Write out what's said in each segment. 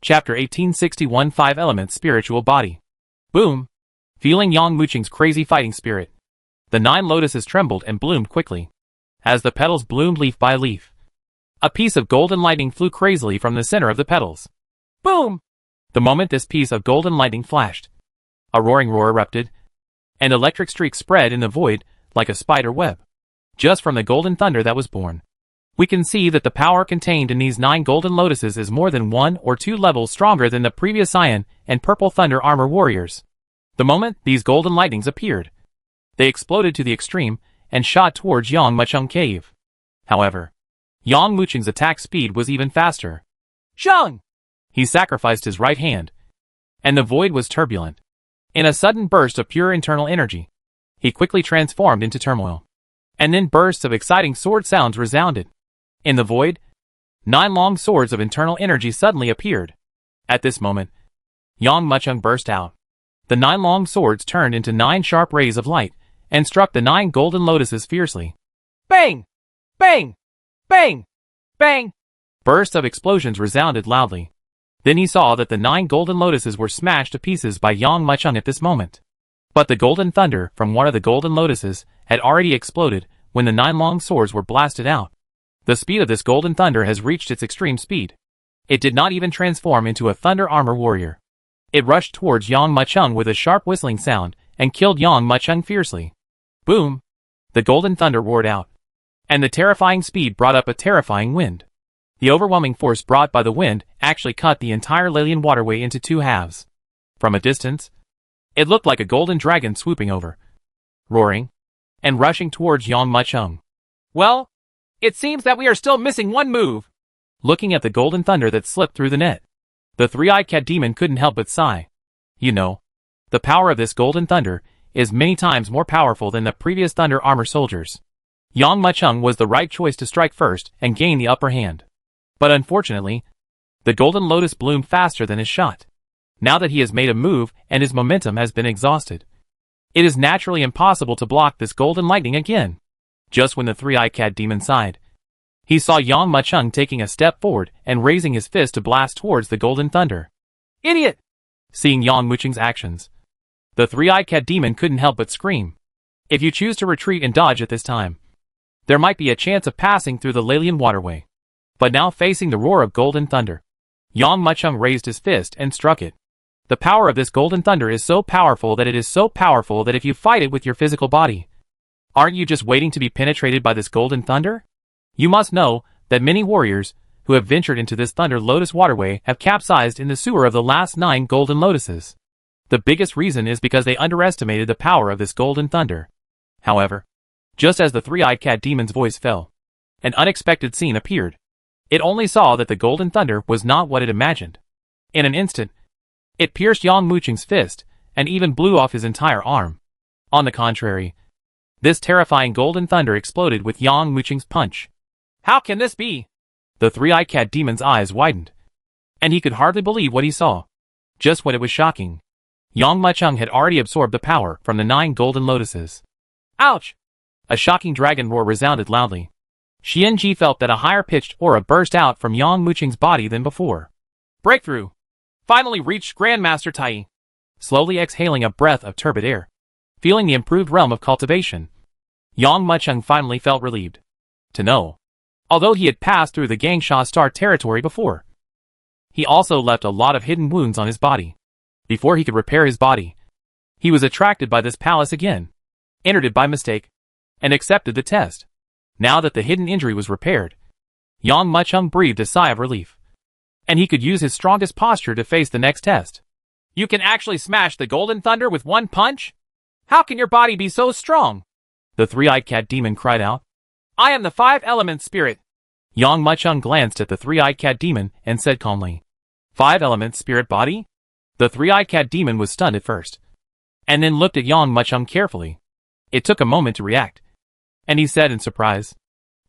Chapter 1861 5 Elements Spiritual Body. Boom! Feeling Yang Muqing's crazy fighting spirit, the 9 lotuses trembled and bloomed quickly. As the petals bloomed leaf by leaf, a piece of golden lightning flew crazily from the center of the petals. Boom! The moment this piece of golden lightning flashed, a roaring roar erupted, and electric streaks spread in the void like a spider web. Just from the golden thunder that was born, we can see that the power contained in these 9 golden lotuses is more than 1 or 2 levels stronger than the previous cyan and purple thunder armor warriors. The moment these golden lightnings appeared, they exploded to the extreme and shot towards Yang Muqing cave. However, Yang Muqing's attack speed was even faster. Zhang! He sacrificed his right hand, and the void was turbulent. In a sudden burst of pure internal energy, he quickly transformed into turmoil. And then bursts of exciting sword sounds resounded. In the void, 9 long swords of internal energy suddenly appeared. At this moment, Yang Muqing burst out. The 9 long swords turned into 9 sharp rays of light, and struck the 9 golden lotuses fiercely. Bang! Bang! Bang! Bang! Bursts of explosions resounded loudly. Then he saw that the 9 golden lotuses were smashed to pieces by Yang Muqing at this moment. But the golden thunder from one of the golden lotuses had already exploded when the 9 long swords were blasted out. The speed of this golden thunder has reached its extreme speed. It did not even transform into a thunder armor warrior. It rushed towards Yang Muqing with a sharp whistling sound and killed Yang Muqing fiercely. Boom! The golden thunder roared out, and the terrifying speed brought up a terrifying wind. The overwhelming force brought by the wind actually cut the entire Lilian waterway into 2 halves. From a distance, it looked like a golden dragon swooping over, roaring, and rushing towards Yang Muqing. Well, it seems that we are still missing one move. Looking at the golden thunder that slipped through the net, the 3-eyed cat demon couldn't help but sigh. You know, the power of this golden thunder is many times more powerful than the previous thunder armor soldiers. Yang Muqing was the right choice to strike first and gain the upper hand. But unfortunately, the golden lotus bloomed faster than his shot. Now that he has made a move and his momentum has been exhausted, it is naturally impossible to block this golden lightning again. Just when the 3-eyed cat demon sighed, he saw Yang Muqing taking a step forward and raising his fist to blast towards the golden thunder. Idiot! Seeing Yang Muqing's actions, the 3-eyed cat demon couldn't help but scream. If you choose to retreat and dodge at this time, there might be a chance of passing through the Lilian waterway. But now facing the roar of golden thunder, Yang Muqing raised his fist and struck it. The power of this golden thunder is so powerful that if you fight it with your physical body, aren't you just waiting to be penetrated by this golden thunder? You must know that many warriors who have ventured into this thunder lotus waterway have capsized in the sewer of the last 9 golden lotuses. The biggest reason is because they underestimated the power of this golden thunder. However, just as the 3-eyed cat demon's voice fell, an unexpected scene appeared. It only saw that the golden thunder was not what it imagined. In an instant, it pierced Yang Muqing's fist and even blew off his entire arm. On the contrary, this terrifying golden thunder exploded with Yang Muqing's punch. How can this be? The 3-eyed cat demon's eyes widened, and he could hardly believe what he saw. Just when it was shocking, Yang Muqing had already absorbed the power from the 9 golden lotuses. Ouch! A shocking dragon roar resounded loudly. Xianji felt that a higher-pitched aura burst out from Yang Muqing's body than before. Breakthrough! Finally reached Grandmaster Tai. Slowly exhaling a breath of turbid air, feeling the improved realm of cultivation, Yang Muqing finally felt relieved to know, although he had passed through the Gangsha Star territory before, he also left a lot of hidden wounds on his body. Before he could repair his body, he was attracted by this palace again, entered it by mistake, and accepted the test. Now that the hidden injury was repaired, Yang Muqing breathed a sigh of relief, and he could use his strongest posture to face the next test. You can actually smash the golden thunder with one punch? How can your body be so strong? The 3-eyed cat demon cried out. I am the 5-element spirit. Yang Muqing glanced at the 3-eyed cat demon and said calmly, 5-element spirit body? The 3-eyed cat demon was stunned at first, and then looked at Yang Muqing carefully. It took a moment to react, and he said in surprise,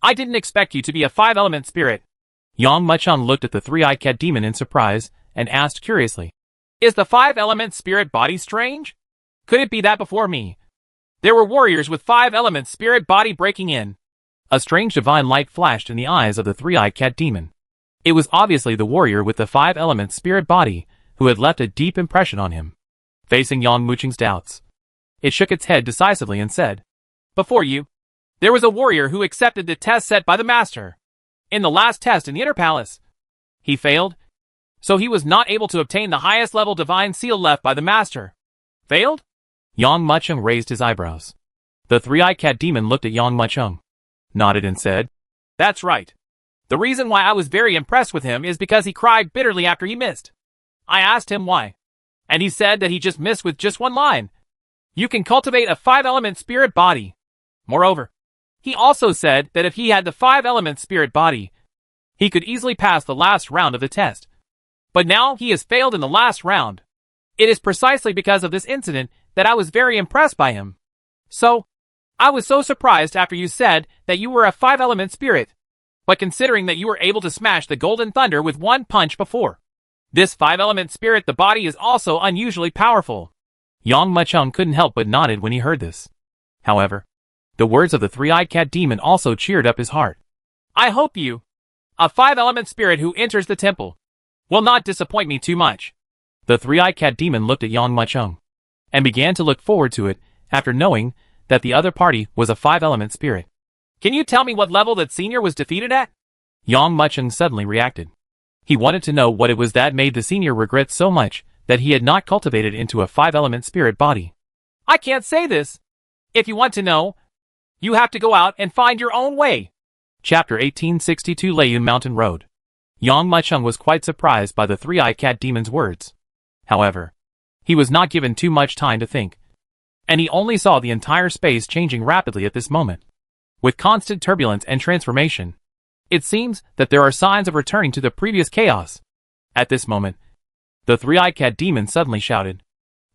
I didn't expect you to be a 5-element spirit. Yang Muqing looked at the 3-eyed cat demon in surprise and asked curiously, Is the 5-element spirit body strange? Could it be that before me there were warriors with 5-element spirit body breaking in? A strange divine light flashed in the eyes of the 3-eyed cat demon. It was obviously the warrior with the 5-element spirit body who had left a deep impression on him. Facing Yang Muqing's doubts, it shook its head decisively and said, "Before you, there was a warrior who accepted the test set by the master. In the last test in the Inner Palace, he failed, so he was not able to obtain the highest level divine seal left by the master." Failed? Yang Muqing raised his eyebrows. The three-eyed cat demon looked at Yang Muqing, nodded and said, "That's right. The reason why I was very impressed with him is because he cried bitterly after he missed. I asked him why, and he said that he just missed with just one line. You can cultivate a 5-element spirit body. Moreover, he also said that if he had the 5-element spirit body, he could easily pass the last round of the test. But now he has failed in the last round. It is precisely because of this incident that I was very impressed by him. So, I was so surprised after you said that you were a 5-element spirit. But considering that you were able to smash the Golden Thunder with one punch before, this 5-element spirit the body is also unusually powerful." Yang Muqing couldn't help but nodded when he heard this. However, the words of the three-eyed cat demon also cheered up his heart. "I hope you, a 5-element spirit who enters the temple, will not disappoint me too much." The three-eyed cat demon looked at Yang Muqing and began to look forward to it after knowing that the other party was a 5-element spirit. "Can you tell me what level that senior was defeated at?" Yang Muqing suddenly reacted. He wanted to know what it was that made the senior regret so much that he had not cultivated into a 5-element spirit body. "I can't say this. If you want to know, you have to go out and find your own way." Chapter 1862 Layun Mountain Road. Yang Muqing was quite surprised by the three-eyed cat demon's words. However, he was not given too much time to think, and he only saw the entire space changing rapidly at this moment. With constant turbulence and transformation, it seems that there are signs of returning to the previous chaos. At this moment, the three-eyed cat demon suddenly shouted,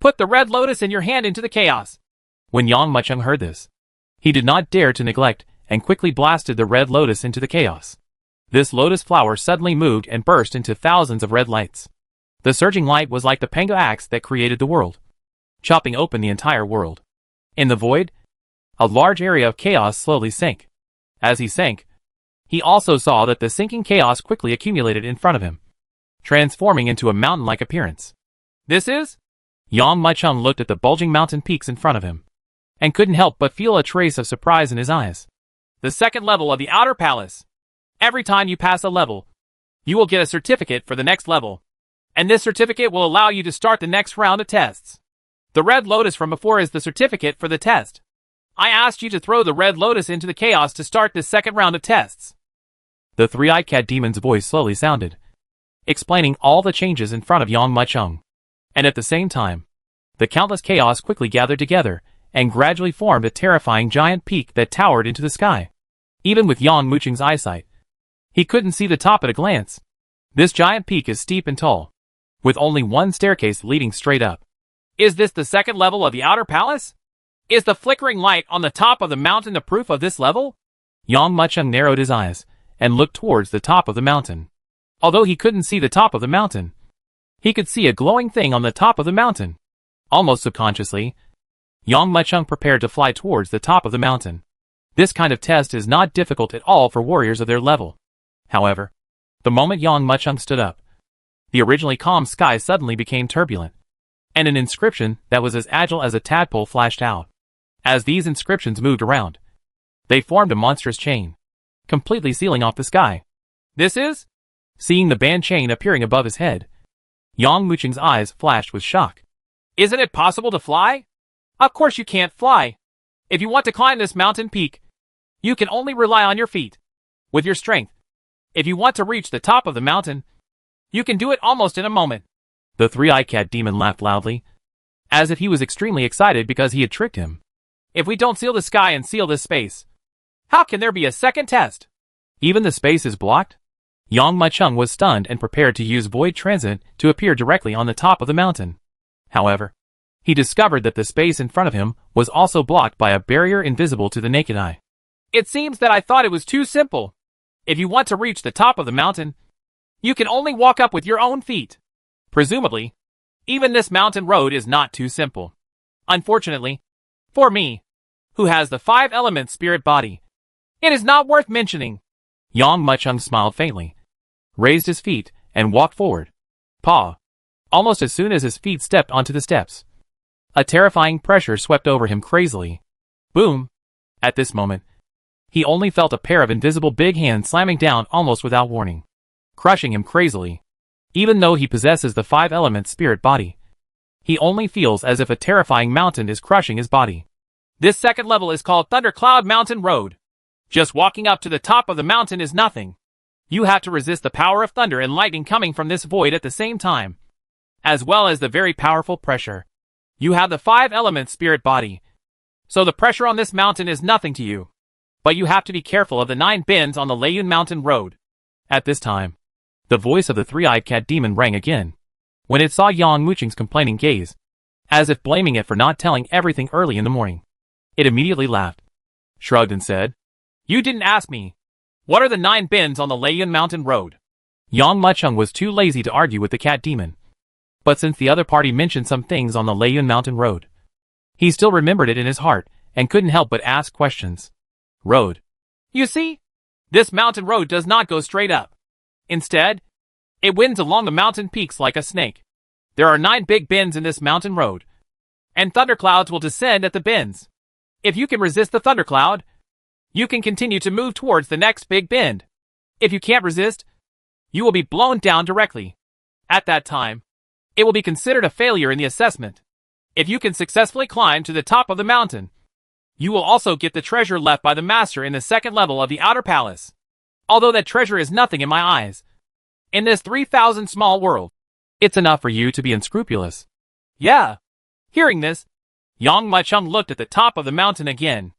"Put the red lotus in your hand into the chaos." When Yang Muqing heard this, he did not dare to neglect and quickly blasted the red lotus into the chaos. This lotus flower suddenly moved and burst into thousands of red lights. The surging light was like the Panga axe that created the world, chopping open the entire world. In the void, a large area of chaos slowly sank. As he sank, he also saw that the sinking chaos quickly accumulated in front of him, transforming into a mountain-like appearance. "This is?" Yang Muqing looked at the bulging mountain peaks in front of him, and couldn't help but feel a trace of surprise in his eyes. "The second level of the Outer Palace. Every time you pass a level, you will get a certificate for the next level, and this certificate will allow you to start the next round of tests. The red lotus from before is the certificate for the test. I asked you to throw the red lotus into the chaos to start this second round of tests." The three-eyed cat demon's voice slowly sounded, explaining all the changes in front of Yang Muqing. And at the same time, the countless chaos quickly gathered together and gradually formed a terrifying giant peak that towered into the sky. Even with Yang Muqing's eyesight, he couldn't see the top at a glance. This giant peak is steep and tall, with only one staircase leading straight up. "Is this the second level of the Outer Palace? Is the flickering light on the top of the mountain the proof of this level?" Yang Muqing narrowed his eyes and looked towards the top of the mountain. Although he couldn't see the top of the mountain, he could see a glowing thing on the top of the mountain. Almost subconsciously, Yang Muqing prepared to fly towards the top of the mountain. This kind of test is not difficult at all for warriors of their level. However, the moment Yang Muqing stood up, the originally calm sky suddenly became turbulent, and an inscription that was as agile as a tadpole flashed out. As these inscriptions moved around, they formed a monstrous chain, completely sealing off the sky. "This is?" Seeing the band chain appearing above his head, Yang Muqing's eyes flashed with shock. "Isn't it possible to fly? Of course you can't fly. If you want to climb this mountain peak, you can only rely on your feet, with your strength. If you want to reach the top of the mountain, you can do it almost in a moment." The three-eyed cat demon laughed loudly, as if he was extremely excited because he had tricked him. "If we don't seal the sky and seal this space, how can there be a second test? Even the space is blocked?" Yang Muqing was stunned and prepared to use void transit to appear directly on the top of the mountain. However, he discovered that the space in front of him was also blocked by a barrier invisible to the naked eye. "It seems that I thought it was too simple. If you want to reach the top of the mountain, you can only walk up with your own feet. Presumably, even this mountain road is not too simple. Unfortunately, for me, who has the 5-element spirit body, it is not worth mentioning." Yang Muqing smiled faintly, raised his feet, and walked forward. Paw! Almost as soon as his feet stepped onto the steps, a terrifying pressure swept over him crazily. Boom! At this moment, he only felt a pair of invisible big hands slamming down almost without warning, crushing him crazily. Even though he possesses the 5-element spirit body, he only feels as if a terrifying mountain is crushing his body. This second level is called Thundercloud Mountain Road. Just walking up to the top of the mountain is nothing. You have to resist the power of thunder and lightning coming from this void at the same time, as well as the very powerful pressure. You have the 5-element spirit body, so the pressure on this mountain is nothing to you. But you have to be careful of the 9 bends on the Layun Mountain Road. At this time, the voice of the 3-eyed cat demon rang again. When it saw Yang Muqing's complaining gaze, as if blaming it for not telling everything early in the morning, it immediately laughed, shrugged and said, "You didn't ask me. What are the 9 bends on the Layun Mountain Road?" Yang Muqing was too lazy to argue with the cat demon. But since the other party mentioned some things on the Layun Mountain Road, he still remembered it in his heart and couldn't help but ask questions. Road. You see, this mountain road does not go straight up. Instead, it winds along the mountain peaks like a snake. There are 9 big bends in this mountain road, and thunderclouds will descend at the bends. If you can resist the thundercloud, you can continue to move towards the next big bend. If you can't resist, you will be blown down directly. At that time, it will be considered a failure in the assessment. If you can successfully climb to the top of the mountain, you will also get the treasure left by the master in the second level of the outer palace. Although that treasure is nothing in my eyes, in this 3,000 small world, it's enough for you to be unscrupulous. Yeah. Hearing this, Yang Muqing looked at the top of the mountain again.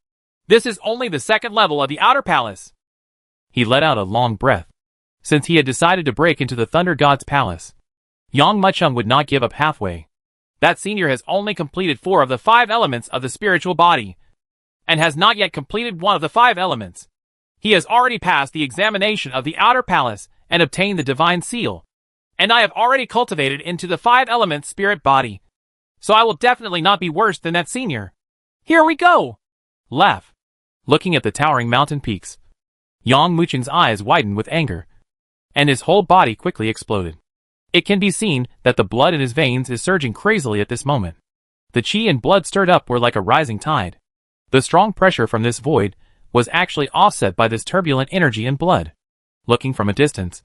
This is only the second level of the outer palace. He let out a long breath. Since he had decided to break into the Thunder God's palace, Yang Muqing would not give up halfway. That senior has only completed 4 of the 5 elements of the spiritual body, and has not yet completed 1 of the 5 elements. He has already passed the examination of the outer palace and obtained the divine seal, and I have already cultivated into the 5-element spirit body. So I will definitely not be worse than that senior. Here we go! Laugh. Looking at the towering mountain peaks, Yang Muqing's eyes widened with anger, and his whole body quickly exploded. It can be seen that the blood in his veins is surging crazily at this moment. The qi and blood stirred up were like a rising tide. The strong pressure from this void was actually offset by this turbulent energy and blood. Looking from a distance,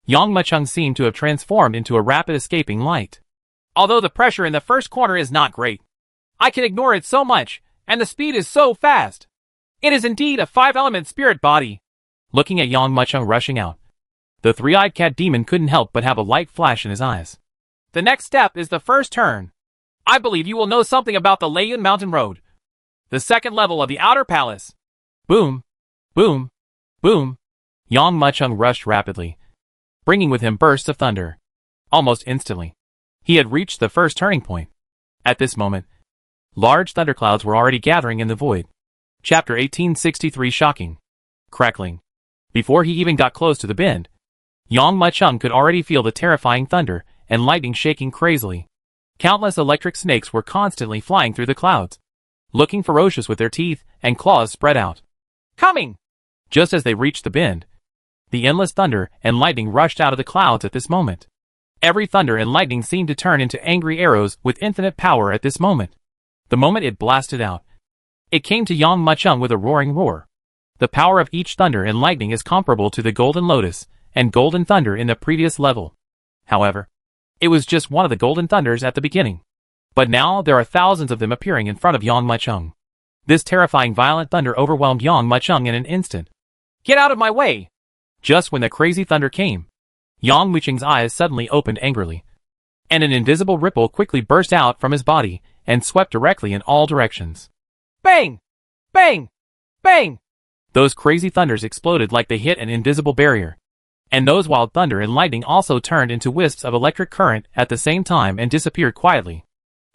Yang Muqing seemed to have transformed into a rapid escaping light. Although the pressure in the first corner is not great, I can ignore it so much, and the speed is so fast. It is indeed a 5-element spirit body. Looking at Yang Muqing rushing out, the 3-eyed cat demon couldn't help but have a light flash in his eyes. The next step is the first turn. I believe you will know something about the Layun Mountain Road, the second level of the outer palace. Boom, boom, boom. Yang Muqing rushed rapidly, bringing with him bursts of thunder. Almost instantly, he had reached the first turning point. At this moment, large thunderclouds were already gathering in the void. Chapter 1863 Shocking. Crackling. Before he even got close to the bend, Yang Muqing could already feel the terrifying thunder and lightning shaking crazily. Countless electric snakes were constantly flying through the clouds, looking ferocious with their teeth and claws spread out. Coming! Just as they reached the bend, the endless thunder and lightning rushed out of the clouds at this moment. Every thunder and lightning seemed to turn into angry arrows with infinite power at this moment. The moment it blasted out, it came to Yang Muqing with a roaring roar. The power of each thunder and lightning is comparable to the Golden Lotus and Golden Thunder in the previous level. However, it was just one of the Golden Thunders at the beginning. But now there are thousands of them appearing in front of Yang Muqing. This terrifying violent thunder overwhelmed Yang Muqing in an instant. Get out of my way! Just when the crazy thunder came, Yang Muqing's eyes suddenly opened angrily, and an invisible ripple quickly burst out from his body and swept directly in all directions. Bang! Bang! Bang! Those crazy thunders exploded like they hit an invisible barrier, and those wild thunder and lightning also turned into wisps of electric current at the same time and disappeared quietly.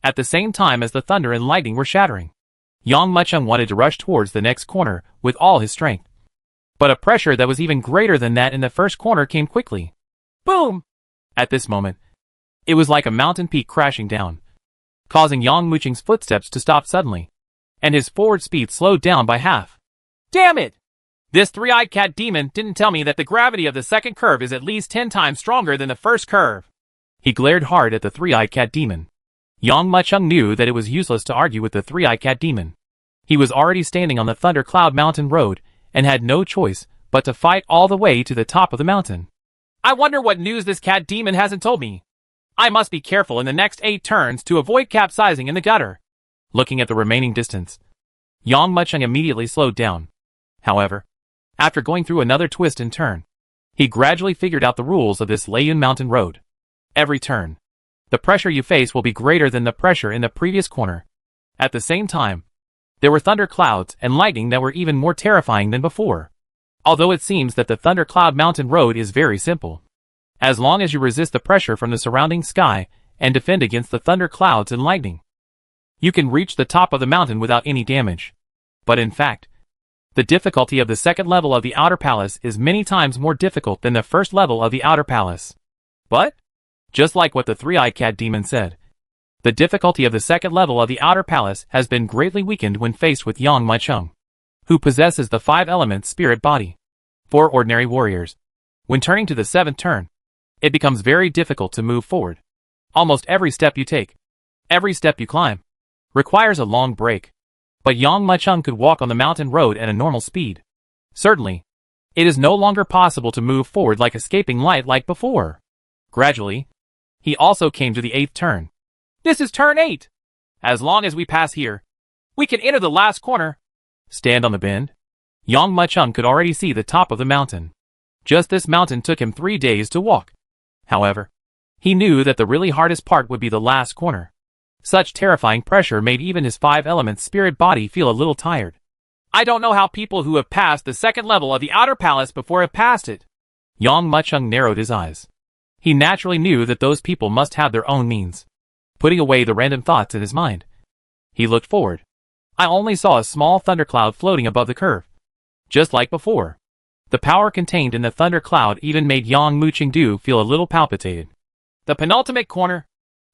At the same time as the thunder and lightning were shattering, Yang Muqing wanted to rush towards the next corner with all his strength. But a pressure that was even greater than that in the first corner came quickly. Boom! At this moment, it was like a mountain peak crashing down, causing Yang Muqing's footsteps to stop suddenly, and his forward speed slowed down by half. Damn it! This three-eyed cat demon didn't tell me that the gravity of the second curve is at least 10 times stronger than the first curve. He glared hard at the three-eyed cat demon. Yang Muchung knew that it was useless to argue with the three-eyed cat demon. He was already standing on the Thundercloud Mountain Road and had no choice but to fight all the way to the top of the mountain. I wonder what news this cat demon hasn't told me. I must be careful in the next 8 turns to avoid capsizing in the gutter. Looking at the remaining distance, Yang Muchung immediately slowed down. However, after going through another twist and turn, he gradually figured out the rules of this Layun Mountain Road. Every turn, the pressure you face will be greater than the pressure in the previous corner. At the same time, there were thunder clouds and lightning that were even more terrifying than before. Although it seems that the Thundercloud Mountain Road is very simple. As long as you resist the pressure from the surrounding sky and defend against the thunder clouds and lightning, you can reach the top of the mountain without any damage. But in fact, the difficulty of the second level of the Outer Palace is many times more difficult than the first level of the Outer Palace. But, just like what the three-eyed cat demon said, the difficulty of the second level of the Outer Palace has been greatly weakened when faced with Yang Muchung, who possesses the 5-element spirit body. For ordinary warriors, when turning to the 7th turn, it becomes very difficult to move forward. Almost every step you take, every step you climb, requires a long break. But Yang Muchung could walk on the mountain road at a normal speed. Certainly, it is no longer possible to move forward like escaping light like before. Gradually, he also came to the 8th turn. This is turn 8. As long as we pass here, we can enter the last corner. Stand on the bend. Yang Muchung could already see the top of the mountain. Just this mountain took him 3 days to walk. However, he knew that the really hardest part would be the last corner. Such terrifying pressure made even his 5-element spirit body feel a little tired. I don't know how people who have passed the second level of the Outer Palace before have passed it. Yang Muchung narrowed his eyes. He naturally knew that those people must have their own means. Putting away the random thoughts in his mind, he looked forward. I only saw a small thundercloud floating above the curve. Just like before, the power contained in the thundercloud even made Yang Muchung feel a little palpitated. The penultimate corner.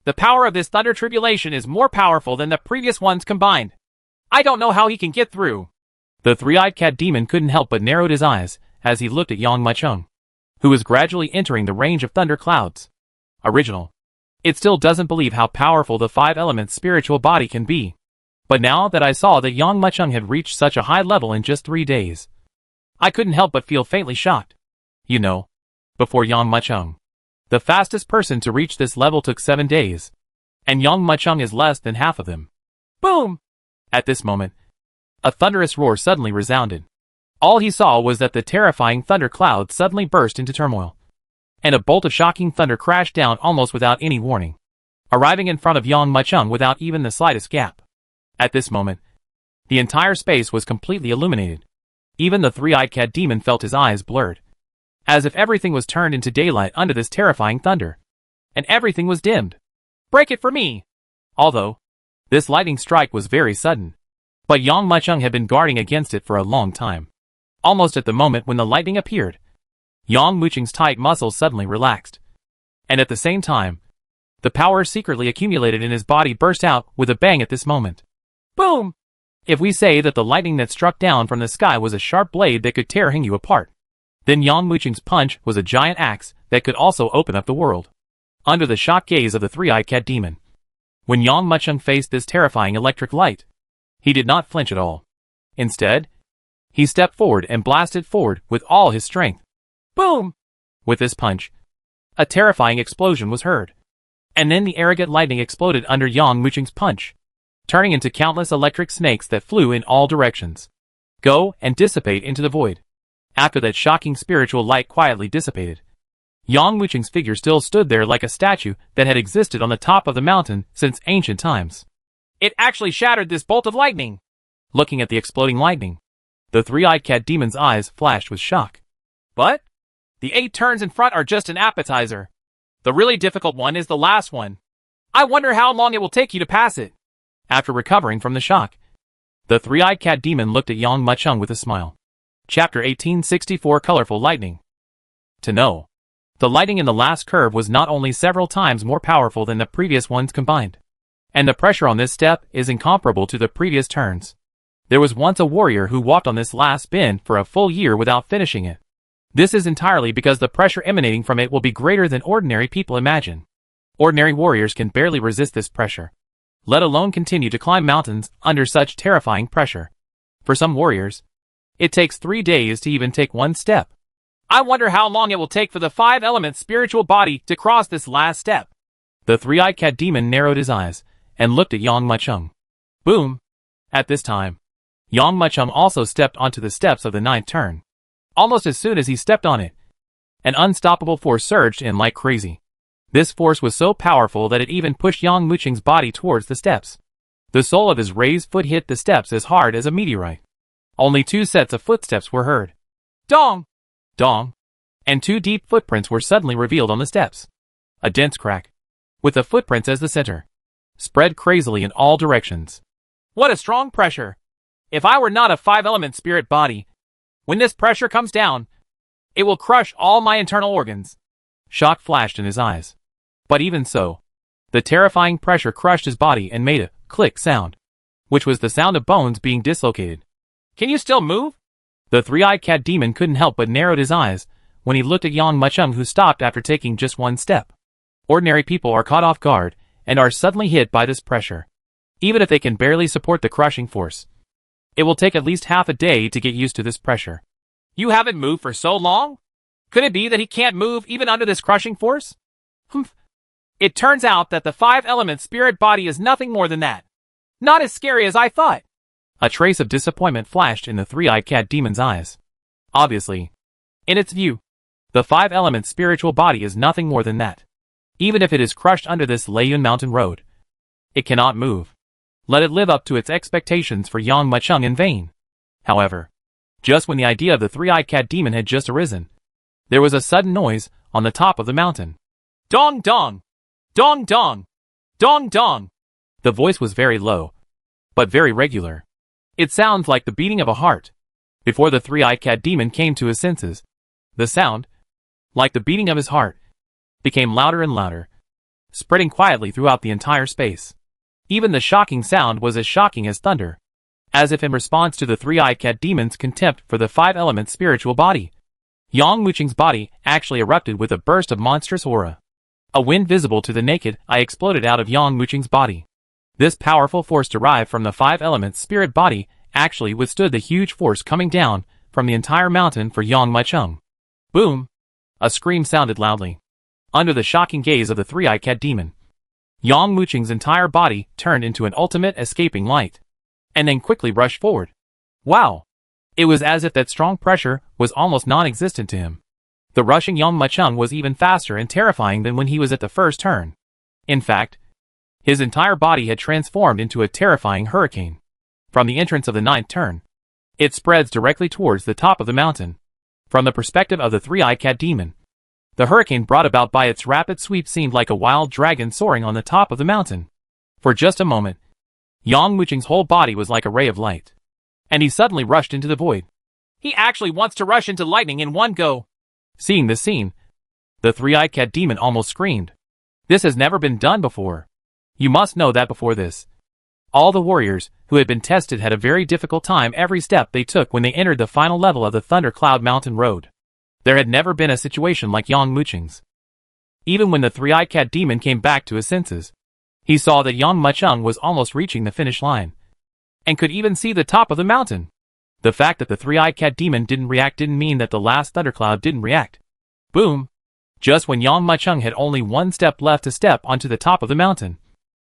The power of this thunder tribulation is more powerful than the previous ones combined. I don't know how he can get through. The three-eyed cat demon couldn't help but narrowed his eyes as he looked at Yang Muchung, who was gradually entering the range of thunder clouds. Original. It still doesn't believe how powerful the 5-element spiritual body can be. But now that I saw that Yang Muchung had reached such a high level in just 3 days, I couldn't help but feel faintly shocked. You know, before Yang Muchung, the fastest person to reach this level took 7 days, and Yang Muchung is less than half of them. Boom! At this moment, a thunderous roar suddenly resounded. All he saw was that the terrifying thunder cloud suddenly burst into turmoil, and a bolt of shocking thunder crashed down almost without any warning, arriving in front of Yang Muchung without even the slightest gap. At this moment, the entire space was completely illuminated. Even the three-eyed cat demon felt his eyes blurred, as if everything was turned into daylight under this terrifying thunder, and everything was dimmed. Break it for me! Although, this lightning strike was very sudden, but Yang Muchung had been guarding against it for a long time. Almost at the moment when the lightning appeared, Yang Muchung's tight muscles suddenly relaxed, and at the same time, the power secretly accumulated in his body burst out with a bang at this moment. Boom! If we say that the lightning that struck down from the sky was a sharp blade that could tear Hingyu apart, then Yang Muchung's punch was a giant axe that could also open up the world. Under the shocked gaze of the three-eyed cat demon, when Yang Muchung faced this terrifying electric light, he did not flinch at all. Instead, he stepped forward and blasted forward with all his strength. Boom! With this punch, a terrifying explosion was heard. And then the arrogant lightning exploded under Yang Muchung's punch, turning into countless electric snakes that flew in all directions. Go and dissipate into the void. After that shocking spiritual light quietly dissipated, Yang Muchung's figure still stood there like a statue that had existed on the top of the mountain since ancient times. It actually shattered this bolt of lightning! Looking at the exploding lightning, the three-eyed cat demon's eyes flashed with shock. But the 8 turns in front are just an appetizer. The really difficult one is the last one. I wonder how long it will take you to pass it. After recovering from the shock, the three-eyed cat demon looked at Yang Muchung with a smile. Chapter 1864 Colorful Lightning. To know, the lightning in the last curve was not only several times more powerful than the previous ones combined, and the pressure on this step is incomparable to the previous turns. There was once a warrior who walked on this last bend for a full year without finishing it. This is entirely because the pressure emanating from it will be greater than ordinary people imagine. Ordinary warriors can barely resist this pressure, let alone continue to climb mountains under such terrifying pressure. For some warriors, it takes 3 days to even take one step. I wonder how long it will take for the 5-element spiritual body to cross this last step. The three-eyed cat demon narrowed his eyes and looked at Yang Muchung. Boom! At this time, Yang Muchung also stepped onto the steps of the 9th turn. Almost as soon as he stepped on it, an unstoppable force surged in like crazy. This force was so powerful that it even pushed Yang Muchung's body towards the steps. The sole of his raised foot hit the steps as hard as a meteorite. Only 2 sets of footsteps were heard. Dong! Dong! And 2 deep footprints were suddenly revealed on the steps. A dense crack, with the footprints as the center, spread crazily in all directions. What a strong pressure! If I were not a 5-element spirit body, when this pressure comes down, it will crush all my internal organs. Shock flashed in his eyes. But even so, the terrifying pressure crushed his body and made a click sound, which was the sound of bones being dislocated. Can you still move? The three-eyed cat demon couldn't help but narrowed his eyes when he looked at Yang Muchung, who stopped after taking just 1 step. Ordinary people are caught off guard and are suddenly hit by this pressure, even if they can barely support the crushing force. It will take at least half a day to get used to this pressure. You haven't moved for so long? Could it be that he can't move even under this crushing force? Humph. It turns out that the 5-element spirit body is nothing more than that. Not as scary as I thought. A trace of disappointment flashed in the three-eyed cat demon's eyes. Obviously, in its view, the 5-element spiritual body is nothing more than that. Even if it is crushed under this Layun mountain road, it cannot move. Let it live up to its expectations for Yang Muchung in vain. However, just when the idea of the three-eyed cat demon had just arisen, there was a sudden noise on the top of the mountain. Dong dong! Dong dong! Dong dong! The voice was very low, but very regular. It sounds like the beating of a heart. Before the three-eyed cat demon came to his senses, the sound, like the beating of his heart, became louder and louder, spreading quietly throughout the entire space. Even the shocking sound was as shocking as thunder, as if in response to the three-eyed cat demon's contempt for the 5-element spiritual body. Yang Muchung's body actually erupted with a burst of monstrous aura. A wind visible to the naked eye exploded out of Yang Muchung's body. This powerful force derived from the 5-element spirit body actually withstood the huge force coming down from the entire mountain for Yang Muchung. Boom! A scream sounded loudly. Under the shocking gaze of the three-eyed cat demon, Yang Muchung's entire body turned into an ultimate escaping light, and then quickly rushed forward. Wow! It was as if that strong pressure was almost non-existent to him. The rushing Yang Muchung was even faster and terrifying than when he was at the first turn. In fact, his entire body had transformed into a terrifying hurricane. From the entrance of the 9th turn, it spreads directly towards the top of the mountain. From the perspective of the three-eyed cat demon, the hurricane brought about by its rapid sweep seemed like a wild dragon soaring on the top of the mountain. For just a moment, Yang Muchung's whole body was like a ray of light, and he suddenly rushed into the void. He actually wants to rush into lightning in one go. Seeing this scene, the three-eyed cat demon almost screamed. This has never been done before. You must know that before this, all the warriors who had been tested had a very difficult time every step they took when they entered the final level of the Thundercloud Mountain Road. There had never been a situation like Yang Muchung's. Even when the three-eyed cat demon came back to his senses, he saw that Yang Muchung was almost reaching the finish line, and could even see the top of the mountain. The fact that the three-eyed cat demon didn't react didn't mean that the last thundercloud didn't react. Boom! Just when Yang Muchung had only 1 step left to step onto the top of the mountain,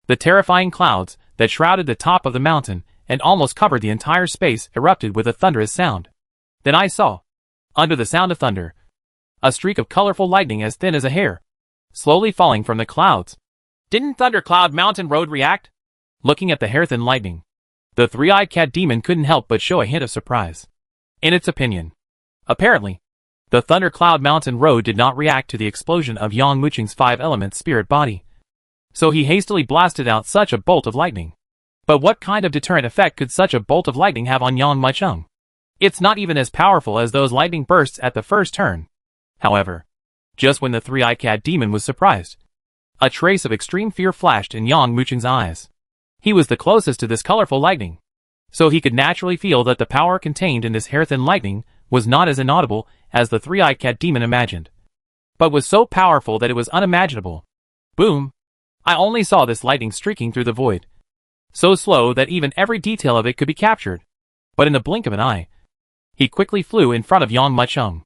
the terrifying clouds that shrouded the top of the mountain and almost covered the entire space erupted with a thunderous sound. Then I saw, under the sound of thunder, a streak of colorful lightning as thin as a hair, slowly falling from the clouds. Didn't Thundercloud Mountain Road react? Looking at the hair-thin lightning, the three-eyed cat demon couldn't help but show a hint of surprise. In its opinion, apparently, the Thundercloud Mountain Road did not react to the explosion of Yang Muchung's 5-element spirit body. So he hastily blasted out such a bolt of lightning. But what kind of deterrent effect could such a bolt of lightning have on Yang Muchung? It's not even as powerful as those lightning bursts at the first turn. However, just when the three-eyed cat demon was surprised, a trace of extreme fear flashed in Yang Muchung's eyes. He was the closest to this colorful lightning. so he could naturally feel that the power contained in this hair-thin lightning was not as inaudible as the three-eyed cat demon imagined, but was so powerful that it was unimaginable. Boom! I only saw this lightning streaking through the void, so slow that even every detail of it could be captured. But in the blink of an eye, he quickly flew in front of Yang Mucheng.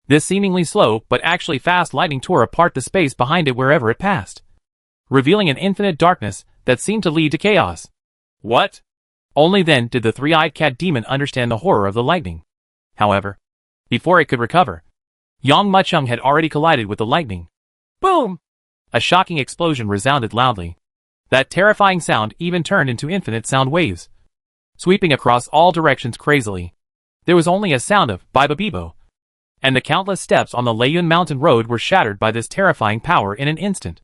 This seemingly slow but actually fast lightning tore apart the space behind it wherever it passed, revealing an infinite darkness that seemed to lead to chaos. What? Only then did the three-eyed cat demon understand the horror of the lightning. However, before it could recover, Yang Mucheng had already collided with the lightning. Boom! A shocking explosion resounded loudly. That terrifying sound even turned into infinite sound waves, sweeping across all directions crazily. There was only a sound of biba-bibo, and the countless steps on the Leiyun Mountain Road were shattered by this terrifying power in an instant.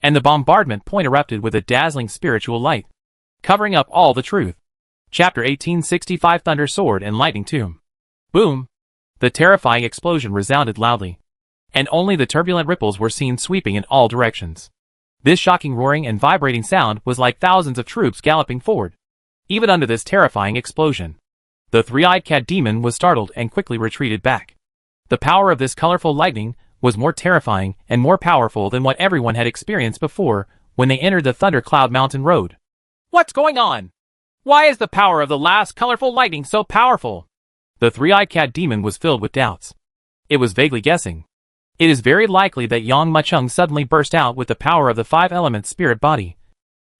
And the bombardment point erupted with a dazzling spiritual light, covering up all the truth. Chapter 1865 Thunder Sword and Lightning Tomb. Boom! The terrifying explosion resounded loudly, and only the turbulent ripples were seen sweeping in all directions. This shocking roaring and vibrating sound was like thousands of troops galloping forward. Even under this terrifying explosion, the three-eyed cat demon was startled and quickly retreated back. The power of this colorful lightning was more terrifying and more powerful than what everyone had experienced before when they entered the Thundercloud Mountain Road. What's going on? Why is the power of the last colorful lightning so powerful? The three-eyed cat demon was filled with doubts. It was vaguely guessing. It is very likely that Yang Mucheng suddenly burst out with the power of the five-element spirit body,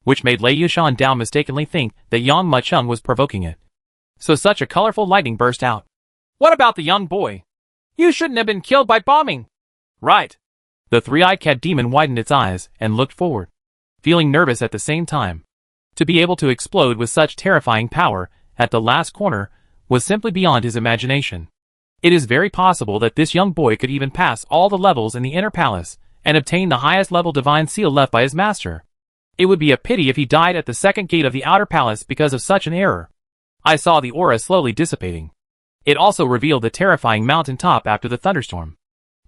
which made Lei Yushan Dao mistakenly think that Yang Mucheng was provoking it. So such a colorful lightning burst out. What about the young boy? You shouldn't have been killed by bombing. Right. The three-eyed cat demon widened its eyes and looked forward, feeling nervous at the same time. To be able to explode with such terrifying power at the last corner was simply beyond his imagination. It is very possible that this young boy could even pass all the levels in the inner palace and obtain the highest level divine seal left by his master. It would be a pity if he died at the second gate of the outer palace because of such an error. I saw the aura slowly dissipating. It also revealed the terrifying mountain top after the thunderstorm.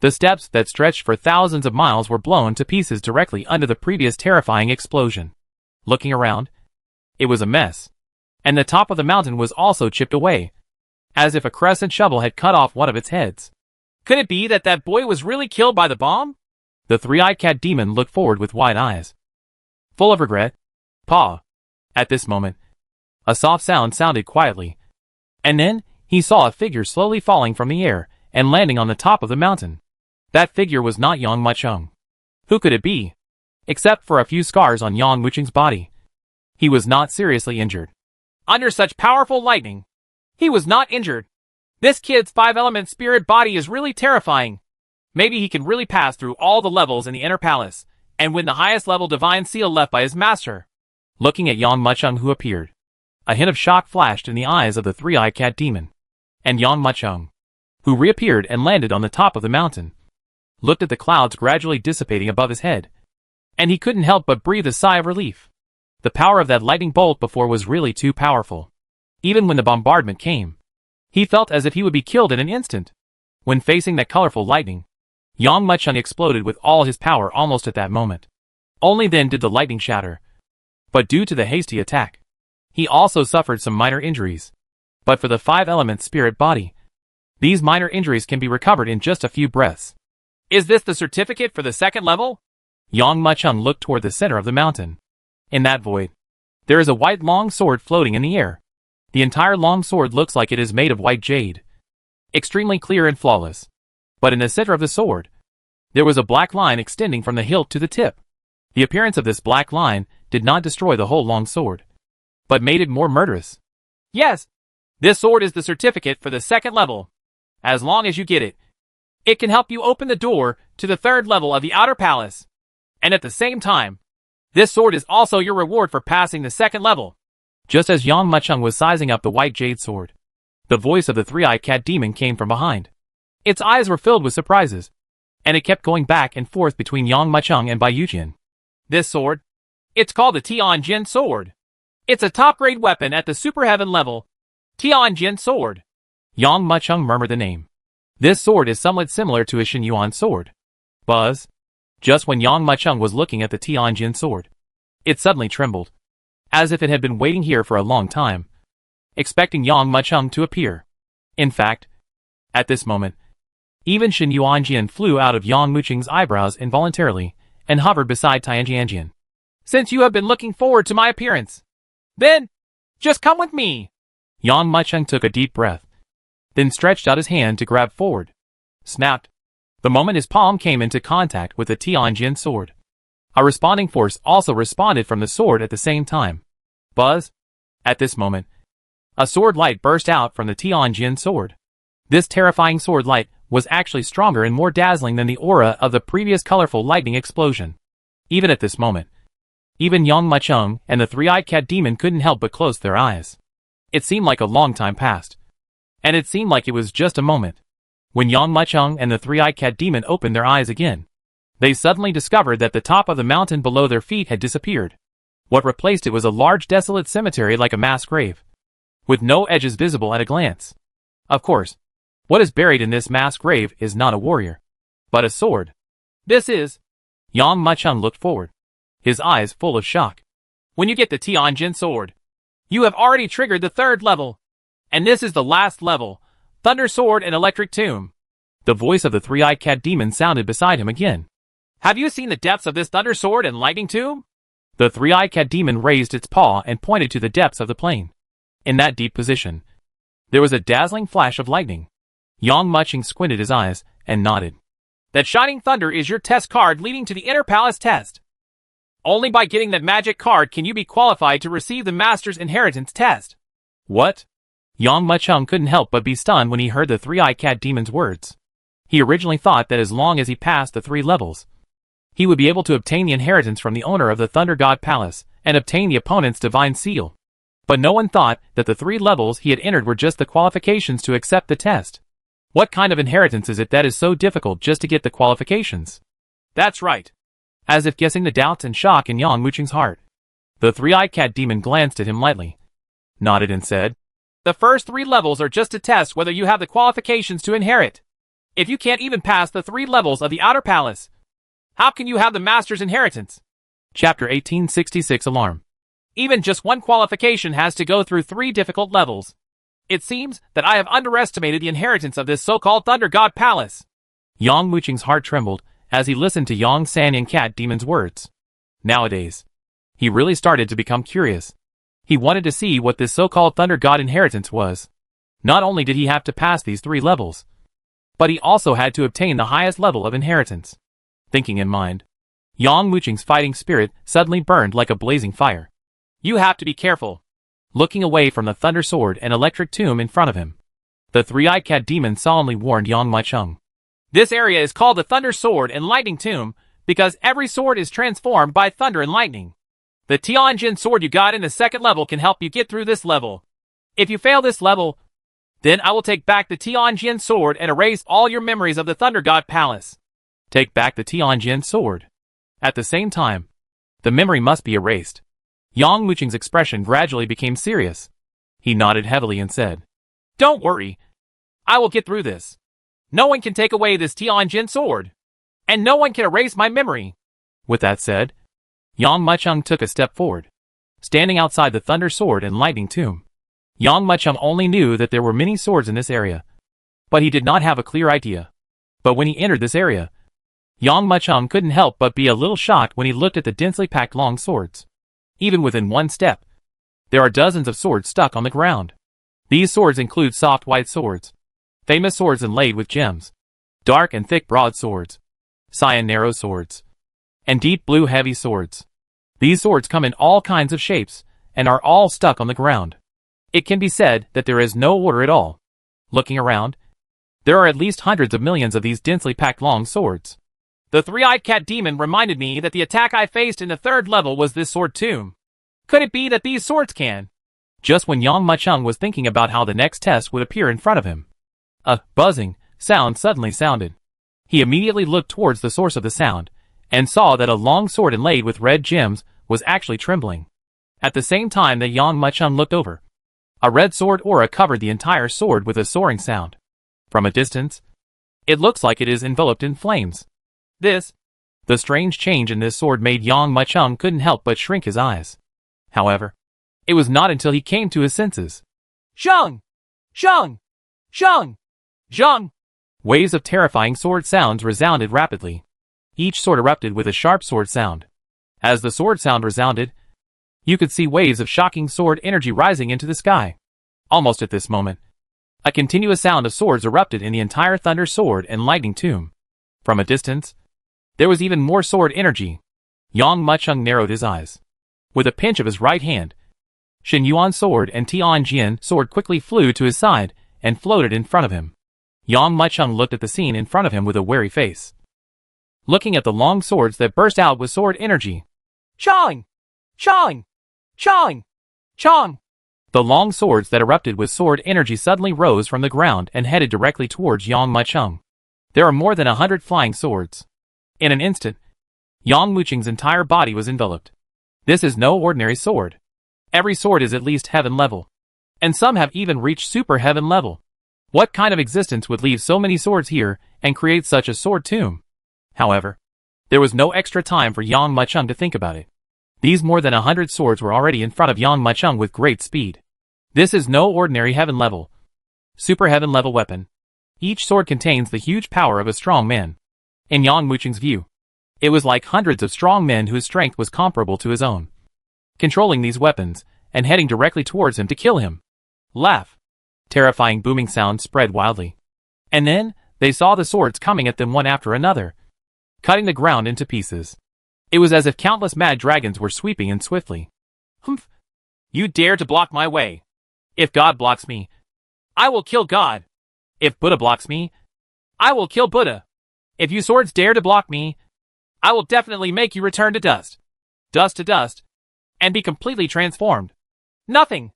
The steps that stretched for thousands of miles were blown to pieces directly under the previous terrifying explosion. Looking around, it was a mess. And the top of the mountain was also chipped away, as if a crescent shovel had cut off one of its heads. Could it be that that boy was really killed by the bomb? The three-eyed cat demon looked forward with wide eyes, full of regret. Paw. At this moment, a soft sound sounded quietly, and then he saw a figure slowly falling from the air and landing on the top of the mountain. That figure was not Yang Mucheng. Who could it be? Except for a few scars on Yang Mucheng's body, he was not seriously injured. Under such powerful lightning, he was not injured. This kid's five-element spirit body is really terrifying. Maybe he can really pass through all the levels in the inner palace and win the highest level divine seal left by his master. Looking at Yang Mucheng who appeared, a hint of shock flashed in the eyes of the three-eyed cat demon. And Yang Mucheng, who reappeared and landed on the top of the mountain, looked at the clouds gradually dissipating above his head, and he couldn't help but breathe a sigh of relief. The power of that lightning bolt before was really too powerful. Even when the bombardment came, he felt as if he would be killed in an instant. When facing that colorful lightning, Yang Mucheng exploded with all his power almost at that moment. Only then did the lightning shatter. But due to the hasty attack, he also suffered some minor injuries. But for the five-element spirit body, these minor injuries can be recovered in just a few breaths. Is this the certificate for the second level? Yang Mucheng looked toward the center of the mountain. In that void, there is a white long sword floating in the air. The entire long sword looks like it is made of white jade, extremely clear and flawless. But in the center of the sword, there was a black line extending from the hilt to the tip. The appearance of this black line did not destroy the whole long sword, but made it more murderous. Yes, this sword is the certificate for the second level. As long as you get it, it can help you open the door to the third level of the outer palace. And at the same time, this sword is also your reward for passing the second level. Just as Yang Mucheng was sizing up the white jade sword, the voice of the three-eyed cat demon came from behind. Its eyes were filled with surprises, and it kept going back and forth between Yang Mucheng and Bai Yujian. This sword? It's called the Tianjin Sword. It's a top-grade weapon at the Super Heaven level. Tianjin Sword. Yang Mucheng murmured the name. This sword is somewhat similar to a Xinyuan sword. Buzz. Just when Yang Mucheng was looking at the Tianjin sword, it suddenly trembled, as if it had been waiting here for a long time. expecting Yang Mucheng to appear. In fact, at this moment, even Shen Yuanjian flew out of Yang Mucheng's eyebrows involuntarily and hovered beside Tianjianjian. Since you have been looking forward to my appearance, then just come with me. Yang Mucheng took a deep breath, then stretched out his hand to grab forward. Snapped. The moment his palm came into contact with the Tianjin sword, a responding force also responded from the sword at the same time. Buzz! At this moment, a sword light burst out from the Tianjin sword. This terrifying sword light was actually stronger and more dazzling than the aura of the previous colorful lightning explosion. Even at this moment, even Yang Mucheng and the three-eyed cat demon couldn't help but close their eyes. It seemed like a long time passed, and it seemed like it was just a moment. When Yang Mucheng and the three-eyed cat demon opened their eyes again, they suddenly discovered that the top of the mountain below their feet had disappeared. What replaced it was a large desolate cemetery like a mass grave, with no edges visible at a glance. Of course, what is buried in this mass grave is not a warrior, but a sword. This is... Yang Mucheng looked forward, his eyes full of shock. When you get the Tianjin sword, you have already triggered the 3rd level, and this is the last level, Thunder Sword and Electric Tomb. The voice of the three-eyed cat demon sounded beside him again. Have you seen the depths of this Thunder Sword and Lightning Tomb? The three-eyed cat demon raised its paw and pointed to the depths of the plain. In that deep position, there was a dazzling flash of lightning. Yang Mucheng squinted his eyes and nodded. That shining thunder is your test card leading to the Inner Palace test. Only by getting that magic card can you be qualified to receive the Master's Inheritance test. What? Yang Mucheng couldn't help but be stunned when he heard the three-eyed cat demon's words. He originally thought that as long as he passed the 3 levels, he would be able to obtain the inheritance from the owner of the Thunder God Palace and obtain the opponent's divine seal. But no one thought that the 3 levels he had entered were just the qualifications to accept the test. What kind of inheritance is it that is so difficult just to get the qualifications? That's right. As if guessing the doubts and shock in Yang Mucheng's heart, the three-eyed cat demon glanced at him lightly, nodded and said, the first 3 levels are just to test whether you have the qualifications to inherit. If you can't even pass the 3 levels of the Outer Palace, how can you have the Master's Inheritance? Chapter 1866 Alarm. Even just one qualification has to go through 3 difficult levels. It seems that I have underestimated the inheritance of this so-called Thunder God Palace. Yang Mucheng's heart trembled as he listened to Yang Sanyan Cat Demon's words. Nowadays, he really started to become curious. He wanted to see what this so-called Thunder God inheritance was. Not only did he have to pass these 3 levels, but he also had to obtain the highest level of inheritance. Thinking in mind, Yang Mucheng's fighting spirit suddenly burned like a blazing fire. You have to be careful. Looking away from the Thunder Sword and Electric Tomb in front of him, the three-eyed cat demon solemnly warned Yang Mucheng. This area is called the Thunder Sword and Lightning Tomb because every sword is transformed by thunder and lightning. The Tianjin sword you got in the 2nd level can help you get through this level. If you fail this level, then I will take back the Tianjin sword and erase all your memories of the Thunder God Palace. Take back the Tianjin sword. At the same time, the memory must be erased. Yang Mucheng's expression gradually became serious. He nodded heavily and said, Don't worry. I will get through this. No one can take away this Tianjin sword. And no one can erase my memory. With that said, Yang Mucheng took a step forward, standing outside the Thunder Sword and Lightning Tomb. Yang Mucheng only knew that there were many swords in this area, but he did not have a clear idea. But when he entered this area, Yang Mucheng couldn't help but be a little shocked when he looked at the densely packed long swords. Even within one step, there are dozens of swords stuck on the ground. These swords include soft white swords, famous swords inlaid with gems, dark and thick broadswords, cyan narrow swords, and deep blue heavy swords. These swords come in all kinds of shapes and are all stuck on the ground. It can be said that there is no order at all. Looking around, there are at least hundreds of millions of these densely packed long swords. The three-eyed cat demon reminded me that the attack I faced in the 3rd level was this sword tomb. Could it be that these swords can? Just when Yang Mucheng was thinking about how the next test would appear in front of him, a buzzing sound suddenly sounded. He immediately looked towards the source of the sound and saw that a long sword inlaid with red gems was actually trembling. At the same time that Yang Mucheng looked over, a red sword aura covered the entire sword with a soaring sound. From a distance, it looks like it is enveloped in flames. The strange change in this sword made Yang Mucheng couldn't help but shrink his eyes. However, it was not until he came to his senses Zhang! Zhang! Zhang! Zhang! Waves of terrifying sword sounds resounded rapidly. Each sword erupted with a sharp sword sound. As the sword sound resounded, you could see waves of shocking sword energy rising into the sky. Almost at this moment, a continuous sound of swords erupted in the entire Thunder Sword and Lightning Tomb. From a distance, there was even more sword energy. Yang Mucheng narrowed his eyes. With a pinch of his right hand, Shen Yuan's sword and Tianjian sword quickly flew to his side and floated in front of him. Yang Mucheng looked at the scene in front of him with a wary face, looking at the long swords that burst out with sword energy. Chang! Chang! Chang! Chang! The long swords that erupted with sword energy suddenly rose from the ground and headed directly towards Yang Mucheng. There are more than 100 flying swords. In an instant, Yang Mucheng's entire body was enveloped. This is no ordinary sword. Every sword is at least heaven level, and some have even reached super heaven level. What kind of existence would leave so many swords here and create such a sword tomb? However, there was no extra time for Yang Mucheng to think about it. These more than 100 swords were already in front of Yang Mucheng with great speed. This is no ordinary heaven level, super heaven level weapon. Each sword contains the huge power of a strong man. In Yang Mucheng's view, it was like hundreds of strong men whose strength was comparable to his own, controlling these weapons and heading directly towards him to kill him. Laugh. Terrifying booming sounds spread wildly. And then, they saw the swords coming at them one after another, cutting the ground into pieces. It was as if countless mad dragons were sweeping in swiftly. Humph! You dare to block my way! If God blocks me, I will kill God. If Buddha blocks me, I will kill Buddha. If you swords dare to block me, I will definitely make you return to dust to dust, and be completely transformed. Nothing!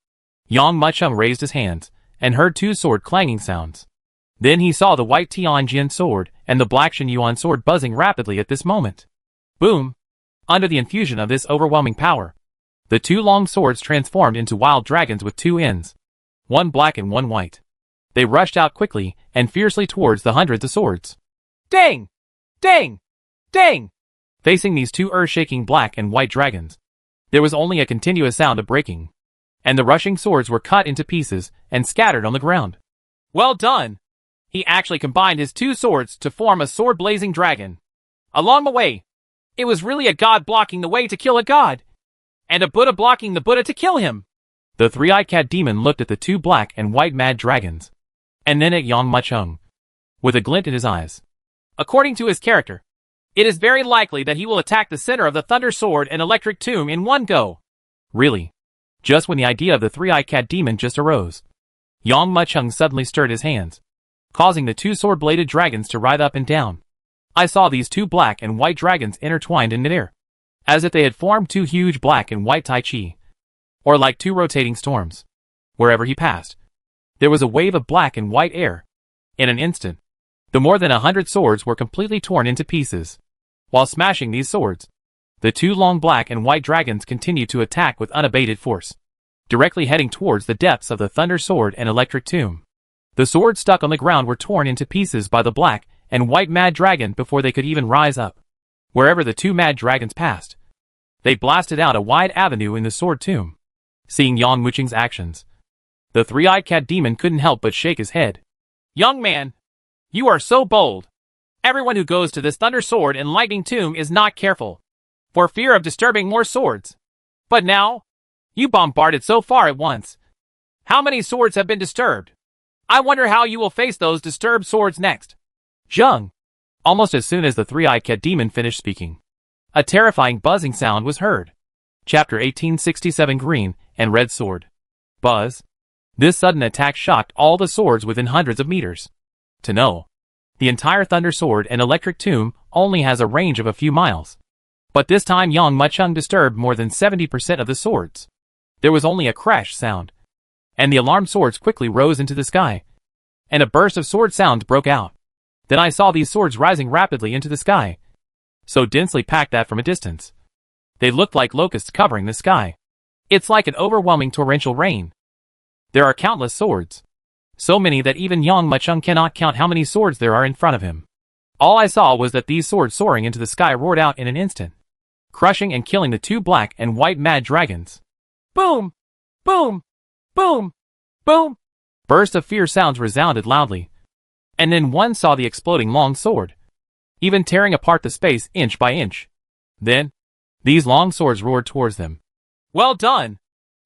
Yang Mucheng raised his hands and heard two sword clanging sounds. Then he saw the white Tianjian sword and the black Shen Yuan sword buzzing rapidly at this moment. Boom! Under the infusion of this overwhelming power, the two long swords transformed into wild dragons with two ends, one black and one white. They rushed out quickly and fiercely towards the hundreds of swords. Dang! Dang! Dang! Facing these two earth-shaking black and white dragons, there was only a continuous sound of breaking, and the rushing swords were cut into pieces and scattered on the ground. Well done! He actually combined his two swords to form a sword-blazing dragon. Along the way, it was really a god blocking the way to kill a god, and a Buddha blocking the Buddha to kill him. The three-eyed cat demon looked at the two black and white mad dragons, and then at Yang Mucheng, with a glint in his eyes. According to his character, it is very likely that he will attack the center of the Thunder Sword and Electric Tomb in one go. Really? Just when the idea of the three-eyed cat demon just arose, Yang Mucheng suddenly stirred his hands, causing the two sword-bladed dragons to writhe up and down. I saw these two black and white dragons intertwined in midair, as if they had formed two huge black and white Tai Chi, or like two rotating storms. Wherever he passed, there was a wave of black and white air. In an instant, the more than 100 swords were completely torn into pieces. While smashing these swords, the two long black and white dragons continued to attack with unabated force, directly heading towards the depths of the Thunder Sword and Electric Tomb. The swords stuck on the ground were torn into pieces by the black and white mad dragon before they could even rise up. Wherever the two mad dragons passed, they blasted out a wide avenue in the sword tomb. Seeing Yang Mucheng's actions, the three-eyed cat demon couldn't help but shake his head. Young man, you are so bold. Everyone who goes to this Thunder Sword and Lightning Tomb is not careful, for fear of disturbing more swords. But now, you bombarded so far at once. How many swords have been disturbed? I wonder how you will face those disturbed swords next. Zheng. Almost as soon as the three-eyed cat demon finished speaking, a terrifying buzzing sound was heard. Chapter 1867 Green and Red Sword. Buzz. This sudden attack shocked all the swords within hundreds of meters. To know, the entire Thunder Sword and Electric Tomb only has a range of a few miles. But this time Yang Mucheng disturbed more than 70% of the swords. There was only a crash sound, and the alarmed swords quickly rose into the sky, and a burst of sword sounds broke out. Then I saw these swords rising rapidly into the sky, so densely packed that from a distance, they looked like locusts covering the sky. It's like an overwhelming torrential rain. There are countless swords, so many that even Yang Mucheng cannot count how many swords there are in front of him. All I saw was that these swords soaring into the sky roared out in an instant, crushing and killing the two black and white mad dragons. Boom! Boom! Boom! Boom! Bursts of fierce sounds resounded loudly. And then one saw the exploding long sword, even tearing apart the space inch by inch. Then, these long swords roared towards them. Well done!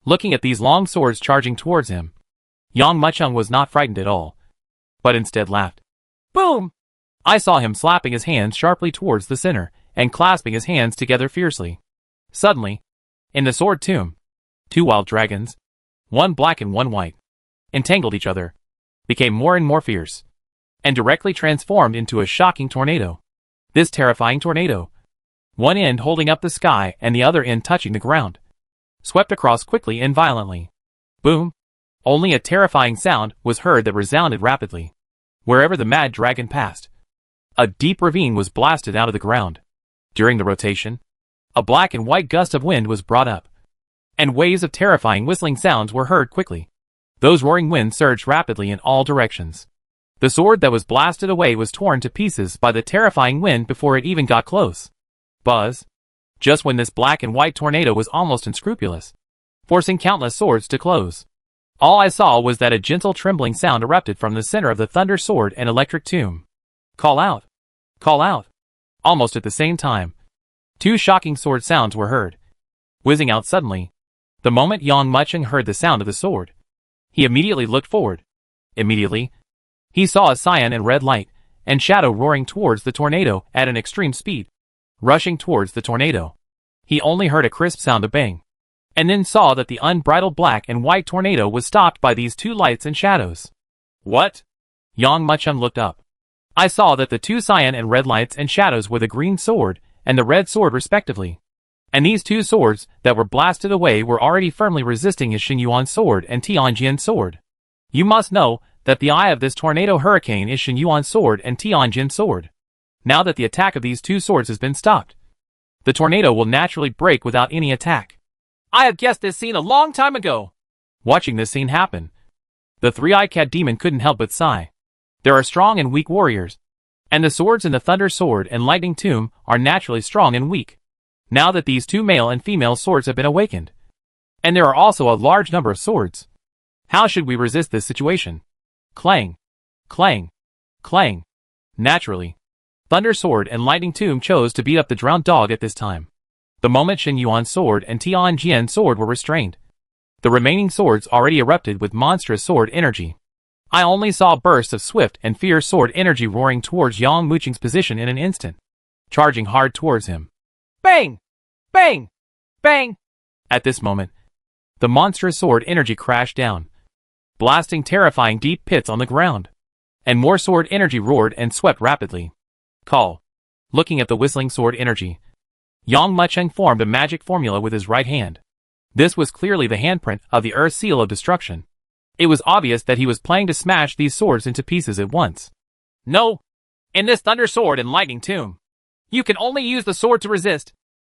Looking at these long swords charging towards him, Yang Muchung was not frightened at all, but instead laughed. Boom! I saw him slapping his hands sharply towards the center, and clasping his hands together fiercely. Suddenly, in the sword tomb, two wild dragons, one black and one white, entangled each other, became more and more fierce, and directly transformed into a shocking tornado. This terrifying tornado, one end holding up the sky and the other end touching the ground, swept across quickly and violently. Boom! Only a terrifying sound was heard that resounded rapidly. Wherever the mad dragon passed, a deep ravine was blasted out of the ground. During the rotation, a black and white gust of wind was brought up, and waves of terrifying whistling sounds were heard quickly. Those roaring winds surged rapidly in all directions. The sword that was blasted away was torn to pieces by the terrifying wind before it even got close. Buzz! Just when this black and white tornado was almost unscrupulous, forcing countless swords to close. All I saw was that a gentle trembling sound erupted from the center of the thunder sword and electric tomb. Call out! Call out! Almost at the same time, two shocking sword sounds were heard, whizzing out suddenly. The moment Yang Muchung heard the sound of the sword, he immediately looked forward. Immediately, he saw a cyan and red light and shadow roaring towards the tornado at an extreme speed. Rushing towards the tornado, he only heard a crisp sound of bang, and then saw that the unbridled black and white tornado was stopped by these two lights and shadows. What? Yang Muchung looked up. I saw that the two cyan and red lights and shadows were the green sword and the red sword respectively. And these two swords that were blasted away were already firmly resisting his Xinyuan sword and Tianjin sword. You must know that the eye of this tornado hurricane is Xinyuan sword and Tianjin sword. Now that the attack of these two swords has been stopped, the tornado will naturally break without any attack. I have guessed this scene a long time ago. Watching this scene happen, the three-eyed cat demon couldn't help but sigh. There are strong and weak warriors, and the swords in the thunder sword and lightning tomb are naturally strong and weak. Now that these two male and female swords have been awakened, and there are also a large number of swords, how should we resist this situation? Clang! Clang! Clang! Naturally, Thunder Sword and Lightning Tomb chose to beat up the drowned dog at this time. The moment Xinyuan sword and Tianjin sword were restrained, the remaining swords already erupted with monstrous sword energy. I only saw bursts of swift and fierce sword energy roaring towards Yang Muchung's position in an instant, charging hard towards him. Bang! Bang! Bang! At this moment, the monstrous sword energy crashed down, blasting terrifying deep pits on the ground, and more sword energy roared and swept rapidly. Call. Looking at the whistling sword energy, Yang Muchung formed a magic formula with his right hand. This was clearly the handprint of the Earth Seal of Destruction. It was obvious that he was planning to smash these swords into pieces at once. No! In this Thunder Sword and Lightning Tomb, you can only use the sword to resist.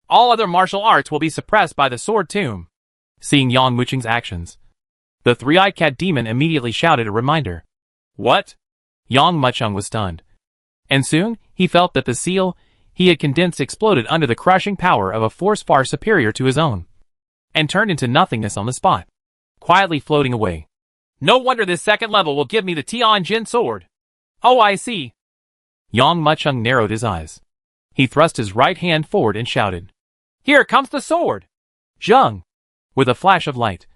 All other martial arts will be suppressed by the sword tomb. Seeing Yang Muchung's actions, the three-eyed cat demon immediately shouted a reminder. What? Yang Muchung was stunned. And soon, he felt that the seal he had condensed exploded under the crushing power of a force far superior to his own, and turned into nothingness on the spot, quietly floating away. No wonder this second level will give me the Tianjin sword. Oh, I see. Yang Muchung narrowed his eyes. He thrust his right hand forward and shouted, Here comes the sword! Zheng! With a flash of light,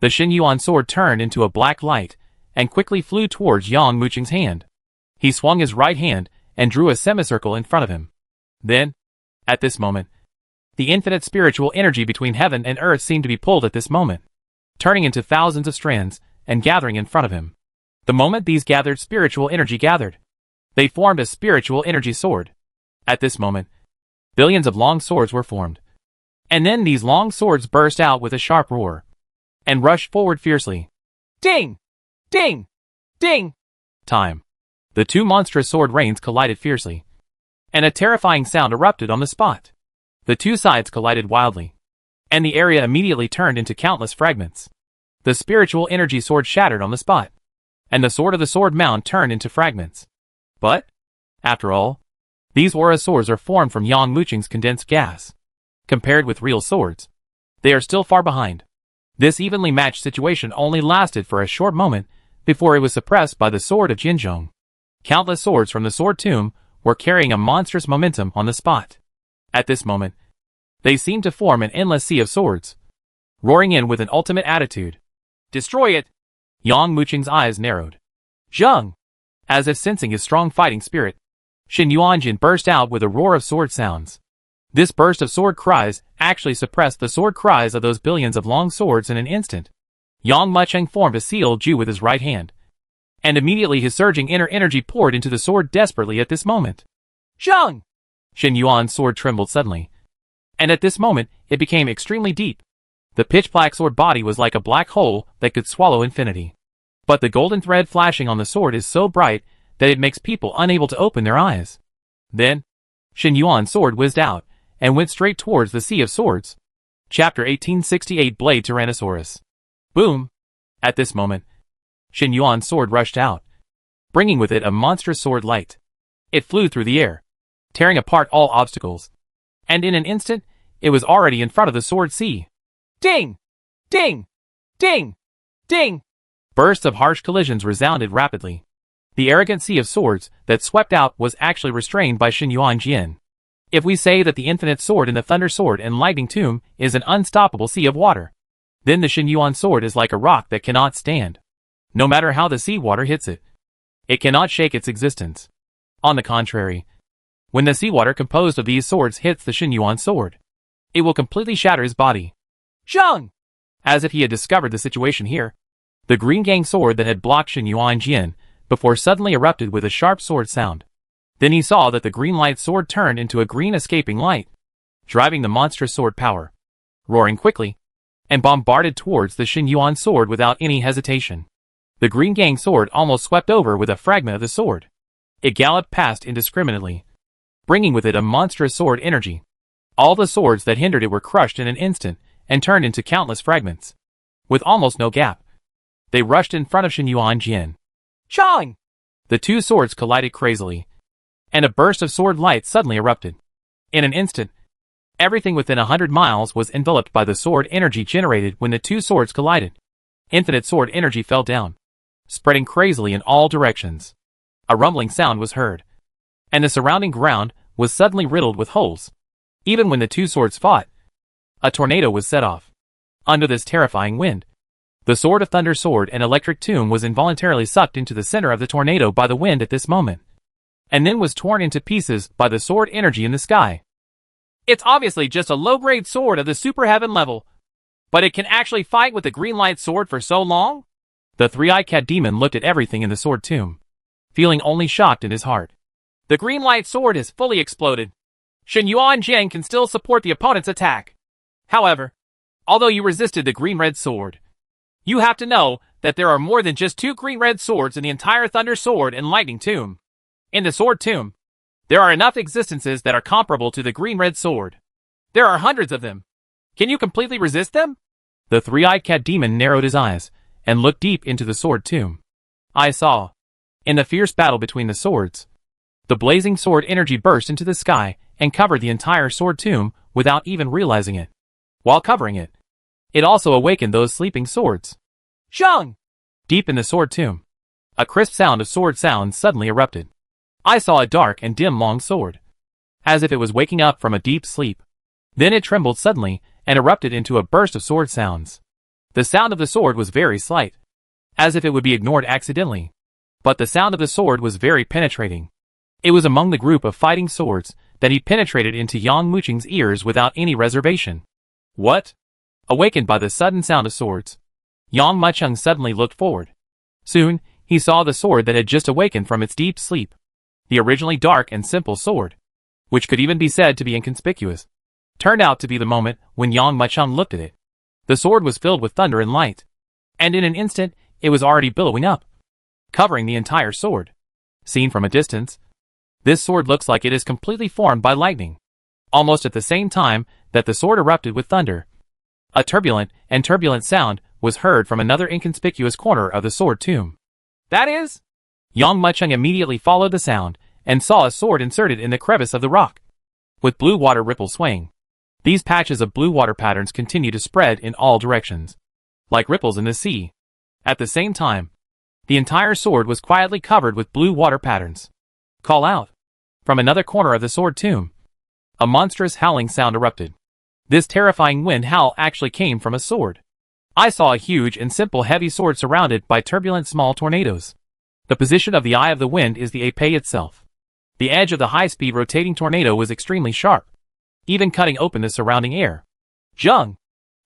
the Xinyuan sword turned into a black light and quickly flew towards Yang Muchung's hand. He swung his right hand and drew a semicircle in front of him. Then, at this moment, the infinite spiritual energy between heaven and earth seemed to be pulled at this moment, turning into thousands of strands and gathering in front of him. The moment these gathered spiritual energy gathered, they formed a spiritual energy sword. At this moment, billions of long swords were formed. And then these long swords burst out with a sharp roar, and rushed forward fiercely. Ding! Ding! Ding! Time. The two monstrous sword rains collided fiercely, and a terrifying sound erupted on the spot. The two sides collided wildly, and the area immediately turned into countless fragments. The spiritual energy sword shattered on the spot, and the sword of the sword mound turned into fragments. But, after all, these aura swords are formed from Yang Muchung's condensed gas. Compared with real swords, they are still far behind. This evenly matched situation only lasted for a short moment before it was suppressed by the sword of Jinzhong. Countless swords from the sword tomb were carrying a monstrous momentum on the spot. At this moment, they seemed to form an endless sea of swords, roaring in with an ultimate attitude. Destroy it! Yang Muqing's eyes narrowed. Zheng! As if sensing his strong fighting spirit, Shen Yuanjin burst out with a roar of sword sounds. This burst of sword cries actually suppressed the sword cries of those billions of long swords in an instant. Yang Muqing formed a sealed Ju with his right hand, and immediately his surging inner energy poured into the sword desperately at this moment. Zheng! Shen Yuan's sword trembled suddenly, and at this moment it became extremely deep. The pitch-black sword body was like a black hole that could swallow infinity. But the golden thread flashing on the sword is so bright that it makes people unable to open their eyes. Then, Shen Yuan's sword whizzed out and went straight towards the sea of swords. Chapter 1868 Blade Tyrannosaurus. Boom! At this moment, Shen Yuan's sword rushed out, bringing with it a monstrous sword light. It flew through the air, tearing apart all obstacles, and in an instant, it was already in front of the sword sea. Ding! Ding! Ding! Ding! Bursts of harsh collisions resounded rapidly. The arrogant sea of swords that swept out was actually restrained by Shen Yuanjin. If we say that the infinite sword in the Thunder Sword and Lightning Tomb is an unstoppable sea of water, then the Shen Yuan sword is like a rock that cannot stand. No matter how the sea water hits it, it cannot shake its existence. On the contrary, when the seawater composed of these swords hits the Shen Yuan sword, it will completely shatter his body. Zheng! As if he had discovered the situation here, the Green Gang sword that had blocked Shen Yuanjin before suddenly erupted with a sharp sword sound. Then he saw that the green light sword turned into a green escaping light, driving the monstrous sword power, roaring quickly, and bombarded towards the Shen Yuan sword without any hesitation. The Green Gang sword almost swept over with a fragment of the sword. It galloped past indiscriminately, bringing with it a monstrous sword energy. All the swords that hindered it were crushed in an instant and turned into countless fragments. With almost no gap, they rushed in front of Shen Yuanjin. Chang! The two swords collided crazily, and a burst of sword light suddenly erupted. In an instant, everything within 100 miles was enveloped by the sword energy generated when the two swords collided. Infinite sword energy fell down, spreading crazily in all directions. A rumbling sound was heard, and the surrounding ground was suddenly riddled with holes. Even when the two swords fought, a tornado was set off. Under this terrifying wind, the Sword of Thunder Sword and Electric Tomb was involuntarily sucked into the center of the tornado by the wind at this moment, and then was torn into pieces by the sword energy in the sky. It's obviously just a low-grade sword of the Super Heaven level, but it can actually fight with the Green Light Sword for so long? The three-eyed cat demon looked at everything in the sword tomb, feeling only shocked in his heart. The Green Light Sword has fully exploded. Shen Yuanjin can still support the opponent's attack. However, although you resisted the Green-Red Sword, you have to know that there are more than just two Green-Red Swords in the entire Thunder Sword and Lightning Tomb. In the Sword Tomb, there are enough existences that are comparable to the Green-Red Sword. There are hundreds of them. Can you completely resist them? The three-eyed cat demon narrowed his eyes and looked deep into the Sword Tomb. I saw, in the fierce battle between the swords, the blazing sword energy burst into the sky and covered the entire Sword Tomb without even realizing it. While covering it, it also awakened those sleeping swords. Zheng! Deep in the Sword Tomb, a crisp sound of sword sounds suddenly erupted. I saw a dark and dim long sword, as if it was waking up from a deep sleep. Then it trembled suddenly and erupted into a burst of sword sounds. The sound of the sword was very slight, as if it would be ignored accidentally. But the sound of the sword was very penetrating. It was among the group of fighting swords that he penetrated into Yang Muqing's ears without any reservation. What? Awakened by the sudden sound of swords, Yang Muqing suddenly looked forward. Soon, he saw the sword that had just awakened from its deep sleep. The originally dark and simple sword, which could even be said to be inconspicuous, turned out to be the moment when Yang Muqing looked at it. The sword was filled with thunder and light, and in an instant, it was already billowing up, covering the entire sword. Seen from a distance, this sword looks like it is completely formed by lightning. Almost at the same time that the sword erupted with thunder, a turbulent sound was heard from another inconspicuous corner of the Sword Tomb. That is? Yang Muqing immediately followed the sound and saw a sword inserted in the crevice of the rock, with blue water ripples swaying. These patches of blue water patterns continue to spread in all directions. like ripples in the sea. At the same time, the entire sword was quietly covered with blue water patterns. Call out! From another corner of the sword tomb, a monstrous howling sound erupted. This terrifying wind howl actually came from a sword. I saw a huge and simple heavy sword surrounded by turbulent small tornadoes. The position of the eye of the wind is the épée itself. The edge of the high-speed rotating tornado was extremely sharp, even cutting open the surrounding air. Zheng!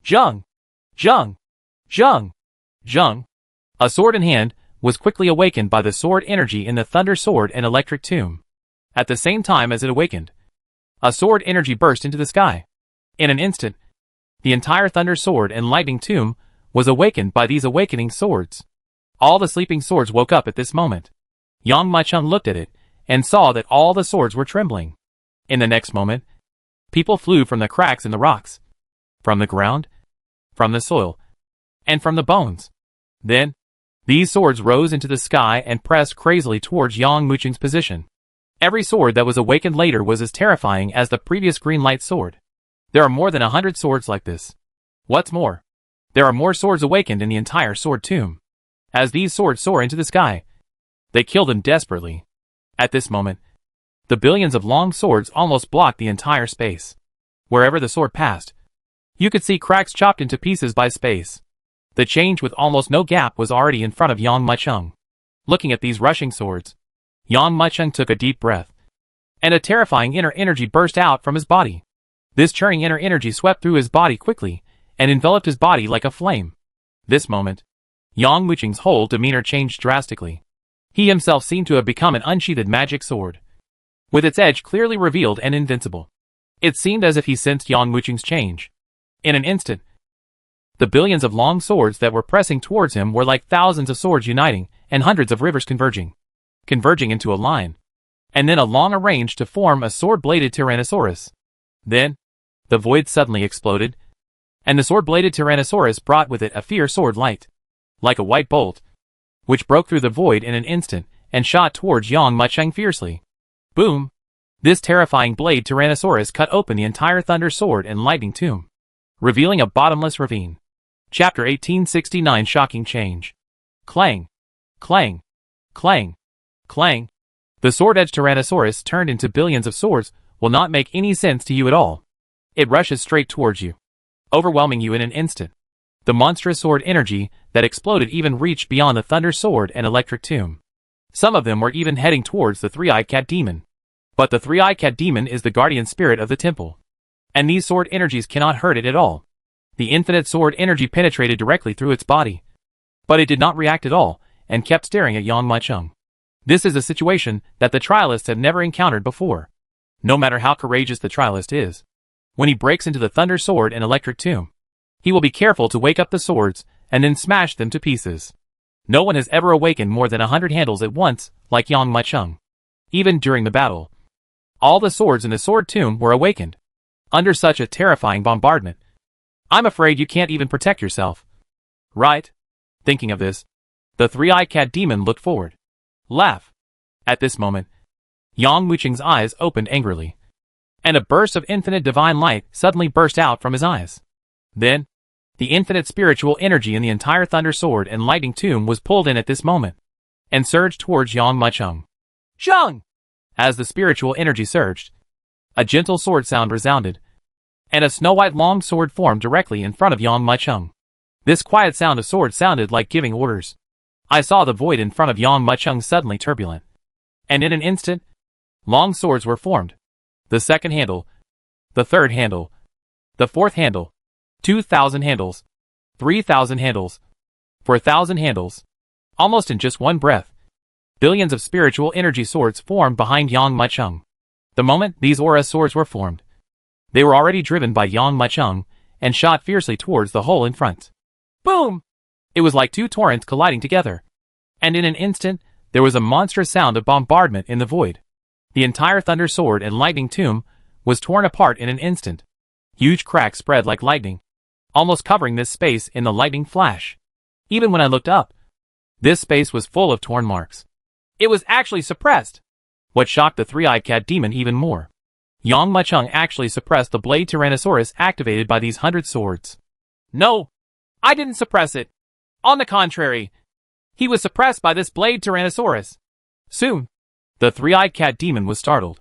Zheng! Zheng! Zheng! Zheng! A sword in hand was quickly awakened by the sword energy in the thunder sword and electric tomb. At the same time as it awakened, a sword energy burst into the sky. In an instant, the entire thunder sword and lightning tomb was awakened by these awakening swords. All the sleeping swords woke up at this moment. Yang Maicheng looked at it and saw that all the swords were trembling. In the next moment, people flew from the cracks in the rocks, from the ground, from the soil, and from the bones. Then, these swords rose into the sky and pressed crazily towards Yang Mucheng's position. Every sword that was awakened later was as terrifying as the previous green light sword. There are more than 100 swords like this. What's more, there are more swords awakened in the entire sword tomb. As these swords soar into the sky, they kill them desperately. At this moment, the billions of long swords almost blocked the entire space. Wherever the sword passed, you could see cracks chopped into pieces by space. The change with almost no gap was already in front of Yang Maicheng. Looking at these rushing swords, Yang Maicheng took a deep breath, and a terrifying inner energy burst out from his body. This churning inner energy swept through his body quickly and enveloped his body like a flame. This moment, Yang Mucheng's whole demeanor changed drastically. He himself seemed to have become an unsheathed magic sword, with its edge clearly revealed and invincible. It seemed as if he sensed Yang Mucheng's change. In an instant, the billions of long swords that were pressing towards him were like thousands of swords uniting and hundreds of rivers converging into a line, and then along a range to form a sword-bladed Tyrannosaurus. Then, the void suddenly exploded, and the sword-bladed Tyrannosaurus brought with it a fierce sword light, like a white bolt, which broke through the void in an instant and shot towards Yang Maicheng fiercely. Boom! This terrifying blade Tyrannosaurus cut open the entire thunder sword and lightning tomb, revealing a bottomless ravine. Chapter 1869 Shocking Change. Clang! Clang! Clang! Clang! The sword-edged Tyrannosaurus turned into billions of swords will not make any sense to you at all. It rushes straight towards you, overwhelming you in an instant. The monstrous sword energy that exploded even reached beyond the thunder sword and electric tomb. Some of them were even heading towards the three-eyed cat demon. But the three-eyed cat demon is the guardian spirit of the temple, and these sword energies cannot hurt it at all. The infinite sword energy penetrated directly through its body, but it did not react at all and kept staring at Yang Maicheng. This is a situation that the trialists have never encountered before. No matter how courageous the trialist is, when he breaks into the thunder sword and electric tomb, he will be careful to wake up the swords and then smash them to pieces. No one has ever awakened more than 100 handles at once like Yang Maicheng. Even during the battle, all the swords in the sword tomb were awakened. Under such a terrifying bombardment, I'm afraid you can't even protect yourself. Right? Thinking of this, the three-eyed cat demon looked forward. Laugh. At this moment, Yang Mucheng's eyes opened angrily, and a burst of infinite divine light suddenly burst out from his eyes. Then, the infinite spiritual energy in the entire thunder sword and lightning tomb was pulled in at this moment, and surged towards Yang Maicheng. Zheng! As the spiritual energy surged, a gentle sword sound resounded, and a snow-white long sword formed directly in front of Yang Maicheng. This quiet sound of sword sounded like giving orders. I saw the void in front of Yang Maicheng suddenly turbulent, and in an instant, long swords were formed. The second handle, the third handle, the fourth handle, 2,000 handles, 3,000 handles, 4,000 handles. Almost in just one breath, billions of spiritual energy swords formed behind Yang Maicheng. The moment these aura swords were formed, they were already driven by Yang Maicheng and shot fiercely towards the hole in front. Boom! It was like two torrents colliding together, and in an instant, there was a monstrous sound of bombardment in the void. The entire thunder sword and lightning tomb was torn apart in an instant. Huge cracks spread like lightning, almost covering this space in the lightning flash. Even when I looked up, this space was full of torn marks. It was actually suppressed. What shocked the three-eyed cat demon even more, Yang Maicheng actually suppressed the blade Tyrannosaurus activated by these 100 swords. No! I didn't suppress it. On the contrary, he was suppressed by this blade Tyrannosaurus. Soon, the three-eyed cat demon was startled.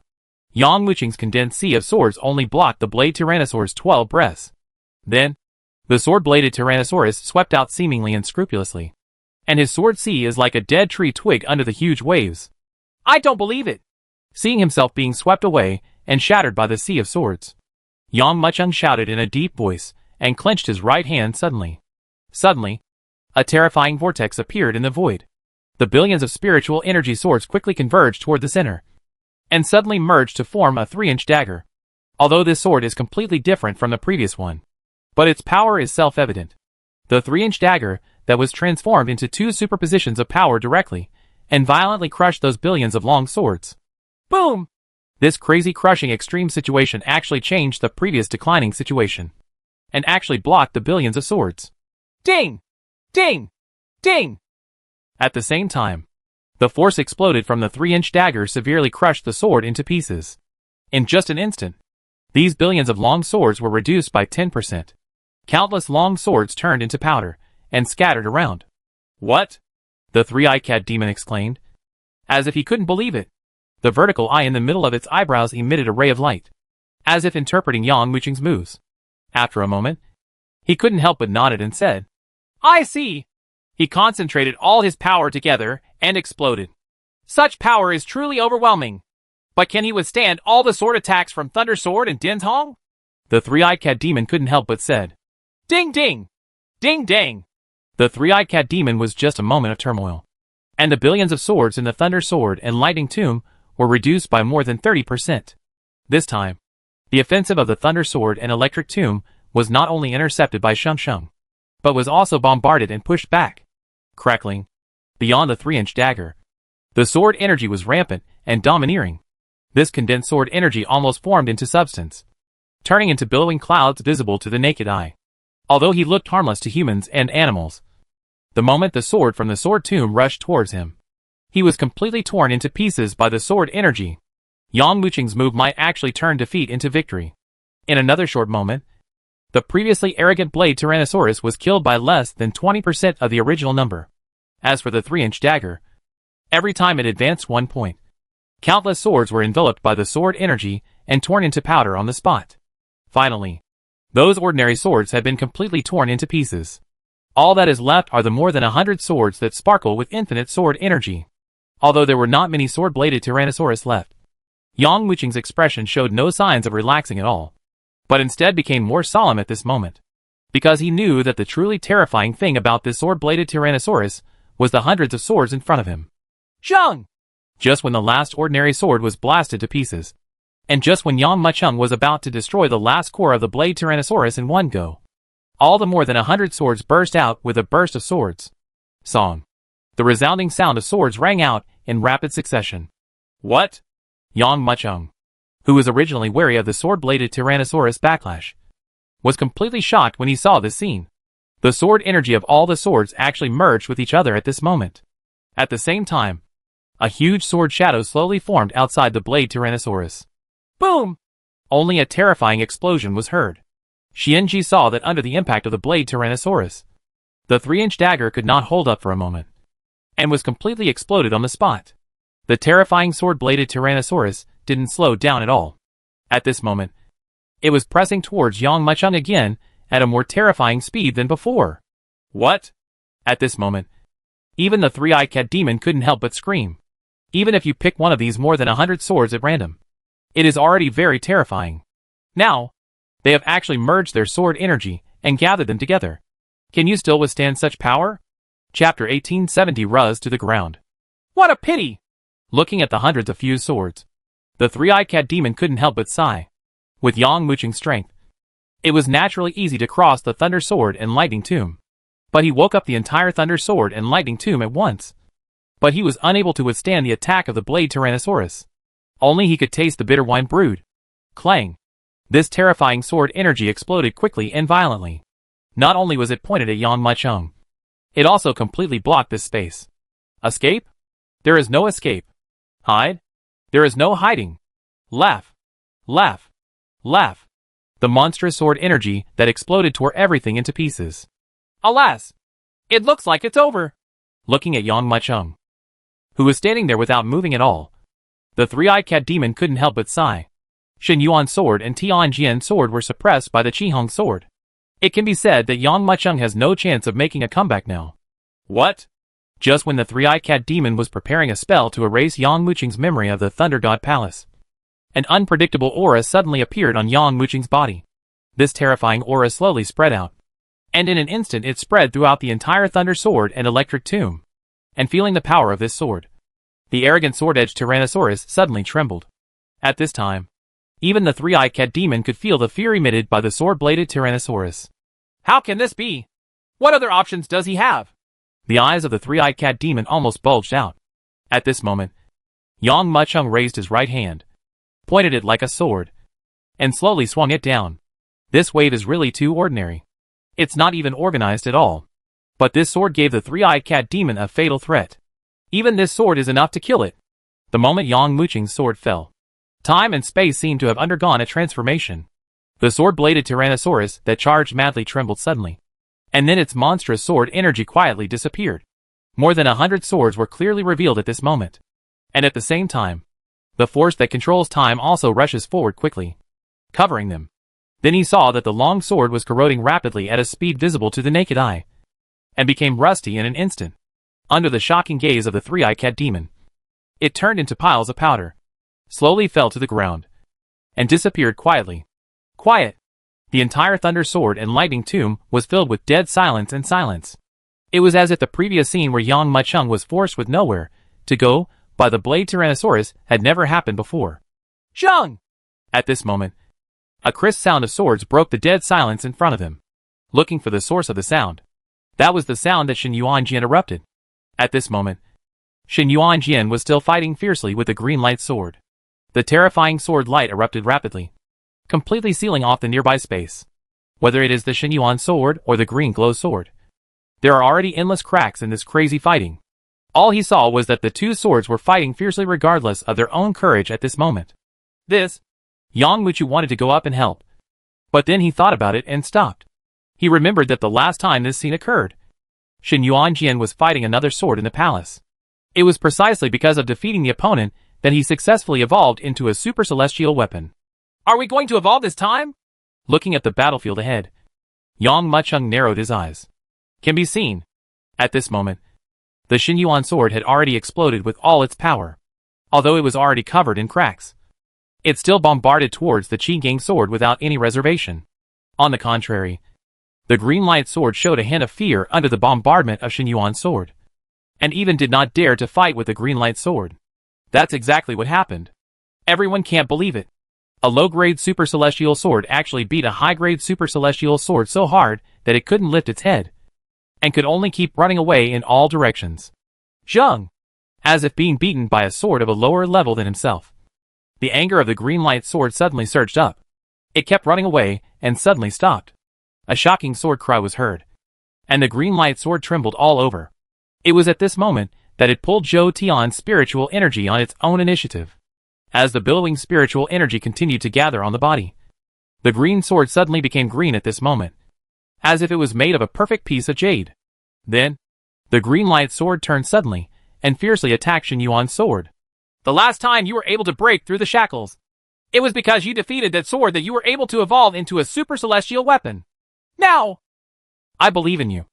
Yang Wuqing's condensed sea of swords only blocked the blade Tyrannosaurus' 12 breaths. Then, the sword-bladed Tyrannosaurus swept out seemingly unscrupulously. And his sword sea is like a dead tree twig under the huge waves. I don't believe it! Seeing himself being swept away and shattered by the sea of swords, Yang Wuqing shouted in a deep voice and clenched his right hand suddenly. Suddenly, a terrifying vortex appeared in the void. The billions of spiritual energy swords quickly converged toward the center, and suddenly merged to form a 3-inch dagger. Although this sword is completely different from the previous one, but its power is self-evident. The 3-inch dagger that was transformed into 2 superpositions of power directly and violently crushed those billions of long swords. Boom! This crazy crushing extreme situation actually changed the previous declining situation, and actually blocked the billions of swords. Ding! Ding! Ding! At the same time, the force exploded from the 3-inch dagger severely crushed the sword into pieces. In just an instant, these billions of long swords were reduced by 10%. Countless long swords turned into powder and scattered around. What? The three-eyed cat demon exclaimed, as if he couldn't believe it. The vertical eye in the middle of its eyebrows emitted a ray of light, as if interpreting Yang Wuqing's moves. After a moment, he couldn't help but nodded and said, I see. He concentrated all his power together and exploded. Such power is truly overwhelming. But can he withstand all the sword attacks from Thunder Sword and Din's Hong? The three-eyed cat demon couldn't help but said, Ding ding! Ding dang! The three-eyed cat demon was just a moment of turmoil, and the billions of swords in the Thunder Sword and Lightning Tomb were reduced by more than 30%. This time, the offensive of the Thunder Sword and Electric Tomb was not only intercepted by Sheng Sheng, but was also bombarded and pushed back. Crackling, beyond the 3-inch dagger, the sword energy was rampant and domineering. This condensed sword energy almost formed into substance, turning into billowing clouds visible to the naked eye. Although he looked harmless to humans and animals, the moment the sword from the sword tomb rushed towards him, he was completely torn into pieces by the sword energy. Yang Wuqing's move might actually turn defeat into victory. In another short moment, the previously arrogant blade Tyrannosaurus was killed by less than 20% of the original number. As for the 3-inch dagger, every time it advanced 1 point, countless swords were enveloped by the sword energy and torn into powder on the spot. Finally, those ordinary swords had been completely torn into pieces. All that is left are the more than 100 swords that sparkle with infinite sword energy. Although there were not many sword-bladed Tyrannosaurus left, Yang Wuqing's expression showed no signs of relaxing at all, but instead became more solemn at this moment, because he knew that the truly terrifying thing about this sword-bladed Tyrannosaurus was the hundreds of swords in front of him. Zheng! Just when the last ordinary sword was blasted to pieces, and just when Yang Wuqing was about to destroy the last core of the blade Tyrannosaurus in one go, all the more than 100 swords burst out with a burst of swords. Song. The resounding sound of swords rang out in rapid succession. What? Yang Wuqing, who was originally wary of the sword-bladed Tyrannosaurus backlash, was completely shocked when he saw this scene. The sword energy of all the swords actually merged with each other at this moment. At the same time, a huge sword shadow slowly formed outside the blade Tyrannosaurus. Boom! Only a terrifying explosion was heard. Xianji saw that under the impact of the blade Tyrannosaurus, the 3-inch dagger could not hold up for a moment, and was completely exploded on the spot. The terrifying sword-bladed Tyrannosaurus didn't slow down at all. At this moment, it was pressing towards Yang Wuqing again at a more terrifying speed than before. What? At this moment, even the three-eyed cat demon couldn't help but scream. Even if you pick one of these more than 100 swords at random, it is already very terrifying. Now, they have actually merged their sword energy and gathered them together. Can you still withstand such power? Chapter 1870 Ruz to the ground. What a pity! Looking at the hundreds of fused swords, the three-eyed cat demon couldn't help but sigh. With Yang Wuqing's strength, it was naturally easy to cross the Thunder Sword and Lightning Tomb. But he woke up the entire Thunder Sword and Lightning Tomb at once. But he was unable to withstand the attack of the blade Tyrannosaurus. Only he could taste the bitter wine brewed. Clang! This terrifying sword energy exploded quickly and violently. Not only was it pointed at Yang Wuqing, it also completely blocked this space. Escape? There is no escape. Hide? There is no hiding. Laugh. Laugh. Laugh. The monstrous sword energy that exploded tore everything into pieces. Alas! It looks like it's over. Looking at Yang Mucheng, who was standing there without moving at all, the three-eyed cat demon couldn't help but sigh. Shen Yuan's sword and Tianjian's sword were suppressed by the Qihong sword. It can be said that Yang Mucheng has no chance of making a comeback now. What? Just when the three-eyed cat demon was preparing a spell to erase Yang Mucheng's memory of the Thunder God Palace, an unpredictable aura suddenly appeared on Yang Mucheng's body. This terrifying aura slowly spread out, and in an instant it spread throughout the entire Thunder Sword and Electric Tomb. And feeling the power of this sword, the arrogant sword-edged Tyrannosaurus suddenly trembled. At this time, even the three-eyed cat demon could feel the fear emitted by the sword-bladed Tyrannosaurus. How can this be? What other options does he have? The eyes of the three-eyed cat demon almost bulged out. At this moment, Yang Mucheng raised his right hand, pointed it like a sword, and slowly swung it down. This wave is really too ordinary. It's not even organized at all. But this sword gave the three-eyed cat demon a fatal threat. Even this sword is enough to kill it. The moment Yang Mucheng's sword fell, time and space seemed to have undergone a transformation. The sword-bladed Tyrannosaurus that charged madly trembled suddenly, and then its monstrous sword energy quietly disappeared. More than 100 swords were clearly revealed at this moment. And at the same time, the force that controls time also rushes forward quickly, covering them. Then he saw that the long sword was corroding rapidly at a speed visible to the naked eye, and became rusty in an instant. Under the shocking gaze of the three-eyed cat demon, it turned into piles of powder, slowly fell to the ground, and disappeared quietly. Quiet! The entire Thunder Sword and Lightning Tomb was filled with dead silence and silence. It was as if the previous scene where Yang Mucheng was forced with nowhere to go by the blade Tyrannosaurus had never happened before. Zheng! At this moment, a crisp sound of swords broke the dead silence in front of him. Looking for the source of the sound, that was the sound that Shen Yuanjian erupted. At this moment, Shen Yuanjian was still fighting fiercely with the green light sword. The terrifying sword light erupted rapidly, completely sealing off the nearby space. Whether it is the Shen Yuan sword or the green glow sword, there are already endless cracks in this crazy fighting. All he saw was that the two swords were fighting fiercely regardless of their own courage at this moment. Yang Muchu wanted to go up and help, but then he thought about it and stopped. He remembered that the last time this scene occurred, Shen Yuanjian was fighting another sword in the palace. It was precisely because of defeating the opponent that he successfully evolved into a super celestial weapon. Are we going to evolve this time? Looking at the battlefield ahead, Yang Mucheng narrowed his eyes. Can be seen. At this moment, the Shen Yuan sword had already exploded with all its power. Although it was already covered in cracks, it still bombarded towards the Qihong sword without any reservation. On the contrary, the green light sword showed a hint of fear under the bombardment of Shen Yuan's sword, and even did not dare to fight with the green light sword. That's exactly what happened. Everyone can't believe it. A low-grade super celestial sword actually beat a high-grade super celestial sword so hard that it couldn't lift its head, and could only keep running away in all directions. Zheng! As if being beaten by a sword of a lower level than himself. The anger of the green light sword suddenly surged up. It kept running away, and suddenly stopped. A shocking sword cry was heard, and the green light sword trembled all over. It was at this moment that it pulled Zhou Tian's spiritual energy on its own initiative. As the billowing spiritual energy continued to gather on the body, the green sword suddenly became green at this moment, as if it was made of a perfect piece of jade. Then, the green light sword turned suddenly, and fiercely attacked Shen Yuan's sword. The last time you were able to break through the shackles, it was because you defeated that sword that you were able to evolve into a super celestial weapon. Now, I believe in you.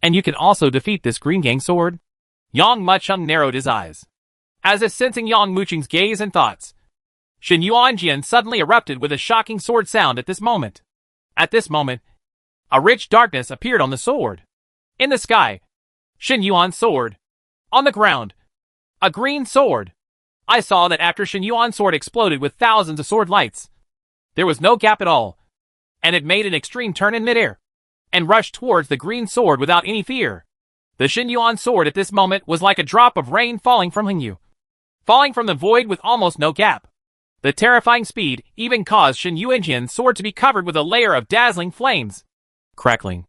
And you can also defeat this green gang sword? Yang Mucheng narrowed his eyes, as if sensing Yang Mucheng's gaze and thoughts. Shen Yuanjian suddenly erupted with a shocking sword sound at this moment. At this moment, a rich darkness appeared on the sword. In the sky, Shen Yuan's sword. On the ground, a green sword. I saw that after Shen Yuan's sword exploded with thousands of sword lights, there was no gap at all, and it made an extreme turn in midair, and rushed towards the green sword without any fear. The Shen Yuan sword at this moment was like a drop of rain falling from Hingyu, falling from the void with almost no gap. The terrifying speed even caused Shen Yuanjian's sword to be covered with a layer of dazzling flames. Crackling.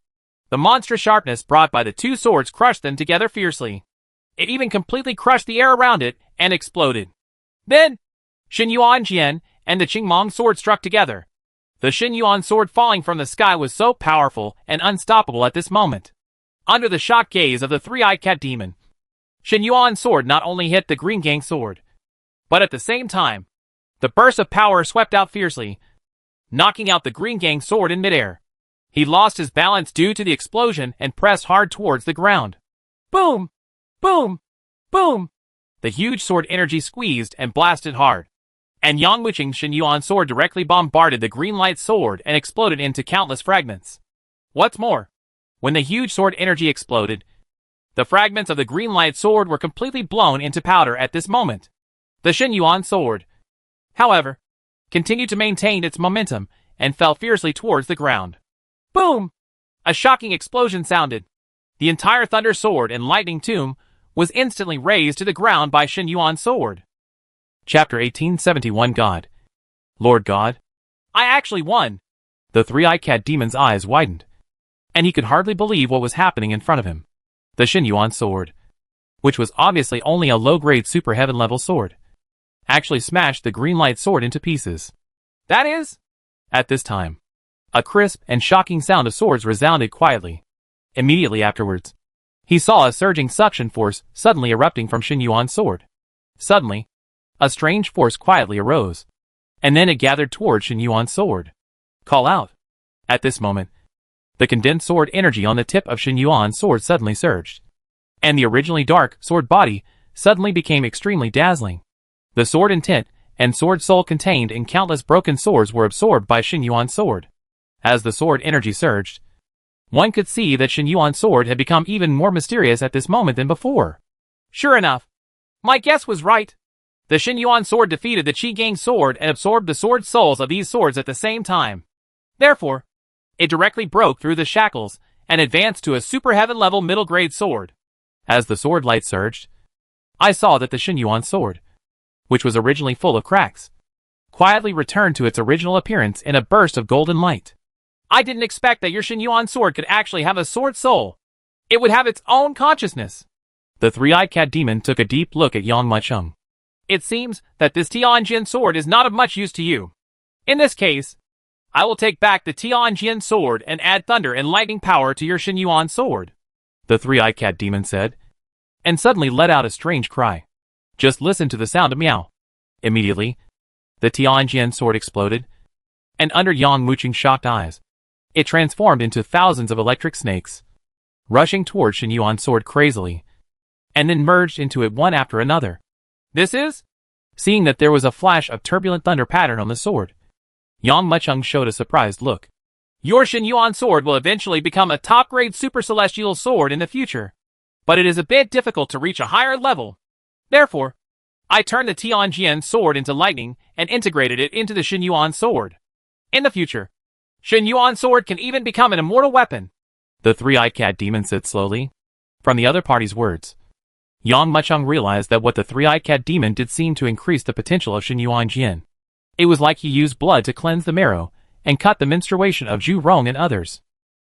The monstrous sharpness brought by the two swords crushed them together fiercely. It even completely crushed the air around it and exploded. Then, Shen Yuanjian and the Qingmong sword struck together. The Shen Yuan sword falling from the sky was so powerful and unstoppable at this moment Under the shocked gaze of the three-eyed cat demon, Shin Yuan's sword not only hit the Green Gang sword, but at the same time, the burst of power swept out fiercely, knocking out the Green Gang sword in midair. He lost his balance due to the explosion and pressed hard towards the ground. Boom! Boom! Boom! The huge sword energy squeezed and blasted hard, and Yang Muqing's Shin Yuan sword directly bombarded the green light sword and exploded into countless fragments. What's more, when the huge sword energy exploded, the fragments of the green light sword were completely blown into powder at this moment. The Shin Yuan sword, however, continued to maintain its momentum and fell fiercely towards the ground. Boom! A shocking explosion sounded. The entire Thunder Sword and Lightning Tomb was instantly razed to the ground by Shin Yuan's sword. Chapter 1871 God. Lord God, I actually won! The three-eyed cat demon's eyes widened, and he could hardly believe what was happening in front of him. The Shin Yuan sword, which was obviously only a low-grade super heaven-level sword, actually smashed the green light sword into pieces. That is, at this time, a crisp and shocking sound of swords resounded quietly. Immediately afterwards, he saw a surging suction force suddenly erupting from Shin Yuan's sword. Suddenly, a strange force quietly arose, and then it gathered toward Shin Yuan's sword. Call out! At this moment, the condensed sword energy on the tip of Shin Yuan's sword suddenly surged, and the originally dark sword body suddenly became extremely dazzling. The sword intent and sword soul contained in countless broken swords were absorbed by Shin Yuan's sword. As the sword energy surged, one could see that Shin Yuan's sword had become even more mysterious at this moment than before. Sure enough, my guess was right. The Shin Yuan sword defeated the Qi Gang sword and absorbed the sword souls of these swords at the same time. Therefore, it directly broke through the shackles and advanced to a super heaven level middle grade sword. As the sword light surged, I saw that the Shin Yuan sword, which was originally full of cracks, quietly returned to its original appearance in a burst of golden light. I didn't expect that your Shin Yuan sword could actually have a sword soul. It would have its own consciousness. The three-eyed cat demon took a deep look at Yang Muqing. It seems that this Tianjin sword is not of much use to you. In this case, I will take back the Tianjin sword and add thunder and lightning power to your Shin Yuan sword, the three-eyed cat demon said, and suddenly let out a strange cry. Just listen to the sound of meow. Immediately, the Tianjin sword exploded, and under Yang Muqing's shocked eyes, it transformed into thousands of electric snakes, rushing toward Shin Yuan's sword crazily, and then merged into it one after another. This is? Seeing that there was a flash of turbulent thunder pattern on the sword, Yang Muqing showed a surprised look. Your Shin Yuan sword will eventually become a top-grade super celestial sword in the future, but it is a bit difficult to reach a higher level. Therefore, I turned the Tianjin sword into lightning and integrated it into the Shin Yuan sword. In the future, Shin Yuan sword can even become an immortal weapon, the three-eyed cat demon said slowly. From the other party's words, Yang Muqing realized that what the three-eyed cat demon did seemed to increase the potential of Shin Yuan Jian. It was like he used blood to cleanse the marrow and cut the menstruation of Zhu Rong and others.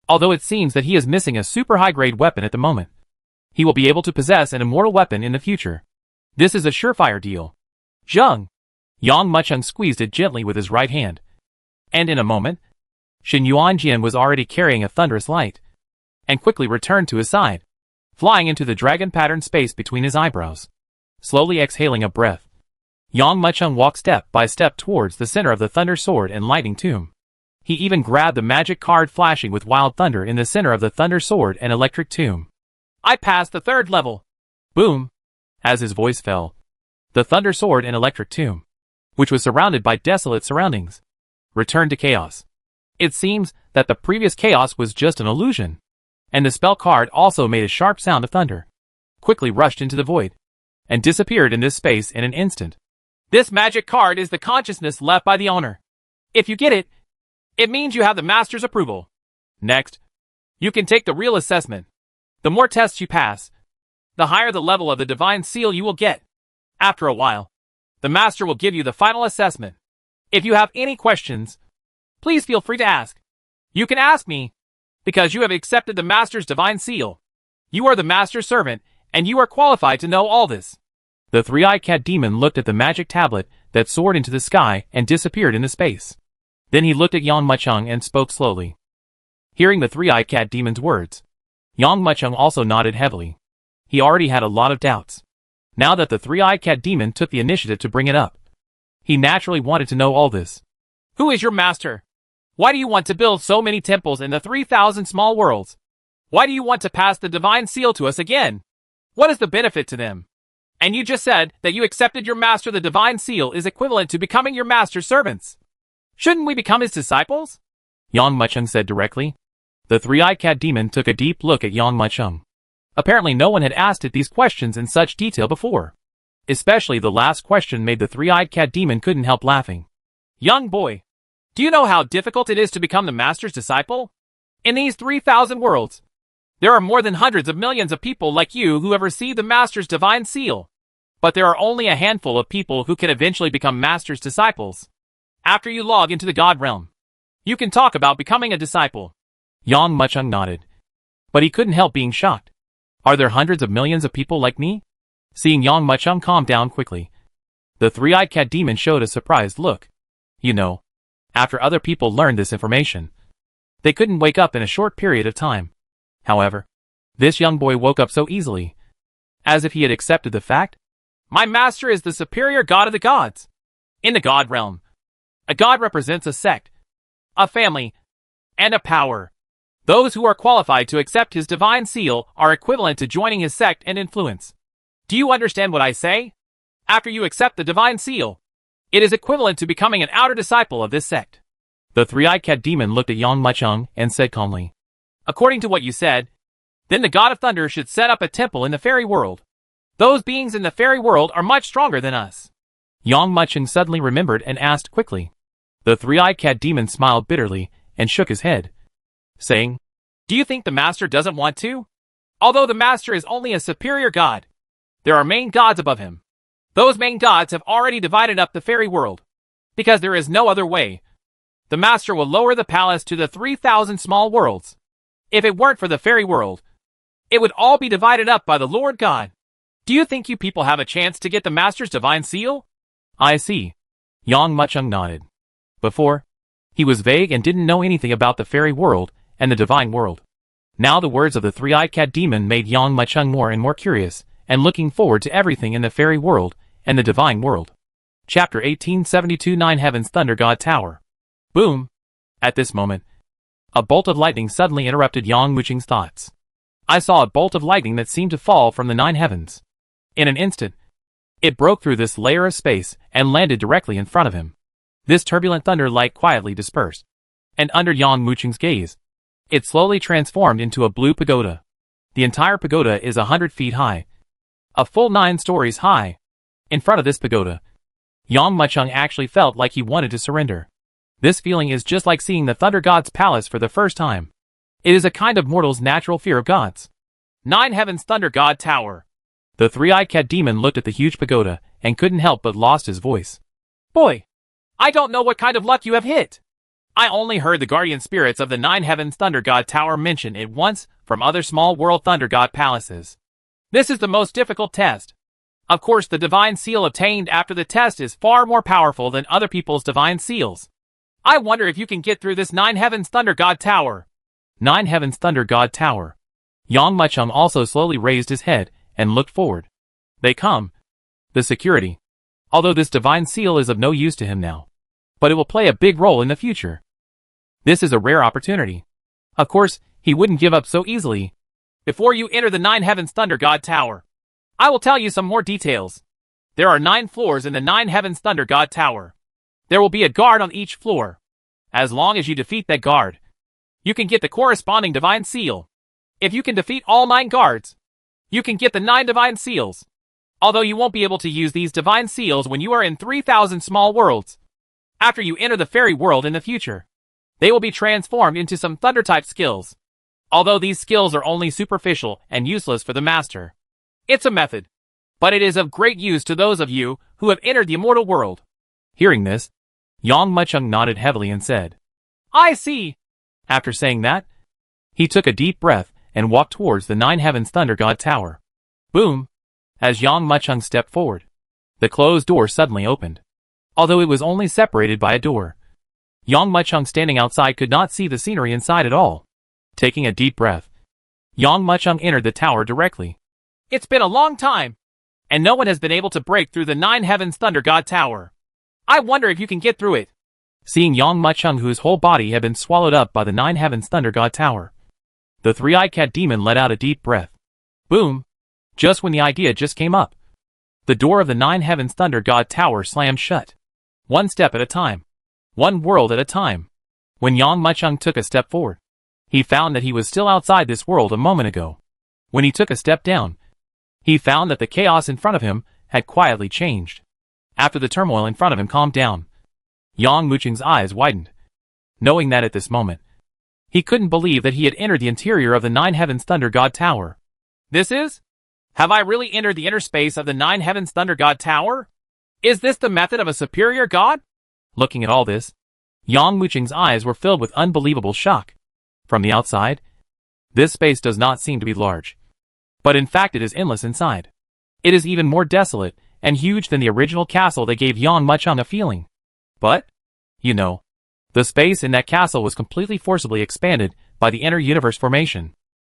Although it seems that he is missing a super high-grade weapon at the moment, he will be able to possess an immortal weapon in the future. This is a surefire deal. Zheng! Yang Muqing squeezed it gently with his right hand, and in a moment, Shin Yuan Jian was already carrying a thunderous light, and quickly returned to his side, flying into the dragon-patterned space between his eyebrows. Slowly exhaling a breath, Yang Muqing walked step by step towards the center of the Thunder Sword and Lightning Tomb. He even grabbed the magic card flashing with wild thunder in the center of the Thunder Sword and Electric Tomb. I passed the 3rd level. Boom! As his voice fell, the Thunder Sword and Electric Tomb, which was surrounded by desolate surroundings, returned to chaos. It seems that the previous chaos was just an illusion, and the spell card also made a sharp sound of thunder, quickly rushed into the void, and disappeared in this space in an instant. This magic card is the consciousness left by the owner. If you get it, it means you have the master's approval. Next, you can take the real assessment. The more tests you pass, the higher the level of the divine seal you will get. After a while, the master will give you the final assessment. If you have any questions, please feel free to ask. You can ask me, because you have accepted the master's divine seal. You are the master's servant, and you are qualified to know all this. The three-eyed cat demon looked at the magic tablet that soared into the sky and disappeared into space. Then he looked at Yang Muqing and spoke slowly. Hearing the three-eyed cat demon's words, Yang Muchung also nodded heavily. He already had a lot of doubts. Now that the three-eyed cat demon took the initiative to bring it up, he naturally wanted to know all this. Who is your master? Why do you want to build so many temples in the 3,000 small worlds? Why do you want to pass the divine seal to us again? What is the benefit to them? And you just said that you accepted your master. The divine seal is equivalent to becoming your master's servants. Shouldn't we become his disciples? Yang Muchung said directly. The three-eyed cat demon took a deep look at Yang Muchung. Apparently no one had asked it these questions in such detail before. Especially the last question made the three-eyed cat demon couldn't help laughing. Young boy, do you know how difficult it is to become the master's disciple? In these 3,000 worlds, there are more than hundreds of millions of people like you who have received the master's divine seal. But there are only a handful of people who can eventually become master's disciples. After you log into the God realm, you can talk about becoming a disciple. Yang Muchung nodded. But he couldn't help being shocked. Are there hundreds of millions of people like me? Seeing Yang Muchung calm down quickly, the three-eyed cat demon showed a surprised look. You know, after other people learned this information, they couldn't wake up in a short period of time. However, this young boy woke up so easily, as if he had accepted the fact. My master is the superior god of the gods. In the God realm, a god represents a sect, a family, and a power. Those who are qualified to accept his divine seal are equivalent to joining his sect and influence. Do you understand what I say? After you accept the divine seal, it is equivalent to becoming an outer disciple of this sect. The three-eyed cat demon looked at Yang Muchung and said calmly, according to what you said, then the god of thunder should set up a temple in the fairy world. Those beings in the fairy world are much stronger than us. Yang Muchung suddenly remembered and asked quickly. The three-eyed cat demon smiled bitterly and shook his head, saying, do you think the master doesn't want to? Although the master is only a superior god, there are main gods above him. Those main gods have already divided up the fairy world. Because there is no other way, the master will lower the palace to the 3,000 small worlds. If it weren't for the fairy world, it would all be divided up by the Lord God. Do you think you people have a chance to get the master's divine seal? I see. Yang Muchung nodded. Before, he was vague and didn't know anything about the fairy world and the divine world. Now the words of the three-eyed cat demon made Yang Muchung more and more curious, and looking forward to everything in the fairy world and the divine world. Chapter 1872 Nine Heavens Thunder God Tower. Boom! At this moment, a bolt of lightning suddenly interrupted Yang Muchung's thoughts. I saw a bolt of lightning that seemed to fall from the nine heavens. In an instant, it broke through this layer of space and landed directly in front of him. This turbulent thunder light quietly dispersed, and under Yang Muchung's gaze, it slowly transformed into a blue pagoda. The entire pagoda is 100 feet high, a full 9 stories high. In front of this pagoda, Yang Muchung actually felt like he wanted to surrender. This feeling is just like seeing the Thunder God's palace for the first time. It is a kind of mortal's natural fear of gods. Nine Heavens Thunder God Tower. The three-eyed cat demon looked at the huge pagoda and couldn't help but lost his voice. Boy, I don't know what kind of luck you have hit. I only heard the guardian spirits of the Nine Heavens Thunder God Tower mention it once from other small world Thunder God palaces. This is the most difficult test. Of course, the divine seal obtained after the test is far more powerful than other people's divine seals. I wonder if you can get through this Nine Heavens Thunder God Tower. Nine Heavens Thunder God Tower. Yang Muchung also slowly raised his head and looked forward. They come. The security. Although this divine seal is of no use to him now, but it will play a big role in the future. This is a rare opportunity. Of course, he wouldn't give up so easily. Before you enter the Nine Heavens Thunder God Tower, I will tell you some more details. There are 9 floors in the Nine Heavens Thunder God Tower. There will be a guard on each floor. As long as you defeat that guard, you can get the corresponding divine seal. If you can defeat all 9 guards, you can get the 9 divine seals. Although you won't be able to use these divine seals when you are in 3,000 small worlds. After you enter the fairy world in the future, they will be transformed into some thunder-type skills. Although these skills are only superficial and useless for the master. It's a method, but it is of great use to those of you who have entered the immortal world. Hearing this, Yang Muchung nodded heavily and said, I see. After saying that, he took a deep breath and walked towards the Nine Heavens Thunder God Tower. Boom! As Yang Muchung stepped forward, the closed door suddenly opened. Although it was only separated by a door, Yang Muchung standing outside could not see the scenery inside at all. Taking a deep breath, Yang Muchung entered the tower directly. It's been a long time, and no one has been able to break through the Nine Heavens Thunder God Tower. I wonder if you can get through it. Seeing Yang Muchung, whose whole body had been swallowed up by the Nine Heavens Thunder God Tower, the three-eyed cat demon let out a deep breath. Boom! Just when the idea just came up, the door of the Nine Heavens Thunder God Tower slammed shut. One step at a time. One world at a time. When Yang Muchung took a step forward, he found that he was still outside this world a moment ago. When he took a step down, he found that the chaos in front of him had quietly changed. After the turmoil in front of him calmed down, Yang Muchung's eyes widened, knowing that at this moment, he couldn't believe that he had entered the interior of the Nine Heavens Thunder God Tower. This is? Have I really entered the inner space of the Nine Heavens Thunder God Tower? Is this the method of a superior god? Looking at all this, Yang Muchung's eyes were filled with unbelievable shock. From the outside, this space does not seem to be large. But in fact it is endless inside. It is even more desolate and huge than the original castle that gave Yang Muchung a feeling. But, you know, the space in that castle was completely forcibly expanded by the inner universe formation.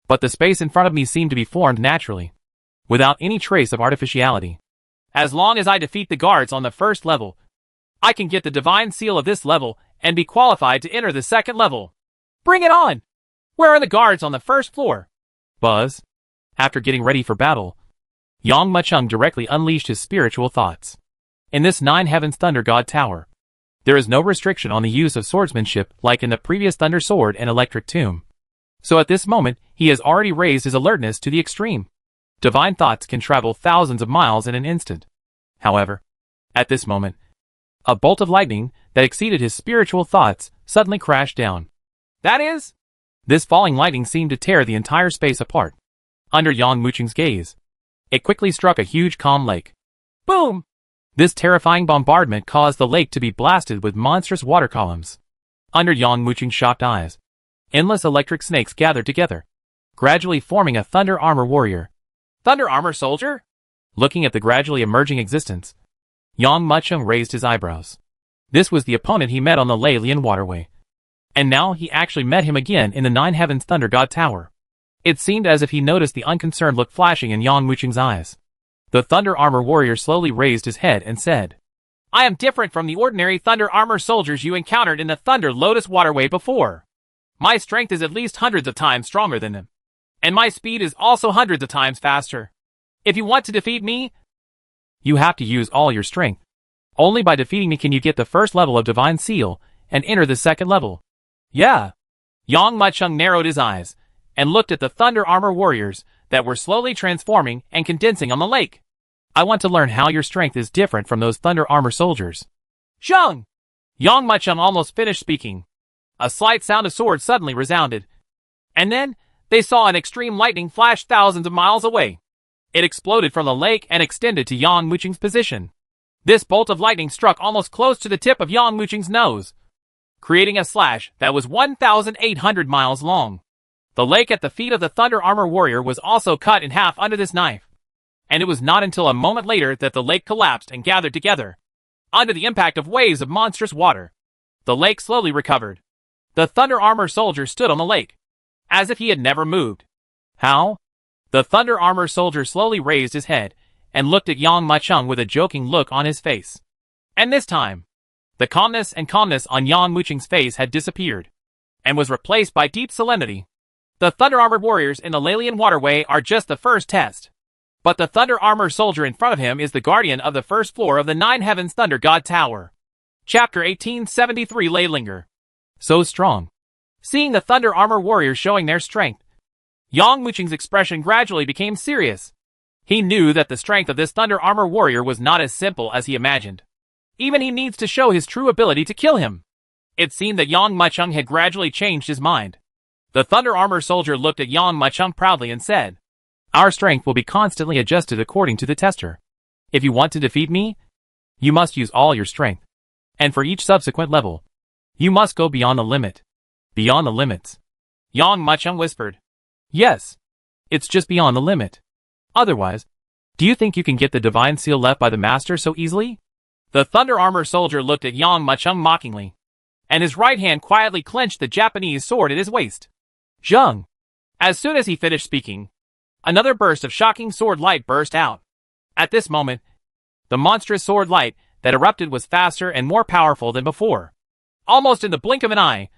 But the space in front of me seemed to be formed naturally, without any trace of artificiality. As long as I defeat the guards on the first level, I can get the divine seal of this level and be qualified to enter the second level. Bring it on! Where are the guards on the first floor? Buzz. After getting ready for battle, Yang Muchung directly unleashed his spiritual thoughts. In this Nine Heavens Thunder God Tower, there is no restriction on the use of swordsmanship like in the previous Thunder Sword and Electric Tomb. So at this moment, he has already raised his alertness to the extreme. Divine thoughts can travel thousands of miles in an instant. However, at this moment, a bolt of lightning that exceeded his spiritual thoughts suddenly crashed down. That is? This falling lightning seemed to tear the entire space apart. Under Yang Muchung's gaze, it quickly struck a huge calm lake. Boom! This terrifying bombardment caused the lake to be blasted with monstrous water columns. Under Yang Muchung's shocked eyes, endless electric snakes gathered together, gradually forming a Thunder Armor Warrior. Thunder Armor Soldier? Looking at the gradually emerging existence, Yang Muchung raised his eyebrows. This was the opponent he met on the Lelian Waterway. And now he actually met him again in the Nine Heavens Thunder God Tower. It seemed as if he noticed the unconcerned look flashing in Yang Muchung's eyes. The Thunder Armor Warrior slowly raised his head and said, I am different from the ordinary Thunder Armor soldiers you encountered in the Thunder Lotus Waterway before. My strength is at least hundreds of times stronger than them. And my speed is also hundreds of times faster. If you want to defeat me, you have to use all your strength. Only by defeating me can you get the first level of Divine Seal and enter the second level. Yeah. Yang Muchung narrowed his eyes and looked at the Thunder Armor Warriors that were slowly transforming and condensing on the lake. I want to learn how your strength is different from those Thunder Armor soldiers. Zheng! Yang Muchung almost finished speaking. A slight sound of swords suddenly resounded. And then, they saw an extreme lightning flash thousands of miles away. It exploded from the lake and extended to Yang Muchung's position. This bolt of lightning struck almost close to the tip of Yang Muchung's nose, creating a slash that was 1,800 miles long. The lake at the feet of the Thunder Armor Warrior was also cut in half under this knife. And it was not until a moment later that the lake collapsed and gathered together. Under the impact of waves of monstrous water, the lake slowly recovered. The Thunder Armor Soldier stood on the lake, as if he had never moved. How? The Thunder Armor Soldier slowly raised his head and looked at Yang Muchung with a joking look on his face. And this time, the calmness on Yang Muchung's face had disappeared, and was replaced by deep solemnity. The Thunder Armored Warriors in the Lelian Waterway are just the first test. But the Thunder Armor Soldier in front of him is the guardian of the first floor of the Nine Heavens Thunder God Tower. Chapter 1873 Leilinger. So strong. Seeing the Thunder Armor Warriors showing their strength, Yang Muchung's expression gradually became serious. He knew that the strength of this Thunder Armor Warrior was not as simple as he imagined. Even he needs to show his true ability to kill him. It seemed that Yang Muchung had gradually changed his mind. The Thunder Armor Soldier looked at Yang Muchung proudly and said, Our strength will be constantly adjusted according to the tester. If you want to defeat me, you must use all your strength. And for each subsequent level, you must go beyond the limit. Beyond the limits. Yang Muchung whispered. Yes. It's just beyond the limit. Otherwise, do you think you can get the divine seal left by the master so easily? The Thunder Armor Soldier looked at Yang Muchung mockingly, and his right hand quietly clenched the Japanese sword at his waist. Zheng. As soon as he finished speaking, another burst of shocking sword light burst out. At this moment, the monstrous sword light that erupted was faster and more powerful than before. Almost in the blink of an eye,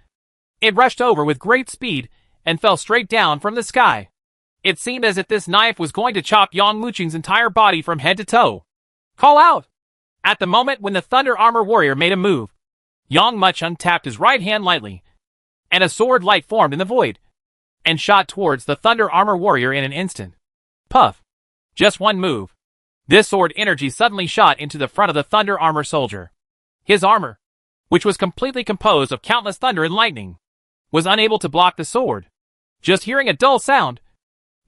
it rushed over with great speed and fell straight down from the sky. It seemed as if this knife was going to chop Yang Muqing's entire body from head to toe. Call out! At the moment when the Thunder Armor Warrior made a move, Yang Muqing tapped his right hand lightly, and a sword light formed in the void, and shot towards the Thunder Armor Warrior in an instant. Puff! Just one move. This sword energy suddenly shot into the front of the Thunder Armor soldier. His armor, which was completely composed of countless thunder and lightning, was unable to block the sword. Just hearing a dull sound,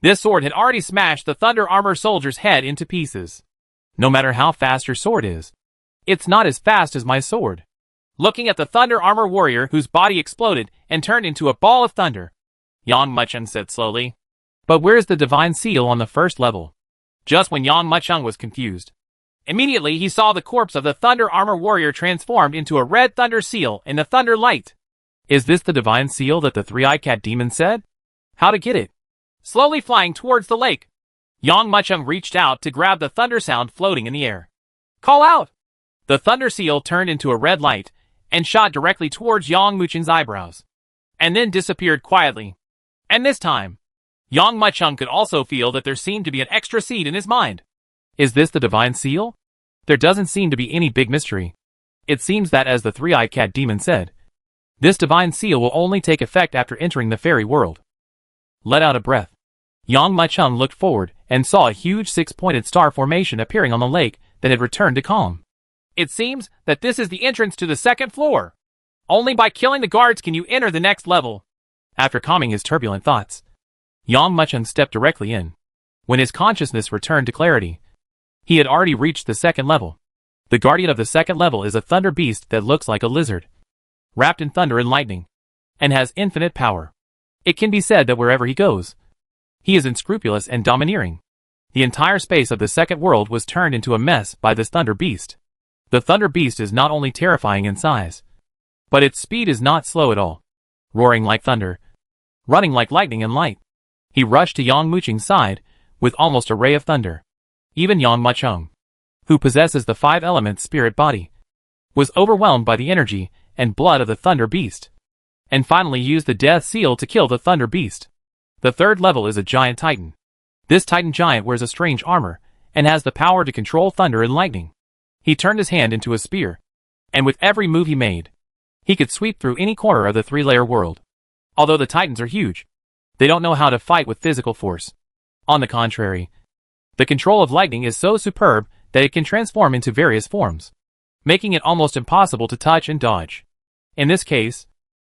this sword had already smashed the Thunder Armor soldier's head into pieces. No matter how fast your sword is, it's not as fast as my sword. Looking at the Thunder Armor Warrior whose body exploded and turned into a ball of thunder, Yang Muqing said slowly, "But where's the divine seal on the first level?" Just when Yang Muqing was confused, immediately he saw the corpse of the Thunder Armor Warrior transformed into a red thunder seal in the thunder light. Is this the divine seal that the three-eyed cat demon said? How to get it? Slowly flying towards the lake, Yang Muqing reached out to grab the thunder sound floating in the air. Call out! The thunder seal turned into a red light and shot directly towards Yang Muqing's eyebrows, and then disappeared quietly. And this time, Yang Muqing could also feel that there seemed to be an extra seed in his mind. Is this the divine seal? There doesn't seem to be any big mystery. It seems that, as the three-eyed cat demon said, this divine seal will only take effect after entering the fairy world. Let out a breath, Yang Muqing looked forward and saw a huge six-pointed star formation appearing on the lake that had returned to calm. It seems that this is the entrance to the second floor. Only by killing the guards can you enter the next level. After calming his turbulent thoughts, Yang Muqing stepped directly in. When his consciousness returned to clarity, he had already reached the second level. The guardian of the second level is a thunder beast that looks like a lizard, wrapped in thunder and lightning, and has infinite power. It can be said that wherever he goes, he is unscrupulous and domineering. The entire space of the second world was turned into a mess by this thunder beast. The thunder beast is not only terrifying in size, but its speed is not slow at all. Roaring like thunder, running like lightning and light, he rushed to Yang Muqing's side with almost a ray of thunder. Even Yang Muqing, who possesses the five-element spirit body, was overwhelmed by the energy and blood of the thunder beast, and finally used the death seal to kill the thunder beast. The third level is a giant titan. This titan giant wears a strange armor and has the power to control thunder and lightning. He turned his hand into a spear, and with every move he made, he could sweep through any corner of the three-layer world. Although the titans are huge, they don't know how to fight with physical force. On the contrary, the control of lightning is so superb that it can transform into various forms, making it almost impossible to touch and dodge. In this case,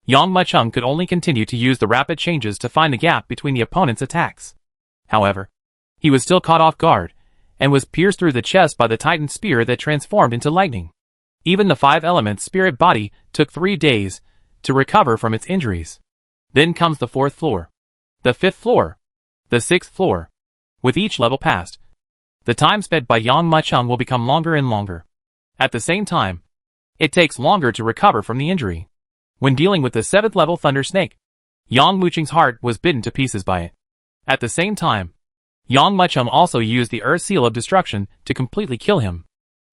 Yang Muqing could only continue to use the rapid changes to find the gap between the opponent's attacks. However, he was still caught off guard, and was pierced through the chest by the titan spear that transformed into lightning. Even the five-element spirit body took 3 days to recover from its injuries. Then comes the fourth floor, the fifth floor, the sixth floor. With each level passed, the time spent by Yang Muqing will become longer and longer. At the same time, it takes longer to recover from the injury. When dealing with the 7th level Thunder Snake, Yang Muqing's heart was bitten to pieces by it. At the same time, Yang Muqing also used the Earth Seal of Destruction to completely kill him.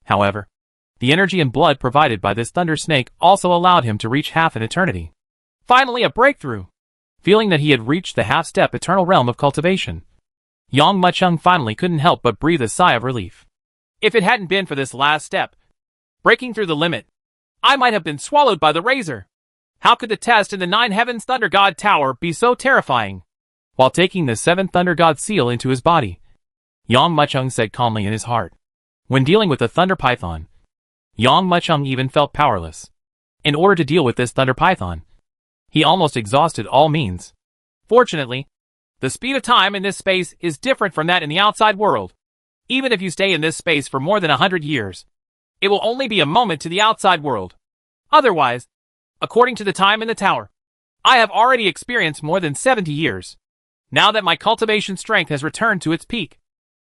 However, the energy and blood provided by this Thunder Snake also allowed him to reach half an eternity. Finally, a breakthrough! Feeling that he had reached the half-step eternal realm of cultivation, Yang Muqing finally couldn't help but breathe a sigh of relief. If it hadn't been for this last step, breaking through the limit, I might have been swallowed by the razor. How could the test in the 9 Heavens Thunder God Tower be so terrifying? While taking the 7th Thunder God seal into his body, Yang Muqing said calmly in his heart. When dealing with the Thunder Python, Yang Muqing even felt powerless. In order to deal with this Thunder Python, he almost exhausted all means. Fortunately, the speed of time in this space is different from that in the outside world. Even if you stay in this space for more than 100 years, it will only be a moment to the outside world. Otherwise, according to the time in the tower, I have already experienced more than 70 years. Now that my cultivation strength has returned to its peak,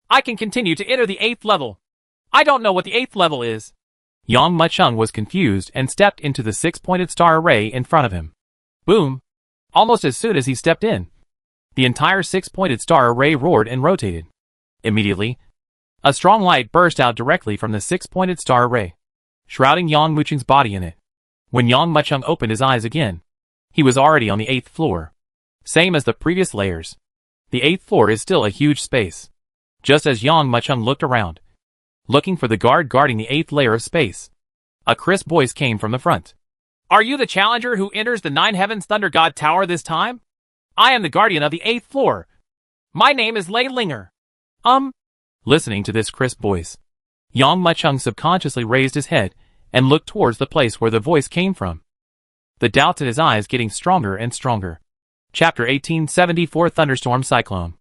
I can continue to enter the 8th level. I don't know what the 8th level is. Yang Muqing was confused and stepped into the 6-pointed star array in front of him. Boom! Almost as soon as he stepped in, The entire six-pointed star array roared and rotated. Immediately, a strong light burst out directly from the six-pointed star array, shrouding Yang Mucheng's body in it. When Yang Mucheng opened his eyes again, he was already on the 8th floor. Same as the previous layers. The 8th floor is still a huge space. Just as Yang Mucheng looked around, looking for the guard guarding the 8th layer of space, a crisp voice came from the front. Are you the challenger who enters the Nine Heavens Thunder God Tower this time? I am the guardian of the 8th floor. My name is Lei Linger. Listening to this crisp voice, Yang Mucheng subconsciously raised his head and looked towards the place where the voice came from. The doubts in his eyes getting stronger and stronger. Chapter 1874 Thunderstorm Cyclone.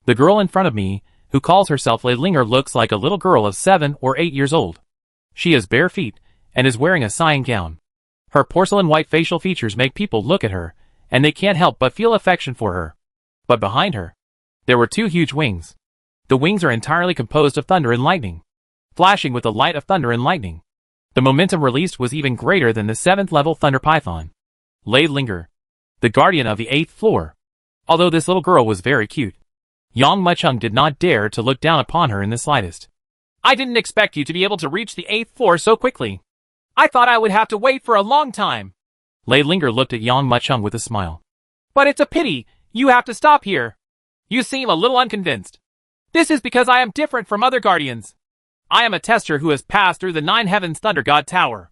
The girl in front of me, who calls herself Lei Linger, looks like a little girl of 7 or 8 years old. She has bare feet and is wearing a satin gown. Her porcelain white facial features make people look at her, and they can't help but feel affection for her. But behind her, there were 2 huge wings. The wings are entirely composed of thunder and lightning, flashing with the light of thunder and lightning. The momentum released was even greater than the 7th level Thunder Python. Lei Linger, the guardian of the 8th floor. Although this little girl was very cute, Yang Mucheng did not dare to look down upon her in the slightest. I didn't expect you to be able to reach the 8th floor so quickly. I thought I would have to wait for a long time. Lei Linger looked at Yang Mucheng with a smile. But it's a pity, you have to stop here. You seem a little unconvinced. This is because I am different from other guardians. I am a tester who has passed through the Nine Heavens Thunder God Tower.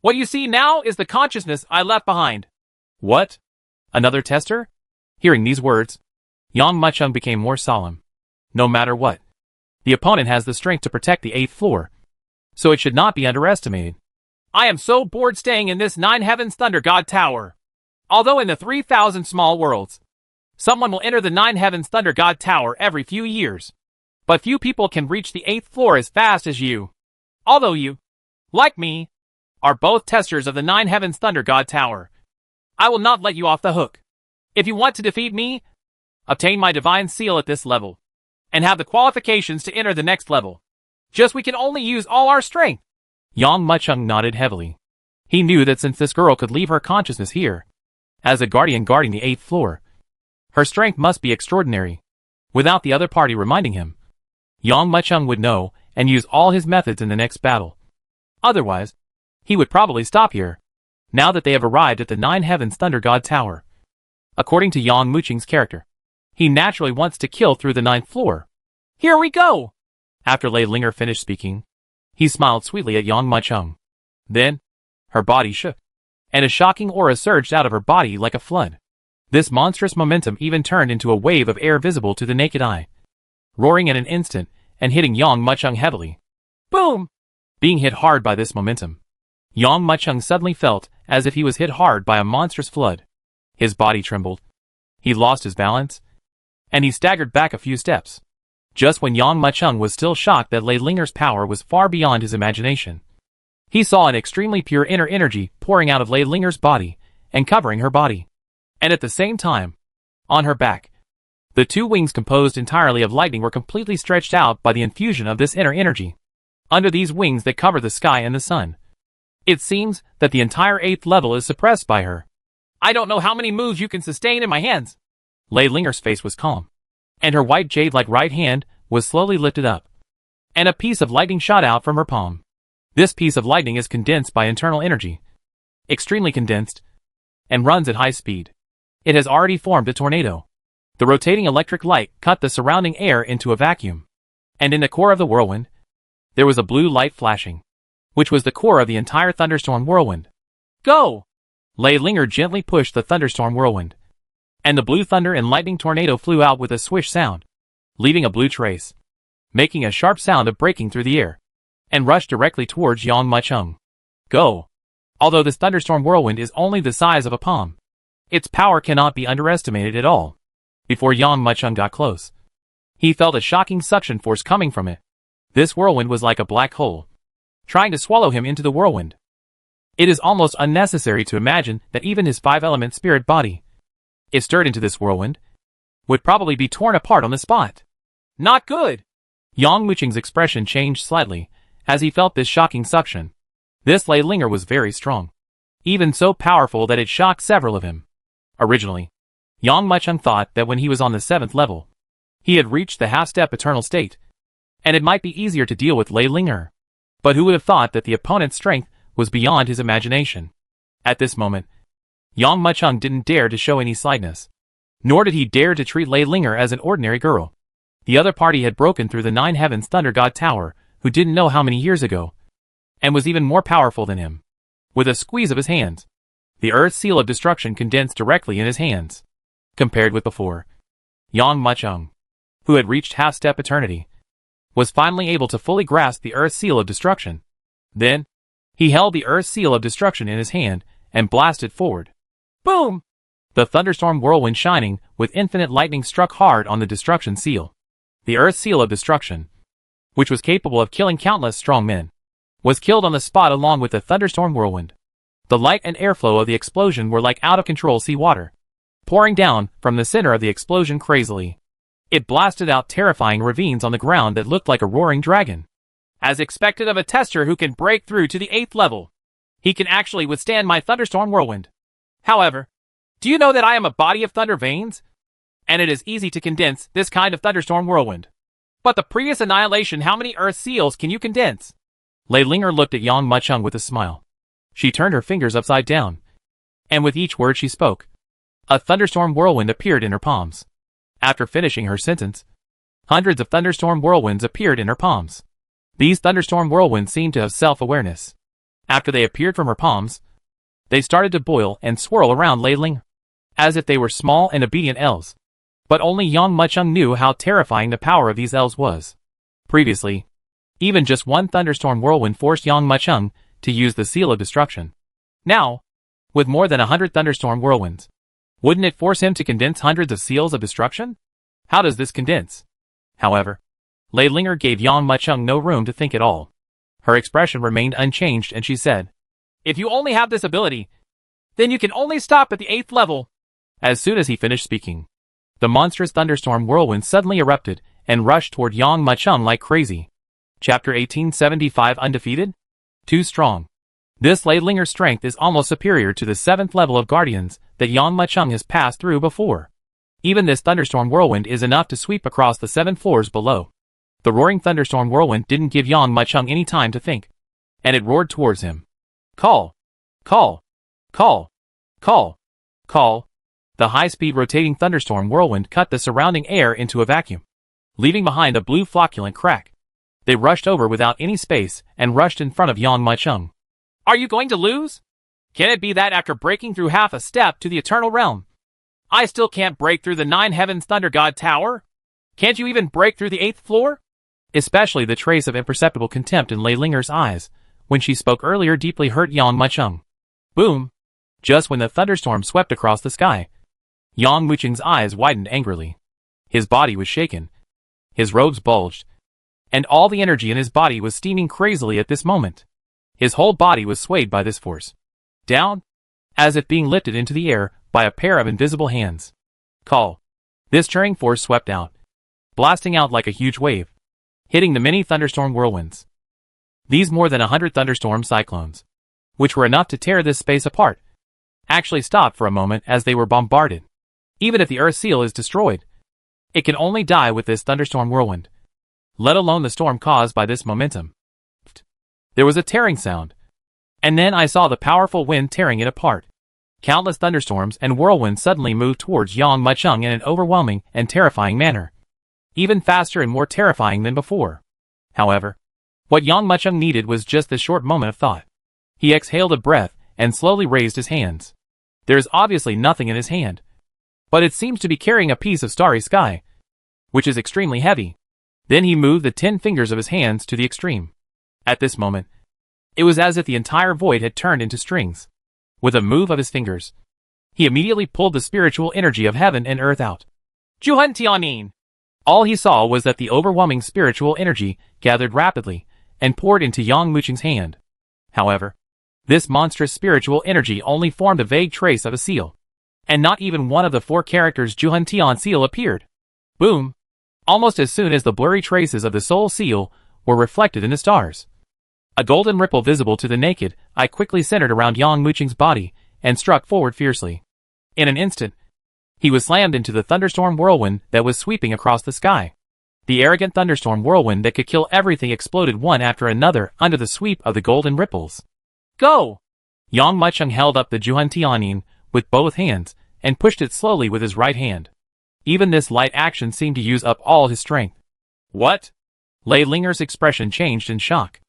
What you see now is the consciousness I left behind. What? Another tester? Hearing these words, Yang Mucheng became more solemn. No matter what, the opponent has the strength to protect the 8th floor, so it should not be underestimated. I am so bored staying in this Nine Heavens Thunder God Tower. Although in the 3,000 small worlds, someone will enter the Nine Heavens Thunder God Tower every few years. But few people can reach the 8th floor as fast as you. Although you, like me, are both testers of the Nine Heavens Thunder God Tower, I will not let you off the hook. If you want to defeat me, obtain my divine seal at this level, and have the qualifications to enter the next level. Just we can only use all our strength. Yang Mucheng nodded heavily. He knew that since this girl could leave her consciousness here, as a guardian guarding the 8th floor, her strength must be extraordinary. Without the other party reminding him, Yang Mucheng would know and use all his methods in the next battle. Otherwise, he would probably stop here, now that they have arrived at the Nine Heavens Thunder God Tower. According to Yang Mucheng's character, he naturally wants to kill through the 9th floor. Here we go! After Lei Linger finished speaking, he smiled sweetly at Yang Mucheng. Then, her body shook, and a shocking aura surged out of her body like a flood. This monstrous momentum even turned into a wave of air visible to the naked eye, roaring in an instant and hitting Yang Mucheng heavily. Boom! Being hit hard by this momentum, Yang Mucheng suddenly felt as if he was hit hard by a monstrous flood. His body trembled. He lost his balance, and he staggered back a few steps. Just when Yang Mucheng was still shocked that Lei Linger's power was far beyond his imagination, he saw an extremely pure inner energy pouring out of Lei Linger's body and covering her body. And at the same time, on her back, the 2 wings composed entirely of lightning were completely stretched out by the infusion of this inner energy. Under these wings that cover the sky and the sun, it seems that the entire 8th level is suppressed by her. I don't know how many moves you can sustain in my hands. Lei Linger's face was calm, and her white jade-like right hand was slowly lifted up, and a piece of lightning shot out from her palm. This piece of lightning is condensed by internal energy, extremely condensed, and runs at high speed. It has already formed a tornado. The rotating electric light cut the surrounding air into a vacuum, and in the core of the whirlwind, there was a blue light flashing, which was the core of the entire thunderstorm whirlwind. Go! Lei Linger gently pushed the thunderstorm whirlwind, and the blue thunder and lightning tornado flew out with a swish sound, leaving a blue trace, making a sharp sound of breaking through the air, and rushed directly towards Yang Mucheng. Go! Although this thunderstorm whirlwind is only the size of a palm, its power cannot be underestimated at all. Before Yang Mucheng got close, he felt a shocking suction force coming from it. This whirlwind was like a black hole, trying to swallow him into the whirlwind. It is almost unnecessary to imagine that even his 5-element spirit body, if stirred into this whirlwind, would probably be torn apart on the spot. Not good! Yang Mucheng's expression changed slightly as he felt this shocking suction. This Lei Linger was very strong, even so powerful that it shocked several of him. Originally, Yang Muchung thought that when he was on the 7th level, he had reached the half-step eternal state, and it might be easier to deal with Lei Linger. But who would have thought that the opponent's strength was beyond his imagination? At this moment, Yang Muchung didn't dare to show any slightness, nor did he dare to treat Lei Linger as an ordinary girl. The other party had broken through the 9 Heavens Thunder God Tower, who didn't know how many years ago, and was even more powerful than him. With a squeeze of his hands, the Earth Seal of Destruction condensed directly in his hands. Compared with before, Yang Muchung, who had reached half-step eternity, was finally able to fully grasp the Earth Seal of Destruction. Then, he held the Earth Seal of Destruction in his hand and blasted forward. Boom! The thunderstorm whirlwind shining with infinite lightning struck hard on the Destruction Seal. The Earth Seal of Destruction, which was capable of killing countless strong men, was killed on the spot along with the thunderstorm whirlwind. The light and airflow of the explosion were like out-of-control seawater, pouring down from the center of the explosion crazily. It blasted out terrifying ravines on the ground that looked like a roaring dragon. As expected of a tester who can break through to the 8th level, he can actually withstand my thunderstorm whirlwind. However, do you know that I am a body of thunder veins? And it is easy to condense this kind of thunderstorm whirlwind. But the previous annihilation, how many Earth Seals can you condense? Lei Linger looked at Yang Muchung with a smile. She turned her fingers upside down, and with each word she spoke, a thunderstorm whirlwind appeared in her palms. After finishing her sentence, hundreds of thunderstorm whirlwinds appeared in her palms. These thunderstorm whirlwinds seemed to have self-awareness. After they appeared from her palms, they started to boil and swirl around Lei Linger, as if they were small and obedient elves. But only Yang Muchung knew how terrifying the power of these elves was. Previously, even just one thunderstorm whirlwind forced Yang Muchung to use the Seal of Destruction. Now, with more than 100 thunderstorm whirlwinds, wouldn't it force him to condense hundreds of Seals of Destruction? How does this condense? However, Lei Linger gave Yang Muchung no room to think at all. Her expression remained unchanged and she said, "If you only have this ability, then you can only stop at the 8th level." As soon as he finished speaking, the monstrous thunderstorm whirlwind suddenly erupted and rushed toward Yang Muchung like crazy. Chapter 1875 Undefeated? Too strong. This Lei Linger's strength is almost superior to the 7th level of Guardians that Yang Muchung has passed through before. Even this thunderstorm whirlwind is enough to sweep across the 7 floors below. The roaring thunderstorm whirlwind didn't give Yang Muchung any time to think, and it roared towards him. Call! Call! Call! Call! Call! The high-speed rotating thunderstorm whirlwind cut the surrounding air into a vacuum, leaving behind a blue flocculent crack. They rushed over without any space and rushed in front of Yang Muchung. Are you going to lose? Can it be that after breaking through half a step to the Eternal Realm, I still can't break through the 9 Heavens Thunder God Tower? Can't you even break through the 8th floor? Especially the trace of imperceptible contempt in Lei Linger's eyes when she spoke earlier deeply hurt Yang Muchung. Boom! Just when the thunderstorm swept across the sky, Yang Muchung's eyes widened angrily. His body was shaken. His robes bulged, and all the energy in his body was steaming crazily at this moment. His whole body was swayed by this force. Down, as if being lifted into the air by a pair of invisible hands. Call. This churning force swept out, blasting out like a huge wave, hitting the many thunderstorm whirlwinds. These more than 100 thunderstorm cyclones, which were enough to tear this space apart, actually stopped for a moment as they were bombarded. Even if the Earth Seal is destroyed, it can only die with this thunderstorm whirlwind, let alone the storm caused by this momentum. There was a tearing sound, and then I saw the powerful wind tearing it apart. Countless thunderstorms and whirlwinds suddenly moved towards Yang Muchung in an overwhelming and terrifying manner, even faster and more terrifying than before. However, what Yang Muchung needed was just this short moment of thought. He exhaled a breath and slowly raised his hands. There is obviously nothing in his hand, but it seems to be carrying a piece of starry sky, which is extremely heavy. Then he moved the 10 fingers of his hands to the extreme. At this moment, it was as if the entire void had turned into strings. With a move of his fingers, he immediately pulled the spiritual energy of heaven and earth out. Juhun Tianin! All he saw was that the overwhelming spiritual energy gathered rapidly and poured into Yang Muchung's hand. However, this monstrous spiritual energy only formed a vague trace of a seal, and not even one of the 4 characters Juhun Tian seal appeared. Boom! Almost as soon as the blurry traces of the soul seal were reflected in the stars, a golden ripple visible to the naked eye quickly centered around Yang Muchung's body and struck forward fiercely. In an instant, He was slammed into the thunderstorm whirlwind that was sweeping across the sky. The arrogant thunderstorm whirlwind that could kill everything exploded one after another under the sweep of the golden ripples. Go! Yang Muchung held up the Juhan Tianyin with both hands and pushed it slowly with his right hand. Even this light action seemed to use up all his strength. What? Lei Linger's expression changed in shock.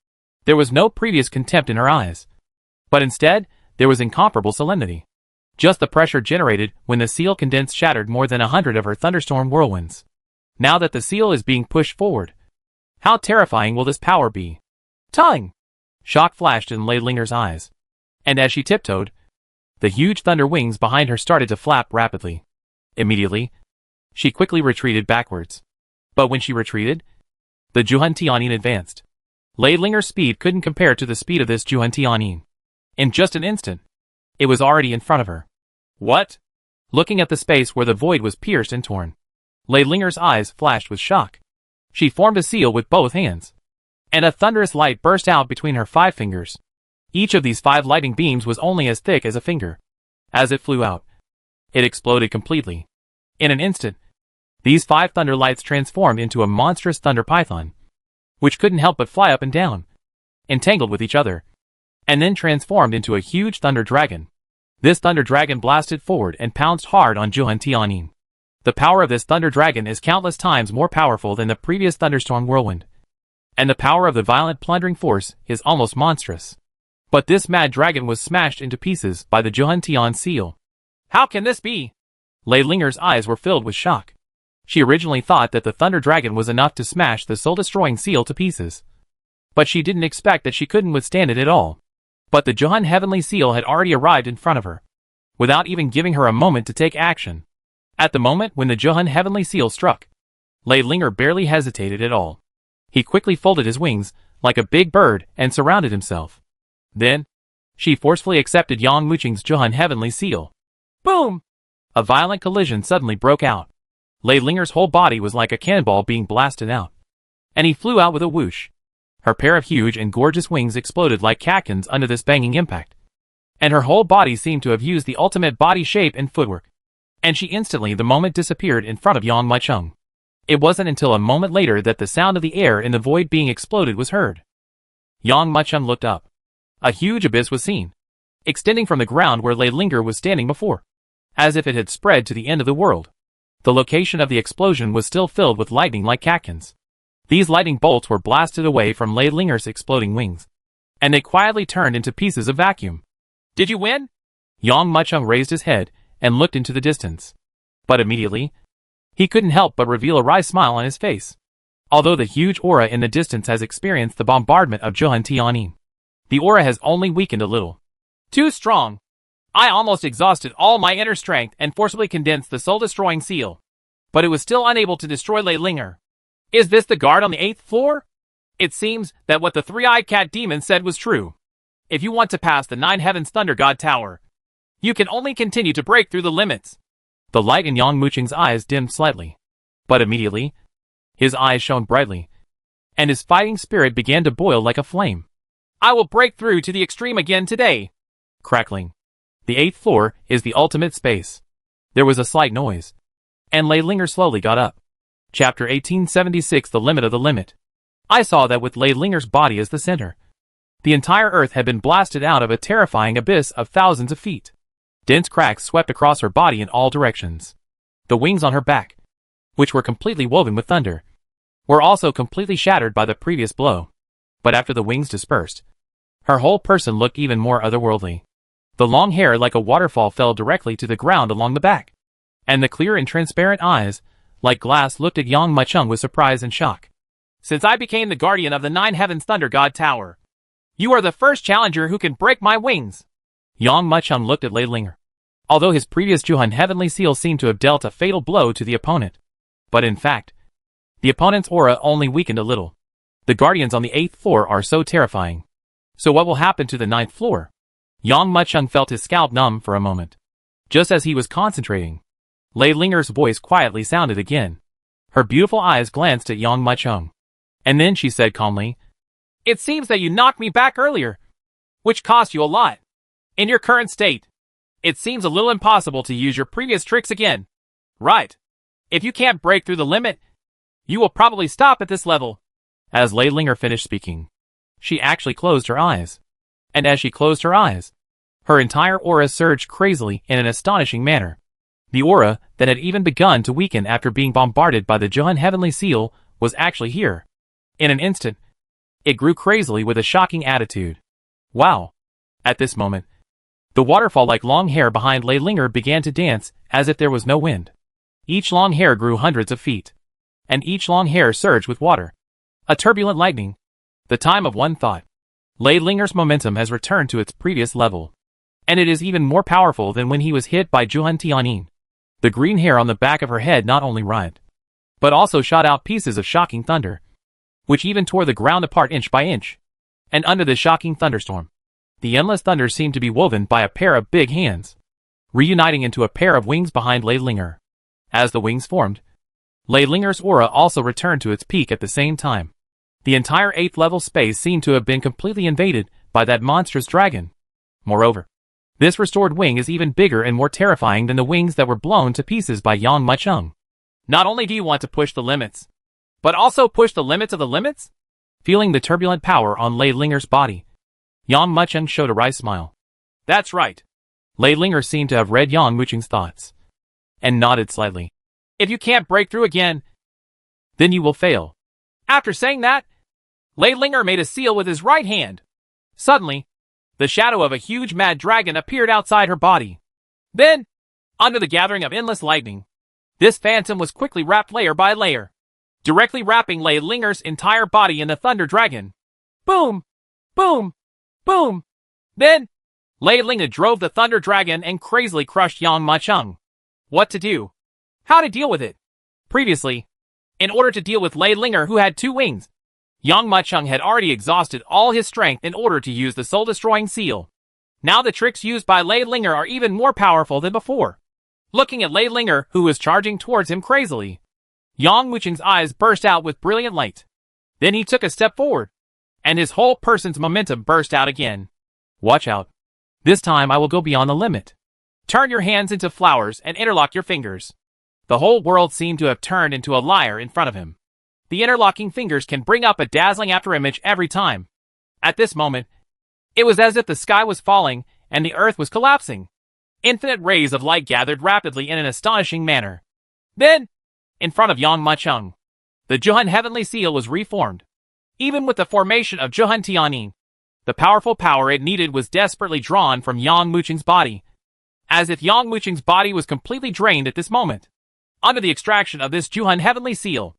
There was no previous contempt in her eyes. But instead, there was incomparable solemnity. Just the pressure generated when the seal condensed shattered more than 100 of her thunderstorm whirlwinds. Now that the seal is being pushed forward, how terrifying will this power be? Tongue! Shock flashed in Lei Linger's eyes. And as she tiptoed, the huge thunder wings behind her started to flap rapidly. Immediately, she quickly retreated backwards. But when she retreated, the Juhan Tianyin advanced. Lei Linger's speed couldn't compare to the speed of this Juhan Tianyin. In just an instant, it was already in front of her. What? Looking at the space where the void was pierced and torn, Lei Linger's eyes flashed with shock. She formed a seal with both hands, and a thunderous light burst out between her 5 fingers. Each of these 5 lightning beams was only as thick as a finger. As it flew out, it exploded completely. In an instant, these 5 thunder lights transformed into a monstrous thunder python, which couldn't help but fly up and down, entangled with each other, and then transformed into a huge thunder dragon. This thunder dragon blasted forward and pounced hard on Juhan Tianyin. The power of this thunder dragon is countless times more powerful than the previous thunderstorm whirlwind, and the power of the violent plundering force is almost monstrous. But this mad dragon was smashed into pieces by the Juhan Tian seal. How can this be? Lei Linger's eyes were filled with shock. She originally thought that the thunder dragon was enough to smash the soul-destroying seal to pieces, but she didn't expect that she couldn't withstand it at all. But the Juhan heavenly seal had already arrived in front of her, without even giving her a moment to take action. At the moment when the Juhan heavenly seal struck, Lei Linger barely hesitated at all. He quickly folded his wings, like a big bird, and surrounded himself. Then, she forcefully accepted Yang Muching's Juhan heavenly seal. Boom! A violent collision suddenly broke out. Lei Linger's whole body was like a cannonball being blasted out, and he flew out with a whoosh. Her pair of huge and gorgeous wings exploded like catkins under this banging impact, and her whole body seemed to have used the ultimate body shape and footwork. And she instantly the moment disappeared in front of Yang Muchung. It wasn't until a moment later that the sound of the air in the void being exploded was heard. Yang Muchung looked up. A huge abyss was seen, extending from the ground where Lei Linger was standing before, as if it had spread to the end of the world. The location of the explosion was still filled with lightning like catkins. These lightning bolts were blasted away from Lei Linger's exploding wings, and they quietly turned into pieces of vacuum. Did you win? Yang Muchung raised his head and looked into the distance. But immediately, he couldn't help but reveal a wry smile on his face. Although the huge aura in the distance has experienced the bombardment of Juhan Tianyin, the aura has only weakened a little. Too strong. I almost exhausted all my inner strength and forcibly condensed the soul-destroying seal, but it was still unable to destroy Lei Linger. Is this the guard on the 8th floor? It seems that what the 3-eyed cat demon said was true. If you want to pass the 9 Heavens Thunder God Tower, you can only continue to break through the limits. The light in Yang Muching's eyes dimmed slightly, but immediately, his eyes shone brightly, and his fighting spirit began to boil like a flame. I will break through to the extreme again today. Crackling. The 8th floor is the ultimate space. There was a slight noise, and Lei Linger slowly got up. Chapter 1876, The Limit of the Limit. I saw that with Lei Linger's body as the center, the entire earth had been blasted out of a terrifying abyss of thousands of feet. Dense cracks swept across her body in all directions. The wings on her back, which were completely woven with thunder, were also completely shattered by the previous blow. But after the wings dispersed, her whole person looked even more otherworldly. The long hair like a waterfall fell directly to the ground along the back, and the clear and transparent eyes, like glass, looked at Yang Muchung with surprise and shock. Since I became the guardian of the 9 Heavens Thunder God Tower, you are the first challenger who can break my wings. Yang Muchung looked at Lei Linger. Although his previous Juhan heavenly seal seemed to have dealt a fatal blow to the opponent, but in fact, the opponent's aura only weakened a little. The guardians on the 8th floor are so terrifying. So what will happen to the 9th floor? Yang Muchung felt his scalp numb for a moment. Just as he was concentrating, Lei Linger's voice quietly sounded again. Her beautiful eyes glanced at Yang Muchung, and then she said calmly, It seems that you knocked me back earlier, which cost you a lot. In your current state, it seems a little impossible to use your previous tricks again. Right. If you can't break through the limit, you will probably stop at this level. As Leidlinger finished speaking, she actually closed her eyes. And as she closed her eyes, her entire aura surged crazily in an astonishing manner. The aura that had even begun to weaken after being bombarded by the Johan Heavenly Seal was actually here. In an instant, it grew crazily with a shocking attitude. Wow! At this moment, the waterfall-like long hair behind Leidlinger began to dance as if there was no wind. Each long hair grew hundreds of feet, and each long hair surged with water. A turbulent lightning. The time of one thought. Leidlinger's momentum has returned to its previous level, and it is even more powerful than when he was hit by Juhan Tianyin. The green hair on the back of her head not only writhed, but also shot out pieces of shocking thunder, which even tore the ground apart inch by inch. And under the shocking thunderstorm, the endless thunder seemed to be woven by a pair of big hands, reuniting into a pair of wings behind Leidlinger. As the wings formed, Leidlinger's aura also returned to its peak at the same time. The entire 8th level space seemed to have been completely invaded by that monstrous dragon. Moreover, this restored wing is even bigger and more terrifying than the wings that were blown to pieces by Yang Mucheng. Not only do you want to push the limits, but also push the limits of the limits? Feeling the turbulent power on Leidlinger's body, Yang Mucheng showed a wry smile. That's right. Leidlinger seemed to have read Yang Mucheng's thoughts, and nodded slightly. If you can't break through again, then you will fail. After saying that, Leidlinger made a seal with his right hand. Suddenly, the shadow of a huge mad dragon appeared outside her body. Then, under the gathering of endless lightning, this phantom was quickly wrapped layer by layer, directly wrapping Leidlinger's entire body in the thunder dragon. Boom! Boom! Boom! Then, Leidlinger drove the thunder dragon and crazily crushed Yang Mucheng. What to do? How to deal with it? Previously, in order to deal with Leidlinger, who had 2 wings, Yang Mucheng had already exhausted all his strength in order to use the soul-destroying seal. Now the tricks used by Leidlinger are even more powerful than before. Looking at Leidlinger, who was charging towards him crazily, Yang Mucheng's eyes burst out with brilliant light. Then he took a step forward, and his whole person's momentum burst out again. Watch out. This time I will go beyond the limit. Turn your hands into flowers and interlock your fingers. The whole world seemed to have turned into a lyre in front of him. The interlocking fingers can bring up a dazzling afterimage every time. At this moment, it was as if the sky was falling and the earth was collapsing. Infinite rays of light gathered rapidly in an astonishing manner. Then, in front of Yang Mucheng, the Johan Heavenly Seal was reformed. Even with the formation of Johan Tianyin, the powerful power it needed was desperately drawn from Yang Mucheng's body, as if Yang Mucheng's body was completely drained at this moment. Under the extraction of this Johan Heavenly Seal,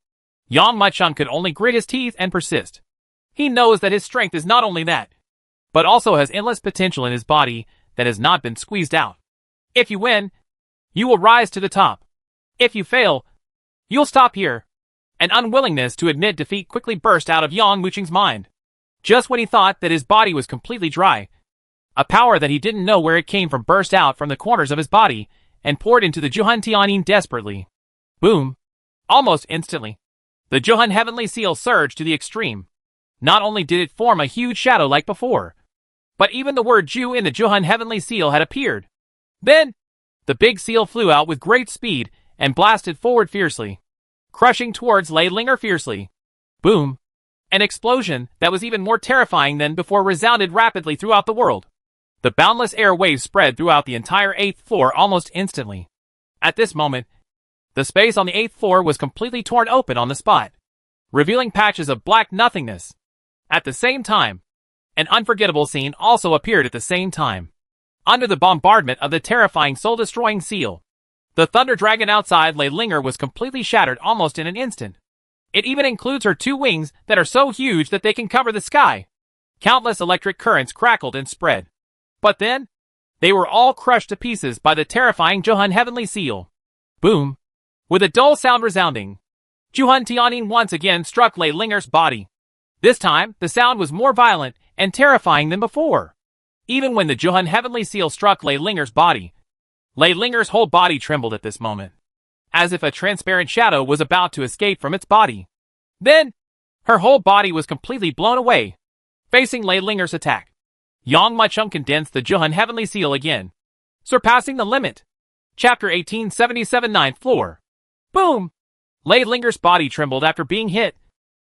Yang Mucheng could only grit his teeth and persist. He knows that his strength is not only that, but also has endless potential in his body that has not been squeezed out. If you win, you will rise to the top. If you fail, you'll stop here. An unwillingness to admit defeat quickly burst out of Yang Mucheng's mind. Just when he thought that his body was completely dry, a power that he didn't know where it came from burst out from the corners of his body and poured into the Johan Tianyin desperately. Boom! Almost instantly, the Johan Heavenly Seal surged to the extreme. Not only did it form a huge shadow like before, but even the word Ju in the Johan Heavenly Seal had appeared. Then, the big seal flew out with great speed and blasted forward fiercely, crushing towards Leidlinger fiercely. Boom! An explosion that was even more terrifying than before resounded rapidly throughout the world. The boundless air waves spread throughout the entire 8th floor almost instantly. At this moment, the space on the 8th floor was completely torn open on the spot, revealing patches of black nothingness. At the same time, an unforgettable scene also appeared at the same time. Under the bombardment of the terrifying soul-destroying seal, the thunder dragon outside Leidlinger was completely shattered almost in an instant. It even includes her 2 wings that are so huge that they can cover the sky. Countless electric currents crackled and spread. But then, they were all crushed to pieces by the terrifying Johan Heavenly Seal. Boom! With a dull sound resounding, Johan Tianyin once again struck Leidlinger's body. This time, the sound was more violent and terrifying than before. Even when the Johan Heavenly Seal struck Leidlinger's body, Leidlinger's whole body trembled at this moment, as if a transparent shadow was about to escape from its body. Then, her whole body was completely blown away, facing Leidlinger's attack. Yang Mucheng condensed the Johan Heavenly Seal again, surpassing the limit. Chapter 1877 Ninth Floor. Boom! Laidlinger's body trembled after being hit,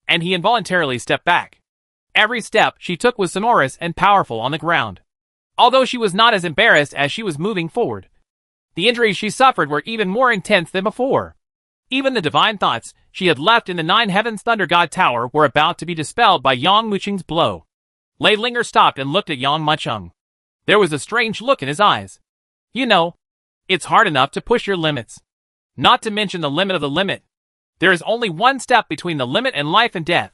and he involuntarily stepped back. Every step she took was sonorous and powerful on the ground. Although she was not as embarrassed as she was moving forward, the injuries she suffered were even more intense than before. Even the divine thoughts she had left in the Nine Heavens Thunder God Tower were about to be dispelled by Yang Mucheng's blow. Laidlinger stopped and looked at Yang Mucheng. There was a strange look in his eyes. You know, it's hard enough to push your limits. Not to mention the limit of the limit. There is only one step between the limit and life and death.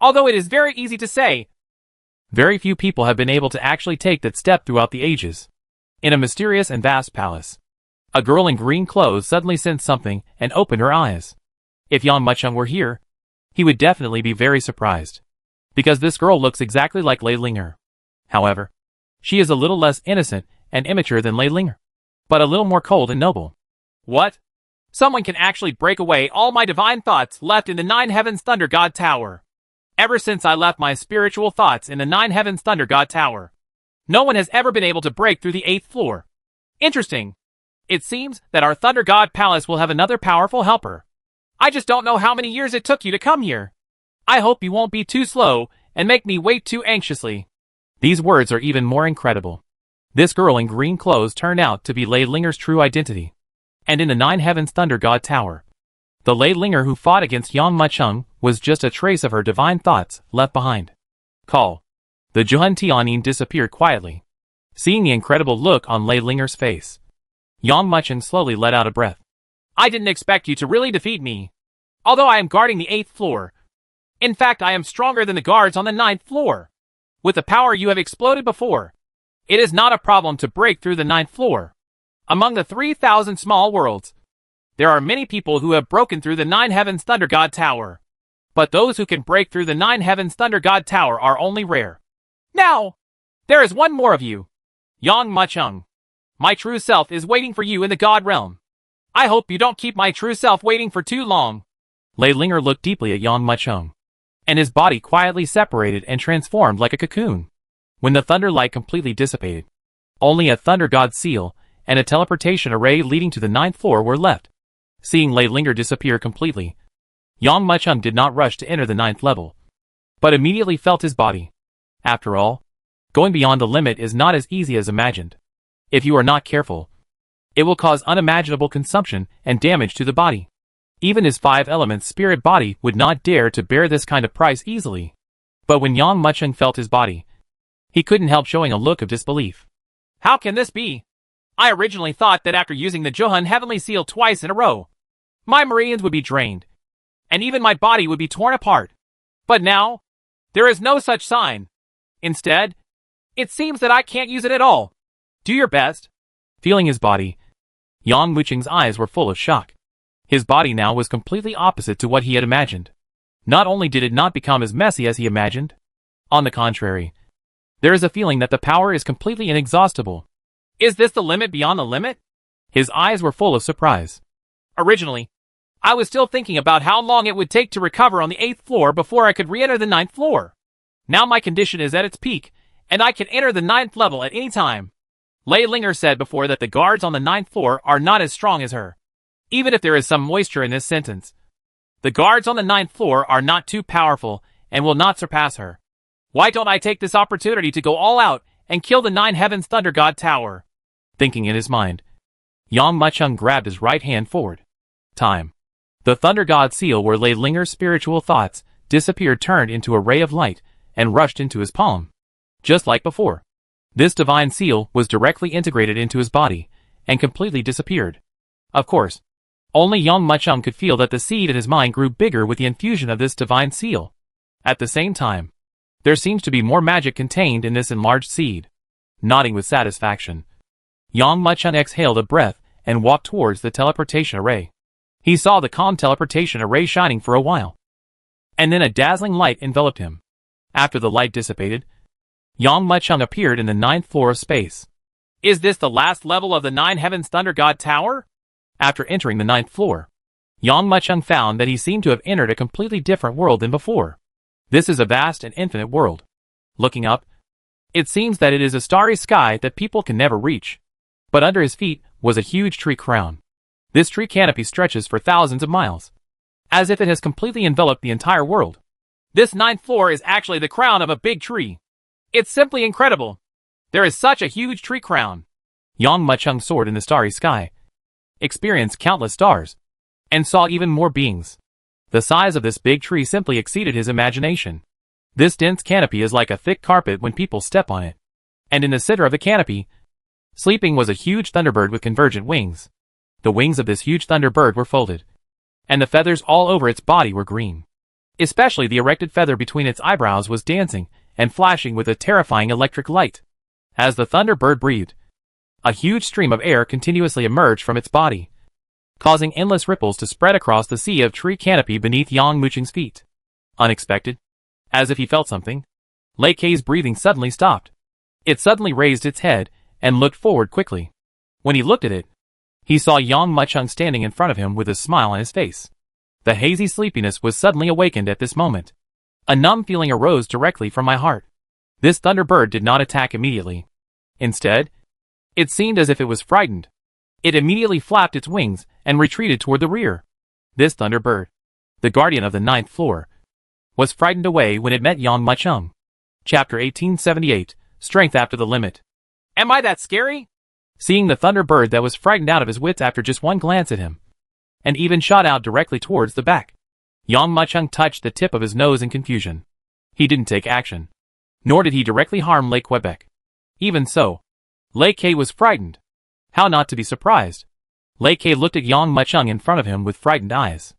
Although it is very easy to say, very few people have been able to actually take that step throughout the ages. In a mysterious and vast palace, a girl in green clothes suddenly sensed something and opened her eyes. If Yang Mucheng were here, he would definitely be very surprised, because this girl looks exactly like Laidlinger. However, she is a little less innocent and immature than Laidlinger, but a little more cold and noble. What? Someone can actually break away all my divine thoughts left in the Nine Heavens Thunder God Tower. Ever since I left my spiritual thoughts in the Nine Heavens Thunder God Tower, no one has ever been able to break through the 8th floor. Interesting. It seems that our Thunder God Palace will have another powerful helper. I just don't know how many years it took you to come here. I hope you won't be too slow and make me wait too anxiously. These words are even more incredible. This girl in green clothes turned out to be Laidlinger's true identity. And in the Nine Heavens Thunder God Tower, the Laidlinger who fought against Yang Mucheng was just a trace of her divine thoughts left behind. Call. The Juhun Tianyin disappeared quietly. Seeing the incredible look on Laidlinger's face, Yang Mucheng slowly let out a breath. I didn't expect you to really defeat me. Although I am guarding the 8th floor. In fact, I am stronger than the guards on the 9th floor. With the power you have exploded before, it is not a problem to break through the 9th floor. Among the 3,000 small worlds, there are many people who have broken through the Nine Heavens Thunder God Tower. But those who can break through the Nine Heavens Thunder God Tower are only rare. Now, there is one more of you. Yang Mucheng. My true self is waiting for you in the God Realm. I hope you don't keep my true self waiting for too long. Laidlinger looked deeply at Yang Mucheng, and his body quietly separated and transformed like a cocoon. When the thunder light completely dissipated, only a Thunder God seal and a teleportation array leading to the 9th floor were left. Seeing Laidlinger disappear completely, Yang Mucheng did not rush to enter the 9th level, but immediately felt his body. After all, going beyond the limit is not as easy as imagined. If you are not careful, it will cause unimaginable consumption and damage to the body. Even his 5 elements spirit body would not dare to bear this kind of price easily. But when Yang Mucheng felt his body, he couldn't help showing a look of disbelief. How can this be? I originally thought that after using the Juhun Heavenly Seal twice in a row, my meridians would be drained, and even my body would be torn apart. But now, there is no such sign. Instead, it seems that I can't use it at all. Do your best. Feeling his body, Yang Mucheng's eyes were full of shock. His body now was completely opposite to what he had imagined. Not only did it not become as messy as he imagined, on the contrary, there is a feeling that the power is completely inexhaustible. Is this the limit beyond the limit? His eyes were full of surprise. Originally, I was still thinking about how long it would take to recover on the 8th floor before I could re-enter the 9th floor. Now my condition is at its peak, and I can enter the 9th level at any time. Laidlinger said before that the guards on the 9th floor are not as strong as her. Even if there is some moisture in this sentence, the guards on the 9th floor are not too powerful and will not surpass her. Why don't I take this opportunity to go all out and kill the Nine Heavens Thunder God Tower? Thinking in his mind, Yang Mucheng grabbed his right hand forward. Time. The Thunder God seal where Laidlinger's spiritual thoughts disappeared turned into a ray of light and rushed into his palm. Just like before, this divine seal was directly integrated into his body and completely disappeared. Of course, only Yang Mucheng could feel that the seed in his mind grew bigger with the infusion of this divine seal. At the same time, there seems to be more magic contained in this enlarged seed. Nodding with satisfaction, Yang Mucheng exhaled a breath and walked towards the teleportation array. He saw the calm teleportation array shining for a while, and then a dazzling light enveloped him. After the light dissipated, Yang Mucheng appeared in the 9th floor of space. Is this the last level of the Nine Heavens Thunder God Tower? After entering the 9th floor, Yang Mucheng found that he seemed to have entered a completely different world than before. This is a vast and infinite world. Looking up, it seems that it is a starry sky that people can never reach. But under his feet was a huge tree crown. This tree canopy stretches for thousands of miles, as if it has completely enveloped the entire world. This 9th floor is actually the crown of a big tree. It's simply incredible. There is such a huge tree crown. Yang Muchung soared in the starry sky, experienced countless stars, and saw even more beings. The size of this big tree simply exceeded his imagination. This dense canopy is like a thick carpet when people step on it. And in the center of the canopy, sleeping was a huge thunderbird with convergent wings. The wings of this huge thunderbird were folded, and the feathers all over its body were green. Especially the erected feather between its eyebrows was dancing and flashing with a terrifying electric light. As the thunderbird breathed, a huge stream of air continuously emerged from its body, causing endless ripples to spread across the sea of tree canopy beneath Yang Muchung's feet. Unexpected, as if he felt something, Lei Kei's breathing suddenly stopped. It suddenly raised its head and looked forward quickly. When he looked at it, he saw Yang Muchung standing in front of him with a smile on his face. The hazy sleepiness was suddenly awakened at this moment. A numb feeling arose directly from my heart. This thunderbird did not attack immediately. Instead, it seemed as if it was frightened. It immediately flapped its wings and retreated toward the rear. This thunderbird, the guardian of the 9th floor, was frightened away when it met Yang Muchung. Chapter 1878, Strength After the Limit. Am I that scary? Seeing the thunderbird that was frightened out of his wits after just one glance at him, and even shot out directly towards the back, Yang Muchung touched the tip of his nose in confusion. He didn't take action, nor did he directly harm Lei Quebec. Even so, Lei Kei was frightened. How not to be surprised? Lei Kei looked at Yang Muchung in front of him with frightened eyes.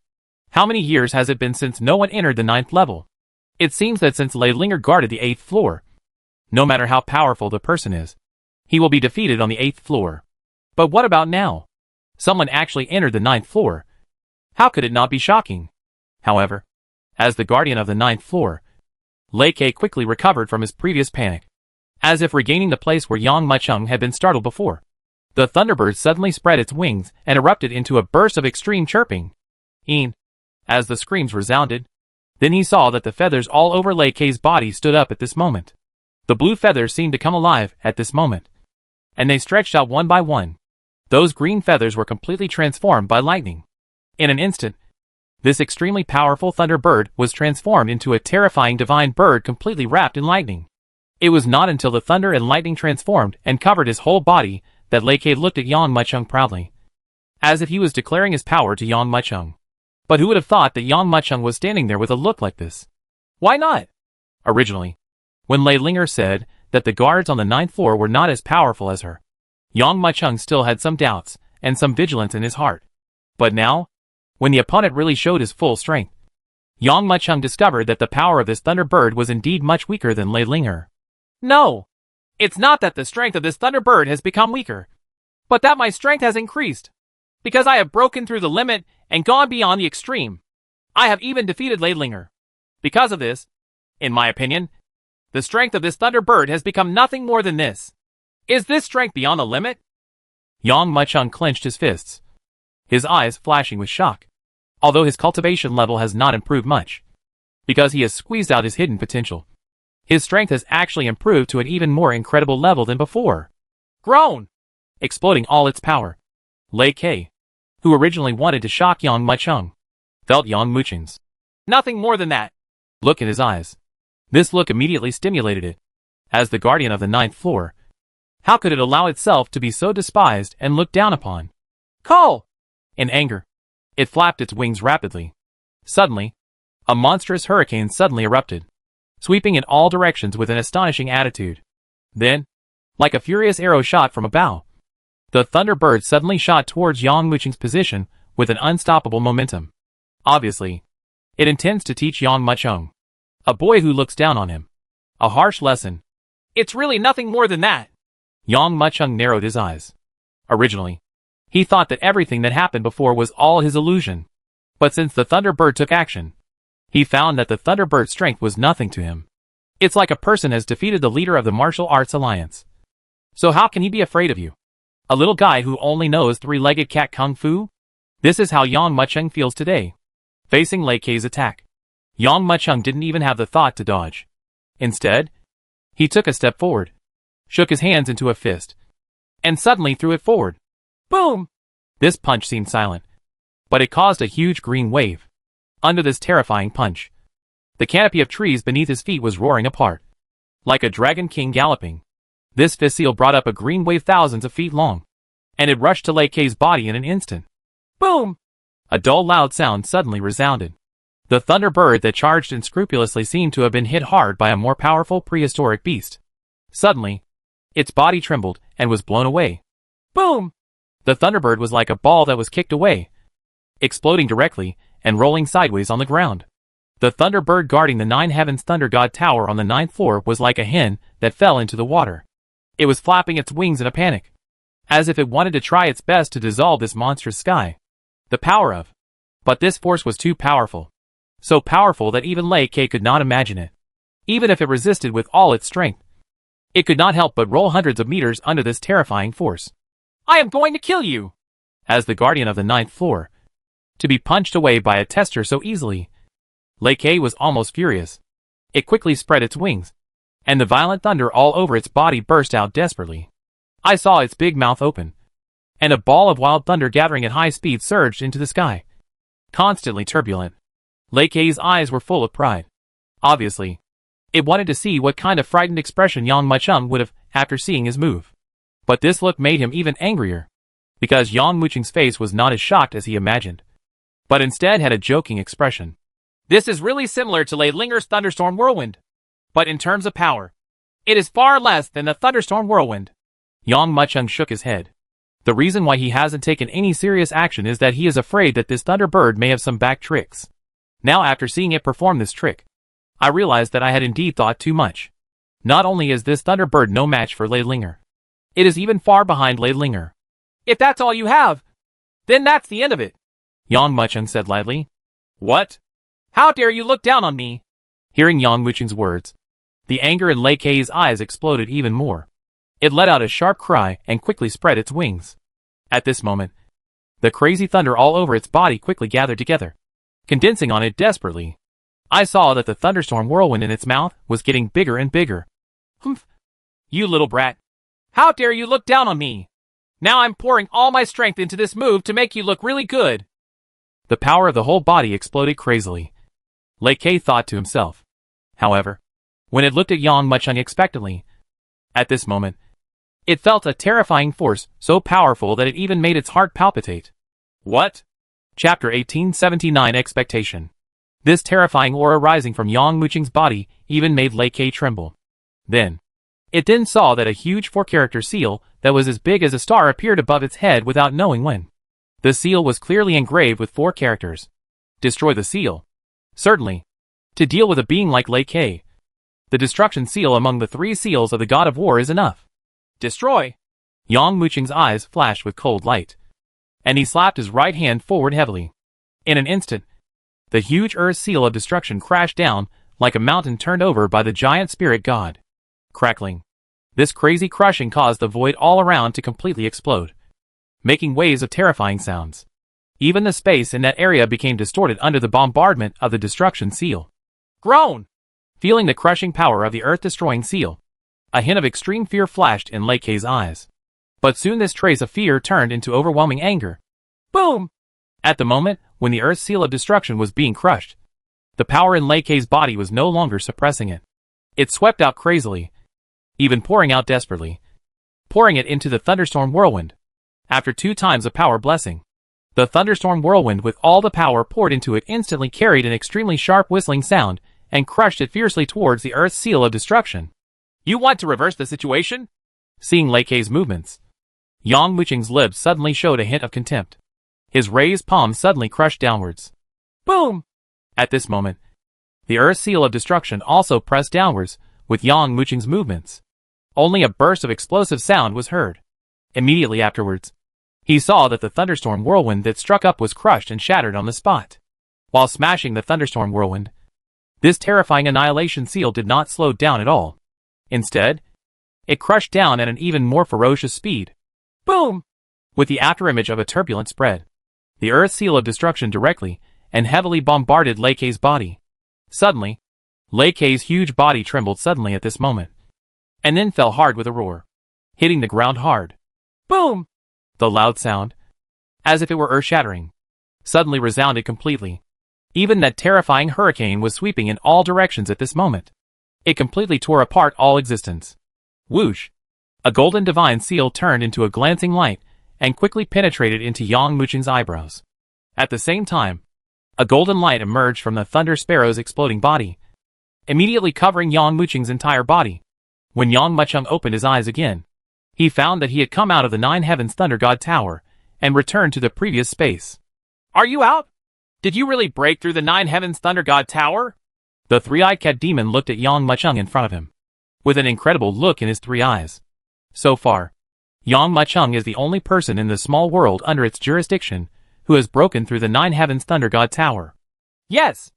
How many years has it been since no one entered the 9th level? It seems that since Lei Linger guarded the 8th floor, no matter how powerful the person is, he will be defeated on the 8th floor. But what about now? Someone actually entered the 9th floor. How could it not be shocking? However, as the guardian of the 9th floor, Lei Kei quickly recovered from his previous panic, as if regaining the place where Yang Muchung had been startled before. The thunderbird suddenly spread its wings and erupted into a burst of extreme chirping. As the screams resounded, then he saw that the feathers all over Lei Kei's body stood up at this moment. The blue feathers seemed to come alive at this moment, and they stretched out one by one. Those green feathers were completely transformed by lightning. In an instant, this extremely powerful thunderbird was transformed into a terrifying divine bird completely wrapped in lightning. It was not until the thunder and lightning transformed and covered his whole body that Lei Kei looked at Yang Muchung proudly, as if he was declaring his power to Yang Muchung. But who would have thought that Yang Muchung was standing there with a look like this? Why not? Originally, when Lei Linger said that the guards on the 9th floor were not as powerful as her, Yang Muchung still had some doubts and some vigilance in his heart. But now, when the opponent really showed his full strength, Yang Muchung discovered that the power of this thunderbird was indeed much weaker than Lei Linger. No! It's not that the strength of this thunderbird has become weaker, but that my strength has increased, because I have broken through the limit and gone beyond the extreme. I have even defeated Lei Linger. Because of this, in my opinion, the strength of this thunderbird has become nothing more than this. Is this strength beyond the limit? Yang Muchung clenched his fists, his eyes flashing with shock, although his cultivation level has not improved much, because he has squeezed out his hidden potential. His strength has actually improved to an even more incredible level than before. Grown! Exploding all its power, Lei Kei, who originally wanted to shock Yang Muchung, felt Yang Muchung's nothing more than that look in his eyes. This look immediately stimulated it. As the guardian of the 9th floor, how could it allow itself to be so despised and looked down upon? Call! In anger, it flapped its wings rapidly. Suddenly, a monstrous hurricane suddenly erupted, sweeping in all directions with an astonishing attitude. Then, like a furious arrow shot from a bow, the thunderbird suddenly shot towards Yang Muchung's position with an unstoppable momentum. Obviously, it intends to teach Yang Muchung, a boy who looks down on him, a harsh lesson. It's really nothing more than that. Yang Muchung narrowed his eyes. Originally, he thought that everything that happened before was all his illusion. But since the thunderbird took action, he found that the thunderbird's strength was nothing to him. It's like a person has defeated the leader of the martial arts alliance. So how can he be afraid of you? A little guy who only knows three-legged cat kung fu? This is how Yang Muchung feels today, facing Lei Kei's attack. Yang Muchung didn't even have the thought to dodge. Instead, he took a step forward, shook his hands into a fist, and suddenly threw it forward. Boom! This punch seemed silent, but it caused a huge green wave. Under this terrifying punch, the canopy of trees beneath his feet was roaring apart. Like a dragon king galloping, this fifth seal brought up a green wave thousands of feet long, and it rushed to Lei Kei's body in an instant. Boom! A dull loud sound suddenly resounded. The thunderbird that charged unscrupulously seemed to have been hit hard by a more powerful prehistoric beast. Suddenly, its body trembled and was blown away. Boom! The thunderbird was like a ball that was kicked away, exploding directly and rolling sideways on the ground. The thunderbird guarding the Nine Heavens Thunder God Tower on the 9th floor was like a hen that fell into the water. It was flapping its wings in a panic, as if it wanted to try its best to dissolve this monstrous sky. The power of. But this force was too powerful. So powerful that even Lei Kei could not imagine it. Even if it resisted with all its strength, it could not help but roll hundreds of meters under this terrifying force. I am going to kill you! As the guardian of the 9th floor, to be punched away by a tester so easily, Lei Kei was almost furious. It quickly spread its wings, and the violent thunder all over its body burst out desperately. I saw its big mouth open, and a ball of wild thunder gathering at high speed surged into the sky. Constantly turbulent, Lei Kei's eyes were full of pride. Obviously, it wanted to see what kind of frightened expression Yang Mucheng would have after seeing his move. But this look made him even angrier, because Yang Mucheng's face was not as shocked as he imagined, but instead had a joking expression. This is really similar to Lei Linger's Thunderstorm Whirlwind, but in terms of power, it is far less than the Thunderstorm Whirlwind. Yang Mucheng shook his head. The reason why he hasn't taken any serious action is that he is afraid that this Thunderbird may have some back tricks. Now after seeing it perform this trick, I realized that I had indeed thought too much. Not only is this Thunderbird no match for Lei Linger, it is even far behind Lei Linger. If that's all you have, then that's the end of it, Yang Mucheng said lightly. What? How dare you look down on me? Hearing Yang Mucheng's words, the anger in Lei Kei's eyes exploded even more. It let out a sharp cry and quickly spread its wings. At this moment, the crazy thunder all over its body quickly gathered together, condensing on it desperately. I saw that the thunderstorm whirlwind in its mouth was getting bigger and bigger. Humph! You little brat! How dare you look down on me? Now I'm pouring all my strength into this move to make you look really good. The power of the whole body exploded crazily, Lei Kei thought to himself. However, when it looked at Yang Mucheng expectantly, at this moment, it felt a terrifying force so powerful that it even made its heart palpitate. What? Chapter 1879 Expectation. This terrifying aura rising from Yang Mucheng's body even made Lei Kei tremble. It then saw that a huge 4-character seal that was as big as a star appeared above its head without knowing when. The seal was clearly engraved with 4 characters. Destroy the seal. Certainly. To deal with a being like Lei Kei, the destruction seal among the 3 seals of the God of War is enough. Destroy! Yang Mucheng's eyes flashed with cold light, and he slapped his right hand forward heavily. In an instant, the huge earth seal of destruction crashed down like a mountain turned over by the giant spirit god. Crackling. This crazy crushing caused the void all around to completely explode, making waves of terrifying sounds. Even the space in that area became distorted under the bombardment of the destruction seal. Groan! Feeling the crushing power of the earth-destroying seal, a hint of extreme fear flashed in Lei Kei's eyes. But soon this trace of fear turned into overwhelming anger. Boom! At the moment when the earth seal of destruction was being crushed, the power in Lei Kei's body was no longer suppressing it. It swept out crazily, even pouring out desperately, pouring it into the thunderstorm whirlwind. After 2 times of power blessing, the thunderstorm whirlwind with all the power poured into it instantly carried an extremely sharp whistling sound and crushed it fiercely towards the earth seal of destruction. You want to reverse the situation? Seeing Lei Kei's movements, Yang Mucheng's lips suddenly showed a hint of contempt. His raised palm suddenly crushed downwards. Boom! At this moment, the earth seal of destruction also pressed downwards with Yang Mucheng's movements. Only a burst of explosive sound was heard. Immediately afterwards, he saw that the thunderstorm whirlwind that struck up was crushed and shattered on the spot. While smashing the thunderstorm whirlwind, this terrifying annihilation seal did not slow down at all. Instead, it crushed down at an even more ferocious speed. Boom! With the afterimage of a turbulent spread, the earth seal of destruction directly and heavily bombarded Lei Kei's body. Suddenly, Lei Kei's huge body trembled suddenly at this moment, and then fell hard with a roar, hitting the ground hard. Boom! The loud sound, as if it were earth-shattering, suddenly resounded completely. Even that terrifying hurricane was sweeping in all directions at this moment. It completely tore apart all existence. Whoosh! A golden divine seal turned into a glancing light and quickly penetrated into Yang Mucheng's eyebrows. At the same time, a golden light emerged from the Thunder Sparrow's exploding body, immediately covering Yang Mucheng's entire body. When Yang Mucheng opened his eyes again, he found that he had come out of the Nine Heavens Thunder God Tower and returned to the previous space. "Are you out? Did you really break through the Nine Heavens Thunder God Tower?" The three-eyed cat demon looked at Yang Mucheng in front of him, with an incredible look in his three eyes. So far, Yang Mucheng is the only person in the small world under its jurisdiction who has broken through the Nine Heavens Thunder God Tower. "Yes."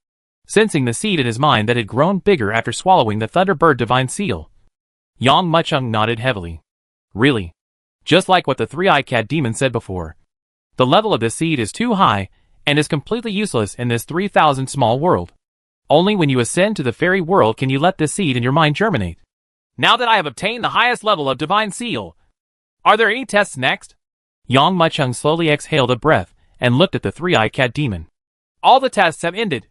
Sensing the seed in his mind that had grown bigger after swallowing the Thunderbird Divine Seal, Yang Mucheng nodded heavily. "Really? Just like what the three-eyed cat demon said before. The level of this seed is too high and is completely useless in this 3,000 small world. Only when you ascend to the fairy world can you let this seed in your mind germinate. Now that I have obtained the highest level of Divine Seal, are there any tests next?" Yang Mucheng slowly exhaled a breath and looked at the three-eyed cat demon. "All the tests have ended,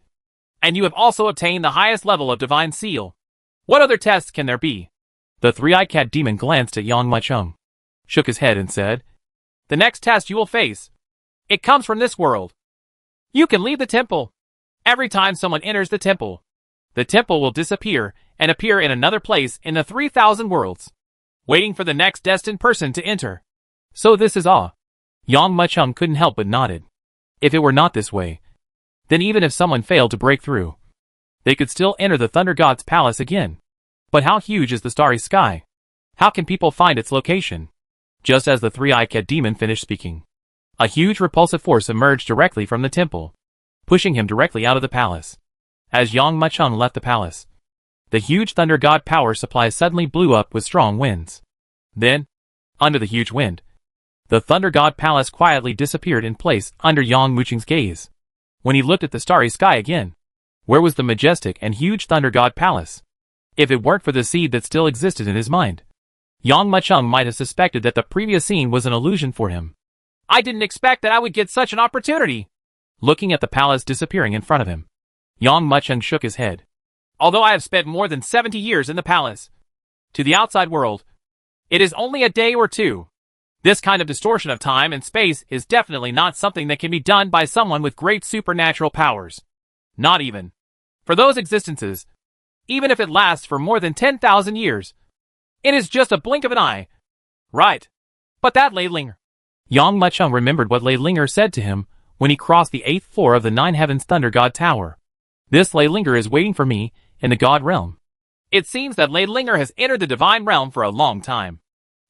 and you have also obtained the highest level of Divine Seal. What other tests can there be?" The three-eyed cat demon glanced at Yang Mucheng, shook his head and said, "The next test you will face. It comes from this world. You can leave the temple. Every time someone enters the temple will disappear and appear in another place in the 3,000 worlds, waiting for the next destined person to enter. So this is all." Yang Mucheng couldn't help but nodded. If it were not this way, then even if someone failed to break through, they could still enter the Thunder God's palace again. But how huge is the starry sky? How can people find its location? Just as the three-eyed cat demon finished speaking, a huge repulsive force emerged directly from the temple, pushing him directly out of the palace. As Yang Mucheng left the palace, the huge Thunder God power supply suddenly blew up with strong winds. Then, under the huge wind, the Thunder God palace quietly disappeared in place under Yang Mucheng's gaze. When he looked at the starry sky again, where was the majestic and huge Thunder God palace? If it weren't for the seed that still existed in his mind, Yang Mucheng might have suspected that the previous scene was an illusion for him. "I didn't expect that I would get such an opportunity." Looking at the palace disappearing in front of him, Yang Mucheng shook his head. "Although I have spent more than 70 years in the palace, to the outside world, it is only a day or two. This kind of distortion of time and space is definitely not something that can be done by someone with great supernatural powers. Not even for those existences. Even if it lasts for more than 10,000 years, it is just a blink of an eye. Right. But that Lei Linger." Yang Mucheng remembered what Lei Linger said to him when he crossed the 8th floor of the Nine Heavens Thunder God Tower. "This Lei Linger is waiting for me in the God realm." It seems that Lei Linger has entered the divine realm for a long time,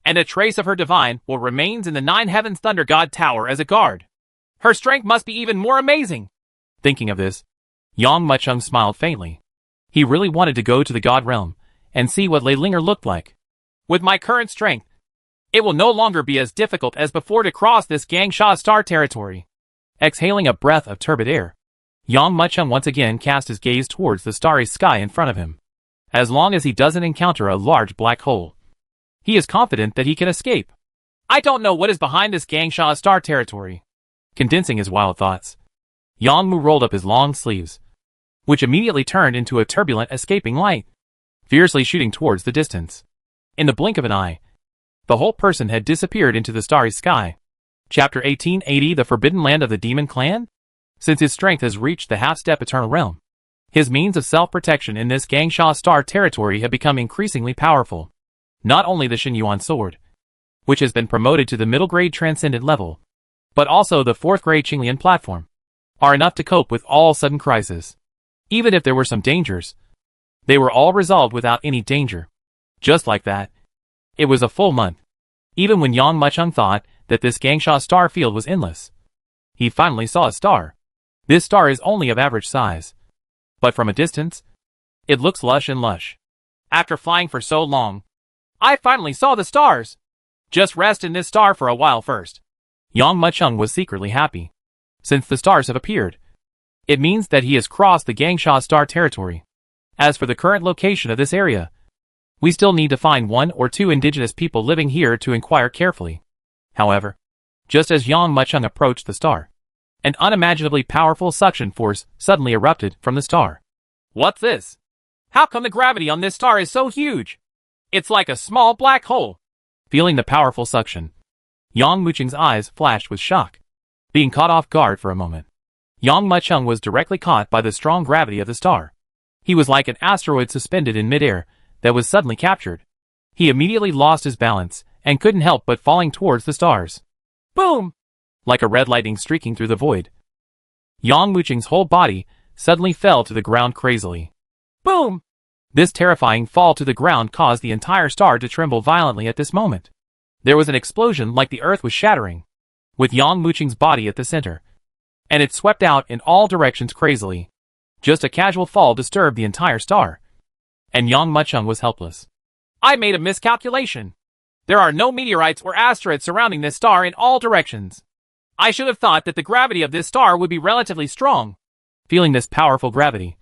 and a trace of her divine will remains in the Nine Heavens Thunder God Tower as a guard. Her strength must be even more amazing. Thinking of this, Yang Mucheng smiled faintly. He really wanted to go to the God realm and see what Lei Linger looked like. "With my current strength, it will no longer be as difficult as before to cross this Gangsha star territory." Exhaling a breath of turbid air, Yang Mucheng once again cast his gaze towards the starry sky in front of him. As long as he doesn't encounter a large black hole, he is confident that he can escape. "I don't know what is behind this Gangsha star territory." Condensing his wild thoughts, Yang Mu rolled up his long sleeves, which immediately turned into a turbulent escaping light, fiercely shooting towards the distance. In the blink of an eye, the whole person had disappeared into the starry sky. Chapter 1880 The Forbidden Land of the Demon Clan? Since his strength has reached the half-step eternal realm, his means of self-protection in this Gangsha star territory have become increasingly powerful. Not only the Xinyuan sword, which has been promoted to the middle-grade transcendent level, but also the 4th-grade Qinglian platform, are enough to cope with all sudden crises. Even if there were some dangers, they were all resolved without any danger. Just like that. It was a full month. Even when Yang Mucheng thought that this Gangsha star field was endless, he finally saw a star. This star is only of average size, but from a distance, it looks lush and lush. After flying for so long, I finally saw the stars. Just rest in this star for a while first. Yang Mucheng was secretly happy. Since the stars have appeared, it means that he has crossed the Gangsha star territory. As for the current location of this area, we still need to find 1 or 2 indigenous people living here to inquire carefully. However, Just as Yang Muchung approached the star, an unimaginably powerful suction force suddenly erupted from the star. What's this? How come the gravity on this star is so huge? It's like a small black hole. Feeling the powerful suction, Yang Muchung's eyes flashed with shock. Being caught off guard for a moment, Yang Muchung was directly caught by the strong gravity of the star. He was like an asteroid suspended in midair that was suddenly captured. He immediately lost his balance and couldn't help but falling towards the stars. Boom! Like a red lightning streaking through the void, Yang Muchung's whole body suddenly fell to the ground crazily. Boom! This terrifying fall to the ground caused the entire star to tremble violently at this moment. There was an explosion like the earth was shattering, with Yang Muchung's body at the center, and it swept out in all directions crazily. Just a casual fall disturbed the entire star, and Yang Muchung was helpless. I made a miscalculation. There are no meteorites or asteroids surrounding this star in all directions. I should have thought that the gravity of this star would be relatively strong. Feeling this powerful gravity,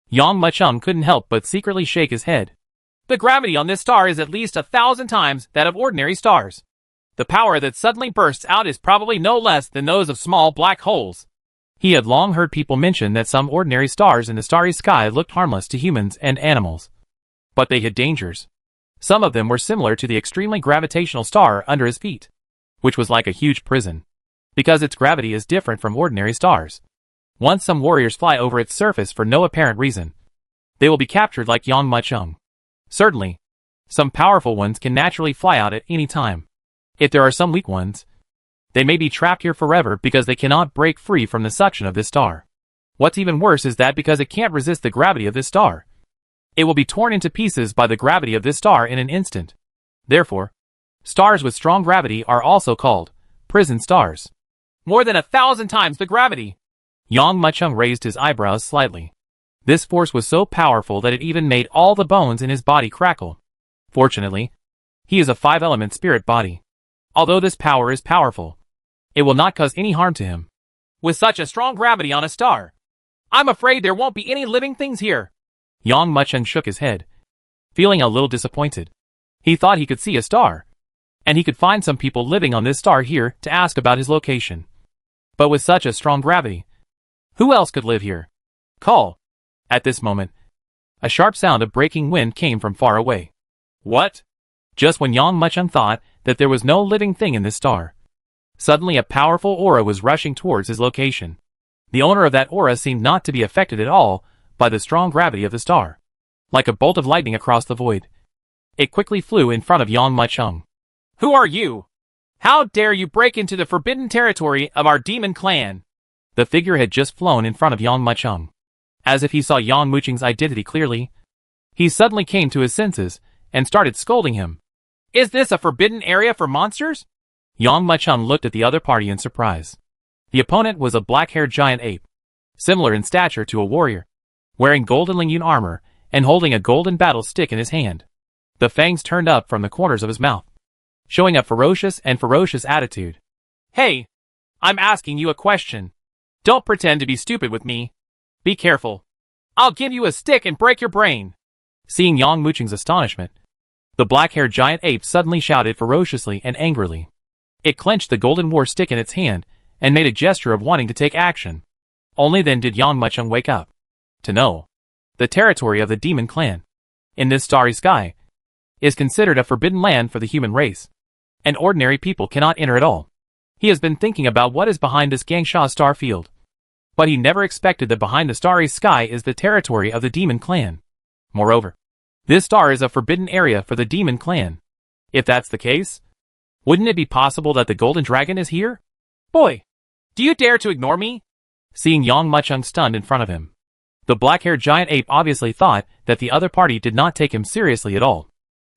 Yang Muchung couldn't help but secretly shake his head. The gravity on this star is at least 1,000 times that of ordinary stars. The power that suddenly bursts out is probably no less than those of small black holes. He had long heard people mention that some ordinary stars in the starry sky looked harmless to humans and animals, but they hid dangers. Some of them were similar to the extremely gravitational star under his feet, which was like a huge prison, because its gravity is different from ordinary stars. Once some warriors fly over its surface for no apparent reason, they will be captured like Yang Muchung. Certainly, some powerful ones can naturally fly out at any time. If there are some weak ones, they may be trapped here forever because they cannot break free from the suction of this star. What's even worse is that because it can't resist the gravity of this star, it will be torn into pieces by the gravity of this star in an instant. Therefore, stars with strong gravity are also called prison stars. More than 1,000 times the gravity! Yang Muchung raised his eyebrows slightly. This force was so powerful that it even made all the bones in his body crackle. Fortunately, he is a 5-element spirit body. Although this power is powerful, it will not cause any harm to him. With such a strong gravity on a star, I'm afraid there won't be any living things here. Yang Muchung shook his head, feeling a little disappointed. He thought he could see a star, and he could find some people living on this star here to ask about his location. But with such a strong gravity, who else could live here? Call. At this moment, a sharp sound of breaking wind came from far away. What? Just when Yang Muchung thought that there was no living thing in this star, suddenly a powerful aura was rushing towards his location. The owner of that aura seemed not to be affected at all by the strong gravity of the star. Like a bolt of lightning across the void, it quickly flew in front of Yang Muchung. Who are you? How dare you break into the forbidden territory of our demon clan? The figure had just flown in front of Yang Muchung. As if he saw Yang Muchung's identity clearly, he suddenly came to his senses and started scolding him. Is this a forbidden area for monsters? Yang Muchung looked at the other party in surprise. The opponent was a black-haired giant ape, similar in stature to a warrior, wearing golden Lingyun armor and holding a golden battle stick in his hand. The fangs turned up from the corners of his mouth, showing a ferocious attitude. Hey, I'm asking you a question. Don't pretend to be stupid with me. Be careful. I'll give you a stick and break your brain. Seeing Yang Muchung's astonishment, the black-haired giant ape suddenly shouted ferociously and angrily. It clenched the golden war stick in its hand and made a gesture of wanting to take action. Only then did Yang Muchung wake up to know the territory of the demon clan in this starry sky is considered a forbidden land for the human race, and ordinary people cannot enter at all. He has been thinking about what is behind this Gangsha star field, but he never expected that behind the starry sky is the territory of the demon clan. Moreover, this star is a forbidden area for the demon clan. If that's the case, wouldn't it be possible that the golden dragon is here? Boy, do you dare to ignore me? Seeing Yang Muchung stunned in front of him, the black-haired giant ape obviously thought that the other party did not take him seriously at all.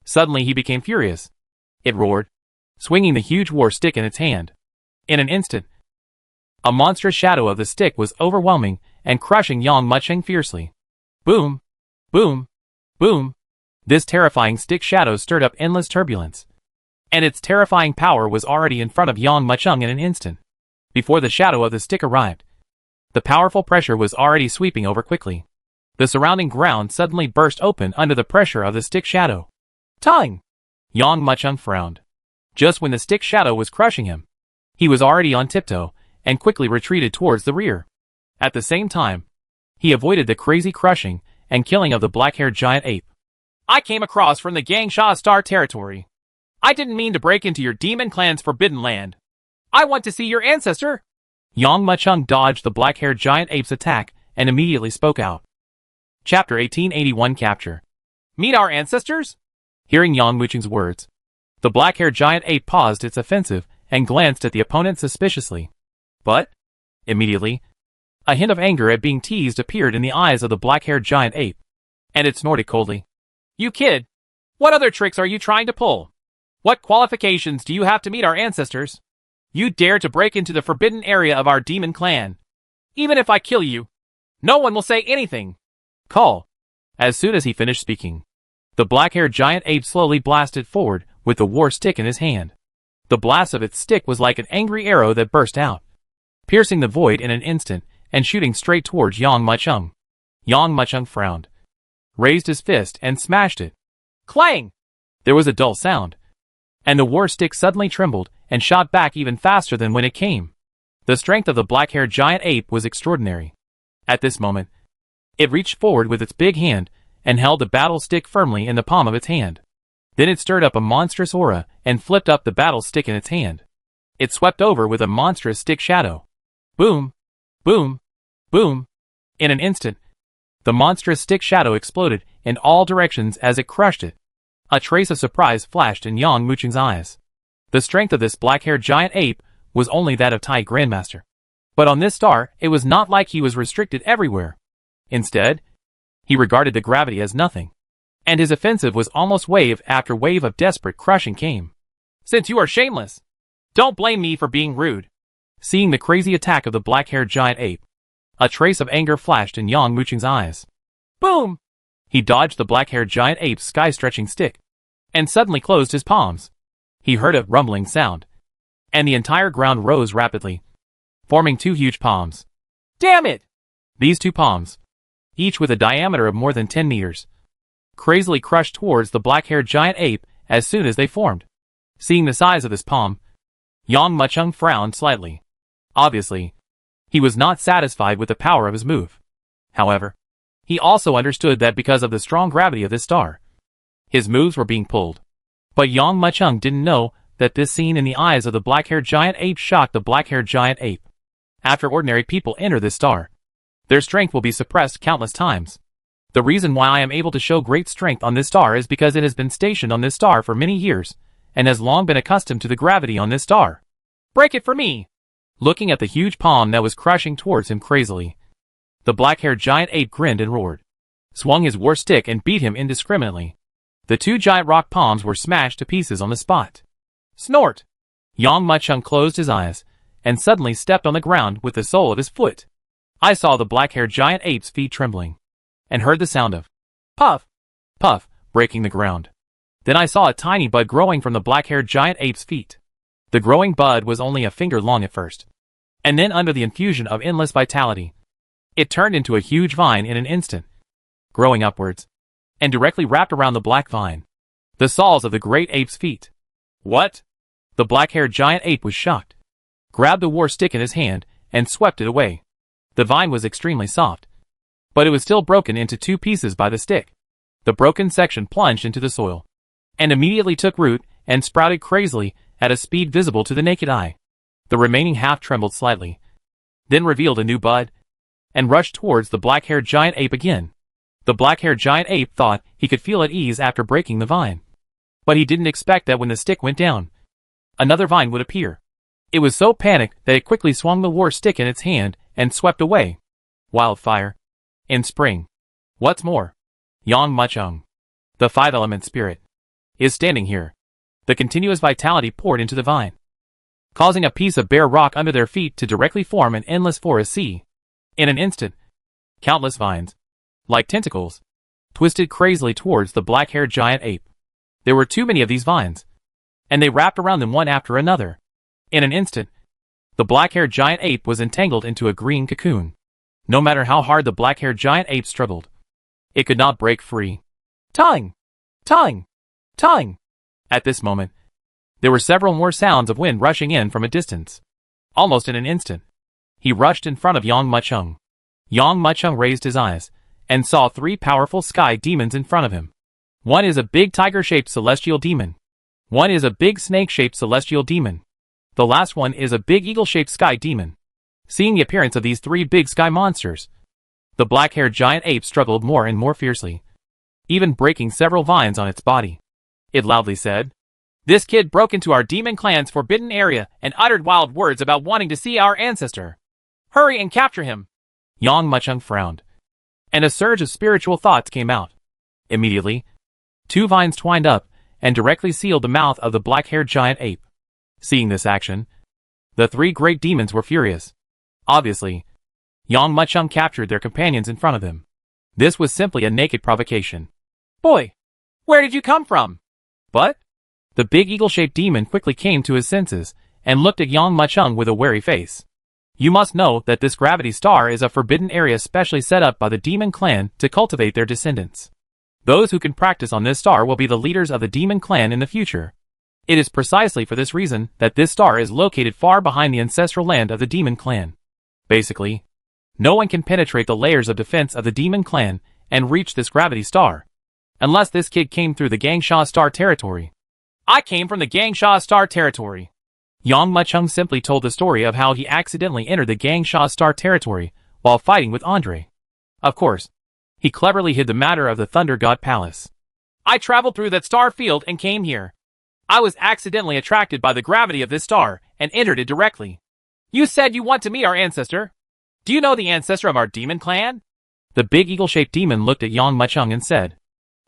Suddenly he became furious. It roared, swinging the huge war stick in its hand. In an instant, a monstrous shadow of the stick was overwhelming and crushing Yang Muchung fiercely. Boom! Boom! Boom! This terrifying stick shadow stirred up endless turbulence, and its terrifying power was already in front of Yang Muchung in an instant. Before the shadow of the stick arrived, the powerful pressure was already sweeping over quickly. The surrounding ground suddenly burst open under the pressure of the stick shadow. Tongue! Yang Muchung frowned. Just when the stick shadow was crushing him, He was already on tiptoe, and quickly retreated towards the rear. At the same time, he avoided the crazy crushing and killing of the black-haired giant ape. I came across from the Gangsha Star territory. I didn't mean to break into your demon clan's forbidden land. I want to see your ancestor. Yang Muchung dodged the black-haired giant ape's attack and immediately spoke out. Chapter 1881 Capture. Meet our ancestors? Hearing Yang Muchung's words, the black-haired giant ape paused its offensive and glanced at the opponent suspiciously. But, immediately, a hint of anger at being teased appeared in the eyes of the black-haired giant ape, and it snorted coldly. You kid! What other tricks are you trying to pull? What qualifications do you have to meet our ancestors? You dare to break into the forbidden area of our demon clan. Even if I kill you, no one will say anything. Call. As soon as he finished speaking, the black-haired giant ape slowly blasted forward with the war stick in his hand. The blast of its stick was like an angry arrow that burst out, piercing the void in an instant and shooting straight towards Yang Muchung. Yang Muchung frowned, raised his fist and smashed it. Clang! There was a dull sound, and the war stick suddenly trembled and shot back even faster than when it came. The strength of the black-haired giant ape was extraordinary. At this moment, it reached forward with its big hand and held the battle stick firmly in the palm of its hand. Then it stirred up a monstrous aura and flipped up the battle stick in its hand. It swept over with a monstrous stick shadow. Boom! Boom! Boom! In an instant, the monstrous stick shadow exploded in all directions as it crushed it. A trace of surprise flashed in Yang Muchung's eyes. The strength of this black-haired giant ape was only that of Tai Grandmaster. But on this star, it was not like he was restricted everywhere. Instead, he regarded the gravity as nothing, and his offensive was almost wave after wave of desperate crushing came. Since you are shameless, don't blame me for being rude. Seeing the crazy attack of the black-haired giant ape, a trace of anger flashed in Yang Muchung's eyes. Boom! He dodged the black-haired giant ape's sky-stretching stick, and suddenly closed his palms. He heard a rumbling sound, and the entire ground rose rapidly, forming two huge palms. Damn it! These two palms, each with a diameter of more than 10 meters, crazily crushed towards the black-haired giant ape as soon as they formed. Seeing the size of this palm, Yang Muchung frowned slightly. Obviously, he was not satisfied with the power of his move. However, he also understood that because of the strong gravity of this star, his moves were being pulled. But Yang Muchung didn't know that this scene in the eyes of the black-haired giant ape shocked the black-haired giant ape. After ordinary people enter this star, their strength will be suppressed countless times. The reason why I am able to show great strength on this star is because it has been stationed on this star for many years, and has long been accustomed to the gravity on this star. Break it for me! Looking at the huge palm that was crushing towards him crazily, the black-haired giant ape grinned and roared, swung his war stick and beat him indiscriminately. The two giant rock palms were smashed to pieces on the spot. Snort! Yang Muchung closed his eyes, and suddenly stepped on the ground with the sole of his foot. I saw the black-haired giant ape's feet trembling, and heard the sound of puff, puff, breaking the ground. Then I saw a tiny bud growing from the black-haired giant ape's feet. The growing bud was only a finger long at first, and then under the infusion of endless vitality, it turned into a huge vine in an instant, growing upwards, and directly wrapped around the black vine, the soles of the great ape's feet. What? The black-haired giant ape was shocked, grabbed the war stick in his hand, and swept it away. The vine was extremely soft, but it was still broken into two pieces by the stick. The broken section plunged into the soil, and immediately took root and sprouted crazily at a speed visible to the naked eye. The remaining half trembled slightly, then revealed a new bud, and rushed towards the black-haired giant ape again. The black-haired giant ape thought he could feel at ease after breaking the vine, but he didn't expect that when the stick went down, another vine would appear. It was so panicked that it quickly swung the war stick in its hand and swept away. Wildfire. In spring. What's more, Yang Muchung, the five-element spirit, is standing here. The continuous vitality poured into the vine, causing a piece of bare rock under their feet to directly form an endless forest sea. In an instant, countless vines, like tentacles, twisted crazily towards the black-haired giant ape. There were too many of these vines, and they wrapped around them one after another. In an instant, the black-haired giant ape was entangled into a green cocoon. No matter how hard the black-haired giant ape struggled, it could not break free. Tongue! Tongue! Tongue! At this moment, there were several more sounds of wind rushing in from a distance. Almost in an instant, he rushed in front of Yang Muchung. Yang Muchung raised his eyes and saw 3 powerful sky demons in front of him. One is a big tiger-shaped celestial demon. One is a big snake-shaped celestial demon. The last one is a big eagle-shaped sky demon. Seeing the appearance of these 3 big sky monsters, the black-haired giant ape struggled more and more fiercely, even breaking several vines on its body. It loudly said, "This kid broke into our demon clan's forbidden area and uttered wild words about wanting to see our ancestor. Hurry and capture him." Yang Muchung frowned, and a surge of spiritual thoughts came out. Immediately, 2 vines twined up and directly sealed the mouth of the black-haired giant ape. Seeing this action, the 3 great demons were furious. Obviously, Yang Muchung captured their companions in front of them. This was simply a naked provocation. "Boy, where did you come from?" "But?" The big eagle-shaped demon quickly came to his senses and looked at Yang Muchung with a wary face. "You must know that this gravity star is a forbidden area specially set up by the demon clan to cultivate their descendants. Those who can practice on this star will be the leaders of the demon clan in the future. It is precisely for this reason that this star is located far behind the ancestral land of the demon clan. Basically, no one can penetrate the layers of defense of the demon clan and reach this gravity star, unless this kid came through the Gangsha star territory." "I came from the Gangsha star territory." Yang Muchung simply told the story of how he accidentally entered the Gangsha star territory while fighting with Andre. Of course, he cleverly hid the matter of the Thunder God Palace. "I traveled through that star field and came here. I was accidentally attracted by the gravity of this star and entered it directly." "You said you want to meet our ancestor. Do you know the ancestor of our demon clan?" The big eagle-shaped demon looked at Yang Muchung and said,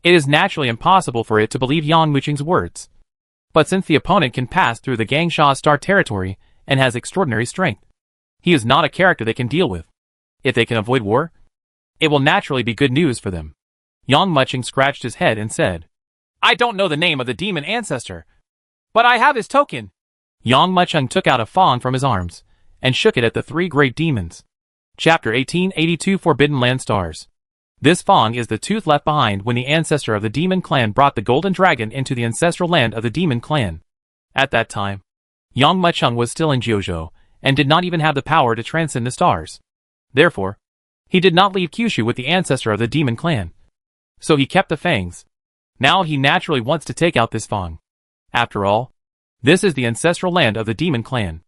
"It is naturally impossible for it to believe Yang Muchung's words. But since the opponent can pass through the Gangsha star territory and has extraordinary strength, he is not a character they can deal with. If they can avoid war, it will naturally be good news for them." Yang Muchung scratched his head and said, "I don't know the name of the demon ancestor, but I have his token." Yang Muchung took out a fawn from his arms and shook it at the 3 great demons. Chapter 1882 Forbidden Land Stars. This fawn is the tooth left behind when the ancestor of the demon clan brought the golden dragon into the ancestral land of the demon clan. At that time, Yang Muchung was still in Jiuzhou and did not even have the power to transcend the stars. Therefore, he did not leave Kyushu with the ancestor of the demon clan. So he kept the fangs. Now he naturally wants to take out this fawn. After all, this is the ancestral land of the demon clan.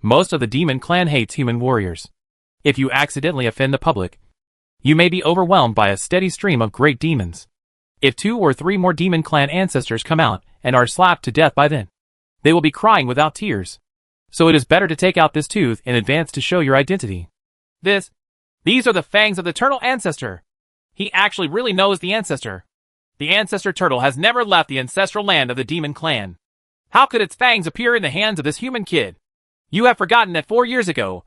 Most of the demon clan hates human warriors. If you accidentally offend the public, you may be overwhelmed by a steady stream of great demons. If 2 or 3 more demon clan ancestors come out and are slapped to death by then, they will be crying without tears. So it is better to take out this tooth in advance to show your identity. These are the fangs of the turtle ancestor. He actually really knows the ancestor. The ancestor turtle has never left the ancestral land of the demon clan. How could its fangs appear in the hands of this human kid? You have forgotten that 4 years ago,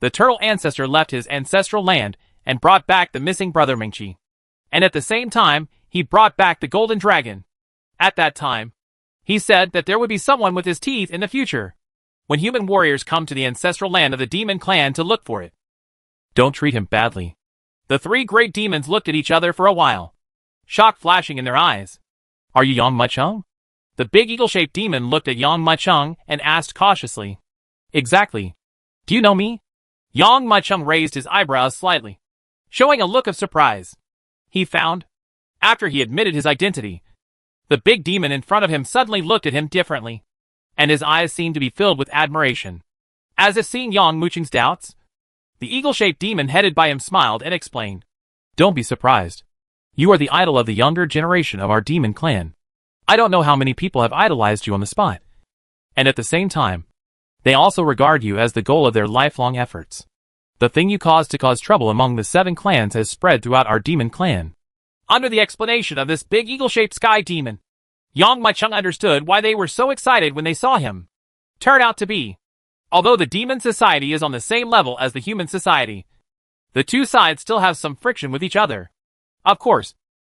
the turtle ancestor left his ancestral land and brought back the missing brother Mingqi. And at the same time, he brought back the golden dragon. At that time, he said that there would be someone with his teeth in the future, when human warriors come to the ancestral land of the demon clan to look for it. Don't treat him badly." The 3 great demons looked at each other for a while, shock flashing in their eyes. "Are you Yang Muchung?" The big eagle-shaped demon looked at Yang Muchung and asked cautiously. "Exactly. Do you know me?" Yang Muchung raised his eyebrows slightly, showing a look of surprise. He found, after he admitted his identity, the big demon in front of him suddenly looked at him differently, and his eyes seemed to be filled with admiration. As if seeing Yang Muchung's doubts, the eagle-shaped demon headed by him smiled and explained, "Don't be surprised. You are the idol of the younger generation of our demon clan. I don't know how many people have idolized you on the spot. And at the same time, they also regard you as the goal of their lifelong efforts. The thing you caused to cause trouble among the 7 clans has spread throughout our demon clan." Under the explanation of this big eagle-shaped sky demon, Yang Muchung understood why they were so excited when they saw him. Turn out to be, although the demon society is on the same level as the human society, the 2 sides still have some friction with each other. Of course,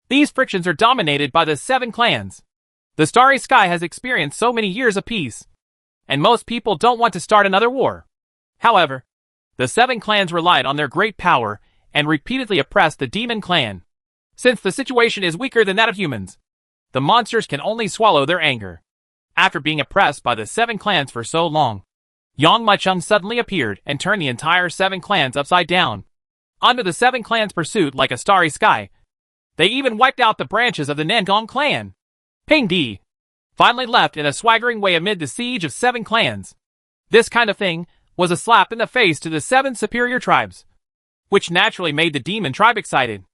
these frictions are dominated by the 7 clans. The starry sky has experienced so many years of peace, and most people don't want to start another war. However, the 7 clans relied on their great power and repeatedly oppressed the demon clan. Since the situation is weaker than that of humans, the monsters can only swallow their anger. After being oppressed by the 7 clans for so long, Yang Maicheng suddenly appeared and turned the entire 7 clans upside down. Under the 7 clans' pursuit like a starry sky, they even wiped out the branches of the Nangong clan. Ping Di finally left in a swaggering way amid the siege of 7 clans. This kind of thing was a slap in the face to the 7 superior tribes, which naturally made the demon tribe excited.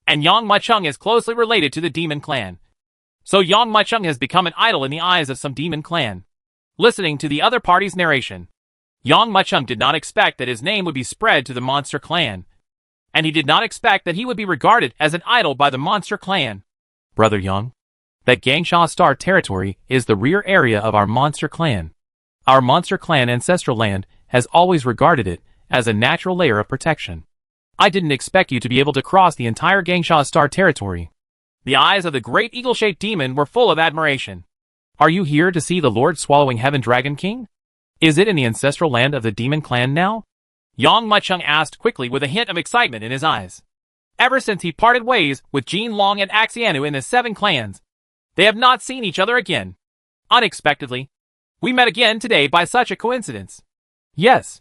And Yang Maicheng is closely related to the demon clan. So Yang Maicheng has become an idol in the eyes of some demon clan. Listening to the other party's narration, Yang Maicheng did not expect that his name would be spread to the monster clan. And he did not expect that he would be regarded as an idol by the monster clan. Brother Yang, that Gangsha Star territory is the rear area of our monster clan. Our monster clan ancestral land has always regarded it as a natural layer of protection. I didn't expect you to be able to cross the entire Gangsha Star territory. The eyes of the great eagle-shaped demon were full of admiration. Are you here to see the Lord Swallowing Heaven Dragon King? Is it in the ancestral land of the demon clan now? Yang Maicheng asked quickly with a hint of excitement in his eyes. Ever since he parted ways with Jin Long and Axianu in the 7 clans, they have not seen each other again. Unexpectedly, we met again today by such a coincidence. Yes.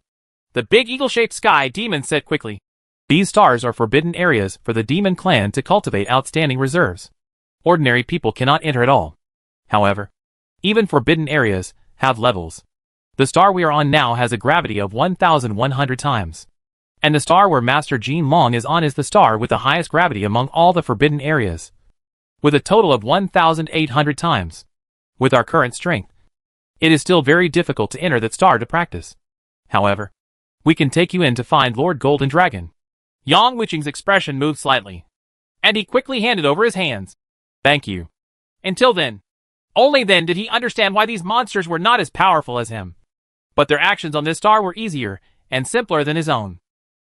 The big eagle-shaped sky demon said quickly. These stars are forbidden areas for the demon clan to cultivate outstanding reserves. Ordinary people cannot enter at all. However, even forbidden areas have levels. The star we are on now has a gravity of 1,100 times. And the star where Master Jin Long is on is the star with the highest gravity among all the forbidden areas, with a total of 1,800 times. With our current strength, it is still very difficult to enter that star to practice. However, we can take you in to find Lord Golden Dragon. Yang Wuching's expression moved slightly, and he quickly handed over his hands. Thank you. Until then, only then did he understand why these monsters were not as powerful as him. But their actions on this star were easier and simpler than his own.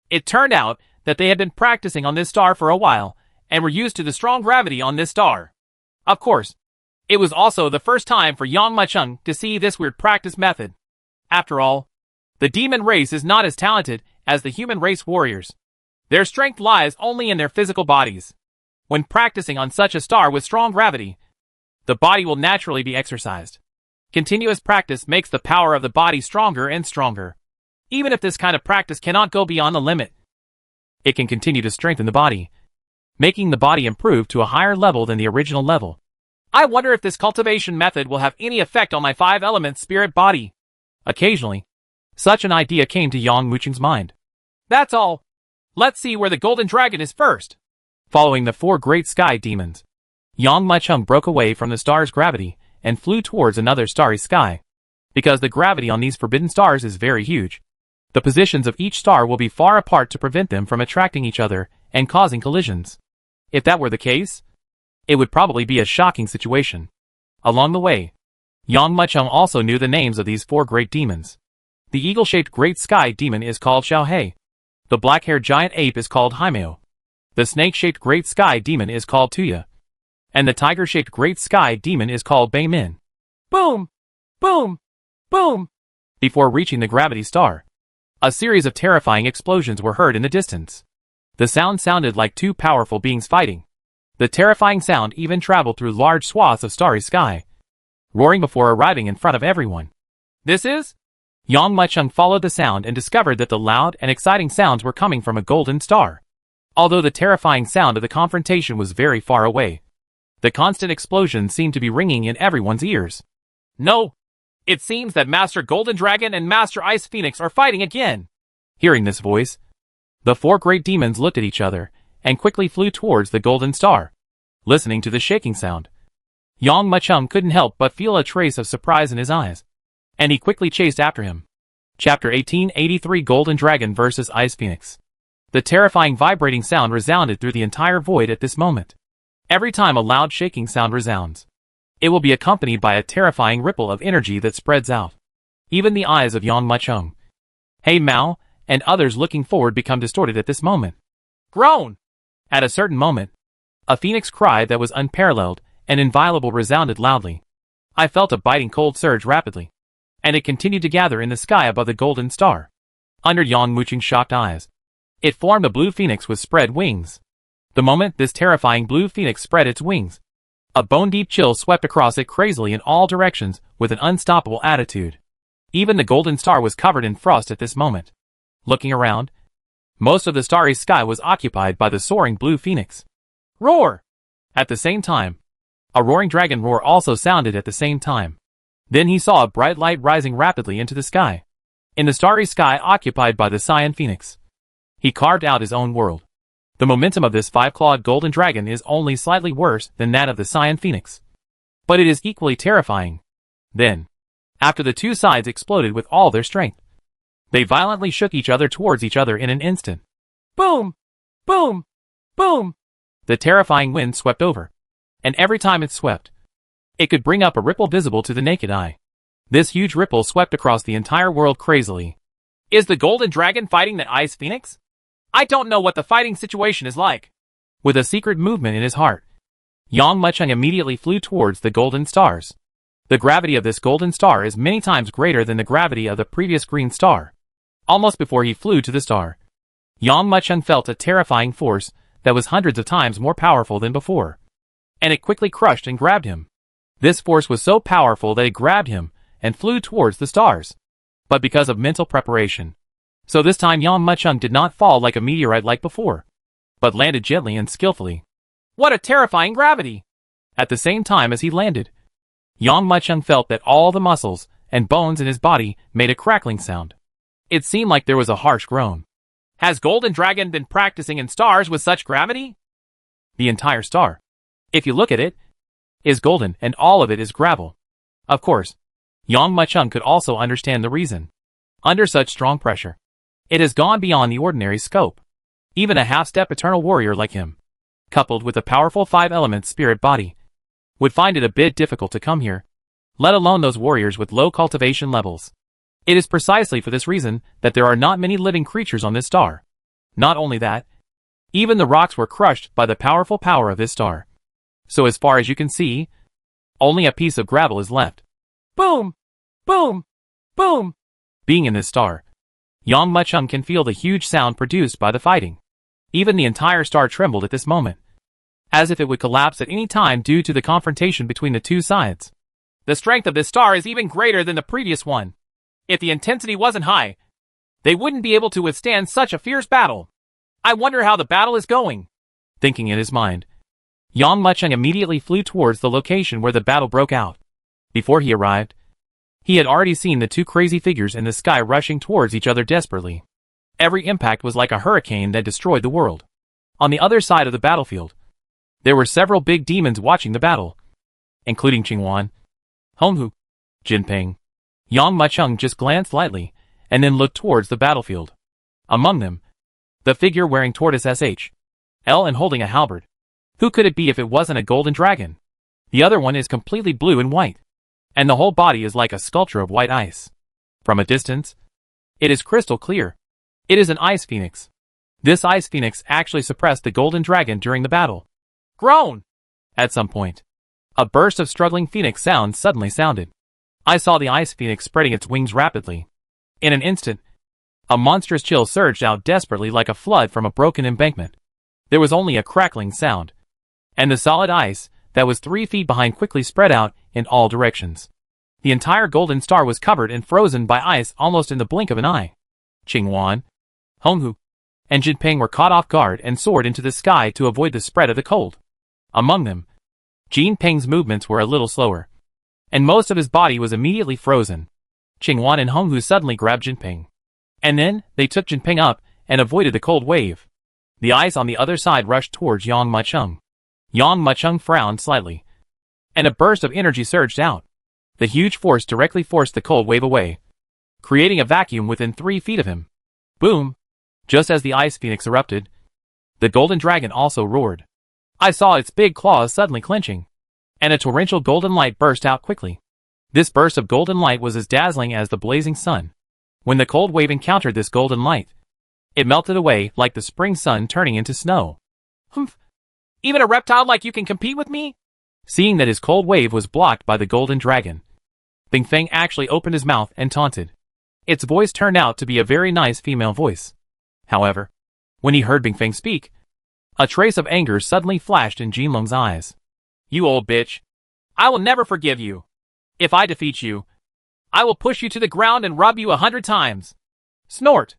It turned out that they had been practicing on this star for a while, and were used to the strong gravity on this star. Of course, it was also the first time for Yang Maicheng to see this weird practice method. After all, the demon race is not as talented as the human race warriors. Their strength lies only in their physical bodies. When practicing on such a star with strong gravity, the body will naturally be exercised. Continuous practice makes the power of the body stronger and stronger. Even if this kind of practice cannot go beyond the limit, it can continue to strengthen the body, making the body improve to a higher level than the original level. I wonder if this cultivation method will have any effect on my 5-element spirit body. Occasionally, such an idea came to Yang Wuching's mind. That's all. Let's see where the Golden Dragon is first. Following the 4 great sky demons, Yang Maicheng broke away from the star's gravity and flew towards another starry sky. Because the gravity on these forbidden stars is very huge, the positions of each star will be far apart to prevent them from attracting each other and causing collisions. If that were the case, it would probably be a shocking situation. Along the way, Yang Maicheng also knew the names of these 4 great demons. The eagle-shaped great sky demon is called Xiaohei. The black-haired giant ape is called Haimeo. The snake-shaped great sky demon is called Tuya. And the tiger-shaped great sky demon is called Beimin. Boom! Boom! Boom! Before reaching the gravity star, a series of terrifying explosions were heard in the distance. The sound sounded like 2 powerful beings fighting. The terrifying sound even traveled through large swaths of starry sky, roaring before arriving in front of everyone. This is? Yang Maicheng followed the sound and discovered that the loud and exciting sounds were coming from a golden star. Although the terrifying sound of the confrontation was very far away, the constant explosions seemed to be ringing in everyone's ears. No! It seems that Master Golden Dragon and Master Ice Phoenix are fighting again. Hearing this voice, the 4 great demons looked at each other and quickly flew towards the golden star. Listening to the shaking sound, Yang Maicheng couldn't help but feel a trace of surprise in his eyes, and he quickly chased after him. Chapter 1883 Golden Dragon vs. Ice Phoenix. The terrifying vibrating sound resounded through the entire void at this moment. Every time a loud shaking sound resounds, it will be accompanied by a terrifying ripple of energy that spreads out. Even the eyes of Yang Maicheng, Hey Mao, and others looking forward become distorted at this moment. Groan! At a certain moment, a phoenix cry that was unparalleled and inviolable resounded loudly. I felt a biting cold surge rapidly, and it continued to gather in the sky above the golden star. Under Yang Wuching's shocked eyes, it formed a blue phoenix with spread wings. The moment this terrifying blue phoenix spread its wings, a bone-deep chill swept across it crazily in all directions with an unstoppable attitude. Even the golden star was covered in frost at this moment. Looking around, most of the starry sky was occupied by the soaring blue phoenix. Roar! At the same time, a roaring dragon roar also sounded at the same time. Then he saw a bright light rising rapidly into the sky. In the starry sky occupied by the cyan phoenix, he carved out his own world. The momentum of this five-clawed golden dragon is only slightly worse than that of the cyan phoenix, but it is equally terrifying. Then, after the two sides exploded with all their strength, they violently shook each other towards each other in an instant. Boom! Boom! Boom! The terrifying wind swept over, and every time it swept, it could bring up a ripple visible to the naked eye. This huge ripple swept across the entire world crazily. Is the golden dragon fighting the ice phoenix? I don't know what the fighting situation is like. With a secret movement in his heart, Yang Mucheng immediately flew towards the golden stars. The gravity of this golden star is many times greater than the gravity of the previous green star. Almost before he flew to the star, Yang Mucheng felt a terrifying force that was hundreds of times more powerful than before, and it quickly crushed and grabbed him. This force was so powerful that it grabbed him and flew towards the stars. But because of mental preparation, so this time Yang Mucheng did not fall like a meteorite like before, but landed gently and skillfully. What a terrifying gravity! At the same time as he landed, Yang Mucheng felt that all the muscles and bones in his body made a crackling sound. It seemed like there was a harsh groan. Has Golden Dragon been practicing in stars with such gravity? The entire star, if you look at it, is golden and all of it is gravel. Of course, Yang Mucheng could also understand the reason. Under such strong pressure, it has gone beyond the ordinary scope. Even a half-step eternal warrior like him, coupled with a powerful five-element spirit body, would find it a bit difficult to come here, let alone those warriors with low cultivation levels. It is precisely for this reason that there are not many living creatures on this star. Not only that, even the rocks were crushed by the powerful power of this star. So as far as you can see, only a piece of gravel is left. Boom! Boom! Boom! Being in this star, Yang Mucheng can feel the huge sound produced by the fighting. Even the entire star trembled at this moment, as if it would collapse at any time due to the confrontation between the two sides. The strength of this star is even greater than the previous one. If the intensity wasn't high, they wouldn't be able to withstand such a fierce battle. I wonder how the battle is going. Thinking in his mind, Yang Mucheng immediately flew towards the location where the battle broke out. Before he arrived, he had already seen the two crazy figures in the sky rushing towards each other desperately. Every impact was like a hurricane that destroyed the world. On the other side of the battlefield, there were several big demons watching the battle, including Qingwan, Honghu, Jinping. Yang Mucheng just glanced lightly, and then looked towards the battlefield. Among them, the figure wearing tortoise SHL and holding a halberd. Who could it be if it wasn't a golden dragon? The other one is completely blue and white, and the whole body is like a sculpture of white ice. From a distance, it is crystal clear. It is an ice phoenix. This ice phoenix actually suppressed the golden dragon during the battle. Groan! At some point, a burst of struggling phoenix sounds suddenly sounded. I saw the ice phoenix spreading its wings rapidly. In an instant, a monstrous chill surged out desperately like a flood from a broken embankment. There was only a crackling sound, and the solid ice that was 3 feet behind quickly spread out in all directions. The entire golden star was covered and frozen by ice almost in the blink of an eye. Qingwan, Honghu, and Jinping were caught off guard and soared into the sky to avoid the spread of the cold. Among them, Jinping's movements were a little slower, and most of his body was immediately frozen. Qingwan and Honghu suddenly grabbed Jinping, and then they took Jinping up and avoided the cold wave. The ice on the other side rushed towards Yang Mucheng. Yang Mucheng frowned slightly, and a burst of energy surged out. The huge force directly forced the cold wave away, creating a vacuum within 3 feet of him. Boom! Just as the ice phoenix erupted, the golden dragon also roared. I saw its big claws suddenly clenching, and a torrential golden light burst out quickly. This burst of golden light was as dazzling as the blazing sun. When the cold wave encountered this golden light, it melted away like the spring sun turning into snow. Humph! Even a reptile like you can compete with me? Seeing that his cold wave was blocked by the golden dragon, Bingfeng actually opened his mouth and taunted. Its voice turned out to be a very nice female voice. However, when he heard Bingfeng speak, a trace of anger suddenly flashed in Jinlong's eyes. You old bitch! I will never forgive you! If I defeat you, I will push you to the ground and rub you 100 times. Snort.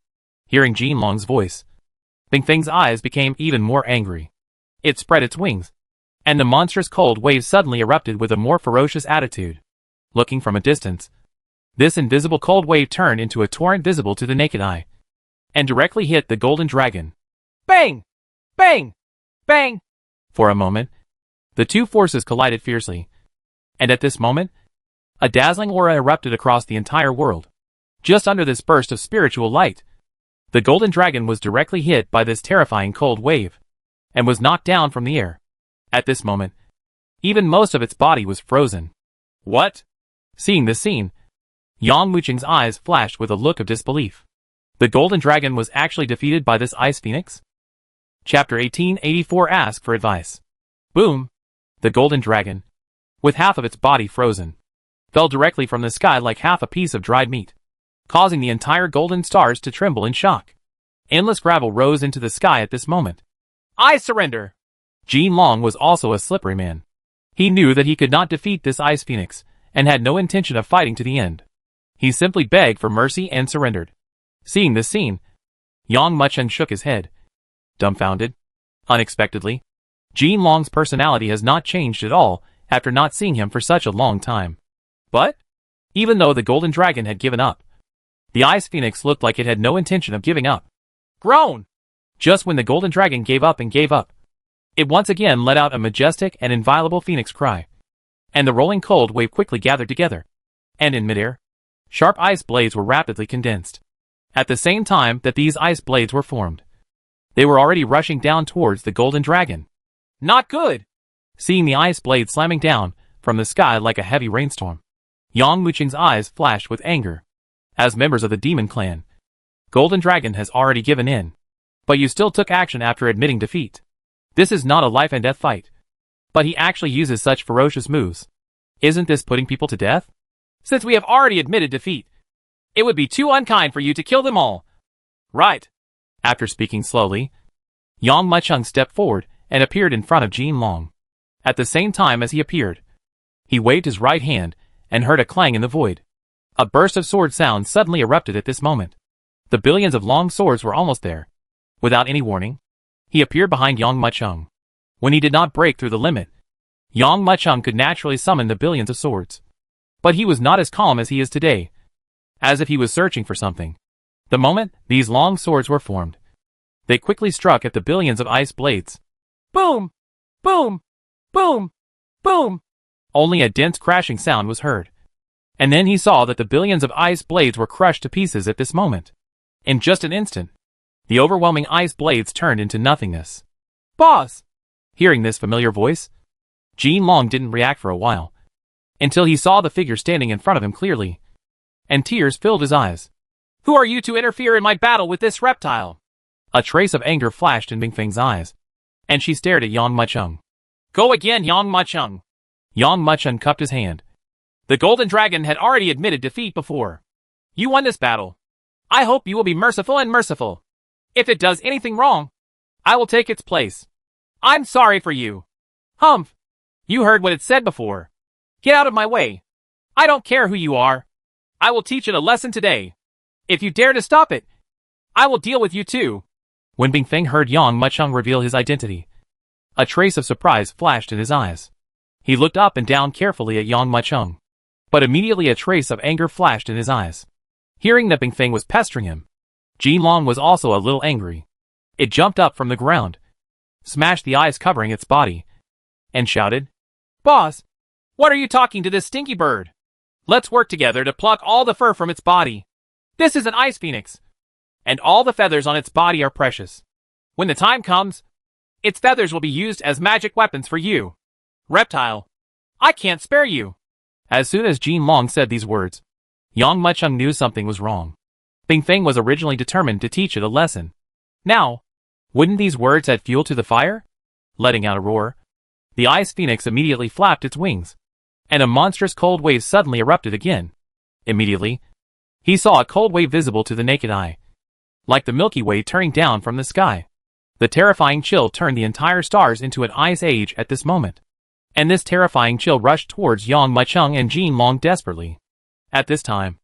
Hearing Jinlong's voice, Bingfeng's eyes became even more angry. It spread its wings, and the monstrous cold wave suddenly erupted with a more ferocious attitude. Looking from a distance, this invisible cold wave turned into a torrent visible to the naked eye, and directly hit the golden dragon. Bang! Bang! Bang! For a moment, the two forces collided fiercely, and at this moment, a dazzling aura erupted across the entire world. Just under this burst of spiritual light, the golden dragon was directly hit by this terrifying cold wave, and was knocked down from the air. At this moment, even most of its body was frozen. What? Seeing this scene, Yang Muqing's eyes flashed with a look of disbelief. The golden dragon was actually defeated by this ice phoenix? Chapter 1884 Ask for advice. Boom! The golden dragon, with half of its body frozen, fell directly from the sky like half a piece of dried meat, causing the entire golden stars to tremble in shock. Endless gravel rose into the sky at this moment. I surrender! Jinlong was also a slippery man. He knew that he could not defeat this ice phoenix, and had no intention of fighting to the end. He simply begged for mercy and surrendered. Seeing this scene, Yang Mucheng shook his head, dumbfounded. Unexpectedly, Jinlong's personality has not changed at all after not seeing him for such a long time. But, even though the golden dragon had given up, the ice phoenix looked like it had no intention of giving up. Groan! Just when the golden dragon gave up, it once again let out a majestic and inviolable phoenix cry. And the rolling cold wave quickly gathered together, and in midair, sharp ice blades were rapidly condensed. At the same time that these ice blades were formed, they were already rushing down towards the golden dragon. Not good! Seeing the ice blades slamming down from the sky like a heavy rainstorm, Yang Muqing's eyes flashed with anger. As members of the demon clan, Golden Dragon has already given in, but you still took action after admitting defeat. This is not a life and death fight, but he actually uses such ferocious moves. Isn't this putting people to death? Since we have already admitted defeat, it would be too unkind for you to kill them all. Right. After speaking slowly, Yang Mucheng stepped forward and appeared in front of Jinlong. At the same time as he appeared, he waved his right hand and heard a clang in the void. A burst of sword sound suddenly erupted at this moment. The billions of long swords were almost there. Without any warning, he appeared behind Yang Mucheng. When he did not break through the limit, Yang Mucheng could naturally summon the billions of swords. But he was not as calm as he is today, as if he was searching for something. The moment these long swords were formed, they quickly struck at the billions of ice blades. Boom! Boom! Boom! Boom! Only a dense crashing sound was heard. And then he saw that the billions of ice blades were crushed to pieces at this moment. In just an instant, the overwhelming ice blades turned into nothingness. Boss! Hearing this familiar voice, Jinlong didn't react for a while, until he saw the figure standing in front of him clearly, and tears filled his eyes. Who are you to interfere in my battle with this reptile? A trace of anger flashed in Bingfeng's eyes, and she stared at Yang Mucheng. Go again, Yang Mucheng! Yang Mucheng cupped his hand. The Golden Dragon had already admitted defeat before. You won this battle. I hope you will be merciful and merciful. If it does anything wrong, I will take its place. I'm sorry for you. Humph! You heard what it said before. Get out of my way. I don't care who you are. I will teach it a lesson today. If you dare to stop it, I will deal with you too. When Bingfeng heard Yang Mucheng reveal his identity, a trace of surprise flashed in his eyes. He looked up and down carefully at Yang Mucheng, but immediately a trace of anger flashed in his eyes. Hearing that Bingfeng was pestering him, Jinlong was also a little angry. It jumped up from the ground, smashed the ice covering its body, and shouted, Boss, what are you talking to this stinky bird? Let's work together to pluck all the fur from its body. This is an ice phoenix, and all the feathers on its body are precious. When the time comes, its feathers will be used as magic weapons for you. Reptile, I can't spare you. As soon as Jinlong said these words, Yang Mucheng knew something was wrong. Bingfeng was originally determined to teach it a lesson. Now, wouldn't these words add fuel to the fire? Letting out a roar, the ice phoenix immediately flapped its wings, and a monstrous cold wave suddenly erupted again. Immediately, he saw a cold wave visible to the naked eye, like the Milky Way turning down from the sky. The terrifying chill turned the entire stars into an ice age at this moment, and this terrifying chill rushed towards Yang Mucheng and Jinlong desperately. At this time,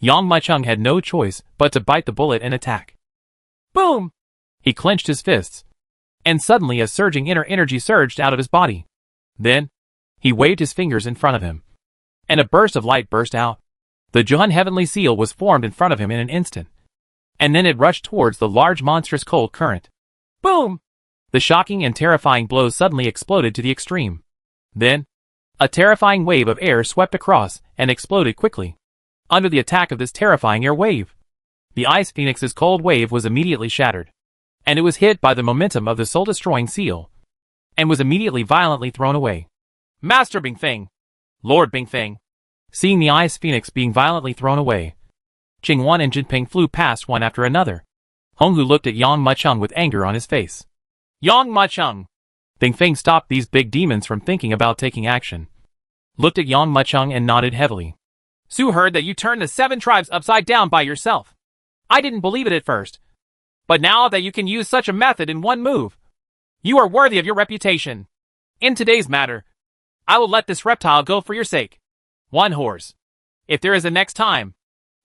Yang Maicheng had no choice but to bite the bullet and attack. Boom! He clenched his fists, and suddenly a surging inner energy surged out of his body. Then, he waved his fingers in front of him, and a burst of light burst out. The Jun Heavenly Seal was formed in front of him in an instant, and then it rushed towards the large monstrous cold current. Boom! The shocking and terrifying blows suddenly exploded to the extreme. Then, a terrifying wave of air swept across and exploded quickly. Under the attack of this terrifying air wave, the Ice Phoenix's cold wave was immediately shattered, and it was hit by the momentum of the soul-destroying seal, and was immediately violently thrown away. Master Bingfeng! Lord Bingfeng! Seeing the Ice Phoenix being violently thrown away, Qingwan and Jinping flew past one after another. Honghu looked at Yang Maicheng with anger on his face. Yang Maicheng! Bingfeng stopped these big demons from thinking about taking action, looked at Yang Maicheng and nodded heavily. Su heard that you turned the 7 tribes upside down by yourself. I didn't believe it at first, but now that you can use such a method in one move, you are worthy of your reputation. In today's matter, I will let this reptile go for your sake. One horse. If there is a next time,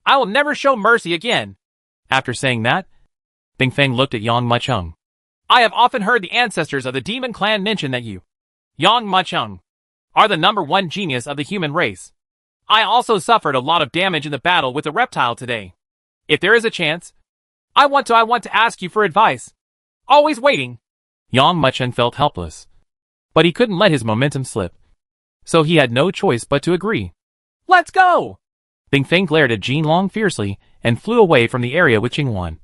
I will never show mercy again. After saying that, Bingfeng looked at Yang Maicheng. I have often heard the ancestors of the demon clan mention that you, Yang Maicheng, are the #1 genius of the human race. I also suffered a lot of damage in the battle with the reptile today. If there is a chance, I want to ask you for advice. Always waiting. Yang Maicheng felt helpless, but he couldn't let his momentum slip, so he had no choice but to agree. Let's go! Bingfeng glared at Jinlong fiercely and flew away from the area with Qingwan,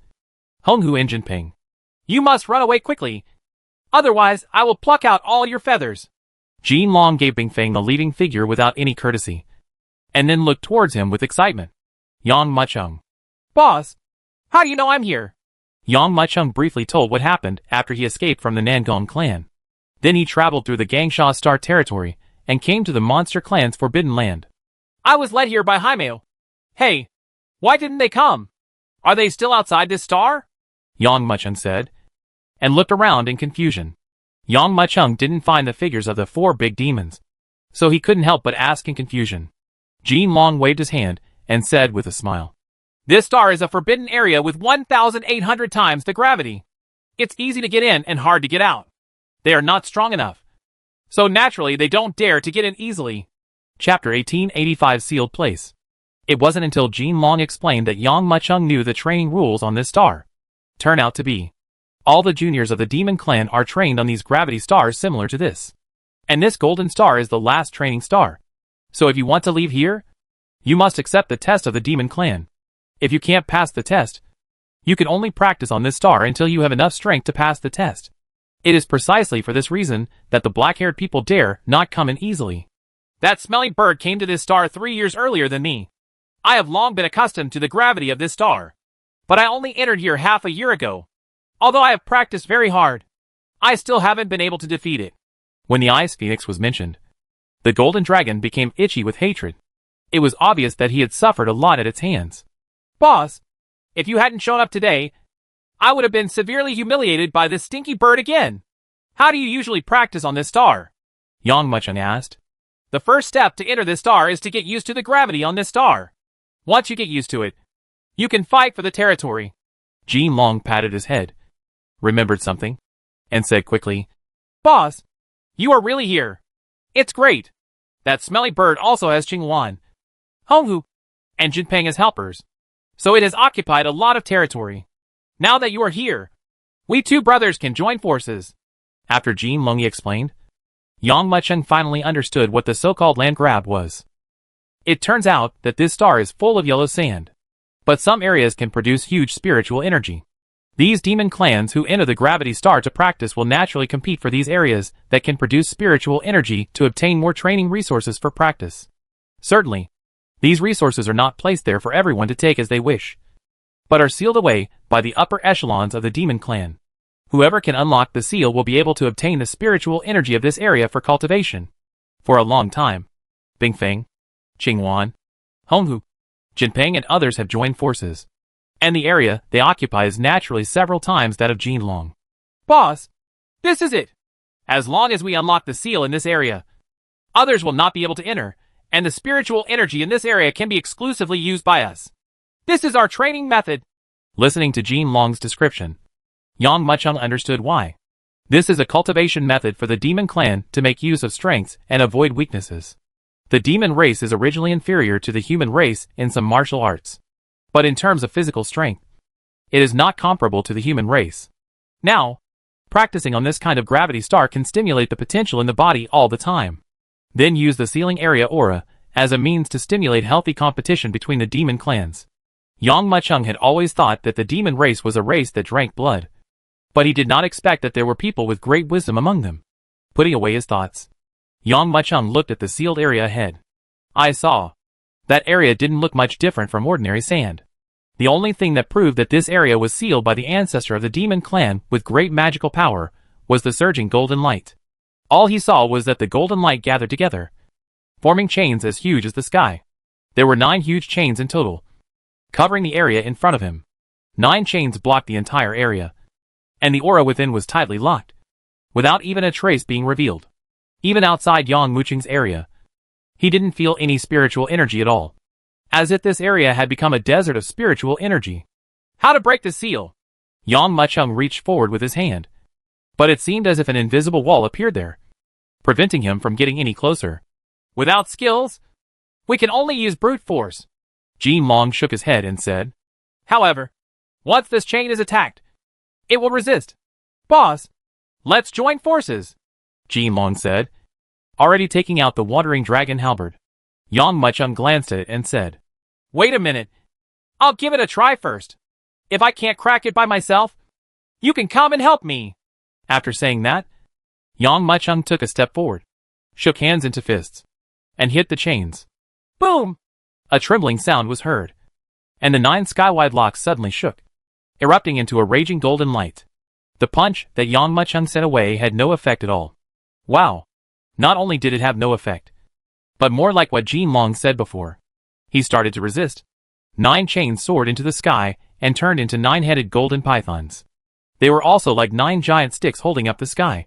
Honghu and Jinping. You must run away quickly, otherwise I will pluck out all your feathers. Jinlong gave Bingfeng the leading figure without any courtesy, and then looked towards him with excitement. Yang Maicheng. Boss, how do you know I'm here? Yang Maicheng briefly told what happened after he escaped from the Nangong clan. Then he traveled through the Gangsha Star territory and came to the monster clan's forbidden land. I was led here by Haimeo. Hey, why didn't they come? Are they still outside this star? Yang Maicheng said, and looked around in confusion. Yang Maicheng didn't find the figures of the 4 big demons, so he couldn't help but ask in confusion. Jinlong waved his hand and said with a smile, This star is a forbidden area with 1,800 times the gravity. It's easy to get in and hard to get out. They are not strong enough, so naturally they don't dare to get in easily. Chapter 1885 Sealed Place. It wasn't until Jinlong explained that Yang Maicheng knew the training rules on this star. Turn out to be, all the juniors of the demon clan are trained on these gravity stars similar to this. And this golden star is the last training star. So if you want to leave here, you must accept the test of the demon clan. If you can't pass the test, you can only practice on this star until you have enough strength to pass the test. It is precisely for this reason that the black-haired people dare not come in easily. That smelly bird came to this star 3 years earlier than me. I have long been accustomed to the gravity of this star, but I only entered here half a year ago. Although I have practiced very hard, I still haven't been able to defeat it. When the Ice Phoenix was mentioned, the Golden Dragon became itchy with hatred. It was obvious that he had suffered a lot at its hands. Boss, if you hadn't shown up today, I would have been severely humiliated by this stinky bird again. How do you usually practice on this star? Yang Maicheng asked. The first step to enter this star is to get used to the gravity on this star. Once you get used to it, you can fight for the territory. Jinlong patted his head, remembered something, and said quickly, Boss, you are really here. It's great. That smelly bird also has Qingwan, Honghu, and Jinping as helpers, so it has occupied a lot of territory. Now that you are here, we 2 brothers can join forces. After Jinlong explained, Yang Maicheng finally understood what the so-called land grab was. It turns out that this star is full of yellow sand, but some areas can produce huge spiritual energy. These demon clans who enter the gravity star to practice will naturally compete for these areas that can produce spiritual energy to obtain more training resources for practice. Certainly, these resources are not placed there for everyone to take as they wish, but are sealed away by the upper echelons of the demon clan. Whoever can unlock the seal will be able to obtain the spiritual energy of this area for cultivation. For a long time, Bingfeng, Qingwan, Honghu, Jinping and others have joined forces, and the area they occupy is naturally several times that of Jinlong. Boss, this is it. As long as we unlock the seal in this area, others will not be able to enter, and the spiritual energy in this area can be exclusively used by us. This is our training method. Listening to Jin Long's description, Yang Mucheng understood why. This is a cultivation method for the demon clan to make use of strengths and avoid weaknesses. The demon race is originally inferior to the human race in some martial arts. But in terms of physical strength, it is not comparable to the human race. Now, practicing on this kind of gravity star can stimulate the potential in the body all the time. Then use the ceiling area aura as a means to stimulate healthy competition between the demon clans. Yang Mucheng had always thought that the demon race was a race that drank blood. But he did not expect that there were people with great wisdom among them. Putting away his thoughts, Yang Mucheng looked at the sealed area ahead. I saw. That area didn't look much different from ordinary sand. The only thing that proved that this area was sealed by the ancestor of the demon clan with great magical power was the surging golden light. All he saw was that the golden light gathered together, forming chains as huge as the sky. There were 9 huge chains in total, covering the area in front of him. 9 chains blocked the entire area, and the aura within was tightly locked, without even a trace being revealed. Even outside Yang Mucheng's area, he didn't feel any spiritual energy at all, as if this area had become a desert of spiritual energy. How to break the seal? Yang Mucheng reached forward with his hand, but it seemed as if an invisible wall appeared there, preventing him from getting any closer. Without skills, we can only use brute force. Jin Long shook his head and said, however, once this chain is attacked, it will resist. Boss, let's join forces, Jin Long said, already taking out the wandering dragon halberd. Yang Mucheng glanced at it and said, wait a minute, I'll give it a try first. If I can't crack it by myself, you can come and help me. After saying that, Yang Mucheng took a step forward, shook hands into fists, and hit the chains. Boom! A trembling sound was heard, and the 9 skywide locks suddenly shook, erupting into a raging golden light. The punch that Yang Mucheng sent away had no effect at all. Wow! Not only did it have no effect, but more like what Jin Long said before. He started to resist. 9 chains soared into the sky and turned into 9-headed golden pythons. They were also like 9 giant sticks holding up the sky,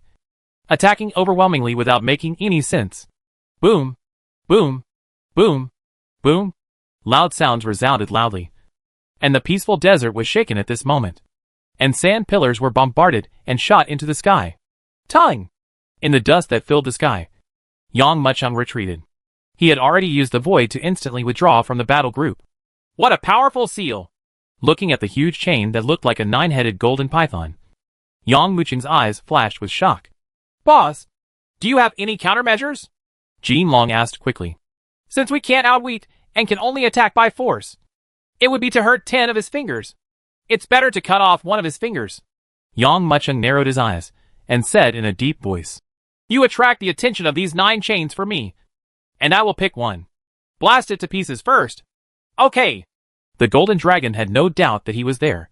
attacking overwhelmingly without making any sense. Boom! Boom! Boom! Boom! Loud sounds resounded loudly, and the peaceful desert was shaken at this moment, and sand pillars were bombarded and shot into the sky. Tongue! In the dust that filled the sky, Yang Mucheng retreated. He had already used the void to instantly withdraw from the battle group. What a powerful seal! Looking at the huge chain that looked like a 9-headed golden python, Yang Mucheng's eyes flashed with shock. Boss, do you have any countermeasures? Jin Long asked quickly. Since we can't outwit and can only attack by force, it would be to hurt 10 of his fingers. It's better to cut off one of his fingers. Yang Mucheng narrowed his eyes and said in a deep voice, you attract the attention of these 9 chains for me, and I will pick one. Blast it to pieces first. Okay. The golden dragon had no doubt that he was there,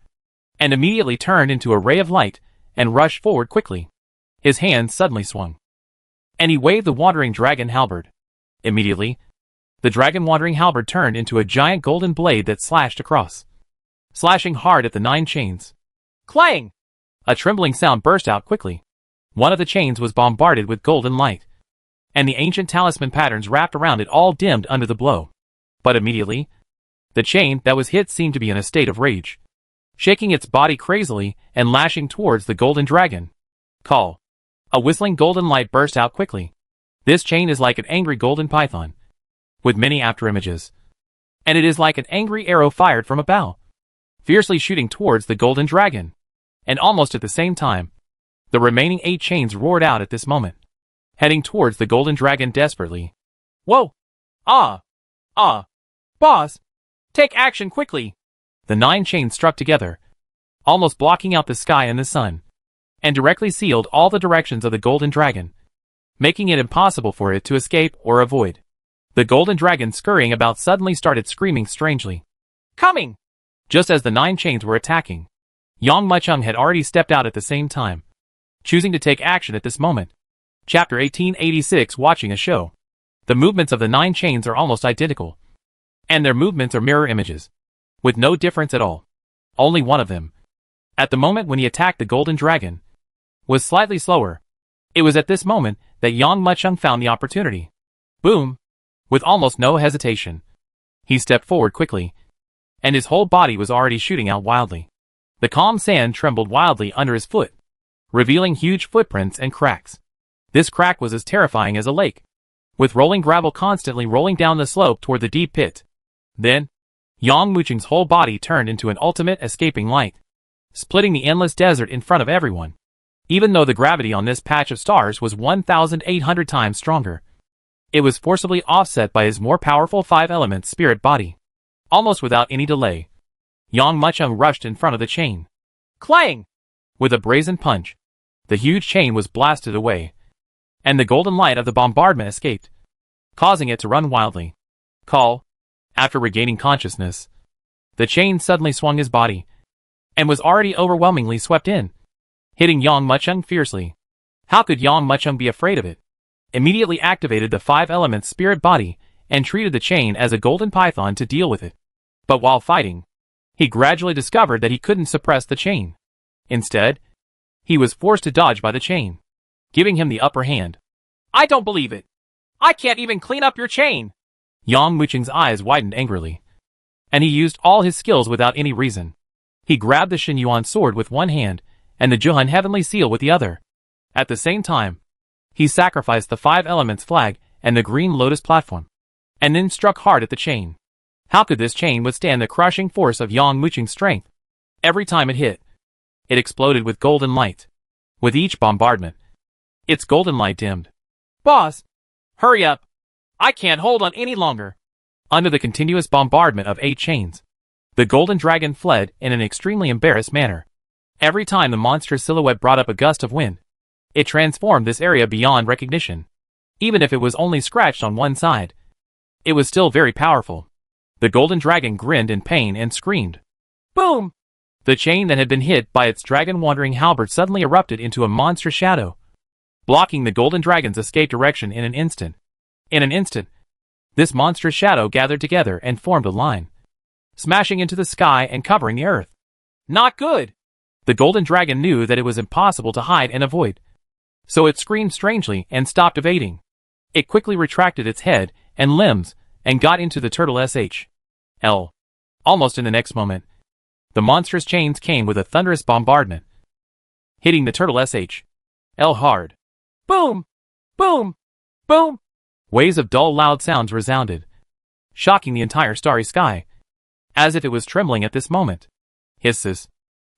and immediately turned into a ray of light and rushed forward quickly. His hand suddenly swung, and he waved the wandering dragon halberd. Immediately, the dragon wandering halberd turned into a giant golden blade that slashed across, slashing hard at the 9 chains. Clang! A trembling sound burst out quickly. One of the chains was bombarded with golden light, and the ancient talisman patterns wrapped around it all dimmed under the blow. But immediately, the chain that was hit seemed to be in a state of rage, shaking its body crazily and lashing towards the golden dragon. Call! A whistling golden light burst out quickly. This chain is like an angry golden python, with many afterimages, and it is like an angry arrow fired from a bow, fiercely shooting towards the golden dragon. And almost at the same time, the remaining 8 chains roared out at this moment, heading towards the golden dragon desperately. Whoa! Ah! Ah! Boss! Take action quickly! The 9 chains struck together, almost blocking out the sky and the sun, and directly sealed all the directions of the golden dragon, making it impossible for it to escape or avoid. The golden dragon scurrying about suddenly started screaming strangely. Coming! Just as the 9 chains were attacking, Yang Mucheng had already stepped out at the same time, choosing to take action at this moment. Chapter 1886. Watching a show. The movements of the 9 chains are almost identical, and their movements are mirror images, with no difference at all. Only one of them, at the moment when he attacked the golden dragon, was slightly slower. It was at this moment that Yang Mucheng found the opportunity. Boom! With almost no hesitation, he stepped forward quickly, and his whole body was already shooting out wildly. The calm sand trembled wildly under his foot, revealing huge footprints and cracks. This crack was as terrifying as a lake, with rolling gravel constantly rolling down the slope toward the deep pit. Then, Yang Muqing's whole body turned into an ultimate escaping light, splitting the endless desert in front of everyone. Even though the gravity on this patch of stars was 1,800 times stronger, it was forcibly offset by his more powerful 5-element spirit body. Almost without any delay, Yang Muqing rushed in front of the chain. Clang! With a brazen punch, the huge chain was blasted away, and the golden light of the bombardment escaped, causing it to run wildly. After regaining consciousness, the chain suddenly swung his body, and was already overwhelmingly swept in, hitting Yang Muqing fiercely. How could Yang Muqing be afraid of it? Immediately activated the 5-element spirit body and treated the chain as a golden python to deal with it. But while fighting, he gradually discovered that he couldn't suppress the chain. Instead, he was forced to dodge by the chain, giving him the upper hand. I don't believe it. I can't even clean up your chain. Yang Muqing's eyes widened angrily, and he used all his skills without any reason. He grabbed the Xinyuan sword with one hand and the Zhuhan heavenly seal with the other. At the same time, he sacrificed the 5 elements flag and the green lotus platform, and then struck hard at the chain. How could this chain withstand the crushing force of Yang Muqing's strength? Every time it hit, it exploded with golden light. With each bombardment, its golden light dimmed. Boss! Hurry up! I can't hold on any longer. Under the continuous bombardment of 8 chains, the golden dragon fled in an extremely embarrassed manner. Every time the monstrous silhouette brought up a gust of wind, it transformed this area beyond recognition. Even if it was only scratched on one side, it was still very powerful. The golden dragon grinned in pain and screamed. Boom! The chain that had been hit by its dragon-wandering halberd suddenly erupted into a monstrous shadow, blocking the golden dragon's escape direction in an instant. In an instant, this monstrous shadow gathered together and formed a line, smashing into the sky and covering the earth. Not good! The golden dragon knew that it was impossible to hide and avoid, so it screamed strangely and stopped evading. It quickly retracted its head and limbs and got into the turtle SHL. Almost in the next moment, the monstrous chains came with a thunderous bombardment, hitting the turtle SHL hard. Boom! Boom! Boom! Waves of dull loud sounds resounded, shocking the entire starry sky, as if it was trembling at this moment. Hisses.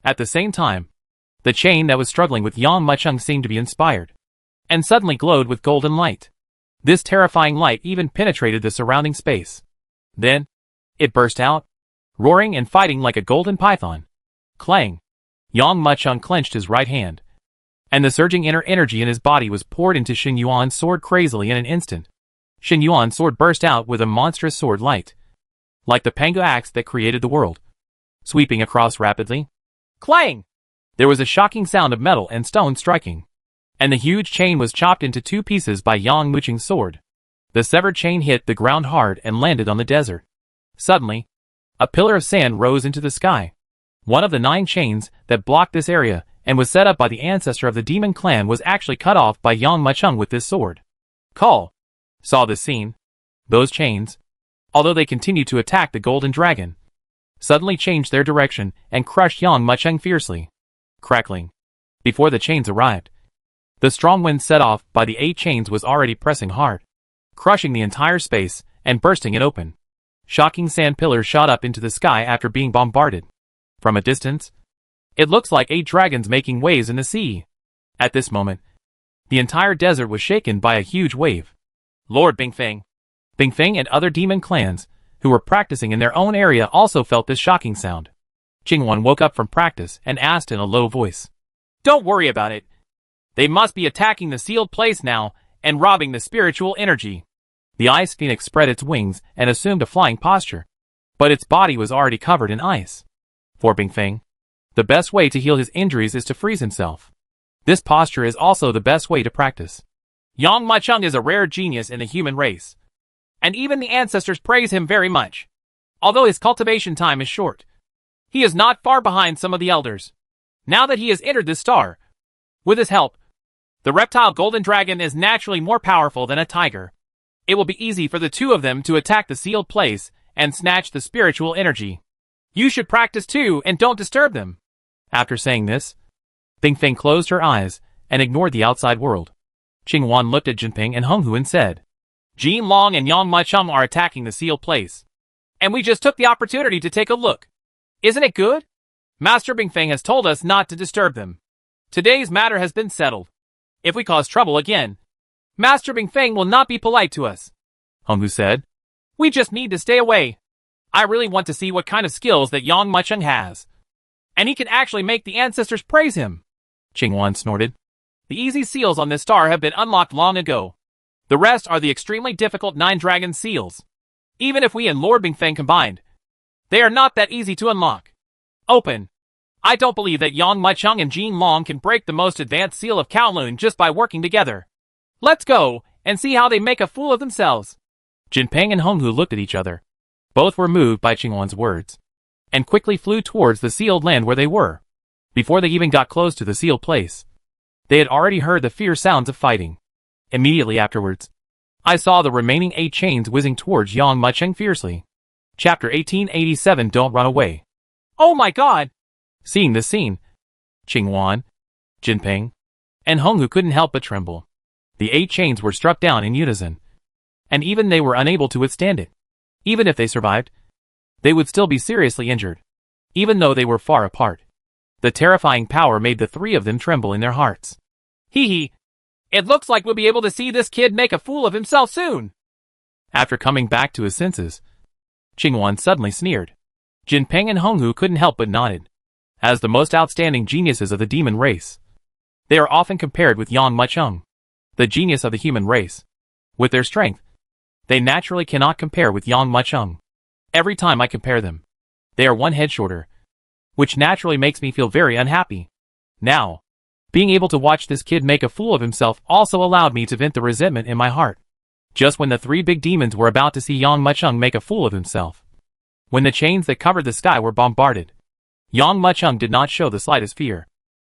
At the same time, the chain that was struggling with Yang Muqing seemed to be inspired, and suddenly glowed with golden light. This terrifying light even penetrated the surrounding space. Then, it burst out, roaring and fighting like a golden python. Clang! Yang Muqing clenched his right hand, and the surging inner energy in his body was poured into Xinyuan's sword crazily in an instant. Xinyuan's sword burst out with a monstrous sword light, like the Pangu axe that created the world, sweeping across rapidly. Clang! There was a shocking sound of metal and stone striking, and the huge chain was chopped into 2 pieces by Yang Muqing's sword. The severed chain hit the ground hard and landed on the desert. Suddenly, a pillar of sand rose into the sky. One of the 9 chains that blocked this area and was set up by the ancestor of the demon clan was actually cut off by Yang Muqing with this sword. Call saw this scene. Those chains, although they continued to attack the golden dragon, suddenly changed their direction and crushed Yang Muqing fiercely. Crackling. Before the chains arrived, the strong wind set off by the 8 chains was already pressing hard, crushing the entire space and bursting it open. Shocking sand pillars shot up into the sky after being bombarded. From a distance, it looks like 8 dragons making waves in the sea. At this moment, the entire desert was shaken by a huge wave. Lord Bingfeng and other demon clans, who were practicing in their own area, also felt this shocking sound. Qingwan woke up from practice and asked in a low voice. Don't worry about it. They must be attacking the sealed place now and robbing the spiritual energy. The ice phoenix spread its wings and assumed a flying posture, but its body was already covered in ice. For Bingfeng, the best way to heal his injuries is to freeze himself. This posture is also the best way to practice. Yang Muqing is a rare genius in the human race, and even the ancestors praise him very much. Although his cultivation time is short, he is not far behind some of the elders. Now that he has entered this star, with his help, the reptile golden dragon is naturally more powerful than a tiger. It will be easy for the two of them to attack the sealed place and snatch the spiritual energy. You should practice too and don't disturb them. After saying this, Bingfeng closed her eyes and ignored the outside world. Qingwan looked at Jinping and Honghu and said, Jin Long and Yang Maicheng are attacking the sealed place. And we just took the opportunity to take a look. Isn't it good? Master Bingfeng has told us not to disturb them. Today's matter has been settled. If we cause trouble again, Master Bingfeng will not be polite to us. Honghu said, We just need to stay away. I really want to see what kind of skills that Yang Maicheng has. And he can actually make the ancestors praise him. Qingwan snorted. The easy seals on this star have been unlocked long ago. The rest are the extremely difficult 9 dragon seals. Even if we and Lord Bingfeng combined, they are not that easy to unlock. Open. I don't believe that Yang Maicheng and Jin Long can break the most advanced seal of Kowloon just by working together. Let's go and see how they make a fool of themselves. Jinping and Honghu looked at each other. Both were moved by Qingwan's words, and quickly flew towards the sealed land where they were. Before they even got close to the sealed place, they had already heard the fierce sounds of fighting. Immediately afterwards, I saw the remaining 8 chains whizzing towards Yang Maicheng fiercely. Chapter 1887 Don't Run Away. Oh my god! Seeing this scene, Qingwan, Jinping, and Honghu couldn't help but tremble. The 8 chains were struck down in unison, and even they were unable to withstand it. Even if they survived, they would still be seriously injured, even though they were far apart. The terrifying power made the 3 of them tremble in their hearts. Hee hee. It looks like we'll be able to see this kid make a fool of himself soon. After coming back to his senses, Qingwan suddenly sneered. Jinping and Honghu couldn't help but nodded. As the most outstanding geniuses of the demon race, they are often compared with Yang Maicheng, the genius of the human race. With their strength, they naturally cannot compare with Yang Maicheng. Every time I compare them, they are 1 head shorter, which naturally makes me feel very unhappy. Now, being able to watch this kid make a fool of himself also allowed me to vent the resentment in my heart. Just when the 3 big demons were about to see Yang Maicheng make a fool of himself, when the chains that covered the sky were bombarded, Yang Maicheng did not show the slightest fear,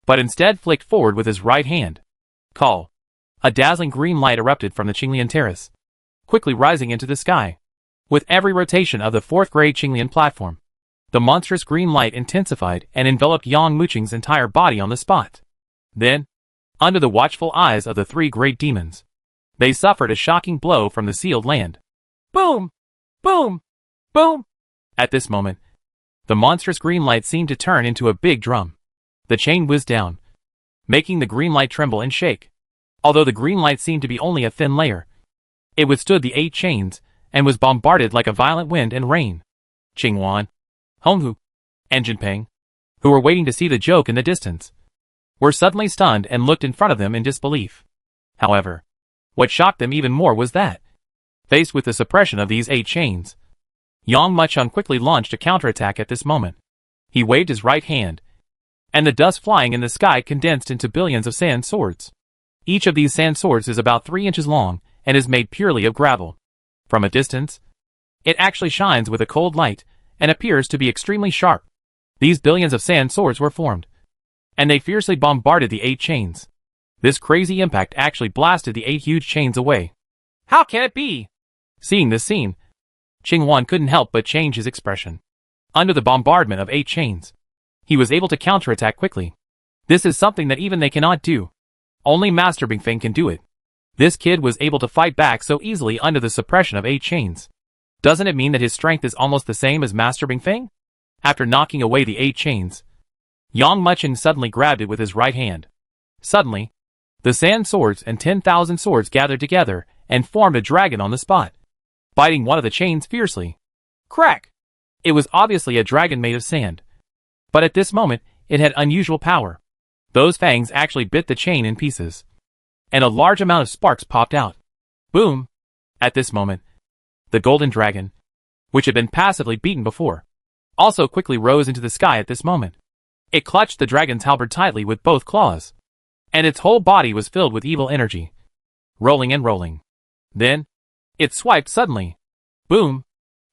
but instead flicked forward with his right hand. Call. A dazzling green light erupted from the Qinglian terrace, quickly rising into the sky. With every rotation of the 4th grade Qinglian platform, the monstrous green light intensified and enveloped Yang Maicheng's entire body on the spot. Then, under the watchful eyes of the 3 great demons, they suffered a shocking blow from the sealed land. Boom! Boom! Boom! At this moment, the monstrous green light seemed to turn into a big drum. The chain whizzed down, making the green light tremble and shake. Although the green light seemed to be only a thin layer, it withstood the 8 chains and was bombarded like a violent wind and rain. Qingwan, Honghu, and Jinping, who were waiting to see the joke in the distance, were suddenly stunned and looked in front of them in disbelief. However, what shocked them even more was that, faced with the suppression of these 8 chains, Yang Maicheng quickly launched a counterattack at this moment. He waved his right hand, and the dust flying in the sky condensed into billions of sand swords. Each of these sand swords is about 3 inches long and is made purely of gravel. From a distance, it actually shines with a cold light and appears to be extremely sharp. These billions of sand swords were formed, and they fiercely bombarded the 8 chains. This crazy impact actually blasted the 8 huge chains away. How can it be? Seeing this scene, Qingwan couldn't help but change his expression. Under the bombardment of 8 chains, he was able to counterattack quickly. This is something that even they cannot do. Only Master Bingfeng can do it. This kid was able to fight back so easily under the suppression of 8 chains. Doesn't it mean that his strength is almost the same as Master Bingfeng? After knocking away the 8 chains, Yang Maicheng suddenly grabbed it with his right hand. Suddenly, the sand swords and 10,000 swords gathered together and formed a dragon on the spot, biting one of the chains fiercely. Crack! It was obviously a dragon made of sand. But at this moment, it had unusual power. Those fangs actually bit the chain in pieces, and a large amount of sparks popped out. Boom! At this moment, the golden dragon, which had been passively beaten before, also quickly rose into the sky at this moment. It clutched the dragon's halberd tightly with both claws, and its whole body was filled with evil energy, rolling and rolling. Then, it swiped suddenly. Boom!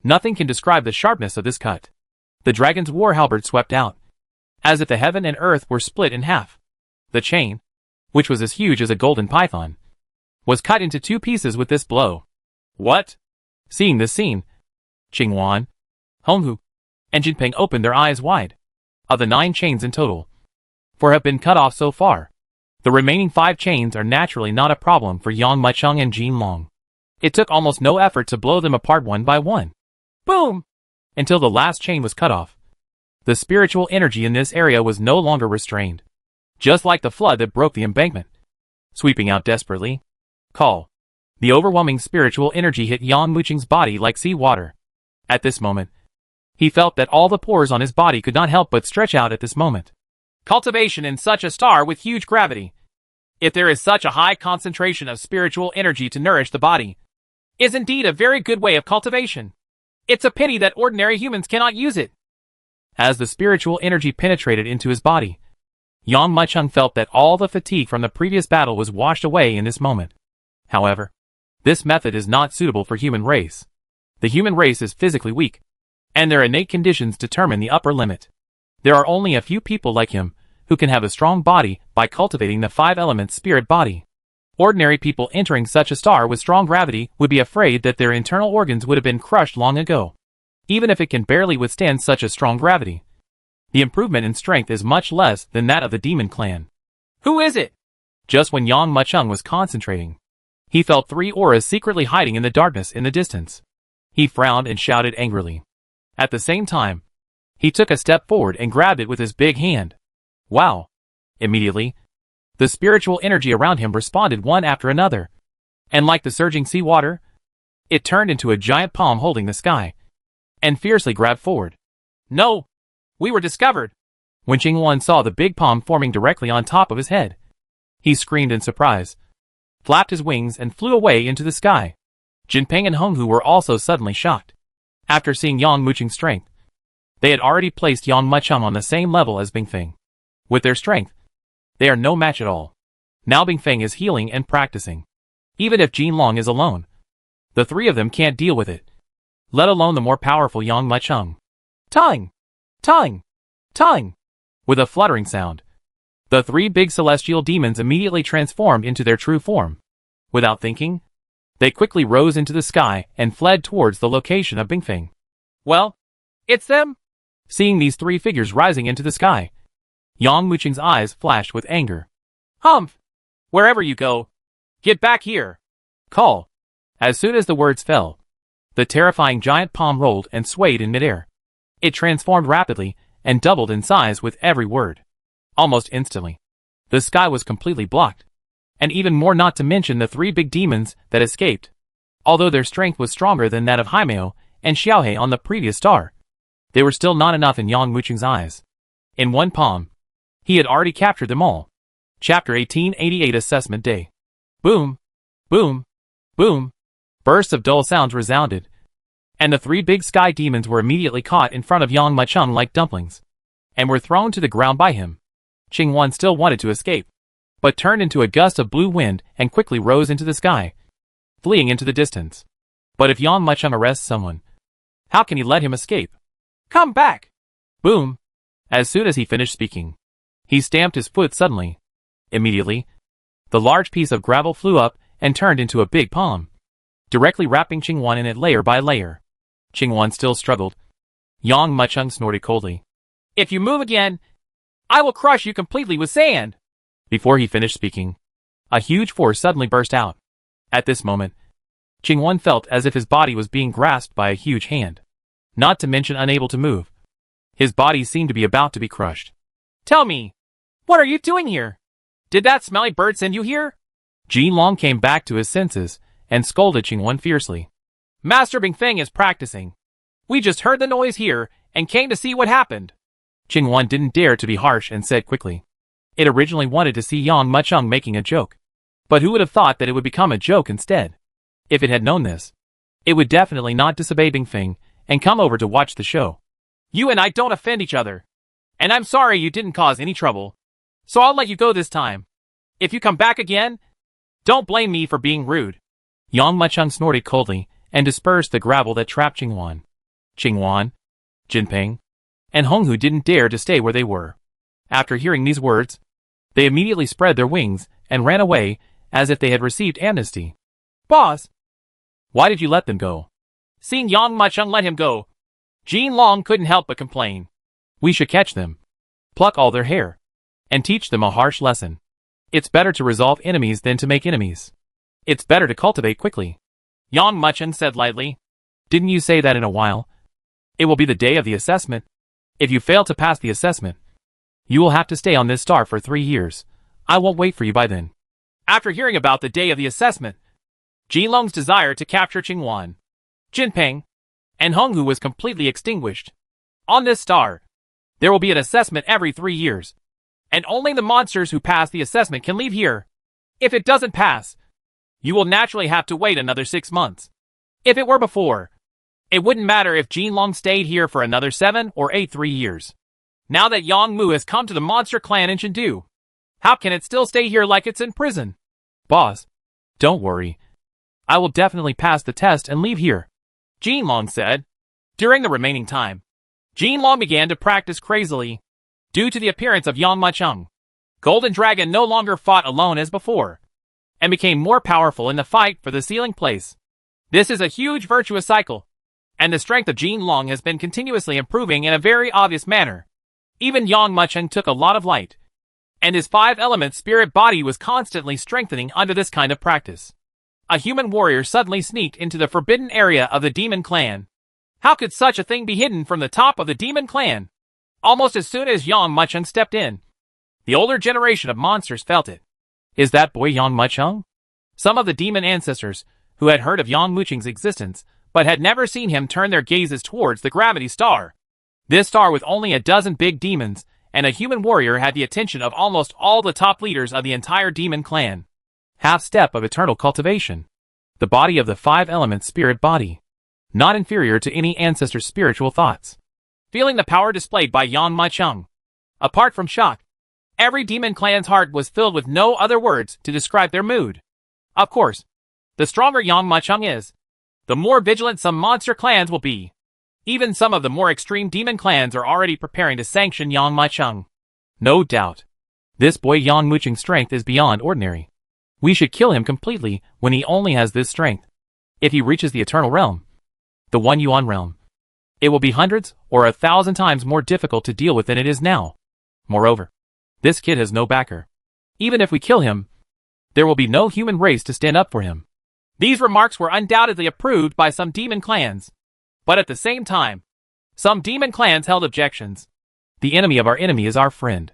Nothing can describe the sharpness of this cut. The dragon's war halberd swept out, as if the heaven and earth were split in half. The chain, which was as huge as a golden python, was cut into 2 pieces with this blow. What? Seeing this scene, Qingwan, Honghu, and Jinping opened their eyes wide. Of the 9 chains in total, 4 have been cut off so far. The remaining 5 chains are naturally not a problem for Yang Mucheng and Jin Long. It took almost no effort to blow them apart one by one. Boom! Until the last chain was cut off. The spiritual energy in this area was no longer restrained. Just like the flood that broke the embankment. Sweeping out desperately. Call. The overwhelming spiritual energy hit Yang Mucheng's body like seawater. At this moment, he felt that all the pores on his body could not help but stretch out at this moment. Cultivation in such a star with huge gravity. If there is such a high concentration of spiritual energy to nourish the body, is indeed a very good way of cultivation. It's a pity that ordinary humans cannot use it. As the spiritual energy penetrated into his body, Yang Mucheng felt that all the fatigue from the previous battle was washed away in this moment. However, this method is not suitable for human race. The human race is physically weak, and their innate conditions determine the upper limit. There are only a few people like him who can have a strong body by cultivating the 5-element spirit body. Ordinary people entering such a star with strong gravity would be afraid that their internal organs would have been crushed long ago, even if it can barely withstand such a strong gravity. The improvement in strength is much less than that of the demon clan. Who is it? Just when Yang Mucheng was concentrating, he felt 3 auras secretly hiding in the darkness in the distance. He frowned and shouted angrily. At the same time, he took a step forward and grabbed it with his big hand. Wow! Immediately, the spiritual energy around him responded one after another. And like the surging seawater, it turned into a giant palm holding the sky, and fiercely grabbed forward. No! We were discovered! When Qingwan saw the big palm forming directly on top of his head, he screamed in surprise, flapped his wings and flew away into the sky. Jinping and Honghu were also suddenly shocked. After seeing Yang Mucheng's strength, they had already placed Yang Mucheng on the same level as Bingfeng. With their strength, they are no match at all. Now Bingfeng is healing and practicing. Even if Jin Long is alone, the 3 of them can't deal with it, let alone the more powerful Yang Mucheng. Ting! Ting! Ting! With a fluttering sound, the 3 big celestial demons immediately transformed into their true form. Without thinking, they quickly rose into the sky and fled towards the location of Bingfeng. Well, it's them! Seeing these 3 figures rising into the sky, Yang Mucheng's eyes flashed with anger. Humph! Wherever you go, get back here! Call! As soon as the words fell, the terrifying giant palm rolled and swayed in midair. It transformed rapidly and doubled in size with every word. Almost instantly, the sky was completely blocked, and even more not to mention the 3 big demons that escaped. Although their strength was stronger than that of Haimeo and Xiaohe on the previous star, they were still not enough in Yang Mucheng's eyes. In one palm, he had already captured them all. Chapter 1888 Assessment Day. Boom! Boom! Boom! Bursts of dull sounds resounded, and the 3 big sky demons were immediately caught in front of Yang Mucheng like dumplings, and were thrown to the ground by him. Qingwan still wanted to escape, but turned into a gust of blue wind and quickly rose into the sky, fleeing into the distance. But if Yang Mucheng arrests someone, how can he let him escape? Come back! Boom! As soon as he finished speaking, he stamped his foot suddenly. Immediately, the large piece of gravel flew up and turned into a big palm, directly wrapping Qingwan in it layer by layer. Qingwan still struggled. Yang Mucheng snorted coldly. If you move again, I will crush you completely with sand! Before he finished speaking, a huge force suddenly burst out. At this moment, Qingwan felt as if his body was being grasped by a huge hand, not to mention unable to move. His body seemed to be about to be crushed. Tell me, what are you doing here? Did that smelly bird send you here? Jin Long came back to his senses and scolded Qingwan fiercely. Master Bingfeng is practicing. We just heard the noise here and came to see what happened. Qingwan didn't dare to be harsh and said quickly. It originally wanted to see Yang Mucheng making a joke, but who would have thought that it would become a joke instead? If it had known this, it would definitely not disobey Bingfeng and come over to watch the show. You and I don't offend each other, and I'm sorry you didn't cause any trouble, so I'll let you go this time. If you come back again, don't blame me for being rude. Yang Mucheng snorted coldly and dispersed the gravel that trapped Qingwan. Qingwan, Jinping, and Honghu didn't dare to stay where they were. After hearing these words, they immediately spread their wings and ran away as if they had received amnesty. Boss! Why did you let them go? Seeing Yang Macheng let him go, Jin Long couldn't help but complain. We should catch them, pluck all their hair, and teach them a harsh lesson. It's better to resolve enemies than to make enemies. It's better to cultivate quickly. Yang Macheng said lightly. Didn't you say that in a while? It will be the day of the assessment. If you fail to pass the assessment, you will have to stay on this star for 3 years. I won't wait for you by then. After hearing about the day of the assessment, Jin Long's desire to capture Qingwan, Jinping, and Honghu was completely extinguished. On this star, there will be an assessment every 3 years, and only the monsters who pass the assessment can leave here. If it doesn't pass, you will naturally have to wait another 6 months. If it were before, it wouldn't matter if Jin Long stayed here for another 7 or 8 3 years. Now that Yang Mu has come to the monster clan in Chengdu, how can it still stay here like it's in prison? Boss, don't worry. I will definitely pass the test and leave here, Jin Long said. During the remaining time, Jin Long began to practice crazily. Due to the appearance of Yang Macheng, Golden Dragon no longer fought alone as before, and became more powerful in the fight for the sealing place. This is a huge virtuous cycle, and the strength of Jin Long has been continuously improving in a very obvious manner. Even Yang Macheng took a lot of light, and his 5-element spirit body was constantly strengthening under this kind of practice. A human warrior suddenly sneaked into the forbidden area of the demon clan. How could such a thing be hidden from the top of the demon clan? Almost as soon as Yang Macheng stepped in, the older generation of monsters felt it. Is that boy Yang Macheng? Some of the demon ancestors, who had heard of Yang Macheng's existence, but had never seen him, turn their gazes towards the gravity star. This star, with only a dozen big demons and a human warrior, had the attention of almost all the top leaders of the entire demon clan. Half-step of eternal cultivation. The body of the 5-element spirit body. Not inferior to any ancestor's spiritual thoughts. Feeling the power displayed by Yang Macheng, apart from shock, every demon clan's heart was filled with no other words to describe their mood. Of course, the stronger Yang Macheng is, the more vigilant some monster clans will be. Even some of the more extreme demon clans are already preparing to sanction Yang Macheng. No doubt, this boy Yang Macheng's strength is beyond ordinary. We should kill him completely when he only has this strength. If he reaches the Eternal Realm, the One Yuan Realm, it will be hundreds or 1,000 times more difficult to deal with than it is now. Moreover, this kid has no backer. Even if we kill him, there will be no human race to stand up for him. These remarks were undoubtedly approved by some demon clans. But at the same time, some demon clans held objections. The enemy of our enemy is our friend.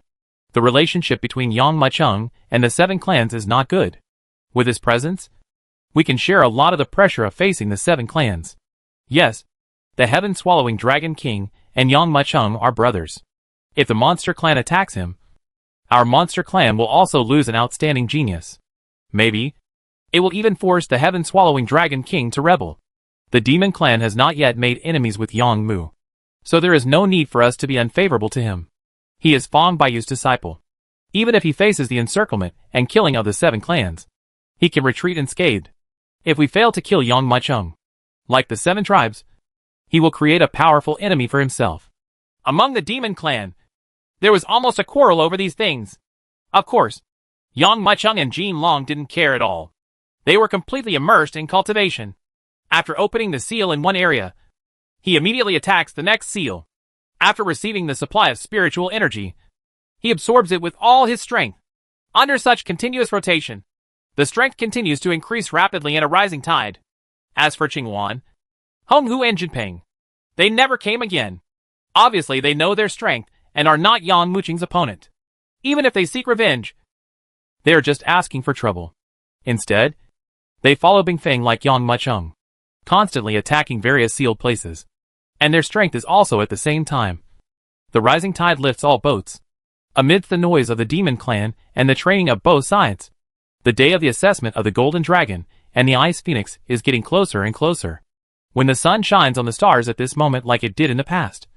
The relationship between Yang Macheng and the 7 clans is not good. With his presence, we can share a lot of the pressure of facing the 7 clans. Yes, the heaven-swallowing Dragon King and Yang Macheng are brothers. If the monster clan attacks him, our monster clan will also lose an outstanding genius. Maybe it will even force the heaven-swallowing Dragon King to rebel. The demon clan has not yet made enemies with Yang Mu, so there is no need for us to be unfavorable to him. He is Fang Baiyu's disciple. Even if he faces the encirclement and killing of the 7 clans, he can retreat unscathed. If we fail to kill Yang Macheng, like the 7 tribes, he will create a powerful enemy for himself. Among the demon clan, there was almost a quarrel over these things. Of course, Yang Macheng and Jin Long didn't care at all. They were completely immersed in cultivation. After opening the seal in one area, he immediately attacks the next seal. After receiving the supply of spiritual energy, he absorbs it with all his strength. Under such continuous rotation, the strength continues to increase rapidly in a rising tide. As for Qingwan, Honghu and Jinping, they never came again. Obviously they know their strength and are not Yang Macheng's opponent. Even if they seek revenge, they are just asking for trouble. Instead, they follow Bingfeng like Yang Macheng, constantly attacking various sealed places. And their strength is also at the same time. The rising tide lifts all boats. Amidst the noise of the demon clan and the training of both sides, the day of the assessment of the Golden Dragon and the Ice Phoenix is getting closer and closer. When the sun shines on the stars at this moment like it did in the past,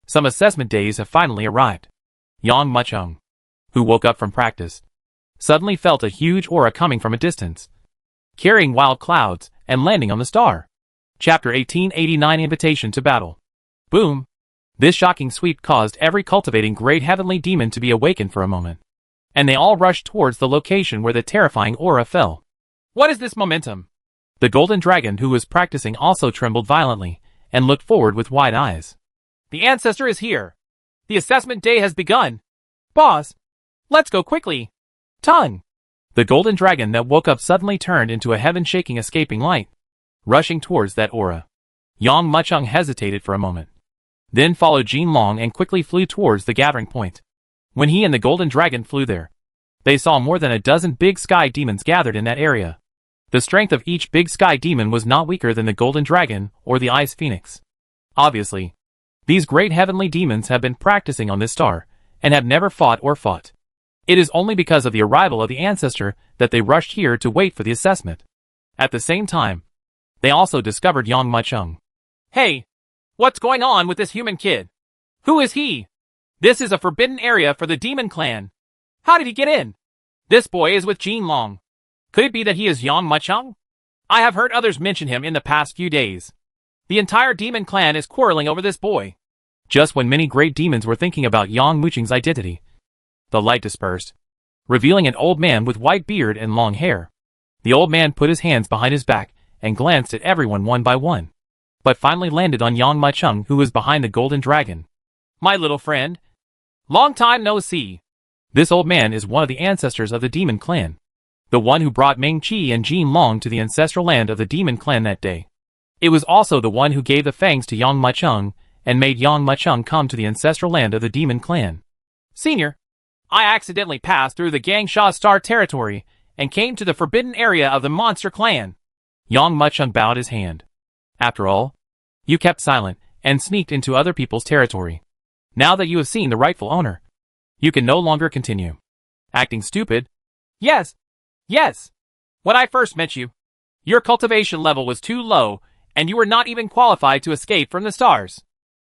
some assessment days have finally arrived. Yang Macheng, who woke up from practice, suddenly felt a huge aura coming from a distance, carrying wild clouds and landing on the star. Chapter 1889 Invitation to Battle. Boom! This shocking sweep caused every cultivating great heavenly demon to be awakened for a moment, and they all rushed towards the location where the terrifying aura fell. What is this momentum? The golden dragon who was practicing also trembled violently, and looked forward with wide eyes. The ancestor is here. The assessment day has begun. Boss, let's go quickly. Tongue. The golden dragon that woke up suddenly turned into a heaven-shaking escaping light, rushing towards that aura. Yang Muchung hesitated for a moment, then followed Jin Long and quickly flew towards the gathering point. When he and the golden dragon flew there, they saw more than a dozen big sky demons gathered in that area. The strength of each big sky demon was not weaker than the golden dragon or the ice phoenix. Obviously, these great heavenly demons have been practicing on this star, and have never fought. It is only because of the arrival of the ancestor that they rushed here to wait for the assessment. At the same time, they also discovered Yang Muchung. Hey, what's going on with this human kid? Who is he? This is a forbidden area for the demon clan. How did he get in? This boy is with Jin Long. Could it be that he is Yang Muchung? I have heard others mention him in the past few days. The entire demon clan is quarreling over this boy. Just when many great demons were thinking about Yang Muchung's identity, the light dispersed, revealing an old man with white beard and long hair. The old man put his hands behind his back and glanced at everyone one by one, but finally landed on Yang Muchung, who was behind the golden dragon. My little friend. Long time no see. This old man is one of the ancestors of the demon clan, the one who brought Meng Qi and Jin Long to the ancestral land of the demon clan that day. It was also the one who gave the fangs to Yang Muchung and made Yang Muchung come to the ancestral land of the demon clan. Senior, I accidentally passed through the Gangsha Star territory and came to the forbidden area of the monster clan. Yang Muchung bowed his hand. After all, you kept silent and sneaked into other people's territory. Now that you have seen the rightful owner, you can no longer continue acting stupid. Yes. When I first met you, your cultivation level was too low, and you were not even qualified to escape from the stars.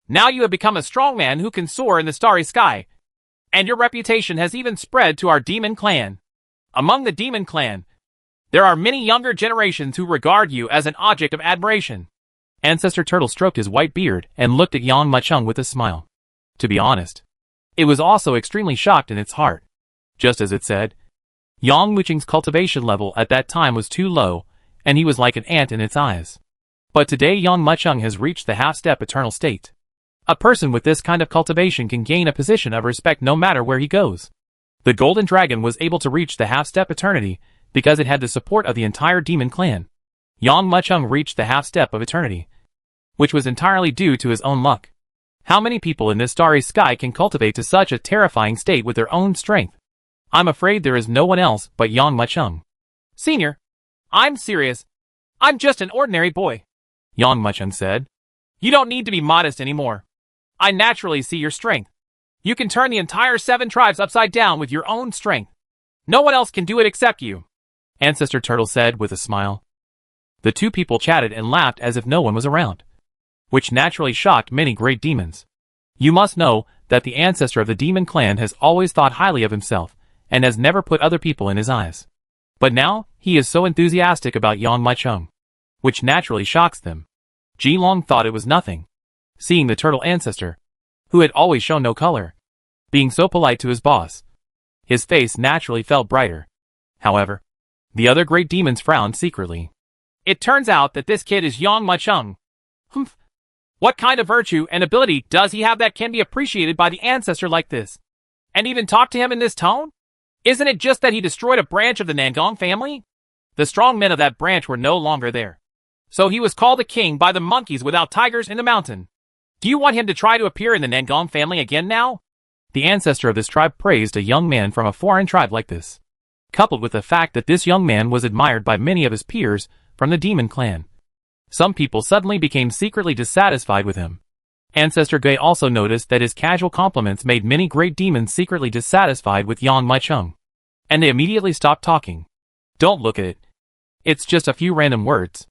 Now you have become a strong man who can soar in the starry sky, and your reputation has even spread to our demon clan. Among the demon clan, there are many younger generations who regard you as an object of admiration. Ancestor Turtle stroked his white beard and looked at Yang Muchung with a smile. To be honest, it was also extremely shocked in its heart. Just as it said, Yang Muchung's cultivation level at that time was too low, and he was like an ant in its eyes. But today Yang Muchung has reached the half-step eternal state. A person with this kind of cultivation can gain a position of respect no matter where he goes. The golden dragon was able to reach the half-step eternity because it had the support of the entire demon clan. Yang Muchung reached the half-step of eternity, which was entirely due to his own luck. How many people in this starry sky can cultivate to such a terrifying state with their own strength? I'm afraid there is no one else but Yang Muchung. Senior, I'm serious. I'm just an ordinary boy. Yang Muchung said. You don't need to be modest anymore. I naturally see your strength. You can turn the entire 7 tribes upside down with your own strength. No one else can do it except you. Ancestor Turtle said with a smile. The two people chatted and laughed as if no one was around, which naturally shocked many great demons. You must know that the ancestor of the demon clan has always thought highly of himself and has never put other people in his eyes. But now, he is so enthusiastic about Yang Muchung, which naturally shocks them. Jin Long thought it was nothing, seeing the turtle ancestor, who had always shown no color, being so polite to his boss. His face naturally felt brighter. However, the other great demons frowned secretly. It turns out that this kid is Yang Muchung. Humph. What kind of virtue and ability does he have that can be appreciated by the ancestor like this? And even talk to him in this tone? Isn't it just that he destroyed a branch of the Nangong family? The strong men of that branch were no longer there. So he was called a king by the monkeys without tigers in the mountain. Do you want him to try to appear in the Nangong family again now? The ancestor of this tribe praised a young man from a foreign tribe like this, coupled with the fact that this young man was admired by many of his peers from the demon clan. Some people suddenly became secretly dissatisfied with him. Ancestor Gui also noticed that his casual compliments made many great demons secretly dissatisfied with Yang Muchung, and they immediately stopped talking. Don't look at it. It's just a few random words,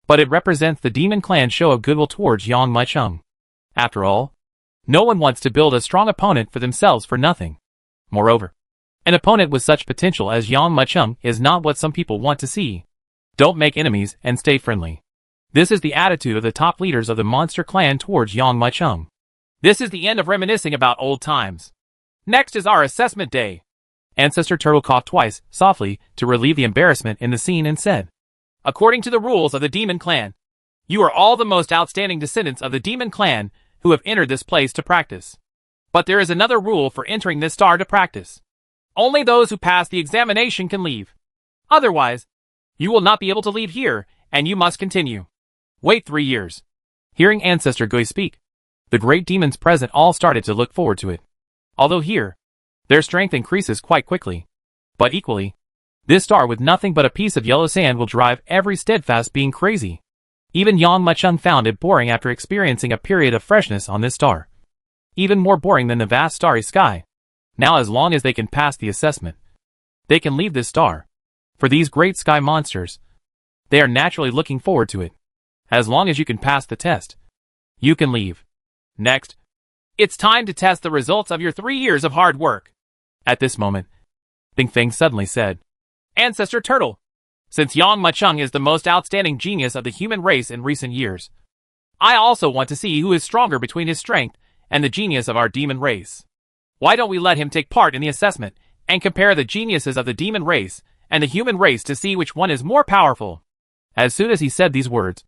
but it represents the demon clan's show of goodwill towards Yang Muchung. After all, no one wants to build a strong opponent for themselves for nothing. Moreover, an opponent with such potential as Yang Muchung is not what some people want to see. Don't make enemies and stay friendly. This is the attitude of the top leaders of the monster clan towards Yang Muchung. This is the end of reminiscing about old times. Next is our assessment day. Ancestor Turtle coughed twice, softly, to relieve the embarrassment in the scene and said, According to the rules of the Demon Clan, you are all the most outstanding descendants of the Demon Clan who have entered this place to practice. But there is another rule for entering this star to practice. Only those who pass the examination can leave. Otherwise, you will not be able to leave here, and you must continue. Wait 3 years. Hearing Ancestor Gui speak, the great demons present all started to look forward to it. Although here, their strength increases quite quickly. But equally, this star with nothing but a piece of yellow sand will drive every steadfast being crazy. Even Yang Machung found it boring after experiencing a period of freshness on this star. Even more boring than the vast starry sky. Now as long as they can pass the assessment, they can leave this star. For these great sky monsters, they are naturally looking forward to it. As long as you can pass the test, you can leave. Next, it's time to test the results of your 3 years of hard work. At this moment, Bing Feng suddenly said, Ancestor Turtle, since Yang Machung is the most outstanding genius of the human race in recent years, I also want to see who is stronger between his strength and the genius of our demon race. Why don't we let him take part in the assessment and compare the geniuses of the demon race and the human race to see which one is more powerful? As soon as he said these words,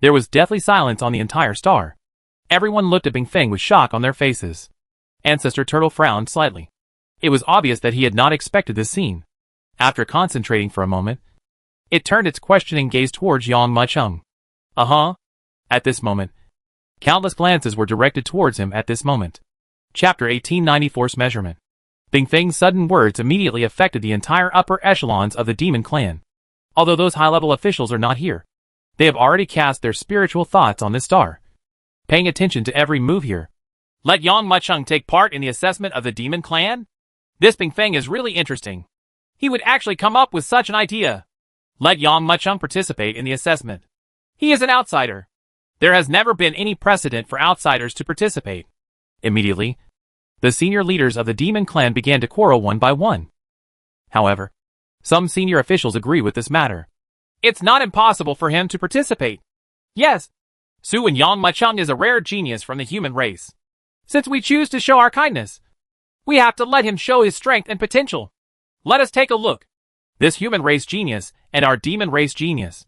there was deathly silence on the entire star. Everyone looked at Bing Feng with shock on their faces. Ancestor Turtle frowned slightly. It was obvious that he had not expected this scene. After concentrating for a moment, it turned its questioning gaze towards Yang Machung. At this moment, countless glances were directed towards him at this moment. Chapter 1894's Measurement. Bing Feng's sudden words immediately affected the entire upper echelons of the Demon Clan. Although those high-level officials are not here, they have already cast their spiritual thoughts on this star, paying attention to every move here. Let Yang Machung take part in the assessment of the Demon Clan? This Bing Feng is really interesting. He would actually come up with such an idea. Let Yang Machung participate in the assessment. He is an outsider. There has never been any precedent for outsiders to participate. Immediately, the senior leaders of the Demon Clan began to quarrel one by one. However, some senior officials agree with this matter. It's not impossible for him to participate. Yes, Su and Yang Machung is a rare genius from the human race. Since we choose to show our kindness, we have to let him show his strength and potential. Let us take a look. This human race genius and our demon race genius.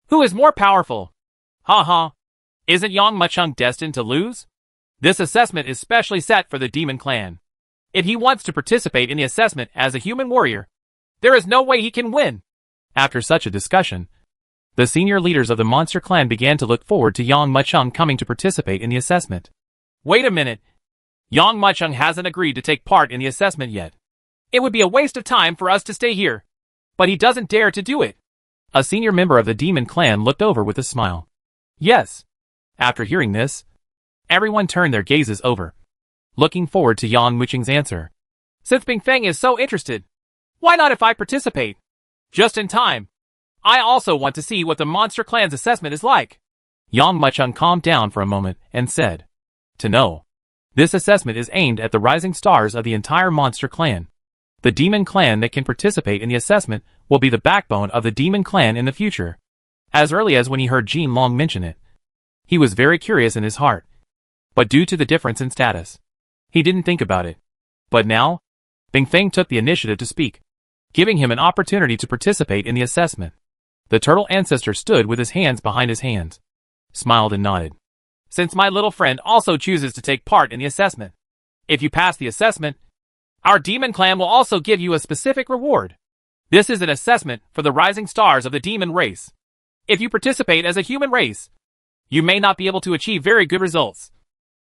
Who is more powerful? Isn't Yang Machung destined to lose? This assessment is specially set for the Demon Clan. If he wants to participate in the assessment as a human warrior, there is no way he can win. After such a discussion, the senior leaders of the Monster Clan began to look forward to Yang Machung coming to participate in the assessment. Wait a minute. Yang Machung hasn't agreed to take part in the assessment yet. It would be a waste of time for us to stay here. But he doesn't dare to do it. A senior member of the Demon Clan looked over with a smile. Yes. After hearing this, everyone turned their gazes over, looking forward to Yang Machung's answer. Since Bing Feng is so interested, why not if I participate? Just in time. I also want to see what the Monster Clan's assessment is like. Yang Machung calmed down for a moment and said, To know. This assessment is aimed at the rising stars of the entire Monster Clan. The Demon Clan that can participate in the assessment will be the backbone of the Demon Clan in the future. As early as when he heard Jin Long mention it, he was very curious in his heart. But due to the difference in status, he didn't think about it. But now, Bing Feng took the initiative to speak, giving him an opportunity to participate in the assessment. The turtle ancestor stood with his hands behind his hands, smiled and nodded. Since my little friend also chooses to take part in the assessment, if you pass the assessment, our Demon Clan will also give you a specific reward. This is an assessment for the rising stars of the demon race. If you participate as a human race, you may not be able to achieve very good results.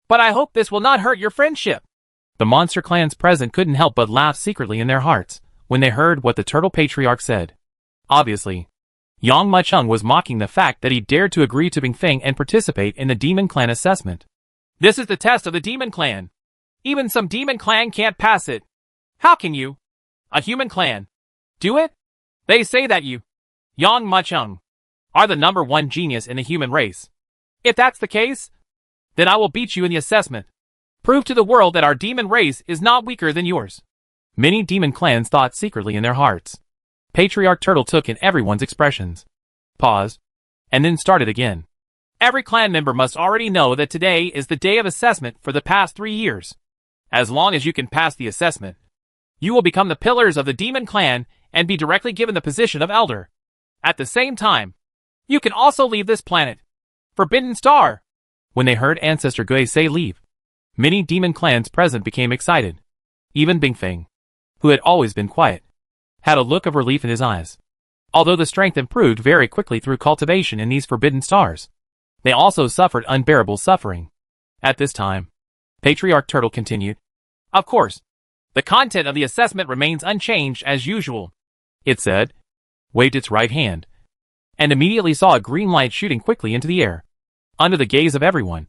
But I hope this will not hurt your friendship. The Monster Clans present couldn't help but laugh secretly in their hearts when they heard what the Turtle Patriarch said. Obviously, Yang Machung was mocking the fact that he dared to agree to Bing Feng and participate in the Demon Clan assessment. This is the test of the Demon Clan. Even some Demon Clan can't pass it. How can you, a human clan, do it? They say that you, Yang Machung, are the #1 genius in the human race. If that's the case, then I will beat you in the assessment. Prove to the world that our demon race is not weaker than yours. Many demon clans thought secretly in their hearts. Patriarch Turtle took in everyone's expressions, paused, and then started again. Every clan member must already know that today is the day of assessment for the past 3 years. As long as you can pass the assessment, you will become the pillars of the Demon Clan and be directly given the position of elder. At the same time, you can also leave this planet. Forbidden Star. When they heard Ancestor Gui say leave, many demon clans present became excited. Even Bingfeng, who had always been quiet, had a look of relief in his eyes. Although the strength improved very quickly through cultivation in these forbidden stars, they also suffered unbearable suffering. At this time, Patriarch Turtle continued. Of course, the content of the assessment remains unchanged as usual. It said, waved its right hand, and immediately saw a green light shooting quickly into the air. Under the gaze of everyone,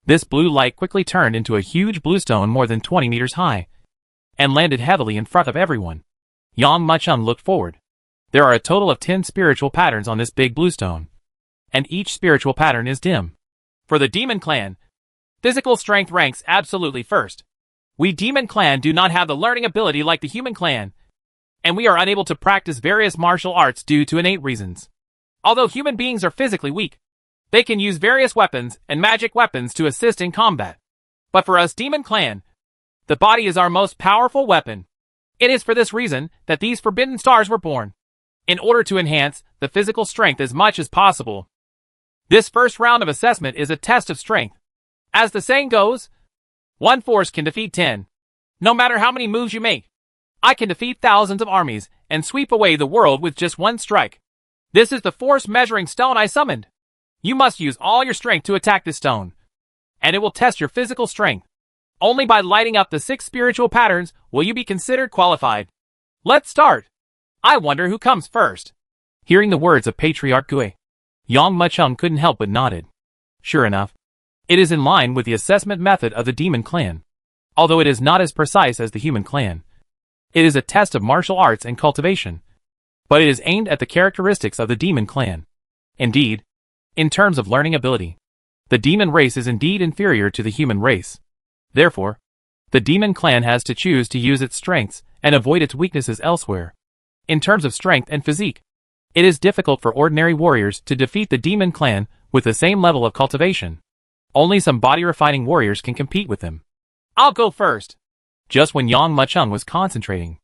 this blue light quickly turned into a huge blue stone more than 20 meters high, and landed heavily in front of everyone. Yang Machung looked forward. There are a total of 10 spiritual patterns on this big blue stone, and each spiritual pattern is dim. For the Demon Clan, physical strength ranks absolutely first. We Demon Clan do not have the learning ability like the Human Clan, and we are unable to practice various martial arts due to innate reasons. Although human beings are physically weak, they can use various weapons and magic weapons to assist in combat. But for us Demon Clan, the body is our most powerful weapon. It is for this reason that these forbidden stars were born, in order to enhance the physical strength as much as possible. This first round of assessment is a test of strength. As the saying goes, one force can defeat 10. No matter how many moves you make, I can defeat thousands of armies and sweep away the world with just one strike. This is the force measuring stone I summoned. You must use all your strength to attack this stone, and it will test your physical strength. Only by lighting up the 6 spiritual patterns will you be considered qualified. Let's start. I wonder who comes first. Hearing the words of Patriarch Gui, Yang Machung couldn't help but nodded. Sure enough, it is in line with the assessment method of the Demon Clan. Although it is not as precise as the Human Clan, it is a test of martial arts and cultivation, but it is aimed at the characteristics of the Demon Clan. Indeed, in terms of learning ability, the demon race is indeed inferior to the human race. Therefore, the Demon Clan has to choose to use its strengths and avoid its weaknesses elsewhere. In terms of strength and physique, it is difficult for ordinary warriors to defeat the Demon Clan with the same level of cultivation. Only some body-refining warriors can compete with them. I'll go first. Just when Yang Machung was concentrating,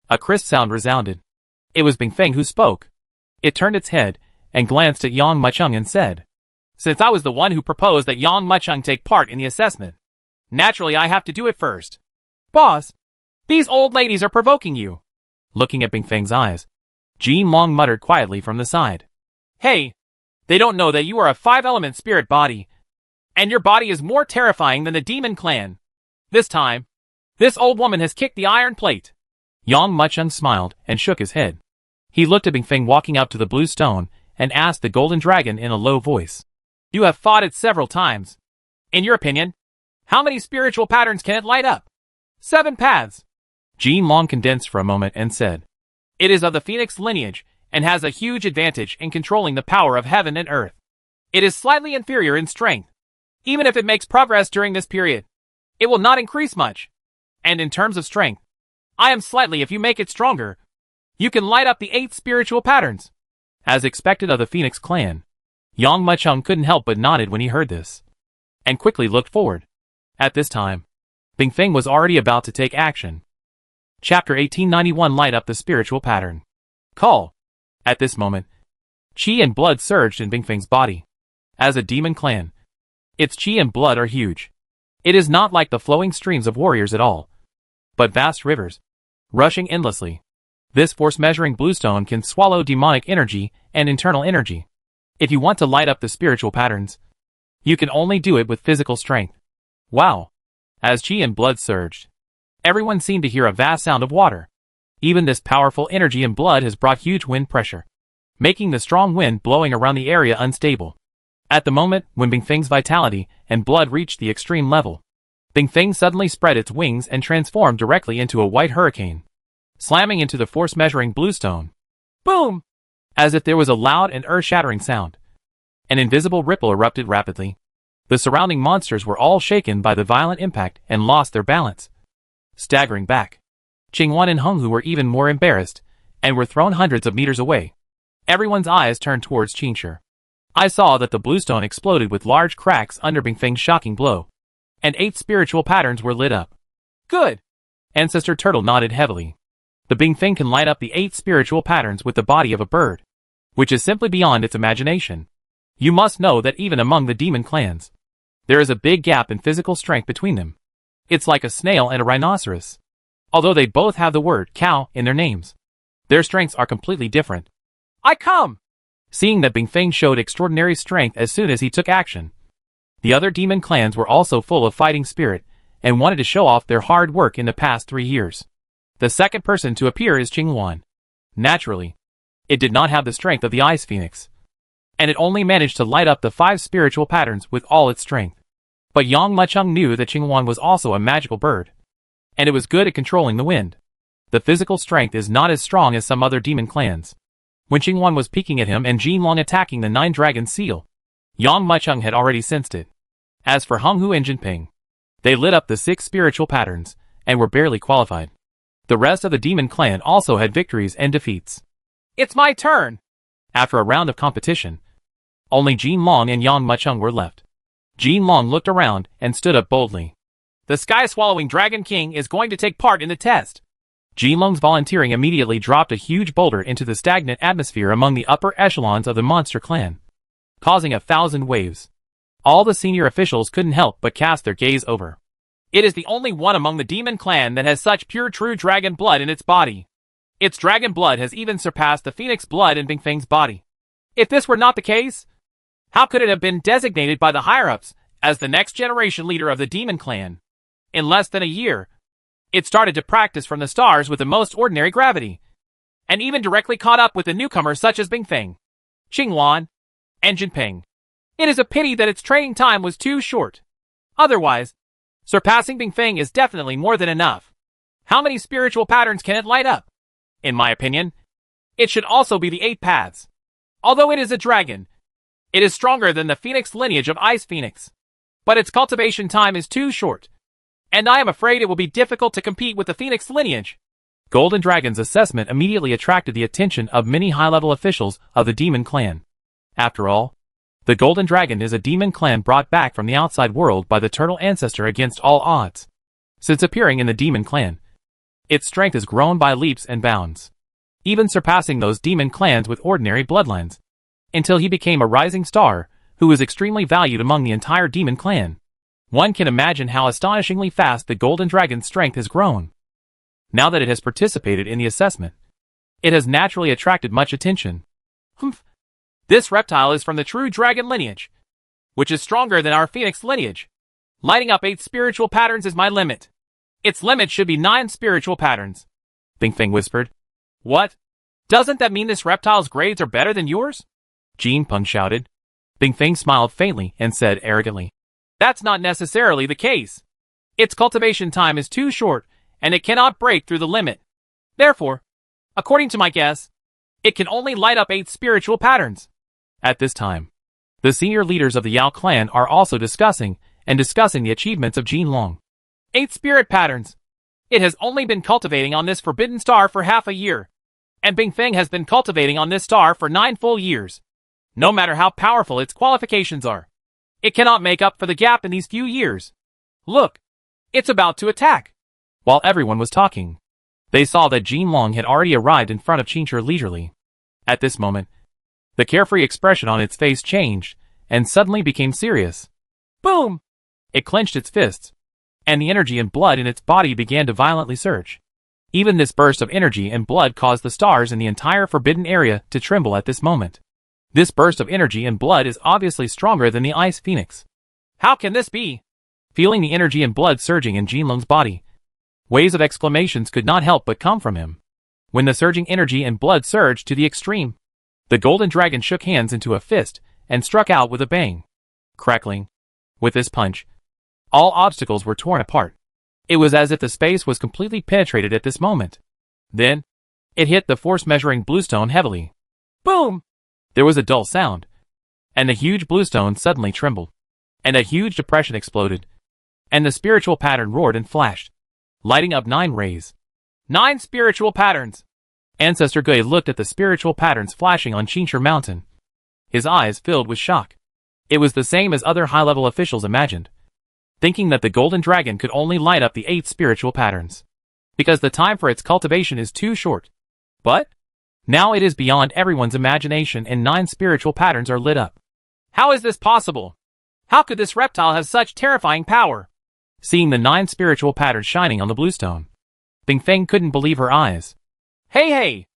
a crisp sound resounded. It was Bingfeng who spoke. It turned its head and glanced at Yang Machung and said, Since I was the one who proposed that Yang Machung take part in the assessment, naturally I have to do it first. Boss, these old ladies are provoking you. Looking at Bingfeng's eyes, Jin Long muttered quietly from the side. Hey, they don't know that you are a 5-element spirit body, and your body is more terrifying than the Demon Clan. This time, this old woman has kicked the iron plate. Yang Machung smiled and shook his head. He looked at Bingfeng walking up to the blue stone and asked the golden dragon in a low voice. You have fought it several times. In your opinion, how many spiritual patterns can it light up? 7 paths. Jin Long condensed for a moment and said, It is of the Phoenix lineage and has a huge advantage in controlling the power of heaven and earth. It is slightly inferior in strength. Even if it makes progress during this period, it will not increase much. And in terms of strength, I am slightly if you make it stronger. You can light up the 8 spiritual patterns. As expected of the Phoenix clan, Yang Machung couldn't help but nodded when he heard this, and quickly looked forward. At this time, Bingfeng was already about to take action. Chapter 1891 Light up the spiritual pattern. Call. At this moment, qi and blood surged in Bingfeng's body. As a demon clan, its qi and blood are huge. It is not like the flowing streams of warriors at all, but vast rivers, rushing endlessly. This force-measuring bluestone can swallow demonic energy and internal energy. If you want to light up the spiritual patterns, you can only do it with physical strength. Wow! As qi and blood surged, everyone seemed to hear a vast sound of water. Even this powerful energy and blood has brought huge wind pressure, making the strong wind blowing around the area unstable. At the moment when Bingfeng's vitality and blood reached the extreme level, Bingfeng suddenly spread its wings and transformed directly into a white hurricane, slamming into the force-measuring bluestone. Boom! As if there was a loud and earth-shattering sound, an invisible ripple erupted rapidly. The surrounding monsters were all shaken by the violent impact and lost their balance, staggering back. Qingwan and Henghu were even more embarrassed, and were thrown hundreds of meters away. Everyone's eyes turned towards Qingshi. I saw that the bluestone exploded with large cracks under Bingfeng's shocking blow, and 8 spiritual patterns were lit up. Good! Ancestor Turtle nodded heavily. The Bingfeng can light up the 8 spiritual patterns with the body of a bird. which is simply beyond its imagination. You must know that even among the demon clans, there is a big gap in physical strength between them. It's like a snail and a rhinoceros. Although they both have the word cow in their names, their strengths are completely different. I come! Seeing that Bingfeng showed extraordinary strength as soon as he took action, the other demon clans were also full of fighting spirit and wanted to show off their hard work in the past 3 years. The second person to appear is Qingwan. Naturally, it did not have the strength of the Ice Phoenix, and it only managed to light up the 5 spiritual patterns with all its strength. But Yang Mucheng knew that Qingwan was also a magical bird, and it was good at controlling the wind. The physical strength is not as strong as some other demon clans. When Qingwan was peeking at him and Jinlong attacking the 9 dragon seal, Yang Mucheng had already sensed it. As for Honghu and Jinping, they lit up the 6 spiritual patterns and were barely qualified. The rest of the demon clan also had victories and defeats. It's my turn! After a round of competition, only Jinlong and Yang Mucheng were left. Jinlong looked around and stood up boldly. The sky-swallowing Dragon King is going to take part in the test. Jinlong's volunteering immediately dropped a huge boulder into the stagnant atmosphere among the upper echelons of the monster clan, causing 1,000 waves. All the senior officials couldn't help but cast their gaze over. It is the only one among the demon clan that has such pure true dragon blood in its body. Its dragon blood has even surpassed the phoenix blood in Bingfeng's body. If this were not the case, how could it have been designated by the higher-ups as the next generation leader of the demon clan? In less than a year, it started to practice from the stars with the most ordinary gravity, and even directly caught up with the newcomers such as Bingfeng, Qingwan, and Jinping. It is a pity that its training time was too short. Otherwise, surpassing Bingfeng is definitely more than enough. How many spiritual patterns can it light up? In my opinion, it should also be the 8 paths. Although it is a dragon, it is stronger than the phoenix lineage of Ice Phoenix. But its cultivation time is too short, and I am afraid it will be difficult to compete with the phoenix lineage. Golden Dragon's assessment immediately attracted the attention of many high-level officials of the demon clan. After all, the Golden Dragon is a demon clan brought back from the outside world by the Turtle Ancestor against all odds. Since appearing in the demon clan, its strength has grown by leaps and bounds, even surpassing those demon clans with ordinary bloodlines, until he became a rising star who is extremely valued among the entire demon clan. One can imagine how astonishingly fast the Golden Dragon's strength has grown. Now that it has participated in the assessment, it has naturally attracted much attention. Humph. This reptile is from the true dragon lineage, which is stronger than our phoenix lineage. Lighting up 8 spiritual patterns is my limit. Its limit should be 9 spiritual patterns. Bingfeng whispered. What? Doesn't that mean this reptile's grades are better than yours? Jinpeng shouted. Bingfeng smiled faintly and said arrogantly. That's not necessarily the case. Its cultivation time is too short, and it cannot break through the limit. Therefore, according to my guess, it can only light up 8 spiritual patterns. At this time, the senior leaders of the Yao clan are also discussing the achievements of Jinlong. 8 spirit patterns. It has only been cultivating on this forbidden star for half a year, and Bingfeng has been cultivating on this star for 9 full years. No matter how powerful its qualifications are, it cannot make up for the gap in these few years. Look, it's about to attack. While everyone was talking, they saw that Jinlong had already arrived in front of Qingche leisurely. At this moment, the carefree expression on its face changed and suddenly became serious. Boom! It clenched its fists, and the energy and blood in its body began to violently surge. Even this burst of energy and blood caused the stars in the entire forbidden area to tremble at this moment. This burst of energy and blood is obviously stronger than the Ice Phoenix. How can this be? Feeling the energy and blood surging in Jinlong's body, waves of exclamations could not help but come from him. When the surging energy and blood surged to the extreme, the Golden Dragon shook hands into a fist and struck out with a bang. Crackling. With this punch, all obstacles were torn apart. It was as if the space was completely penetrated at this moment. Then, it hit the force-measuring bluestone heavily. Boom! There was a dull sound, and the huge bluestone suddenly trembled, and a huge depression exploded, and the spiritual pattern roared and flashed, lighting up 9 rays. 9 spiritual patterns! Ancestor Gui looked at the spiritual patterns flashing on Qingche Mountain. His eyes filled with shock. It was the same as other high-level officials imagined, thinking that the Golden Dragon could only light up the 8 spiritual patterns, because the time for its cultivation is too short. But Now it is beyond everyone's imagination and 9 spiritual patterns are lit up. How is this possible? How could this reptile have such terrifying power? Seeing the 9 spiritual patterns shining on the bluestone, Bing Feng couldn't believe her eyes. Hey hey!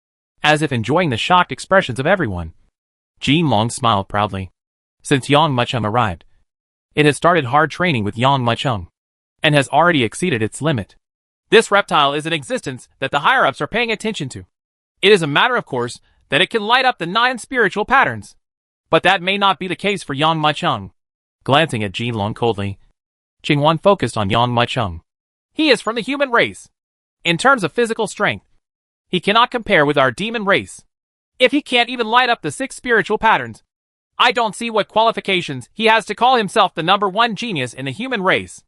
As if enjoying the shocked expressions of everyone, Jean Long smiled proudly. Since Yang Mucheng arrived, it has started hard training with Yang Mucheng, and has already exceeded its limit. This reptile is an existence that the higher-ups are paying attention to. It is a matter of course that it can light up the 9 spiritual patterns. But that may not be the case for Yang Mucheng. Glancing at Jean Long coldly, Qingwan focused on Yang Mucheng. He is from the human race. In terms of physical strength, he cannot compare with our demon race. If he can't even light up the 6 spiritual patterns, I don't see what qualifications he has to call himself the #1 genius in the human race.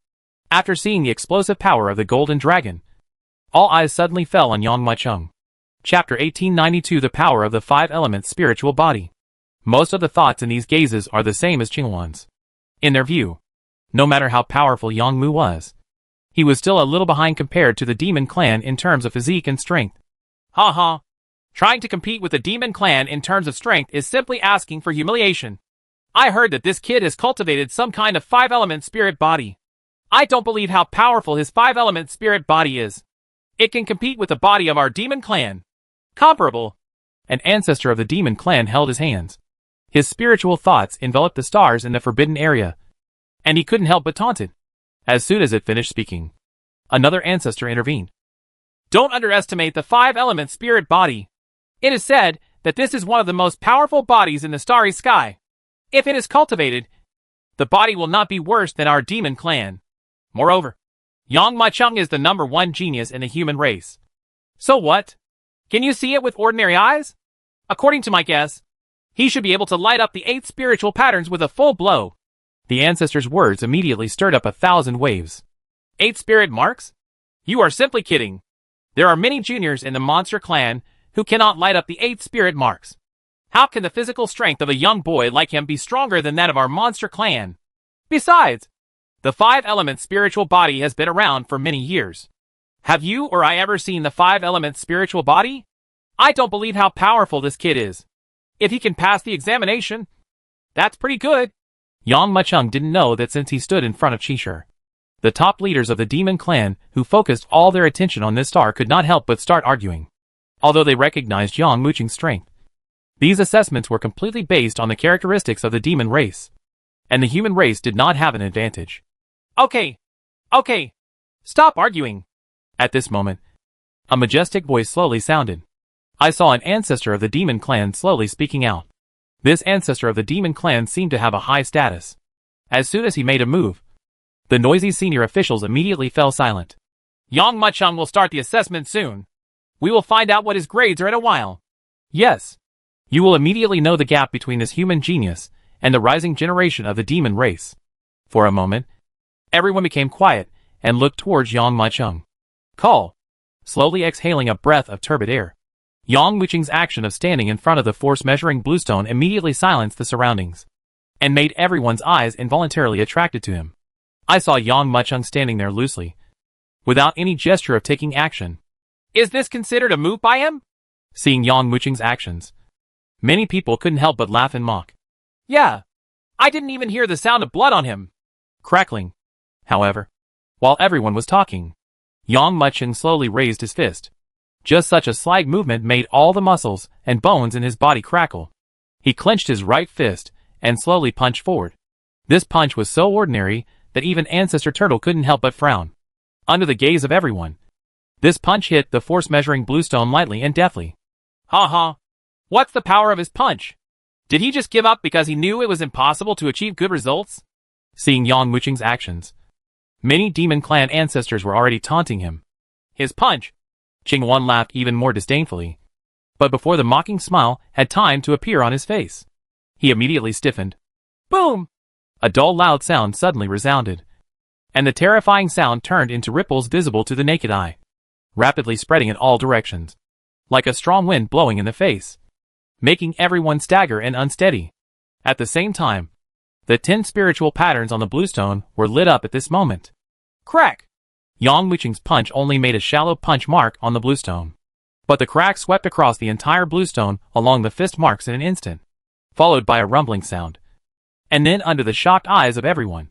After seeing the explosive power of the Golden Dragon, all eyes suddenly fell on Yang Mucheng. Chapter 1892 The Power of the 5 Elements Spiritual Body. Most of the thoughts in these gazes are the same as Qingwan's. In their view, no matter how powerful Yang Mu was, he was still a little behind compared to the Demon Clan in terms of physique and strength. Ha. Trying to compete with the Demon Clan in terms of strength is simply asking for humiliation. I heard that this kid has cultivated some kind of 5-element spirit body. I don't believe how powerful his 5-element spirit body is. It can compete with the body of our Demon Clan. Comparable. An ancestor of the Demon Clan held his hands. His spiritual thoughts enveloped the stars in the forbidden area, and he couldn't help but taunt it. As soon as it finished speaking, another ancestor intervened. Don't underestimate the 5-element spirit body. It is said that this is one of the most powerful bodies in the starry sky. If it is cultivated, the body will not be worse than our Demon Clan. Moreover, Yang Mucheng is the #1 genius in the human race. So what? Can you see it with ordinary eyes? According to my guess, he should be able to light up the 8 spiritual patterns with a full blow. The ancestor's words immediately stirred up 1,000 waves. 8 spirit marks? You are simply kidding. There are many juniors in the monster clan who cannot light up the 8 spirit marks. How can the physical strength of a young boy like him be stronger than that of our monster clan? Besides, the 5-element spiritual body has been around for many years. Have you or I ever seen the 5-element spiritual body? I don't believe how powerful this kid is. If he can pass the examination, that's pretty good. Yang Mucheng didn't know that since he stood in front of Qishir, the top leaders of the Demon Clan who focused all their attention on this star could not help but start arguing. Although they recognized Yang Mucheng's strength, these assessments were completely based on the characteristics of the demon race, and the human race did not have an advantage. Okay. Stop arguing. At this moment, a majestic voice slowly sounded. I saw an ancestor of the Demon Clan slowly speaking out. This ancestor of the Demon Clan seemed to have a high status. As soon as he made a move, the noisy senior officials immediately fell silent. Yang Mucheng will start the assessment soon. We will find out what his grades are in a while. Yes. You will immediately know the gap between this human genius and the rising generation of the demon race. For a moment, everyone became quiet and looked towards Yang Mucheng. Call. Slowly exhaling a breath of turbid air, Yang Mucheng's action of standing in front of the force-measuring bluestone immediately silenced the surroundings, and made everyone's eyes involuntarily attracted to him. I saw Yang Mucheng standing there loosely, without any gesture of taking action. Is this considered a move by him? Seeing Yang Mucheng's actions, many people couldn't help but laugh and mock. Yeah, I didn't even hear the sound of blood on him. Crackling. However, while everyone was talking, Yang Mucheng slowly raised his fist. Just such a slight movement made all the muscles and bones in his body crackle. He clenched his right fist and slowly punched forward. This punch was so ordinary that even Ancestor Turtle couldn't help but frown. Under the gaze of everyone, this punch hit the force-measuring bluestone lightly and deftly. Ha. What's the power of his punch? Did he just give up because he knew it was impossible to achieve good results? Seeing Yang Mucheng's actions, many Demon Clan ancestors were already taunting him. His punch. Qingwan laughed even more disdainfully. But before the mocking smile had time to appear on his face, he immediately stiffened. Boom! A dull loud sound suddenly resounded, and the terrifying sound turned into ripples visible to the naked eye, rapidly spreading in all directions, like a strong wind blowing in the face, making everyone stagger and unsteady. At the same time, the 10 spiritual patterns on the bluestone were lit up at this moment. Crack! Yang Mucheng's punch only made a shallow punch mark on the bluestone, But the crack swept across the entire bluestone along the fist marks in an instant, followed by a rumbling sound. And then, under the shocked eyes of everyone,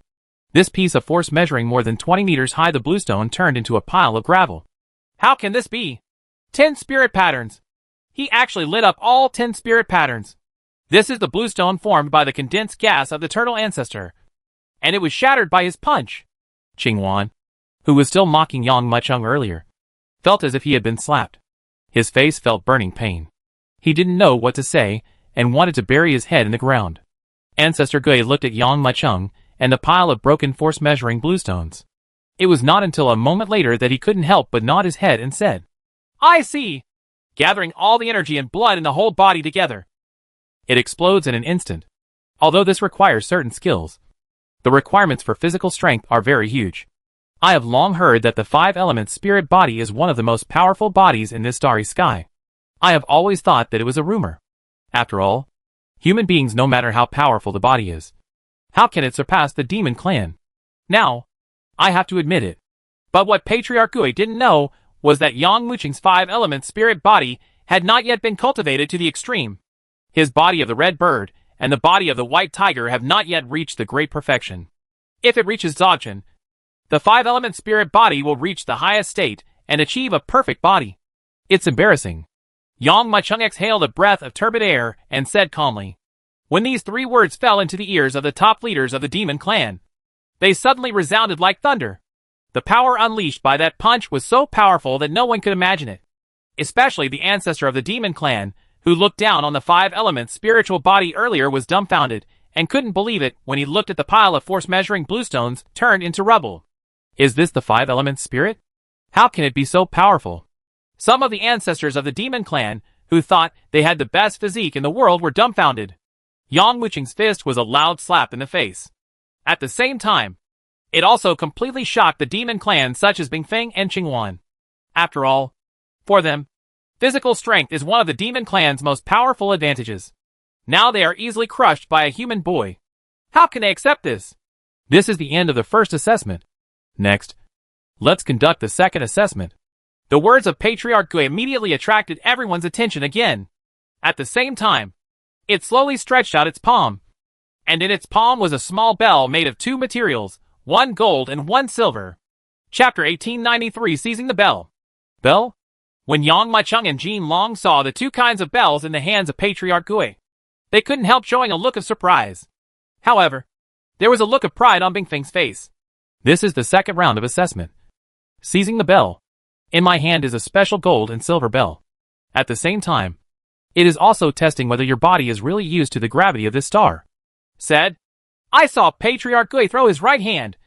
this piece of force measuring more than 20 meters high, the bluestone turned into a pile of gravel. How can this be? 10 spirit patterns. He actually lit up all 10 spirit patterns. This is the bluestone formed by the condensed gas of the turtle ancestor. And it was shattered by his punch. Qingwan, who was still mocking Yang Mucheng earlier, felt as if he had been slapped. His face felt burning pain. He didn't know what to say, and wanted to bury his head in the ground. Ancestor Gui looked at Yang Mucheng and the pile of broken force-measuring bluestones. It was not until a moment later that he couldn't help but nod his head and said, "I see!" Gathering all the energy and blood in the whole body together. It explodes in an instant. Although this requires certain skills, the requirements for physical strength are very huge. I have long heard that the 5-element spirit body is one of the most powerful bodies in this starry sky. I have always thought that it was a rumor. After all, human beings, no matter how powerful the body is, how can it surpass the demon clan? Now, I have to admit it. But what Patriarch Gui didn't know was that Yang Mucheng's 5-element spirit body had not yet been cultivated to the extreme. His body of the red bird and the body of the white tiger have not yet reached the great perfection. If it reaches Dzogchen, the 5-element spirit body will reach the highest state and achieve a perfect body. It's embarrassing. Yang Mucheng exhaled a breath of turbid air and said calmly. When these 3 words fell into the ears of the top leaders of the demon clan, they suddenly resounded like thunder. The power unleashed by that punch was so powerful that no one could imagine it. Especially the ancestor of the demon clan, who looked down on the 5-element spiritual body earlier, was dumbfounded and couldn't believe it when he looked at the pile of force-measuring bluestones turned into rubble. Is this the 5-element spirit? How can it be so powerful? Some of the ancestors of the demon clan, who thought they had the best physique in the world, were dumbfounded. Yang Mucheng's fist was a loud slap in the face. At the same time, it also completely shocked the demon clan such as Bingfeng and Qingwan. After all, for them, physical strength is one of the demon clan's most powerful advantages. Now they are easily crushed by a human boy. How can they accept this? This is the end of the first assessment. Next, let's conduct the second assessment. The words of Patriarch Gui immediately attracted everyone's attention again. At the same time, it slowly stretched out its palm. And in its palm was a small bell made of 2 materials, 1 gold and 1 silver. Chapter 1893, Seizing the Bell. Bell? When Yang Mucheng and Jin Long saw the 2 kinds of bells in the hands of Patriarch Gui, they couldn't help showing a look of surprise. However, there was a look of pride on Bingfeng's face. This is the second round of assessment. Seizing the bell. In my hand is a special gold and silver bell. At the same time, it is also testing whether your body is really used to the gravity of this star. Said, I saw Patriarch Gui throw his right hand,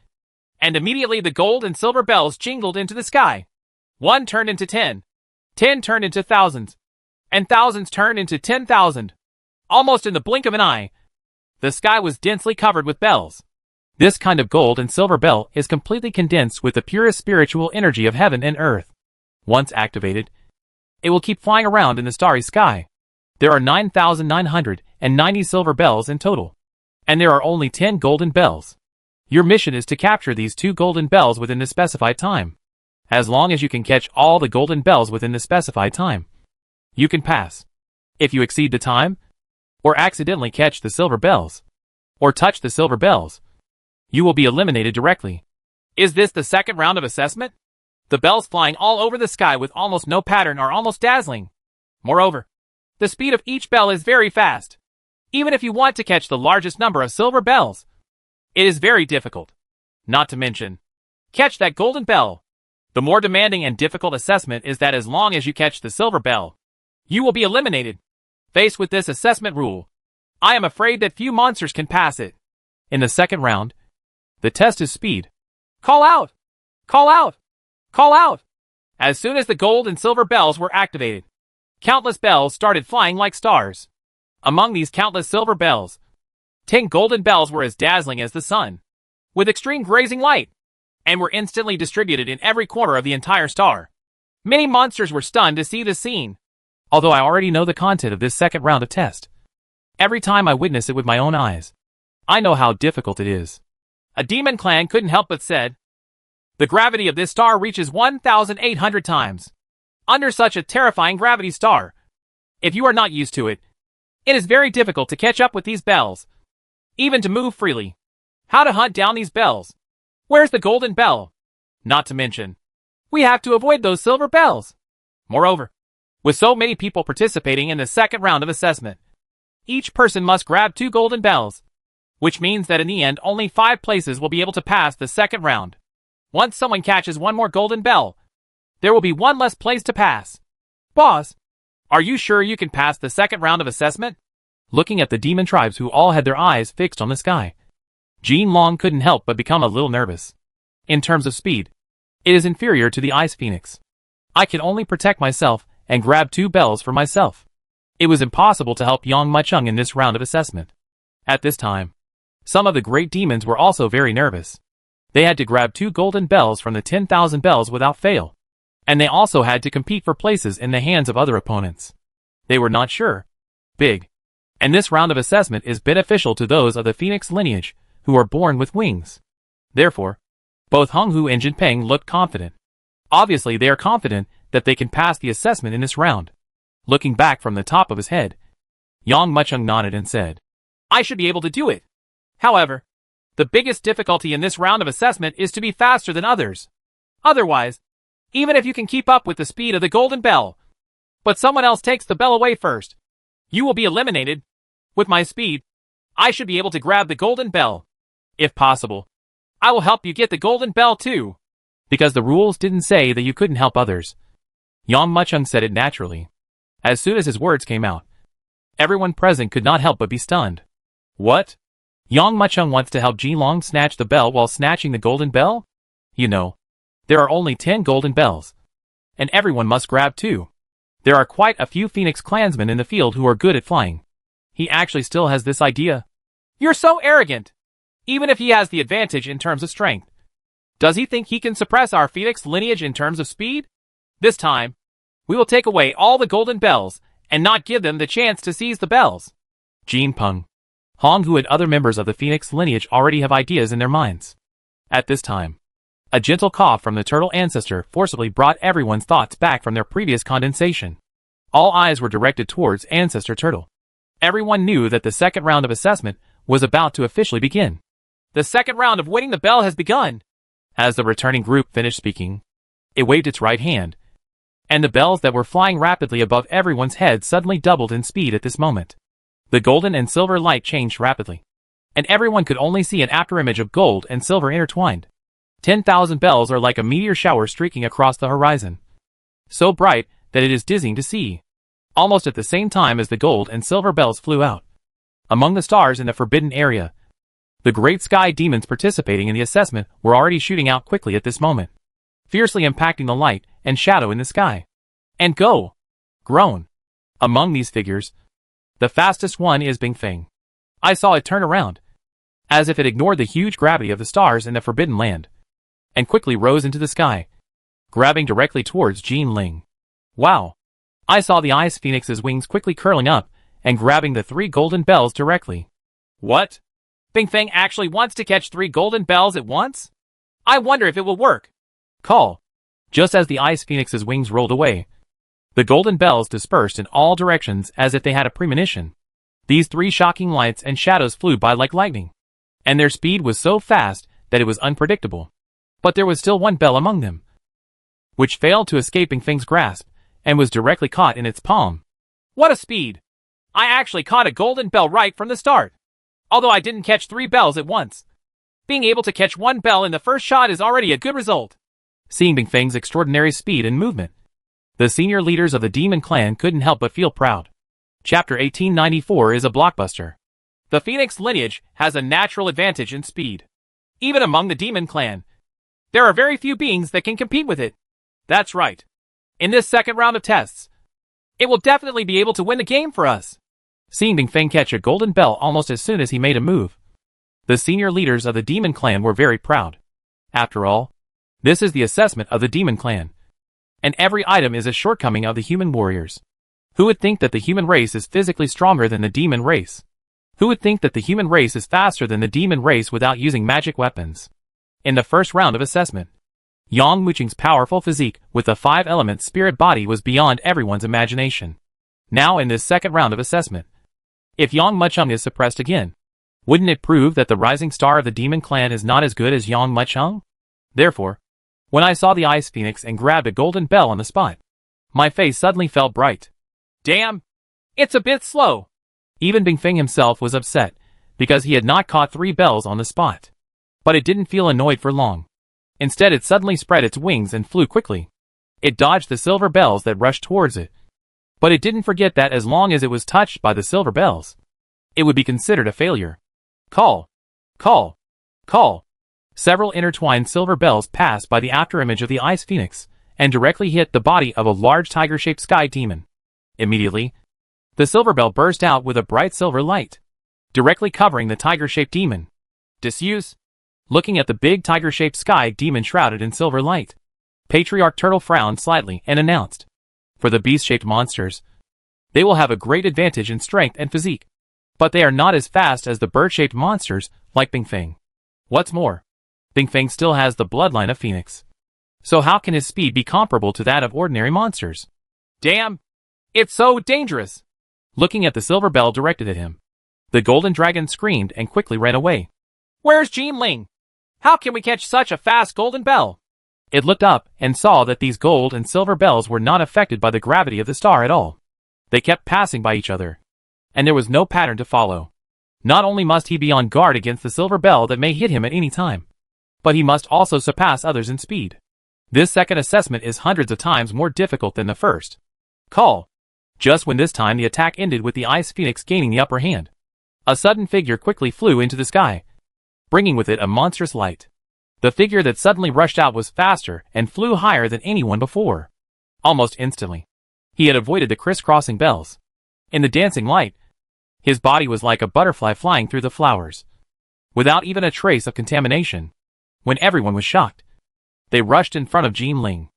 and immediately the gold and silver bells jingled into the sky. 1 turned into 10. 10 turned into thousands. And thousands turned into 10,000. Almost in the blink of an eye, the sky was densely covered with bells. This kind of gold and silver bell is completely condensed with the purest spiritual energy of heaven and earth. Once activated, it will keep flying around in the starry sky. There are 9,990 silver bells in total. And there are only 10 golden bells. Your mission is to capture these 2 golden bells within the specified time. As long as you can catch all the golden bells within the specified time, you can pass. If you exceed the time, or accidentally catch the silver bells, or touch the silver bells, you will be eliminated directly. Is this the second round of assessment? The bells flying all over the sky with almost no pattern are almost dazzling. Moreover, the speed of each bell is very fast. Even if you want to catch the largest number of silver bells, it is very difficult. Not to mention, catch that golden bell. The more demanding and difficult assessment is that as long as you catch the silver bell, you will be eliminated. Faced with this assessment rule, I am afraid that few monsters can pass it. In the second round, the test is speed. Call out! Call out! Call out! As soon as the gold and silver bells were activated, countless bells started flying like stars. Among these countless silver bells, 10 golden bells were as dazzling as the sun, with extreme grazing light, and were instantly distributed in every corner of the entire star. Many monsters were stunned to see this scene. Although I already know the content of this second round of test, every time I witness it with my own eyes, I know how difficult it is. A demon clan couldn't help but said, the gravity of this star reaches 1,800 times. under such a terrifying gravity star. If you are not used to it, it is very difficult to catch up with these bells, even to move freely. How to hunt down these bells? Where's the golden bell? Not to mention, we have to avoid those silver bells. Moreover, with so many people participating in the second round of assessment, each person must grab 2 golden bells, which means that in the end only 5 places will be able to pass the second round. Once someone catches 1 more golden bell, there will be 1 less place to pass. Boss, are you sure you can pass the second round of assessment? Looking at the demon tribes who all had their eyes fixed on the sky, Jean Long couldn't help but become a little nervous. In terms of speed, it is inferior to the Ice Phoenix. I can only protect myself and grab 2 bells for myself. It was impossible to help Yang Machung in this round of assessment. At this time, some of the great demons were also very nervous. They had to grab 2 golden bells from the 10,000 bells without fail. And they also had to compete for places in the hands of other opponents. They were not sure. Big. And this round of assessment is beneficial to those of the Phoenix lineage who are born with wings. Therefore, both Hung Hu and Jin Peng looked confident. Obviously they are confident that they can pass the assessment in this round. Looking back from the top of his head, Yang Machung nodded and said, I should be able to do it. However, the biggest difficulty in this round of assessment is to be faster than others. Otherwise, even if you can keep up with the speed of the golden bell, but someone else takes the bell away first, you will be eliminated. With my speed, I should be able to grab the golden bell. If possible, I will help you get the golden bell too. Because the rules didn't say that you couldn't help others. Yang Machung said it naturally. As soon as his words came out, everyone present could not help but be stunned. What? Yang Machung wants to help Ji Long snatch the bell while snatching the golden bell? You know, there are only 10 golden bells, and everyone must grab 2. There are quite a few Phoenix clansmen in the field who are good at flying. He actually still has this idea. You're so arrogant. Even if he has the advantage in terms of strength, does he think he can suppress our Phoenix lineage in terms of speed? This time, we will take away all the golden bells and not give them the chance to seize the bells. Jin Peng, Hong Hu and other members of the Phoenix lineage already have ideas in their minds. At this time, a gentle cough from the turtle ancestor forcibly brought everyone's thoughts back from their previous condensation. All eyes were directed towards Ancestor Turtle. Everyone knew that the second round of assessment was about to officially begin. The second round of winning the bell has begun. As the returning group finished speaking, it waved its right hand, and the bells that were flying rapidly above everyone's head suddenly doubled in speed at this moment. The golden and silver light changed rapidly, and everyone could only see an afterimage of gold and silver intertwined. 10,000 bells are like a meteor shower streaking across the horizon, so bright that it is dizzying to see. Almost at the same time as the gold and silver bells flew out, among the stars in the forbidden area, the great sky demons participating in the assessment were already shooting out quickly at this moment, fiercely impacting the light and shadow in the sky. And go! Groan! Among these figures, the fastest one is Bing Feng. I saw it turn around, as if it ignored the huge gravity of the stars in the forbidden land, and quickly rose into the sky, grabbing directly towards Jean Ling. Wow! I saw the Ice Phoenix's wings quickly curling up and grabbing the 3 golden bells directly. What? Bing Feng actually wants to catch 3 golden bells at once? I wonder if it will work. Call! Just as the Ice Phoenix's wings rolled away, the golden bells dispersed in all directions as if they had a premonition. These 3 shocking lights and shadows flew by like lightning, and their speed was so fast that it was unpredictable. But there was still one bell among them, which failed to escape Bing Feng's grasp, and was directly caught in its palm. What a speed! I actually caught a golden bell right from the start, although I didn't catch 3 bells at once. Being able to catch 1 bell in the first shot is already a good result. Seeing Bing Feng's extraordinary speed and movement, the senior leaders of the demon clan couldn't help but feel proud. Chapter 1894 is a blockbuster. The Phoenix lineage has a natural advantage in speed. Even among the demon clan, there are very few beings that can compete with it. That's right. In this second round of tests, it will definitely be able to win the game for us. Seeing Bing Feng catch a golden bell almost as soon as he made a move, the senior leaders of the demon clan were very proud. After all, this is the assessment of the demon clan, and every item is a shortcoming of the human warriors. Who would think that the human race is physically stronger than the demon race? Who would think that the human race is faster than the demon race without using magic weapons? In the first round of assessment, Yang Muqing's powerful physique with the 5-element spirit body was beyond everyone's imagination. Now in this second round of assessment, if Yang Muqing is suppressed again, wouldn't it prove that the rising star of the demon clan is not as good as Yang Muqing? Therefore, when I saw the Ice Phoenix and grabbed a golden bell on the spot, my face suddenly felt bright. Damn! It's a bit slow. Even Bingfeng himself was upset, because he had not caught 3 bells on the spot. But it didn't feel annoyed for long. Instead it suddenly spread its wings and flew quickly. It dodged the silver bells that rushed towards it. But it didn't forget that as long as it was touched by the silver bells, it would be considered a failure. Call! Call! Call! Several intertwined silver bells passed by the afterimage of the Ice Phoenix, and directly hit the body of a large tiger-shaped sky demon. Immediately, the silver bell burst out with a bright silver light, directly covering the tiger-shaped demon. Disuse. Looking at the big tiger-shaped sky demon shrouded in silver light, Patriarch Turtle frowned slightly and announced, for the beast-shaped monsters, they will have a great advantage in strength and physique, but they are not as fast as the bird-shaped monsters like Bingfeng. What's more, Bingfeng still has the bloodline of Phoenix. So how can his speed be comparable to that of ordinary monsters? Damn! It's so dangerous! Looking at the silver bell directed at him, the golden dragon screamed and quickly ran away. Where's Jinling? How can we catch such a fast golden bell? It looked up and saw that these gold and silver bells were not affected by the gravity of the star at all. They kept passing by each other, and there was no pattern to follow. Not only must he be on guard against the silver bell that may hit him at any time, but he must also surpass others in speed. This second assessment is hundreds of times more difficult than the first. Call. Just when this time the attack ended with the Ice Phoenix gaining the upper hand, a sudden figure quickly flew into the sky, bringing with it a monstrous light. The figure that suddenly rushed out was faster and flew higher than anyone before. Almost instantly, he had avoided the crisscrossing bells. In the dancing light, his body was like a butterfly flying through the flowers, without even a trace of contamination. When everyone was shocked, they rushed in front of Jinling.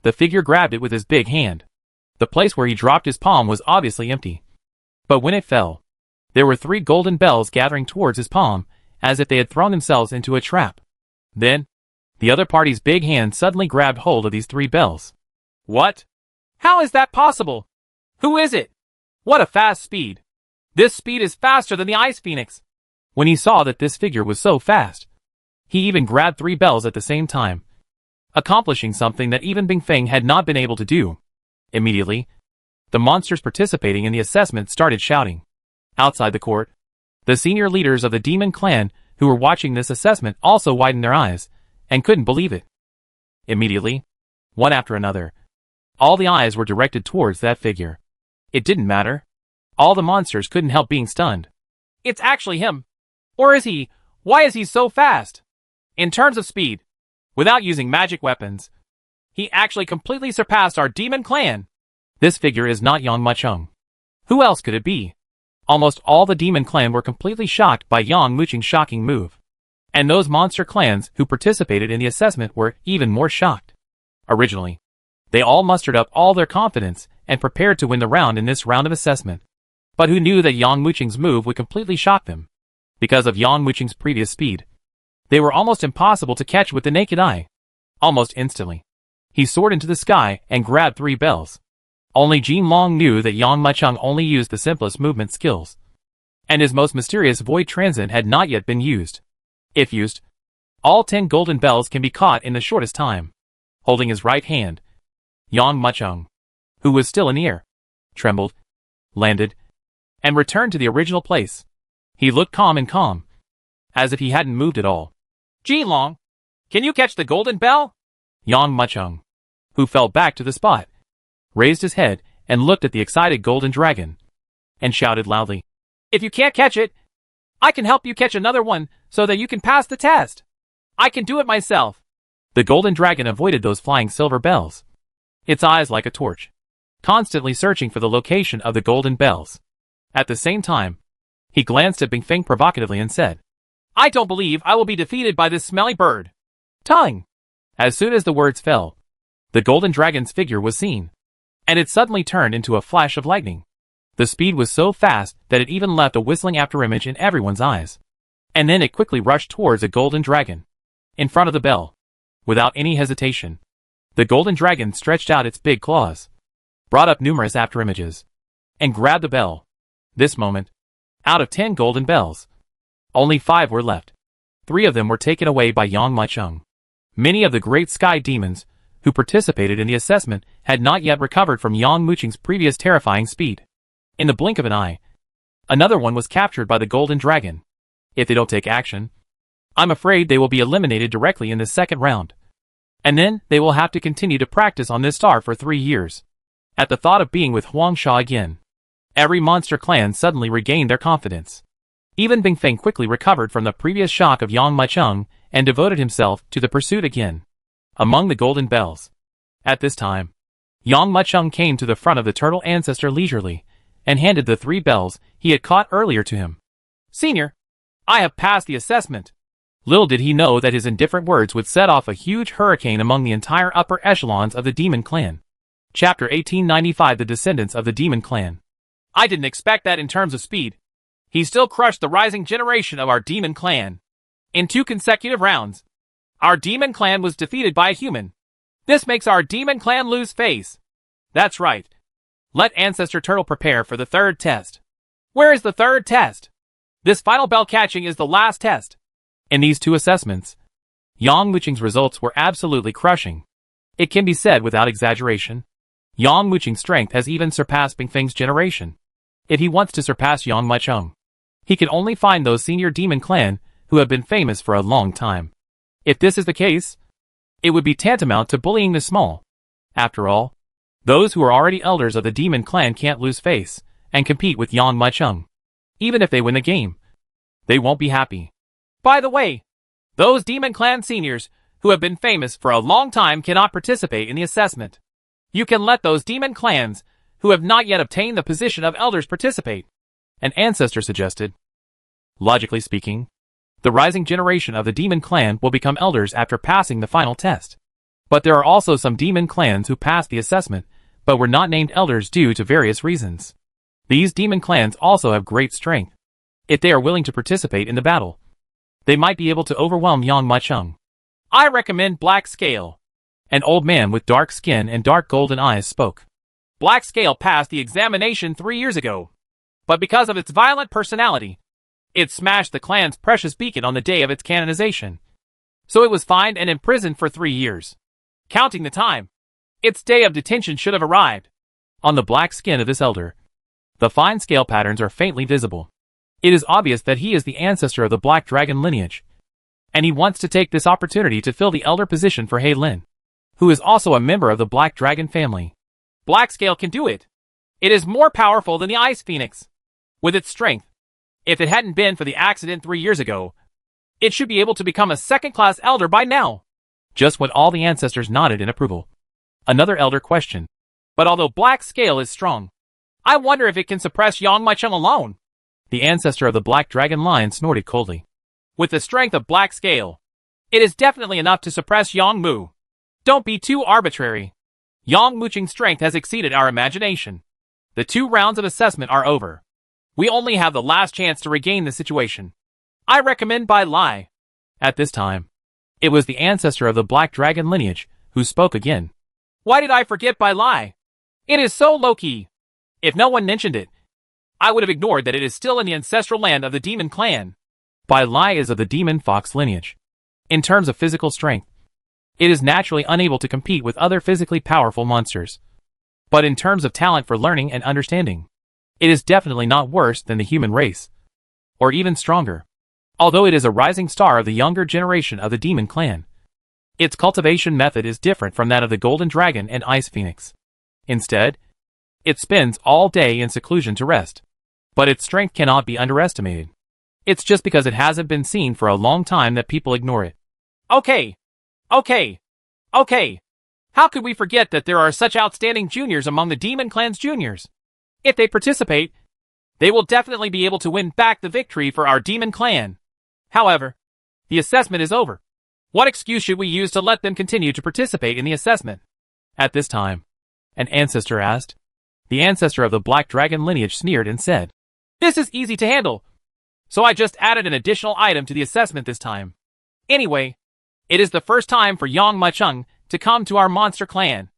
The figure grabbed it with his big hand. The place where he dropped his palm was obviously empty. But when it fell, there were 3 golden bells gathering towards his palm, as if they had thrown themselves into a trap. Then, the other party's big hand suddenly grabbed hold of these 3 bells. What? How is that possible? Who is it? What a fast speed! This speed is faster than the Ice Phoenix! When he saw that this figure was so fast, he even grabbed 3 bells at the same time, accomplishing something that even Bingfeng had not been able to do. Immediately, the monsters participating in the assessment started shouting. Outside the court, the senior leaders of the demon clan who were watching this assessment also widened their eyes and couldn't believe it. Immediately, one after another, all the eyes were directed towards that figure. It didn't matter. All the monsters couldn't help being stunned. It's actually him. Or is he? Why is he so fast? In terms of speed, without using magic weapons, he actually completely surpassed our demon clan. This figure is not Yang Muqing. Who else could it be? Almost all the demon clan were completely shocked by Yang Muqing's shocking move. And those monster clans who participated in the assessment were even more shocked. Originally, they all mustered up all their confidence and prepared to win the round in this round of assessment. But who knew that Yang Muqing's move would completely shock them? Because of Yang Muqing's previous speed, they were almost impossible to catch with the naked eye. Almost instantly, he soared into the sky and grabbed 3 bells. Only Jinling knew that Yang Muqing only used the simplest movement skills, and his most mysterious void transit had not yet been used. If used, all 10 golden bells can be caught in the shortest time. Holding his right hand, Yang Muqing, who was still in the air, trembled, landed, and returned to the original place. He looked calm, as if he hadn't moved at all. Jinling, can you catch the golden bell? Yang Muqing, who fell back to the spot, raised his head and looked at the excited golden dragon, and shouted loudly, If you can't catch it, I can help you catch another one so that you can pass the test. I can do it myself. The golden dragon avoided those flying silver bells, its eyes like a torch, constantly searching for the location of the golden bells. At the same time, he glanced at Bingfeng provocatively and said, I don't believe I will be defeated by this smelly bird. Tongue! As soon as the words fell, the golden dragon's figure was seen, and it suddenly turned into a flash of lightning. The speed was so fast that it even left a whistling afterimage in everyone's eyes. And then it quickly rushed towards a golden dragon. In front of the bell, Without any hesitation, the golden dragon stretched out its big claws, brought up numerous afterimages, and grabbed the bell. This moment, out of 10 golden bells, only 5 were left. 3 of them were taken away by Yang Maicheng. Many of the great sky demons who participated in the assessment had not yet recovered from Yang Muching's previous terrifying speed. In the blink of an eye, another one was captured by the golden dragon. If they don't take action, I'm afraid they will be eliminated directly in the second round. And then they will have to continue to practice on this star for 3 years. At the thought of being with Huangsha again, every monster clan suddenly regained their confidence. Even Bingfeng quickly recovered from the previous shock of Yang Maicheng and devoted himself to the pursuit again. Among the golden bells. At this time, Yang Maicheng came to the front of the turtle ancestor leisurely, and handed the 3 bells he had caught earlier to him. Senior, I have passed the assessment. Little did he know that his indifferent words would set off a huge hurricane among the entire upper echelons of the demon clan. Chapter 1895 The Descendants of the Demon Clan. I didn't expect that in terms of speed. He still crushed the rising generation of our demon clan. In 2 consecutive rounds, our demon clan was defeated by a human. This makes our demon clan lose face. That's right. Let Ancestor Turtle prepare for the 3rd test. Where is the 3rd test? This final bell catching is the last test. In these 2 assessments, Yang Muching's results were absolutely crushing. It can be said without exaggeration, Yang Muching's strength has even surpassed Bingfeng's generation. If he wants to surpass Yang Maicheng, he can only find those senior demon clan who have been famous for a long time. If this is the case, it would be tantamount to bullying the small. After all, those who are already elders of the demon clan can't lose face and compete with Yang Maicheng. Even if they win the game, they won't be happy. By the way, those demon clan seniors who have been famous for a long time cannot participate in the assessment. You can let those demon clans who have not yet obtained the position of elders participate. An ancestor suggested. Logically speaking, the rising generation of the demon clan will become elders after passing the final test. But there are also some demon clans who passed the assessment, but were not named elders due to various reasons. These demon clans also have great strength. If they are willing to participate in the battle, they might be able to overwhelm Yang Maicheng. I recommend Black Scale. An old man with dark skin and dark golden eyes spoke. Black Scale passed the examination 3 years ago. But because of its violent personality, it smashed the clan's precious beacon on the day of its canonization. So it was fined and imprisoned for 3 years. Counting the time, its day of detention should have arrived. On the black skin of this elder, the fine scale patterns are faintly visible. It is obvious that he is the ancestor of the Black Dragon lineage, and he wants to take this opportunity to fill the elder position for He Lin, who is also a member of the Black Dragon family. Black Scale can do it. It is more powerful than the Ice Phoenix. With its strength, if it hadn't been for the accident 3 years ago, it should be able to become a second-class elder by now. Just when all the ancestors nodded in approval, another elder questioned. But although Black Scale is strong, I wonder if it can suppress Yang Maicheng alone. The ancestor of the Black Dragon line snorted coldly. With the strength of Black Scale, it is definitely enough to suppress Yang Mu. Don't be too arbitrary. Yang Muching's strength has exceeded our imagination. The 2 rounds of assessment are over. We only have the last chance to regain the situation. I recommend Bai Lai. At this time, it was the ancestor of the Black Dragon lineage who spoke again. Why did I forget Bai Lai? It is so low-key. If no one mentioned it, I would have ignored that it is still in the ancestral land of the demon clan. Bai Lai is of the demon fox lineage. In terms of physical strength, it is naturally unable to compete with other physically powerful monsters. But in terms of talent for learning and understanding, it is definitely not worse than the human race, or even stronger. Although it is a rising star of the younger generation of the demon clan, its cultivation method is different from that of the Golden Dragon and Ice Phoenix. Instead, it spends all day in seclusion to rest. But its strength cannot be underestimated. It's just because it hasn't been seen for a long time that people ignore it. Okay. How could we forget that there are such outstanding juniors among the Demon Clan's juniors? If they participate, they will definitely be able to win back the victory for our Demon Clan. However, the assessment is over. What excuse should we use to let them continue to participate in the assessment? At this time, an ancestor asked. The ancestor of the Black Dragon lineage sneered and said, "This is easy to handle. So I just added an additional item to the assessment this time. Anyway, It is the first time for Yang Machung to come to our monster clan.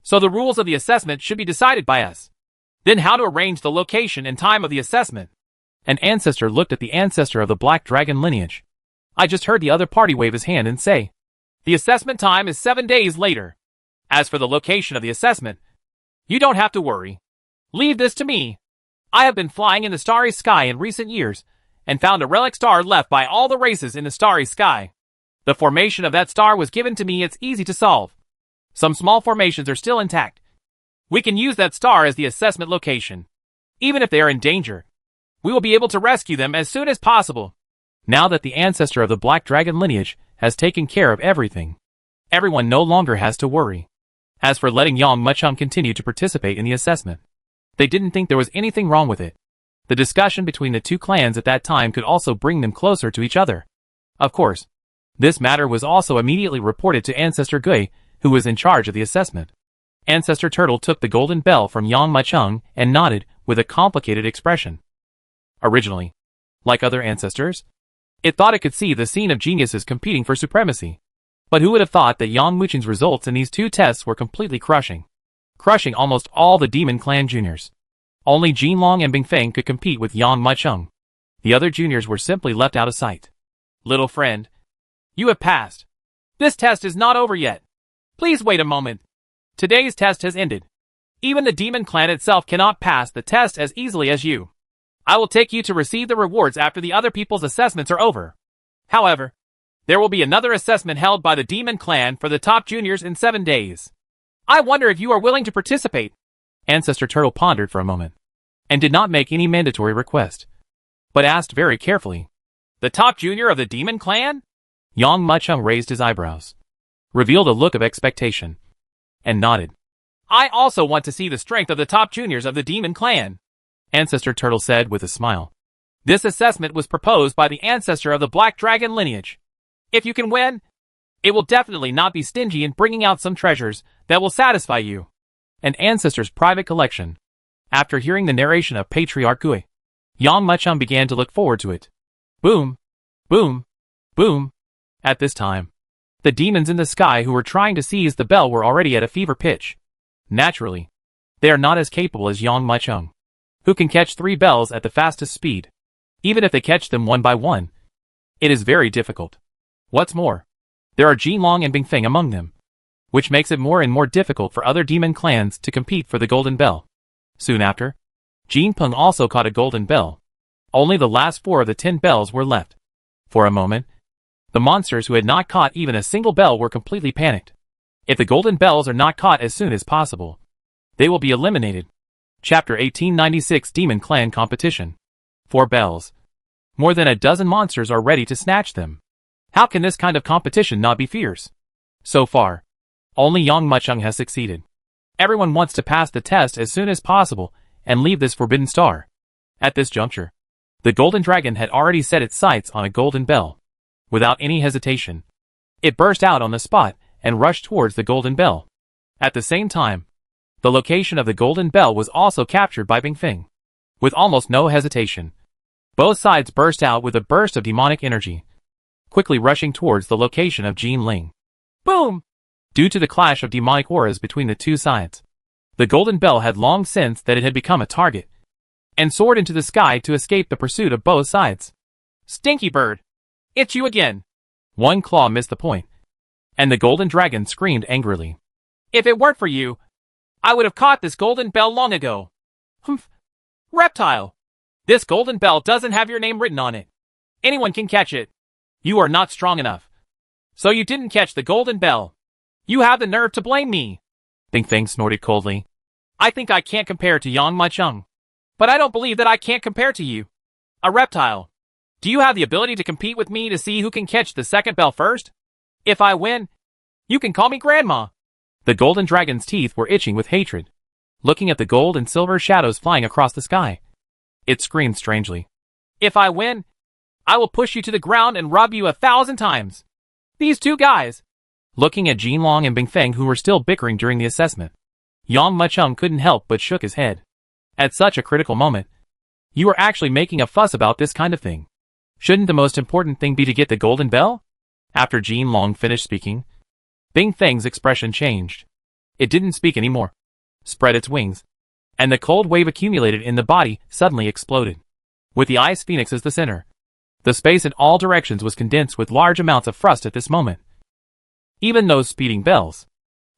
So the rules of the assessment should be decided by us. Then how to arrange the location and time of the assessment. An ancestor looked at the ancestor of the Black Dragon lineage. I just heard the other party wave his hand and say, The assessment time is 7 days later. As for the location of the assessment, you don't have to worry. Leave this to me. I have been flying in the starry sky in recent years and found a relic star left by all the races in the starry sky. The formation of that star was given to me. It's easy to solve. Some small formations are still intact. We can use that star as the assessment location. Even if they are in danger, we will be able to rescue them as soon as possible. Now that the ancestor of the Black Dragon lineage has taken care of everything, everyone no longer has to worry. As for letting Yang Machung continue to participate in the assessment, they didn't think there was anything wrong with it. The discussion between the two clans at that time could also bring them closer to each other. Of course, this matter was also immediately reported to Ancestor Gui, who was in charge of the assessment. Ancestor Turtle took the golden bell from Yang Machung and nodded with a complicated expression. Originally, like other ancestors, it thought it could see the scene of geniuses competing for supremacy. But who would have thought that Yang Muching's results in these two tests were completely crushing almost all the Demon Clan juniors. Only Jinlong and Bingfeng could compete with Yang Machung. The other juniors were simply left out of sight. Little friend, you have passed. This test is not over yet. Please wait a moment. Today's test has ended. Even the Demon Clan itself cannot pass the test as easily as you. I will take you to receive the rewards after the other people's assessments are over. However, there will be another assessment held by the Demon Clan for the top juniors in 7 days. I wonder if you are willing to participate. Ancestor Turtle pondered for a moment, and did not make any mandatory request, but asked very carefully, The top junior of the Demon Clan? Yang Machung raised his eyebrows, revealed a look of expectation, and nodded. I also want to see the strength of the top juniors of the Demon Clan. Ancestor Turtle said with a smile. This assessment was proposed by the ancestor of the Black Dragon lineage. If you can win, it will definitely not be stingy in bringing out some treasures that will satisfy you. An ancestor's private collection. After hearing the narration of Patriarch Gui, Yang Machung began to look forward to it. Boom, boom, boom. At this time, the demons in the sky who were trying to seize the bell were already at a fever pitch. Naturally, they are not as capable as Yang Machung, who can catch 3 bells at the fastest speed. Even if they catch them one by one, it is very difficult. What's more, there are Jinlong and Bingfeng among them, which makes it more and more difficult for other demon clans to compete for the golden bell. Soon after, Jinpeng also caught a golden bell. Only the last 4 of the 10 bells were left. For a moment, the monsters who had not caught even a single bell were completely panicked. If the golden bells are not caught as soon as possible, they will be eliminated. Chapter 1896 Demon Clan Competition. 4 bells. More than a dozen monsters are ready to snatch them. How can this kind of competition not be fierce? So far, only Yang Machung has succeeded. Everyone wants to pass the test as soon as possible and leave this forbidden star. At this juncture, the golden dragon had already set its sights on a golden bell. Without any hesitation, it burst out on the spot and rushed towards the golden bell. At the same time, the location of the golden bell was also captured by Bingfeng. With almost no hesitation, both sides burst out with a burst of demonic energy, quickly rushing towards the location of Jin Ling. Boom! Due to the clash of demonic auras between the two sides, the golden bell had long sensed that it had become a target, and soared into the sky to escape the pursuit of both sides. Stinky bird! It's you again! One claw missed the point, and the golden dragon screamed angrily. If it weren't for you, I would have caught this golden bell long ago. Humph! Reptile! This golden bell doesn't have your name written on it. Anyone can catch it. You are not strong enough. So you didn't catch the golden bell. You have the nerve to blame me. Bingfeng snorted coldly. I think I can't compare to Yang Machung. But I don't believe that I can't compare to you. A reptile. Do you have the ability to compete with me to see who can catch the second bell first? If I win, you can call me Grandma. The golden dragon's teeth were itching with hatred, looking at the gold and silver shadows flying across the sky. It screamed strangely. If I win, I will push you to the ground and rub you 1,000 times. These two guys. Looking at Jinlong and Bingfeng who were still bickering during the assessment, Yang Machung couldn't help but shook his head. At such a critical moment, you are actually making a fuss about this kind of thing. Shouldn't the most important thing be to get the golden bell? After Jean Long finished speaking, Bing Feng's expression changed. It didn't speak anymore, spread its wings, and the cold wave accumulated in the body suddenly exploded. With the ice phoenix as the center, the space in all directions was condensed with large amounts of frost at this moment. Even those speeding bells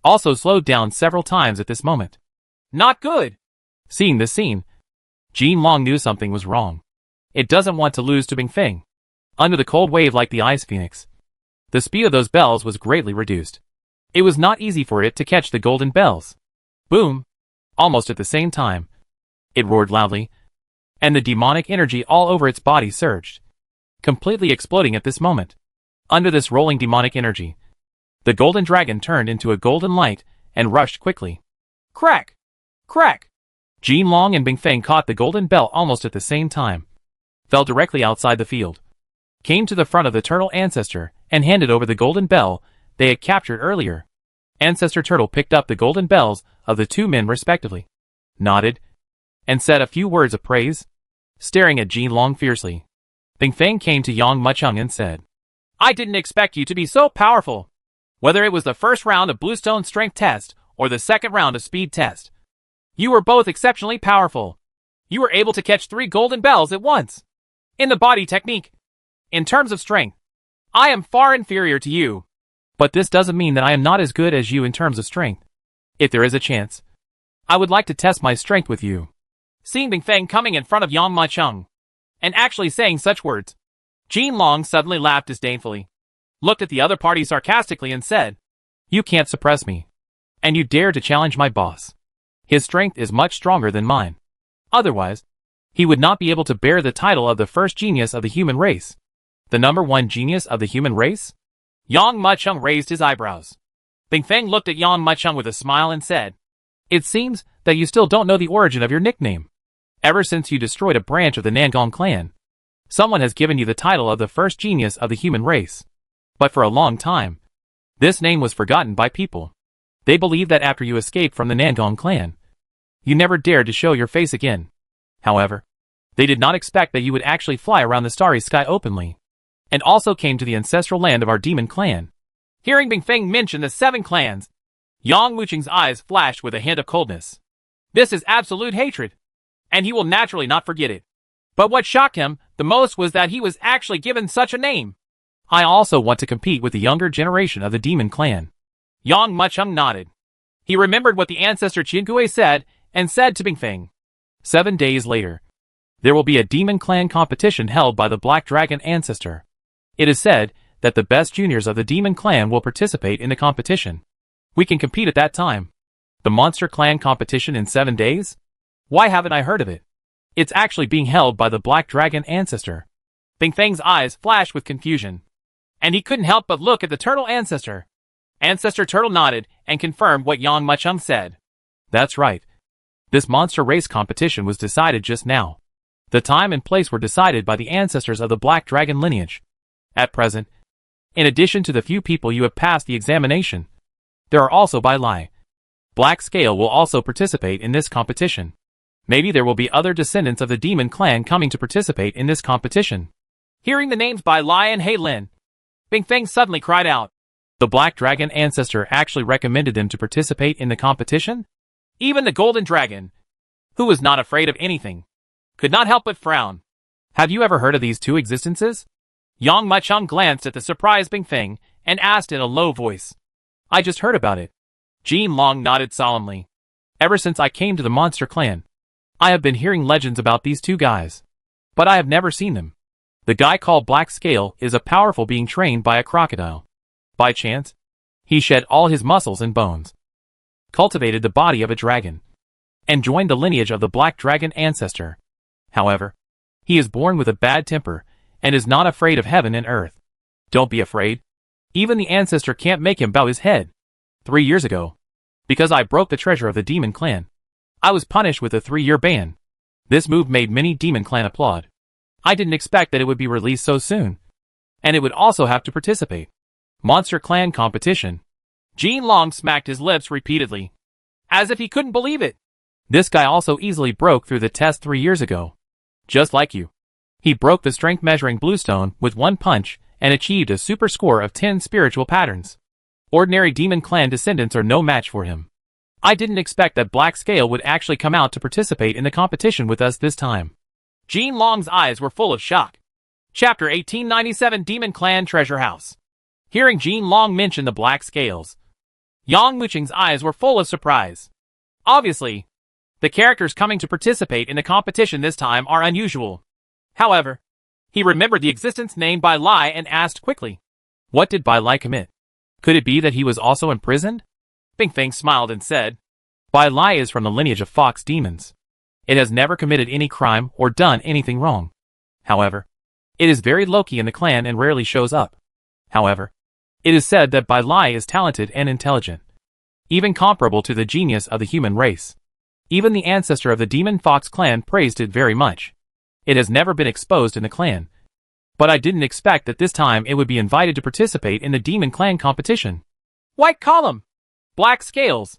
also slowed down several times at this moment. Not good! Seeing this scene, Jean Long knew something was wrong. It doesn't want to lose to Bing Feng. Under the cold wave like the ice phoenix, the speed of those bells was greatly reduced. It was not easy for it to catch the golden bells. Boom! Almost at the same time, it roared loudly, and the demonic energy all over its body surged, completely exploding at this moment. Under this rolling demonic energy, the golden dragon turned into a golden light and rushed quickly. Crack! Crack! Jean Long and Bing Feng caught the golden bell almost at the same time, fell directly outside the field, came to the front of the turtle ancestor, and handed over the golden bell they had captured earlier. Ancestor Turtle picked up the golden bells of the two men respectively, nodded, and said a few words of praise, staring at Jean Long fiercely. Bing Feng came to Yang Mucheng and said, I didn't expect you to be so powerful. Whether it was the first round of Bluestone strength test or the second round of speed test, you were both exceptionally powerful. You were able to catch 3 golden bells at once. In the body technique, in terms of strength, I am far inferior to you. But this doesn't mean that I am not as good as you in terms of strength. If there is a chance, I would like to test my strength with you. Seeing Bing Feng coming in front of Yang Mucheng, and actually saying such words, Jean Long suddenly laughed disdainfully, looked at the other party sarcastically and said, You can't suppress me. And you dare to challenge my boss. His strength is much stronger than mine. Otherwise, he would not be able to bear the title of the first genius of the human race. The #1 genius of the human race? Yang Mucheng raised his eyebrows. Bing Feng looked at Yang Mucheng with a smile and said, It seems that you still don't know the origin of your nickname. Ever since you destroyed a branch of the Nangong clan, someone has given you the title of the first genius of the human race. But for a long time, this name was forgotten by people. They believed that after you escaped from the Nangong clan, you never dared to show your face again. However, they did not expect that you would actually fly around the starry sky openly, and also came to the ancestral land of our demon clan. Hearing Bing Feng mention the 7 clans, Yang Mucheng's eyes flashed with a hint of coldness. This is absolute hatred, and he will naturally not forget it. But what shocked him the most was that he was actually given such a name. I also want to compete with the younger generation of the demon clan. Yang Mucheng nodded. He remembered what the ancestor Qingui said and said to Bing Feng. 7 days later, there will be a demon clan competition held by the Black Dragon ancestor. It is said that the best juniors of the demon clan will participate in the competition. We can compete at that time. The monster clan competition in 7 days? Why haven't I heard of it? It's actually being held by the Black Dragon ancestor. Bing Feng's eyes flashed with confusion, and he couldn't help but look at the turtle ancestor. Ancestor Turtle nodded and confirmed what Yang Mucheng said. That's right. This monster race competition was decided just now. The time and place were decided by the ancestors of the Black Dragon lineage. At present, in addition to the few people you have passed the examination, there are also Bai Lai. Black Scale will also participate in this competition. Maybe there will be other descendants of the demon clan coming to participate in this competition. Hearing the names Bai Lai and Hei Lin, Bing Feng suddenly cried out. The Black Dragon ancestor actually recommended them to participate in the competition? Even the Golden Dragon, who was not afraid of anything, could not help but frown. Have you ever heard of these two existences? Yang Mucheng glanced at the surprised Bing Feng and asked in a low voice. I just heard about it. Jean Long nodded solemnly. Ever since I came to the monster clan, I have been hearing legends about these two guys, but I have never seen them. The guy called Black Scale is a powerful being trained by a crocodile. By chance, he shed all his muscles and bones, cultivated the body of a dragon, and joined the lineage of the Black Dragon ancestor. However, he is born with a bad temper and is not afraid of heaven and earth. Don't be afraid. Even the ancestor can't make him bow his head. 3 years ago, because I broke the treasure of the demon clan, I was punished with a 3-year ban. This move made many demon clan applaud. I didn't expect that it would be released so soon, and it would also have to participate. Monster clan competition. Jean Long smacked his lips repeatedly, as if he couldn't believe it. This guy also easily broke through the test 3 years ago. Just like you. He broke the strength measuring bluestone with one punch and achieved a super score of 10 spiritual patterns. Ordinary demon clan descendants are no match for him. I didn't expect that Black Scale would actually come out to participate in the competition with us this time. Jin Long's eyes were full of shock. Chapter 1897 Demon Clan Treasure House. Hearing Jin Long mention the Black Scales, Yang Muqing's eyes were full of surprise. Obviously, the characters coming to participate in the competition this time are unusual. However, he remembered the existence named Bai Lai and asked quickly, what did Bai Lai commit? Could it be that he was also imprisoned? Bing Feng smiled and said, Bai Lai is from the lineage of fox demons. It has never committed any crime or done anything wrong. However, it is very low-key in the clan and rarely shows up. However, it is said that Bai Lai is talented and intelligent, even comparable to the genius of the human race. Even the ancestor of the Demon Fox clan praised it very much. It has never been exposed in the clan, but I didn't expect that this time it would be invited to participate in the Demon Clan competition. White Column! Black Scales!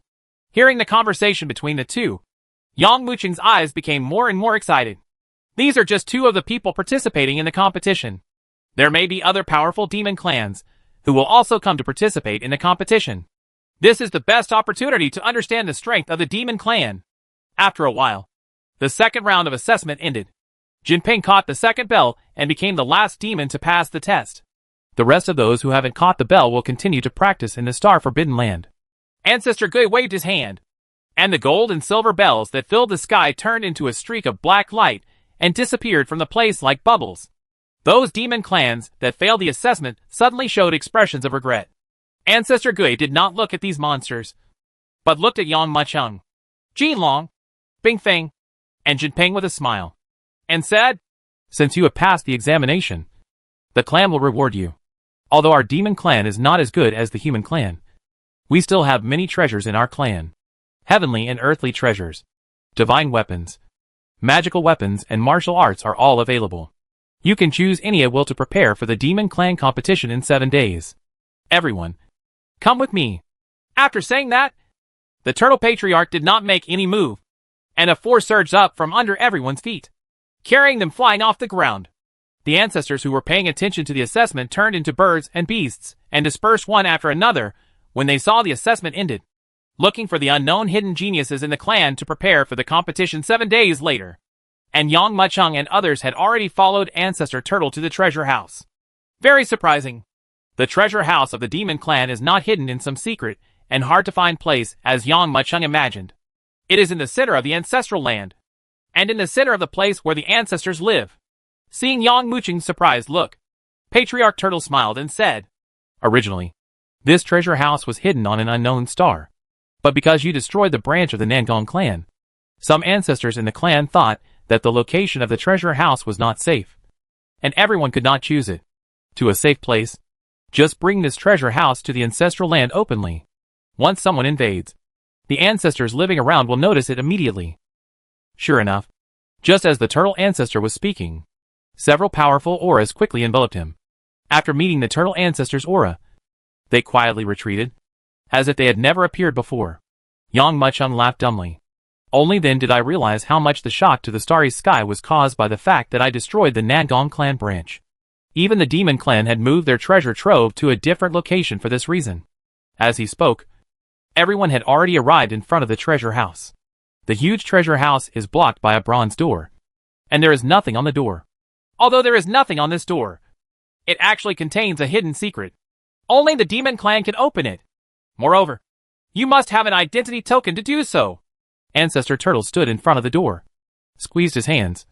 Hearing the conversation between the two, Yang Muqing's eyes became more and more excited. These are just two of the people participating in the competition. There may be other powerful demon clans who will also come to participate in the competition. This is the best opportunity to understand the strength of the demon clan. After a while, the second round of assessment ended. Jinping caught the second bell and became the last demon to pass the test. The rest of those who haven't caught the bell will continue to practice in the Star Forbidden Land. Ancestor Gui waved his hand, and the gold and silver bells that filled the sky turned into a streak of black light and disappeared from the place like bubbles. Those demon clans that failed the assessment suddenly showed expressions of regret. Ancestor Gui did not look at these monsters, but looked at Yang Muqing, Jin Long, Bing Feng, and Jinping with a smile, and said, since you have passed the examination, the clan will reward you. Although our demon clan is not as good as the human clan, we still have many treasures in our clan. Heavenly and earthly treasures, divine weapons, magical weapons and martial arts are all available. You can choose any at will to prepare for the Demon Clan competition in 7 days. Everyone, come with me. After saying that, the Turtle Patriarch did not make any move, and a force surged up from under everyone's feet, carrying them flying off the ground. The ancestors who were paying attention to the assessment turned into birds and beasts and dispersed one after another when they saw the assessment ended, looking for the unknown hidden geniuses in the clan to prepare for the competition 7 days later. And Yang Muqing and others had already followed Ancestor Turtle to the treasure house. Very surprising. The treasure house of the demon clan is not hidden in some secret and hard-to-find place as Yang Muqing imagined. It is in the center of the ancestral land, and in the center of the place where the ancestors live. Seeing Yang Muqing's surprised look, Patriarch Turtle smiled and said, originally, this treasure house was hidden on an unknown star. But because you destroyed the branch of the Nangong clan, some ancestors in the clan thought that the location of the treasure house was not safe, and everyone could not choose it to a safe place. Just bring this treasure house to the ancestral land openly. Once someone invades, the ancestors living around will notice it immediately. Sure enough, just as the turtle ancestor was speaking, several powerful auras quickly enveloped him. After meeting the turtle ancestor's aura, they quietly retreated, as if they had never appeared before. Yang Muqing laughed dumbly. Only then did I realize how much the shock to the starry sky was caused by the fact that I destroyed the Nangong clan branch. Even the demon clan had moved their treasure trove to a different location for this reason. As he spoke, everyone had already arrived in front of the treasure house. The huge treasure house is blocked by a bronze door, and there is nothing on the door. Although there is nothing on this door, it actually contains a hidden secret. Only the demon clan can open it. Moreover, you must have an identity token to do so. Ancestor Turtle stood in front of the door, squeezed his hands,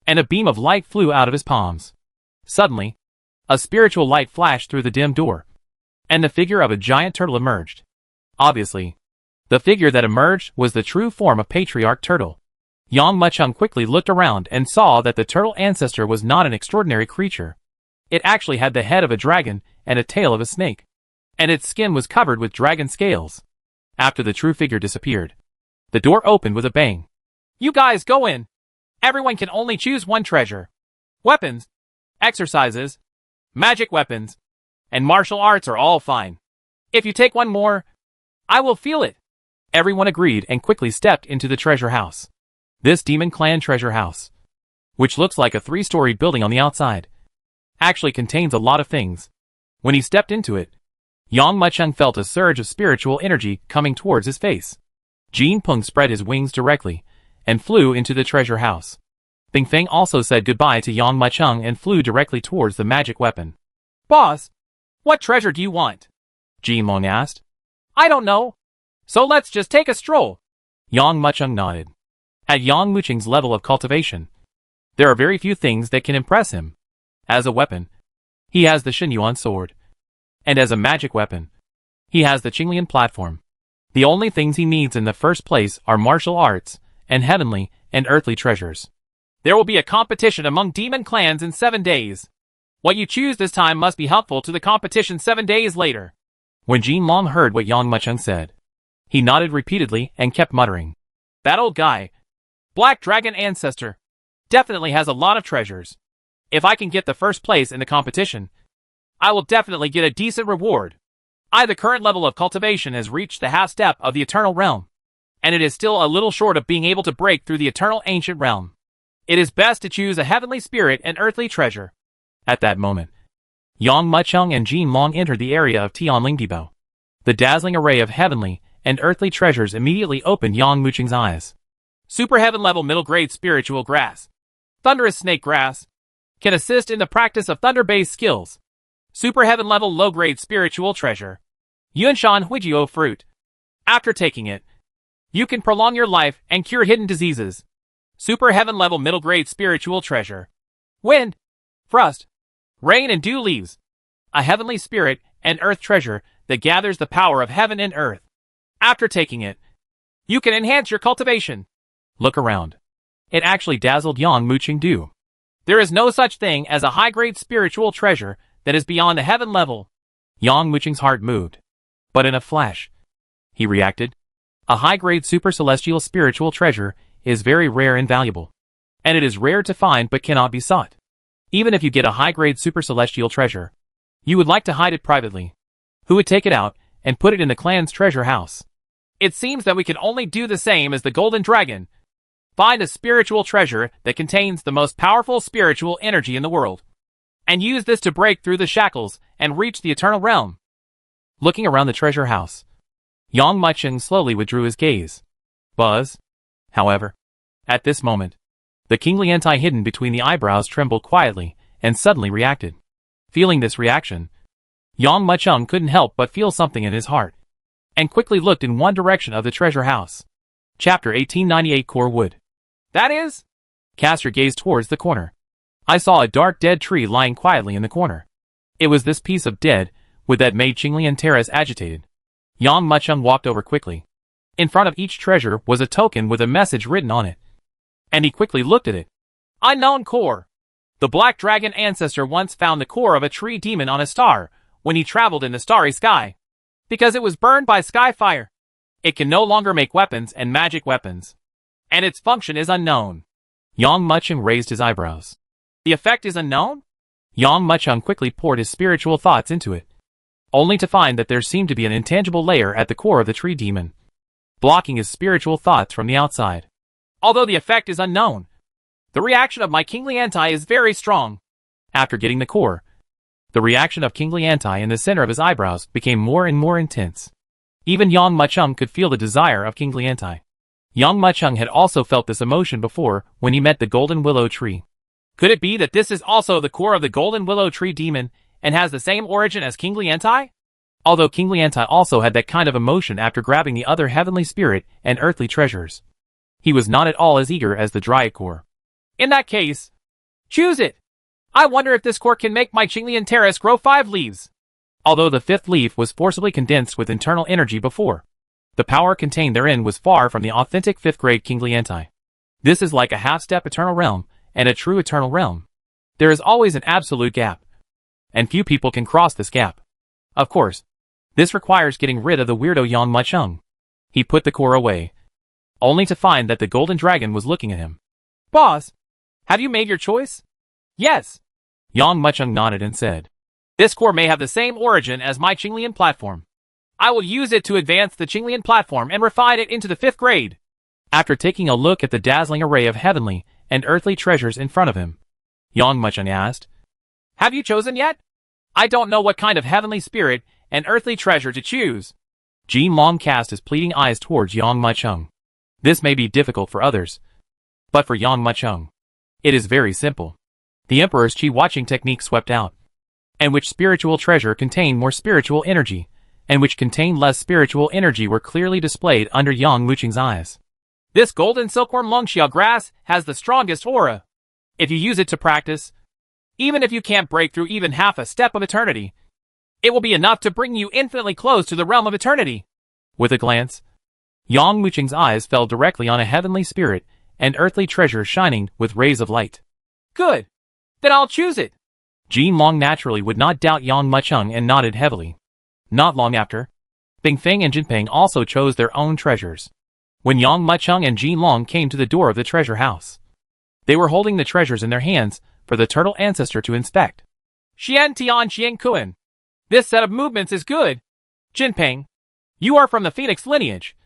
and a beam of light flew out of his palms. Suddenly, a spiritual light flashed through the dim door, and the figure of a giant turtle emerged. Obviously, the figure that emerged was the true form of Patriarch Turtle. Yang Muqing quickly looked around and saw that the turtle ancestor was not an extraordinary creature. It actually had the head of a dragon and a tail of a snake, and its skin was covered with dragon scales. After the true figure disappeared, the door opened with a bang. You guys go in. Everyone can only choose one treasure. Weapons, exercises, magic weapons, and martial arts are all fine. If you take one more, I will feel it. Everyone agreed and quickly stepped into the treasure house. This demon clan treasure house which looks like a 3-story building on the outside, actually contains a lot of things. When he stepped into it, Yang Mucheng felt a surge of spiritual energy coming towards his face. Jin Peng spread his wings directly and flew into the treasure house. Bing Feng also said goodbye to Yang Mucheng and flew directly towards the magic weapon. Boss, what treasure do you want? Jin Long asked. I don't know. So let's just take a stroll. Yang Mucheng nodded. At Yang Mucheng's level of cultivation, there are very few things that can impress him. As a weapon, he has the Xinyuan sword. And as a magic weapon, he has the Qinglian platform. The only things he needs in the first place are martial arts, and heavenly and earthly treasures. There will be a competition among demon clans in 7 days. What you choose this time must be helpful to the competition 7 days later. When Jin Long heard what Yang Mucheng said, he nodded repeatedly and kept muttering. That old guy, Black Dragon Ancestor, definitely has a lot of treasures. If I can get the first place in the competition, I will definitely get a decent reward. The current level of cultivation has reached the half step of the Eternal Realm, and it is still a little short of being able to break through the Eternal Ancient Realm. It is best to choose a heavenly spirit and earthly treasure. At that moment, Yang Mucheng and Jin Long entered the area of Tianlingdibao. The dazzling array of heavenly and earthly treasures immediately opened Yang Mucheng's eyes. Super heaven level middle grade spiritual grass. Thunderous snake grass. Can assist in the practice of thunder-based skills. Super heaven level low grade spiritual treasure. Yunshan Huijiao fruit. After taking it, you can prolong your life and cure hidden diseases. Super heaven level middle grade spiritual treasure. Wind, frost, rain and dew leaves. A heavenly spirit and earth treasure that gathers the power of heaven and earth. After taking it, you can enhance your cultivation. Look around. It actually dazzled Yang Mucheng. There is no such thing as a high-grade spiritual treasure that is beyond the heaven level. Yang Mucheng's heart moved. But in a flash, he reacted. A high-grade super celestial spiritual treasure is very rare and valuable. And it is rare to find but cannot be sought. Even if you get a high-grade super celestial treasure, you would like to hide it privately. Who would take it out and put it in the clan's treasure house? It seems that we can only do the same as the Golden Dragon. Find a spiritual treasure that contains the most powerful spiritual energy in the world, and use this to break through the shackles and reach the Eternal Realm. Looking around the treasure house, Yang Mucheng slowly withdrew his gaze. Buzz. However, at this moment, the kingly anti hidden between the eyebrows trembled quietly and suddenly reacted. Feeling this reaction, Yang Mucheng couldn't help but feel something in his heart, and quickly looked in one direction of the treasure house. Chapter 1898 Core Wood. That is? Castor gazed towards the corner. I saw a dark dead tree lying quietly in the corner. It was this piece of dead wood that made Qinglian Terrace agitated. Yang Mucheng walked over quickly. In front of each treasure was a token with a message written on it. And he quickly looked at it. Unknown core. The Black Dragon Ancestor once found the core of a tree demon on a star when he traveled in the starry sky. Because it was burned by sky fire, it can no longer make weapons and magic weapons. And its function is unknown. Yang Mucheng raised his eyebrows. The effect is unknown? Yang Mucheng quickly poured his spiritual thoughts into it, only to find that there seemed to be an intangible layer at the core of the tree demon, blocking his spiritual thoughts from the outside. Although the effect is unknown, the reaction of my kingly anti is very strong. After getting the core, the reaction of kingly anti in the center of his eyebrows became more and more intense. Even Yang Mucheng could feel the desire of kingly anti. Yang Mucheng had also felt this emotion before when he met the golden willow tree. Could it be that this is also the core of the golden willow tree demon and has the same origin as kingly anti? Although kingly anti also had that kind of emotion after grabbing the other heavenly spirit and earthly treasures, he was not at all as eager as the dryad core. In that case, choose it. I wonder if this core can make my Qinglian Terrace grow 5 leaves. Although the 5th leaf was forcibly condensed with internal energy before, the power contained therein was far from the authentic 5th grade kingly anti. This is like a half-step eternal realm and a true eternal realm. There is always an absolute gap, and few people can cross this gap. Of course, this requires getting rid of the weirdo Yang Mucheng. He put the core away, only to find that the golden dragon was looking at him. Boss, have you made your choice? Yes. Yang Mucheng nodded and said, This core may have the same origin as my Qinglian platform. I will use it to advance the Qinglian platform and refine it into the 5th grade. After taking a look at the dazzling array of heavenly and earthly treasures in front of him. Yang Mucheng asked, Have you chosen yet? I don't know what kind of heavenly spirit and earthly treasure to choose. Jin Long cast his pleading eyes towards Yang Mucheng. This may be difficult for others, but for Yang Mucheng, it is very simple. The Emperor's Qi watching technique swept out, and which spiritual treasure contained more spiritual energy, and which contained less spiritual energy were clearly displayed under Yang Mucheng's eyes. This golden silkworm longxia grass has the strongest aura. If you use it to practice, even if you can't break through even half a step of eternity, it will be enough to bring you infinitely close to the realm of eternity. With a glance, Yang Mucheng's eyes fell directly on a heavenly spirit and earthly treasure shining with rays of light. Good. Then I'll choose it. Jin Long naturally would not doubt Yang Mucheng and nodded heavily. Not long after, Bingfeng and Jinping also chose their own treasures. When Yang Mucheng and Jin Long came to the door of the treasure house, they were holding the treasures in their hands for the turtle ancestor to inspect. Xian Tian Xian Kuan. This set of movements is good. Jinping, you are from the Phoenix lineage,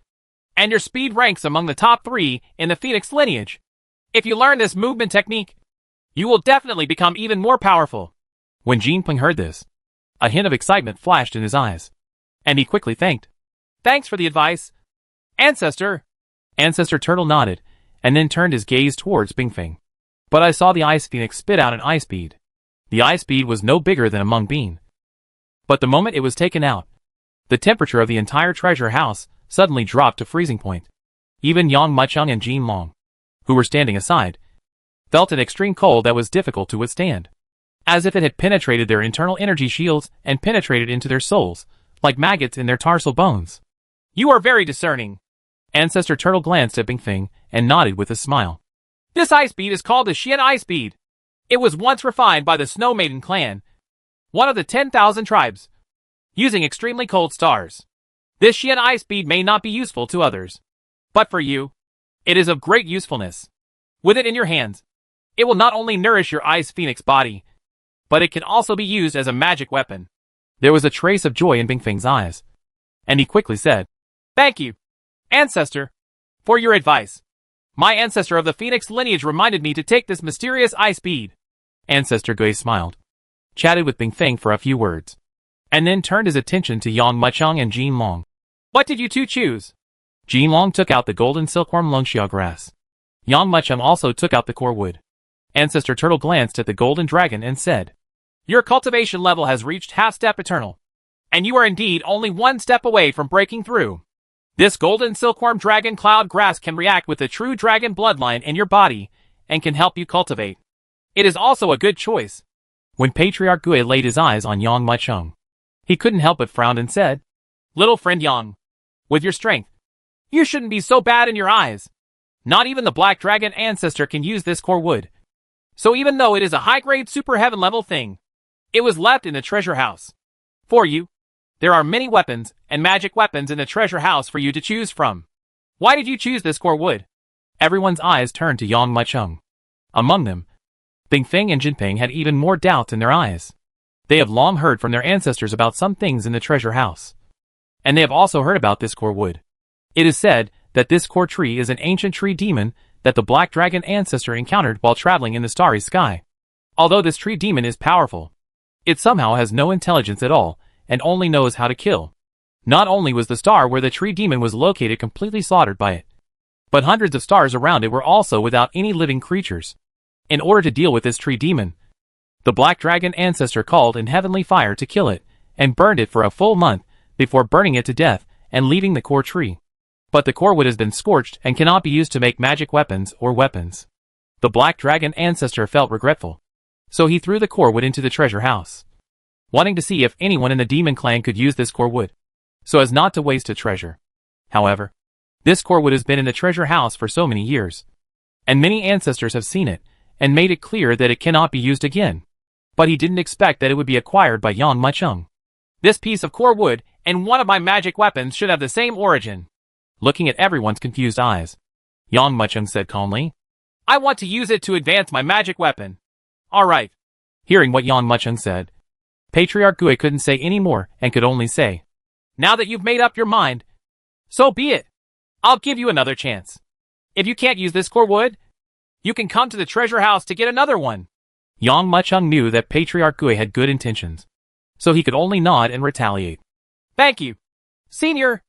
and your speed ranks among the top 3 in the Phoenix lineage. If you learn this movement technique, you will definitely become even more powerful. When Jinping heard this, a hint of excitement flashed in his eyes, and he quickly thanked. Thanks for the advice, Ancestor. Ancestor Turtle nodded, and then turned his gaze towards Bingfeng. But I saw the Ice Phoenix spit out an ice bead. The ice bead was no bigger than a mung bean. But the moment it was taken out, the temperature of the entire treasure house suddenly dropped to freezing point. Even Yang Mucheng and Jin Long, who were standing aside, felt an extreme cold that was difficult to withstand, as if it had penetrated their internal energy shields and penetrated into their souls, like maggots in their tarsal bones. You are very discerning. Ancestor Turtle glanced at Bingfeng and nodded with a smile. This ice bead is called the Xian Ice Bead. It was once refined by the Snow Maiden clan, one of the 10,000 tribes, using extremely cold stars. This Xian Ice Bead may not be useful to others, but for you, it is of great usefulness. With it in your hands, it will not only nourish your Ice Phoenix body, but it can also be used as a magic weapon. There was a trace of joy in Bingfeng's eyes, and he quickly said, Thank you, Ancestor, for your advice. My ancestor of the Phoenix lineage reminded me to take this mysterious ice bead. Ancestor Gui smiled, chatted with Bingfeng for a few words, and then turned his attention to Yang Mucheng and Jin Long. What did you two choose? Jin Long took out the golden silkworm longxia grass. Yang Mucheng also took out the core wood. Ancestor Turtle glanced at the golden dragon and said, Your cultivation level has reached half-step eternal, and you are indeed only one step away from breaking through. This golden silkworm dragon cloud grass can react with the true dragon bloodline in your body and can help you cultivate. It is also a good choice. When Patriarch Gui laid his eyes on Yang Mucheng, he couldn't help but frown and said, Little friend Yang, with your strength, you shouldn't be so bad in your eyes. Not even the black dragon ancestor can use this core wood. So even though it is a high-grade super heaven level thing, it was left in the treasure house. For you, there are many weapons and magic weapons in the treasure house for you to choose from. Why did you choose this core wood? Everyone's eyes turned to Yang Mucheng. Among them, Bingfeng and Jinping had even more doubts in their eyes. They have long heard from their ancestors about some things in the treasure house, and they have also heard about this core wood. It is said that this core tree is an ancient tree demon that the black dragon ancestor encountered while traveling in the starry sky. Although this tree demon is powerful, it somehow has no intelligence at all and only knows how to kill. Not only was the star where the tree demon was located completely slaughtered by it, but hundreds of stars around it were also without any living creatures. In order to deal with this tree demon, the black dragon ancestor called in heavenly fire to kill it and burned it for a full month before burning it to death and leaving the core tree. But the core wood has been scorched and cannot be used to make magic weapons or weapons. The black dragon ancestor felt regretful, so he threw the core wood into the treasure house, wanting to see if anyone in the demon clan could use this core wood, so as not to waste a treasure. However, this core wood has been in the treasure house for so many years, and many ancestors have seen it and made it clear that it cannot be used again. But he didn't expect that it would be acquired by Yang Mucheng. This piece of core wood and one of my magic weapons should have the same origin. Looking at everyone's confused eyes, Yang Mucheng said calmly, I want to use it to advance my magic weapon. All right. Hearing what Yang Mucheng said, Patriarch Gui couldn't say any more and could only say, Now that you've made up your mind, so be it. I'll give you another chance. If you can't use this core wood, You can come to the treasure house to get another one. Yang Muchung knew that Patriarch Gui had good intentions, so he could only nod and retaliate. Thank you, Senior.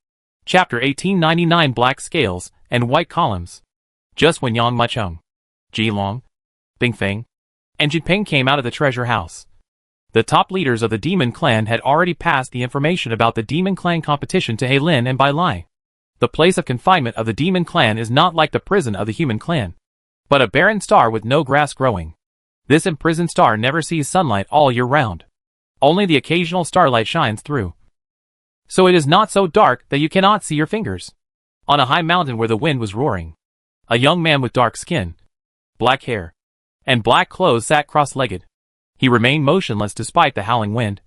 Chapter 1899 Black Scales and White Columns. Just when Yang Muchung, Ji Long, Bing Feng, and Jinping came out of the treasure house, the top leaders of the Demon Clan had already passed the information about the Demon Clan competition to He Lin and Bai Lai. The place of confinement of the Demon Clan is not like the prison of the Human Clan, but a barren star with no grass growing. This imprisoned star never sees sunlight all year round. Only the occasional starlight shines through. So it is not so dark that you cannot see your fingers. On a high mountain where the wind was roaring, a young man with dark skin, black hair, and black clothes sat cross-legged. He remained motionless despite the howling wind,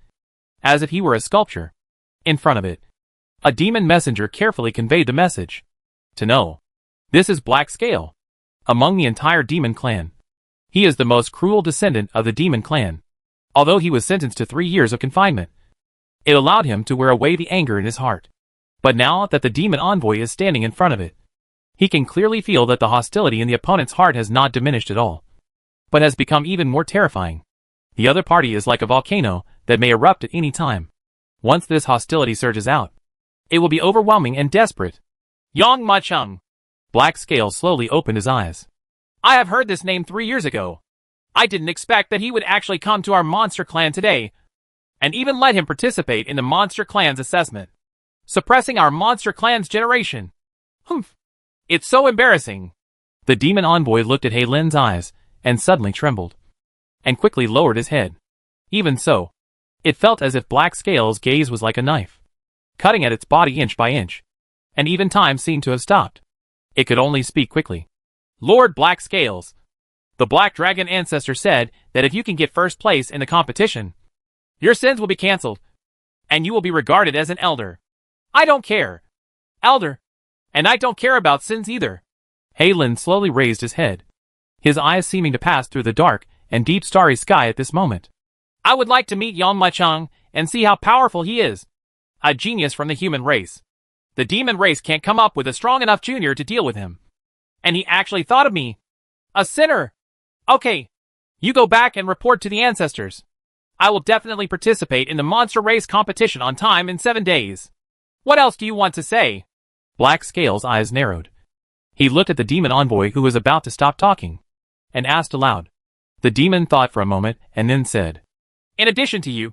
as if he were a sculpture. In front of it, a demon messenger carefully conveyed the message. To know. This is Black Scale. Among the entire Demon Clan, he is the most cruel descendant of the Demon Clan. Although he was sentenced to 3 years of confinement, it allowed him to wear away the anger in his heart. But now that the demon envoy is standing in front of it, he can clearly feel that the hostility in the opponent's heart has not diminished at all, but has become even more terrifying. The other party is like a volcano that may erupt at any time. Once this hostility surges out, it will be overwhelming and desperate. Yang Muchung. Black Scale slowly opened his eyes. I have heard this name 3 years ago. I didn't expect that he would actually come to our monster clan today, and even let him participate in the monster clan's assessment, suppressing our monster clan's generation. Humph. It's so embarrassing. The demon envoy looked at He Lin's eyes, and suddenly trembled, and quickly lowered his head. Even so, it felt as if Black Scale's gaze was like a knife, cutting at its body inch by inch, and even time seemed to have stopped. It could only speak quickly. Lord Black Scales, the Black Dragon Ancestor said that if you can get first place in the competition, your sins will be cancelled, and you will be regarded as an elder. I don't care, elder, and I don't care about sins either. He Lin slowly raised his head, his eyes seeming to pass through the dark and deep starry sky at this moment. I would like to meet Yang Muchung and see how powerful he is. A genius from the human race. The demon race can't come up with a strong enough junior to deal with him. And he actually thought of me. A sinner. Okay. You go back and report to the ancestors. I will definitely participate in the monster race competition on time in 7 days. What else do you want to say? Black Scale's eyes narrowed. He looked at the demon envoy who was about to stop talking, and asked aloud. The demon thought for a moment and then said, In addition to you,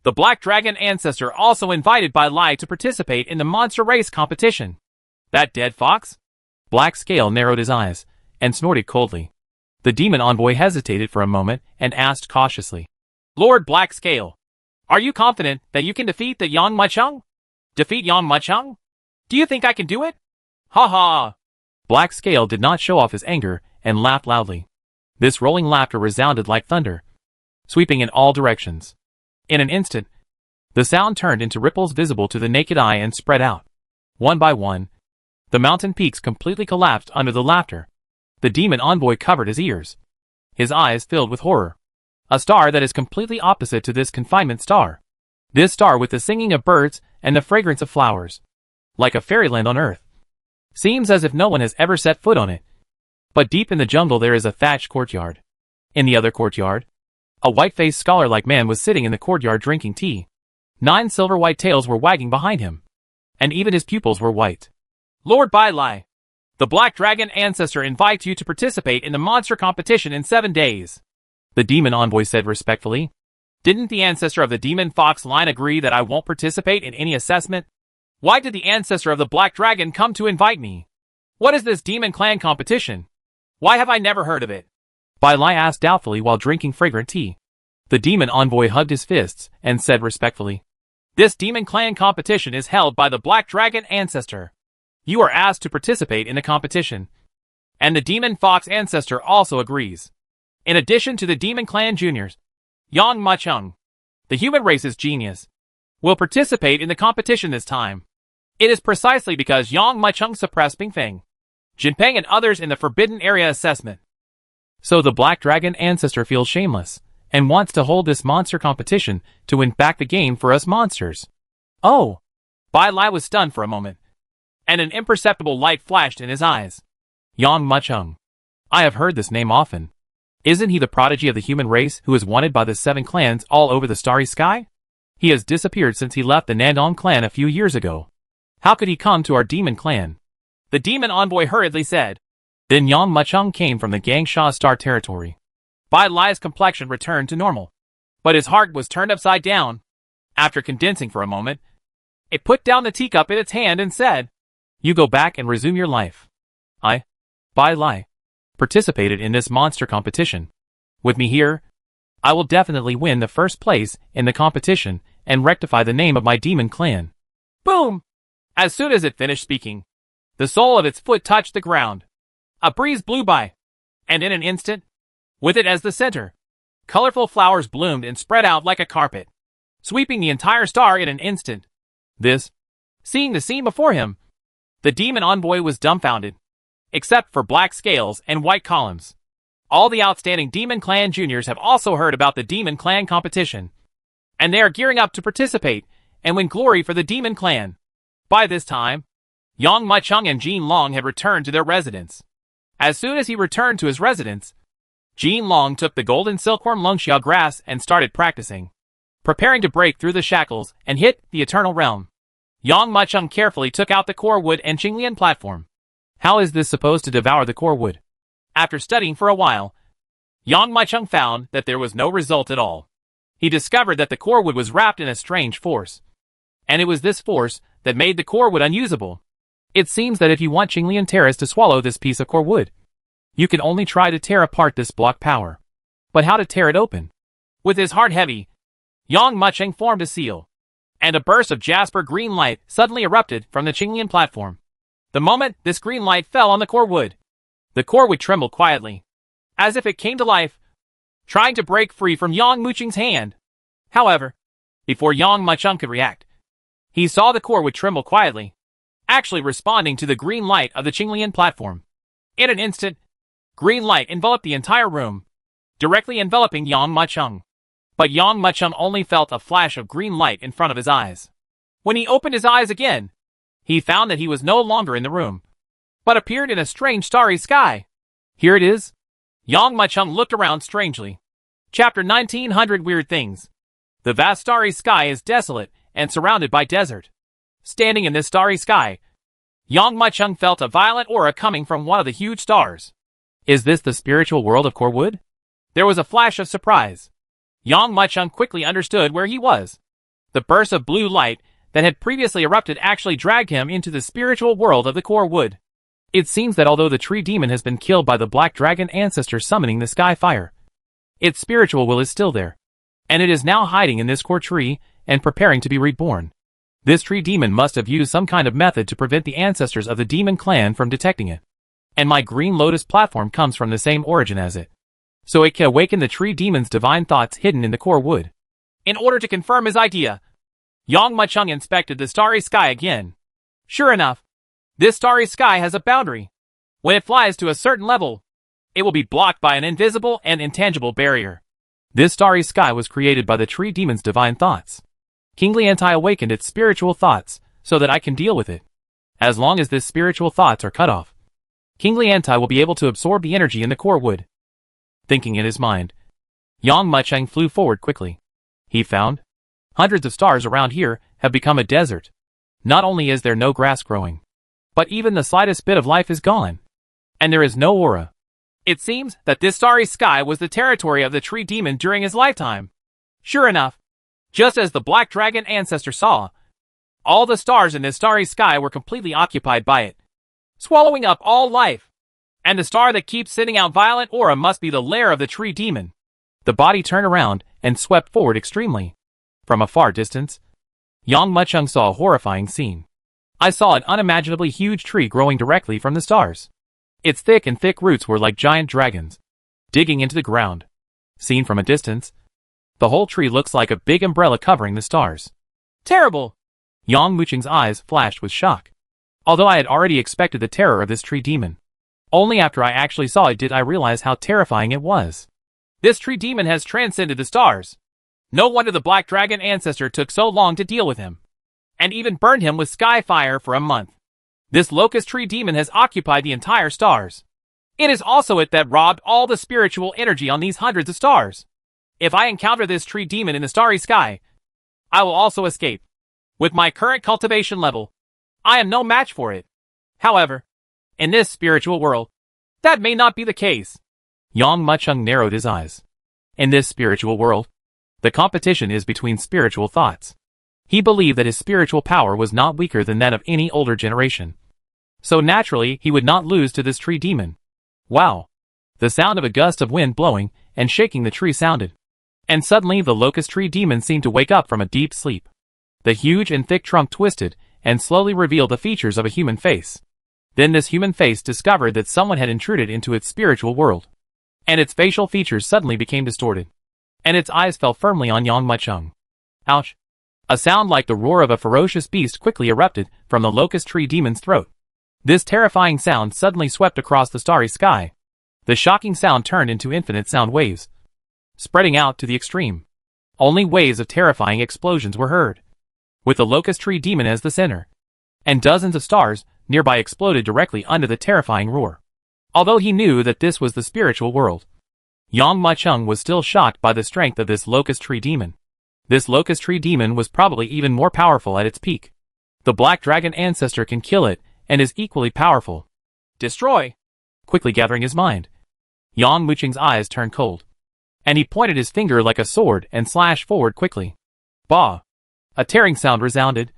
the Black Dragon Ancestor also invited Bai Lai to participate in the monster race competition. That dead fox? Black Scale narrowed his eyes, and snorted coldly. The demon envoy hesitated for a moment and asked cautiously. Lord Black Scale, are you confident that you can defeat the Yang Muchung? Defeat Yang Muchung? Do you think I can do it? Ha ha! Black Scale did not show off his anger and laughed loudly. This rolling laughter resounded like thunder, sweeping in all directions. In an instant, the sound turned into ripples visible to the naked eye and spread out. One by one, the mountain peaks completely collapsed under the laughter. The demon envoy covered his ears, his eyes filled with horror. A star that is completely opposite to this confinement star. This star with the singing of birds and the fragrance of flowers, like a fairyland on earth. Seems as if no one has ever set foot on it. But deep in the jungle there is a thatched courtyard. In the other courtyard, a white-faced scholar-like man was sitting in the courtyard drinking tea. 9 silver-white tails were wagging behind him, and even his pupils were white. Lord Bai Lai, the Black Dragon Ancestor invites you to participate in the monster competition in 7 days. The demon envoy said respectfully. Didn't the ancestor of the demon fox line agree that I won't participate in any assessment? Why did the ancestor of the Black Dragon come to invite me? What is this demon clan competition? Why have I never heard of it? Bai Lai asked doubtfully while drinking fragrant tea. The demon envoy hugged his fists and said respectfully. This demon clan competition is held by the Black Dragon Ancestor. You are asked to participate in the competition. And the demon fox ancestor also agrees. In addition to the demon clan juniors, Yang Muchung, the human race's genius, will participate in the competition this time. It is precisely because Yang Muchung suppressed Bing Feng, Jinping and others in the Forbidden Area assessment. So the Black Dragon Ancestor feels shameless, and wants to hold this monster competition to win back the game for us monsters. Oh! Bai Lai was stunned for a moment, and an imperceptible light flashed in his eyes. Yang Muchung. I have heard this name often. Isn't he the prodigy of the human race who is wanted by the 7 clans all over the starry sky? He has disappeared since he left the Nandong clan a few years ago. How could he come to our demon clan? The demon envoy hurriedly said. Then Yang Machung came from the Gangsha Star territory. Bai Lai's complexion returned to normal, but his heart was turned upside down. After condensing for a moment, it put down the teacup in its hand and said, You go back and resume your life. I, Bai Lai, participated in this monster competition. With me here, I will definitely win the first place in the competition and rectify the name of my demon clan. Boom! As soon as it finished speaking, the sole of its foot touched the ground. A breeze blew by, and in an instant, with it as the center, colorful flowers bloomed and spread out like a carpet, sweeping the entire star in an instant. Seeing the scene before him, the demon envoy was dumbfounded, except for black scales and white columns. All the outstanding Demon Clan juniors have also heard about the Demon Clan competition, and they are gearing up to participate and win glory for the Demon Clan. By this time, Yang Machung and Jin Long had returned to their residence. As soon as he returned to his residence, Jin Long took the golden silkworm lungxia grass and started practicing, preparing to break through the shackles and hit the eternal realm. Yang Machung carefully took out the core wood and Qinglian platform. How is this supposed to devour the core wood? After studying for a while, Yang Machung found that there was no result at all. He discovered that the core wood was wrapped in a strange force, and it was this force that made the core wood unusable. It seems that if you want Qinglian Terrace to swallow this piece of core wood, you can only try to tear apart this block power. But how to tear it open? With his heart heavy, Yang Machung formed a seal, and a burst of jasper green light suddenly erupted from the Qinglian platform. The moment this green light fell on the core wood, the core wood trembled quietly, as if it came to life, trying to break free from Yang Machung's hand. However, before Yang Machung could react, he saw the core wood tremble quietly, actually responding to the green light of the Qinglian platform. In an instant, green light enveloped the entire room, directly enveloping Yang Machung. But Yang Machung only felt a flash of green light in front of his eyes. When he opened his eyes again, he found that he was no longer in the room, but appeared in a strange starry sky. Here it is? Yang Machung looked around strangely. Chapter 1900 Weird Things. The vast starry sky is desolate and surrounded by desert. Standing in this starry sky, Yang Machung felt a violent aura coming from one of the huge stars. Is this the spiritual world of core wood? There was a flash of surprise. Yang Machung quickly understood where he was. The burst of blue light that had previously erupted actually dragged him into the spiritual world of the core wood. It seems that although the tree demon has been killed by the black dragon ancestor summoning the sky fire, its spiritual will is still there, and it is now hiding in this core tree and preparing to be reborn. This tree demon must have used some kind of method to prevent the ancestors of the demon clan from detecting it. And my green lotus platform comes from the same origin as it. So it can awaken the tree demon's divine thoughts hidden in the core wood. In order to confirm his idea, Yang Machung inspected the starry sky again. Sure enough, this starry sky has a boundary. When it flies to a certain level, it will be blocked by an invisible and intangible barrier. This starry sky was created by the tree demon's divine thoughts. Kingly Anti awakened its spiritual thoughts so that I can deal with it. As long as this spiritual thoughts are cut off, Kingly Anti will be able to absorb the energy in the core wood. Thinking in his mind, Yang Machung flew forward quickly. He found hundreds of stars around here have become a desert. Not only is there no grass growing, but even the slightest bit of life is gone. And there is no aura. It seems that this starry sky was the territory of the tree demon during his lifetime. Sure enough, just as the black dragon ancestor saw, all the stars in this starry sky were completely occupied by it, swallowing up all life. And the star that keeps sending out violent aura must be the lair of the tree demon. The body turned around and swept forward extremely. From a far distance, Yang Machung saw a horrifying scene. I saw an unimaginably huge tree growing directly from the stars. Its thick roots were like giant dragons, digging into the ground. Seen from a distance, the whole tree looks like a big umbrella covering the stars. Terrible! Yang Machung's eyes flashed with shock. Although I had already expected the terror of this tree demon, only after I actually saw it did I realize how terrifying it was. This tree demon has transcended the stars. No wonder the black dragon ancestor took so long to deal with him, and even burned him with sky fire for a month. This locust tree demon has occupied the entire stars. It is also it that robbed all the spiritual energy on these hundreds of stars. If I encounter this tree demon in the starry sky, I will also escape. With my current cultivation level, I am no match for it. However, in this spiritual world, that may not be the case. Yang Muchung narrowed his eyes. In this spiritual world, the competition is between spiritual thoughts. He believed that his spiritual power was not weaker than that of any older generation. So naturally, he would not lose to this tree demon. Wow! The sound of a gust of wind blowing and shaking the tree sounded. And suddenly the locust tree demon seemed to wake up from a deep sleep. The huge and thick trunk twisted and slowly revealed the features of a human face. Then this human face discovered that someone had intruded into its spiritual world. And its facial features suddenly became distorted. And its eyes fell firmly on Yang Muchung. Ouch! A sound like the roar of a ferocious beast quickly erupted from the locust tree demon's throat. This terrifying sound suddenly swept across the starry sky. The shocking sound turned into infinite sound waves, spreading out to the extreme. Only waves of terrifying explosions were heard, with the locust tree demon as the center. And dozens of stars nearby exploded directly under the terrifying roar. Although he knew that this was the spiritual world, Yang Muchung was still shocked by the strength of this locust tree demon. This locust tree demon was probably even more powerful at its peak. The black dragon ancestor can kill it and is equally powerful. Destroy! Quickly gathering his mind, Yang Muchung's eyes turned cold, and he pointed his finger like a sword and slashed forward quickly. Bah! A tearing sound resounded,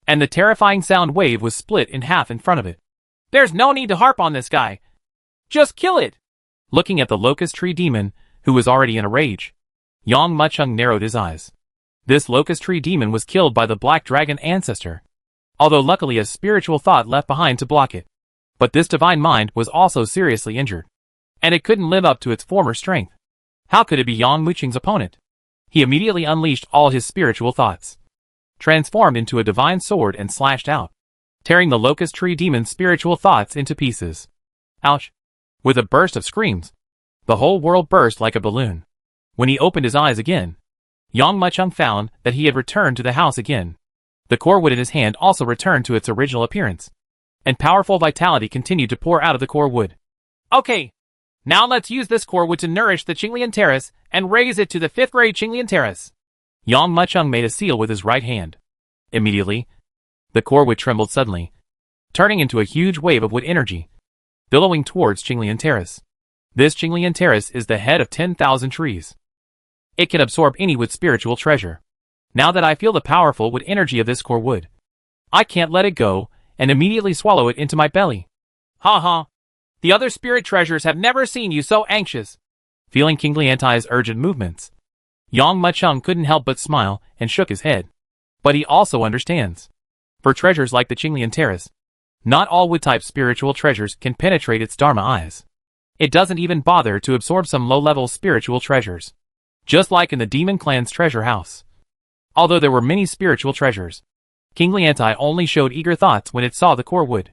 and the terrifying sound wave was split in half in front of it. There's no need to harp on this guy. Just kill it! Looking at the locust tree demon, who was already in a rage, Yang Muchung narrowed his eyes. This locust tree demon was killed by the black dragon ancestor, although luckily a spiritual thought left behind to block it. But this divine mind was also seriously injured, and it couldn't live up to its former strength. How could it be Yang Muchung's opponent? He immediately unleashed all his spiritual thoughts, transformed into a divine sword and slashed out, tearing the locust tree demon's spiritual thoughts into pieces. Ouch! With a burst of screams, the whole world burst like a balloon. When he opened his eyes again, Yang Muchung found that he had returned to the house again. The core wood in his hand also returned to its original appearance, and powerful vitality continued to pour out of the core wood. Okay, now let's use this core wood to nourish the Qinglian Terrace and raise it to the 5th grade Qinglian Terrace. Yang Muchung made a seal with his right hand. Immediately, the core wood trembled suddenly, turning into a huge wave of wood energy, billowing towards Qinglian Terrace. This Qinglian Terrace is the head of 10,000 trees. It can absorb any wood spiritual treasure. Now that I feel the powerful wood energy of this core wood, I can't let it go and immediately swallow it into my belly. Ha ha. The other spirit treasures have never seen you so anxious. Feeling King Liantai's urgent movements, Yang Muchung couldn't help but smile and shook his head. But he also understands. For treasures like the Qinglian Terrace, not all wood-type spiritual treasures can penetrate its Dharma eyes. It doesn't even bother to absorb some low-level spiritual treasures, just like in the Demon Clan's treasure house. Although there were many spiritual treasures, King Liantai only showed eager thoughts when it saw the core wood.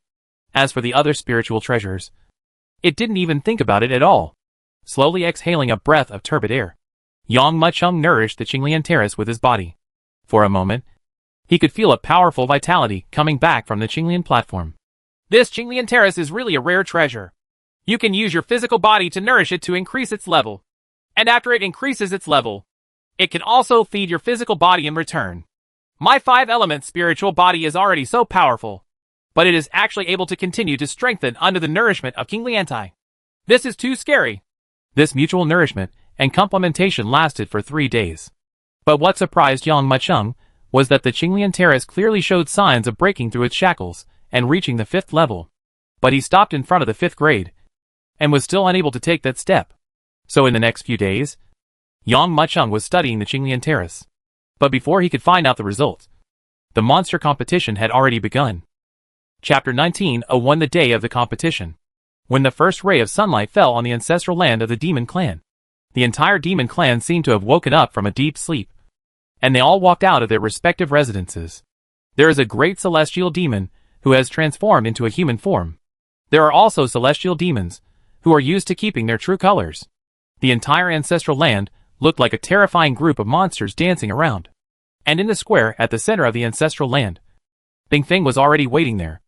As for the other spiritual treasures, it didn't even think about it at all. Slowly exhaling a breath of turbid air, Yang Muchung nourished the Qinglian Terrace with his body. For a moment, he could feel a powerful vitality coming back from the Qinglian platform. This Qinglian Terrace is really a rare treasure. You can use your physical body to nourish it to increase its level. And after it increases its level, it can also feed your physical body in return. My 5-element spiritual body is already so powerful, but it is actually able to continue to strengthen under the nourishment of King Liantai. This is too scary. This mutual nourishment and complementation lasted for 3 days. But what surprised Yang Muchung was that the Qinglian Terrace clearly showed signs of breaking through its shackles and reaching the 5th level. But he stopped in front of the 5th grade, and was still unable to take that step. So in the next few days, Yang Muchung was studying the Qinglian Terrace. But before he could find out the results, the monster competition had already begun. Chapter 19:01 The day of the competition. When the first ray of sunlight fell on the ancestral land of the Demon Clan, the entire Demon Clan seemed to have woken up from a deep sleep, and they all walked out of their respective residences. There is a great celestial demon who has transformed into a human form. There are also celestial demons who are used to keeping their true colors. The entire ancestral land looked like a terrifying group of monsters dancing around. And in the square at the center of the ancestral land, Bing Feng was already waiting there.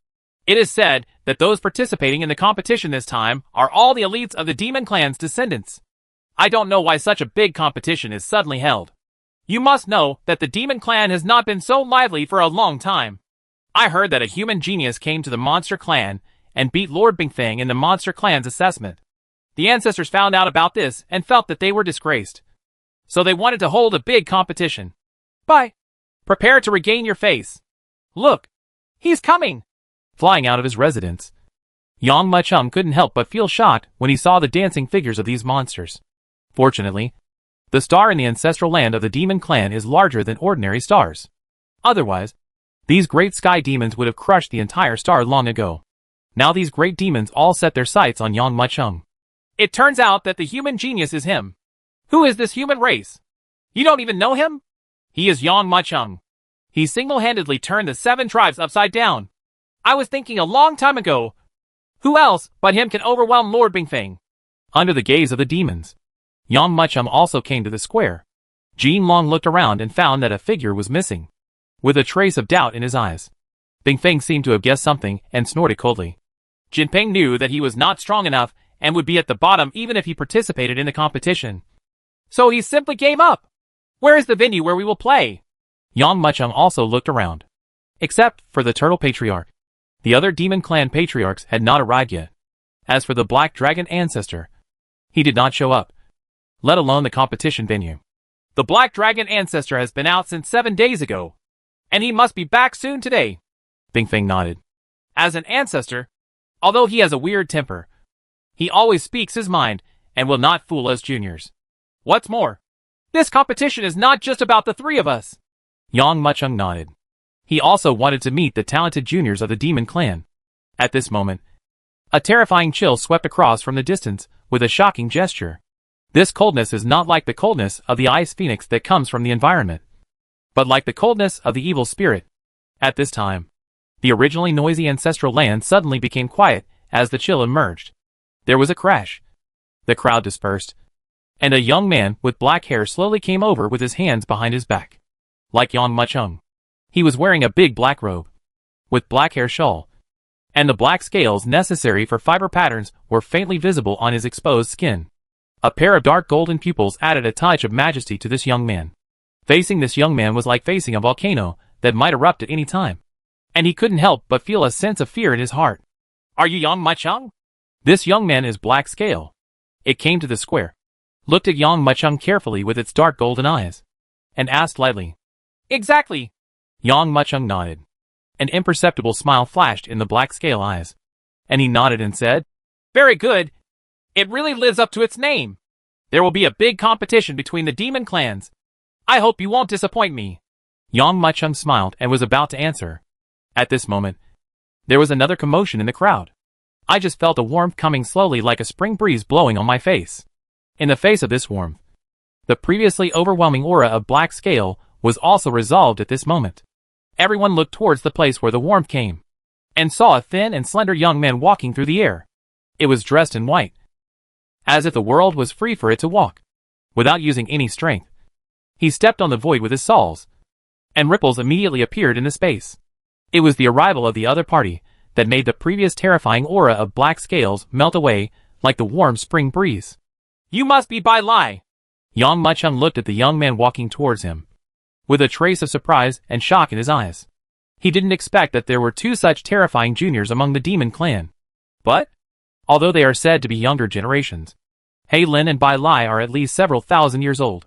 It is said that those participating in the competition this time are all the elites of the demon clan's descendants. I don't know why such a big competition is suddenly held. You must know that the demon clan has not been so lively for a long time. I heard that a human genius came to the monster clan and beat Lord Bingfang in the monster clan's assessment. The ancestors found out about this and felt that they were disgraced. So they wanted to hold a big competition. Bye. Prepare to regain your face. Look. He's coming. Flying out of his residence, Yang Muchung couldn't help but feel shocked when he saw the dancing figures of these monsters. Fortunately, the star in the ancestral land of the demon clan is larger than ordinary stars. Otherwise, these great sky demons would have crushed the entire star long ago. Now these great demons all set their sights on Yang Muchung. It turns out that the human genius is him. Who is this human race? You don't even know him? He is Yang Muchung. He single-handedly turned the 7 tribes upside down. I was thinking a long time ago, who else but him can overwhelm Lord Bingfang? Under the gaze of the demons, Yang Muchung also came to the square. Jin Long looked around and found that a figure was missing, with a trace of doubt in his eyes. Bingfang seemed to have guessed something and snorted coldly. Jinping knew that he was not strong enough and would be at the bottom even if he participated in the competition. So he simply gave up. Where is the venue where we will play? Yang Muchung also looked around. Except for the Turtle Patriarch. The other Demon Clan patriarchs had not arrived yet. As for the Black Dragon Ancestor, he did not show up, let alone the competition venue. The Black Dragon Ancestor has been out since 7 days ago, and he must be back soon today. Bingfang nodded. As an ancestor, although he has a weird temper, he always speaks his mind and will not fool us juniors. What's more, this competition is not just about the 3 of us. Yang Muchung nodded. He also wanted to meet the talented juniors of the Demon Clan. At this moment, a terrifying chill swept across from the distance with a shocking gesture. This coldness is not like the coldness of the ice phoenix that comes from the environment, but like the coldness of the evil spirit. At this time, the originally noisy ancestral land suddenly became quiet as the chill emerged. There was a crash. The crowd dispersed, and a young man with black hair slowly came over with his hands behind his back. Like Yang Muchung, he was wearing a big black robe, with black hair shawl, and the black scales necessary for fiber patterns were faintly visible on his exposed skin. A pair of dark golden pupils added a touch of majesty to this young man. Facing this young man was like facing a volcano that might erupt at any time, and he couldn't help but feel a sense of fear in his heart. Are you Yang Muchung? This young man is Black Scale. It came to the square, looked at Yang Muchung carefully with its dark golden eyes, and asked lightly. Exactly. Yang Muchung nodded. An imperceptible smile flashed in the Black Scale eyes, and he nodded and said, Very good. It really lives up to its name. There will be a big competition between the demon clans. I hope you won't disappoint me. Yang Muchung smiled and was about to answer. At this moment, there was another commotion in the crowd. I just felt a warmth coming slowly like a spring breeze blowing on my face. In the face of this warmth, the previously overwhelming aura of Black Scale was also resolved at this moment. Everyone looked towards the place where the warmth came, and saw a thin and slender young man walking through the air. It was dressed in white, as if the world was free for it to walk, without using any strength. He stepped on the void with his soles, and ripples immediately appeared in the space. It was the arrival of the other party that made the previous terrifying aura of Black Scales melt away like the warm spring breeze. You must be Bai Lai. Yang Muchung looked at the young man walking towards him, with a trace of surprise and shock in his eyes. He didn't expect that there were 2 such terrifying juniors among the Demon Clan. But, although they are said to be younger generations, Hei Lin and Bai Lai are at least several thousand years old.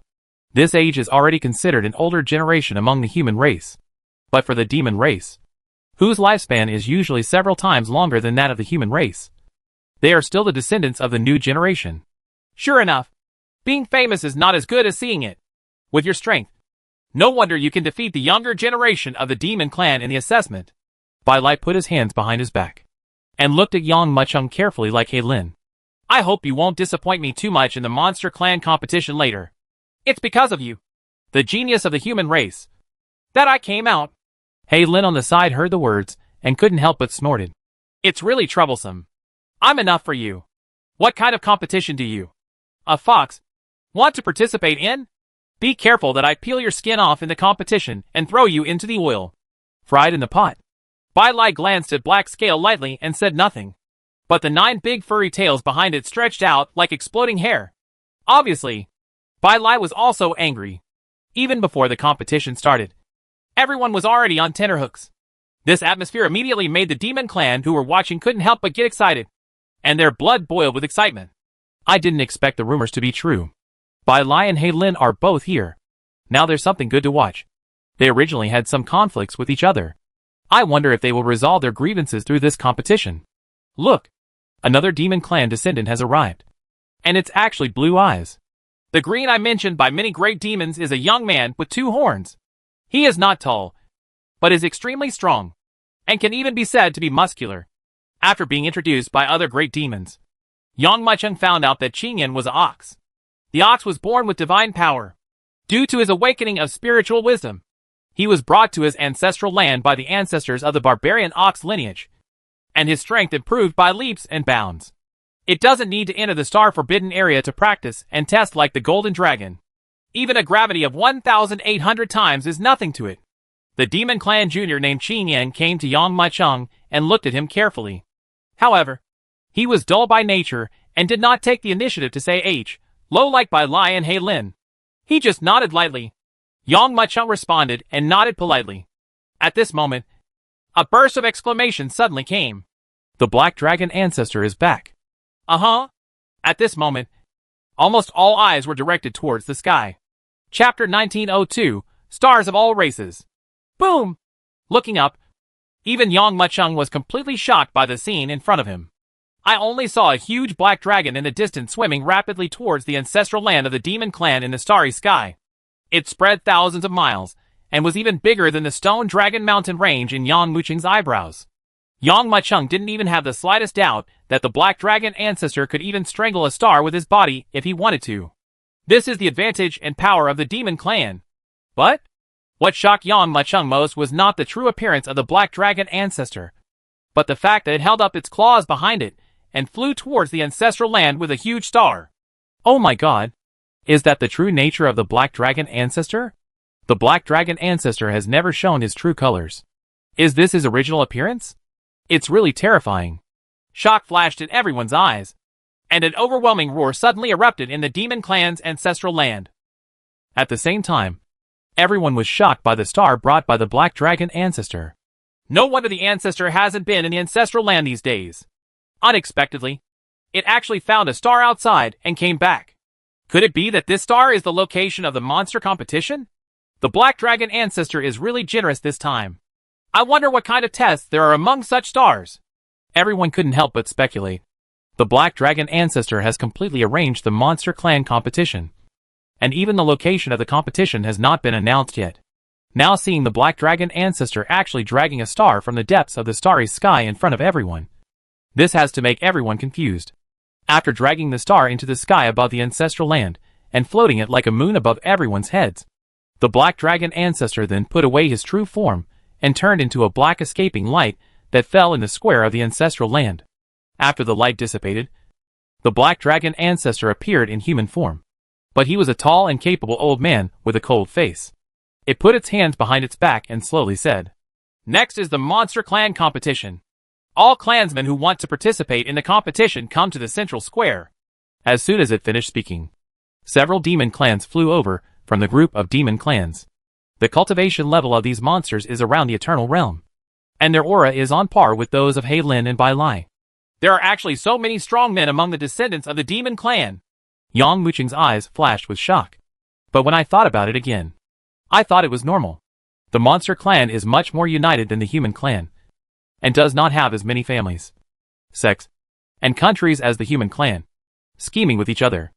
This age is already considered an older generation among the human race. But for the demon race, whose lifespan is usually several times longer than that of the human race, they are still the descendants of the new generation. Sure enough, being famous is not as good as seeing it. With your strength, no wonder you can defeat the younger generation of the Demon Clan in the assessment. Bai Lai put his hands behind his back, and looked at Yang Muchung carefully like Hei Lin. I hope you won't disappoint me too much in the Monster Clan competition later. It's because of you, the genius of the human race, that I came out. Hei Lin on the side heard the words, and couldn't help but snorted. It's really troublesome. I'm enough for you. What kind of competition do you, a fox, want to participate in? Be careful that I peel your skin off in the competition and throw you into the oil. Fried in the pot. Bai Lai glanced at Black Scale lightly and said nothing. But the 9 big furry tails behind it stretched out like exploding hair. Obviously, Bai Lai was also angry. Even before the competition started, everyone was already on tenterhooks. This atmosphere immediately made the demon clan who were watching couldn't help but get excited, and their blood boiled with excitement. I didn't expect the rumors to be true. Bai Lai and Hei Lin are both here. Now there's something good to watch. They originally had some conflicts with each other. I wonder if they will resolve their grievances through this competition. Look! Another demon clan descendant has arrived. And it's actually Blue Eyes. The green I mentioned by many great demons is a young man with 2 horns. He is not tall, but is extremely strong, and can even be said to be muscular. After being introduced by other great demons, Yang Macheng found out that Qingyan was an ox. The ox was born with divine power. Due to his awakening of spiritual wisdom, he was brought to his ancestral land by the ancestors of the barbarian ox lineage, and his strength improved by leaps and bounds. It doesn't need to enter the Star Forbidden area to practice and test like the Golden Dragon. Even a gravity of 1,800 times is nothing to it. The Demon Clan Jr. named Qingyan came to Yang Macheng and looked at him carefully. However, he was dull by nature and did not take the initiative to say low like Bai Lai and Hei Lin. He just nodded lightly. Yang Macheng responded and nodded politely. At this moment, a burst of exclamation suddenly came. The Black Dragon Ancestor is back. At this moment, almost all eyes were directed towards the sky. Chapter 1902, Stars of All Races. Boom! Looking up, even Yang Macheng was completely shocked by the scene in front of him. I only saw a huge black dragon in the distance swimming rapidly towards the ancestral land of the demon clan in the starry sky. It spread thousands of miles, and was even bigger than the Stone Dragon Mountain range in Yang Macheng's eyebrows. Yang Macheng didn't even have the slightest doubt that the Black Dragon Ancestor could even strangle a star with his body if he wanted to. This is the advantage and power of the Demon Clan. But what shocked Yang Macheng most was not the true appearance of the Black Dragon Ancestor, but the fact that it held up its claws behind it and flew towards the ancestral land with a huge star. Oh my god! Is that the true nature of the Black Dragon Ancestor? The Black Dragon Ancestor has never shown his true colors. Is this his original appearance? It's really terrifying. Shock flashed in everyone's eyes, and an overwhelming roar suddenly erupted in the Demon Clan's ancestral land. At the same time, everyone was shocked by the star brought by the Black Dragon Ancestor. No wonder the Ancestor hasn't been in the ancestral land these days. Unexpectedly, it actually found a star outside and came back. Could it be that this star is the location of the monster competition? The Black Dragon Ancestor is really generous this time. I wonder what kind of tests there are among such stars. Everyone couldn't help but speculate. The Black Dragon Ancestor has completely arranged the Monster Clan competition, and even the location of the competition has not been announced yet. Now seeing the Black Dragon Ancestor actually dragging a star from the depths of the starry sky in front of everyone, this has to make everyone confused. After dragging the star into the sky above the ancestral land, and floating it like a moon above everyone's heads, the Black Dragon Ancestor then put away his true form, and turned into a black escaping light that fell in the square of the ancestral land. After the light dissipated, the Black Dragon Ancestor appeared in human form. But he was a tall and capable old man with a cold face. It put its hands behind its back and slowly said, "Next is the Monster Clan competition. All clansmen who want to participate in the competition come to the central square." As soon as it finished speaking, several demon clans flew over from the group of demon clans. The cultivation level of these monsters is around the Eternal Realm, and their aura is on par with those of Hei Lin and Bai Lai. There are actually so many strong men among the descendants of the demon clan. Yang Macheng's eyes flashed with shock. But when I thought about it again, I thought it was normal. The monster clan is much more united than the human clan, and does not have as many families, sects, and countries as the human clan, scheming with each other.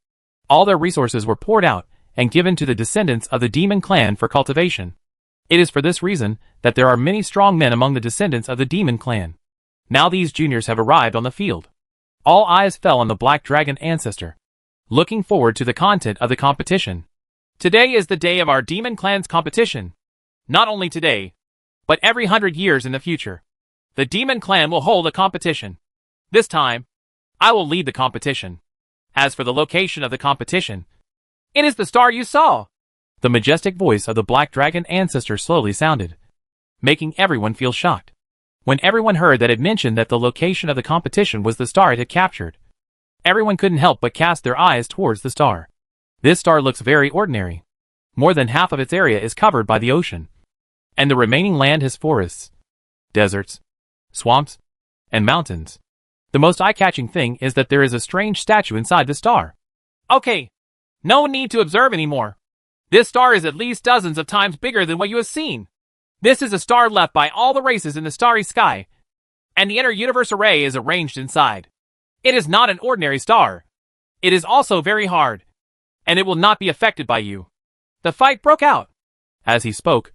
All their resources were poured out and given to the descendants of the demon clan for cultivation. It is for this reason that there are many strong men among the descendants of the demon clan. Now these juniors have arrived on the field. All eyes fell on the Black Dragon Ancestor, looking forward to the content of the competition. Today is the day of our demon clan's competition. Not only today, but every 100 years in the future. The Demon Clan will hold a competition. This time, I will lead the competition. As for the location of the competition, it is the star you saw. The majestic voice of the Black Dragon Ancestor slowly sounded, making everyone feel shocked. When everyone heard that it mentioned that the location of the competition was the star it had captured, everyone couldn't help but cast their eyes towards the star. This star looks very ordinary. More than half of its area is covered by the ocean, and the remaining land has forests, deserts, swamps, and mountains. The most eye-catching thing is that there is a strange statue inside the star. Okay, no need to observe anymore. This star is at least dozens of times bigger than what you have seen. This is a star left by all the races in the starry sky, and the inter-universe array is arranged inside. It is not an ordinary star. It is also very hard, and it will not be affected by you. The fight broke out. As he spoke,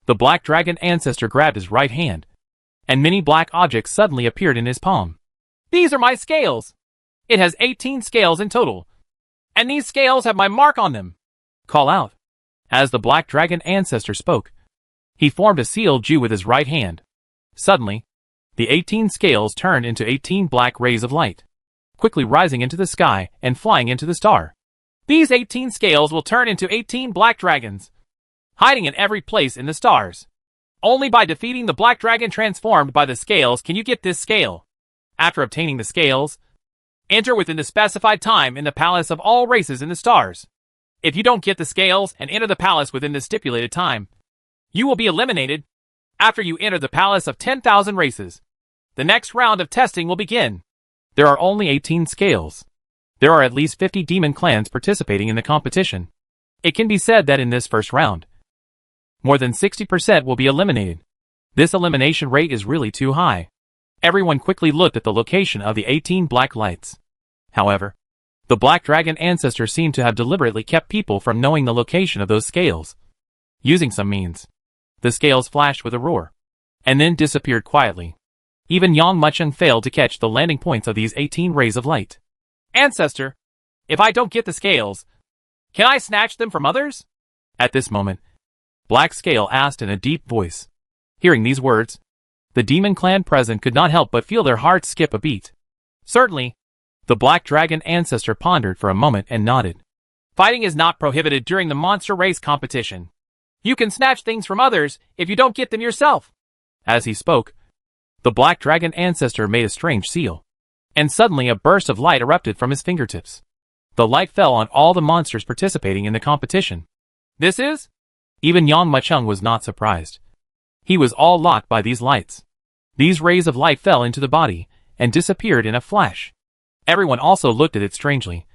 the black dragon ancestor grabbed his right hand, and many black objects suddenly appeared in his palm. These are my scales. It has 18 scales in total, and these scales have my mark on them. Call out. As the black dragon ancestor spoke, he formed a sealed Jew with his right hand. Suddenly, the 18 scales turned into 18 black rays of light, quickly rising into the sky and flying into the star. These 18 scales will turn into 18 black dragons, hiding in every place in the stars. Only by defeating the black dragon transformed by the scales can you get this scale. After obtaining the scales, enter within the specified time in the palace of all races in the stars. If you don't get the scales and enter the palace within the stipulated time, you will be eliminated. After you enter the palace of 10,000 races, the next round of testing will begin. There are only 18 scales. There are at least 50 demon clans participating in the competition. It can be said that in this first round, more than 60% will be eliminated. This elimination rate is really too high. Everyone quickly looked at the location of the 18 black lights. However, the black dragon ancestor seemed to have deliberately kept people from knowing the location of those scales. Using some means, the scales flashed with a roar, and then disappeared quietly. Even Yang Mucheng failed to catch the landing points of these 18 rays of light. Ancestor, if I don't get the scales, can I snatch them from others? At this moment, Black Scale asked in a deep voice. Hearing these words, the demon clan present could not help but feel their hearts skip a beat. Certainly. The black dragon ancestor pondered for a moment and nodded. Fighting is not prohibited during the monster race competition. You can snatch things from others if you don't get them yourself. As he spoke, the black dragon ancestor made a strange seal, and suddenly a burst of light erupted from his fingertips. The light fell on all the monsters participating in the competition. This is? Even Yang Mucheng was not surprised. He was all locked by these lights. These rays of light fell into the body and disappeared in a flash. Everyone also looked at it strangely,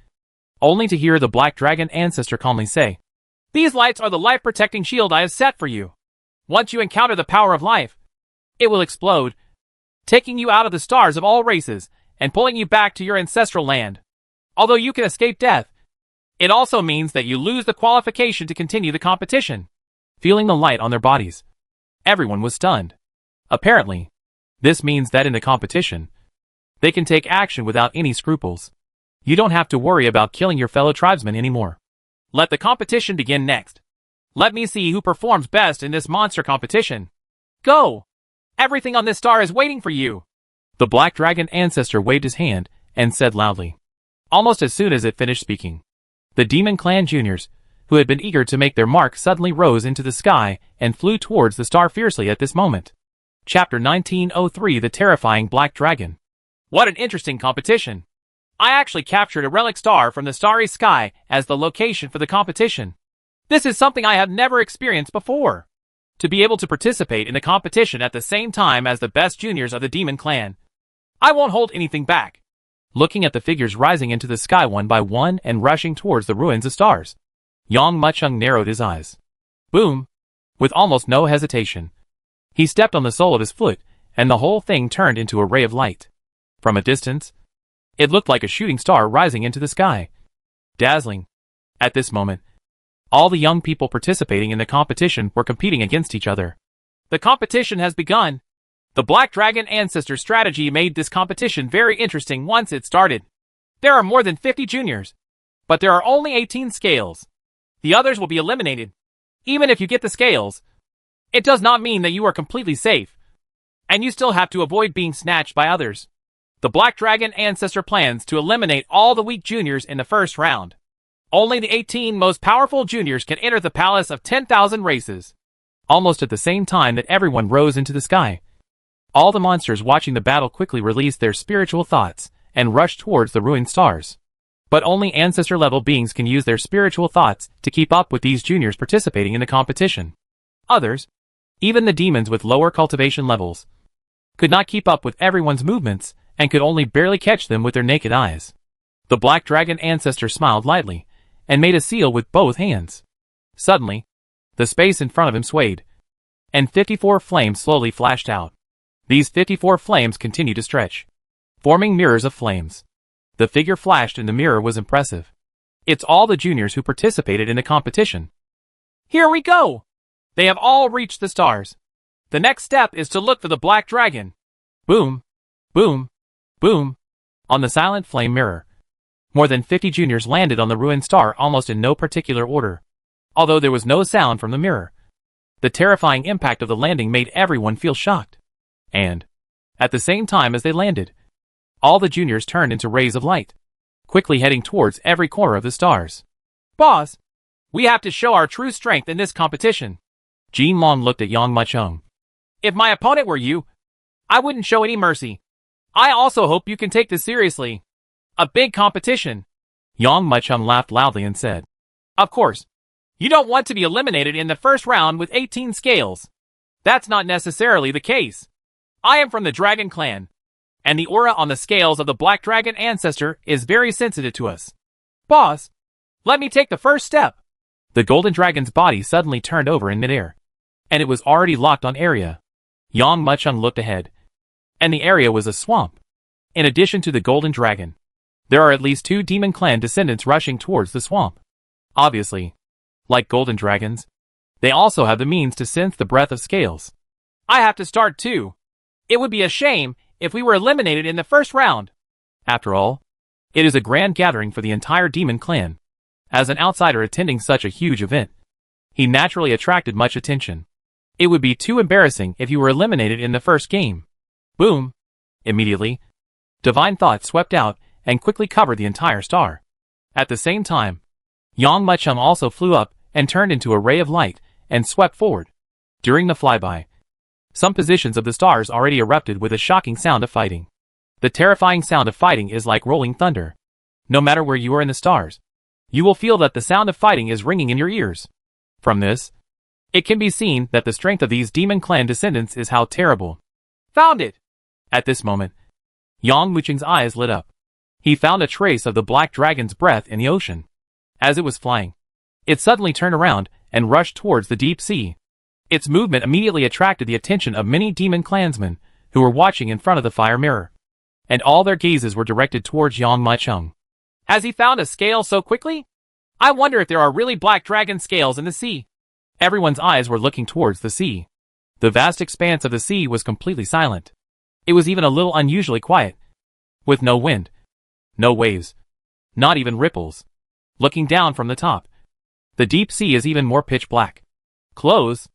only to hear the black dragon ancestor calmly say, "These lights are the life-protecting shield I have set for you. Once you encounter the power of life, it will explode, taking you out of the stars of all races and pulling you back to your ancestral land. Although you can escape death, it also means that you lose the qualification to continue the competition." Feeling the light on their bodies, everyone was stunned. Apparently, this means that in the competition, they can take action without any scruples. You don't have to worry about killing your fellow tribesmen anymore. Let the competition begin next. Let me see who performs best in this monster competition. Go! Everything on this star is waiting for you. The black dragon ancestor waved his hand and said loudly. Almost as soon as it finished speaking, the demon clan juniors, who had been eager to make their mark, suddenly rose into the sky and flew towards the star fiercely at this moment. Chapter 1903, The Terrifying Black Dragon. What an interesting competition. I actually captured a relic star from the starry sky as the location for the competition. This is something I have never experienced before. To be able to participate in the competition at the same time as the best juniors of the demon clan, I won't hold anything back. Looking at the figures rising into the sky one by one and rushing towards the ruins of stars, Yang Mucheng narrowed his eyes. Boom! With almost no hesitation, he stepped on the sole of his foot, and the whole thing turned into a ray of light. From a distance, it looked like a shooting star rising into the sky. Dazzling. At this moment, all the young people participating in the competition were competing against each other. The competition has begun. The Black Dragon Ancestor strategy made this competition very interesting once it started. There are more than 50 juniors, but there are only 18 scales. The others will be eliminated. Even if you get the scales, it does not mean that you are completely safe, and you still have to avoid being snatched by others. The Black Dragon Ancestor plans to eliminate all the weak juniors in the first round. Only the 18 most powerful juniors can enter the palace of 10,000 races. Almost at the same time that everyone rose into the sky, All the monsters watching the battle quickly released their spiritual thoughts and rushed towards the ruined stars. But only ancestor-level beings can use their spiritual thoughts to keep up with these juniors participating in the competition. Others, even the demons with lower cultivation levels, could not keep up with everyone's movements and could only barely catch them with their naked eyes. The black dragon ancestor smiled lightly and made a seal with both hands. Suddenly, the space in front of him swayed, and 54 flames slowly flashed out. These 54 flames continued to stretch, forming mirrors of flames. The figure flashed in the mirror was impressive. It's all the juniors who participated in the competition. Here we go! They have all reached the stars. The next step is to look for the black dragon. Boom, boom, boom. On the silent flame mirror, more than 50 juniors landed on the ruined star almost in no particular order. Although there was no sound from the mirror, the terrifying impact of the landing made everyone feel shocked. And, at the same time as they landed, all the juniors turned into rays of light, quickly heading towards every corner of the stars. Boss, we have to show our true strength in this competition. Jin Long looked at Yang Machung. If my opponent were you, I wouldn't show any mercy. I also hope you can take this seriously. A big competition. Yang Machung laughed loudly and said, Of course. You don't want to be eliminated in the first round with 18 scales. That's not necessarily the case. I am from the Dragon Clan, and the aura on the scales of the Black Dragon ancestor is very sensitive to us. Boss, let me take the first step. The golden dragon's body suddenly turned over in midair, and it was already locked on area. Yang Machung looked ahead, and the area was a swamp. In addition to the golden dragon, there are at least 2 demon clan descendants rushing towards the swamp. Obviously, like golden dragons, they also have the means to sense the breath of scales. I have to start too. It would be a shame if we were eliminated in the first round. After all, it is a grand gathering for the entire demon clan. As an outsider attending such a huge event, he naturally attracted much attention. It would be too embarrassing if you were eliminated in the first game. Boom! Immediately, divine thought swept out and quickly covered the entire star. At the same time, Yang Machung also flew up and turned into a ray of light and swept forward. During the flyby, some positions of the stars already erupted with a shocking sound of fighting. The terrifying sound of fighting is like rolling thunder. No matter where you are in the stars, you will feel that the sound of fighting is ringing in your ears. From this, it can be seen that the strength of these demon clan descendants is how terrible. Found it! At this moment, Yang Muching's eyes lit up. He found a trace of the black dragon's breath in the ocean. As it was flying, it suddenly turned around and rushed towards the deep sea. Its movement immediately attracted the attention of many demon clansmen who were watching in front of the fire mirror, and all their gazes were directed towards Yang Machung. Has he found a scale so quickly? I wonder if there are really black dragon scales in the sea. Everyone's eyes were looking towards the sea. The vast expanse of the sea was completely silent. It was even a little unusually quiet, with no wind, no waves, not even ripples. Looking down from the top, the deep sea is even more pitch black. Close.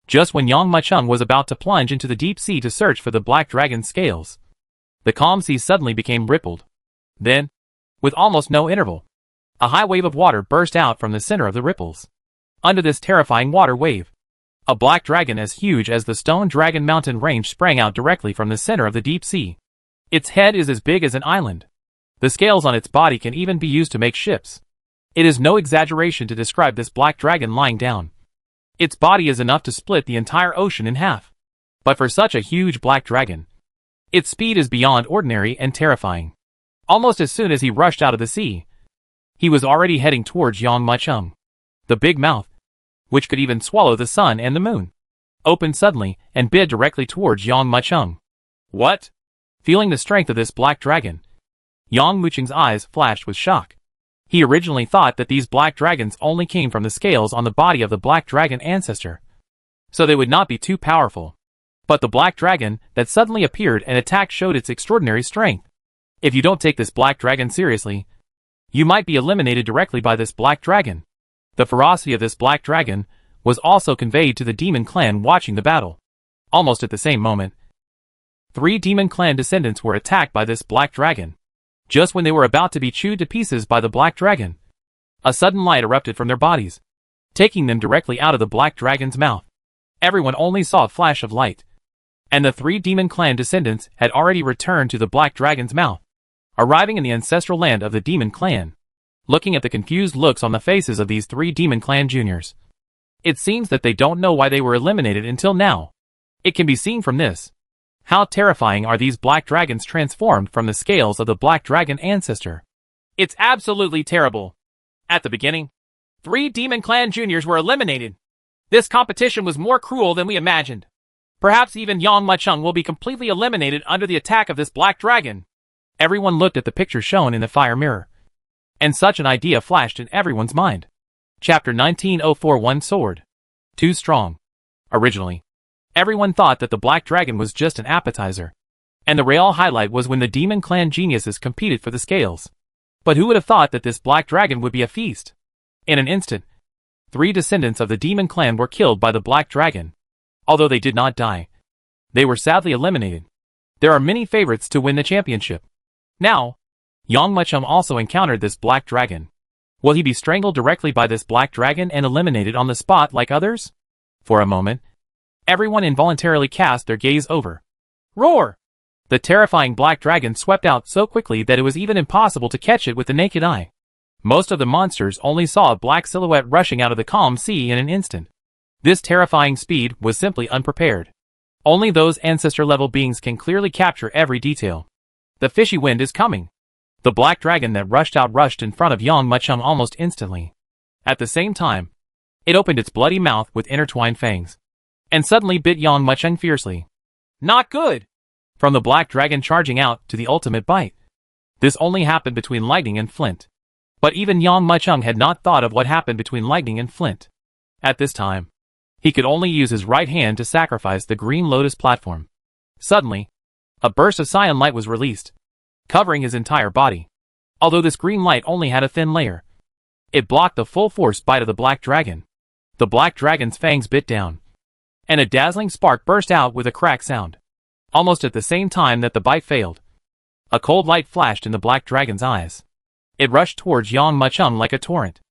Just when Yang Machung was about to plunge into the deep sea to search for the black dragon's scales, the calm sea suddenly became rippled. Then, with almost no interval, a high wave of water burst out from the center of the ripples. Under this terrifying water wave, a black dragon as huge as the Stone Dragon mountain range sprang out directly from the center of the deep sea. Its head is as big as an island. The scales on its body can even be used to make ships. It is no exaggeration to describe this black dragon lying down. Its body is enough to split the entire ocean in half. But for such a huge black dragon, its speed is beyond ordinary and terrifying. Almost as soon as he rushed out of the sea, he was already heading towards Yang Machung. The big mouth, which could even swallow the sun and the moon, opened suddenly and bit directly towards Yang Machung. What? Feeling the strength of this black dragon, Yang Muching's eyes flashed with shock. He originally thought that these black dragons only came from the scales on the body of the black dragon ancestor, so they would not be too powerful. But the black dragon that suddenly appeared and attacked showed its extraordinary strength. If you don't take this black dragon seriously, you might be eliminated directly by this black dragon. The ferocity of this black dragon was also conveyed to the demon clan watching the battle. Almost at the same moment, 3 demon clan descendants were attacked by this black dragon. Just when they were about to be chewed to pieces by the black dragon, a sudden light erupted from their bodies, taking them directly out of the black dragon's mouth. Everyone only saw a flash of light, and the 3 demon clan descendants had already returned to the Black Dragon's mouth, arriving in the ancestral land of the demon clan. Looking at the confused looks on the faces of these 3 demon clan juniors, it seems that they don't know why they were eliminated until now. It can be seen from this. How terrifying are these black dragons transformed from the scales of the black dragon ancestor? It's absolutely terrible. At the beginning, 3 demon clan juniors were eliminated. This competition was more cruel than we imagined. Perhaps even Yang Macheng will be completely eliminated under the attack of this black dragon. Everyone looked at the picture shown in the fire mirror, and such an idea flashed in everyone's mind. Chapter 19041 Sword. Too strong. Originally, everyone thought that the black dragon was just an appetizer, and the real highlight was when the demon clan geniuses competed for the scales. But who would have thought that this black dragon would be a feast? In an instant, 3 descendants of the demon clan were killed by the black dragon. Although they did not die, they were sadly eliminated. There are many favorites to win the championship. Now, Yang Macheng also encountered this black dragon. Will he be strangled directly by this black dragon and eliminated on the spot like others? For a moment, everyone involuntarily cast their gaze over. Roar! The terrifying black dragon swept out so quickly that it was even impossible to catch it with the naked eye. Most of the monsters only saw a black silhouette rushing out of the calm sea in an instant. This terrifying speed was simply unprepared. Only those ancestor-level beings can clearly capture every detail. The fishy wind is coming. The black dragon that rushed in front of Yang Macheng almost instantly. At the same time, it opened its bloody mouth with intertwined fangs, and suddenly bit Yang Macheng fiercely. Not good! From the black dragon charging out to the ultimate bite. This only happened between lightning and flint. But even Yang Macheng had not thought of what happened between lightning and flint. At this time, he could only use his right hand to sacrifice the green lotus platform. Suddenly, a burst of cyan light was released, covering his entire body. Although this green light only had a thin layer, it blocked the full force bite of the black dragon. The black dragon's fangs bit down, and a dazzling spark burst out with a crack sound. Almost at the same time that the bite failed, a cold light flashed in the black dragon's eyes. It rushed towards Yang Macheng like a torrent.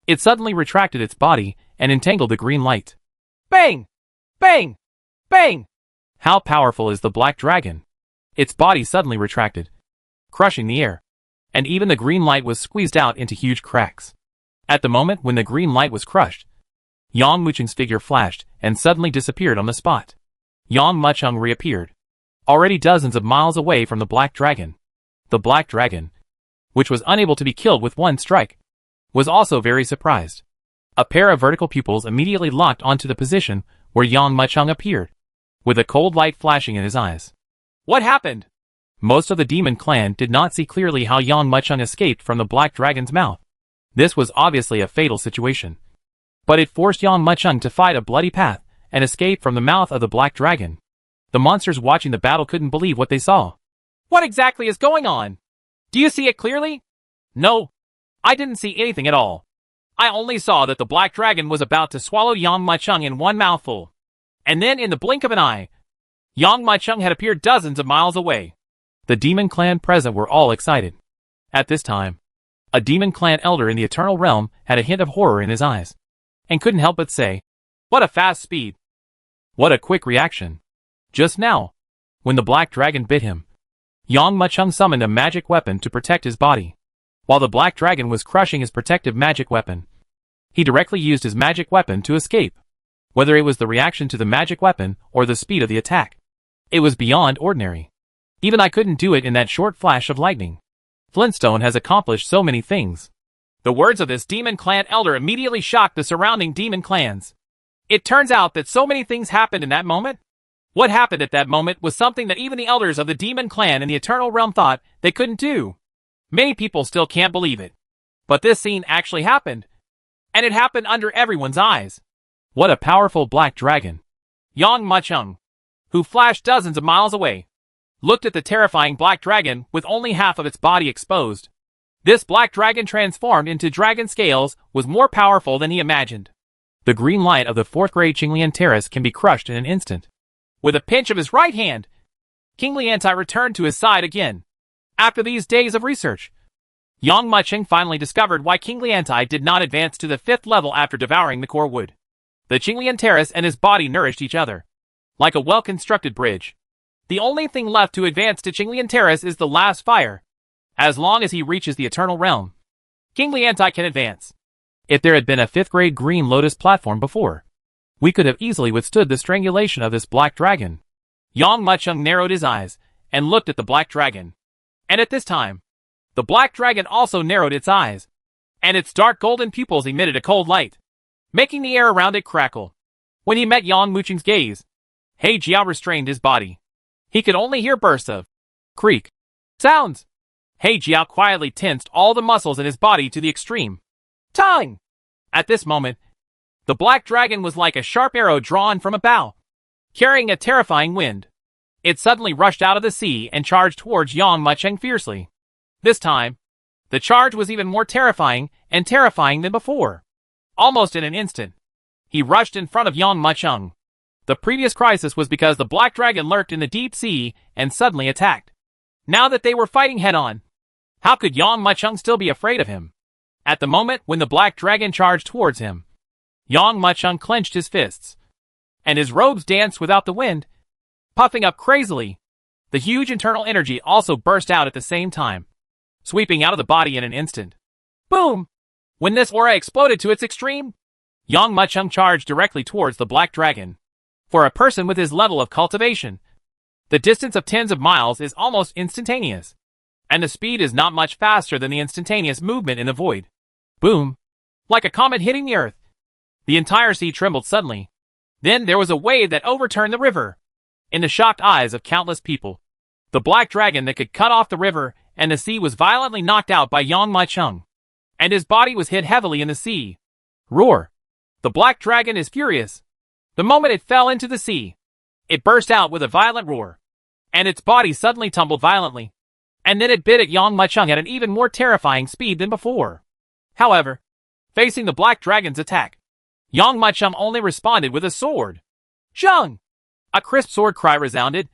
It suddenly retracted its body and entangled the green light. Bang! Bang! Bang! How powerful is the black dragon? Its body suddenly retracted, crushing the air, and even the green light was squeezed out into huge cracks. At the moment when the green light was crushed, Yang Macheng's figure flashed and suddenly disappeared on the spot. Yang Macheng reappeared, already dozens of miles away from the black dragon. The black dragon, which was unable to be killed with one strike, was also very surprised. A pair of vertical pupils immediately locked onto the position where Yang Macheng appeared, with a cold light flashing in his eyes. What happened? Most of the demon clan did not see clearly how Yang Macheng escaped from the black dragon's mouth. This was obviously a fatal situation, but it forced Yang Macheng to fight a bloody path and escape from the mouth of the black dragon. The monsters watching the battle couldn't believe what they saw. What exactly is going on? Do you see it clearly? No, I didn't see anything at all. I only saw that the black dragon was about to swallow Yang Macheng in one mouthful. And then in the blink of an eye, Yang Macheng had appeared dozens of miles away. The demon clan present were all excited. At this time, a demon clan elder in the eternal realm had a hint of horror in his eyes, and couldn't help but say, "What a fast speed! What a quick reaction!" Just now, when the black dragon bit him, Yang Macheng summoned a magic weapon to protect his body. While the black dragon was crushing his protective magic weapon, he directly used his magic weapon to escape. Whether it was the reaction to the magic weapon or the speed of the attack, it was beyond ordinary. Even I couldn't do it in that short flash of lightning. Flintstone has accomplished so many things. The words of this demon clan elder immediately shocked the surrounding demon clans. It turns out that so many things happened in that moment. What happened at that moment was something that even the elders of the demon clan in the eternal realm thought they couldn't do. Many people still can't believe it. But this scene actually happened. And it happened under everyone's eyes. What a powerful black dragon. Yang Macheng, who flashed dozens of miles away, looked at the terrifying black dragon with only half of its body exposed. This black dragon transformed into dragon scales was more powerful than he imagined. The green light of the 4th grade Qinglian Terrace can be crushed in an instant. With a pinch of his right hand, King Liantai returned to his side again. After these days of research, Yang Macheng finally discovered why King Liantai did not advance to the 5th level after devouring the core wood. The Qinglian Terrace and his body nourished each other. like a well-constructed bridge. The only thing left to advance to Qinglian Terrace is the last fire. As long as he reaches the Eternal Realm, King Liantai can advance. If there had been a 5th grade Green Lotus platform before, we could have easily withstood the strangulation of this black dragon. Yang Mucheng narrowed his eyes and looked at the black dragon. And at this time, the black dragon also narrowed its eyes, and its dark golden pupils emitted a cold light, making the air around it crackle. When he met Yang Mucheng's gaze, He Jiao restrained his body. He could only hear bursts of creak sounds. He Jiao quietly tensed all the muscles in his body to the extreme. Tongue! At this moment, the black dragon was like a sharp arrow drawn from a bow, carrying a terrifying wind. It suddenly rushed out of the sea and charged towards Yang Mucheng fiercely. This time, the charge was even more terrifying than before. Almost in an instant, he rushed in front of Yang Mucheng. The previous crisis was because the black dragon lurked in the deep sea and suddenly attacked. Now that they were fighting head-on, how could Yang Mucheng still be afraid of him? At the moment when the black dragon charged towards him, Yang Mucheng clenched his fists, and his robes danced without the wind, puffing up crazily. The huge internal energy also burst out at the same time, sweeping out of the body in an instant. Boom! When this aura exploded to its extreme, Yang Mucheng charged directly towards the black dragon. For a person with his level of cultivation, the distance of tens of miles is almost instantaneous, and the speed is not much faster than the instantaneous movement in the void. Boom! Like a comet hitting the earth. The entire sea trembled suddenly. Then there was a wave that overturned the river. In the shocked eyes of countless people, the black dragon that could cut off the river and the sea was violently knocked out by Yang Mucheng, and his body was hit heavily in the sea. Roar! The black dragon is furious. The moment it fell into the sea, it burst out with a violent roar, and its body suddenly tumbled violently, and then it bit at Yang Mucheng at an even more terrifying speed than before. However, facing the black dragon's attack, Yang Mucheng only responded with a sword. Zheng! A crisp sword cry resounded,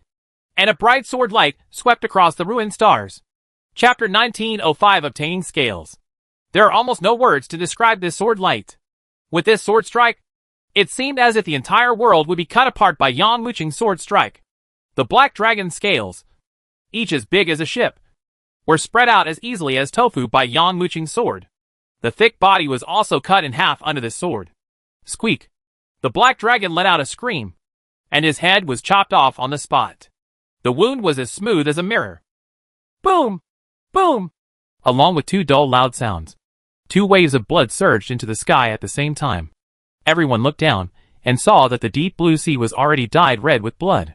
and a bright sword light swept across the ruined stars. Chapter 1905 Obtaining Scales. There are almost no words to describe this sword light. With this sword strike, it seemed as if the entire world would be cut apart by Yang Mucheng's sword strike. The black dragon's scales, each as big as a ship, were spread out as easily as tofu by Yang Mucheng's sword. The thick body was also cut in half under this sword. Squeak! The black dragon let out a scream, and his head was chopped off on the spot. The wound was as smooth as a mirror. Boom! Boom! Along with 2 dull loud sounds, 2 waves of blood surged into the sky at the same time. Everyone looked down and saw that the deep blue sea was already dyed red with blood.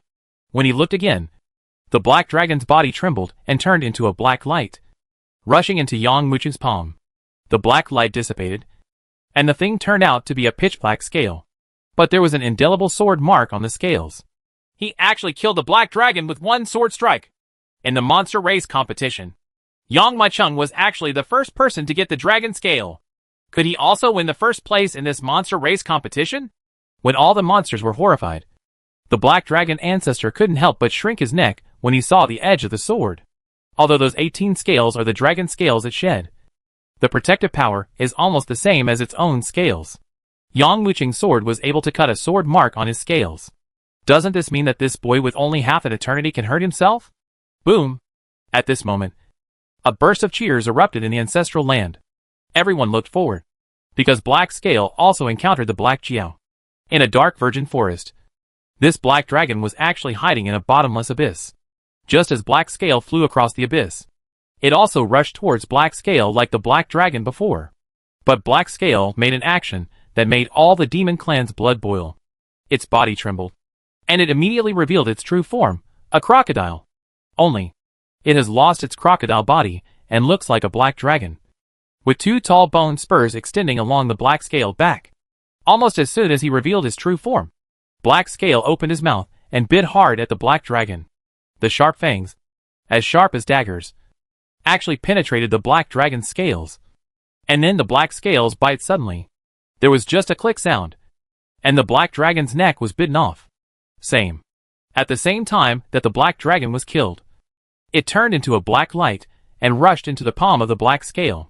When he looked again, the black dragon's body trembled and turned into a black light, rushing into Yang Mucheng's palm. The black light dissipated, and the thing turned out to be a pitch-black scale. But there was an indelible sword mark on the scales. He actually killed the black dragon with 1 sword strike. In the monster race competition, Yang Mucheng was actually the first person to get the dragon scale. Could he also win the first place in this monster race competition? When all the monsters were horrified, the black dragon ancestor couldn't help but shrink his neck when he saw the edge of the sword. Although those 18 scales are the dragon scales it shed, the protective power is almost the same as its own scales. Yang Mucheng's sword was able to cut a sword mark on his scales. Doesn't this mean that this boy with only half an eternity can hurt himself? Boom! At this moment, a burst of cheers erupted in the ancestral land. Everyone looked forward, because Black Scale also encountered the Black Jiao. In a dark virgin forest, this black dragon was actually hiding in a bottomless abyss. Just as Black Scale flew across the abyss, it also rushed towards Black Scale like the black dragon before. But Black Scale made an action that made all the demon clan's blood boil. Its body trembled, and it immediately revealed its true form, a crocodile. Only, it has lost its crocodile body and looks like a black dragon, with 2 tall bone spurs extending along the Black Scale back. Almost as soon as he revealed his true form, Black Scale opened his mouth and bit hard at the black dragon. The sharp fangs, as sharp as daggers, actually penetrated the black dragon's scales. And then the black scales bite suddenly. There was just a click sound, and the black dragon's neck was bitten off. At the same time that the black dragon was killed, it turned into a black light and rushed into the palm of the Black Scale.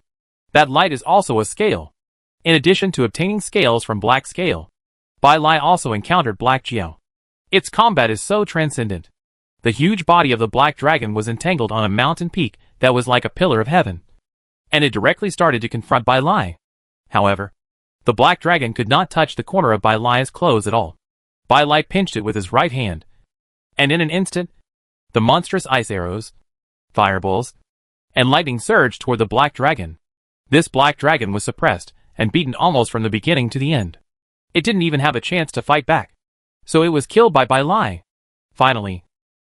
That light is also a scale. In addition to obtaining scales from Black Scale, Bai Lai also encountered Black Jiao. Its combat is so transcendent. The huge body of the black dragon was entangled on a mountain peak that was like a pillar of heaven, and it directly started to confront Bai Lai. However, the black dragon could not touch the corner of Bai Lai's clothes at all. Bai Lai pinched it with his right hand, and in an instant, the monstrous ice arrows, fireballs, and lightning surged toward the black dragon. This black dragon was suppressed and beaten almost from the beginning to the end. It didn't even have a chance to fight back, so it was killed by Bai Lai. Finally,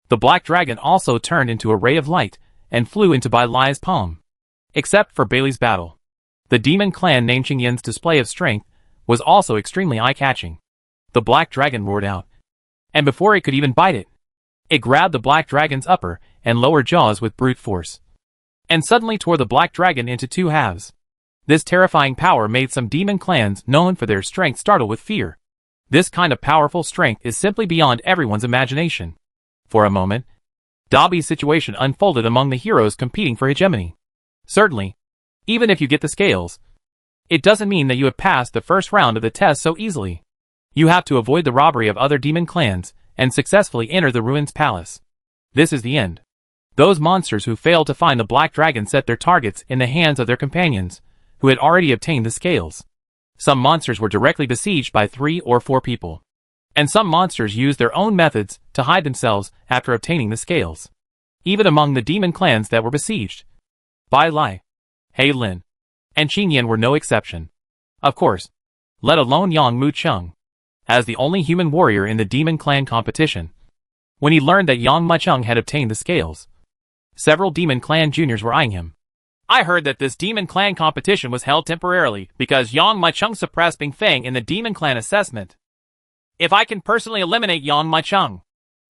the black dragon also turned into a ray of light and flew into Bai Lai's palm. Except for Bailey's battle, the demon clan named Qingyan's display of strength was also extremely eye-catching. The black dragon roared out, and before it could even bite it, it grabbed the black dragon's upper and lower jaws with brute force, and suddenly tore the black dragon into two halves. This terrifying power made some demon clans known for their strength startle with fear. This kind of powerful strength is simply beyond everyone's imagination. For a moment, Dabi's situation unfolded among the heroes competing for hegemony. Certainly, even if you get the scales, it doesn't mean that you have passed the first round of the test so easily. You have to avoid the robbery of other demon clans and successfully enter the ruins palace. This is the end. Those monsters who failed to find the black dragon set their targets in the hands of their companions, who had already obtained the scales. Some monsters were directly besieged by 3 or 4 people, and some monsters used their own methods to hide themselves after obtaining the scales. Even among the demon clans that were besieged, Bai Lai, He Lin, and Qingyan were no exception. Of course, let alone Yang Mucheng, as the only human warrior in the demon clan competition. When he learned that Yang Mucheng had obtained the scales, several demon clan juniors were eyeing him. I heard that this demon clan competition was held temporarily because Yang Mucheng suppressed Bing Feng in the demon clan assessment. If I can personally eliminate Yang Mucheng,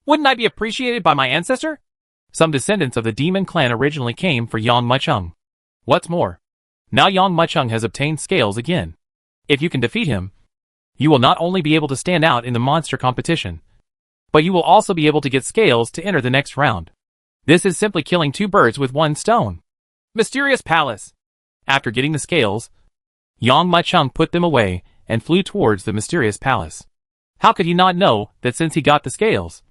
wouldn't I be appreciated by my ancestor? Some descendants of the demon clan originally came for Yang Mucheng. What's more, now Yang Mucheng has obtained scales again. If you can defeat him, you will not only be able to stand out in the monster competition, but you will also be able to get scales to enter the next round. This is simply killing 2 birds with 1 stone. Mysterious Palace. After getting the scales, Yang Mucheng put them away and flew towards the mysterious palace. How could he not know that since he got the scales,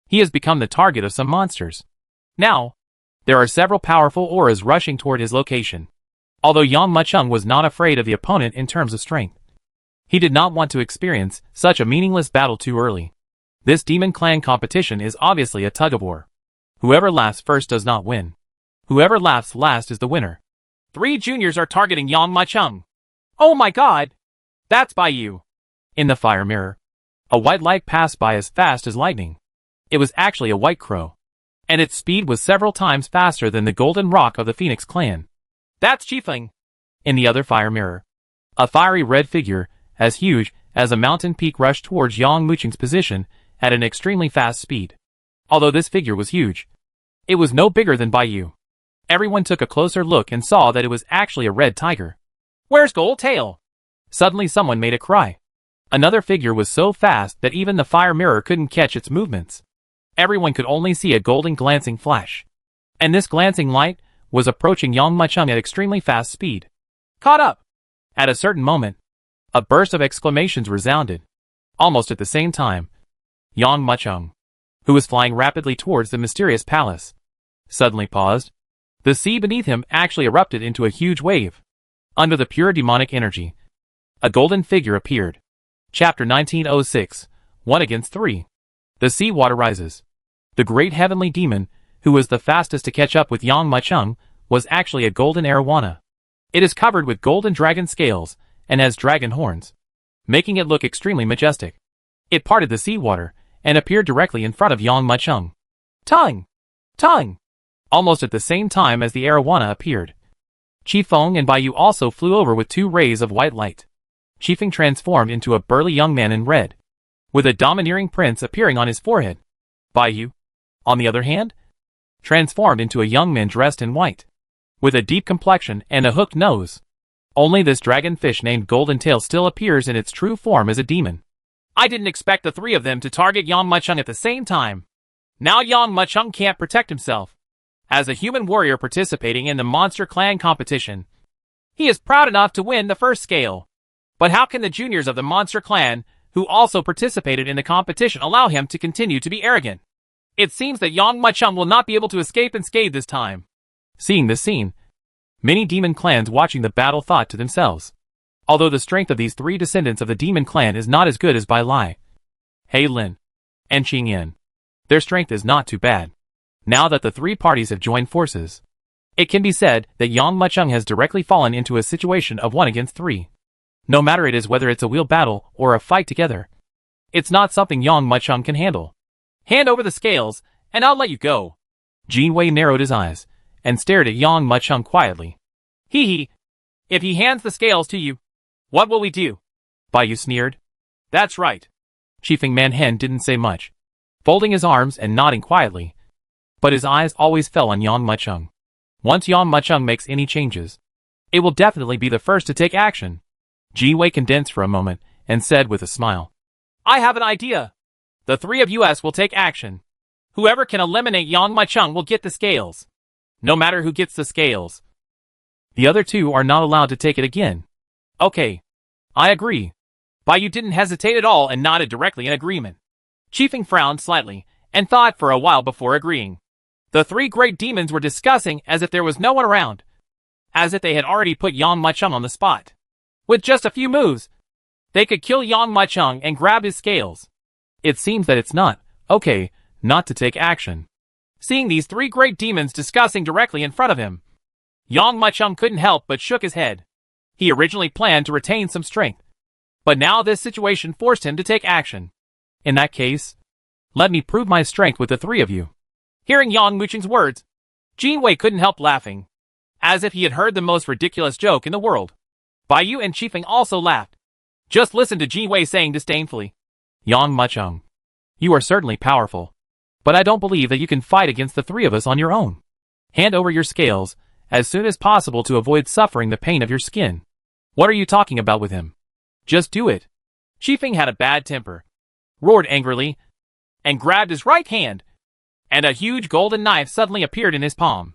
he has become the target of some monsters? Now, there are several powerful auras rushing toward his location. Although Yang Mucheng was not afraid of the opponent in terms of strength, he did not want to experience such a meaningless battle too early. This demon clan competition is obviously a tug-of-war. Whoever laughs first does not win. Whoever laughs last is the winner. 3 juniors are targeting Yang Mucheng. Oh my god! That's by you. In the fire mirror, a white light passed by as fast as lightning. It was actually a white crow, and its speed was several times faster than the golden rock of the Phoenix clan. That's Qifeng. In the other fire mirror, a fiery red figure, as huge as a mountain peak, rushed towards Yang Mucheng's position at an extremely fast speed. Although this figure was huge, it was no bigger than Bai Yu. Everyone took a closer look and saw that it was actually a red tiger. Where's Gold Tail? Suddenly someone made a cry. Another figure was so fast that even the fire mirror couldn't catch its movements. Everyone could only see a golden glancing flash. And this glancing light was approaching Yang Mucheng at extremely fast speed. Caught up! At a certain moment, a burst of exclamations resounded. Almost at the same time, Yang Mucheng, who was flying rapidly towards the mysterious palace, suddenly paused. The sea beneath him actually erupted into a huge wave. Under the pure demonic energy, a golden figure appeared. Chapter 1906, 1 against 3. The sea water rises. The great heavenly demon, who was the fastest to catch up with Yang Mucheng, was actually a golden arowana. It is covered with golden dragon scales and has dragon horns, making it look extremely majestic. It parted the seawater and appeared directly in front of Yang Mucheng. Tongue! Tongue! Almost at the same time as the arowana appeared, Qifeng and Bai Yu also flew over with 2 rays of white light. Qifeng transformed into a burly young man in red, with a domineering prince appearing on his forehead. Bai Yu, on the other hand, transformed into a young man dressed in white, with a deep complexion and a hooked nose. Only this dragonfish named Golden Tail still appears in its true form as a demon. I didn't expect the 3 of them to target Yang Mucheng at the same time. Now Yang Mucheng can't protect himself. As a human warrior participating in the Monster Clan competition, he is proud enough to win the first scale. But how can the juniors of the Monster Clan, who also participated in the competition, allow him to continue to be arrogant. It seems that Yang Machung will not be able to escape unscathed this time. Seeing this scene, many demon clans watching the battle thought to themselves, although the strength of these three descendants of the demon clan is not as good as Bai Lai, Hei Lin, and Qing Yin, their strength is not too bad. Now that the three parties have joined forces, it can be said that Yang Machung has directly fallen into a situation of 1 against 3. No matter it is whether it's a wheel battle or a fight together, it's not something Yang Machung can handle. Hand over the scales, and I'll let you go. Jin Wei narrowed his eyes and stared at Yang Machung quietly. Hee hee. If he hands the scales to you, what will we do? Bai Yu sneered. That's right. Chiefing Manhen didn't say much, folding his arms and nodding quietly, but his eyes always fell on Yang Machung. Once Yang Machung makes any changes, it will definitely be the first to take action. Jin Wei condensed for a moment and said with a smile, I have an idea. The three of us will take action. Whoever can eliminate Yang Machung will get the scales. No matter who gets the scales. The other two are not allowed to take it again. Okay. I agree. Bai Yu didn't hesitate at all and nodded directly in agreement. Chiefing frowned slightly and thought for a while before agreeing. The three great demons were discussing as if there was no one around, as if they had already put Yang Machung on the spot. With just a few moves, they could kill Yang Machung and grab his scales. It seems that it's not okay not to take action. Seeing these three great demons discussing directly in front of him, Yang Machung couldn't help but shook his head. He originally planned to retain some strength, but now this situation forced him to take action. In that case, let me prove my strength with the three of you. Hearing Yang Machung's words, Jin Wei couldn't help laughing, as if he had heard the most ridiculous joke in the world. Bai Yu and Chiefing also laughed. Just listen to Jin Wei saying disdainfully, Yang Machung, you are certainly powerful, but I don't believe that you can fight against the three of us on your own. Hand over your scales as soon as possible to avoid suffering the pain of your skin. What are you talking about with him? Just do it. Chiefing had a bad temper, roared angrily, and grabbed his right hand, and a huge golden knife suddenly appeared in his palm.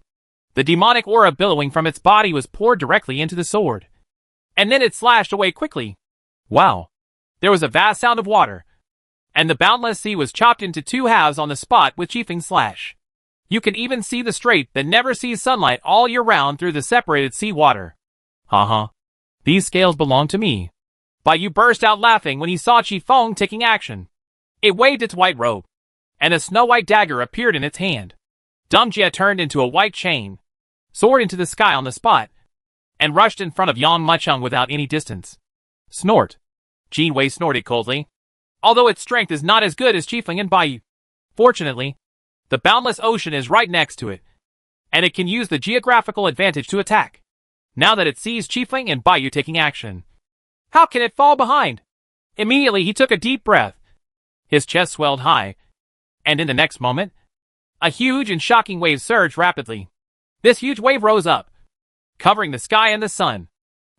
The demonic aura billowing from its body was poured directly into the sword, and then it slashed away quickly. Wow! There was a vast sound of water, and the boundless sea was chopped into 2 halves on the spot with Chiefing's slash. You can even see the strait that never sees sunlight all year round through the separated sea water. Haha. These scales belong to me. Bai Yu burst out laughing when he saw Chi Feng taking action. It waved its white robe, and a snow-white dagger appeared in its hand. Dum Jie turned into a white chain, soared into the sky on the spot, and rushed in front of Yang Machung without any distance. Snort. Jin Wei snorted coldly, although its strength is not as good as Chiefing and Bai Yu. Fortunately, the boundless ocean is right next to it, and it can use the geographical advantage to attack, now that it sees Chiefing and Bai Yu taking action. How can it fall behind? Immediately he took a deep breath. His chest swelled high, and in the next moment, a huge and shocking wave surged rapidly. This huge wave rose up, covering the sky and the sun,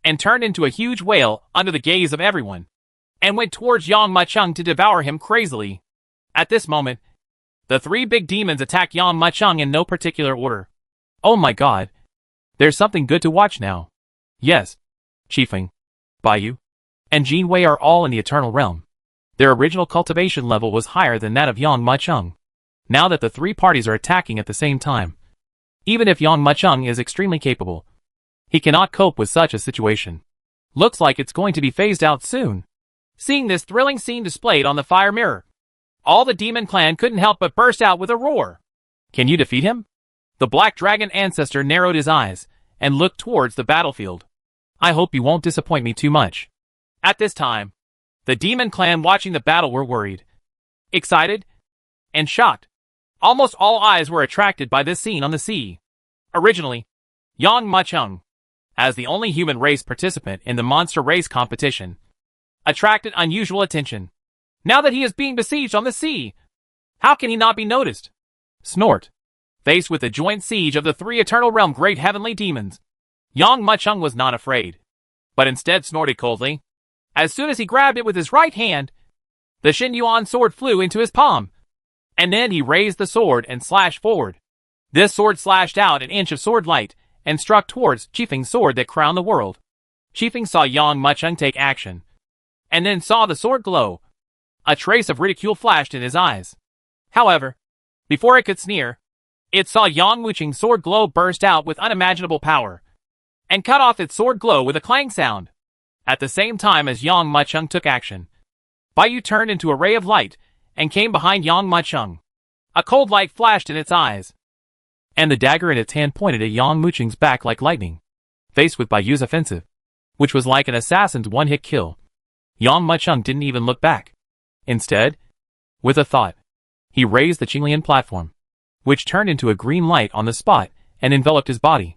and turned into a huge whale under the gaze of everyone, and went towards Yang Machung to devour him crazily. At this moment, the three big demons attacked Yang Machung in no particular order. Oh my god. There's something good to watch now. Yes. Chiefing, Bai Yu, and Jin Wei are all in the Eternal Realm. Their original cultivation level was higher than that of Yang Machung. Now that the three parties are attacking at the same time, even if Yang Machung is extremely capable, he cannot cope with such a situation. Looks like it's going to be phased out soon. Seeing this thrilling scene displayed on the fire mirror, all the demon clan couldn't help but burst out with a roar. Can you defeat him? The Black Dragon ancestor narrowed his eyes and looked towards the battlefield. I hope you won't disappoint me too much. At this time, the demon clan watching the battle were worried, excited, and shocked. Almost all eyes were attracted by this scene on the sea. Originally, Yang Machung, as the only human race participant in the monster race competition, attracted unusual attention. Now that he is being besieged on the sea, how can he not be noticed? Snort. Faced with the joint siege of the three Eternal Realm great heavenly demons, Yang Machung was not afraid, but instead snorted coldly. As soon as he grabbed it with his right hand, the Shin Yuan sword flew into his palm, and then he raised the sword and slashed forward. This sword slashed out an inch of sword light and struck towards Chiefing's sword that crowned the world. Chiefing saw Yang Machung take action, and then saw the sword glow, A trace of ridicule flashed in his eyes. However, before it could sneer, it saw Yang Wuching's sword glow burst out with unimaginable power, and cut off its sword glow with a clang sound. At the same time as Yang Mucheng took action, Baiyu turned into a ray of light and came behind Yang Mucheng. A cold light flashed in its eyes, and the dagger in its hand pointed at Yang Mucheng's back like lightning. Faced with Baiyu's offensive, which was like an assassin's one-hit kill, Yang Mucheng didn't even look back. Instead, with a thought, he raised the Qinglian platform, which turned into a green light on the spot and enveloped his body.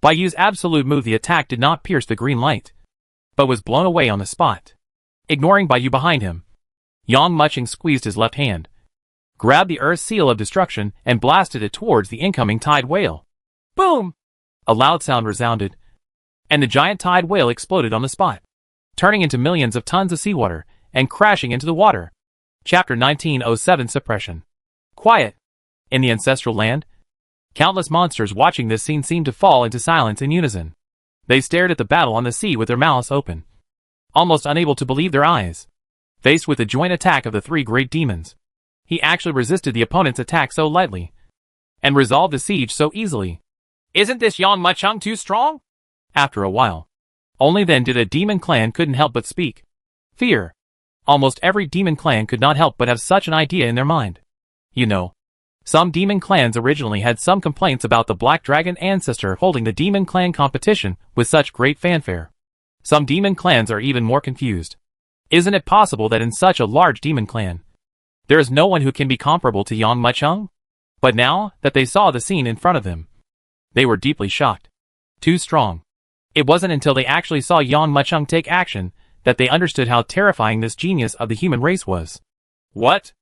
Baiyu's absolute move, the attack did not pierce the green light, but was blown away on the spot. Ignoring Baiyu behind him, Yang Mucheng squeezed his left hand, grabbed the earth seal of destruction and blasted it towards the incoming tide whale. Boom! A loud sound resounded, and the giant tide whale exploded on the spot, turning into millions of tons of seawater and crashing into the water. Chapter 1907 Suppression. Quiet. In the ancestral land, countless monsters watching this scene seemed to fall into silence in unison. They stared at the battle on the sea with their mouths open, almost unable to believe their eyes. Faced with the joint attack of the three great demons, he actually resisted the opponent's attack so lightly, and resolved the siege so easily. Isn't this Yang Mucheng too strong? After a while, only then did a demon clan couldn't help but speak. Fear. Almost every demon clan could not help but have such an idea in their mind. You know, some demon clans originally had some complaints about the Black Dragon ancestor holding the demon clan competition with such great fanfare. Some demon clans are even more confused. Isn't it possible that in such a large demon clan, there is no one who can be comparable to Yang Mucheng? But now that they saw the scene in front of them, they were deeply shocked. Too strong. It wasn't until they actually saw Yang Mucheng take action that they understood how terrifying this genius of the human race was. What?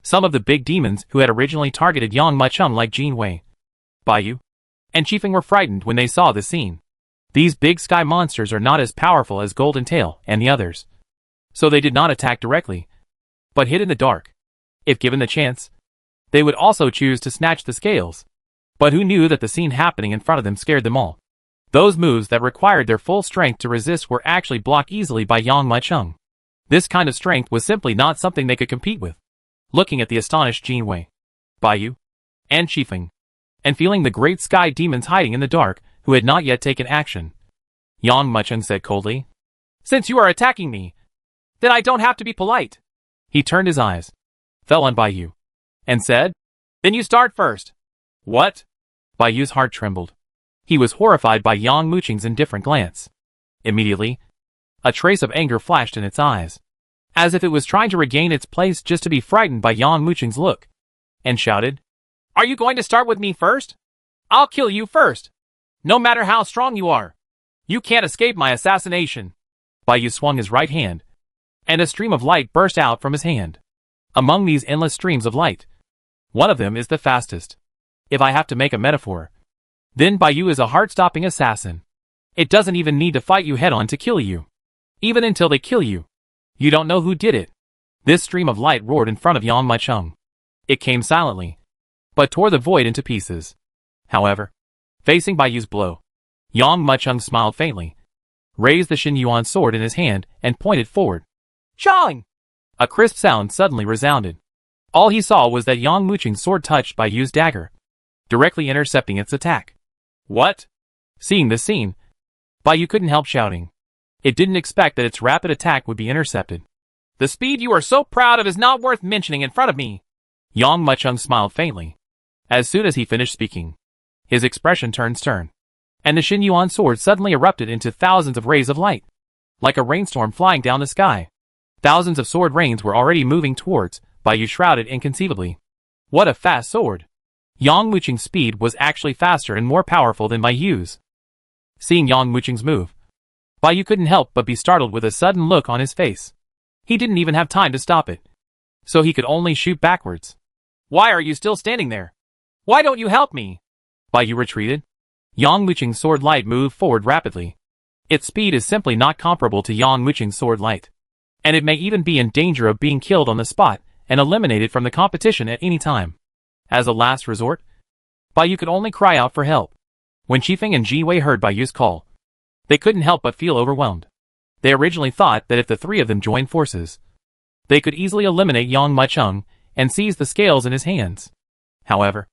Some of the big demons who had originally targeted Yang Mucheng like Jin Wei, Baiyu, and Qifeng were frightened when they saw the scene. These big sky monsters are not as powerful as Golden Tail and the others, so they did not attack directly, but hid in the dark. If given the chance, they would also choose to snatch the scales. But who knew that the scene happening in front of them scared them all? Those moves that required their full strength to resist were actually blocked easily by Yang Mucheng. This kind of strength was simply not something they could compete with. Looking at the astonished Jin Wei, Baiyu, and Qifeng, and feeling the great sky demons hiding in the dark who had not yet taken action, Yang Mucheng said coldly, "Since you are attacking me, then I don't have to be polite." He turned his eyes, fell on Baiyu, and said, "Then you start first." What? Baiyu's heart trembled. He was horrified by Yang Mucheng's indifferent glance. Immediately, a trace of anger flashed in its eyes, as if it was trying to regain its place just to be frightened by Yang Mucheng's look, and shouted, "Are you going to start with me first? I'll kill you first. No matter how strong you are, you can't escape my assassination." Baiyu swung his right hand, and a stream of light burst out from his hand. Among these endless streams of light, one of them is the fastest. If I have to make a metaphor, then Baiyu is a heart-stopping assassin. It doesn't even need to fight you head-on to kill you. Even until they kill you, you don't know who did it. This stream of light roared in front of Yang Mucheng. It came silently, but tore the void into pieces. However, facing Baiyu's blow, Yang Mucheng smiled faintly, raised the Xin Yuan sword in his hand, and pointed forward. Chang! A crisp sound suddenly resounded. All he saw was that Yang Mucheng's sword touched Baiyu's dagger, directly intercepting its attack. What? Seeing this scene, Baiyu couldn't help shouting. It didn't expect that its rapid attack would be intercepted. The speed you are so proud of is not worth mentioning in front of me. Yang Mucheng smiled faintly. As soon as he finished speaking, his expression turned stern, and the Xin Yuan sword suddenly erupted into thousands of rays of light, like a rainstorm flying down the sky. Thousands of sword rains were already moving towards Baiyu, shrouded inconceivably. What a fast sword! Yang Mucheng's speed was actually faster and more powerful than Baiyu's. Seeing Yang Mucheng's move, Baiyu couldn't help but be startled with a sudden look on his face. He didn't even have time to stop it, so he could only shoot backwards. Why are you still standing there? Why don't you help me? Baiyu retreated. Yang Mucheng's sword light moved forward rapidly. Its speed is simply not comparable to Yang Mucheng's sword light, and it may even be in danger of being killed on the spot and eliminated from the competition at any time. As a last resort, Baiyu could only cry out for help. When Qifeng and Ji Wei heard Baiyu's call, they couldn't help but feel overwhelmed. They originally thought that if the three of them joined forces, They could easily eliminate Yang Machung and seize the scales in his hands. However,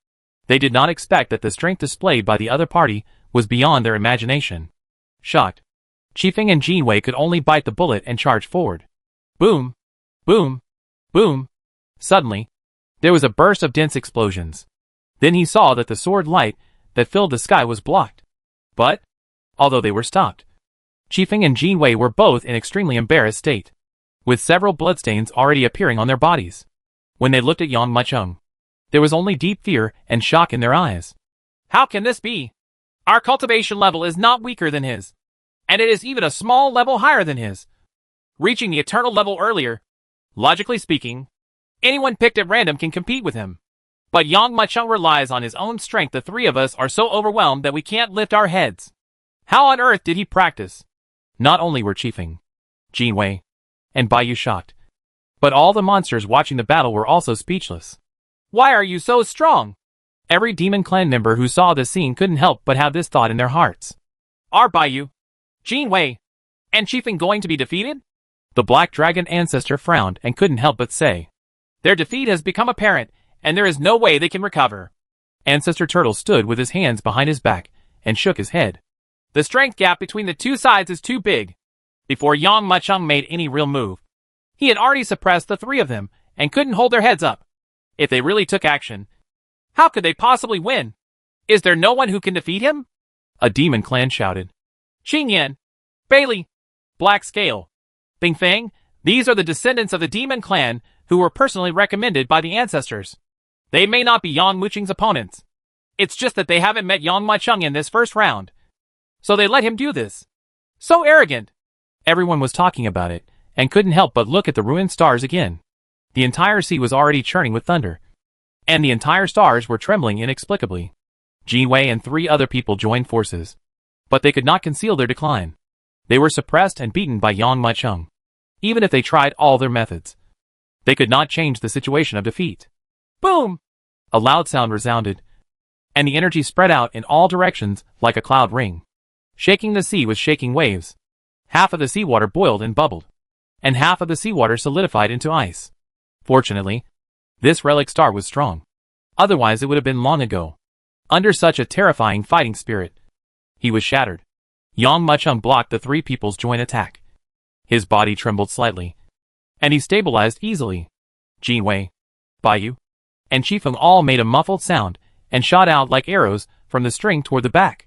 they did not expect that the strength displayed by the other party was beyond their imagination. Shocked, Qifeng and Jinwei could only bite the bullet and charge forward. Boom! Boom! Boom! Suddenly, there was a burst of dense explosions. Then he saw that the sword light that filled the sky was blocked. But, although they were stopped, Qifeng and Jinwei were both in extremely embarrassed state, with several bloodstains already appearing on their bodies. When they looked at Yang Machung, there was only deep fear and shock in their eyes. How can this be? Our cultivation level is not weaker than his, and it is even a small level higher than his, reaching the eternal level earlier. Logically speaking, anyone picked at random can compete with him. But Yang Machung relies on his own strength. The three of us are so overwhelmed that we can't lift our heads. How on earth did he practice? Not only were Qifeng, Jinwei, and Baiyu shocked, but all the monsters watching the battle were also speechless. Why are you so strong? Every demon clan member who saw this scene couldn't help but have this thought in their hearts. Are Baiyu, Jinwei, and Qifeng going to be defeated? The Black Dragon ancestor frowned and couldn't help but say, their defeat has become apparent, and there is no way they can recover. Ancestor Turtle stood with his hands behind his back and shook his head. The strength gap between the two sides is too big. Before Yang Machung made any real move, he had already suppressed the three of them and couldn't hold their heads up. If they really took action, how could they possibly win? Is there no one who can defeat him? A demon clan shouted. Qingyan, Bailey, Black Scale, Bing Feng, these are the descendants of the demon clan who were personally recommended by the ancestors. They may not be Yang Muching's opponents. It's just that they haven't met Yang Machung in this first round. So they let him do this. So arrogant. Everyone was talking about it, and couldn't help but look at the ruined stars again. The entire sea was already churning with thunder, and the entire stars were trembling inexplicably. Jinwei and 3 other people joined forces, but they could not conceal their decline. They were suppressed and beaten by Yang Machung. Even if they tried all their methods, they could not change the situation of defeat. Boom! A loud sound resounded, and the energy spread out in all directions like a cloud ring, shaking the sea with shaking waves. Half of the seawater boiled and bubbled, and half of the seawater solidified into ice. Fortunately, this relic star was strong. Otherwise it would have been long ago. Under such a terrifying fighting spirit, he was shattered. Yang Machung blocked the 3 people's joint attack. His body trembled slightly, and he stabilized easily. Jinwei, Baiyu, and Qifeng all made a muffled sound and shot out like arrows from the string toward the back.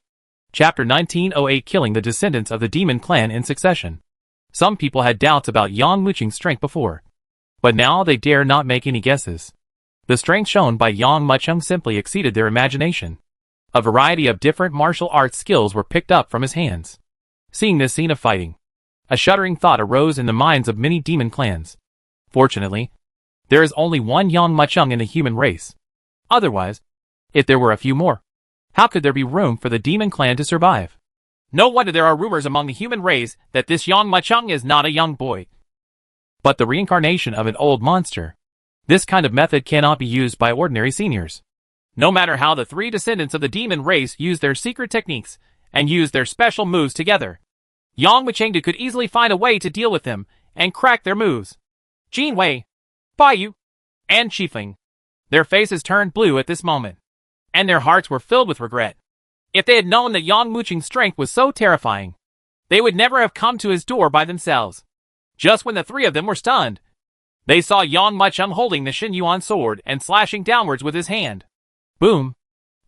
Chapter 1908 Killing the descendants of the demon clan in succession. Some people had doubts about Yang Muching's strength before, but now they dare not make any guesses. The strength shown by Yang Machung simply exceeded their imagination. A variety of different martial arts skills were picked up from his hands. Seeing this scene of fighting, a shuddering thought arose in the minds of many demon clans. Fortunately, there is only one Yang Machung in the human race. Otherwise, if there were a few more, how could there be room for the demon clan to survive? No wonder there are rumors among the human race that this Yang Machung is not a young boy, but the reincarnation of an old monster. This kind of method cannot be used by ordinary seniors. No matter how the 3 descendants of the demon race use their secret techniques and use their special moves together, Yang Machung could easily find a way to deal with them and crack their moves. Jinwei, Baiyu, and Qifeng, their faces turned blue at this moment, and their hearts were filled with regret. If they had known that Yang Muching's strength was so terrifying, they would never have come to his door by themselves. Just when the 3 of them were stunned, they saw Yang Machung holding the Shin Yuan sword and slashing downwards with his hand. Boom!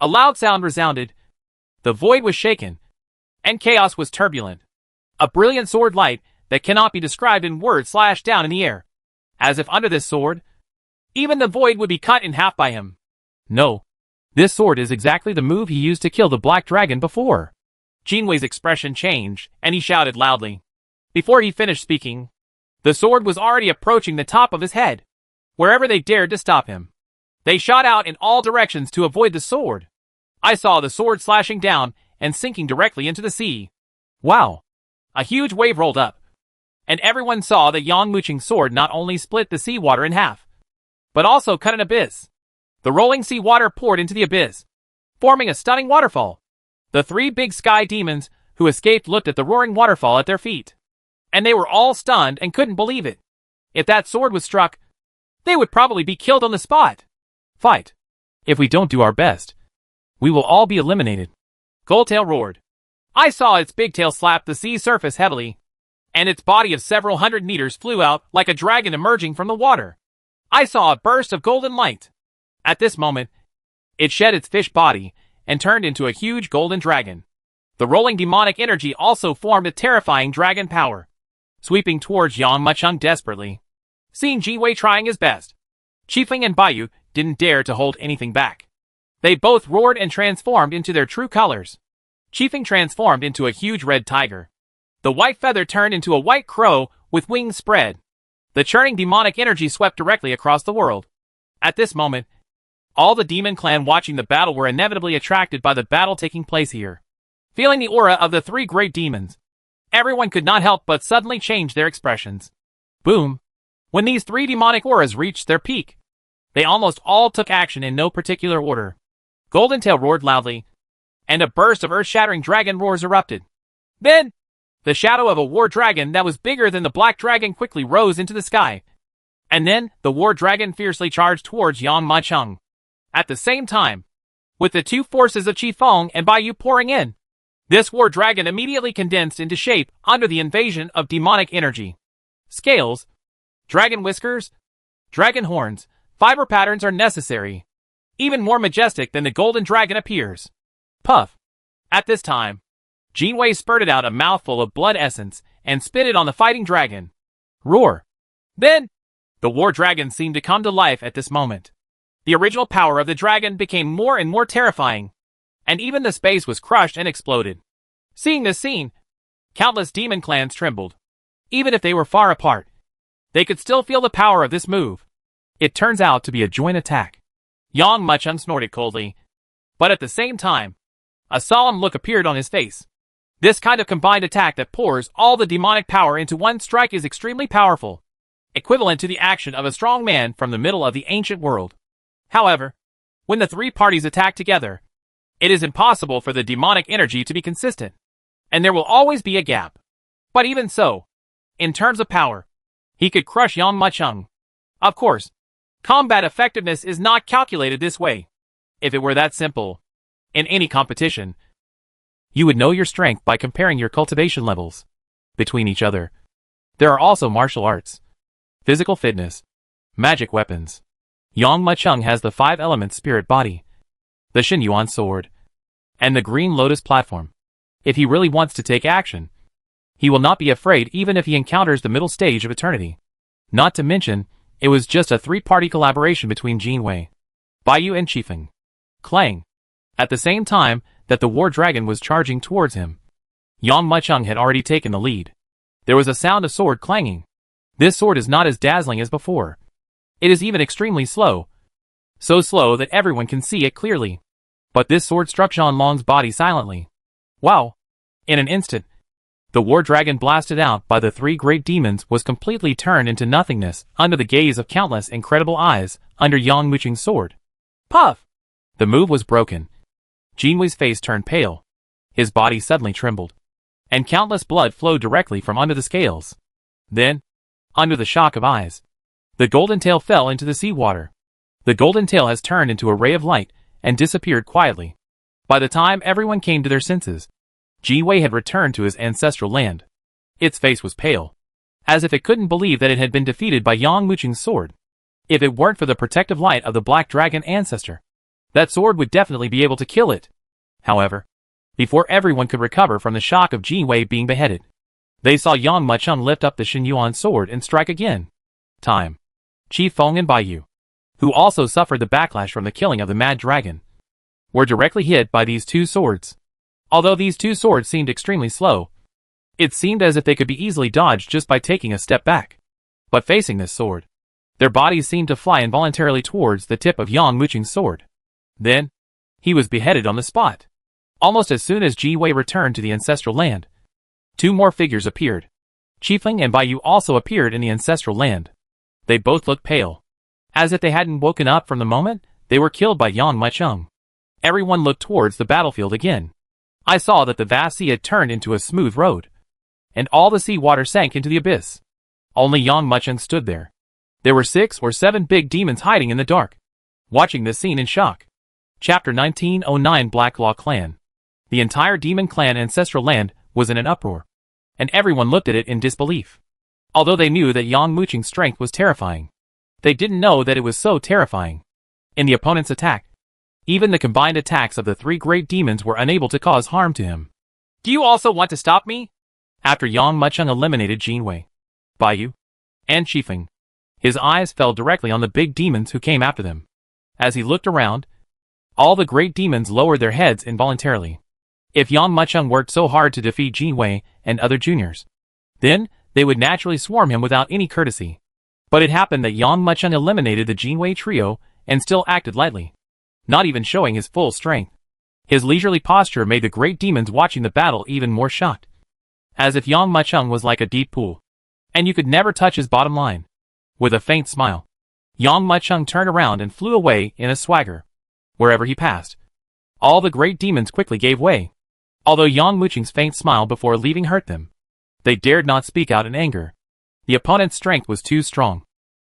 A loud sound resounded. The void was shaken, and chaos was turbulent. A brilliant sword light that cannot be described in words slashed down in the air, as if under this sword, even the void would be cut in half by him. No. This sword is exactly the move he used to kill the Black Dragon before. Jinwei's expression changed, and he shouted loudly. Before he finished speaking, the sword was already approaching the top of his head. Wherever they dared to stop him, they shot out in all directions to avoid the sword. I saw the sword slashing down and sinking directly into the sea. Wow! A huge wave rolled up, and everyone saw that Yang Muching's sword not only split the seawater in half, but also cut an abyss. The rolling sea water poured into the abyss, forming a stunning waterfall. The 3 big sky demons who escaped looked at the roaring waterfall at their feet, and they were all stunned and couldn't believe it. If that sword was struck, they would probably be killed on the spot. Fight. If we don't do our best, we will all be eliminated. Goldtail roared. I saw its big tail slap the sea surface heavily, and its body of several hundred meters flew out like a dragon emerging from the water. I saw a burst of golden light. At this moment, it shed its fish body and turned into a huge golden dragon. The rolling demonic energy also formed a terrifying dragon power, sweeping towards Yang Mucheng desperately. Seeing Jinwei trying his best, Qifeng and Baiyu didn't dare to hold anything back. They both roared and transformed into their true colors. Qifeng transformed into a huge red tiger. The white feather turned into a white crow with wings spread. The churning demonic energy swept directly across the world. At this moment, all the demon clan watching the battle were inevitably attracted by the battle taking place here. Feeling the aura of the three great demons, everyone could not help but suddenly change their expressions. Boom! When these three demonic auras reached their peak, they almost all took action in no particular order. Goldentail roared loudly, and a burst of earth-shattering dragon roars erupted. Then, the shadow of a war dragon that was bigger than the black dragon quickly rose into the sky. And then, the war dragon fiercely charged towards Yang Mucheng. At the same time, with the two forces of Qifeng and Baiyu pouring in, this war dragon immediately condensed into shape under the invasion of demonic energy. Scales, dragon whiskers, dragon horns, fiber patterns are necessary. Even more majestic than the golden dragon appears. Puff. At this time, Jinwei spurted out a mouthful of blood essence and spit it on the fighting dragon. Roar. Then, the war dragon seemed to come to life at this moment. The original power of the dragon became more and more terrifying, and even the space was crushed and exploded. Seeing this scene, countless demon clans trembled. Even if they were far apart, they could still feel the power of this move. It turns out to be a joint attack. Yang Mucheng snorted coldly, but at the same time, a solemn look appeared on his face. This kind of combined attack that pours all the demonic power into one strike is extremely powerful, equivalent to the action of a strong man from the middle of the ancient world. However, when the three parties attack together, it is impossible for the demonic energy to be consistent, and there will always be a gap. But even so, in terms of power, he could crush Yang Mucheng. Of course, combat effectiveness is not calculated this way. If it were that simple, in any competition, you would know your strength by comparing your cultivation levels between each other. There are also martial arts, physical fitness, magic weapons. Yang Mucheng has the 5-element spirit body, the Xinyuan sword, and the green lotus platform. If he really wants to take action, he will not be afraid even if he encounters the middle stage of eternity. Not to mention, it was just a 3-party collaboration between Jinwei, Baiyu and Qifeng. Clang! At the same time that the war dragon was charging towards him, Yang Mucheng had already taken the lead. There was a sound of sword clanging. This sword is not as dazzling as before. It is even extremely slow. So slow that everyone can see it clearly. But this sword struck Zhanlong's body silently. Wow! In an instant, the war dragon blasted out by the 3 great demons was completely turned into nothingness under the gaze of countless incredible eyes under Yang Mucheng's sword. Puff! The move was broken. Jinwei's face turned pale. His body suddenly trembled, and countless blood flowed directly from under the scales. Then, under the shock of eyes, the golden tail fell into the seawater. The golden tail has turned into a ray of light and disappeared quietly. By the time everyone came to their senses, Jinwei had returned to his ancestral land. Its face was pale, as if it couldn't believe that it had been defeated by Yang Mucheng's sword. If it weren't for the protective light of the black dragon ancestor, that sword would definitely be able to kill it. However, before everyone could recover from the shock of Jinwei being beheaded, they saw Yang Mucheng lift up the Xinyuan sword and strike again. Time. Qifeng and Baiyu, who also suffered the backlash from the killing of the mad dragon, were directly hit by these 2 swords. Although these 2 swords seemed extremely slow, it seemed as if they could be easily dodged just by taking a step back. But facing this sword, their bodies seemed to fly involuntarily towards the tip of Yang Mucheng's sword. Then, he was beheaded on the spot. Almost as soon as Jinwei returned to the ancestral land, 2 more figures appeared. Qifeng and Baiyu also appeared in the ancestral land. They both looked pale, as if they hadn't woken up from the moment they were killed by Yang Mucheng. Everyone looked towards the battlefield again. I saw that the vast sea had turned into a smooth road, and all the sea water sank into the abyss. Only Yang Mucheng stood there. There were 6 or 7 big demons hiding in the dark, watching this scene in shock. Chapter 1909 Black Law Clan. The entire demon clan ancestral land was in an uproar, and everyone looked at it in disbelief. Although they knew that Yang Mucheng's strength was terrifying, they didn't know that it was so terrifying. In the opponent's attack, even the combined attacks of the 3 great demons were unable to cause harm to him. Do you also want to stop me? After Yang Mucheng eliminated Jin Wei, Baiyu, and Qifeng, his eyes fell directly on the big demons who came after them. As he looked around, all the great demons lowered their heads involuntarily. If Yang Mucheng worked so hard to defeat Jin Wei and other juniors, then they would naturally swarm him without any courtesy. But it happened that Yang Mucheng eliminated the Jin Wei trio and still acted lightly, not even showing his full strength. His leisurely posture made the great demons watching the battle even more shocked. As if Yang Mucheng was like a deep pool, and you could never touch his bottom line. With a faint smile, Yang Mucheng turned around and flew away in a swagger. Wherever he passed, all the great demons quickly gave way. Although Yang Mucheng's faint smile before leaving hurt them, they dared not speak out in anger. The opponent's strength was too strong,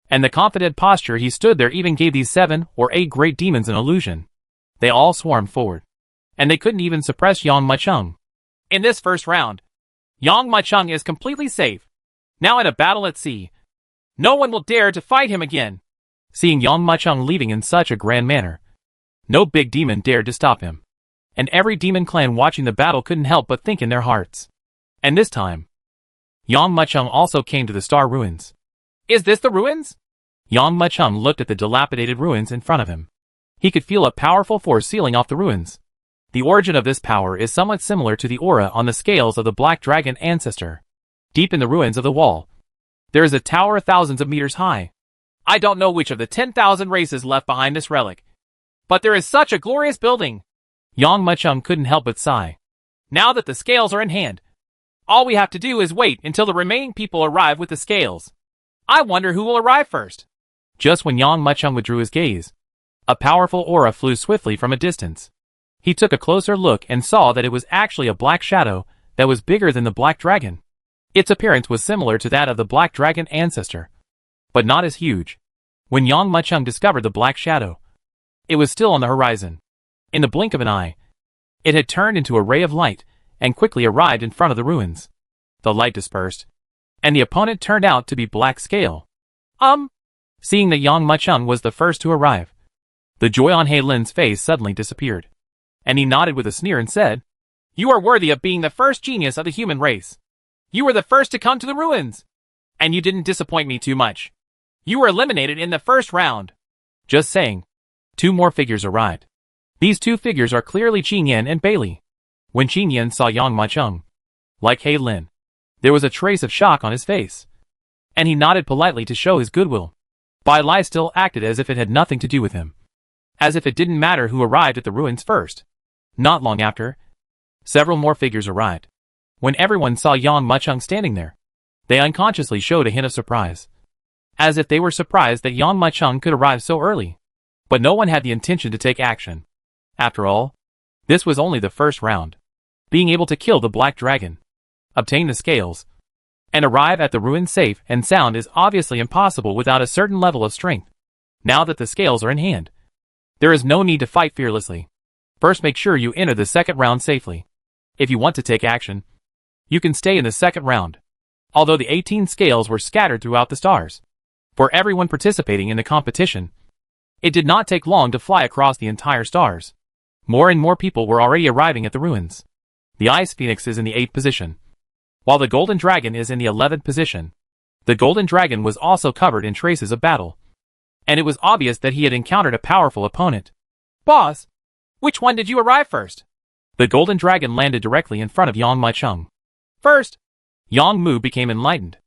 and the confident posture he stood there even gave these 7 or 8 great demons an illusion. They all swarmed forward, and they couldn't even suppress Yang Mucheng. In this first round, Yang Mucheng is completely safe. Now in a battle at sea, no one will dare to fight him again. Seeing Yang Mucheng leaving in such a grand manner, no big demon dared to stop him, and every demon clan watching the battle couldn't help but think in their hearts. And this time, Yang Mucheng also came to the star ruins. Is this the ruins? Yang Mucheng looked at the dilapidated ruins in front of him. He could feel a powerful force sealing off the ruins. The origin of this power is somewhat similar to the aura on the scales of the Black Dragon ancestor. Deep in the ruins of the wall, there is a tower thousands of meters high. I don't know which of the 10,000 races left behind this relic, but there is such a glorious building. Yang Mucheng couldn't help but sigh. Now that the scales are in hand, all we have to do is wait until the remaining people arrive with the scales. I wonder who will arrive first. Just when Yang Mucheng withdrew his gaze, a powerful aura flew swiftly from a distance. He took a closer look and saw that it was actually a black shadow that was bigger than the Black Dragon. Its appearance was similar to that of the Black Dragon ancestor, but not as huge. When Yang Mucheng discovered the black shadow, it was still on the horizon. In the blink of an eye, it had turned into a ray of light and quickly arrived in front of the ruins. The light dispersed, and the opponent turned out to be Black Scale. Seeing that Yang Mucheng was the first to arrive, the joy on He Lin's face suddenly disappeared, and he nodded with a sneer and said, "You are worthy of being the first genius of the human race. You were the first to come to the ruins, and you didn't disappoint me too much. You were eliminated in the first round." Just saying, 2 more figures arrived. These 2 figures are clearly Qin Yan and Bailey. When Qin Yan saw Yang Mucheng, like He Lin, there was a trace of shock on his face, and he nodded politely to show his goodwill. Bai Lai still acted as if it had nothing to do with him, as if it didn't matter who arrived at the ruins first. Not long after, several more figures arrived. When everyone saw Yang Mucheng standing there, they unconsciously showed a hint of surprise, as if they were surprised that Yang Mucheng could arrive so early. But no one had the intention to take action. After all, this was only the first round. Being able to kill the Black Dragon, obtain the scales, and arrive at the ruins safe and sound is obviously impossible without a certain level of strength. Now that the scales are in hand, there is no need to fight fearlessly. First, make sure you enter the second round safely. If you want to take action, you can stay in the second round. Although the 18 scales were scattered throughout the stars, for everyone participating in the competition, it did not take long to fly across the entire stars. More and more people were already arriving at the ruins. The Ice Phoenix is in the 8th position, while the Golden Dragon is in the 11th position. The Golden Dragon was also covered in traces of battle, and it was obvious that he had encountered a powerful opponent. "Boss, which one did you arrive first?" The Golden Dragon landed directly in front of Yang Mucheng. "First." Yang Mu became enlightened.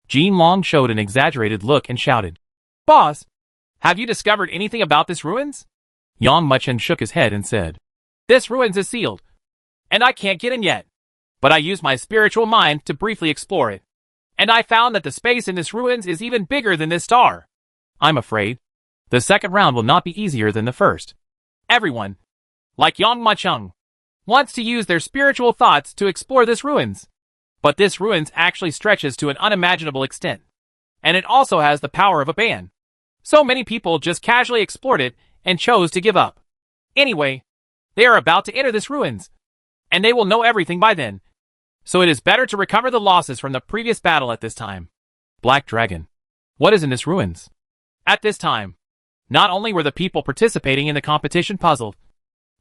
Jin Long showed an exaggerated look and shouted, "Boss, have you discovered anything about this ruins?" Yang Mucheng shook his head and said, "This ruins is sealed, and I can't get in yet. But I used my spiritual mind to briefly explore it, and I found that the space in this ruins is even bigger than this star." "I'm afraid the second round will not be easier than the first." Everyone, like Yang Mucheng, wants to use their spiritual thoughts to explore this ruins. But this ruins actually stretches to an unimaginable extent. and it also has the power of a ban. So many people just casually explored it and chose to give up. Anyway, they are about to enter this ruins, and they will know everything by then. So it is better to recover the losses from the previous battle at this time. Black Dragon. What is in this ruins? At this time, not only were the people participating in the competition puzzled,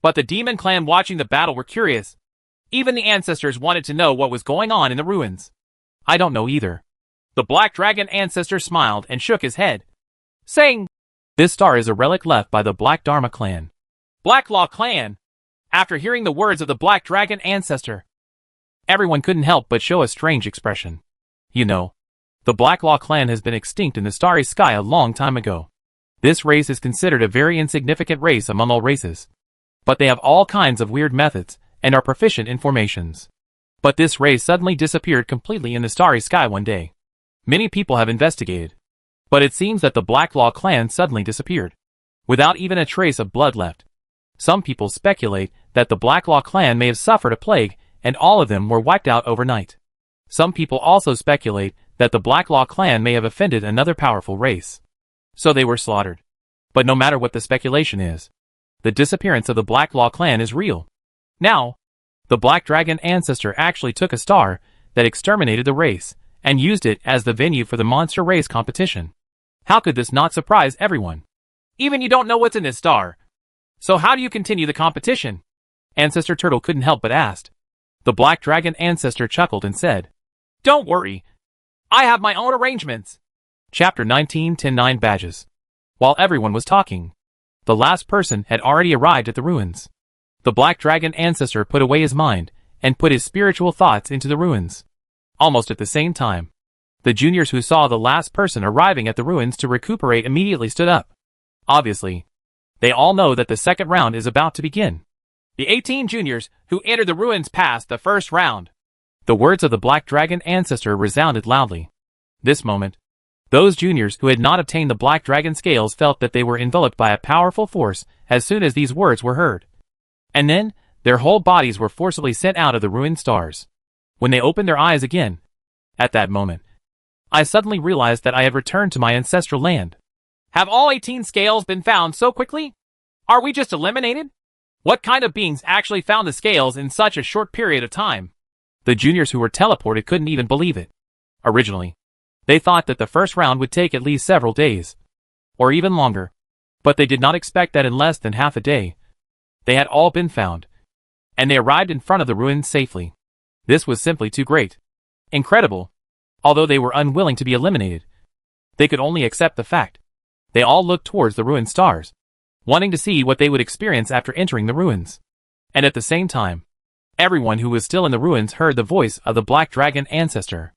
but the demon clan watching the battle were curious. Even the ancestors wanted to know what was going on in the ruins. I don't know either. The Black Dragon ancestor smiled and shook his head, saying, This star is a relic left by the Black Dharma clan. Black Law clan. After hearing the words of the Black Dragon ancestor, everyone couldn't help but show a strange expression. You know, the Black Law clan has been extinct in the starry sky a long time ago. This race is considered a very insignificant race among all races. But they have all kinds of weird methods and are proficient in formations. But this race suddenly disappeared completely in the starry sky one day. Many people have investigated, but it seems that the Black Law clan suddenly disappeared, without even a trace of blood left. Some people speculate that the Black Law clan may have suffered a plague and all of them were wiped out overnight. Some people also speculate that the Black Law clan may have offended another powerful race, so they were slaughtered. But no matter what the speculation is, the disappearance of the Black Law clan is real. Now, the Black Dragon ancestor actually took a star that exterminated the race and used it as the venue for the monster race competition. How could this not surprise everyone? Even you don't know what's in this star. So how do you continue the competition? Ancestor Turtle couldn't help but ask. The Black Dragon ancestor chuckled and said, Don't worry. I have my own arrangements. Chapter 19 10-9 Badges. While everyone was talking, the last person had already arrived at the ruins. The Black Dragon ancestor put away his mind and put his spiritual thoughts into the ruins. Almost at the same time, the juniors who saw the last person arriving at the ruins to recuperate immediately stood up. Obviously, they all know that the second round is about to begin. The 18 juniors who entered the ruins passed the first round. The words of the Black Dragon ancestor resounded loudly. This moment, those juniors who had not obtained the Black Dragon scales felt that they were enveloped by a powerful force as soon as these words were heard. And then, their whole bodies were forcibly sent out of the ruined stars. When they opened their eyes again, at that moment, I suddenly realized that I had returned to my ancestral land. Have all 18 scales been found so quickly? Are we just eliminated? What kind of beings actually found the scales in such a short period of time? The juniors who were teleported couldn't even believe it. Originally, they thought that the first round would take at least several days, or even longer, but they did not expect that in less than half a day, they had all been found, and they arrived in front of the ruins safely. This was simply too great. Incredible. Although they were unwilling to be eliminated, they could only accept the fact. They all looked towards the ruined stars, wanting to see what they would experience after entering the ruins. And at the same time, everyone who was still in the ruins heard the voice of the Black Dragon ancestor.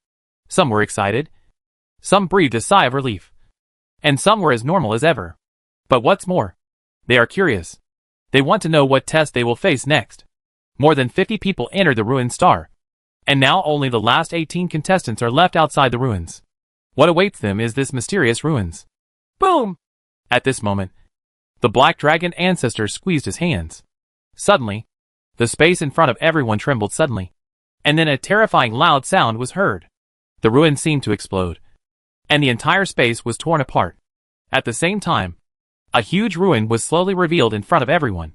Some were excited, some breathed a sigh of relief, and some were as normal as ever. But what's more, they are curious. They want to know what test they will face next. More than 50 people entered the ruined star, and now only the last 18 contestants are left outside the ruins. What awaits them is this mysterious ruins. Boom! At this moment, the Black Dragon ancestor squeezed his hands. Suddenly, the space in front of everyone trembled suddenly, and then a terrifying loud sound was heard. The ruins seemed to explode, and the entire space was torn apart. At the same time, a huge ruin was slowly revealed in front of everyone.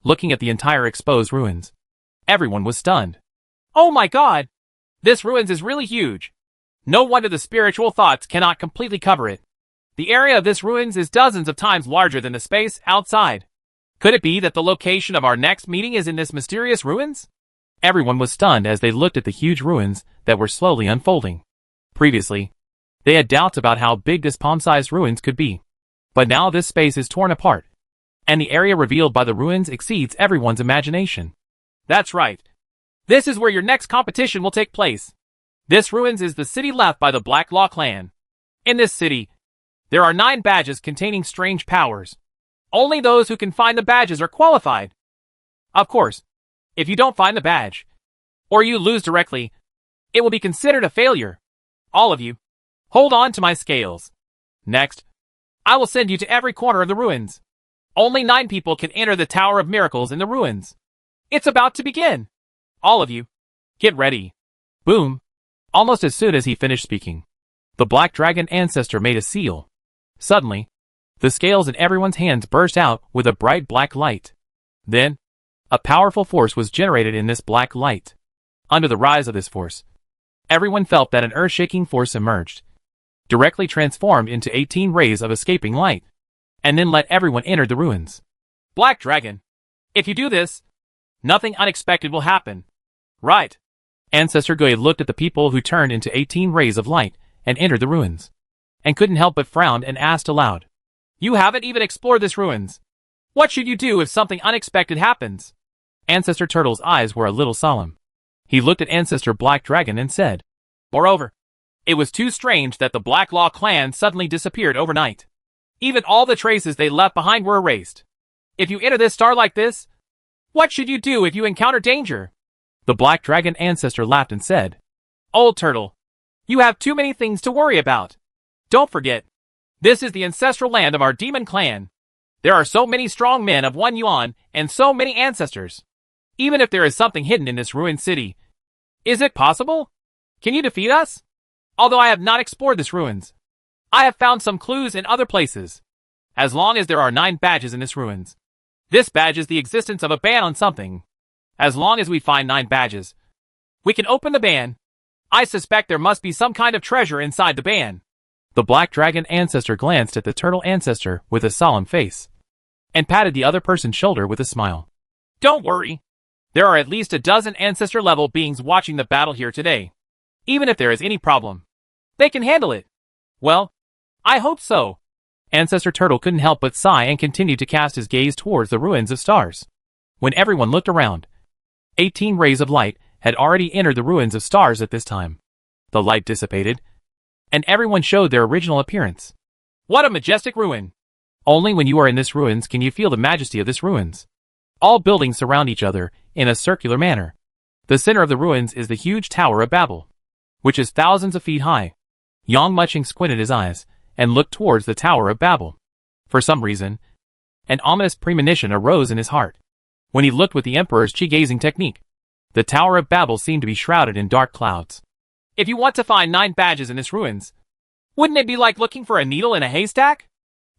Looking at the entire exposed ruins, everyone was stunned. Oh my god! This ruins is really huge. No wonder the spiritual thoughts cannot completely cover it. The area of this ruins is dozens of times larger than the space outside. Could it be that the location of our next meeting is in this mysterious ruins? Everyone was stunned as they looked at the huge ruins that were slowly unfolding. Previously, they had doubts about how big this palm-sized ruins could be. But now this space is torn apart, and the area revealed by the ruins exceeds everyone's imagination. That's right. This is where your next competition will take place. This ruins is the city left by the Black Law clan. In this city, there are 9 badges containing strange powers. Only those who can find the badges are qualified. Of course, if you don't find the badge, or you lose directly, it will be considered a failure. All of you, hold on to my scales. Next, I will send you to every corner of the ruins. Only 9 people can enter the Tower of Miracles in the ruins. It's about to begin. All of you, get ready. Boom! Almost as soon as he finished speaking, The Black Dragon ancestor made a seal. Suddenly, the scales in everyone's hands burst out with a bright black light. Then, a powerful force was generated in this black light. Under the rise of this force, everyone felt that an earth-shaking force emerged, directly transformed into 18 rays of escaping light, and then let everyone enter the ruins. Black Dragon, if you do this, nothing unexpected will happen. Right. Ancestor Gui looked at the people who turned into 18 rays of light and entered the ruins, and couldn't help but frown and asked aloud. You haven't even explored this ruins. What should you do if something unexpected happens? Ancestor Turtle's eyes were a little solemn. He looked at Ancestor Black Dragon and said, Moreover, it was too strange that the Black Law clan suddenly disappeared overnight. Even all the traces they left behind were erased. If you enter this star like this, what should you do if you encounter danger? The Black Dragon ancestor laughed and said, Old Turtle, you have too many things to worry about. Don't forget, this is the ancestral land of our demon clan. There are so many strong men of 1 yuan and so many ancestors. Even if there is something hidden in this ruined city, is it possible? Can you defeat us? Although I have not explored this ruins, I have found some clues in other places. As long as there are 9 badges in this ruins, this badge is the existence of a ban on something. As long as we find 9 badges, we can open the ban. I suspect there must be some kind of treasure inside the ban. The Black Dragon ancestor glanced at the turtle ancestor with a solemn face, and patted the other person's shoulder with a smile. Don't worry. There are at least a dozen ancestor-level beings watching the battle here today. Even if there is any problem, they can handle it. Well, I hope so. Ancestor Turtle couldn't help but sigh and continued to cast his gaze towards the ruins of stars. When everyone looked around, 18 rays of light had already entered the ruins of stars at this time. The light dissipated, and everyone showed their original appearance. What a majestic ruin! Only when you are in this ruins can you feel the majesty of this ruins. All buildings surround each other in a circular manner. The center of the ruins is the huge Tower of Babel, which is thousands of feet high. Yang Muching squinted his eyes and looked towards the Tower of Babel. For some reason, an ominous premonition arose in his heart. When he looked with the Emperor's chi-gazing technique, the Tower of Babel seemed to be shrouded in dark clouds. If you want to find 9 badges in this ruins, wouldn't it be like looking for a needle in a haystack?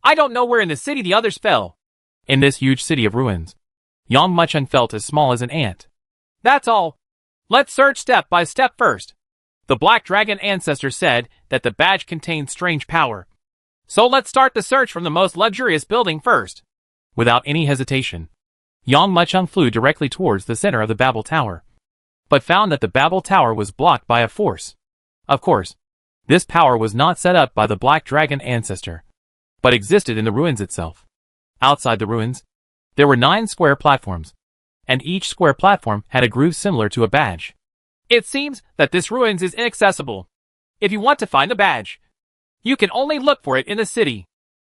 I don't know where in the city the others fell. In this huge city of ruins, Yang Muching felt as small as an ant. That's all. Let's search step by step first. The Black Dragon ancestor said that the badge contained strange power. So let's start the search from the most luxurious building first. Without any hesitation, Yang Muching flew directly towards the center of the Babel Tower, but found that the Babel Tower was blocked by a force. Of course, this power was not set up by the Black Dragon ancestor, but existed in the ruins itself. Outside the ruins, there were 9 square platforms, and each square platform had a groove similar to a badge. It seems that this ruins is inaccessible. If you want to find the badge, you can only look for it in the city.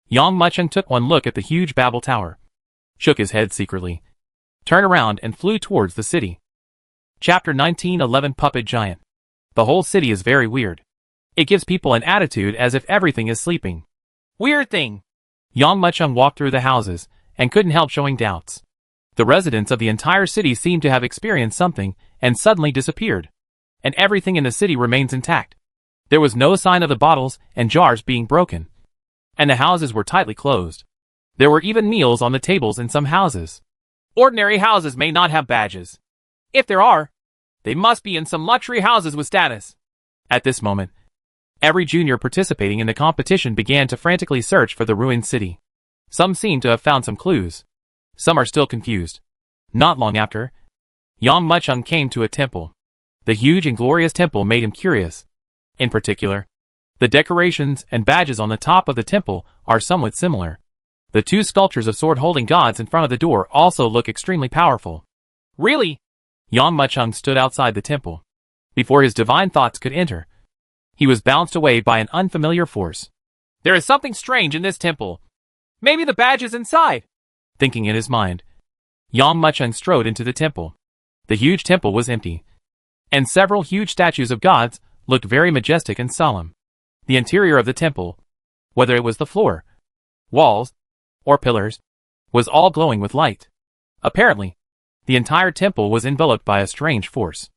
Yang Muching took one look at the huge Babel Tower, shook his head secretly, turned around and flew towards the city. Chapter 1911 Puppet Giant. The whole city is very weird. It gives people an attitude as if everything is sleeping. Weird thing. Yang Muching walked through the houses and couldn't help showing doubts. The residents of the entire city seemed to have experienced something and suddenly disappeared, and everything in the city remains intact. There was no sign of the bottles and jars being broken, and the houses were tightly closed. There were even meals on the tables in some houses. Ordinary houses may not have badges. If there are, they must be in some luxury houses with status. At this moment, every junior participating in the competition began to frantically search for the ruined city. Some seem to have found some clues. Some are still confused. Not long after, Yang Muching came to a temple. The huge and glorious temple made him curious. In particular, the decorations and badges on the top of the temple are somewhat similar. The 2 sculptures of sword-holding gods in front of the door also look extremely powerful. Really? Yang Muching stood outside the temple. Before his divine thoughts could enter, he was bounced away by an unfamiliar force. There is something strange in this temple. Maybe the badge is inside. Thinking in his mind, Yang Muching strode into the temple. The huge temple was empty, and several huge statues of gods looked very majestic and solemn. The interior of the temple, whether it was the floor, walls, or pillars, was all glowing with light. Apparently, the entire temple was enveloped by a strange force.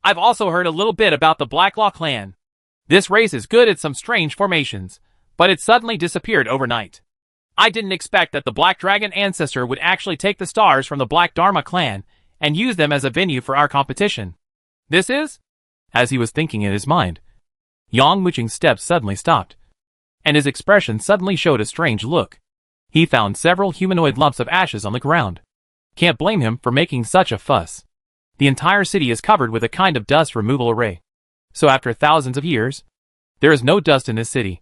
I've also heard a little bit about the Black Law clan. This race is good at some strange formations, but it suddenly disappeared overnight. I didn't expect that the Black Dragon ancestor would actually take the stars from the Black Dharma clan and use them as a venue for our competition. This is? As he was thinking in his mind, Yang Muqing's steps suddenly stopped, and his expression suddenly showed a strange look. He found several humanoid lumps of ashes on the ground. Can't blame him for making such a fuss. The entire city is covered with a kind of dust removal array. So after thousands of years, there is no dust in this city,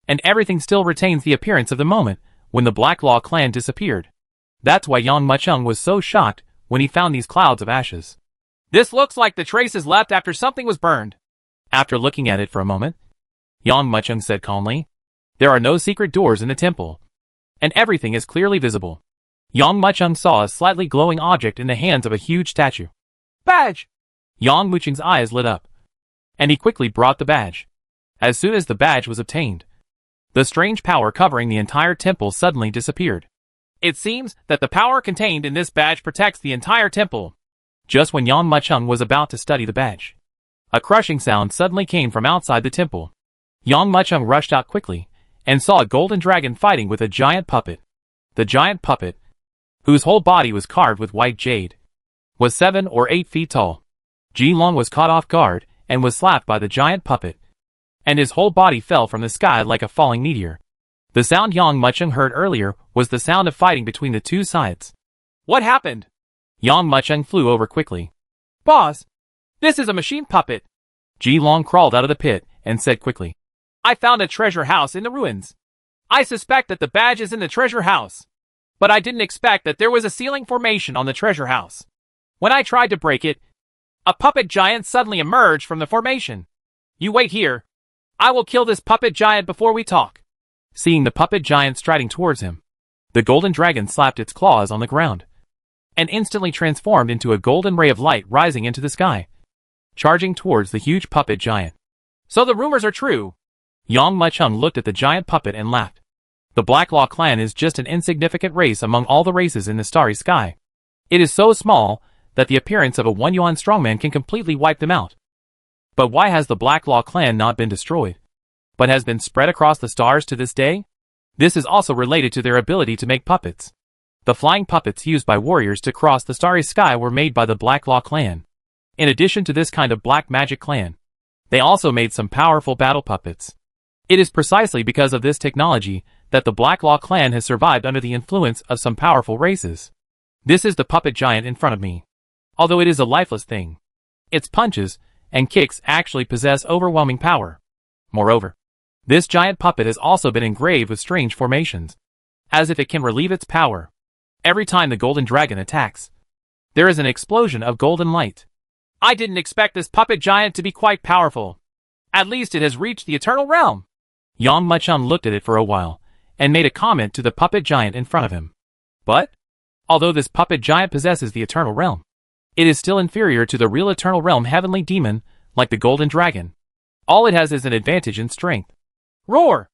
and everything still retains the appearance of the moment when the Black Law clan disappeared. That's why Yang Muqing was so shocked when he found these clouds of ashes. This looks like the traces left after something was burned. After looking at it for a moment, Yang Muqing said calmly, "There are no secret doors in the temple, and everything is clearly visible." Yang Muqing saw a slightly glowing object in the hands of a huge statue. Badge! Yang Muqing's eyes lit up, and he quickly brought the badge. As soon as the badge was obtained, the strange power covering the entire temple suddenly disappeared. It seems that the power contained in this badge protects the entire temple. Just when Yang Muqing was about to study the badge, a crushing sound suddenly came from outside the temple. Yang Muqing rushed out quickly and saw a golden dragon fighting with a giant puppet. The giant puppet, whose whole body was carved with white jade, was 7 or 8 feet tall. Long was caught off guard and was slapped by the giant puppet, and his whole body fell from the sky like a falling meteor. The sound Yang Muqing heard earlier was the sound of fighting between the two sides. What happened? Yang Muqing flew over quickly. Boss, this is a machine puppet. Long crawled out of the pit and said quickly, I found a treasure house in the ruins. I suspect that the badge is in the treasure house, but I didn't expect that there was a ceiling formation on the treasure house. When I tried to break it, a puppet giant suddenly emerged from the formation. You wait here. I will kill this puppet giant before we talk. Seeing the puppet giant striding towards him, the golden dragon slapped its claws on the ground and instantly transformed into a golden ray of light rising into the sky, charging towards the huge puppet giant. So the rumors are true. Yang Muqing looked at the giant puppet and laughed. The Black Law clan is just an insignificant race among all the races in the starry sky. It is so small that the appearance of a one-yuan strongman can completely wipe them out. But why has the Black Law clan not been destroyed, but has been spread across the stars to this day? This is also related to their ability to make puppets. The flying puppets used by warriors to cross the starry sky were made by the Black Law clan. In addition to this kind of black magic clan, they also made some powerful battle puppets. It is precisely because of this technology that the Black Law clan has survived under the influence of some powerful races. This is the puppet giant in front of me. Although it is a lifeless thing, its punches and kicks actually possess overwhelming power. Moreover, this giant puppet has also been engraved with strange formations, as if it can relieve its power. Every time the golden dragon attacks, there is an explosion of golden light. I didn't expect this puppet giant to be quite powerful. At least it has reached the eternal realm. Yang Muqing looked at it for a while and made a comment to the puppet giant in front of him. But, although this puppet giant possesses the eternal realm, it is still inferior to the real eternal realm heavenly demon, like the golden dragon. All it has is an advantage in strength. Roar!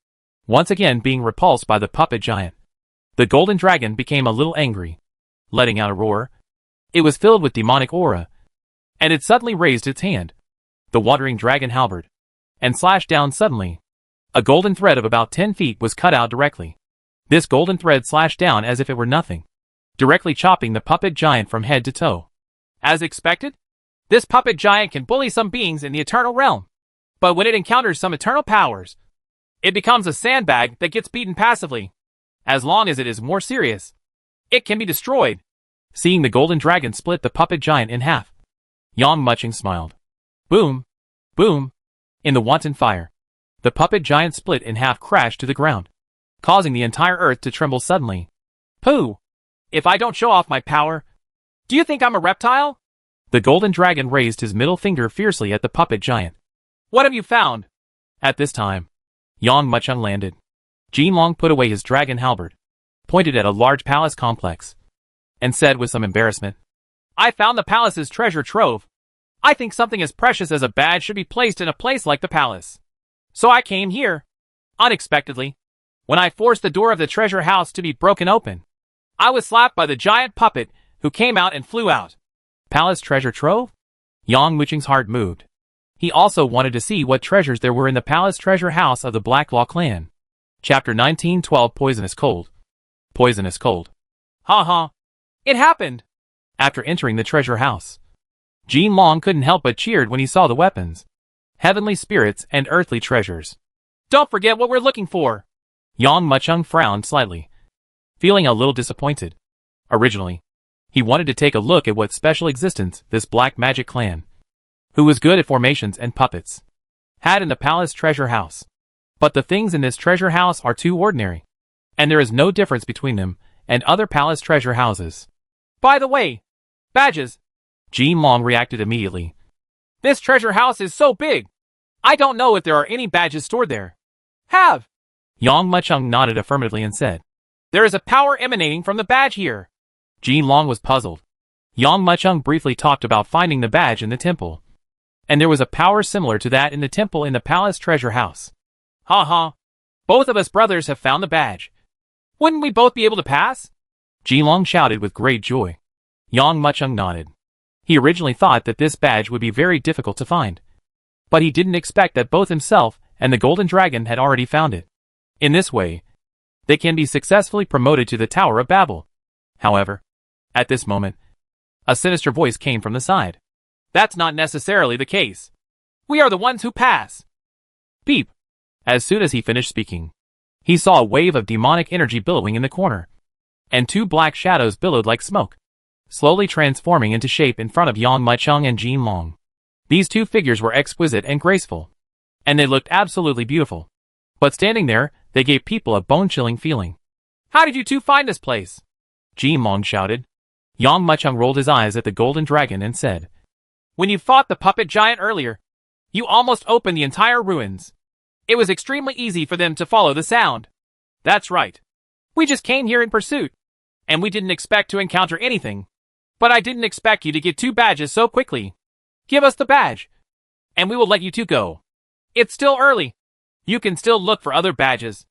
Once again being repulsed by the puppet giant, the golden dragon became a little angry. Letting out a roar, it was filled with demonic aura, and it suddenly raised its hand, the wandering dragon halberd, and slashed down suddenly. A golden thread of about 10 feet was cut out directly. This golden thread slashed down as if it were nothing, directly chopping the puppet giant from head to toe. As expected, this puppet giant can bully some beings in the eternal realm, but when it encounters some eternal powers, it becomes a sandbag that gets beaten passively. As long as it is more serious, it can be destroyed. Seeing the golden dragon split the puppet giant in half, Yang Muqing smiled. Boom! Boom! In the wanton fire, the puppet giant split in half crashed to the ground, causing the entire earth to tremble suddenly. Pooh! If I don't show off my power, do you think I'm a reptile? The golden dragon raised his middle finger fiercely at the puppet giant. What have you found? At this time, Yang Muqing landed. Long put away his dragon halberd, pointed at a large palace complex, and said with some embarrassment, I found the palace's treasure trove. I think something as precious as a badge should be placed in a place like the palace. So I came here, unexpectedly. When I forced the door of the treasure house to be broken open, I was slapped by the giant puppet, who came out and flew out. Palace treasure trove? Yang Muqing's heart moved. He also wanted to see what treasures there were in the palace treasure house of the Blacklaw clan. Chapter 1912 Poisonous Cold. Poisonous Cold. Ha ha. It happened. After entering the treasure house, Jin Long couldn't help but cheered when he saw the weapons, heavenly spirits, and earthly treasures. Don't forget what we're looking for. Yang Muchung frowned slightly, feeling a little disappointed. Originally, he wanted to take a look at what special existence this black magic clan, who was good at formations and puppets, had in the palace treasure house. But the things in this treasure house are too ordinary, and there is no difference between them and other palace treasure houses. By the way, badges. Jin Long reacted immediately. This treasure house is so big. I don't know if there are any badges stored there. Have. Yang Muchung nodded affirmatively and said, There is a power emanating from the badge here. Jin Long was puzzled. Yang Muchung briefly talked about finding the badge in the temple, and there was a power similar to that in the temple in the palace treasure house. Ha ha. Both of us brothers have found the badge. Wouldn't we both be able to pass? Jin Long shouted with great joy. Yang Muchung nodded. He originally thought that this badge would be very difficult to find, but he didn't expect that both himself and the Golden Dragon had already found it. In this way, they can be successfully promoted to the Tower of Babel. However, at this moment, a sinister voice came from the side. That's not necessarily the case. We are the ones who pass. Beep. As soon as he finished speaking, he saw a wave of demonic energy billowing in the corner, and two black shadows billowed like smoke, slowly transforming into shape in front of Yang Muchung and Jin Long. These two figures were exquisite and graceful, and they looked absolutely beautiful. But standing there, they gave people a bone-chilling feeling. How did you two find this place? Jin Long shouted. Yang Muchung rolled his eyes at the Golden Dragon and said, When you fought the puppet giant earlier, you almost opened the entire ruins. It was extremely easy for them to follow the sound. That's right. We just came here in pursuit, and we didn't expect to encounter anything. But I didn't expect you to get 2 badges so quickly. Give us the badge, and we will let you 2 go. It's still early. You can still look for other badges,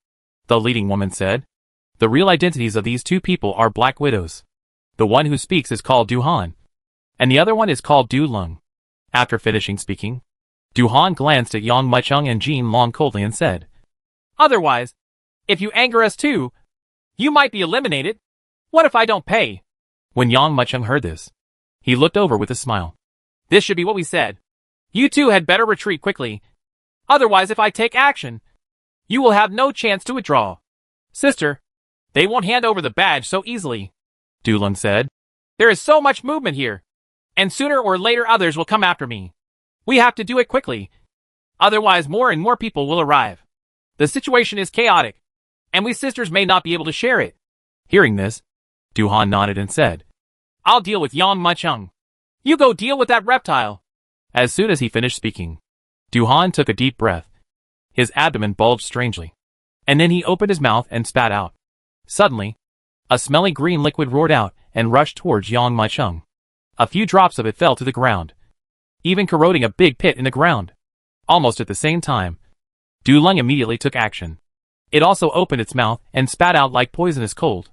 the leading woman said. The real identities of these 2 people are Black Widows. The one who speaks is called Du Han, and the other one is called Du Lung. After finishing speaking, Du Han glanced at Yang Muchung and Jin Long coldly and said, Otherwise, if you anger us too, you might be eliminated. What if I don't pay? When Yang Muchung heard this, he looked over with a smile. This should be what we said. You two had better retreat quickly. Otherwise, if I take action, you will have no chance to withdraw. Sister, they won't hand over the badge so easily, Du Lung said. There is so much movement here, and sooner or later others will come after me. We have to do it quickly. Otherwise, more and more people will arrive. The situation is chaotic, and we sisters may not be able to share it. Hearing this, Du Han nodded and said, I'll deal with Yang Muchung. You go deal with that reptile. As soon as he finished speaking, Du Han took a deep breath. His abdomen bulged strangely, and then he opened his mouth and spat out. Suddenly, a smelly green liquid roared out and rushed towards Yang Muchung. A few drops of it fell to the ground, even corroding a big pit in the ground. Almost at the same time, Du Lung immediately took action. It also opened its mouth and spat out like poisonous cold,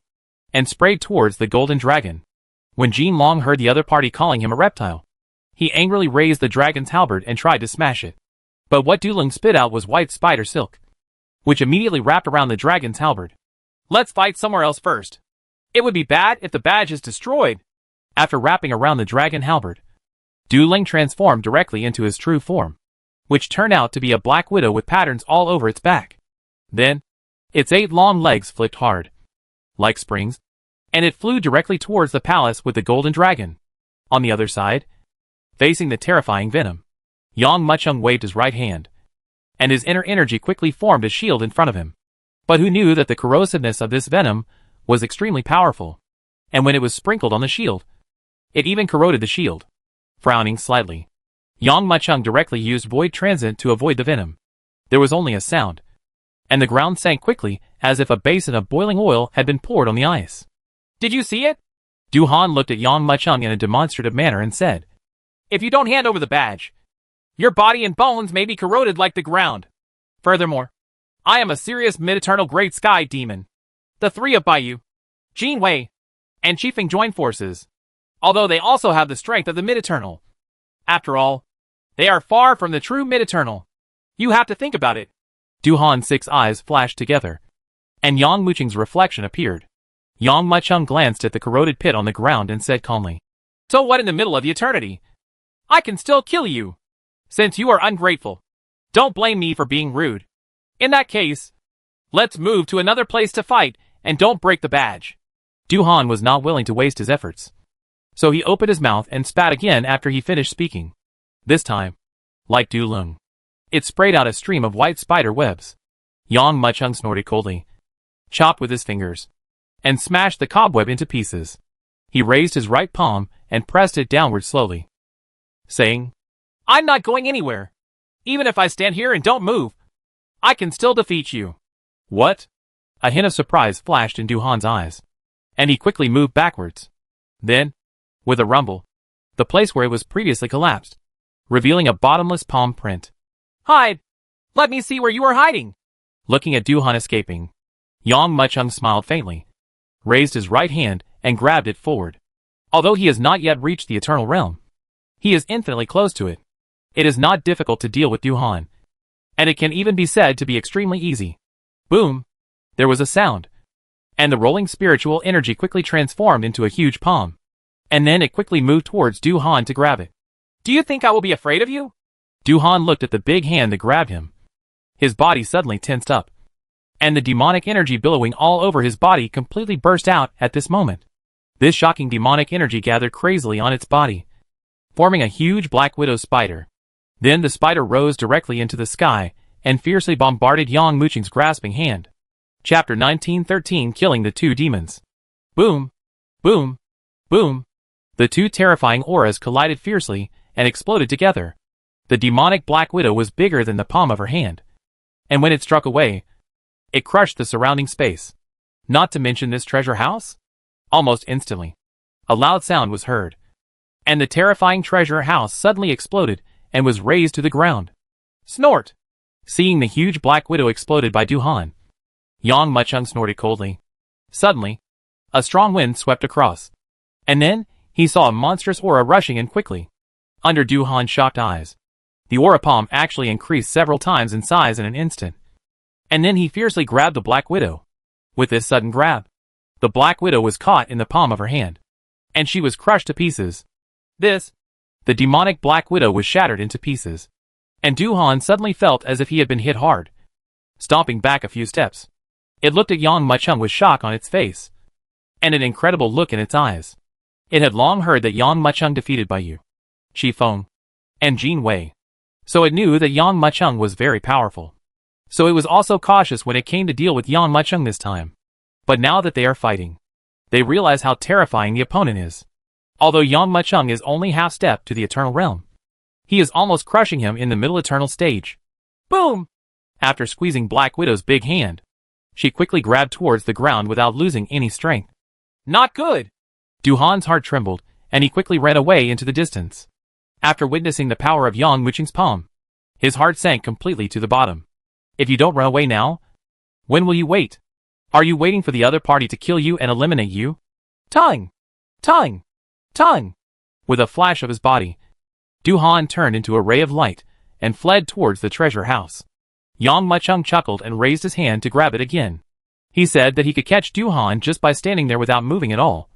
and sprayed towards the Golden Dragon. When Jin Long heard the other party calling him a reptile, he angrily raised the dragon's halberd and tried to smash it. But what Du Lung spit out was white spider silk, which immediately wrapped around the dragon's halberd. Let's fight somewhere else first. It would be bad if the badge is destroyed. After wrapping around the dragon halberd, Du Lung transformed directly into his true form, which turned out to be a black widow with patterns all over its back. Then, its 8 long legs flicked hard, like springs, and it flew directly towards the palace with the Golden Dragon. On the other side, facing the terrifying venom, Yang Muchung waved his right hand, and his inner energy quickly formed a shield in front of him. But who knew that the corrosiveness of this venom was extremely powerful, and when it was sprinkled on the shield, it even corroded the shield. Frowning slightly, Yang Muchung directly used Void Transit to avoid the venom. There was only a sound, and the ground sank quickly as if a basin of boiling oil had been poured on the ice. Did you see it? Du Han looked at Yang Muchung in a demonstrative manner and said, If you don't hand over the badge, your body and bones may be corroded like the ground. Furthermore, I am a serious mid-eternal great sky demon. The 3 of Baiyu, Jin Wei, and Qifeng join forces, although they also have the strength of the mid-eternal. After all, They are far from the true mid-eternal. You have to think about it. Du-Han's 6 eyes flashed together, and Yang Muqing's reflection appeared. Yang Mucheng glanced at the corroded pit on the ground and said calmly, So what in the middle of the eternity? I can still kill you. Since you are ungrateful. Don't blame me for being rude. In that case, let's move to another place to fight, and don't break the badge. Du-Han was not willing to waste his efforts. So he opened his mouth and spat again after he finished speaking. This time, like Du Lung, it sprayed out a stream of white spider webs. Yang Mucheng snorted coldly, chopped with his fingers, and smashed the cobweb into pieces. He raised his right palm and pressed it downward slowly, saying, I'm not going anywhere. Even if I stand here and don't move, I can still defeat you. What? A hint of surprise flashed in Du-Han's eyes, and he quickly moved backwards. Then, with a rumble, the place where it was previously collapsed, revealing a bottomless palm print. Hide! Let me see where you are hiding! Looking at Du-Han escaping, Yang Mucheng smiled faintly, raised his right hand and grabbed it forward. Although he has not yet reached the Eternal Realm, he is infinitely close to it. It is not difficult to deal with Du-Han, and it can even be said to be extremely easy. Boom! There was a sound, and the rolling spiritual energy quickly transformed into a huge palm, and then it quickly moved towards Du-Han to grab it. Do you think I will be afraid of you? Du-Han looked at the big hand that grabbed him. His body suddenly tensed up, and the demonic energy billowing all over his body completely burst out at this moment. This shocking demonic energy gathered crazily on its body, forming a huge black widow spider. Then the spider rose directly into the sky and fiercely bombarded Yang Muqing's grasping hand. Chapter 1913 Killing the Two Demons. Boom! Boom! Boom! The two terrifying auras collided fiercely and exploded together. The demonic Black Widow was bigger than the palm of her hand, and when it struck away, it crushed the surrounding space. Not to mention this treasure house? Almost instantly, a loud sound was heard, and the terrifying treasure house suddenly exploded and was razed to the ground. Snort! Seeing the huge Black Widow exploded by Du-Han, Yang Mucheng snorted coldly. Suddenly, a strong wind swept across, and then he saw a monstrous aura rushing in quickly. Under Du-Han's shocked eyes, the aura palm actually increased several times in size in an instant, and then he fiercely grabbed the Black Widow. With this sudden grab, the Black Widow was caught in the palm of her hand, and she was crushed to pieces. The demonic Black Widow was shattered into pieces, and Du-Han suddenly felt as if he had been hit hard. Stomping back a few steps, it looked at Yang Mucheng with shock on its face, and an incredible look in its eyes. It had long heard that Yang Mucheng defeated by Yu Shifeng and Jin Wei, so it knew that Yang Mucheng was very powerful. So it was also cautious when it came to deal with Yang Mucheng this time. But now that they are fighting, they realize how terrifying the opponent is. Although Yang Mucheng is only half-step to the Eternal Realm, he is almost crushing him in the middle Eternal stage. Boom! After squeezing Black Widow's big hand, she quickly grabbed towards the ground without losing any strength. Not good! Du-Han's heart trembled, and he quickly ran away into the distance. After witnessing the power of Yang Muqing's palm, his heart sank completely to the bottom. If you don't run away now, when will you wait? Are you waiting for the other party to kill you and eliminate you? Tongue! Tongue! Tongue! With a flash of his body, Du-Han turned into a ray of light and fled towards the treasure house. Yang Mucheng chuckled and raised his hand to grab it again. He said that he could catch Du-Han just by standing there without moving at all.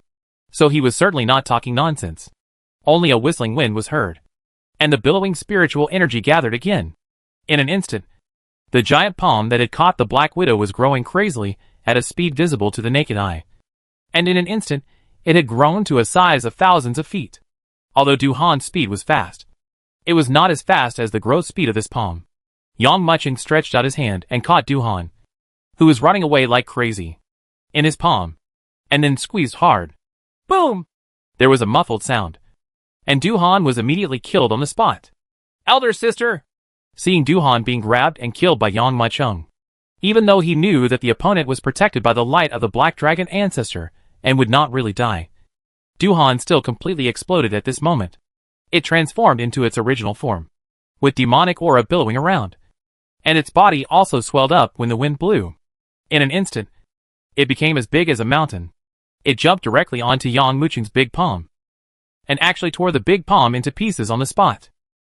So he was certainly not talking nonsense. Only a whistling wind was heard, and the billowing spiritual energy gathered again. In an instant, the giant palm that had caught the Black Widow was growing crazily at a speed visible to the naked eye. And in an instant, it had grown to a size of thousands of feet. Although Du-Han's speed was fast, it was not as fast as the growth speed of this palm. Yang Mucheng stretched out his hand and caught Du-Han, who was running away like crazy, in his palm, and then squeezed hard. Boom! There was a muffled sound, and Du-Han was immediately killed on the spot. Elder sister! Seeing Du-Han being grabbed and killed by Yang Mucheng, even though he knew that the opponent was protected by the light of the Black Dragon Ancestor and would not really die, Du-Han still completely exploded at this moment. It transformed into its original form, with demonic aura billowing around, and its body also swelled up when the wind blew. In an instant, it became as big as a mountain. It jumped directly onto Yang Muqing's big palm, and actually tore the big palm into pieces on the spot.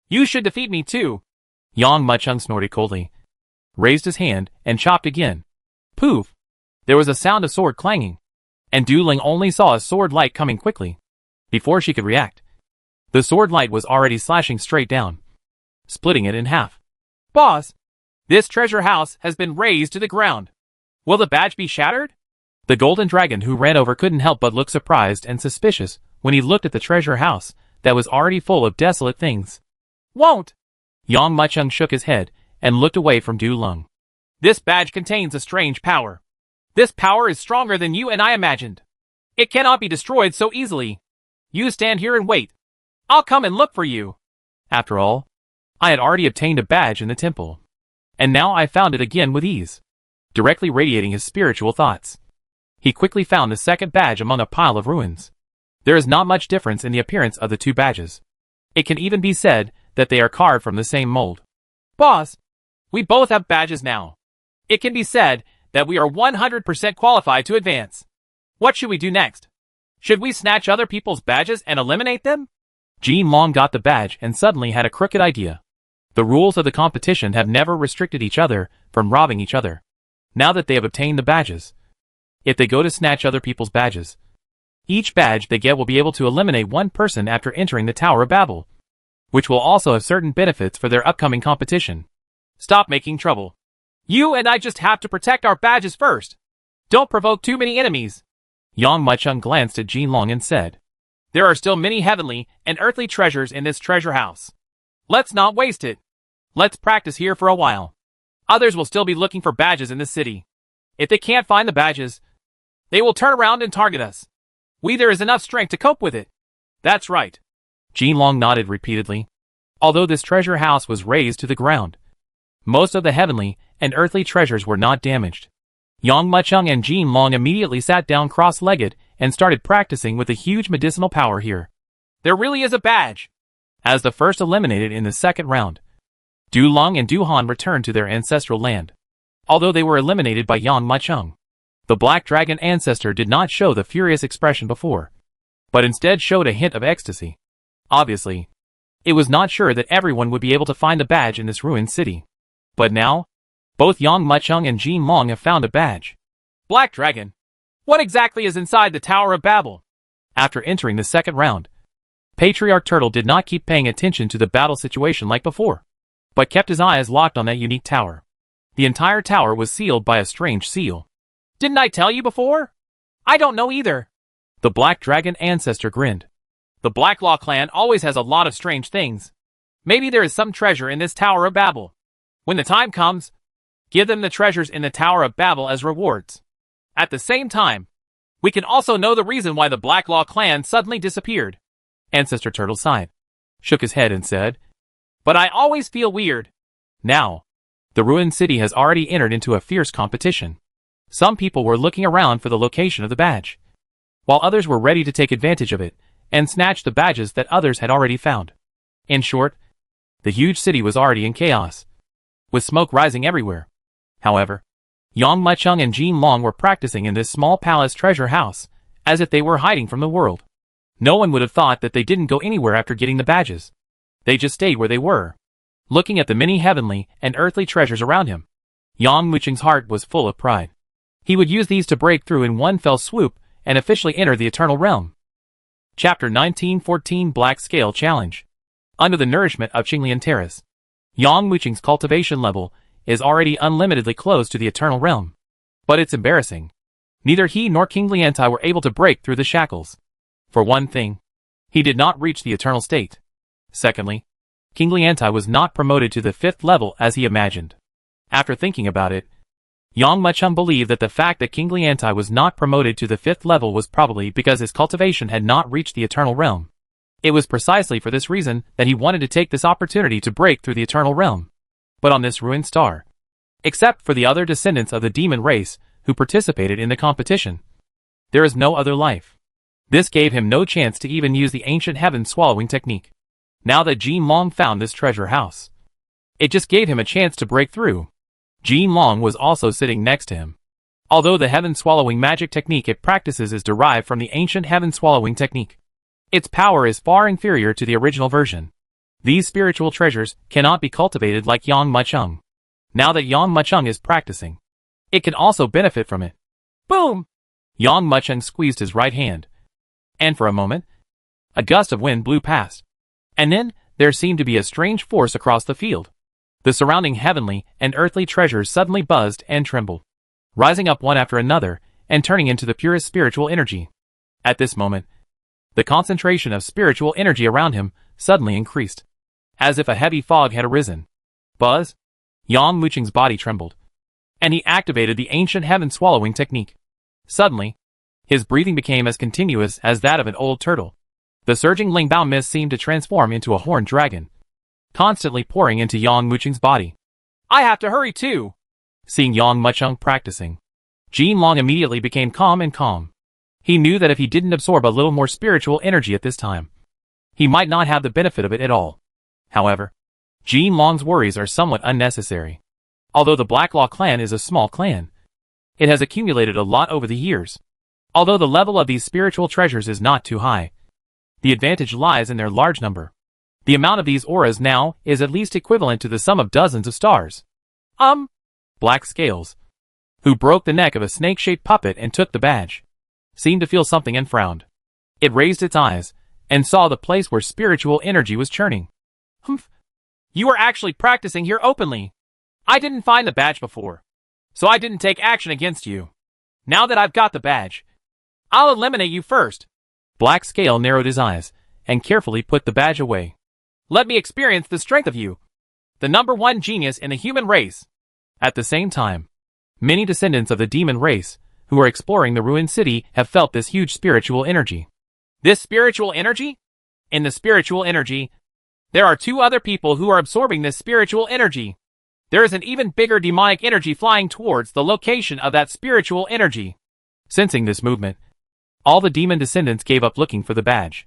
You should defeat me too. Yang Muchung snorted coldly, raised his hand, and chopped again. Poof! There was a sound of sword clanging, and Du Ling only saw a sword light coming quickly. Before she could react, the sword light was already slashing straight down, splitting it in half. Boss, this treasure house has been razed to the ground. Will the badge be shattered? The golden dragon who ran over couldn't help but look surprised and suspicious when he looked at the treasure house that was already full of desolate things. Won't. Yang Muchung shook his head and looked away from Du Ling. This badge contains a strange power. This power is stronger than you and I imagined. It cannot be destroyed so easily. You stand here and wait. I'll come and look for you. After all, I had already obtained a badge in the temple, and now I found it again with ease, directly radiating his spiritual thoughts. He quickly found the second badge among a pile of ruins. There is not much difference in the appearance of the two badges. It can even be said that they are carved from the same mold. Boss, we both have badges now. It can be said that we are 100% qualified to advance. What should we do next? Should we snatch other people's badges and eliminate them? Jin Long got the badge and suddenly had a crooked idea. The rules of the competition have never restricted each other from robbing each other. Now that they have obtained the badges, if they go to snatch other people's badges, each badge they get will be able to eliminate one person after entering the Tower of Babel, which will also have certain benefits for their upcoming competition. Stop making trouble. You and I just have to protect our badges first. Don't provoke too many enemies. Yang Muchung glanced at Jin Long and said, There are still many heavenly and earthly treasures in this treasure house. Let's not waste it. Let's practice here for a while. Others will still be looking for badges in this city. If they can't find the badges, they will turn around and target us. There is enough strength to cope with it. That's right. Jin Long nodded repeatedly. Although this treasure house was razed to the ground, most of the heavenly and earthly treasures were not damaged. Yang Muchung and Jin Long immediately sat down cross-legged and started practicing with the huge medicinal power here. There really is a badge. As the first eliminated in the second round, Du Ling and Du Han returned to their ancestral land. Although they were eliminated by Yang Muchung, the Black Dragon ancestor did not show the furious expression before, but instead showed a hint of ecstasy. Obviously, it was not sure that everyone would be able to find the badge in this ruined city. But now, both Yang Muchung and Jin Long have found a badge. Black Dragon, what exactly is inside the Tower of Babel? After entering the second round, Patriarch Turtle did not keep paying attention to the battle situation like before, but kept his eyes locked on that unique tower. The entire tower was sealed by a strange seal. Didn't I tell you before? I don't know either. The Black Dragon ancestor grinned. The Black Law clan always has a lot of strange things. Maybe there is some treasure in this Tower of Babel. When the time comes, give them the treasures in the Tower of Babel as rewards. At the same time, we can also know the reason why the Black Law clan suddenly disappeared. Ancestor Turtle sighed, shook his head and said, But I always feel weird. Now, the ruined city has already entered into a fierce competition. Some people were looking around for the location of the badge, while others were ready to take advantage of it and snatch the badges that others had already found. In short, the huge city was already in chaos, with smoke rising everywhere. However, Yang Muchung and Jin Long were practicing in this small palace treasure house, as if they were hiding from the world. No one would have thought that they didn't go anywhere after getting the badges. They just stayed where they were, looking at the many heavenly and earthly treasures around him. Yang Muchung's heart was full of pride. He would use these to break through in one fell swoop and officially enter the Eternal Realm. Chapter 1914 Black Scale Challenge. Under the nourishment of Qinglian Terrace, Yang Muchung's cultivation level is already unlimitedly close to the Eternal Realm. But it's embarrassing. Neither he nor King Liantai were able to break through the shackles. For one thing, he did not reach the Eternal State. Secondly, King Liantai was not promoted to the 5th level as he imagined. After thinking about it, Yang Muchung believed that the fact that King Liantai was not promoted to the 5th level was probably because his cultivation had not reached the Eternal Realm. It was precisely for this reason that he wanted to take this opportunity to break through the Eternal Realm. But on this ruined star, except for the other descendants of the demon race who participated in the competition, there is no other life. This gave him no chance to even use the ancient heaven swallowing technique. Now that Jin Long found this treasure house, it just gave him a chance to break through. Jin Long was also sitting next to him. Although the heaven swallowing magic technique it practices is derived from the ancient heaven swallowing technique, its power is far inferior to the original version. These spiritual treasures cannot be cultivated like Yang Muchung. Now that Yang Muchung is practicing, it can also benefit from it. Boom! Yang Muchung squeezed his right hand, and for a moment, a gust of wind blew past. And then, there seemed to be a strange force across the field. The surrounding heavenly and earthly treasures suddenly buzzed and trembled, rising up one after another and turning into the purest spiritual energy. At this moment, the concentration of spiritual energy around him suddenly increased, as if a heavy fog had arisen. Buzz! Yang Muchung's body trembled, and he activated the ancient heaven-swallowing technique. Suddenly, his breathing became as continuous as that of an old turtle. The surging Lingbao mist seemed to transform into a horned dragon, constantly pouring into Yang Muchung's body. I have to hurry too! Seeing Yang Muchung practicing, Jin Long immediately became calm. He knew that if he didn't absorb a little more spiritual energy at this time, he might not have the benefit of it at all. However, Jin Long's worries are somewhat unnecessary. Although the Black Law clan is a small clan, it has accumulated a lot over the years. Although the level of these spiritual treasures is not too high, the advantage lies in their large number. The amount of these auras now is at least equivalent to the sum of dozens of stars. Black Scales, who broke the neck of a snake-shaped puppet and took the badge, seemed to feel something and frowned. It raised its eyes and saw the place where spiritual energy was churning. Humph. You are actually practicing here openly. I didn't find the badge before, so I didn't take action against you. Now that I've got the badge, I'll eliminate you first. Black Scale narrowed his eyes and carefully put the badge away. Let me experience the strength of you, the #1 genius in the human race. At the same time, many descendants of the demon race who are exploring the ruined city have felt this huge spiritual energy. This spiritual energy? In the spiritual energy, there are 2 other people who are absorbing this spiritual energy. There is an even bigger demonic energy flying towards the location of that spiritual energy. Sensing this movement, all the demon descendants gave up looking for the badge.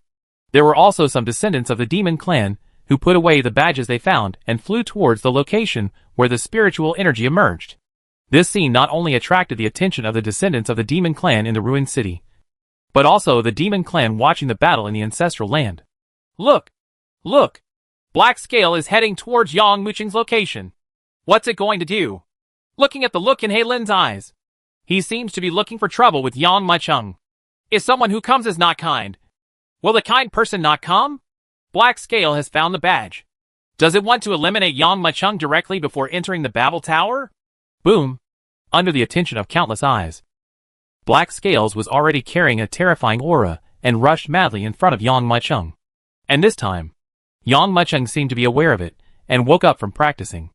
There were also some descendants of the demon clan who put away the badges they found and flew towards the location where the spiritual energy emerged. This scene not only attracted the attention of the descendants of the demon clan in the ruined city, but also the demon clan watching the battle in the ancestral land. Look! Look! Black Scale is heading towards Yang Muchung's location. What's it going to do? Looking at the look in Lin's eyes, he seems to be looking for trouble with Yang Muchung. Is someone who comes is not kind? Will the kind person not come? Black Scale has found the badge. Does it want to eliminate Yang Muchung directly before entering the Babel Tower? Boom! Under the attention of countless eyes, Black Scales was already carrying a terrifying aura and rushed madly in front of Yang Muchung. And this time, Yang Muchung seemed to be aware of it and woke up from practicing.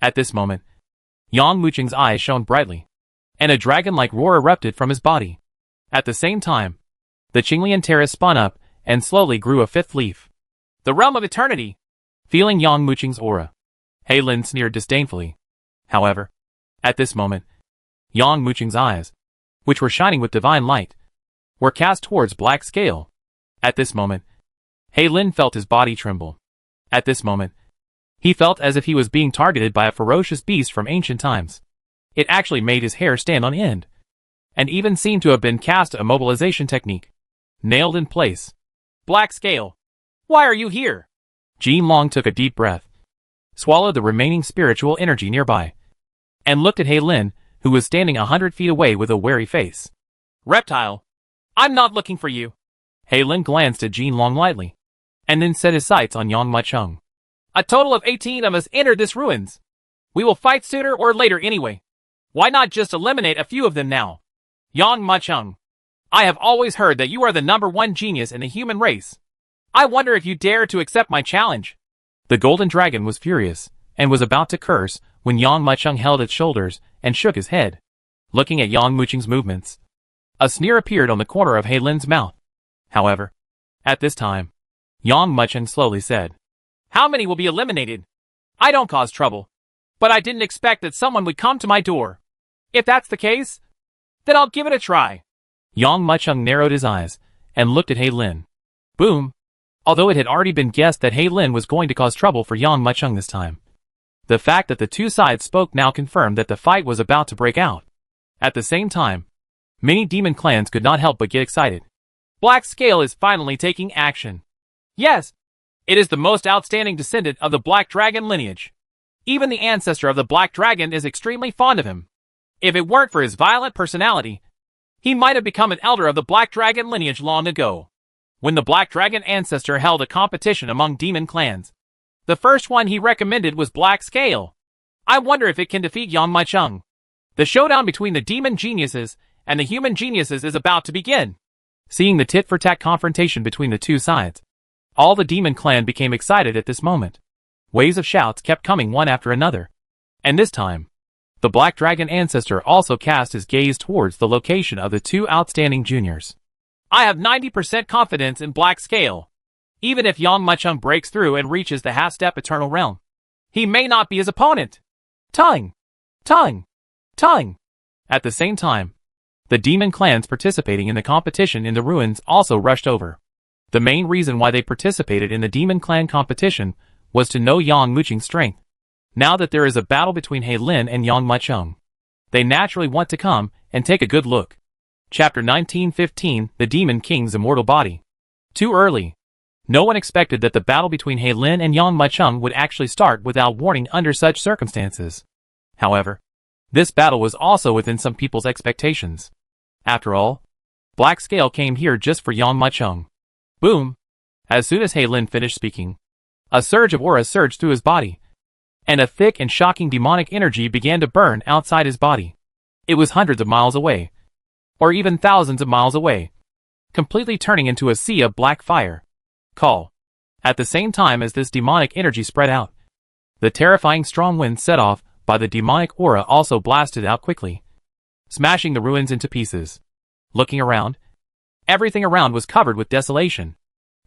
At this moment, Yang Muchung's eyes shone brightly, and a dragon-like roar erupted from his body. At the same time, the Qinglian terrace spun up and slowly grew a 5th leaf. The realm of eternity! Feeling Yang Muchung's aura, Lin sneered disdainfully. However, at this moment, Yang Muchung's eyes, which were shining with divine light, were cast towards Black Scale. At this moment, Lin felt his body tremble. At this moment, he felt as if he was being targeted by a ferocious beast from ancient times. It actually made his hair stand on end, and even seemed to have been cast a mobilization technique. Nailed in place. Black Scale, why are you here? Jin Long took a deep breath, swallowed the remaining spiritual energy nearby, and looked at Lin, who was standing 100 feet away with a wary face. Reptile, I'm not looking for you. Lin glanced at Jin Long lightly, and then set his sights on Yang Muchung. A total of 18 of us entered this ruins. We will fight sooner or later anyway. Why not just eliminate a few of them now? Yang Muchung, I have always heard that you are the #1 genius in the human race. I wonder if you dare to accept my challenge. The golden dragon was furious, and was about to curse when Yang Muchung held its shoulders and shook his head. Looking at Yang Muchung's movements, a sneer appeared on the corner of Lin's mouth. However, at this time, Yang Muchung slowly said, How many will be eliminated? I don't cause trouble, but I didn't expect that someone would come to my door. If that's the case, then I'll give it a try. Yang Muchung narrowed his eyes and looked at Lin. Boom! Although it had already been guessed that Lin was going to cause trouble for Yang Muchung this time, the fact that the 2 sides spoke now confirmed that the fight was about to break out. At the same time, many demon clans could not help but get excited. Black Scale is finally taking action. Yes, It is the most outstanding descendant of the Black Dragon lineage. Even the ancestor of the Black Dragon is extremely fond of him. If it weren't for his violent personality, he might have become an elder of the Black Dragon lineage long ago. When the Black Dragon ancestor held a competition among demon clans, the first one he recommended was Black Scale. I wonder if it can defeat Yang Maicheng. The showdown between the demon geniuses and the human geniuses is about to begin. Seeing the tit-for-tat confrontation between the two sides, all the demon clan became excited at this moment. Waves of shouts kept coming one after another. And this time, the Black Dragon ancestor also cast his gaze towards the location of the two outstanding juniors. I have 90% confidence in Black Scale. Even if Yang Maicheng breaks through and reaches the half-step Eternal Realm, he may not be his opponent. Tongue! Tongue! Tongue! At the same time, the demon clans participating in the competition in the ruins also rushed over. The main reason why they participated in the demon clan competition was to know Yang Muqing's strength. Now that there is a battle between He Lin and Yang Maicheng, they naturally want to come and take a good look. Chapter 1915, The Demon King's Immortal Body. Too early. No one expected that the battle between He Lin and Yang Maicheng would actually start without warning under such circumstances. However, this battle was also within some people's expectations. After all, Black Scale came here just for Yang Maicheng. Boom! As soon as He Lin finished speaking, a surge of aura surged through his body, and a thick and shocking demonic energy began to burn outside his body. It was hundreds of miles away, or even thousands of miles away, completely turning into a sea of black fire. Call. At the same time as this demonic energy spread out, the terrifying strong wind set off by the demonic aura also blasted out quickly, smashing the ruins into pieces. Looking around, everything around was covered with desolation.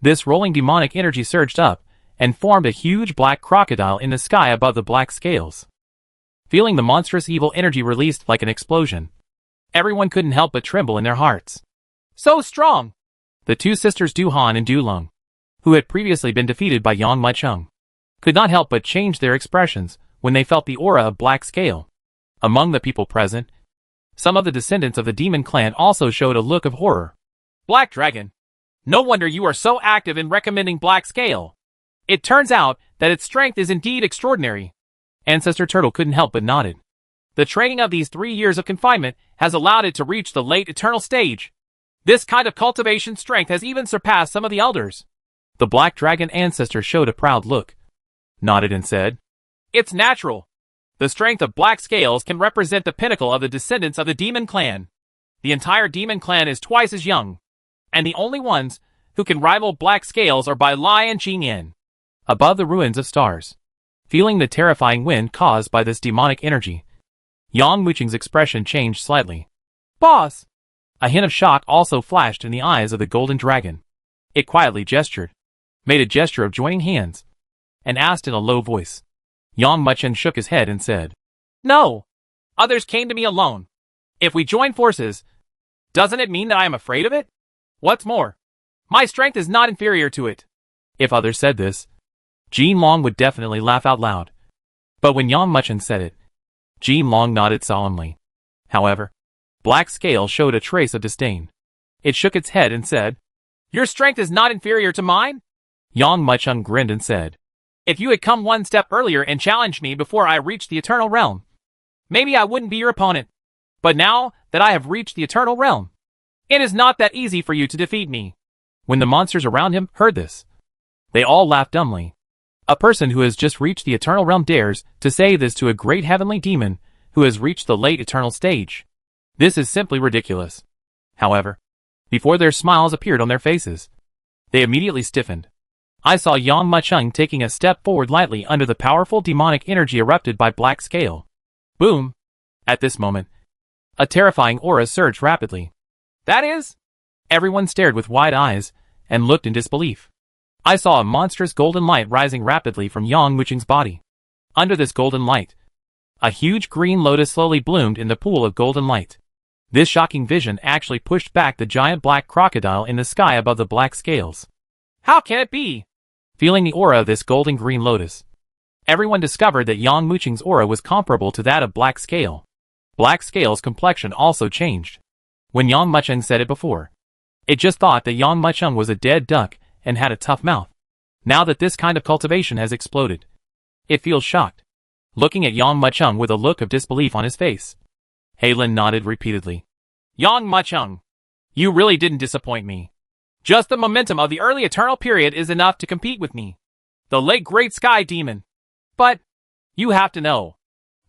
This rolling demonic energy surged up and formed a huge black crocodile in the sky above the black scales. Feeling the monstrous evil energy released like an explosion, everyone couldn't help but tremble in their hearts. So strong! The two sisters Du Han and Du Lung, who had previously been defeated by Yang Maicheng, could not help but change their expressions when they felt the aura of Black Scale. Among the people present, some of the descendants of the demon clan also showed a look of horror. Black Dragon. No wonder you are so active in recommending Black Scale. It turns out that its strength is indeed extraordinary. Ancestor Turtle couldn't help but nodded. The training of these 3 years of confinement has allowed it to reach the late eternal stage. This kind of cultivation strength has even surpassed some of the elders. The Black Dragon ancestor showed a proud look, nodded and said, It's natural. The strength of Black Scales can represent the pinnacle of the descendants of the Demon Clan. The entire Demon Clan is twice as young, and the only ones who can rival Black Scales are Bai Lai and Qing Yan. Above the ruins of stars, feeling the terrifying wind caused by this demonic energy, Yang Muqing's expression changed slightly. Boss! A hint of shock also flashed in the eyes of the golden dragon. It quietly gestured, made a gesture of joining hands, and asked in a low voice. Yang Maicheng shook his head and said, No! Others came to me alone. If we join forces, doesn't it mean that I am afraid of it? What's more, my strength is not inferior to it. If others said this, Jin Long would definitely laugh out loud. But when Yang Maicheng said it, Jin Long nodded solemnly. However, Black Scale showed a trace of disdain. It shook its head and said, Your strength is not inferior to mine? Yang Maicheng grinned and said, If you had come one step earlier and challenged me before I reached the Eternal Realm, maybe I wouldn't be your opponent. But now that I have reached the Eternal Realm, it is not that easy for you to defeat me. When the monsters around him heard this, they all laughed dumbly. A person who has just reached the Eternal Realm dares to say this to a great heavenly demon who has reached the late eternal stage. This is simply ridiculous. However, before their smiles appeared on their faces, they immediately stiffened. I saw Yang Maicheng taking a step forward lightly under the powerful demonic energy erupted by Black Scale. Boom! At this moment, a terrifying aura surged rapidly. That is? Everyone stared with wide eyes and looked in disbelief. I saw a monstrous golden light rising rapidly from Yang Muqing's body. Under this golden light, a huge green lotus slowly bloomed in the pool of golden light. This shocking vision actually pushed back the giant black crocodile in the sky above the Black Scales. How can it be? Feeling the aura of this golden green lotus, everyone discovered that Yang Muqing's aura was comparable to that of Black Scale. Black Scale's complexion also changed. When Yang Maicheng said it before, it just thought that Yang Maicheng was a dead duck and had a tough mouth. now that this kind of cultivation has exploded. It feels shocked, looking at Yang Muchung with a look of disbelief on his face. Heilin nodded repeatedly. Yang Muchung, you really didn't disappoint me. Just the momentum of the early eternal period is enough to compete with me, the late great sky demon. But you have to know,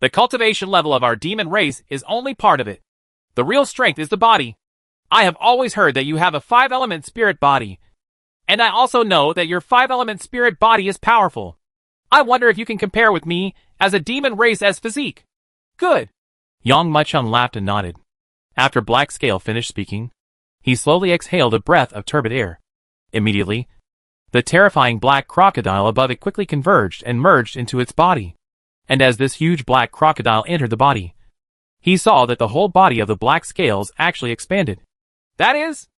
the cultivation level of our demon race is only part of it. The real strength is the body. I have always heard that you have a 5-element spirit body, and I also know that your 5-element spirit body is powerful. I wonder if you can compare with me as a demon race as physique. Good. Yang Muchung laughed and nodded. After Black Scale finished speaking, he slowly exhaled a breath of turbid air. Immediately, the terrifying black crocodile above it quickly converged and merged into its body. And as this huge black crocodile entered the body, he saw that the whole body of the Black Scales actually expanded. That is?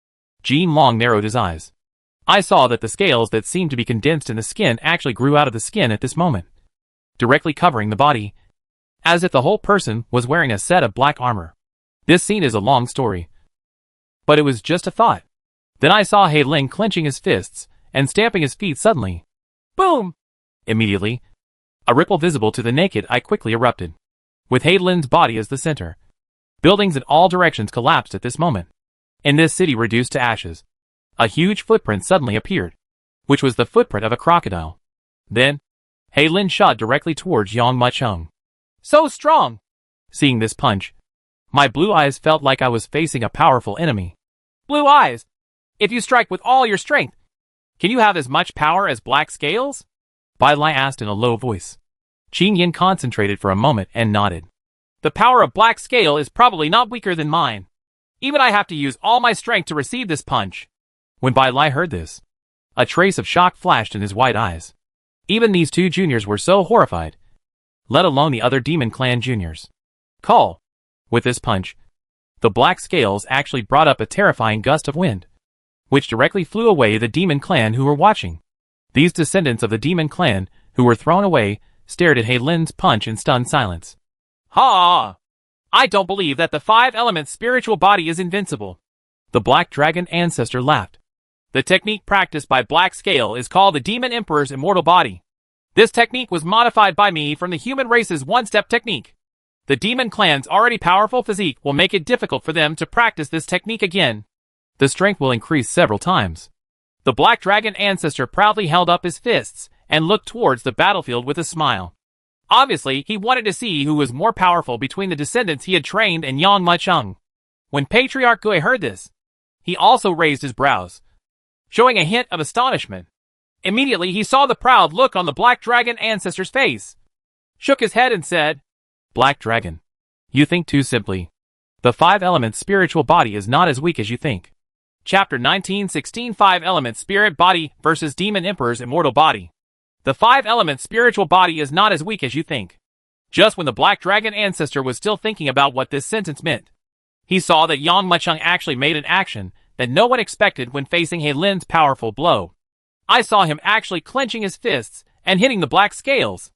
Jean Long narrowed his eyes. I saw that the scales that seemed to be condensed in the skin actually grew out of the skin at this moment, directly covering the body, as if the whole person was wearing a set of black armor. This scene is a long story, but it was just a thought. Then I saw Heilin clenching his fists and stamping his feet suddenly. Boom! Immediately, a ripple visible to the naked eye quickly erupted, with Heilin's body as the center. Buildings in all directions collapsed at this moment, and this city reduced to ashes. A huge footprint suddenly appeared, which was the footprint of a crocodile. Then, Heilin shot directly towards Yang Muchung. So strong! Seeing this punch, my blue eyes felt like I was facing a powerful enemy. Blue eyes! If you strike with all your strength, can you have as much power as Black Scales? Bai Lai asked in a low voice. Qing Yin concentrated for a moment and nodded. The power of Black Scale is probably not weaker than mine. Even I have to use all my strength to receive this punch. When Bai Lai heard this, a trace of shock flashed in his white eyes. Even these two juniors were so horrified, let alone the other Demon Clan juniors. Call. With this punch, the Black Scales actually brought up a terrifying gust of wind, which directly flew away the Demon Clan who were watching. These descendants of the Demon Clan, who were thrown away, stared at Heilin's punch in stunned silence. Ha! I don't believe that the 5-element spiritual body is invincible. The Black Dragon ancestor laughed. The technique practiced by Black Scale is called the Demon Emperor's immortal body. This technique was modified by me from the human race's one-step technique. The Demon Clan's already powerful physique will make it difficult for them to practice this technique again. The strength will increase several times. The Black Dragon ancestor proudly held up his fists and looked towards the battlefield with a smile. Obviously, he wanted to see who was more powerful between the descendants he had trained and Yang Muchung. When Patriarch Gui heard this, he also raised his brows, showing a hint of astonishment. Immediately, he saw the proud look on the Black Dragon ancestor's face, shook his head and said, Black Dragon, you think too simply. The 5-element spiritual body is not as weak as you think. Chapter 1916 5-element spirit body versus Demon Emperor's immortal body. The 5-element spiritual body is not as weak as you think. Just when the Black Dragon ancestor was still thinking about what this sentence meant, he saw that Yang Muchung actually made an action that no one expected when facing Heilin's powerful blow. I saw him actually clenching his fists and hitting the Black Scales.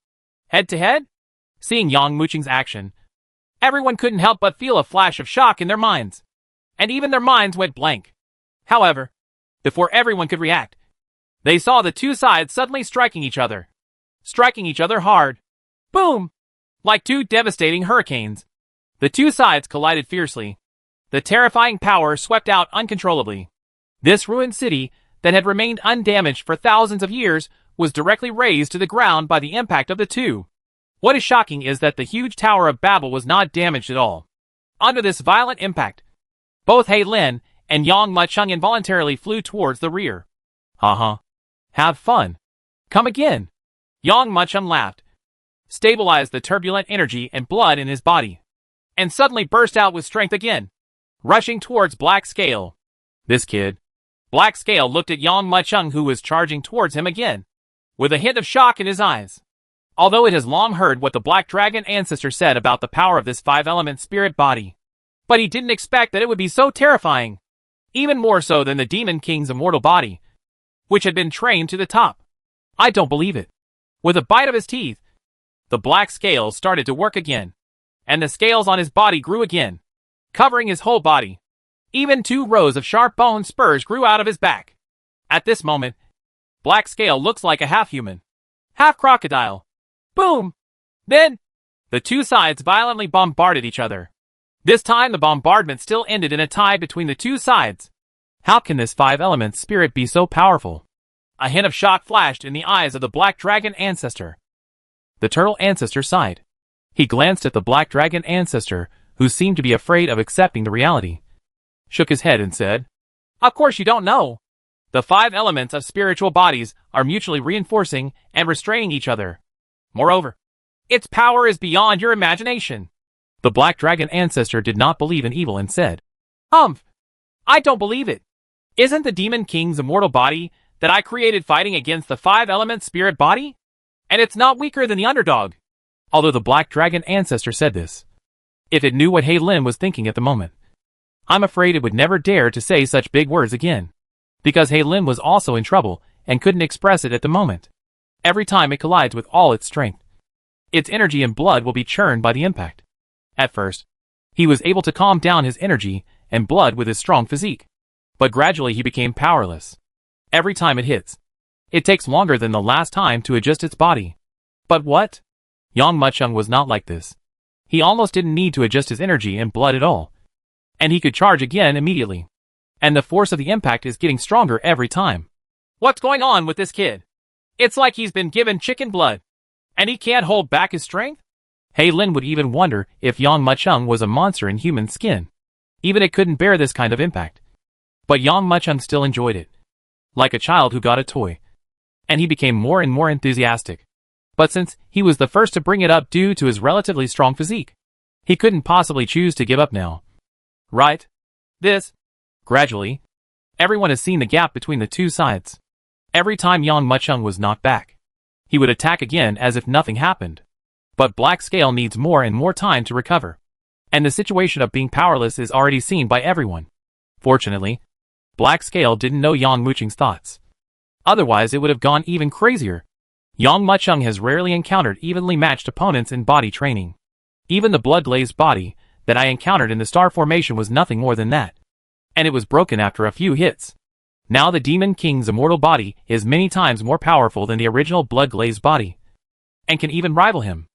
Head to head? Seeing Yang Muchung's action, everyone couldn't help but feel a flash of shock in their minds. And even their minds went blank. However, before everyone could react, they saw the two sides suddenly striking each other hard. Boom! Like two devastating hurricanes. The two sides collided fiercely. The terrifying power swept out uncontrollably. This ruined city that had remained undamaged for thousands of years was directly razed to the ground by the impact of the two. What is shocking is that the huge Tower of Babel was not damaged at all. Under this violent impact, both Heilin and Yang Muchung involuntarily flew towards the rear. Have fun. Come again. Yang Muchung laughed, stabilized the turbulent energy and blood in his body, and suddenly burst out with strength again, rushing towards Black Scale. This kid. Black Scale looked at Yang Muchung, who was charging towards him again, with a hint of shock in his eyes. Although it has long heard what the Black Dragon ancestor said about the power of this 5-element spirit body, but he didn't expect that it would be so terrifying, even more so than the Demon King's immortal body, which had been trained to the top. I don't believe it. With a bite of his teeth, the Black Scales started to work again, and the scales on his body grew again, covering his whole body. Even 2 rows of sharp bone spurs grew out of his back. At this moment, Black Scale looks like a half-human, half-crocodile. Boom! Then, the two sides violently bombarded each other. This time the bombardment still ended in a tie between the two sides. How can this five-element spirit be so powerful? A hint of shock flashed in the eyes of the Black Dragon Ancestor. The Turtle Ancestor sighed. He glanced at the Black Dragon Ancestor, who seemed to be afraid of accepting the reality, shook his head and said, "Of course you don't know. The five elements of spiritual bodies are mutually reinforcing and restraining each other. Moreover, its power is beyond your imagination." The Black Dragon Ancestor did not believe in evil and said, I don't believe it. Isn't the Demon King's immortal body that I created fighting against the five-element spirit body? And it's not weaker than the underdog." Although the Black Dragon Ancestor said this, if it knew what Hei Lin was thinking at the moment, I'm afraid it would never dare to say such big words again, because Hei Lin was also in trouble and couldn't express it at the moment. Every time it collides with all its strength, its energy and blood will be churned by the impact. At first, he was able to calm down his energy and blood with his strong physique, but gradually he became powerless. Every time it hits, it takes longer than the last time to adjust its body. But what? Yang Mucheng was not like this. He almost didn't need to adjust his energy and blood at all, and he could charge again immediately. And the force of the impact is getting stronger every time. What's going on with this kid? It's like he's been given chicken blood, and he can't hold back his strength? Hei Lin would even wonder if Yang Mucheng was a monster in human skin. Even it couldn't bear this kind of impact. But Yang Mucheng still enjoyed it, like a child who got a toy. And he became more and more enthusiastic. But since he was the first to bring it up due to his relatively strong physique, he couldn't possibly choose to give up now. Right? Gradually, everyone has seen the gap between the two sides. Every time Yang Mucheng was knocked back, he would attack again as if nothing happened. But Black Scale needs more and more time to recover. And the situation of being powerless is already seen by everyone. Fortunately, Black Scale didn't know Yang Mucheng's thoughts. Otherwise it would have gone even crazier. Yang Mucheng has rarely encountered evenly matched opponents in body training. Even the blood-glazed body that I encountered in the star formation was nothing more than that. And it was broken after a few hits. Now the Demon King's immortal body is many times more powerful than the original blood-glazed body, and can even rival him.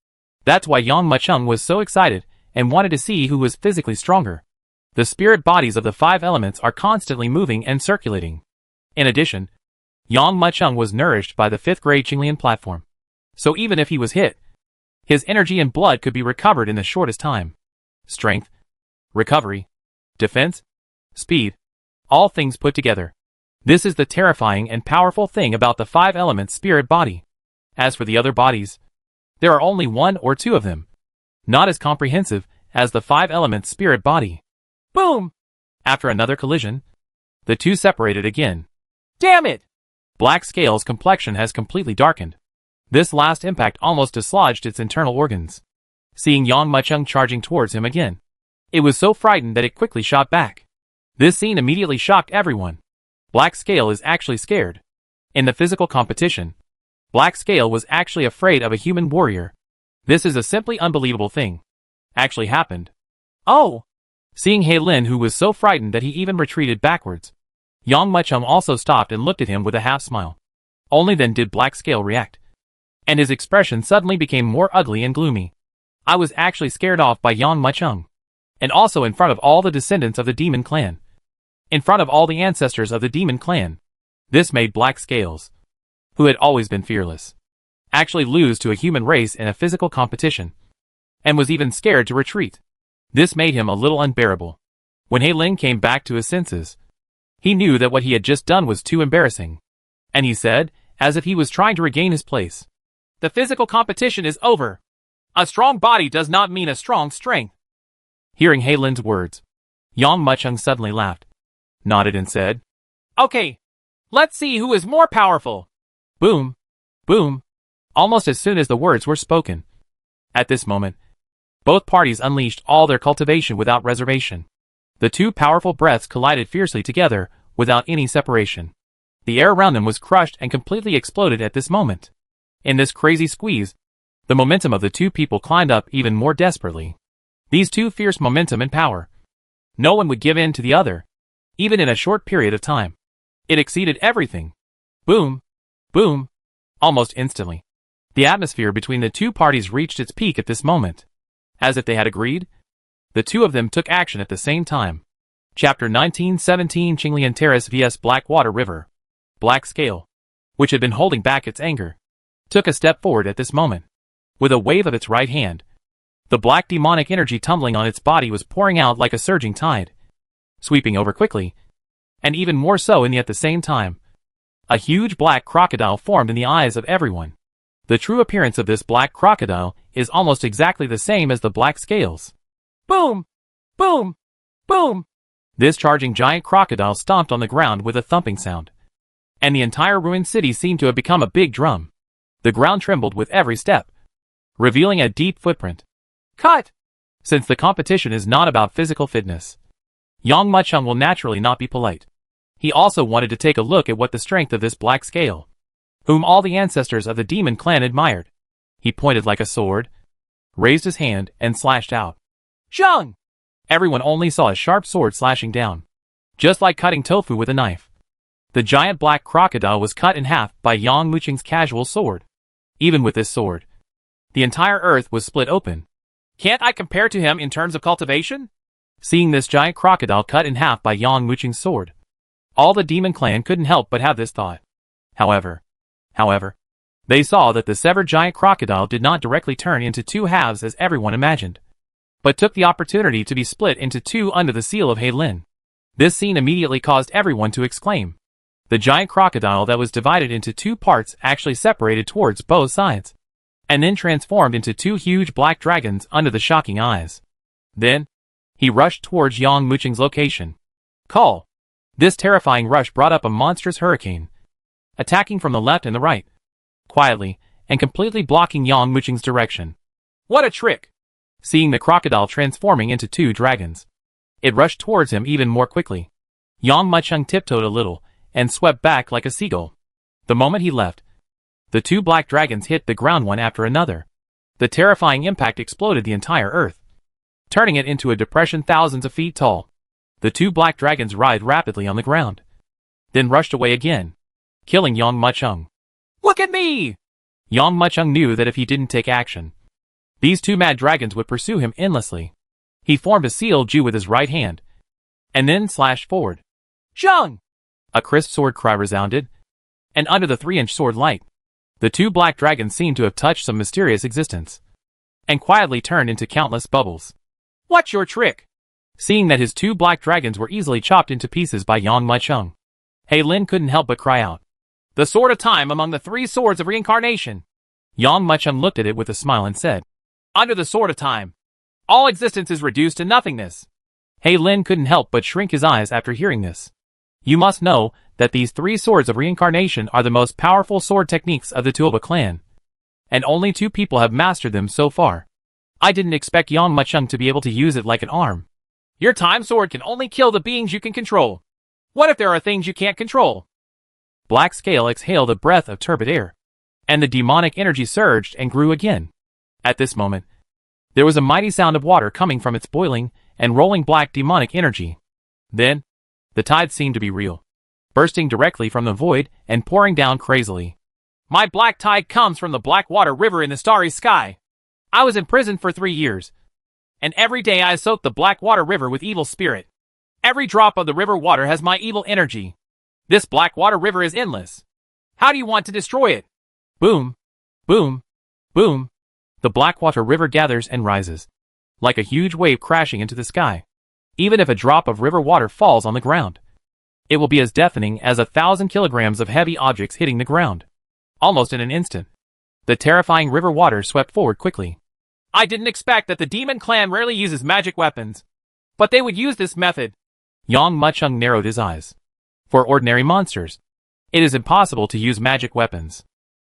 That's why Yang Mucheng was so excited and wanted to see who was physically stronger. The spirit bodies of the five elements are constantly moving and circulating. In addition, Yang Mucheng was nourished by the 5th grade Qinglian platform. So even if he was hit, his energy and blood could be recovered in the shortest time. Strength, recovery, defense, speed, all things put together. This is the terrifying and powerful thing about the five element spirit body. As for the other bodies, there are only one or two of them, not as comprehensive as the five element spirit body. Boom! After another collision, the two separated again. Damn it! Black Scale's complexion has completely darkened. This last impact almost dislodged its internal organs. Seeing Yang Mucheng charging towards him again, it was so frightened that it quickly shot back. This scene immediately shocked everyone. Black Scale is actually scared. In the physical competition, Black Scale was actually afraid of a human warrior. This is a simply unbelievable thing. Actually happened. Oh! Seeing Hei Lin, who was so frightened that he even retreated backwards, Yang Mucheng also stopped and looked at him with a half-smile. Only then did Black Scale react, and his expression suddenly became more ugly and gloomy. I was actually scared off by Yang Mucheng, and also in front of all the descendants of the Demon Clan. In front of all the ancestors of the Demon Clan. This made Black Scales, who had always been fearless, actually lose to a human race in a physical competition, and was even scared to retreat. This made him a little unbearable. When Hei Lin came back to his senses, he knew that what he had just done was too embarrassing. And he said, as if he was trying to regain his place, "The physical competition is over. A strong body does not mean a strong strength." Hearing Hei Lin's words, Yang Mucheng suddenly laughed, nodded and said, "Okay, let's see who is more powerful." Boom! Boom! Almost as soon as the words were spoken. At this moment, both parties unleashed all their cultivation without reservation. The two powerful breaths collided fiercely together, without any separation. The air around them was crushed and completely exploded at this moment. In this crazy squeeze, the momentum of the two people climbed up even more desperately. These two fierce momentum and power. No one would give in to the other, even in a short period of time. It exceeded everything. Boom! Boom! Almost instantly, the atmosphere between the two parties reached its peak at this moment. As if they had agreed, the two of them took action at the same time. Chapter 1917 Qinglian Terrace vs Blackwater River. Black Scale, which had been holding back its anger, took a step forward at this moment. With a wave of its right hand, the black demonic energy tumbling on its body was pouring out like a surging tide, sweeping over quickly, and even more so at the same time. A huge black crocodile formed in the eyes of everyone. The true appearance of this black crocodile is almost exactly the same as the black scales. Boom! Boom! Boom! This charging giant crocodile stomped on the ground with a thumping sound, and the entire ruined city seemed to have become a big drum. The ground trembled with every step, revealing a deep footprint. Cut! Since the competition is not about physical fitness, Yang Mucheng will naturally not be polite. He also wanted to take a look at what the strength of this black scale, whom all the ancestors of the demon clan admired. He pointed like a sword, raised his hand, and slashed out. Zhang! Everyone only saw a sharp sword slashing down, just like cutting tofu with a knife. The giant black crocodile was cut in half by Yang Mucheng's casual sword. Even with this sword, the entire earth was split open. Can't I compare to him in terms of cultivation? Seeing this giant crocodile cut in half by Yang Mucheng's sword, all the demon clan couldn't help but have this thought. However, they saw that the severed giant crocodile did not directly turn into two halves as everyone imagined, but took the opportunity to be split into two under the seal of Heilin. This scene immediately caused everyone to exclaim. The giant crocodile that was divided into two parts actually separated towards both sides, and then transformed into two huge black dragons under the shocking eyes. Then, he rushed towards Yang Mucheng's location. Call! This terrifying rush brought up a monstrous hurricane, attacking from the left and the right, quietly, and completely blocking Yang Mucheng's direction. What a trick! Seeing the crocodile transforming into two dragons, it rushed towards him even more quickly. Yang Mucheng tiptoed a little, and swept back like a seagull. The moment he left, the two black dragons hit the ground one after another. The terrifying impact exploded the entire earth, turning it into a depression thousands of feet tall. The two black dragons writhed rapidly on the ground, then rushed away again, killing Yang Mucheng. Look at me! Yang Mucheng knew that if he didn't take action, these two mad dragons would pursue him endlessly. He formed a seal Ju with his right hand, and then slashed forward. Zhang! A crisp sword cry resounded, and under the 3-inch sword light, the two black dragons seemed to have touched some mysterious existence, and quietly turned into countless bubbles. What's your trick? Seeing that his two black dragons were easily chopped into pieces by Yang Mucheng, Heilin couldn't help but cry out. The Sword of Time among the 3 swords of reincarnation. Yang Mucheng looked at it with a smile and said, Under the Sword of Time, all existence is reduced to nothingness. Heilin couldn't help but shrink his eyes after hearing this. You must know that these 3 swords of reincarnation are the most powerful sword techniques of the Tuoba clan, and only 2 people have mastered them so far. I didn't expect Yang Mucheng to be able to use it like an arm. Your time sword can only kill the beings you can control. What if there are things you can't control? Black Scale exhaled a breath of turbid air, and the demonic energy surged and grew again. At this moment, there was a mighty sound of water coming from its boiling and rolling black demonic energy. Then, the tide seemed to be real, bursting directly from the void and pouring down crazily. My black tide comes from the Blackwater River in the starry sky. I was in prison for 3 years, and every day I soaked the Blackwater River with evil spirit. Every drop of the river water has my evil energy. This Blackwater River is endless. How do you want to destroy it? Boom, boom, boom. The Blackwater River gathers and rises, like a huge wave crashing into the sky. Even if a drop of river water falls on the ground, it will be as deafening as 1,000 kilograms of heavy objects hitting the ground. Almost in an instant, the terrifying river water swept forward quickly. I didn't expect that the demon clan rarely uses magic weapons, but they would use this method. Yang Mucheng narrowed his eyes. For ordinary monsters, it is impossible to use magic weapons.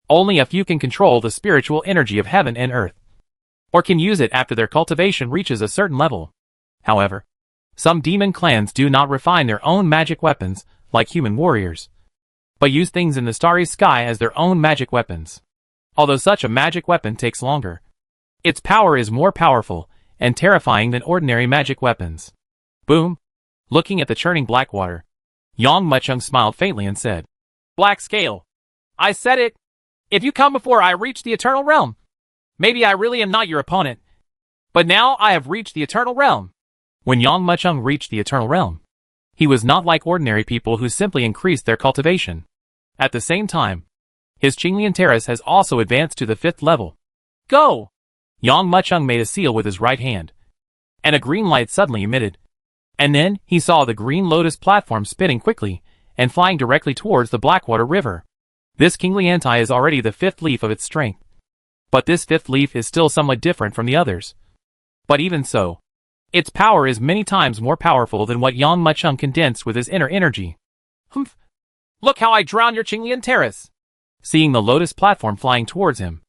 Only a few can control the spiritual energy of heaven and earth, or can use it after their cultivation reaches a certain level. However, some demon clans do not refine their own magic weapons like human warriors, but use things in the starry sky as their own magic weapons. Although such a magic weapon takes longer, its power is more powerful and terrifying than ordinary magic weapons. Boom! Looking at the churning black water, Yang Mucheng smiled faintly and said, Black Scale, I said it. If you come before I reach the Eternal Realm, maybe I really am not your opponent. But now I have reached the Eternal Realm. When Yang Muchung reached the Eternal Realm, he was not like ordinary people who simply increased their cultivation. At the same time, his Qinglian Terrace has also advanced to the 5th level. Go! Yang Muchung made a seal with his right hand, and a green light suddenly emitted. And then he saw the green lotus platform spinning quickly and flying directly towards the Blackwater River. This Qingliantai is already the 5th leaf of its strength. But this 5th leaf is still somewhat different from the others. But even so, its power is many times more powerful than what Yang Muchung condensed with his inner energy. Humph! Look how I drowned your Qinglian Terrace! Seeing the lotus platform flying towards him,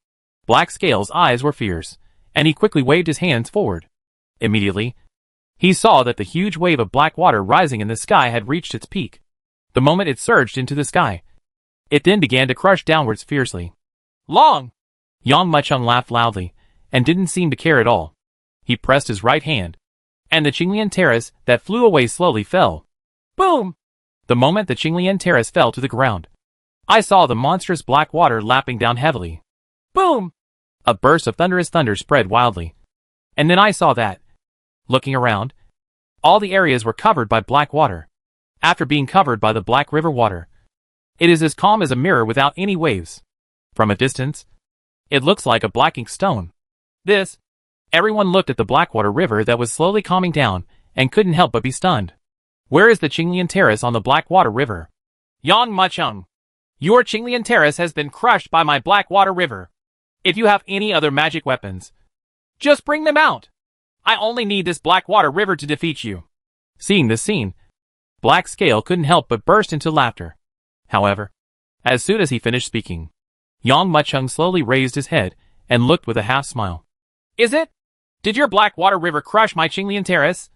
Black Scale's eyes were fierce, and he quickly waved his hands forward. Immediately, he saw that the huge wave of black water rising in the sky had reached its peak. The moment it surged into the sky, it then began to crush downwards fiercely. Long! Yang Muchung laughed loudly, and didn't seem to care at all. He pressed his right hand, and the Qinglian Terrace that flew away slowly fell. Boom! The moment the Qinglian Terrace fell to the ground, I saw the monstrous black water lapping down heavily. Boom! A burst of thunderous thunder spread wildly. And then I saw that, looking around, all the areas were covered by black water. After being covered by the black river water, it is as calm as a mirror without any waves. From a distance, it looks like a black ink stone. Everyone looked at the Blackwater River that was slowly calming down and couldn't help but be stunned. Where is the Qinglian Terrace on the Blackwater River? Yang Muchung, your Qinglian Terrace has been crushed by my Blackwater River. If you have any other magic weapons, just bring them out. I only need this Blackwater River to defeat you. Seeing this scene, Black Scale couldn't help but burst into laughter. However, as soon as he finished speaking, Yang Muchung slowly raised his head and looked with a half-smile. Is it? Did your Blackwater River crush my Qinglian Terrace?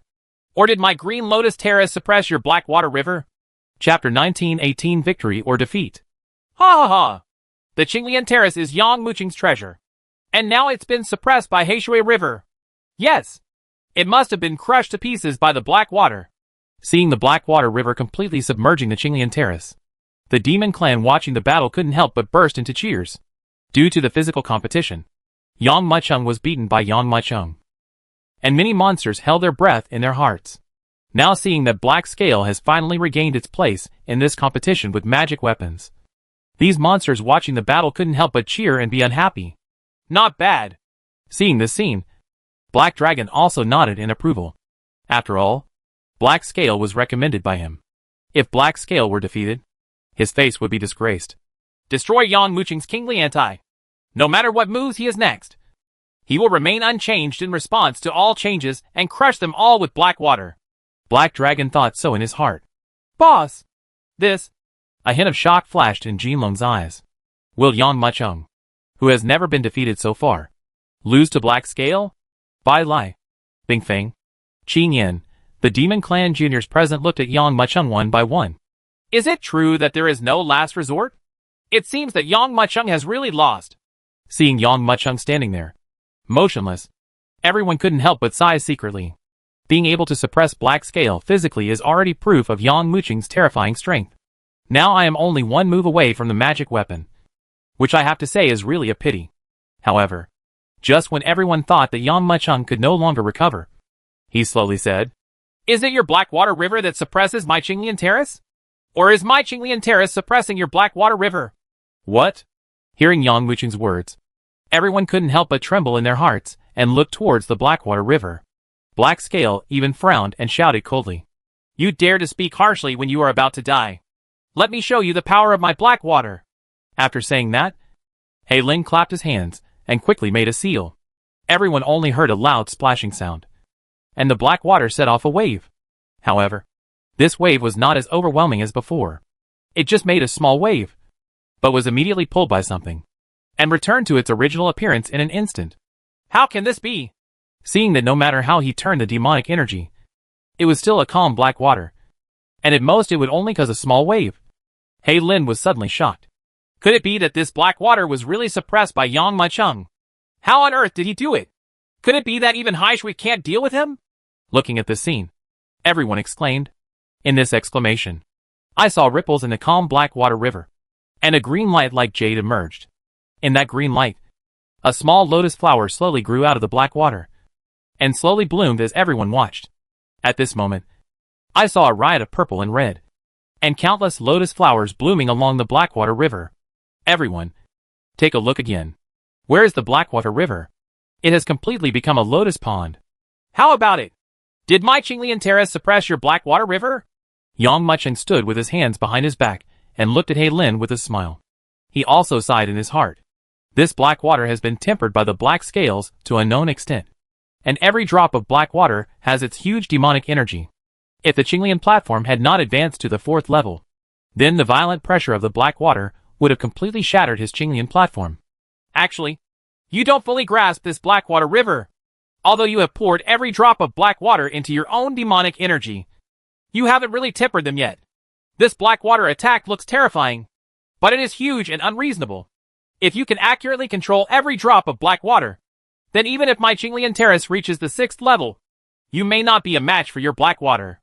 Or did my Green Lotus Terrace suppress your Blackwater River? Chapter 1918 Victory or Defeat. Ha ha ha! The Qinglian Terrace is Yang Muchung's treasure. And now it's been suppressed by Heishui River. Yes. It must have been crushed to pieces by the black water. Seeing the Blackwater River completely submerging the Qinglian Terrace, the demon clan watching the battle couldn't help but burst into cheers. Due to the physical competition, Yang Muchung was beaten by Yang Muchung, and many monsters held their breath in their hearts. Now seeing that Black Scale has finally regained its place in this competition with magic weapons, these monsters watching the battle couldn't help but cheer and be unhappy. Not bad. Seeing this scene, Black Dragon also nodded in approval. After all, Black Scale was recommended by him. If Black Scale were defeated, his face would be disgraced. Destroy Yang Muchung's Qingliantai. No matter what moves he is next, he will remain unchanged in response to all changes and crush them all with black water. Black Dragon thought so in his heart. Boss! A hint of shock flashed in Jinlong's eyes. Will Yang Muchung, who has never been defeated so far, lose to Black Scale? Bai Lai, Bing Feng, Qin Yan, the Demon Clan Juniors present looked at Yang Muchung one by one. Is it true that there is no last resort? It seems that Yang Muchung has really lost. Seeing Yang Muchung standing there, motionless, everyone couldn't help but sigh secretly. Being able to suppress Black Scale physically is already proof of Yang Muchung's terrifying strength. Now I am only one move away from the magic weapon, which I have to say is really a pity. However, just when everyone thought that Yang Muchung could no longer recover, he slowly said, Is it your Blackwater River that suppresses my Qinglian Terrace? Or is my Qinglian Terrace suppressing your Blackwater River? What? Hearing Yang Muchung's words, everyone couldn't help but tremble in their hearts and look towards the Blackwater River. Black Scale even frowned and shouted coldly. You dare to speak harshly when you are about to die. Let me show you the power of my Blackwater. After saying that, He Lin clapped his hands and quickly made a seal. Everyone only heard a loud splashing sound, and the black water set off a wave. However, this wave was not as overwhelming as before. It just made a small wave, but was immediately pulled by something, and returned to its original appearance in an instant. How can this be? Seeing that no matter how he turned the demonic energy, it was still a calm black water, and at most it would only cause a small wave. He Lin was suddenly shocked. Could it be that this black water was really suppressed by Yang Muchung? How on earth did he do it? Could it be that even Heishui can't deal with him? Looking at this scene, everyone exclaimed. In this exclamation, I saw ripples in the calm black water river. and a green light like jade emerged. In that green light, a small lotus flower slowly grew out of the black water, and slowly bloomed as everyone watched. At this moment, I saw a riot of purple and red, and countless lotus flowers blooming along the Blackwater River. Everyone, take a look again. Where is the Blackwater River? It has completely become a lotus pond. How about it? Did my Qinglian Terrace suppress your Blackwater River? Yang Mucheng stood with his hands behind his back and looked at He Lin with a smile. He also sighed in his heart. This black water has been tempered by the black scales to a known extent, and every drop of black water has its huge demonic energy. If the Qinglian platform had not advanced to the 4th level, then the violent pressure of the black water would have completely shattered his Qinglian platform. Actually, you don't fully grasp this Blackwater River. Although you have poured every drop of black water into your own demonic energy, you haven't really tempered them yet. This black water attack looks terrifying, but it is huge and unreasonable. If you can accurately control every drop of black water, then even if my Qinglian Terrace reaches the 6th level, you may not be a match for your black water.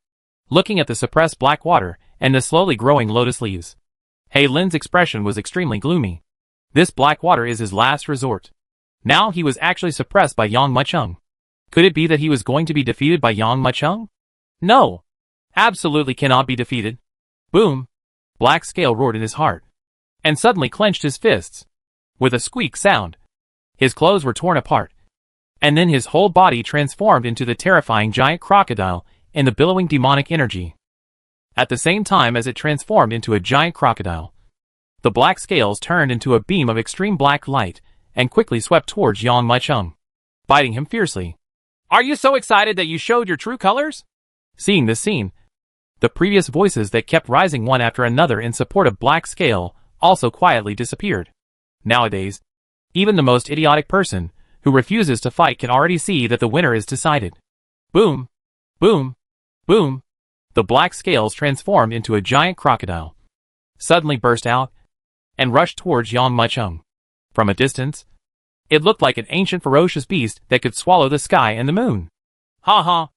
Looking at the suppressed black water and the slowly growing lotus leaves, He Lin's expression was extremely gloomy. This black water is his last resort. Now he was actually suppressed by Yang Mucheng. Could it be that he was going to be defeated by Yang Mucheng? No. Absolutely cannot be defeated. Boom. Black Scale roared in his heart, and suddenly clenched his fists. With a squeak sound, his clothes were torn apart, and then his whole body transformed into the terrifying giant crocodile in the billowing demonic energy. At the same time as it transformed into a giant crocodile, the black scales turned into a beam of extreme black light and quickly swept towards Yang Mucheng, biting him fiercely. Are you so excited that you showed your true colors? Seeing this scene, the previous voices that kept rising one after another in support of Black Scale also quietly disappeared. Nowadays, even the most idiotic person who refuses to fight can already see that the winner is decided. Boom! Boom! Boom! The black scales transformed into a giant crocodile, suddenly burst out, and rushed towards Yang Mucheng. From a distance, it looked like an ancient ferocious beast that could swallow the sky and the moon. Ha ha!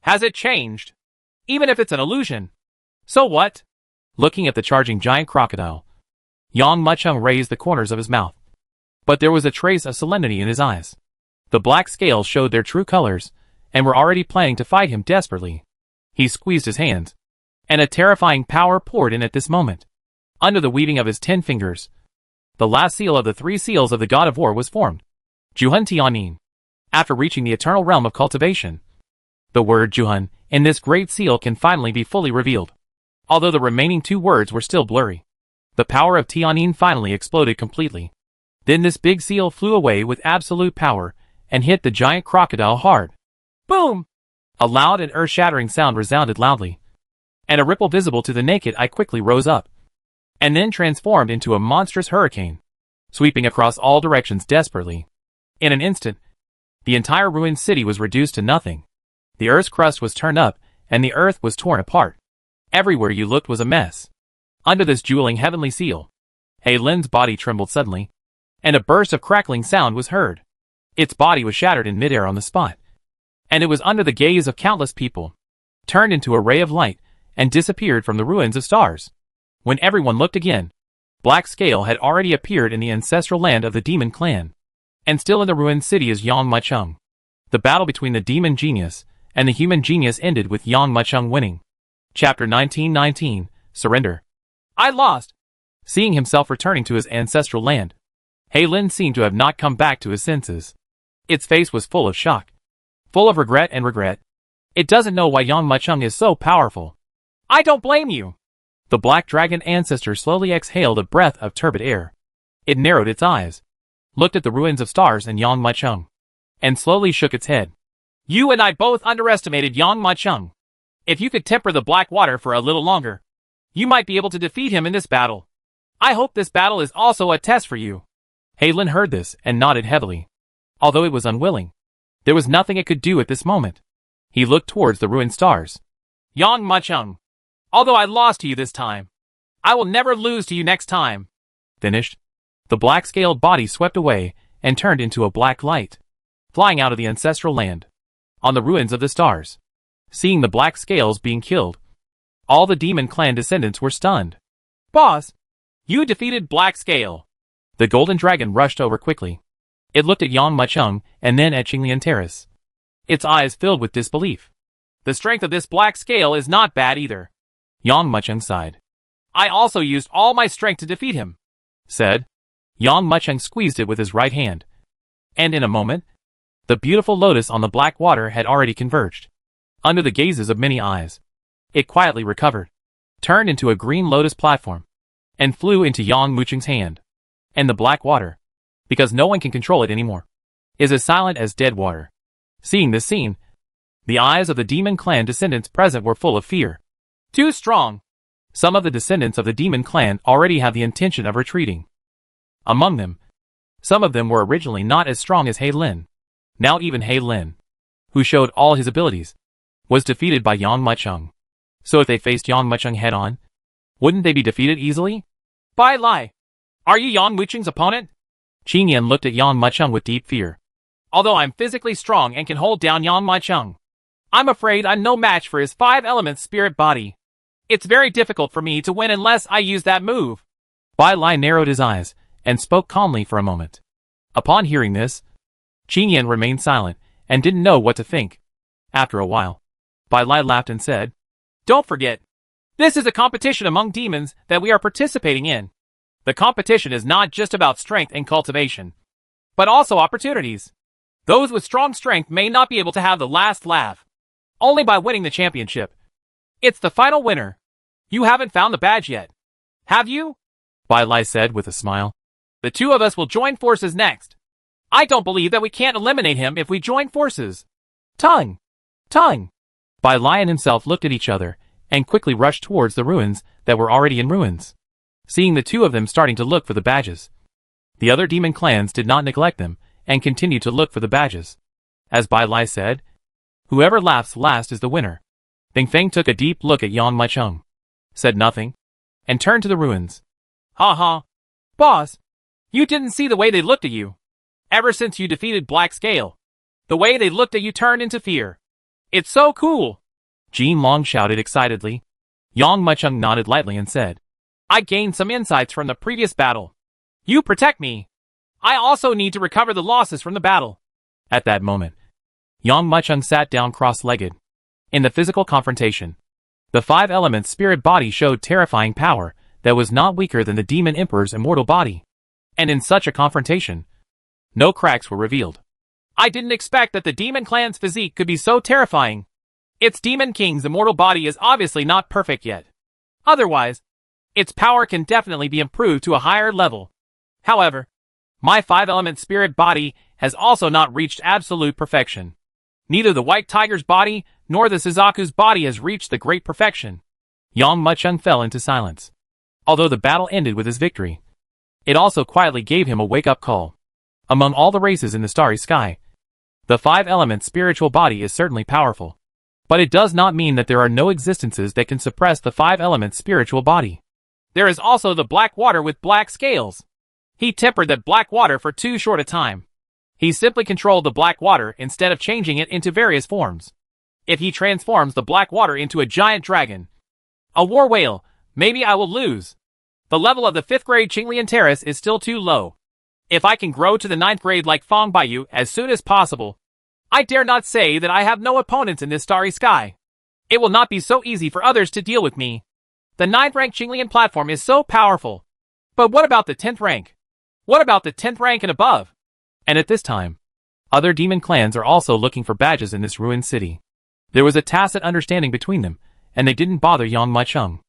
Has it changed? Even if it's an illusion. So what? Looking at the charging giant crocodile, Yang Mucheng raised the corners of his mouth, but there was a trace of solemnity in his eyes. The black scales showed their true colors, and were already planning to fight him desperately. He squeezed his hands, and a terrifying power poured in at this moment. Under the weaving of his 10 fingers, the last seal of the 3 seals of the God of War was formed. Juhun Tianin. After reaching the eternal realm of cultivation, the word Juhun in this great seal can finally be fully revealed. Although the remaining 2 words were still blurry, the power of Tianin finally exploded completely. Then this big seal flew away with absolute power and hit the giant crocodile hard. Boom! A loud and earth-shattering sound resounded loudly, and a ripple visible to the naked eye quickly rose up, and then transformed into a monstrous hurricane, sweeping across all directions desperately. In an instant, the entire ruined city was reduced to nothing. The earth's crust was turned up, and the earth was torn apart. Everywhere you looked was a mess. Under this jeweling heavenly seal, He Lin's body trembled suddenly, and a burst of crackling sound was heard. Its body was shattered in midair on the spot, and it was under the gaze of countless people, turned into a ray of light, and disappeared from the ruins of stars. When everyone looked again, Black Scale had already appeared in the ancestral land of the demon clan, and still in the ruined city is Yang Mucheng. The battle between the demon genius and the human genius ended with Yang Mucheng winning. Chapter 1919, Surrender. I lost. Seeing himself returning to his ancestral land, He Lin seemed to have not come back to his senses. Its face was full of shock, full of regret and regret. It doesn't know why Yang Mucheng is so powerful. I don't blame you. The black dragon ancestor slowly exhaled a breath of turbid air. It narrowed its eyes, looked at the ruins of stars and Yang Mucheng, and slowly shook its head. You and I both underestimated Yang Mucheng. If you could temper the black water for a little longer, you might be able to defeat him in this battle. I hope this battle is also a test for you. He Lin heard this and nodded heavily. Although it was unwilling, there was nothing it could do at this moment. He looked towards the ruined stars. Yang Mucheng, although I lost to you this time, I will never lose to you next time. Finished, the black-scaled body swept away and turned into a black light, flying out of the ancestral land, on the ruins of the stars. Seeing the black scales being killed, all the demon clan descendants were stunned. Boss, You defeated Black Scale. The golden dragon rushed over quickly. It looked at Yang Mucheng and then at Qinglian Terrace. Its eyes filled with disbelief. The strength of this Black Scale is not bad either. Yang Mucheng sighed. I also used all my strength to defeat him, said. Yang Mucheng squeezed it with his right hand. And in a moment, the beautiful lotus on the black water had already converged. Under the gazes of many eyes, it quietly recovered, turned into a green lotus platform, and flew into Yang Mucheng's hand. And the black water, because no one can control it anymore, is as silent as dead water. Seeing this scene, the eyes of the demon clan descendants present were full of fear. Too strong. Some of the descendants of the demon clan already have the intention of retreating. Among them, some of them were originally not as strong as He Lin. Now even He Lin, who showed all his abilities, was defeated by Yang Mucheng. So if they faced Yang Mucheng head-on, wouldn't they be defeated easily? Bai Lai, are you Yang Mucheng's opponent? Qingyan looked at Yang Mucheng with deep fear. Although I'm physically strong and can hold down Yang Mucheng, I'm afraid I'm no match for his 5-element spirit body. It's very difficult for me to win unless I use that move. Bai Lai narrowed his eyes and spoke calmly for a moment. Upon hearing this, Qingyan remained silent and didn't know what to think. After a while, Bai Lai laughed and said, Don't forget, this is a competition among demons that we are participating in. The competition is not just about strength and cultivation, but also opportunities. Those with strong strength may not be able to have the last laugh. Only by winning the championship. It's the final winner. You haven't found the badge yet, have you? Bai Lai said with a smile. The two of us will join forces next. I don't believe that we can't eliminate him if we join forces. Tongue! Tongue! Bai Lai and himself looked at each other and quickly rushed towards the ruins that were already in ruins. Seeing the two of them starting to look for the badges, the other demon clans did not neglect them and continued to look for the badges. As Bai Lai said, whoever laughs last is the winner. Bing Feng took a deep look at Yang Mucheng, said nothing, and turned to the ruins. Ha ha. Boss, you didn't see the way they looked at you. Ever since you defeated Black Scale, the way they looked at you turned into fear. It's so cool. Jin Long shouted excitedly. Yang Mucheng nodded lightly and said, I gained some insights from the previous battle. You protect me. I also need to recover the losses from the battle. At that moment, Yang Mucheng sat down cross-legged. In the physical confrontation, the 5-element spirit body showed terrifying power that was not weaker than the demon emperor's immortal body. And in such a confrontation, no cracks were revealed. I didn't expect that the demon clan's physique could be so terrifying. Its demon king's immortal body is obviously not perfect yet. Otherwise, its power can definitely be improved to a higher level. However, my 5-element spirit body has also not reached absolute perfection. Neither the White Tiger's body nor the Suzaku's body has reached the great perfection. Yang Mucheng fell into silence. Although the battle ended with his victory, it also quietly gave him a wake-up call. Among all the races in the starry sky, the 5-element spiritual body is certainly powerful. But it does not mean that there are no existences that can suppress the 5-element spiritual body. There is also the black water with black scales. He tempered that black water for too short a time. He simply controlled the black water instead of changing it into various forms. If he transforms the black water into a giant dragon, a war whale, maybe I will lose. The level of the 5th grade Qinglian Terrace is still too low. If I can grow to the 9th grade like Fang Baiyu as soon as possible, I dare not say that I have no opponents in this starry sky. It will not be so easy for others to deal with me. The 9th rank Qinglian platform is so powerful. But what about the 10th rank? What about the 10th rank and above? And at this time, other demon clans are also looking for badges in this ruined city. There was a tacit understanding between them, and they didn't bother Yang Mucheng.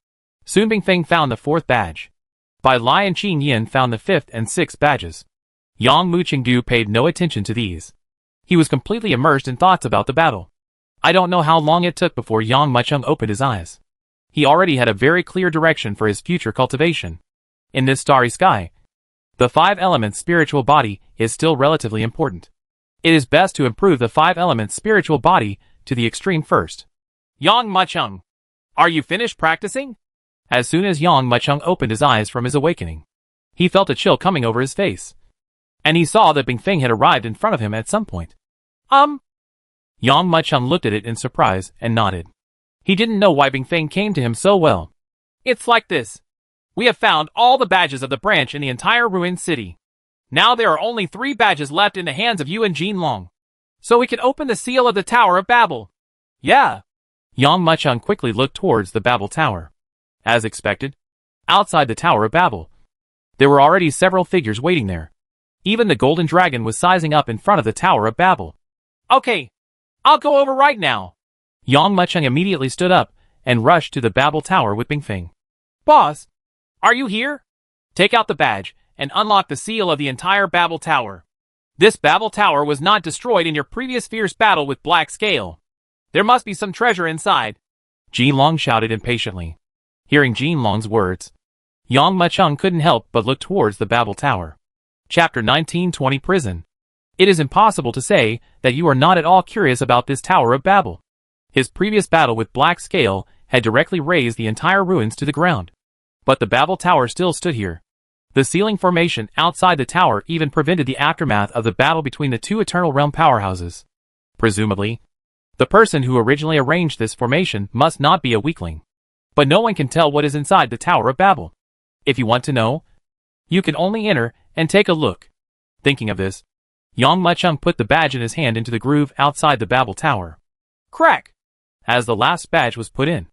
Soon Bing Feng found the 4th badge. Bai Lai and Qin Yin found the 5th and 6th badges. Yang Mucheng paid no attention to these. He was completely immersed in thoughts about the battle. I don't know how long it took before Yang Mucheng opened his eyes. He already had a very clear direction for his future cultivation. In this starry sky, the 5-element spiritual body is still relatively important. It is best to improve the 5-element spiritual body to the extreme first. Yang Mucheng, are you finished practicing? As soon as Yang Mucheng opened his eyes from his awakening, he felt a chill coming over his face. And he saw that Bing Feng had arrived in front of him at some point. Yang Mucheng looked at it in surprise and nodded. He didn't know why Bing Feng came to him so well. It's like this. We have found all the badges of the branch in the entire ruined city. Now there are only 3 badges left in the hands of you and Jin Long. So we can open the seal of the Tower of Babel. Yeah. Yang Muchung quickly looked towards the Babel Tower. As expected, outside the Tower of Babel, there were already several figures waiting there. Even the Golden Dragon was sizing up in front of the Tower of Babel. Okay, I'll go over right now. Yang Muchung immediately stood up and rushed to the Babel Tower with Bingfeng. Boss, are you here? Take out the badge and unlock the seal of the entire Babel Tower. This Babel Tower was not destroyed in your previous fierce battle with Black Scale. There must be some treasure inside. Jin Long shouted impatiently. Hearing Jin Long's words, Yang Muchung couldn't help but look towards the Babel Tower. Chapter 1920 Prison. It is impossible to say that you are not at all curious about this Tower of Babel. His previous battle with Black Scale had directly razed the entire ruins to the ground. But the Babel Tower still stood here. The ceiling formation outside the tower even prevented the aftermath of the battle between the 2 Eternal Realm powerhouses. Presumably, the person who originally arranged this formation must not be a weakling. But no one can tell what is inside the Tower of Babel. If you want to know, you can only enter and take a look. Thinking of this, Yang Muchung put the badge in his hand into the groove outside the Babel Tower. Crack! As the last badge was put in,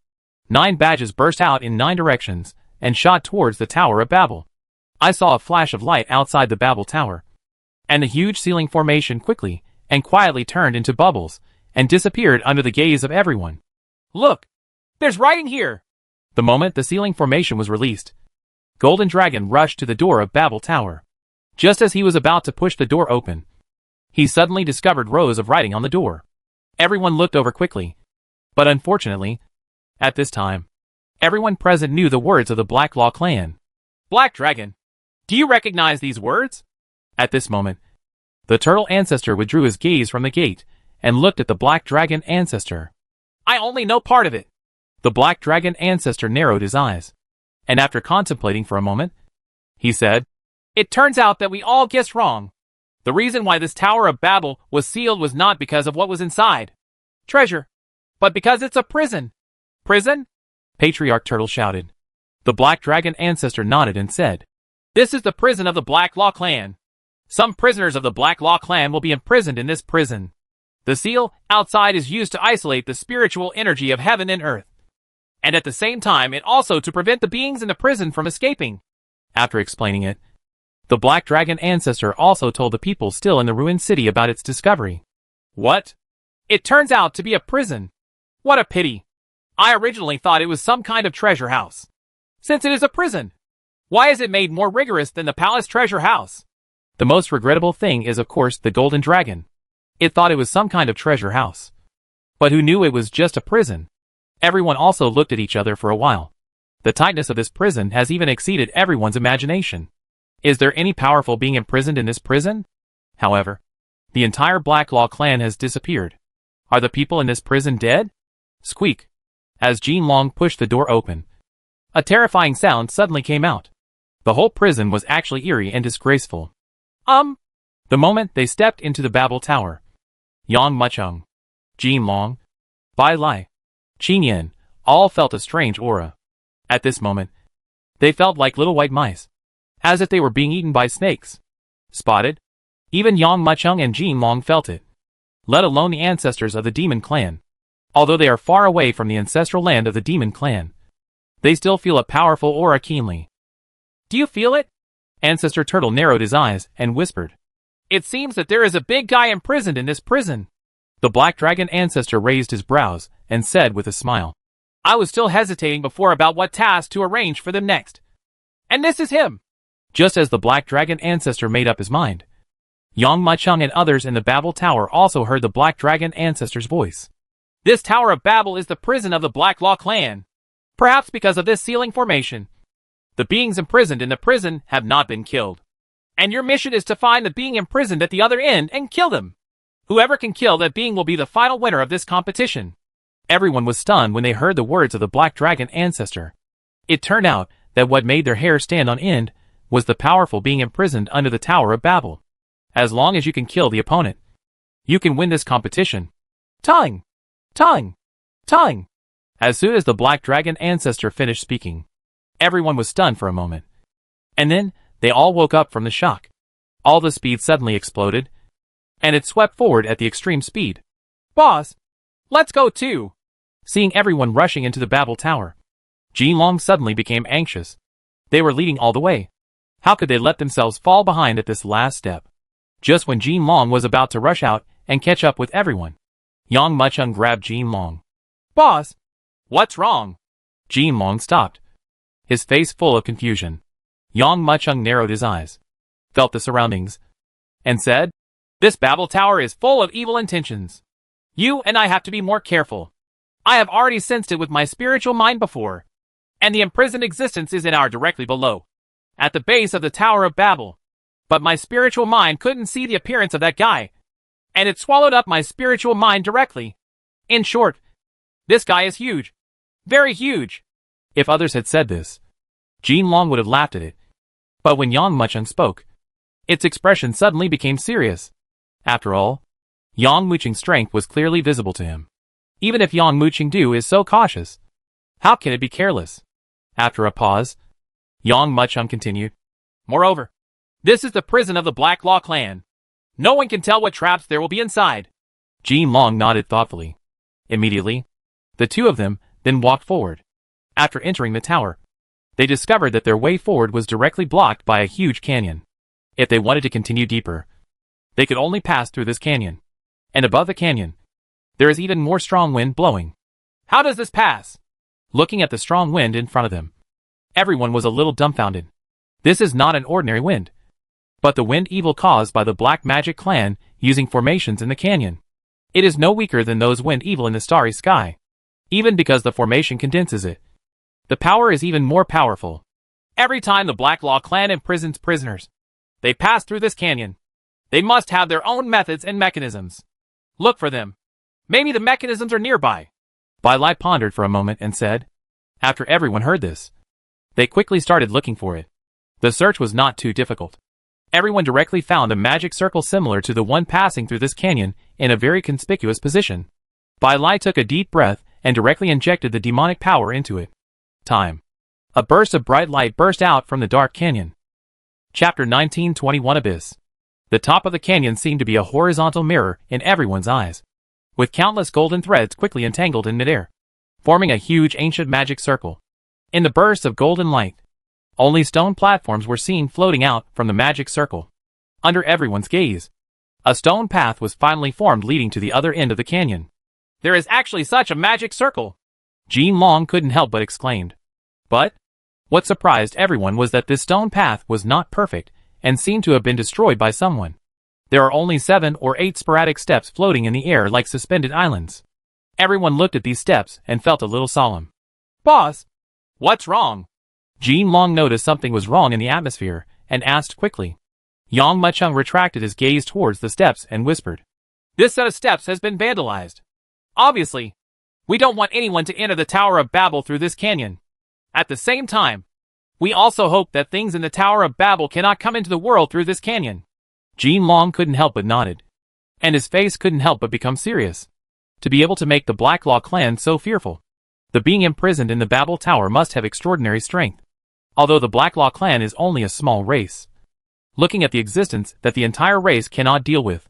9 badges burst out in 9 directions and shot towards the Tower of Babel. I saw a flash of light outside the Babel Tower, and the huge ceiling formation quickly and quietly turned into bubbles and disappeared under the gaze of everyone. Look! There's writing here! The moment the ceiling formation was released, Golden Dragon rushed to the door of Babel Tower. Just as he was about to push the door open, he suddenly discovered rows of writing on the door. Everyone looked over quickly, but unfortunately, at this time, everyone present knew the words of the Black Law clan. Black Dragon, do you recognize these words? At this moment, the turtle ancestor withdrew his gaze from the gate and looked at the Black Dragon ancestor. I only know part of it. The Black Dragon ancestor narrowed his eyes, and after contemplating for a moment, he said, It turns out that we all guessed wrong. The reason why this Tower of Babel was sealed was not because of what was inside, treasure, but because it's a prison. Prison? Patriarch Turtle shouted. The Black Dragon ancestor nodded and said, This is the prison of the Black Law clan. Some prisoners of the Black Law clan will be imprisoned in this prison. The seal outside is used to isolate the spiritual energy of heaven and earth, and at the same time it also to prevent the beings in the prison from escaping. After explaining it, the Black Dragon ancestor also told the people still in the ruined city about its discovery. What? It turns out to be a prison. What a pity. I originally thought it was some kind of treasure house. Since it is a prison, why is it made more rigorous than the palace treasure house? The most regrettable thing is of course the Golden Dragon. It thought it was some kind of treasure house. But who knew it was just a prison? Everyone also looked at each other for a while. The tightness of this prison has even exceeded everyone's imagination. Is there any powerful being imprisoned in this prison? However, the entire Black Law clan has disappeared. Are the people in this prison dead? Squeak. As Jin Long pushed the door open, a terrifying sound suddenly came out. The whole prison was actually eerie and disgraceful. The moment they stepped into the Babel Tower, Yang Muchung, Jin Long, Bai Lai, Qin Yan, all felt a strange aura. At this moment, they felt like little white mice, as if they were being eaten by snakes. Spotted? Even Yang Muchung and Jin Long felt it, let alone the ancestors of the Demon Clan. Although they are far away from the ancestral land of the Demon Clan, they still feel a powerful aura keenly. Do you feel it? Ancestor Turtle narrowed his eyes and whispered. It seems that there is a big guy imprisoned in this prison. The Black Dragon ancestor raised his brows and said with a smile. I was still hesitating before about what task to arrange for them next. And this is him. Just as the Black Dragon ancestor made up his mind, Yang Muchung and others in the Babel Tower also heard the Black Dragon ancestor's voice. This Tower of Babel is the prison of the Black Law clan. Perhaps because of this ceiling formation, the beings imprisoned in the prison have not been killed. And your mission is to find the being imprisoned at the other end and kill them. Whoever can kill that being will be the final winner of this competition. Everyone was stunned when they heard the words of the Black Dragon ancestor. It turned out that what made their hair stand on end was the powerful being imprisoned under the Tower of Babel. As long as you can kill the opponent, you can win this competition. Tongue! Tongue! Tongue! As soon as the Black Dragon ancestor finished speaking, Everyone was stunned for a moment. And then, they all woke up from the shock. All the speed suddenly exploded, and it swept forward at the extreme speed. Boss, let's go too. Seeing everyone rushing into the Babel Tower, Jinlong suddenly became anxious. They were leading all the way. How could they let themselves fall behind at this last step? Just when Jinlong was about to rush out and catch up with everyone, Yang Muchung grabbed Jinlong. Boss, what's wrong? Jinlong stopped, his face full of confusion. Yang Muchung narrowed his eyes, felt the surroundings, and said, This Babel Tower is full of evil intentions. You and I have to be more careful. I have already sensed it with my spiritual mind before, and the imprisoned existence is in our directly below, at the base of the Tower of Babel. But my spiritual mind couldn't see the appearance of that guy, and it swallowed up my spiritual mind directly. In short, this guy is huge. Very huge. If others had said this, Jinlong would have laughed at it. But when Yang Muchung spoke, its expression suddenly became serious. After all, Yang Muchung's strength was clearly visible to him. Even if Yang Muchung is so cautious, how can it be careless? After a pause, Yang Muchung continued. Moreover, this is the prison of the Black Law clan. No one can tell what traps there will be inside. Jinlong nodded thoughtfully. Immediately, the two of them then walked forward. After entering the tower, they discovered that their way forward was directly blocked by a huge canyon. If they wanted to continue deeper, they could only pass through this canyon. And above the canyon, there is even more strong wind blowing. How does this pass? Looking at the strong wind in front of them, everyone was a little dumbfounded. This is not an ordinary wind, but the wind evil caused by the Black Magic clan using formations in the canyon. It is no weaker than those wind evil in the starry sky, even because the formation condenses it. The power is even more powerful. Every time the Black Law clan imprisons prisoners, they pass through this canyon. They must have their own methods and mechanisms. Look for them. Maybe the mechanisms are nearby. Bai Lai pondered for a moment and said, after everyone heard this, they quickly started looking for it. The search was not too difficult. Everyone directly found a magic circle similar to the one passing through this canyon in a very conspicuous position. Bai Lai took a deep breath and directly injected the demonic power into it. Time. A burst of bright light burst out from the dark canyon. Chapter 1921 Abyss. The top of the canyon seemed to be a horizontal mirror in everyone's eyes, with countless golden threads quickly entangled in midair, forming a huge ancient magic circle. In the bursts of golden light, only stone platforms were seen floating out from the magic circle. Under everyone's gaze, a stone path was finally formed leading to the other end of the canyon. There is actually such a magic circle! Jinlong couldn't help but exclaimed. But what surprised everyone was that this stone path was not perfect and seemed to have been destroyed by someone. There are only 7 or 8 sporadic steps floating in the air like suspended islands. Everyone looked at these steps and felt a little solemn. Boss, what's wrong? Jinlong noticed something was wrong in the atmosphere and asked quickly. Yang Muchung retracted his gaze towards the steps and whispered. This set of steps has been vandalized. Obviously, we don't want anyone to enter the Tower of Babel through this canyon. At the same time, we also hope that things in the Tower of Babel cannot come into the world through this canyon. Jinlong couldn't help but nodded, and his face couldn't help but become serious. To be able to make the Black Law clan so fearful, the being imprisoned in the Babel Tower must have extraordinary strength. Although the Black Law clan is only a small race, looking at the existence that the entire race cannot deal with,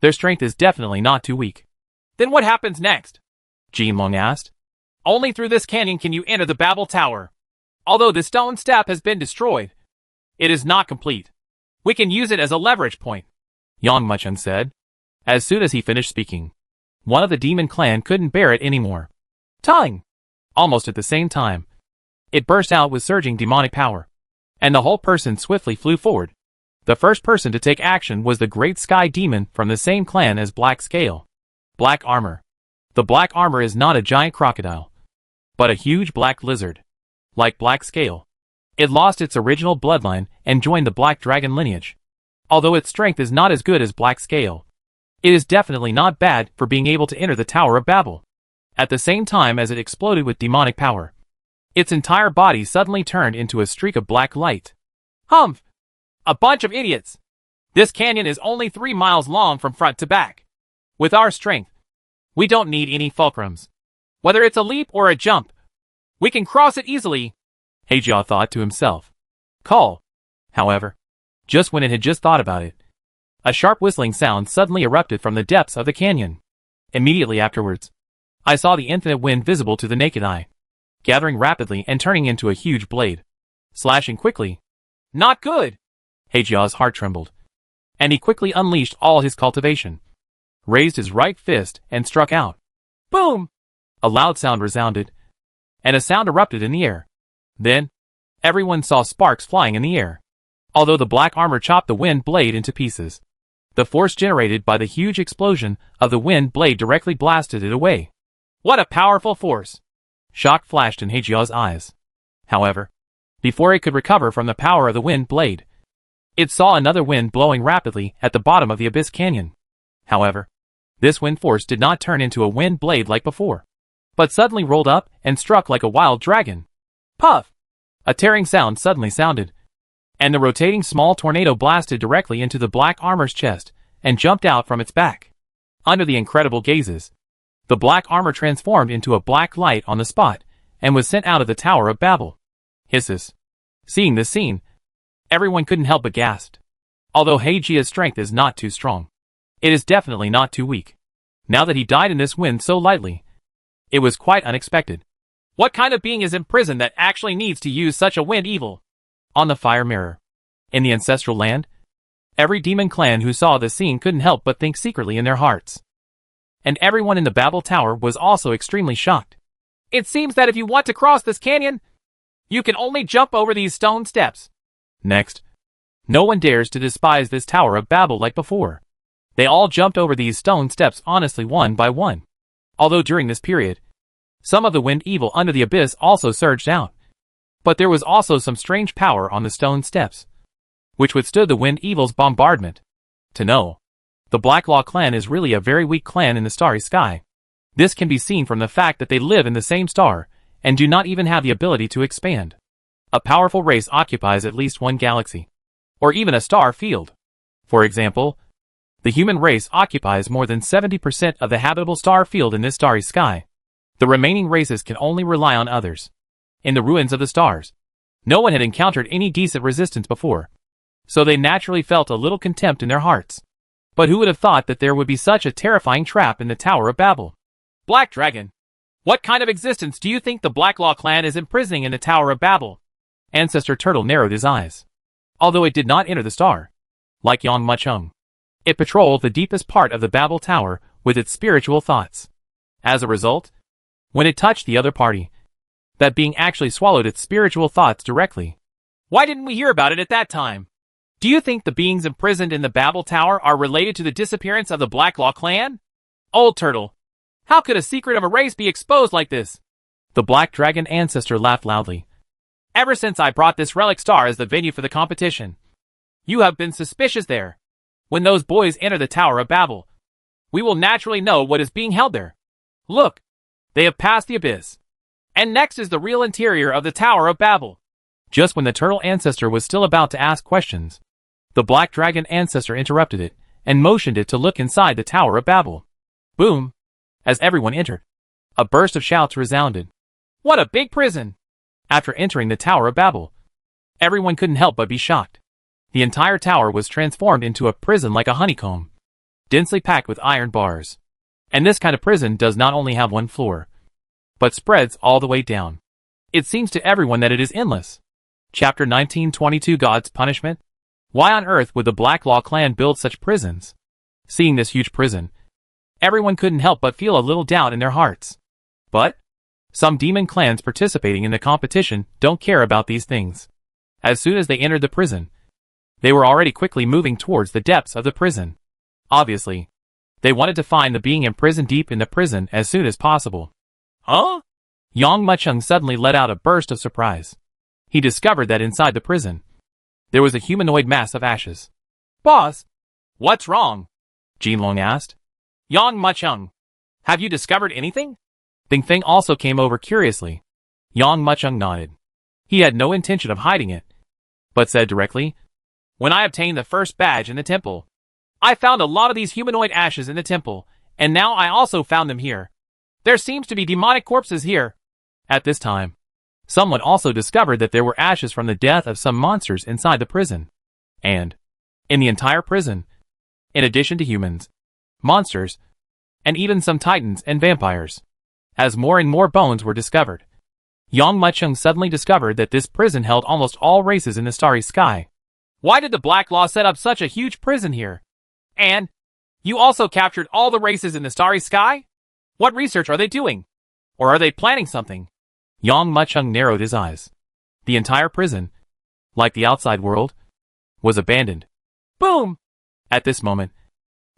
their strength is definitely not too weak. Then what happens next? Jinlong asked. Only through this canyon can you enter the Babel Tower. Although the stone step has been destroyed, it is not complete. We can use it as a leverage point, Yang Muchung said. As soon as he finished speaking, one of the demon clan couldn't bear it anymore. Tongue! Almost at the same time, it burst out with surging demonic power, and the whole person swiftly flew forward. The first person to take action was the great sky demon from the same clan as Black Scale. Black Armor. The Black Armor is not a giant crocodile, but a huge black lizard. Like Black Scale, it lost its original bloodline and joined the Black Dragon lineage. Although its strength is not as good as Black Scale, it is definitely not bad for being able to enter the Tower of Babel. At the same time as it exploded with demonic power, its entire body suddenly turned into a streak of black light. Humph! A bunch of idiots! This canyon is only 3 miles long from front to back. With our strength, we don't need any fulcrums. Whether it's a leap or a jump, we can cross it easily. Heijia thought to himself. Call. However, just when it had just thought about it, a sharp whistling sound suddenly erupted from the depths of the canyon. Immediately afterwards, I saw the infinite wind visible to the naked eye, gathering rapidly and turning into a huge blade, slashing quickly. Not good! Heijia's heart trembled, and he quickly unleashed all his cultivation, raised his right fist and struck out. Boom! A loud sound resounded, and a sound erupted in the air. Then, everyone saw sparks flying in the air. Although the black armor chopped the wind blade into pieces, the force generated by the huge explosion of the wind blade directly blasted it away. What a powerful force! Shock flashed in Heijia's eyes. However, before it could recover from the power of the wind blade, it saw another wind blowing rapidly at the bottom of the abyss canyon. However, this wind force did not turn into a wind blade like before, but suddenly rolled up and struck like a wild dragon. Puff! A tearing sound suddenly sounded, and the rotating small tornado blasted directly into the black armor's chest and jumped out from its back. Under the incredible gazes, the black armor transformed into a black light on the spot and was sent out of the Tower of Babel. Hisses. Seeing this scene, everyone couldn't help but gasp. Although Heijia's strength is not too strong, it is definitely not too weak. Now that he died in this wind so lightly, it was quite unexpected. What kind of being is imprisoned that actually needs to use such a wind evil? On the fire mirror, in the ancestral land, every demon clan who saw the scene couldn't help but think secretly in their hearts. And everyone in the Babel Tower was also extremely shocked. It seems that if you want to cross this canyon, you can only jump over these stone steps. Next, no one dares to despise this Tower of Babel like before. They all jumped over these stone steps honestly one by one. Although during this period, some of the wind evil under the abyss also surged out. But there was also some strange power on the stone steps, which withstood the wind evil's bombardment. To know, the Blacklaw clan is really a very weak clan in the starry sky. This can be seen from the fact that they live in the same star, and do not even have the ability to expand. A powerful race occupies at least one galaxy, or even a star field. For example, the human race occupies more than 70% of the habitable star field in this starry sky. The remaining races can only rely on others. In the ruins of the stars, no one had encountered any decent resistance before, so they naturally felt a little contempt in their hearts. But who would have thought that there would be such a terrifying trap in the Tower of Babel? Black Dragon, what kind of existence do you think the Blacklaw clan is imprisoning in the Tower of Babel? Ancestor Turtle narrowed his eyes. Although it did not enter the star, like Yang Machung, it patrolled the deepest part of the Babel Tower with its spiritual thoughts. As a result, when it touched the other party, that being actually swallowed its spiritual thoughts directly. Why didn't we hear about it at that time? Do you think the beings imprisoned in the Babel Tower are related to the disappearance of the Blacklaw clan? Old Turtle, how could a secret of a race be exposed like this? The Black Dragon ancestor laughed loudly. Ever since I brought this relic star as the venue for the competition, you have been suspicious there. When those boys enter the Tower of Babel, we will naturally know what is being held there. Look, they have passed the abyss. And next is the real interior of the Tower of Babel. Just when the turtle ancestor was still about to ask questions, the Black Dragon ancestor interrupted it and motioned it to look inside the Tower of Babel. Boom! As everyone entered, a burst of shouts resounded. What a big prison! After entering the Tower of Babel, everyone couldn't help but be shocked. The entire tower was transformed into a prison like a honeycomb, densely packed with iron bars. And this kind of prison does not only have one floor, but spreads all the way down. It seems to everyone that it is endless. Chapter 1922 God's Punishment? Why on earth would the Blacklaw clan build such prisons? Seeing this huge prison, everyone couldn't help but feel a little doubt in their hearts. But some demon clans participating in the competition don't care about these things. As soon as they entered the prison, they were already quickly moving towards the depths of the prison. Obviously, they wanted to find the being imprisoned deep in the prison as soon as possible. Huh? Yang Machung suddenly let out a burst of surprise. He discovered that inside the prison, there was a humanoid mass of ashes. Boss, what's wrong? Jinlong asked. Yang Machung, have you discovered anything? Ding Feng also came over curiously. Yang Machung nodded. He had no intention of hiding it, but said directly, when I obtained the first badge in the temple, I found a lot of these humanoid ashes in the temple, and now I also found them here. There seems to be demonic corpses here. At this time, Someone also discovered that there were ashes from the death of some monsters inside the prison. And, in the entire prison, in addition to humans, monsters, and even some titans and vampires. As more and more bones were discovered, Yang Muchung suddenly discovered that this prison held almost all races in the starry sky. Why did the Black Law set up such a huge prison here? And, you also captured all the races in the starry sky? What research are they doing? Or are they planning something? Yang Muchung narrowed his eyes. The entire prison, like the outside world, was abandoned. Boom! At this moment,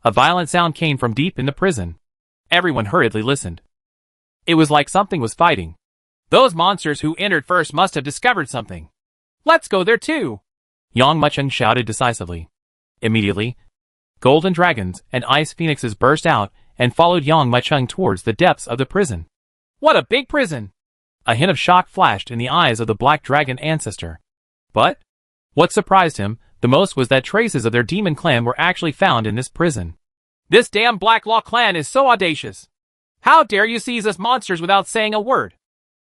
a violent sound came from deep in the prison. Everyone hurriedly listened. It was like something was fighting. Those monsters who entered first must have discovered something. Let's go there too! Yang Muchung shouted decisively. Immediately, golden dragons and ice phoenixes burst out and followed Yang Muchung towards the depths of the prison. What a big prison! A hint of shock flashed in the eyes of the black dragon ancestor. But what surprised him the most was that traces of their demon clan were actually found in this prison. This damn Black Law clan is so audacious. How dare you seize us monsters without saying a word?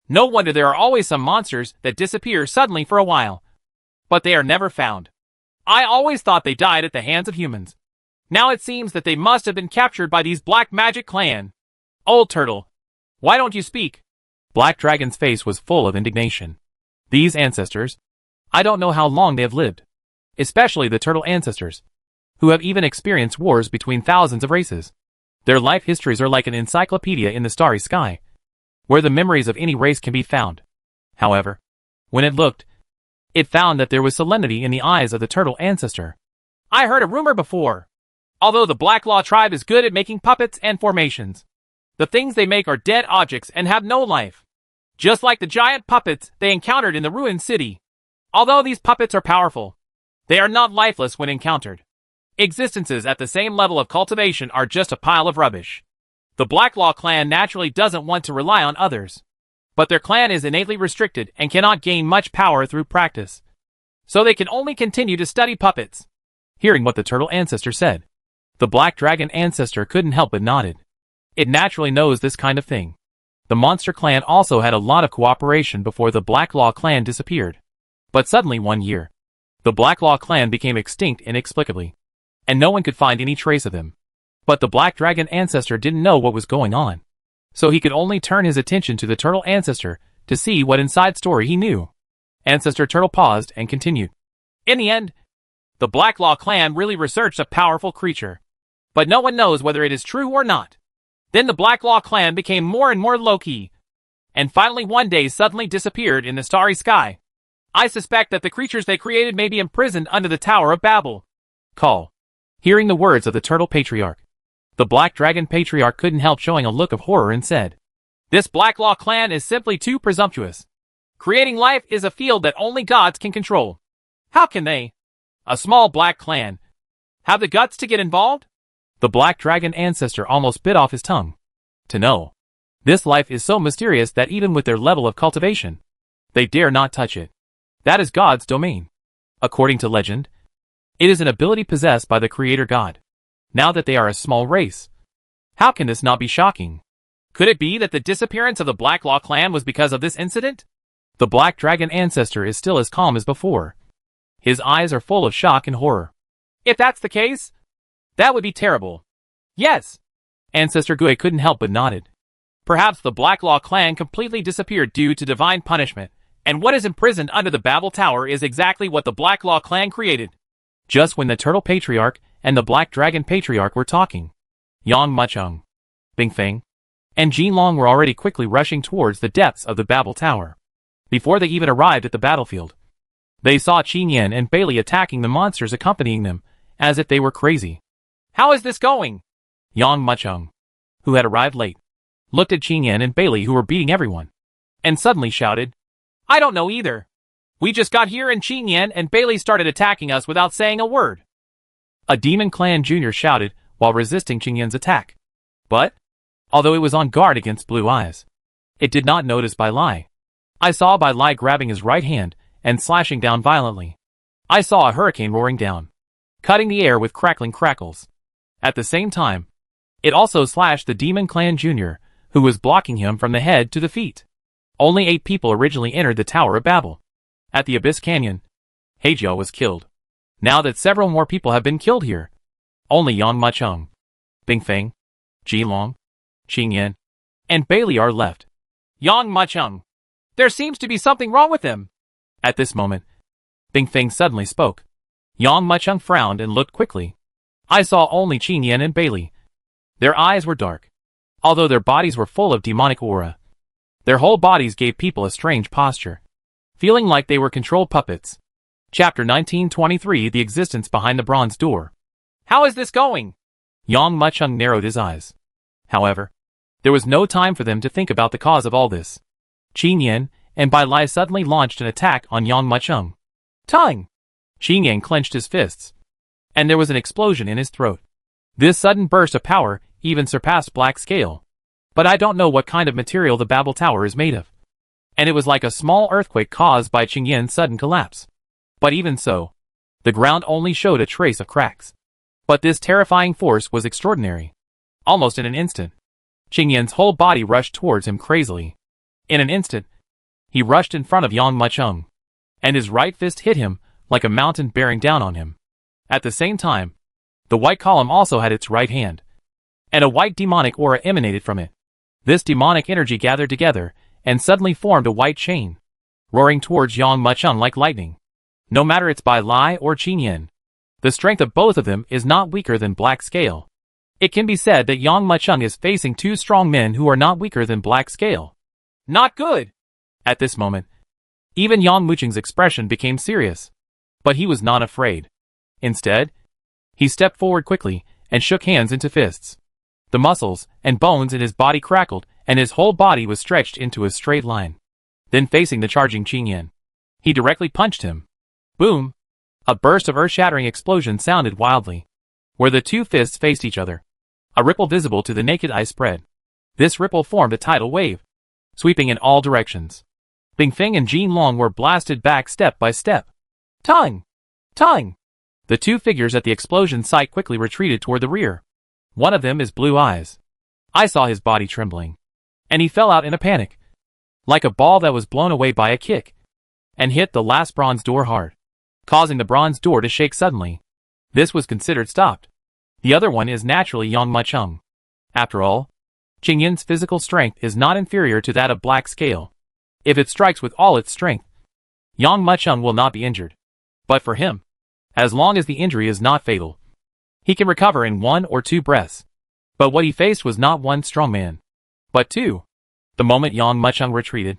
No wonder there are always some monsters that disappear suddenly for a while. But they are never found. I always thought they died at the hands of humans. Now it seems that they must have been captured by these Black Magic clan. Old Turtle, why don't you speak? Black Dragon's face was full of indignation. These ancestors, I don't know how long they have lived. Especially the turtle ancestors, who have even experienced wars between thousands of races. Their life histories are like an encyclopedia in the starry sky, where the memories of any race can be found. However, when it looked, it found that there was solemnity in the eyes of the turtle ancestor. I heard a rumor before. Although the Black Law tribe is good at making puppets and formations, the things they make are dead objects and have no life. Just like the giant puppets they encountered in the ruined city. Although these puppets are powerful, they are not lifeless when encountered. Existences at the same level of cultivation are just a pile of rubbish. The Black Law clan naturally doesn't want to rely on others. But their clan is innately restricted and cannot gain much power through practice. So they can only continue to study puppets. Hearing what the turtle ancestor said, the black dragon ancestor couldn't help but nodded. It naturally knows this kind of thing. The monster clan also had a lot of cooperation before the Black Law clan disappeared. But suddenly one year, the Black Law clan became extinct inexplicably, and no one could find any trace of them. But the black dragon ancestor didn't know what was going on, so he could only turn his attention to the turtle ancestor to see what inside story he knew. Ancestor Turtle paused and continued. In the end, the Black Law clan really researched a powerful creature, but no one knows whether it is true or not. Then the Black Law clan became more and more low-key, and finally one day suddenly disappeared in the starry sky. I suspect that the creatures they created may be imprisoned under the Tower of Babel. Call. Hearing the words of the turtle patriarch, the black dragon patriarch couldn't help showing a look of horror and said, This Black Law clan is simply too presumptuous. Creating life is a field that only gods can control. How can they, a small black clan, have the guts to get involved? The black dragon ancestor almost bit off his tongue. To know. This life is so mysterious that even with their level of cultivation, they dare not touch it. That is God's domain. According to legend, it is an ability possessed by the Creator God. Now that they are a small race, how can this not be shocking? Could it be that the disappearance of the Black Law clan was because of this incident? The black dragon ancestor is still as calm as before. His eyes are full of shock and horror. If that's the case, that would be terrible. Yes. Ancestor Gui couldn't help but nodded. Perhaps the Black Law clan completely disappeared due to divine punishment, and what is imprisoned under the Babel Tower is exactly what the Black Law clan created. Just when the Turtle Patriarch and the Black Dragon Patriarch were talking, Yang Muchung, Bing Feng, and Jin Long were already quickly rushing towards the depths of the Babel Tower. Before they even arrived at the battlefield, they saw Qin Yan and Bailey attacking the monsters accompanying them, as if they were crazy. How is this going? Yang Muchung, who had arrived late, looked at Qin Yan and Bailey who were beating everyone, and suddenly shouted, I don't know either. We just got here and Qin Yan and Bailey started attacking us without saying a word. A Demon Clan Jr. shouted while resisting Qin Yan's attack. But, although it was on guard against Blue Eyes, it did not notice Bai Lai. I saw Bai Lai grabbing his right hand and slashing down violently. I saw a hurricane roaring down, cutting the air with crackling crackles. At the same time, it also slashed the Demon Clan Jr., who was blocking him from the head to the feet. Only 8 people originally entered the Tower of Babel. At the Abyss Canyon, Heijio was killed. Now that several more people have been killed here, only Yang Macheng, Bingfeng, Jilong, Qingyan, and Bailey are left. Yang Macheng. There seems to be something wrong with him. At this moment, Bingfeng suddenly spoke. Yang Macheng frowned and looked quickly. I saw only Qingyan and Bailey. Their eyes were dark, although their bodies were full of demonic aura. Their whole bodies gave people a strange posture, feeling like they were controlled puppets. Chapter 1923 The Existence Behind the Bronze Door. How is this going? Yang Macheng narrowed his eyes. However, there was no time for them to think about the cause of all this. Qingyan and Bai Lai suddenly launched an attack on Yang Macheng. Tongue! Qingyan clenched his fists, and there was an explosion in his throat. This sudden burst of power even surpassed Black Scale. But I don't know what kind of material the Babel Tower is made of. And it was like a small earthquake caused by Qingyan's sudden collapse. But even so, the ground only showed a trace of cracks. But this terrifying force was extraordinary. Almost in an instant, Qingyan's whole body rushed towards him crazily. In an instant, he rushed in front of Yang Macheng, and his right fist hit him like a mountain bearing down on him. At the same time, the white column also had its right hand, and a white demonic aura emanated from it. This demonic energy gathered together and suddenly formed a white chain, roaring towards Yang Macheng like lightning. No matter it's Bai Lai or Qingyan, the strength of both of them is not weaker than Black Scale. It can be said that Yang Macheng is facing 2 strong men who are not weaker than Black Scale. Not good! At this moment, even Yang Macheng's expression became serious. But he was not afraid. Instead, he stepped forward quickly and shook hands into fists. The muscles and bones in his body crackled and his whole body was stretched into a straight line. Then facing the charging Qingyan, he directly punched him. Boom! A burst of earth-shattering explosion sounded wildly. Where the 2 fists faced each other, a ripple visible to the naked eye spread. This ripple formed a tidal wave, sweeping in all directions. Bingfeng and Jilong were blasted back step by step. Tongue! Tongue! The 2 figures at the explosion site quickly retreated toward the rear. One of them is Blue Eyes. I saw his body trembling, and he fell out in a panic, like a ball that was blown away by a kick, and hit the last bronze door hard, causing the bronze door to shake suddenly. This was considered stopped. The other one is naturally Yang Macheng. After all, Qingyan's physical strength is not inferior to that of Black Scale. If it strikes with all its strength, Yang Macheng will not be injured. But for him, as long as the injury is not fatal, he can recover in 1 or 2 breaths. But what he faced was not 1 strong man, but 2. The moment Yang Macheng retreated,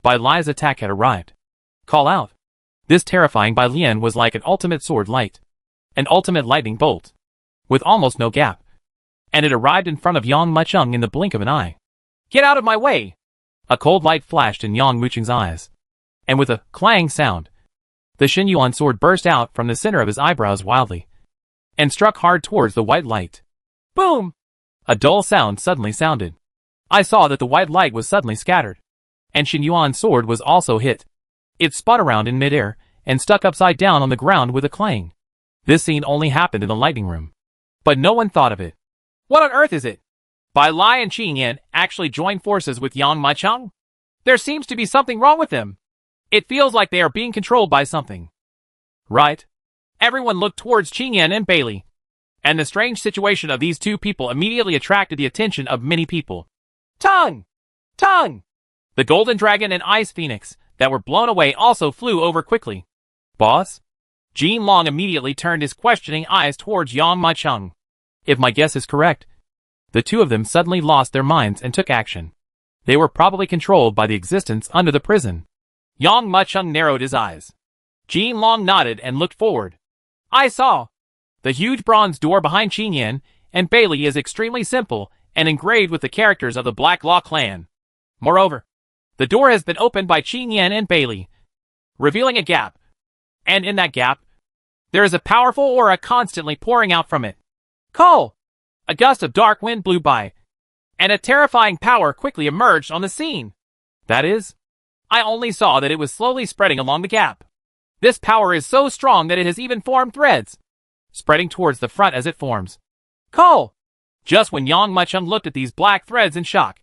Bai Lai's attack had arrived. Call out! This terrifying Bai Lian was like an ultimate sword light, an ultimate lightning bolt, with almost no gap. And it arrived in front of Yang Macheng in the blink of an eye. Get out of my way! A cold light flashed in Yang Macheng's eyes, and with a clang sound, the Xinyuan sword burst out from the center of his eyebrows wildly, and struck hard towards the white light. Boom! A dull sound suddenly sounded. I saw that the white light was suddenly scattered, and Xinyuan's sword was also hit. It spun around in midair, and stuck upside down on the ground with a clang. This scene only happened in the lightning room, but no one thought of it. What on earth is it? Bai Lai and Qingyan actually joined forces with Yang Macheng? There seems to be something wrong with them. It feels like they are being controlled by something. Right? Everyone looked towards Qingyan and Bailey, and the strange situation of these 2 people immediately attracted the attention of many people. Tongue! Tongue! The Golden Dragon and Ice Phoenix that were blown away also flew over quickly. Boss? Jilong immediately turned his questioning eyes towards Yang Macheng. If my guess is correct, the 2 of them suddenly lost their minds and took action. They were probably controlled by the existence under the prison. Yang Macheng narrowed his eyes. Jilong nodded and looked forward. I saw. The huge bronze door behind Qingyan and Bailey is extremely simple and engraved with the characters of the Black Law clan. Moreover, the door has been opened by Qingyan and Bailey, revealing a gap. And in that gap, there is a powerful aura constantly pouring out from it. Call! A gust of dark wind blew by, and a terrifying power quickly emerged on the scene. That is? I only saw that it was slowly spreading along the gap. This power is so strong that it has even formed threads, spreading towards the front as it forms. Call! Just when Yang Macheng looked at these black threads in shock,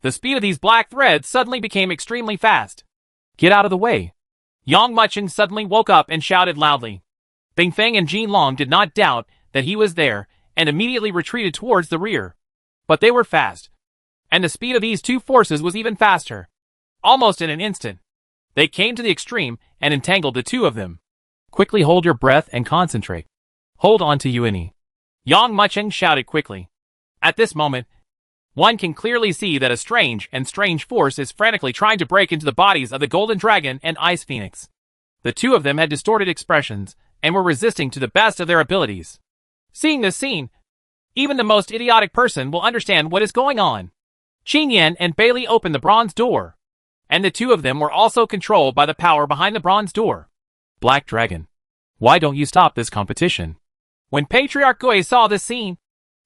The speed of these black threads suddenly became extremely fast. Get out of the way. Yang Mucheng suddenly woke up and shouted loudly. Bing Feng and Jin Long did not doubt that he was there and immediately retreated towards the rear. But they were fast. And the speed of these two forces was even faster. Almost in an instant, they came to the extreme and entangled the two of them. Quickly hold your breath and concentrate. Hold on to Yuani. Yang Mucheng shouted quickly. At this moment, one can clearly see that a strange force is frantically trying to break into the bodies of the Golden Dragon and Ice Phoenix. The two of them had distorted expressions and were resisting to the best of their abilities. Seeing this scene, even the most idiotic person will understand what is going on. Qin Yan and Bailey opened the bronze door, and the two of them were also controlled by the power behind the bronze door. Black Dragon, why don't you stop this competition? When Patriarch Gui saw this scene,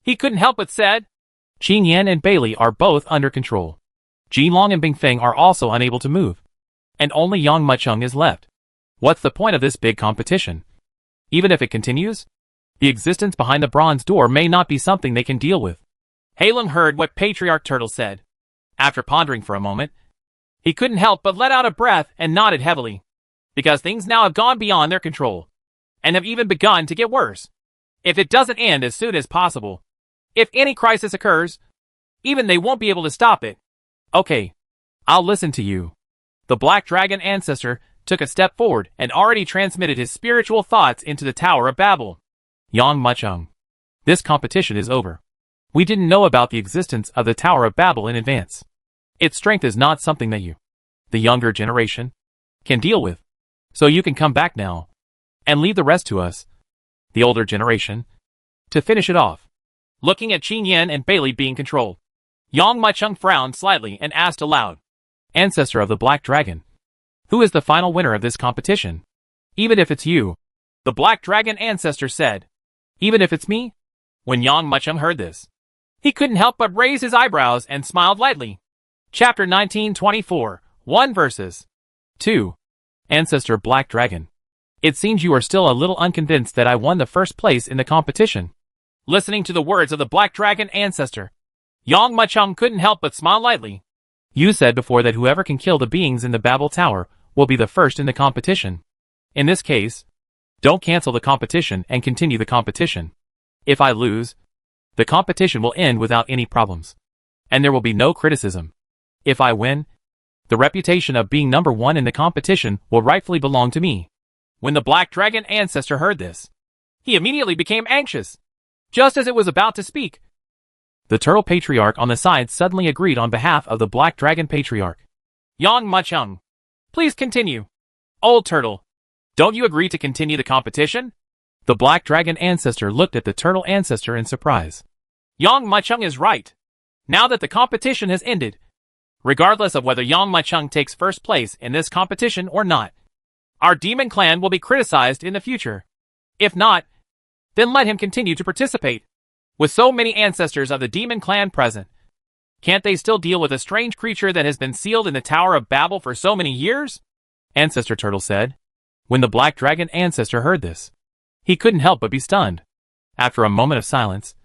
he couldn't help but said, Qin Yan and Bailey are both under control. Jin Long and Bing Feng are also unable to move. And only Yang Mucheng is left. What's the point of this big competition? Even if it continues, the existence behind the bronze door may not be something they can deal with. Halong heard what Patriarch Turtle said. After pondering for a moment, he couldn't help but let out a breath and nodded heavily. Because things now have gone beyond their control, and have even begun to get worse. If it doesn't end as soon as possible, if any crisis occurs, even they won't be able to stop it. Okay, I'll listen to you. The Black Dragon Ancestor took a step forward and already transmitted his spiritual thoughts into the Tower of Babel. Yang Mucheng, this competition is over. We didn't know about the existence of the Tower of Babel in advance. Its strength is not something that you, the younger generation, can deal with. So you can come back now, and leave the rest to us, the older generation, to finish it off. Looking at Qin Yan and Bailey being controlled, Yang Mucheng frowned slightly and asked aloud, Ancestor of the Black Dragon, who is the final winner of this competition? Even if it's you. The Black Dragon Ancestor said. Even if it's me? When Yang Mucheng heard this, he couldn't help but raise his eyebrows and smiled lightly. Chapter 1924, 1 verses. 2. Ancestor Black Dragon. It seems you are still a little unconvinced that I won the first place in the competition. Listening to the words of the Black Dragon Ancestor, Yang Mucheng couldn't help but smile lightly. You said before that whoever can kill the beings in the Babel Tower will be the first in the competition. In this case, don't cancel the competition and continue the competition. If I lose, the competition will end without any problems. And there will be no criticism. If I win, the reputation of being number one in the competition will rightfully belong to me. When the Black Dragon Ancestor heard this, he immediately became anxious. Just as it was about to speak, the Turtle Patriarch on the side suddenly agreed on behalf of the Black Dragon Patriarch. Yang Mucheng, please continue. Old Turtle, don't you agree to continue the competition? The Black Dragon Ancestor looked at the Turtle Ancestor in surprise. Yang Mucheng is right. Now that the competition has ended, regardless of whether Yang Mucheng takes first place in this competition or not, our demon clan will be criticized in the future. If not, then let him continue to participate. With so many ancestors of the demon clan present, can't they still deal with a strange creature that has been sealed in the Tower of Babel for so many years? Ancestor Turtle said. When the Black Dragon Ancestor heard this, he couldn't help but be stunned. After a moment of silence,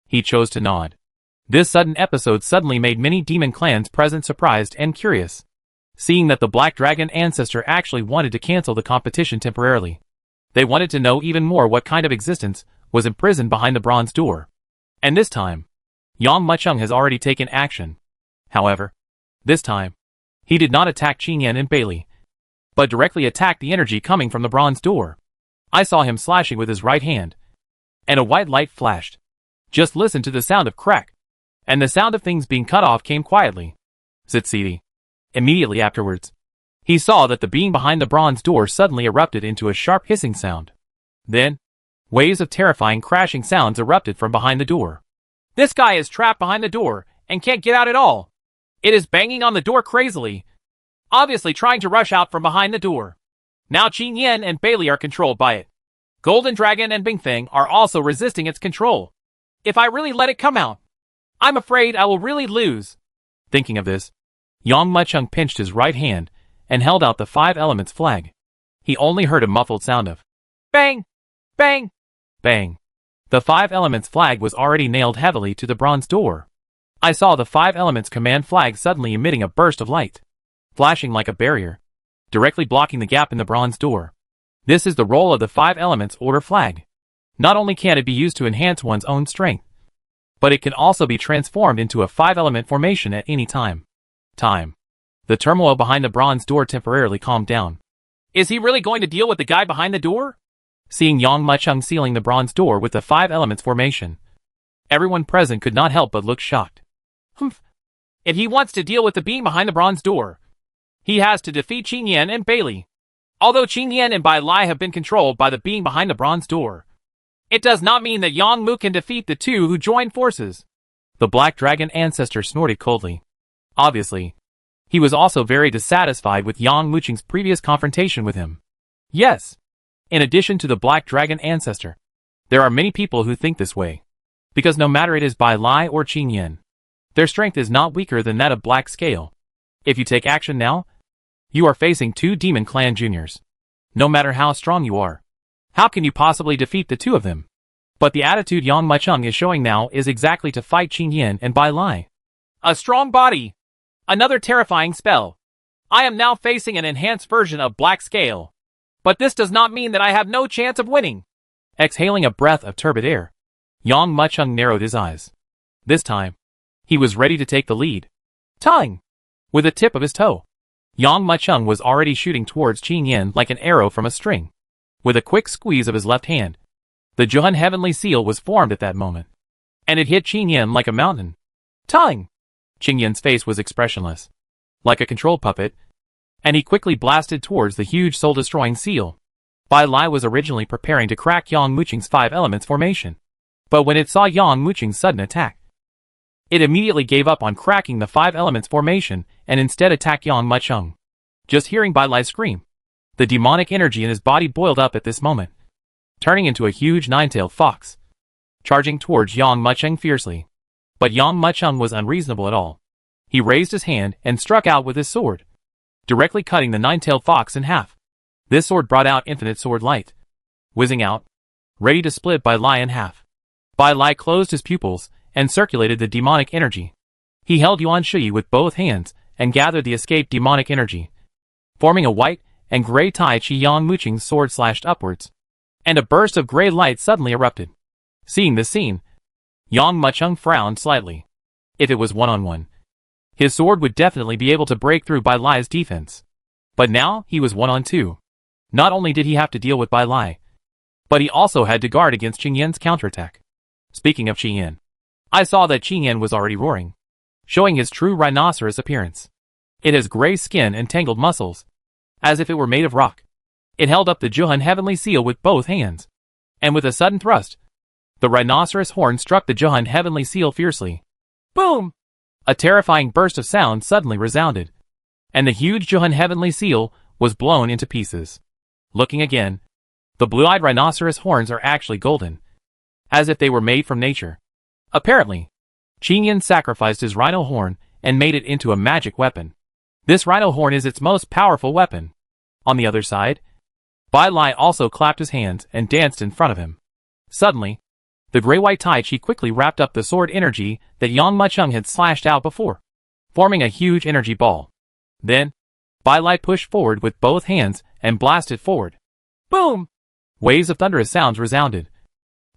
he chose to nod. This sudden episode suddenly made many demon clans present surprised and curious, seeing that the Black Dragon Ancestor actually wanted to cancel the competition temporarily. They wanted to know even more what kind of existence was imprisoned behind the bronze door. And this time, Yang Mucheng has already taken action. However, this time, he did not attack Qin Yan and Bailey, but directly attacked the energy coming from the bronze door. I saw him slashing with his right hand, and a white light flashed. Just listen to the sound of crack, and the sound of things being cut off came quietly. Zitsidi. Immediately afterwards, he saw that the being behind the bronze door suddenly erupted into a sharp hissing sound. Then, waves of terrifying crashing sounds erupted from behind the door. This guy is trapped behind the door and can't get out at all. It is banging on the door crazily, obviously trying to rush out from behind the door. Now Qin Yan and Bailey are controlled by it. Golden Dragon and Bing Feng are also resisting its control. If I really let it come out, I'm afraid I will really lose. Thinking of this, Yang Mucheng pinched his right hand and held out the 5 elements flag. He only heard a muffled sound of bang, bang, bang. The 5 elements flag was already nailed heavily to the bronze door. I saw the 5 elements command flag suddenly emitting a burst of light, flashing like a barrier, directly blocking the gap in the bronze door. This is the role of the 5 elements order flag. Not only can it be used to enhance one's own strength, but it can also be transformed into a 5-element formation at any time. The turmoil behind the bronze door temporarily calmed down. Is he really going to deal with the guy behind the door? Seeing Yang Mucheng sealing the bronze door with the 5 elements formation, everyone present could not help but look shocked. If he wants to deal with the being behind the bronze door, he has to defeat Qin Yan and Bailey. Although Qin Yan and Bai Lai have been controlled by the being behind the bronze door, it does not mean that Yang Mu can defeat the two who join forces. The Black Dragon ancestor snorted coldly. Obviously, he was also very dissatisfied with Yang Mucheng's previous confrontation with him. Yes, in addition to the Black Dragon ancestor, there are many people who think this way. Because no matter it is Bai Lai or Qin Yan, their strength is not weaker than that of Black Scale. If you take action now, you are facing 2 Demon Clan juniors. No matter how strong you are, how can you possibly defeat the 2 of them? But the attitude Yang Mucheng is showing now is exactly to fight Qin Yan and Bai Lai. A strong body. Another terrifying spell. I am now facing an enhanced version of Black Scale. But this does not mean that I have no chance of winning. Exhaling a breath of turbid air, Yang Mucheng narrowed his eyes. This time, he was ready to take the lead. Tying! With the tip of his toe, Yang Mucheng was already shooting towards Qin Yan like an arrow from a string. With a quick squeeze of his left hand, the Zhuhan Heavenly Seal was formed at that moment, and it hit Qin Yan like a mountain. Tying! Qin Yan's face was expressionless, like a control puppet, and he quickly blasted towards the huge soul-destroying seal. Bai Lai was originally preparing to crack Yang Mucheng's 5 elements formation, but when it saw Yang Mucheng's sudden attack, it immediately gave up on cracking the 5 elements formation and instead attacked Yang Mucheng. Just hearing Bai Lai scream, the demonic energy in his body boiled up at this moment, turning into a huge 9-tailed fox, charging towards Yang Mucheng fiercely. But Yang Mucheng was unreasonable at all. He raised his hand and struck out with his sword, directly cutting the 9-tailed fox in half. This sword brought out infinite sword light, whizzing out, ready to split Bai Lai in half. Bai Lai closed his pupils and circulated the demonic energy. He held Yuan Shui with both hands and gathered the escaped demonic energy, forming a white and gray Tai Chi. Yang Mucheng's sword slashed upwards, and a burst of gray light suddenly erupted. Seeing this scene, Yang Mucheng frowned slightly. If it was one-on-one, his sword would definitely be able to break through Bai Lai's defense. But now he was 1-on-2. Not only did he have to deal with Bai Lai, but he also had to guard against Qin Yan's counterattack. Speaking of Qin Yan, I saw that Qin Yan was already roaring, showing his true rhinoceros appearance. It has gray skin and tangled muscles, as if it were made of rock. It held up the Zhuhan Heavenly Seal with both hands, and with a sudden thrust, the rhinoceros horn struck the Zhuhan Heavenly Seal fiercely. Boom! A terrifying burst of sound suddenly resounded, and the huge Zhuhan Heavenly Seal was blown into pieces. Looking again, the blue-eyed rhinoceros horns are actually golden, as if they were made from nature. Apparently, Qin Yan sacrificed his rhino horn and made it into a magic weapon. This rhino horn is its most powerful weapon. On the other side, Bai Lai also clapped his hands and danced in front of him. Suddenly, the gray-white Tai Chi quickly wrapped up the sword energy that Yang Mucheng had slashed out before, forming a huge energy ball. Then, Bai Lai pushed forward with both hands and blasted forward. Boom! Waves of thunderous sounds resounded,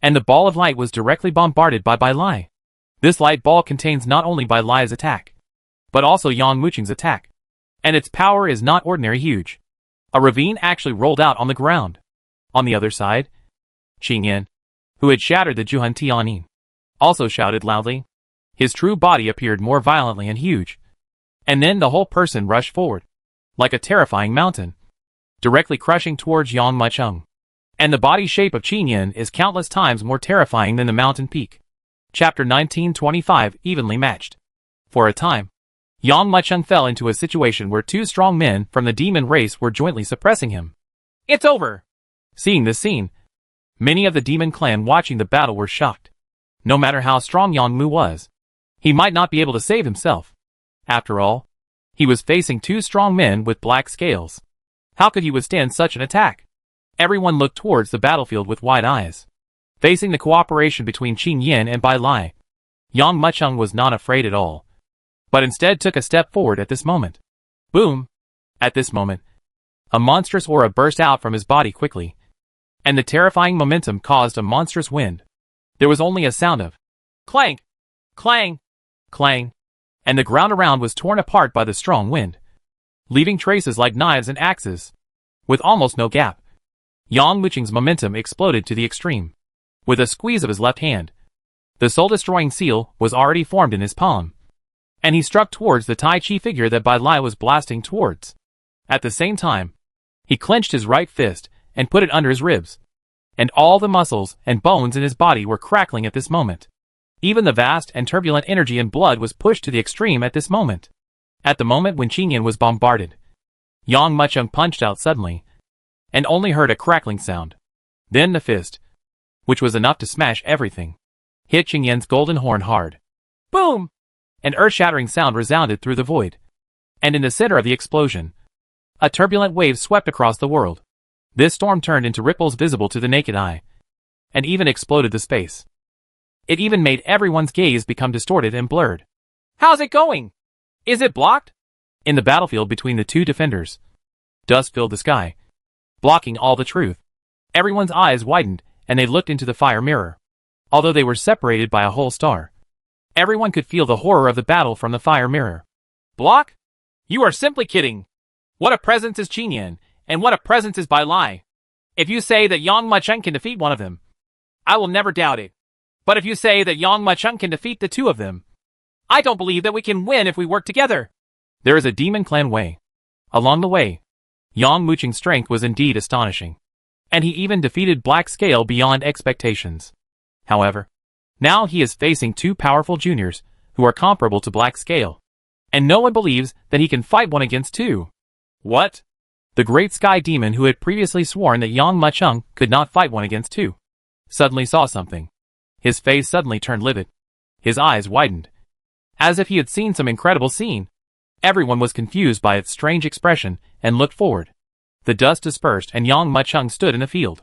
and the ball of light was directly bombarded by Bai Lai. This light ball contains not only Bai Lai's attack, but also Yang Mucheng's attack, and its power is not ordinary huge. A ravine actually rolled out on the ground. On the other side, Qin Yan, who had shattered the Zhuhan Tianin, also shouted loudly. His true body appeared more violently and huge, and then the whole person rushed forward, like a terrifying mountain, directly crushing towards Yang Mucheng. And the body shape of Qin Yan is countless times more terrifying than the mountain peak. Chapter 1925 Evenly matched. For a time, Yang Mucheng fell into a situation where 2 strong men from the demon race were jointly suppressing him. It's over! Seeing this scene, many of the demon clan watching the battle were shocked. No matter how strong Yang Mu was, he might not be able to save himself. After all, he was facing 2 strong men with black scales. How could he withstand such an attack? Everyone looked towards the battlefield with wide eyes, facing the cooperation between Qin Yan and Bai Lai. Yang Muchung was not afraid at all, but instead took a step forward at this moment. Boom! At this moment, a monstrous aura burst out from his body quickly, and the terrifying momentum caused a monstrous wind. There was only a sound of clank, clang, clang, and the ground around was torn apart by the strong wind, leaving traces like knives and axes. With almost no gap, Yang Muchung's momentum exploded to the extreme. With a squeeze of his left hand, the soul-destroying seal was already formed in his palm, and he struck towards the Tai Chi figure that Bai Lai was blasting towards. At the same time, he clenched his right fist and put it under his ribs, and all the muscles and bones in his body were crackling at this moment. Even the vast and turbulent energy and blood was pushed to the extreme at this moment. At the moment when Qingyan was bombarded, Yang Muchung punched out suddenly, and only heard a crackling sound. Then the fist, which was enough to smash everything, hit Qingyan's golden horn hard. Boom! An earth-shattering sound resounded through the void, and in the center of the explosion, a turbulent wave swept across the world. This storm turned into ripples visible to the naked eye, and even exploded the space. It even made everyone's gaze become distorted and blurred. How's it going? Is it blocked? In the battlefield between the two defenders, dust filled the sky, blocking all the truth. Everyone's eyes widened, and they looked into the fire mirror. Although they were separated by a whole star, everyone could feel the horror of the battle from the fire mirror. Block? You are simply kidding. What a presence is Qingyan, and what a presence is Bai Lai. If you say that Yang Muchung can defeat one of them, I will never doubt it. But if you say that Yang Muchung can defeat the two of them, I don't believe that we can win if we work together. There is a demon clan way. Along the way, Yang Muchung's strength was indeed astonishing, and he even defeated Black Scale beyond expectations. However, now he is facing two powerful juniors who are comparable to Black Scale, and no one believes that he can fight one against two. What? The great sky demon who had previously sworn that Yang Muchung could not fight one against two, suddenly saw something. His face suddenly turned livid. His eyes widened, as if he had seen some incredible scene. Everyone was confused by its strange expression and looked forward. The dust dispersed and Yang Muchung stood in a field.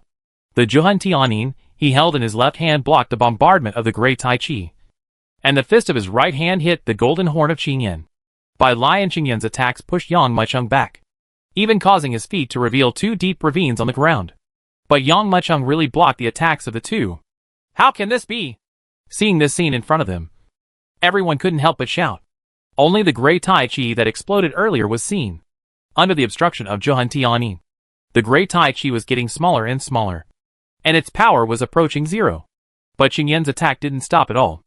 The Zhuhan Tianin he held in his left hand blocked the bombardment of the great Tai Chi, and the fist of his right hand hit the golden horn of Qingyan. Bai Lai and Qingyan's attacks pushed Yang Muchung back, even causing his feet to reveal two deep ravines on the ground. But Yang Muchung really blocked the attacks of the two. How can this be? Seeing this scene in front of them, everyone couldn't help but shout. Only the grey Tai Chi that exploded earlier was seen. Under the obstruction of Zhuhan Tianin, the grey Tai Chi was getting smaller and smaller, and its power was approaching zero. But Qingyan's attack didn't stop at all.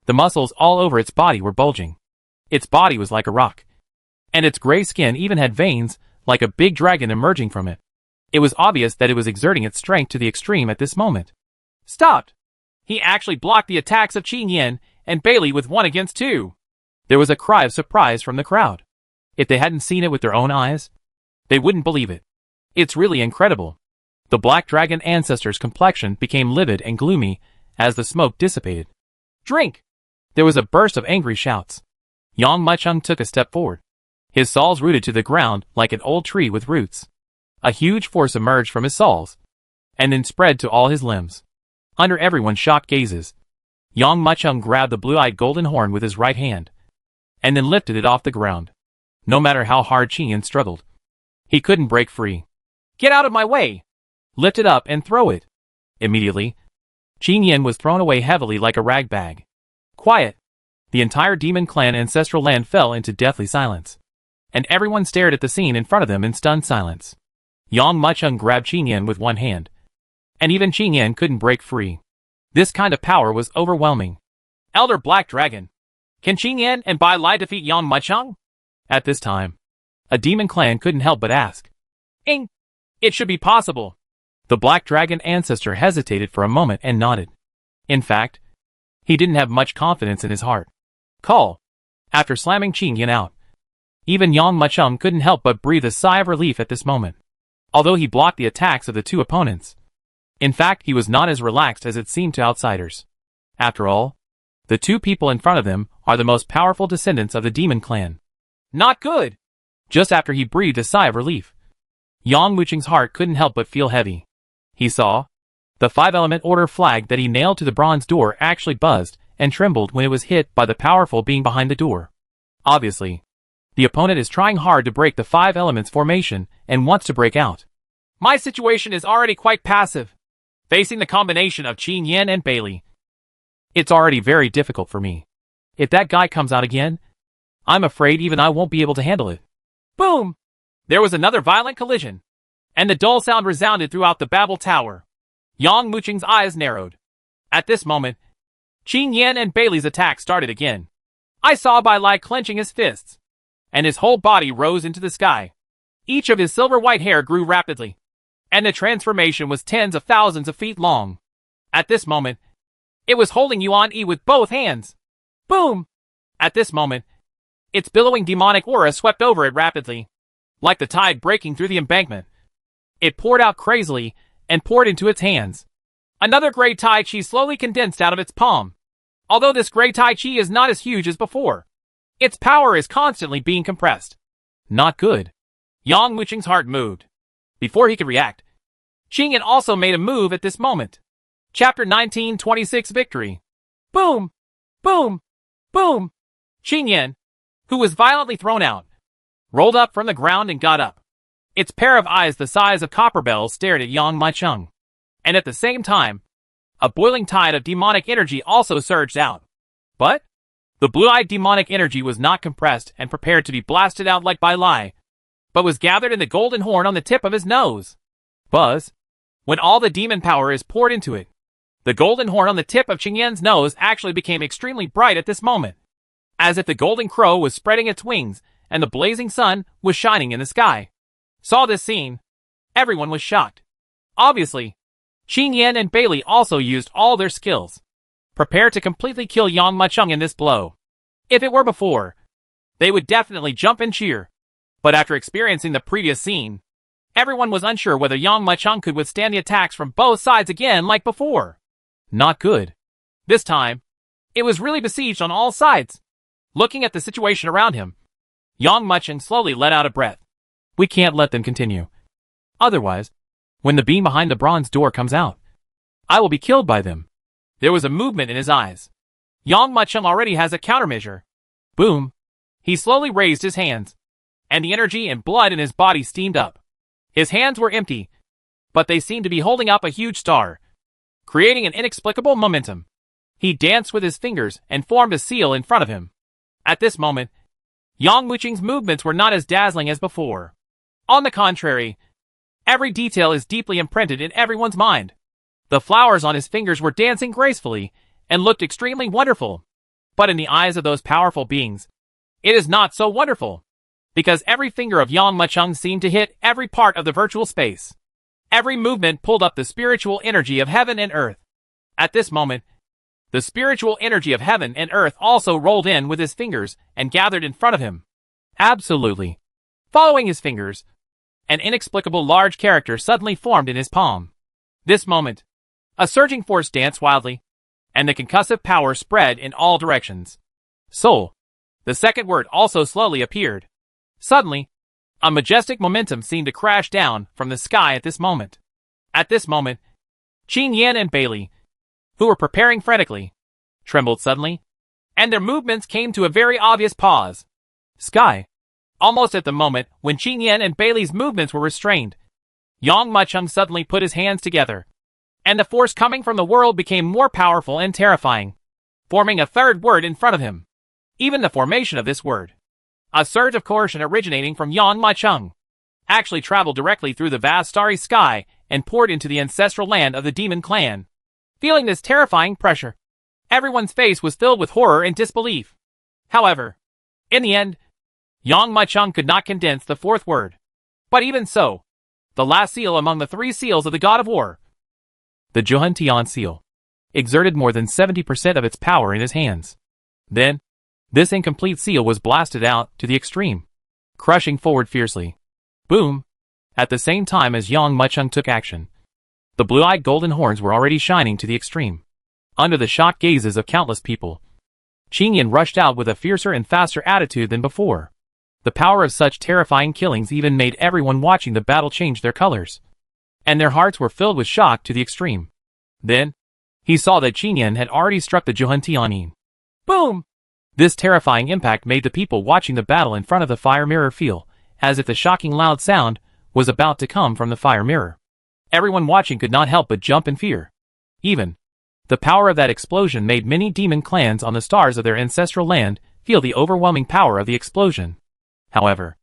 The muscles all over its body were bulging. Its body was like a rock, and its grey skin even had veins, like a big dragon emerging from it. It was obvious that it was exerting its strength to the extreme at this moment. Stopped! He actually blocked the attacks of Qingyan and Bailey with 1 against 2. There was a cry of surprise from the crowd. If they hadn't seen it with their own eyes, they wouldn't believe it. It's really incredible. The Black Dragon ancestor's complexion became livid and gloomy as the smoke dissipated. Drink! There was a burst of angry shouts. Yang Muchung took a step forward. His saws rooted to the ground like an old tree with roots. A huge force emerged from his saws, and then spread to all his limbs. Under everyone's shocked gazes, Yang Muchung grabbed the blue-eyed golden horn with his right hand, and then lifted it off the ground. No matter how hard Qingyan struggled, he couldn't break free. Get out of my way! Lift it up and throw it. Immediately, Qingyan was thrown away heavily like a rag bag. Quiet! The entire demon clan ancestral land fell into deathly silence, and everyone stared at the scene in front of them in stunned silence. Yang Muchung grabbed Qingyan with one hand, and even Qingyan couldn't break free. This kind of power was overwhelming. Elder Black Dragon, can Qingyan and Bai Lai defeat Yang Muchung? At this time, a demon clan couldn't help but ask. It should be possible. The Black Dragon ancestor hesitated for a moment and nodded. In fact, he didn't have much confidence in his heart. Call. After slamming Qingyan out, even Yang Muchung couldn't help but breathe a sigh of relief at this moment. Although he blocked the attacks of the two opponents, in fact, he was not as relaxed as it seemed to outsiders. After all, the two people in front of them are the most powerful descendants of the demon clan. Not good! Just after he breathed a sigh of relief, Yang Muchung's heart couldn't help but feel heavy. He saw the 5-element order flag that he nailed to the bronze door actually buzzed and trembled when it was hit by the powerful being behind the door. Obviously, the opponent is trying hard to break the 5 elements formation and wants to break out. My situation is already quite passive, facing the combination of Qin Yan and Bailey. It's already very difficult for me. If that guy comes out again, I'm afraid even I won't be able to handle it. Boom! There was another violent collision, and the dull sound resounded throughout the Babel Tower. Yang Muqing's eyes narrowed. At this moment, Qin Yan and Bailey's attack started again. I saw Bai Lai clenching his fists, and his whole body rose into the sky. Each of his silver-white hair grew rapidly, and the transformation was tens of thousands of feet long. At this moment, it was holding Yuan Yi with both hands. Boom! At this moment, its billowing demonic aura swept over it rapidly, like the tide breaking through the embankment. It poured out crazily and poured into its hands. Another gray Tai Chi slowly condensed out of its palm. Although this gray Tai Chi is not as huge as before, its power is constantly being compressed. Not good. Yang Muqing's heart moved. Before he could react, Qin Yan also made a move at this moment. Chapter 1926 Victory. Boom! Boom! Boom! Qin Yan, who was violently thrown out, rolled up from the ground and got up. Its pair of eyes the size of copper bells stared at Yang Muqing. And at the same time, a boiling tide of demonic energy also surged out. But the blue-eyed demonic energy was not compressed and prepared to be blasted out like Bai Lai, but was gathered in the golden horn on the tip of his nose. Buzz! When all the demon power is poured into it, the golden horn on the tip of Qin Yan's nose actually became extremely bright at this moment, as if the golden crow was spreading its wings and the blazing sun was shining in the sky. Saw this scene, everyone was shocked. Obviously, Qin Yan and Bailey also used all their skills, prepared to completely kill Yang Muqing in this blow. If it were before, they would definitely jump and cheer. But after experiencing the previous scene, everyone was unsure whether Yang Muqing could withstand the attacks from both sides again like before. Not good. This time, it was really besieged on all sides. Looking at the situation around him, Yang Muqing slowly let out a breath. We can't let them continue. Otherwise, when the beam behind the bronze door comes out, I will be killed by them. There was a movement in his eyes. Yang Muqing already has a countermeasure. Boom! He slowly raised his hands, and the energy and blood in his body steamed up. His hands were empty, but they seemed to be holding up a huge star, creating an inexplicable momentum. He danced with his fingers and formed a seal in front of him. At this moment, Yang Muqing's movements were not as dazzling as before. On the contrary, every detail is deeply imprinted in everyone's mind. The flowers on his fingers were dancing gracefully and looked extremely wonderful. But in the eyes of those powerful beings, it is not so wonderful, because every finger of Yang Muqing seemed to hit every part of the virtual space. Every movement pulled up the spiritual energy of heaven and earth. At this moment, the spiritual energy of heaven and earth also rolled in with his fingers and gathered in front of him. Absolutely. Following his fingers, an inexplicable large character suddenly formed in his palm. This moment, a surging force danced wildly, and the concussive power spread in all directions. Soul. The second word also slowly appeared. Suddenly, a majestic momentum seemed to crash down from the sky at this moment. At this moment, Qin Yan and Bailey, who were preparing frantically, trembled suddenly, and their movements came to a very obvious pause. Sky. Almost at the moment when Qin Yan and Bailey's movements were restrained, Yang Muqing suddenly put his hands together, and the force coming from the world became more powerful and terrifying, forming a third word in front of him. Even the formation of this word, a surge of coercion originating from Yang Muqing, actually traveled directly through the vast starry sky and poured into the ancestral land of the demon clan. Feeling this terrifying pressure, everyone's face was filled with horror and disbelief. However, in the end, Yang Muqing could not condense the fourth word. But even so, the last seal among the 3 seals of the God of War, the Johan Tian seal, exerted more than 70% of its power in his hands. Then, this incomplete seal was blasted out to the extreme, crushing forward fiercely. Boom! At the same time as Yang Muqing took action, the blue-eyed golden horns were already shining to the extreme. Under the shocked gazes of countless people, Qin Yan rushed out with a fiercer and faster attitude than before. The power of such terrifying killings even made everyone watching the battle change their colors, and their hearts were filled with shock to the extreme. Then, He saw that Qin Yan had already struck the Juhan Tianin. Boom! This terrifying impact made the people watching the battle in front of the fire mirror feel as if the shocking loud sound was about to come from the fire mirror. Everyone watching could not help but jump in fear. Even the power of that explosion made many demon clans on the stars of their ancestral land feel the overwhelming power of the explosion. However,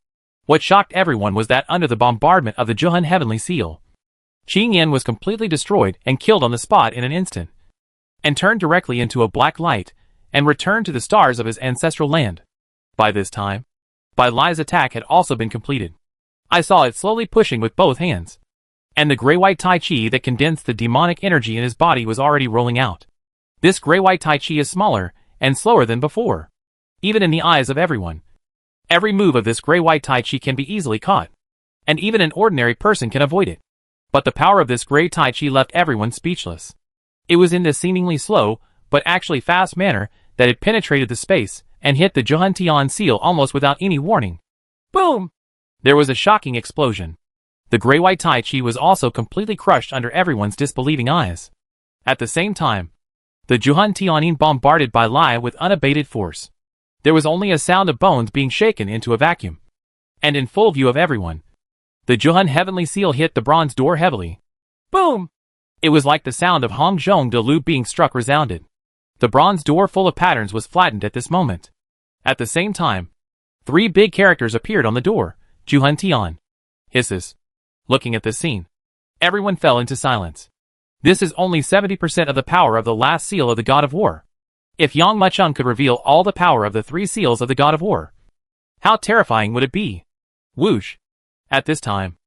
what shocked everyone was that under the bombardment of the Juhan Heavenly Seal, Qin Yan was completely destroyed and killed on the spot in an instant, and turned directly into a black light, and returned to the stars of his ancestral land. By this time, Bai Lai's attack had also been completed. I saw it slowly pushing with both hands, and the gray-white Tai Chi that condensed the demonic energy in his body was already rolling out. This gray-white Tai Chi is smaller and slower than before, even in the eyes of everyone. Every move of this gray-white Tai Chi can be easily caught, and even an ordinary person can avoid it. But the power of this gray Tai Chi left everyone speechless. It was in this seemingly slow, but actually fast manner that it penetrated the space and hit the Juhan Tian seal almost without any warning. Boom! There was a shocking explosion. The gray-white Tai Chi was also completely crushed under everyone's disbelieving eyes. At the same time, the Juhan Tianin bombarded Bai Lai with unabated force. There was only a sound of bones being shaken into a vacuum. And in full view of everyone, the Juhan Heavenly Seal hit the bronze door heavily. Boom! It was like the sound of Hong Zhong de Lu being struck resounded. The bronze door full of patterns was flattened at this moment. At the same time, 3 big characters appeared on the door. Juhan Tian. Hisses. Looking at this scene, everyone fell into silence. This is only 70% of the power of the last seal of the God of War. If Yang Macheng could reveal all the power of the 3 seals of the God of War, how terrifying would it be? Whoosh. At this time,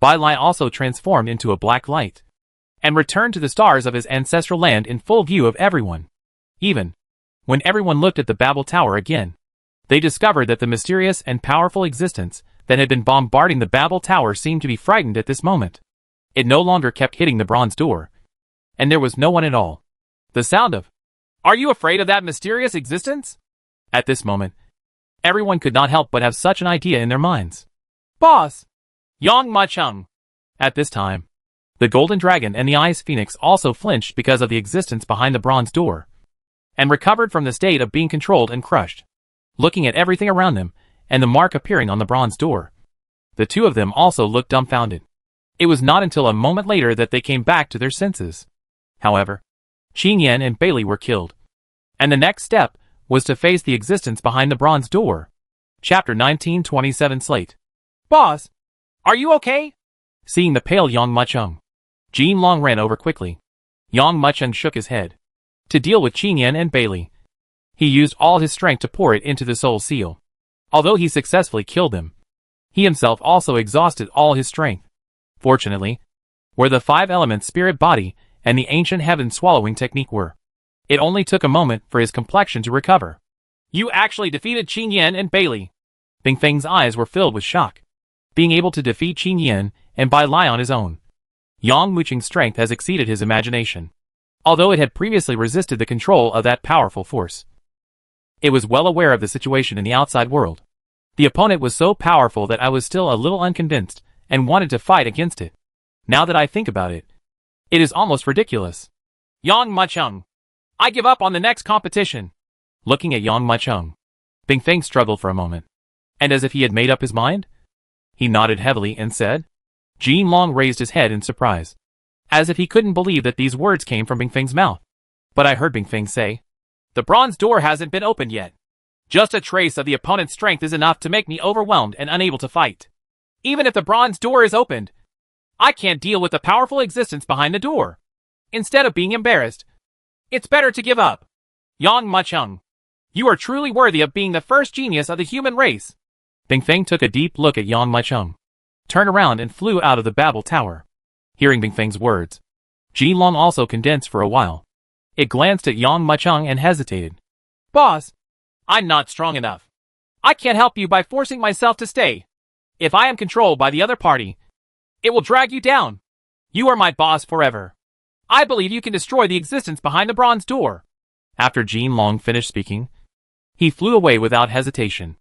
Bai Lai also transformed into a black light, and returned to the stars of his ancestral land in full view of everyone. Even when everyone looked at the Babel Tower again, they discovered that the mysterious and powerful existence that had been bombarding the Babel Tower seemed to be frightened at this moment. It no longer kept hitting the bronze door, and there was no one at all. The sound of, "Are you afraid of that mysterious existence?" At this moment, everyone could not help but have such an idea in their minds. Boss! Yang Macheng! At this time, the Golden Dragon and the Ice Phoenix also flinched because of the existence behind the bronze door, and recovered from the state of being controlled and crushed. Looking at everything around them, and the mark appearing on the bronze door, the 2 of them also looked dumbfounded. It was not until a moment later that they came back to their senses. However, Qin Yan and Bailey were killed, and the next step was to face the existence behind the bronze door. Chapter 1927 Slate. Boss! Are you okay? Seeing the pale Yang Macheng, Jin Long ran over quickly. Yang Macheng shook his head. To deal with Qin Yan and Bailey, he used all his strength to pour it into the soul seal. Although he successfully killed them, he himself also exhausted all his strength. Fortunately, where the 5 elements spirit body and the ancient heaven swallowing technique were, it only took a moment for his complexion to recover. You actually defeated Qin Yan and Bailey. Bing Feng's eyes were filled with shock. Being able to defeat Qin Yan and Bai Lai on his own, Yang Muqing's strength has exceeded his imagination. Although it had previously resisted the control of that powerful force, it was well aware of the situation in the outside world. The opponent was so powerful that I was still a little unconvinced and wanted to fight against it. Now that I think about it, it is almost ridiculous. Yang Macheng, I give up on the next competition. Looking at Yang Macheng, Bing Feng struggled for a moment, and as if he had made up his mind, he nodded heavily and said. Jin Long raised his head in surprise, as if he couldn't believe that these words came from Bing Feng's mouth. But I heard Bing Feng say, "The bronze door hasn't been opened yet. Just a trace of the opponent's strength is enough to make me overwhelmed and unable to fight. Even if the bronze door is opened, I can't deal with the powerful existence behind the door. Instead of being embarrassed, it's better to give up. Yang Macheng, you are truly worthy of being the first genius of the human race." Bing Feng took a deep look at Yang Macheng, turned around and flew out of the Babel Tower. Hearing Bing Feng's words, Jin Long also condensed for a while. It glanced at Yang Macheng and hesitated. "Boss, I'm not strong enough. I can't help you by forcing myself to stay. If I am controlled by the other party, it will drag you down. You are my boss forever. I believe you can destroy the existence behind the bronze door." After Jin Long finished speaking, he flew away without hesitation.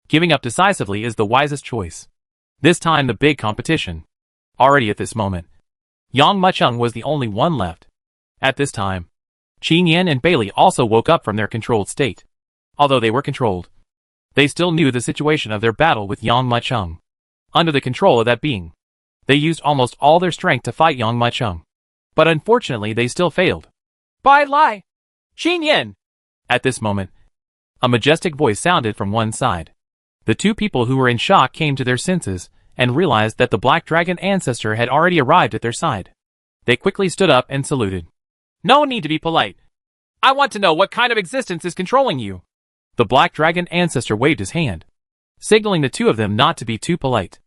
Giving up decisively is the wisest choice. This time the big competition. Already at this moment, Yang Macheng was the only one left. At this time, Qin Yan and Bailey also woke up from their controlled state. Although they were controlled, they still knew the situation of their battle with Yang Macheng. Under the control of that being, they used almost all their strength to fight Yang Macheng. But unfortunately they still failed. Bai Lai! Qin Yan! At this moment, a majestic voice sounded from one side. The two people who were in shock came to their senses and realized that the Black Dragon ancestor had already arrived at their side. They quickly stood up and saluted. No need to be polite. I want to know what kind of existence is controlling you. The Black Dragon ancestor waved his hand, signaling the two of them not to be too polite.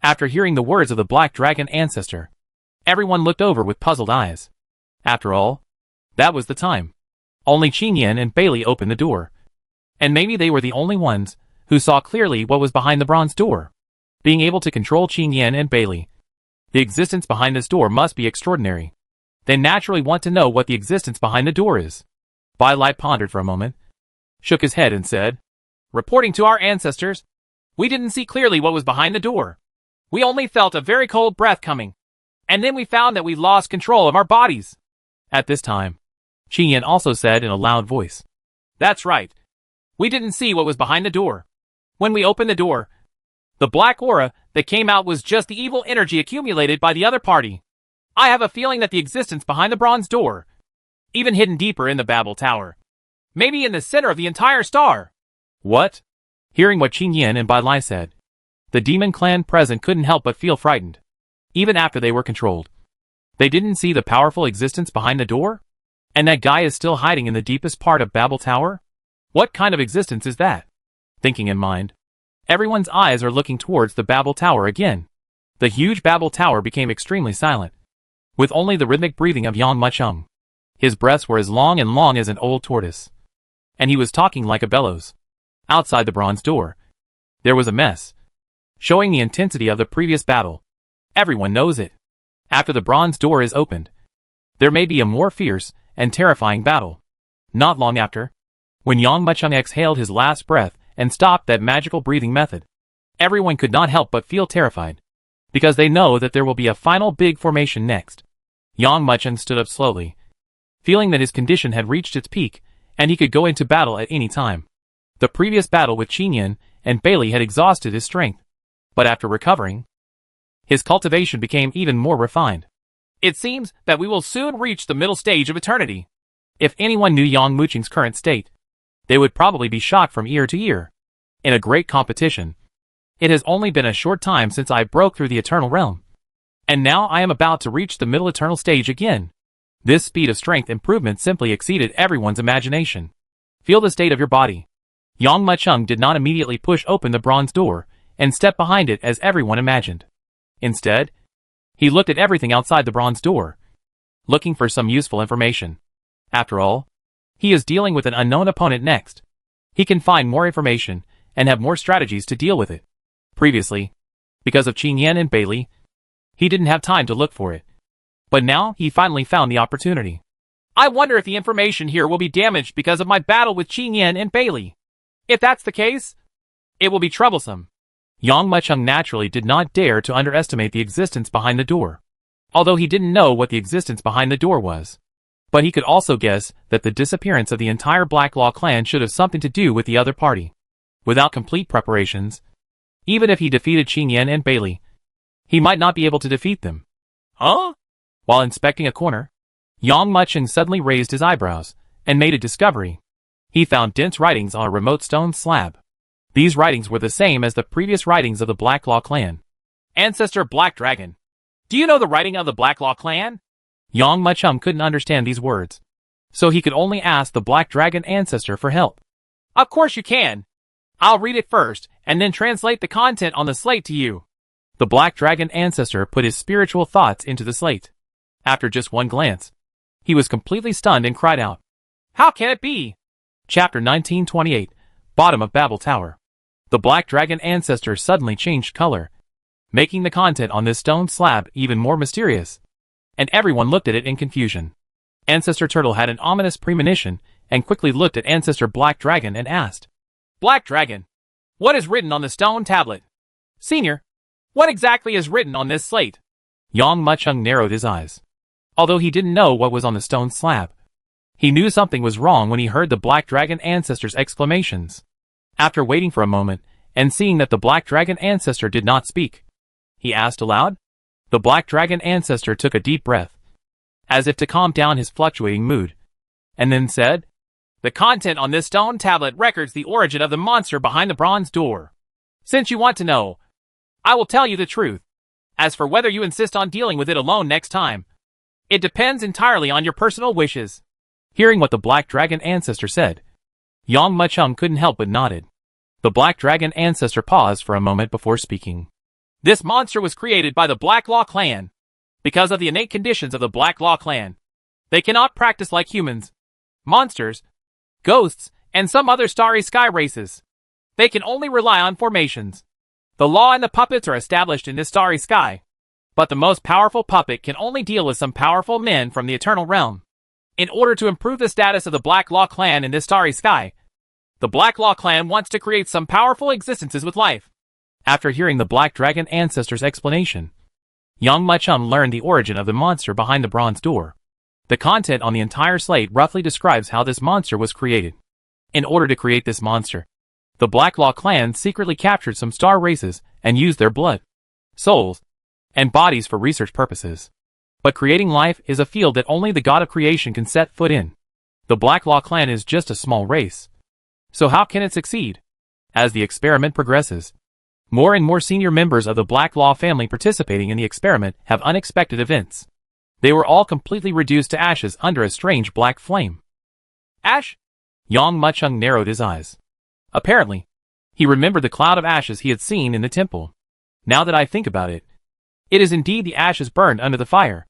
After hearing the words of the Black Dragon ancestor, everyone looked over with puzzled eyes. After all, that was the time. Only Qin Yan and Bailey opened the door. And maybe they were the only ones who saw clearly what was behind the bronze door. Being able to control Qin Yan and Bailey, the existence behind this door must be extraordinary. They naturally want to know what the existence behind the door is. Bai Lai pondered for a moment, shook his head and said, Reporting to our ancestors, we didn't see clearly what was behind the door. We only felt a very cold breath coming. And then we found that we lost control of our bodies. At this time, Qin Yan also said in a loud voice, That's right. We didn't see what was behind the door. When we opened the door, the black aura that came out was just the evil energy accumulated by the other party. I have a feeling that the existence behind the bronze door, even hidden deeper in the Babel Tower, maybe in the center of the entire star. What? Hearing what Qin Yan and Bai Lai said, the demon clan present couldn't help but feel frightened. Even after they were controlled, they didn't see the powerful existence behind the door? And that guy is still hiding in the deepest part of Babel Tower? What kind of existence is that? Thinking in mind, everyone's eyes are looking towards the Babel Tower again. The huge Babel Tower became extremely silent, with only the rhythmic breathing of Yang Macheng. His breaths were as long as an old tortoise, and he was talking like a bellows. Outside the bronze door, there was a mess, showing the intensity of the previous battle. Everyone knows it. After the bronze door is opened, there may be a more fierce and terrifying battle. Not long after, when Yang Macheng exhaled his last breath and stopped that magical breathing method, everyone could not help but feel terrified, because they know that there will be a final big formation next. Yang Macheng stood up slowly, feeling that his condition had reached its peak, and he could go into battle at any time. The previous battle with Qin Yan and Bailey had exhausted his strength, but after recovering, his cultivation became even more refined. It seems that we will soon reach the middle stage of eternity. If anyone knew Yang Mucheng's current state, they would probably be shocked from ear to ear. In a great competition, it has only been a short time since I broke through the eternal realm, and now I am about to reach the middle eternal stage again. This speed of strength improvement simply exceeded everyone's imagination. Feel the state of your body. Yang Macheng did not immediately push open the bronze door and step behind it as everyone imagined. Instead, he looked at everything outside the bronze door, looking for some useful information. After all, he is dealing with an unknown opponent next. He can find more information and have more strategies to deal with it. Previously, because of Qin Yan and Bailey, he didn't have time to look for it. But now he finally found the opportunity. I wonder if the information here will be damaged because of my battle with Qin Yan and Bailey. If that's the case, it will be troublesome. Yang Macheng naturally did not dare to underestimate the existence behind the door, although he didn't know what the existence behind the door was. But he could also guess that the disappearance of the entire Black Law clan should have something to do with the other party. Without complete preparations, even if he defeated Qin Yan and Bailey, he might not be able to defeat them. Huh? While inspecting a corner, Yang Macheng suddenly raised his eyebrows and made a discovery. He found dense writings on a remote stone slab. These writings were the same as the previous writings of the Black Law clan. Ancestor Black Dragon, do you know the writing of the Black Law clan? Yang Macheng couldn't understand these words, so he could only ask the Black Dragon ancestor for help. Of course you can. I'll read it first, and then translate the content on the slate to you. The Black Dragon ancestor put his spiritual thoughts into the slate. After just one glance, he was completely stunned and cried out. How can it be? Chapter 1928, Bottom of Babel Tower. The Black Dragon ancestor suddenly changed color, making the content on this stone slab even more mysterious, and everyone looked at it in confusion. Ancestor Turtle had an ominous premonition and quickly looked at Ancestor Black Dragon and asked, Black Dragon, what is written on the stone tablet? Senior, what exactly is written on this slate? Yang Macheng narrowed his eyes. Although he didn't know what was on the stone slab, He knew something was wrong when he heard the Black Dragon Ancestor's exclamations. After waiting for a moment, and seeing that the Black Dragon Ancestor did not speak, he asked aloud. The Black Dragon Ancestor took a deep breath, as if to calm down his fluctuating mood, and then said, "The content on this stone tablet records the origin of the monster behind the bronze door. Since you want to know, I will tell you the truth. As for whether you insist on dealing with it alone next time, it depends entirely on your personal wishes." Hearing what the Black Dragon Ancestor said, Yang Muchung couldn't help but nodded. The Black Dragon Ancestor paused for a moment before speaking. "This monster was created by the Black Law clan. Because of the innate conditions of the Black Law clan, they cannot practice like humans, monsters, ghosts, and some other starry sky races. They can only rely on formations. The law and the puppets are established in this starry sky, but the most powerful puppet can only deal with some powerful men from the eternal realm. In order to improve the status of the Black Law clan in this starry sky, the Black Law clan wants to create some powerful existences with life." After hearing the Black Dragon Ancestor's explanation, Yang Muchung learned the origin of the monster behind the bronze door. The content on the entire slate roughly describes how this monster was created. In order to create this monster, the Black Law clan secretly captured some star races and used their blood, souls, and bodies for research purposes. But creating life is a field that only the god of creation can set foot in. The Black Law clan is just a small race. So how can it succeed? As the experiment progresses, more and more senior members of the Black Law family participating in the experiment have unexpected events. They were all completely reduced to ashes under a strange black flame. Ash? Yang Muchung narrowed his eyes. Apparently, he remembered the cloud of ashes he had seen in the temple. Now that I think about it, it is indeed the ashes burned under the fire.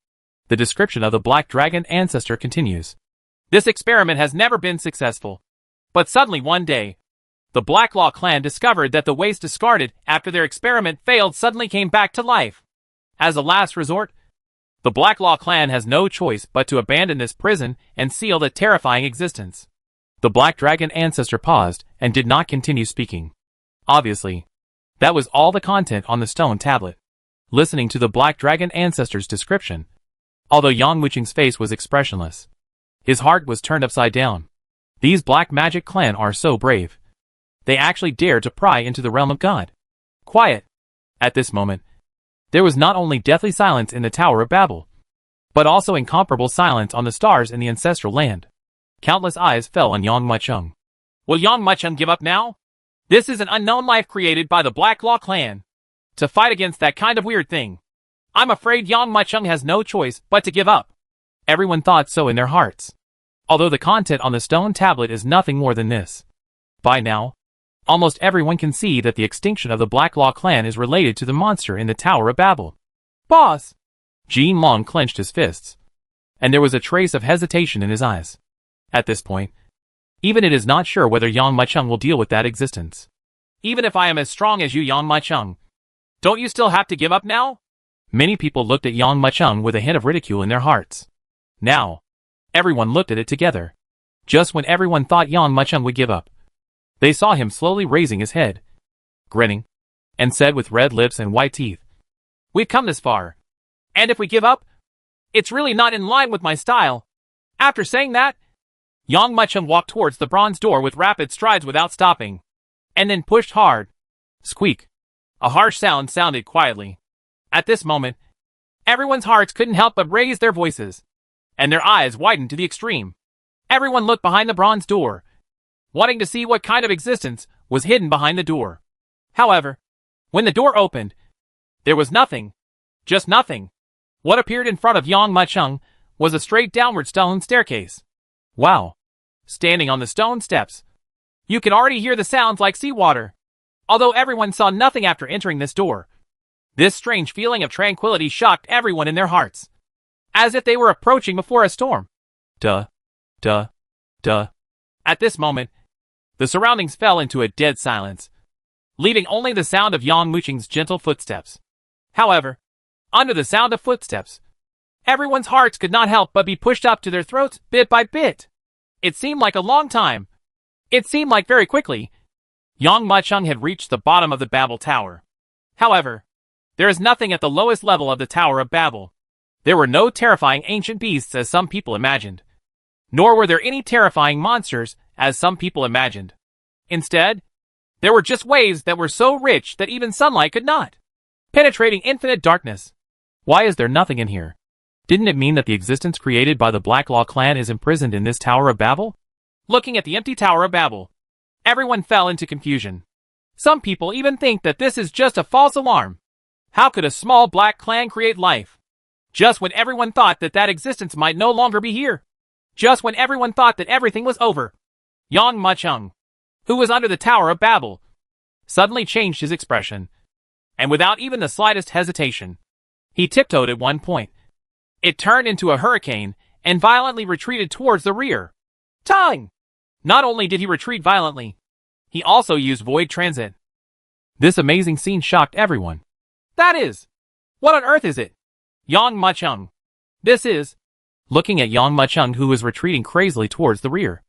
The description of the Black Dragon Ancestor continues. "This experiment has never been successful. But suddenly one day, the Black Law clan discovered that the waste discarded after their experiment failed suddenly came back to life. As a last resort, the Black Law clan has no choice but to abandon this prison and seal the terrifying existence." The Black Dragon Ancestor paused and did not continue speaking. Obviously, that was all the content on the stone tablet. Listening to the Black Dragon Ancestor's description, although Yang Muchung's face was expressionless, his heart was turned upside down. These Black Magic clan are so brave. They actually dare to pry into the realm of God. Quiet. At this moment, there was not only deathly silence in the Tower of Babel, but also incomparable silence on the stars in the ancestral land. Countless eyes fell on Yang Muchung. Will Yang Muchung give up now? This is an unknown life created by the Black Law clan to fight against that kind of weird thing. I'm afraid Yang Muchung has no choice but to give up. Everyone thought so in their hearts, although the content on the stone tablet is nothing more than this. By now, almost everyone can see that the extinction of the Black Law clan is related to the monster in the Tower of Babel. Boss! Jean Long clenched his fists, and there was a trace of hesitation in his eyes. At this point, even it is not sure whether Yang Muchung will deal with that existence. Even if I am as strong as you, Yang Muchung, don't you still have to give up now? Many people looked at Yang Muchung with a hint of ridicule in their hearts. Now, everyone looked at it together. Just when everyone thought Yang Muchung would give up, they saw him slowly raising his head, grinning, and said with red lips and white teeth, "We've come this far. And if we give up, it's really not in line with my style." After saying that, Yang Muchung walked towards the bronze door with rapid strides without stopping, and then pushed hard. Squeak. A harsh sound sounded quietly. At this moment, everyone's hearts couldn't help but raise their voices, and their eyes widened to the extreme. Everyone looked behind the bronze door, wanting to see what kind of existence was hidden behind the door. However, when the door opened, there was nothing. Just nothing. What appeared in front of Yang Muchung was a straight downward stone staircase. Wow. Standing on the stone steps, you can already hear the sounds like seawater. Although everyone saw nothing after entering this door, this strange feeling of tranquility shocked everyone in their hearts, as if they were approaching before a storm. Duh. Duh. Duh. At this moment, the surroundings fell into a dead silence, leaving only the sound of Yang Muchung's gentle footsteps. However, under the sound of footsteps, everyone's hearts could not help but be pushed up to their throats bit by bit. It seemed like a long time. It seemed like very quickly, Yang Muchung had reached the bottom of the Babel Tower. However, there is nothing at the lowest level of the Tower of Babel. There were no terrifying ancient beasts as some people imagined. Nor were there any terrifying monsters, as some people imagined. Instead, there were just waves that were so rich that even sunlight could not, penetrating infinite darkness. Why is there nothing in here? Didn't it mean that the existence created by the Black Law clan is imprisoned in this Tower of Babel? Looking at the empty Tower of Babel, everyone fell into confusion. Some people even think that this is just a false alarm. How could a small black clan create life? Just when everyone thought that that existence might no longer be here. Just when everyone thought that everything was over. Yang Machung, who was under the Tower of Babel, suddenly changed his expression. And without even the slightest hesitation, he tiptoed at one point. It turned into a hurricane and violently retreated towards the rear. Tongue! Not only did he retreat violently, he also used void transit. This amazing scene shocked everyone. That is! What on earth is it? Yang Machung. This is... Looking at Yang Machung, who was retreating crazily towards the rear,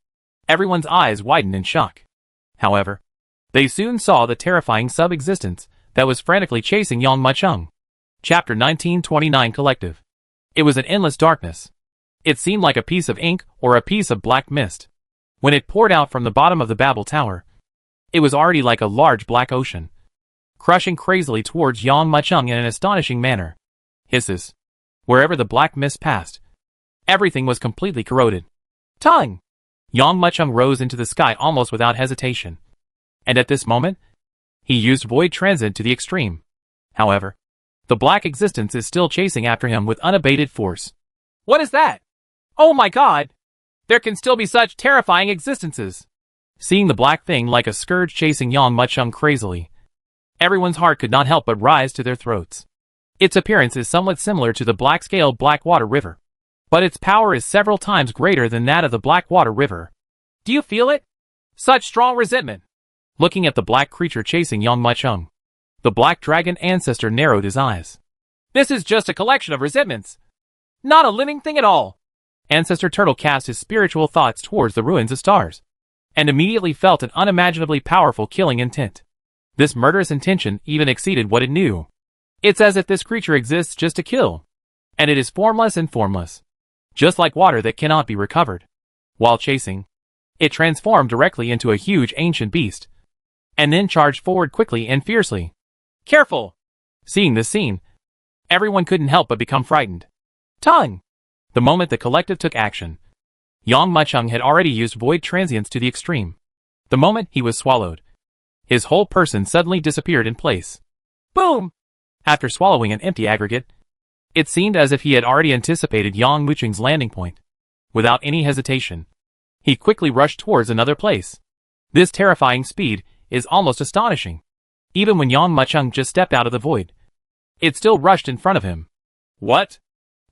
everyone's eyes widened in shock. However, they soon saw the terrifying sub-existence that was frantically chasing Yang Machung. Chapter 1929 Collective. It was an endless darkness. It seemed like a piece of ink or a piece of black mist. When it poured out from the bottom of the Babel Tower, it was already like a large black ocean, crushing crazily towards Yang Machung in an astonishing manner. Hisses. Wherever the black mist passed, everything was completely corroded. Tongue! Yang Machung rose into the sky almost without hesitation. And at this moment, he used void transit to the extreme. However, the black existence is still chasing after him with unabated force. What is that? Oh my god! There can still be such terrifying existences. Seeing the black thing like a scourge chasing Yang Machung crazily, everyone's heart could not help but rise to their throats. Its appearance is somewhat similar to the black-scale Blackwater River, but its power is several times greater than that of the Blackwater River. Do you feel it? Such strong resentment. Looking at the black creature chasing Yang Machung, the black dragon ancestor narrowed his eyes. This is just a collection of resentments. Not a living thing at all. Ancestor Turtle cast his spiritual thoughts towards the ruins of stars, and immediately felt an unimaginably powerful killing intent. This murderous intention even exceeded what it knew. It's as if this creature exists just to kill, and it is formless and formless, just like water that cannot be recovered. While chasing, it transformed directly into a huge ancient beast, and then charged forward quickly and fiercely. Careful! Seeing this scene, everyone couldn't help but become frightened. Tongue! The moment the collective took action, Yang Machung had already used void transience to the extreme. The moment he was swallowed, his whole person suddenly disappeared in place. Boom! After swallowing an empty aggregate, it seemed as if he had already anticipated Yang Machung's landing point. Without any hesitation, he quickly rushed towards another place. This terrifying speed is almost astonishing. Even when Yang Machung just stepped out of the void, it still rushed in front of him. What?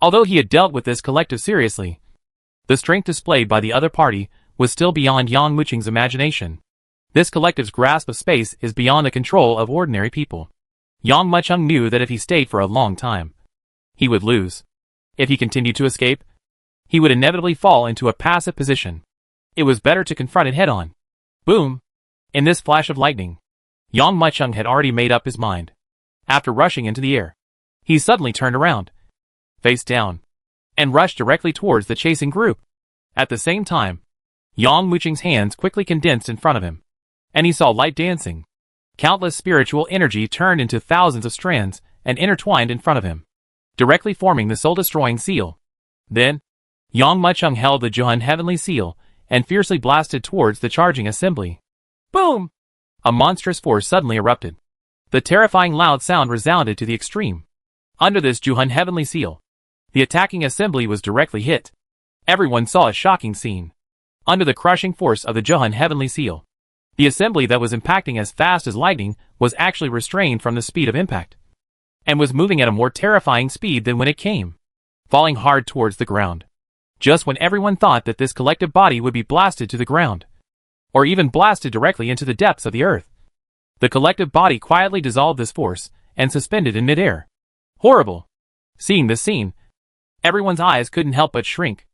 Although he had dealt with this collective seriously, the strength displayed by the other party was still beyond Yang Machung's imagination. This collective's grasp of space is beyond the control of ordinary people. Yang Machung knew that if he stayed for a long time, he would lose. If he continued to escape, he would inevitably fall into a passive position. It was better to confront it head-on. Boom! In this flash of lightning, Yang Machung had already made up his mind. After rushing into the air, he suddenly turned around, face down, and rushed directly towards the chasing group. At the same time, Yang Machung's hands quickly condensed in front of him, and he saw light dancing. Countless spiritual energy turned into thousands of strands and intertwined in front of him, directly forming the soul-destroying seal. Then, Yang Machung held the Juhan Heavenly Seal and fiercely blasted towards the charging assembly. Boom! A monstrous force suddenly erupted. The terrifying loud sound resounded to the extreme. Under this Juhan Heavenly Seal, the attacking assembly was directly hit. Everyone saw a shocking scene. Under the crushing force of the Juhan Heavenly Seal, the assembly that was impacting as fast as lightning was actually restrained from the speed of impact, and was moving at a more terrifying speed than when it came, falling hard towards the ground. Just when everyone thought that this collective body would be blasted to the ground, or even blasted directly into the depths of the earth, the collective body quietly dissolved this force and suspended in midair. Horrible! Seeing this scene, everyone's eyes couldn't help but shrink.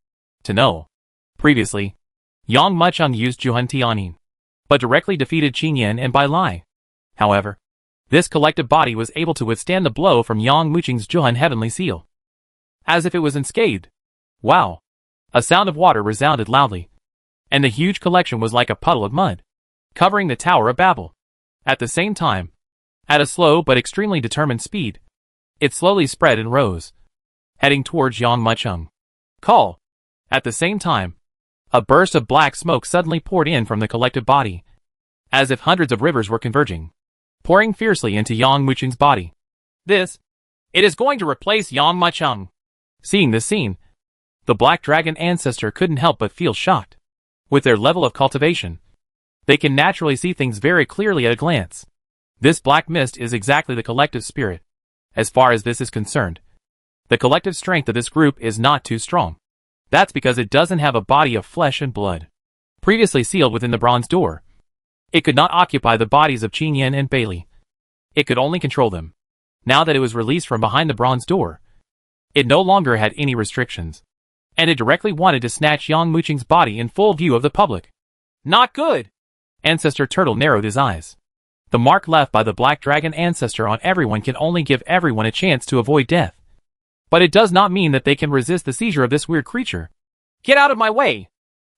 To know. Previously, Yang Machung used Juhan Tianyin, but directly defeated Qing Yan and Bai Lai. However, this collective body was able to withstand the blow from Yang Machung's Juhan Heavenly Seal, as if it was unscathed. Wow! A sound of water resounded loudly, and the huge collection was like a puddle of mud, covering the Tower of Babel. At the same time, at a slow but extremely determined speed, it slowly spread and rose, heading towards Yang Muchung. Call. At the same time, a burst of black smoke suddenly poured in from the collective body, as if hundreds of rivers were converging, pouring fiercely into Yang Muchung's body. It is going to replace Yang Muchung. Seeing this scene, the Black Dragon ancestor couldn't help but feel shocked. With their level of cultivation, they can naturally see things very clearly at a glance. This black mist is exactly the collective spirit. As far as this is concerned, the collective strength of this group is not too strong. That's because it doesn't have a body of flesh and blood. Previously sealed within the bronze door, it could not occupy the bodies of Qin Yan and Bailey. It could only control them. Now that it was released from behind the bronze door, it no longer had any restrictions, and it directly wanted to snatch Yang Muchung's body in full view of the public. Not good! Ancestor Turtle narrowed his eyes. The mark left by the Black Dragon ancestor on everyone can only give everyone a chance to avoid death. But it does not mean that they can resist the seizure of this weird creature. Get out of my way!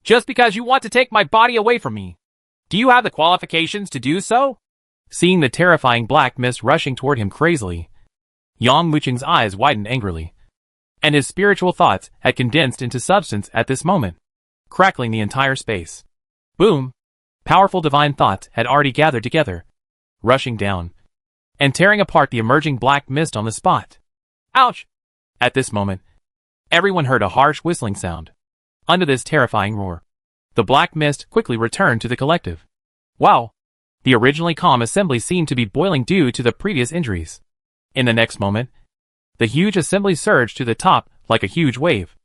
Just because you want to take my body away from me. Do you have the qualifications to do so? Seeing the terrifying black mist rushing toward him crazily, Yang Muchung's eyes widened angrily, and his spiritual thoughts had condensed into substance at this moment, crackling the entire space. Boom! Powerful divine thoughts had already gathered together, rushing down, and tearing apart the emerging black mist on the spot. Ouch! At this moment, everyone heard a harsh whistling sound. Under this terrifying roar, the black mist quickly returned to the collective. Wow! The originally calm assembly seemed to be boiling due to the previous injuries. In the next moment, the huge assembly surged to the top like a huge wave.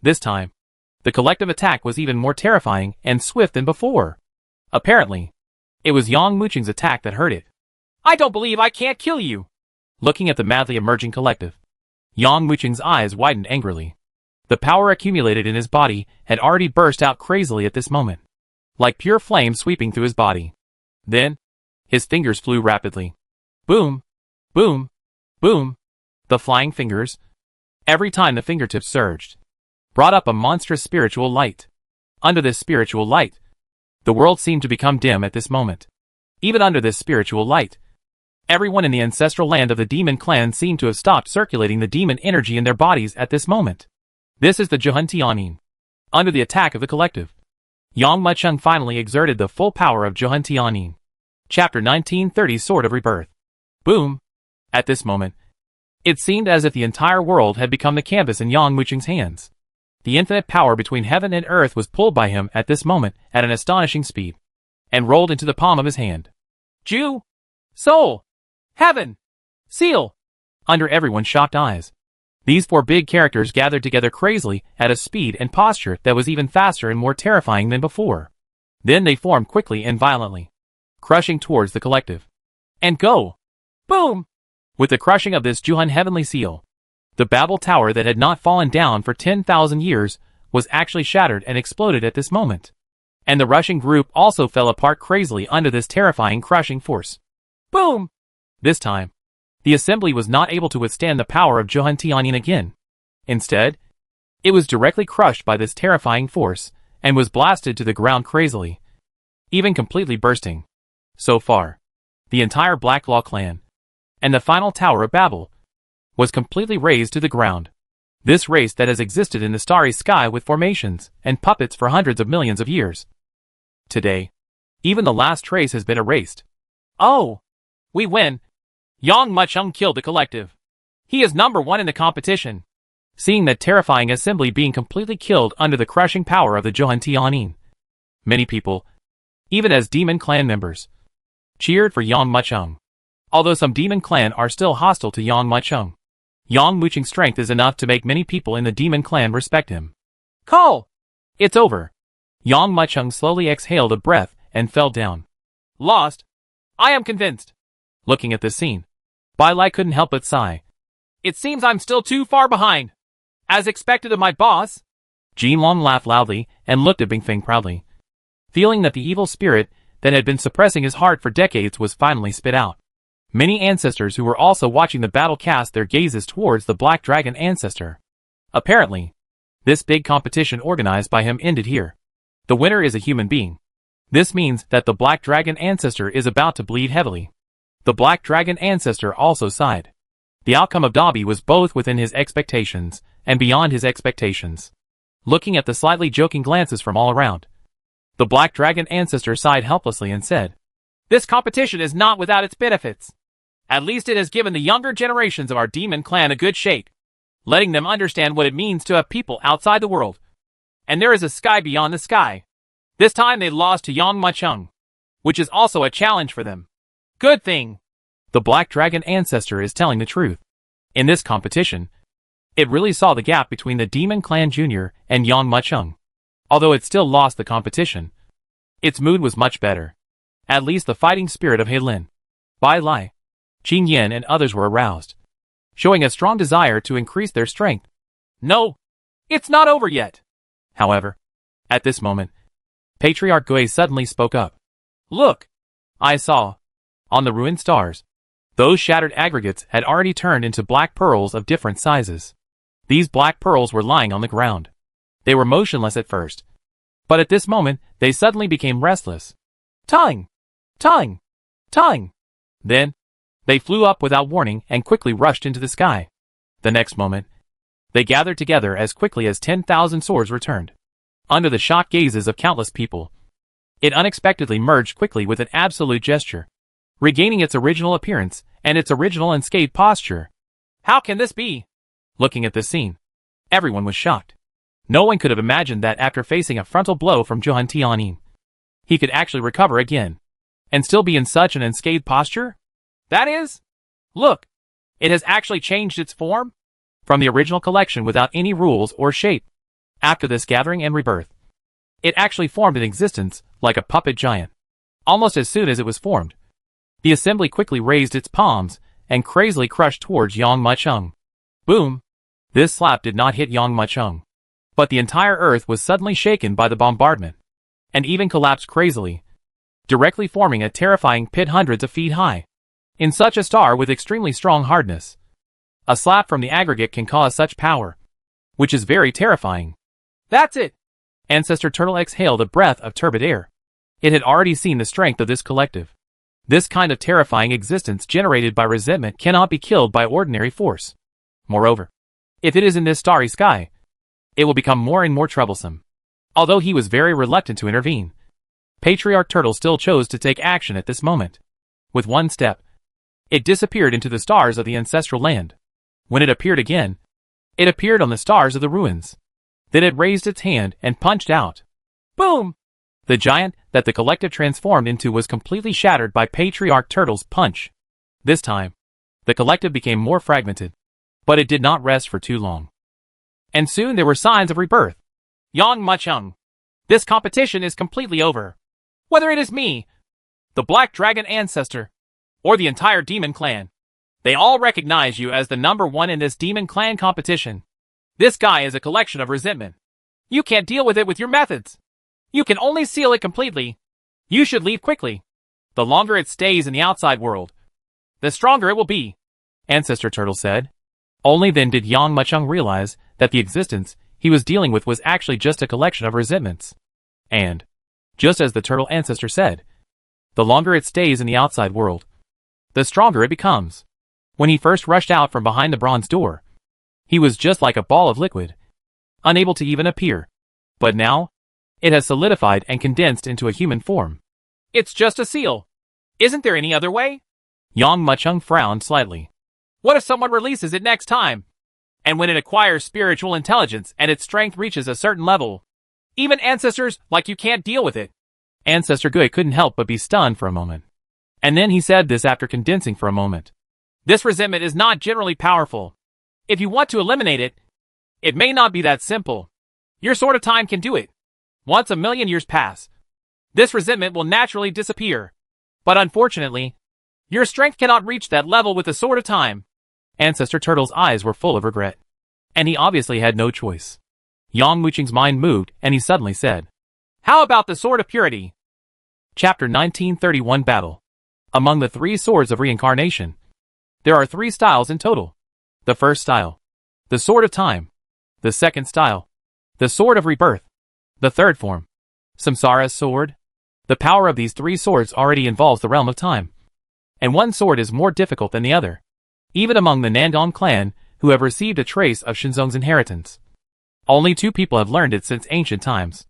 This time, the collective attack was even more terrifying and swift than before. Apparently, it was Yang Muchung's attack that hurt it. I don't believe I can't kill you! Looking at the madly emerging collective, Yang Muchung's eyes widened angrily. The power accumulated in his body had already burst out crazily at this moment, like pure flame sweeping through his body. Then, his fingers flew rapidly. Boom! Boom! Boom! The flying fingers, every time the fingertips surged, brought up a monstrous spiritual light. Under this spiritual light, the world seemed to become dim at this moment. Even under this spiritual light, everyone in the ancestral land of the demon clan seemed to have stopped circulating the demon energy in their bodies at this moment. This is the Zhuhan Tianyin. Under the attack of the collective, Yang Muchung finally exerted the full power of Zhuhan Tianyin. Chapter 1930 Sword of Rebirth. Boom! At this moment, it seemed as if the entire world had become the canvas in Yang Muchung's hands. The infinite power between heaven and earth was pulled by him at this moment at an astonishing speed, and rolled into the palm of his hand. Ju! Soul! Heaven! Seal! Under everyone's shocked eyes, these four big characters gathered together crazily at a speed and posture that was even faster and more terrifying than before. Then they formed quickly and violently, crushing towards the collective. And go! Boom! With the crushing of this Zhuhan heavenly seal, the Babel Tower that had not fallen down for 10,000 years was actually shattered and exploded at this moment. And the rushing group also fell apart crazily under this terrifying crushing force. Boom! This time, the assembly was not able to withstand the power of Zhuhan Tianyin again. Instead, it was directly crushed by this terrifying force and was blasted to the ground crazily, even completely bursting. So far, the entire Black Law clan and the final Tower of Babel was completely razed to the ground. This race that has existed in the starry sky with formations and puppets for hundreds of millions of years. Today, even the last trace has been erased. Oh! We win! Yang Muchung killed the collective. He is #1 in the competition. Seeing that terrifying assembly being completely killed under the crushing power of the Zhuhan Tianyin, many people, even as Demon Clan members, cheered for Yang Muchung. Although some Demon Clan are still hostile to Yang Muchung, Yang Muchung's strength is enough to make many people in the Demon Clan respect him. Call! It's over. Yang Muchung slowly exhaled a breath and fell down. Lost? I am convinced. Looking at this scene, Bai Lai couldn't help but sigh. It seems I'm still too far behind. As expected of my boss. Jin Long laughed loudly and looked at Bingfeng proudly, feeling that the evil spirit that had been suppressing his heart for decades was finally spit out. Many ancestors who were also watching the battle cast their gazes towards the Black Dragon ancestor. Apparently, This big competition organized by him ended here. The winner is a human being. This means that the Black Dragon Ancestor is about to bleed heavily. The Black Dragon Ancestor also sighed. The outcome of Dobby was both within his expectations and beyond his expectations. Looking at the slightly joking glances from all around, the Black Dragon Ancestor sighed helplessly and said, "This competition is not without its benefits. At least it has given the younger generations of our demon clan a good shake, letting them understand what it means to have people outside the world. And there is a sky beyond the sky. This time they lost to Yang Machung, which is also a challenge for them. Good thing." The Black Dragon Ancestor is telling the truth. In this competition, it really saw the gap between the Demon Clan Jr. and Yang Machung. Although it still lost the competition, its mood was much better. At least the fighting spirit of Heilin, Bai Lai, Qin Yin and others were aroused, showing a strong desire to increase their strength. "No, it's not over yet." However, at this moment, Patriarch Gui suddenly spoke up. "Look, I saw, on the ruined stars, those shattered aggregates had already turned into black pearls of different sizes. These black pearls were lying on the ground. They were motionless at first, but at this moment they suddenly became restless. Ting! Ting! Ting! Then, they flew up without warning and quickly rushed into the sky. The next moment, they gathered together as quickly as 10,000 swords returned. Under the shocked gazes of countless people, it unexpectedly merged quickly with an absolute gesture, regaining its original appearance and its original unscathed posture. "How can this be?" Looking at this scene, everyone was shocked. No one could have imagined that after facing a frontal blow from Johan Tianin, he could actually recover again, and still be in such an unscathed posture. "That is? Look, it has actually changed its form?" From the original collection without any rules or shape. After this gathering and rebirth, it actually formed in existence like a puppet giant. Almost as soon as it was formed, the assembly quickly raised its palms and crazily crushed towards Yang Machung. Boom! This slap did not hit Yang Machung, but the entire earth was suddenly shaken by the bombardment, and even collapsed crazily, directly forming a terrifying pit hundreds of feet high. In such a star with extremely strong hardness, a slap from the aggregate can cause such power, which is very terrifying. "That's it!" Ancestor Turtle exhaled a breath of turbid air. It had already seen the strength of this collective. This kind of terrifying existence generated by resentment cannot be killed by ordinary force. Moreover, if it is in this starry sky, it will become more and more troublesome. Although he was very reluctant to intervene, Patriarch Turtle still chose to take action at this moment. With one step, it disappeared into the stars of the ancestral land. When it appeared again, it appeared on the stars of the ruins. Then it raised its hand and punched out. Boom! The giant that the collective transformed into was completely shattered by Patriarch Turtle's punch. This time, the collective became more fragmented, but it did not rest for too long. And soon there were signs of rebirth. Yang Machung, this competition is completely over. Whether it is me, the Black Dragon Ancestor, or the entire Demon Clan, they all recognize you as the #1 in this Demon Clan competition. This guy is a collection of resentment. You can't deal with it with your methods. You can only seal it completely. You should leave quickly. The longer it stays in the outside world, the stronger it will be, Ancestor Turtle said. Only then did Yang Machung realize that the existence he was dealing with was actually just a collection of resentments. And, just as the Turtle Ancestor said, the longer it stays in the outside world, the stronger it becomes. When he first rushed out from behind the bronze door, he was just like a ball of liquid, unable to even appear. But now, it has solidified and condensed into a human form. It's just a seal. Isn't there any other way? Yang Machung frowned slightly. What if someone releases it next time? And when it acquires spiritual intelligence and its strength reaches a certain level, even ancestors like you can't deal with it. Ancestor Gui couldn't help but be stunned for a moment. And then he said this after condensing for a moment. This resentment is not generally powerful. If you want to eliminate it, it may not be that simple. Your Sword of Time can do it. Once 1,000,000 years pass, this resentment will naturally disappear. But unfortunately, your strength cannot reach that level with the Sword of Time. Ancestor Turtle's eyes were full of regret, and he obviously had no choice. Yang Muqing's mind moved, and he suddenly said, "How about the Sword of Purity?" Chapter 1931 Battle. Among the 3 swords of reincarnation, there are 3 styles in total. The first style, the Sword of Time. The second style, The Sword of Rebirth. The third form. Samsara's Sword. The power of these three swords already involves the realm of time. And one sword is more difficult than the other. Even among the Nandong clan, who have received a trace of Shinzong's inheritance. Only 2 people have learned it since ancient times.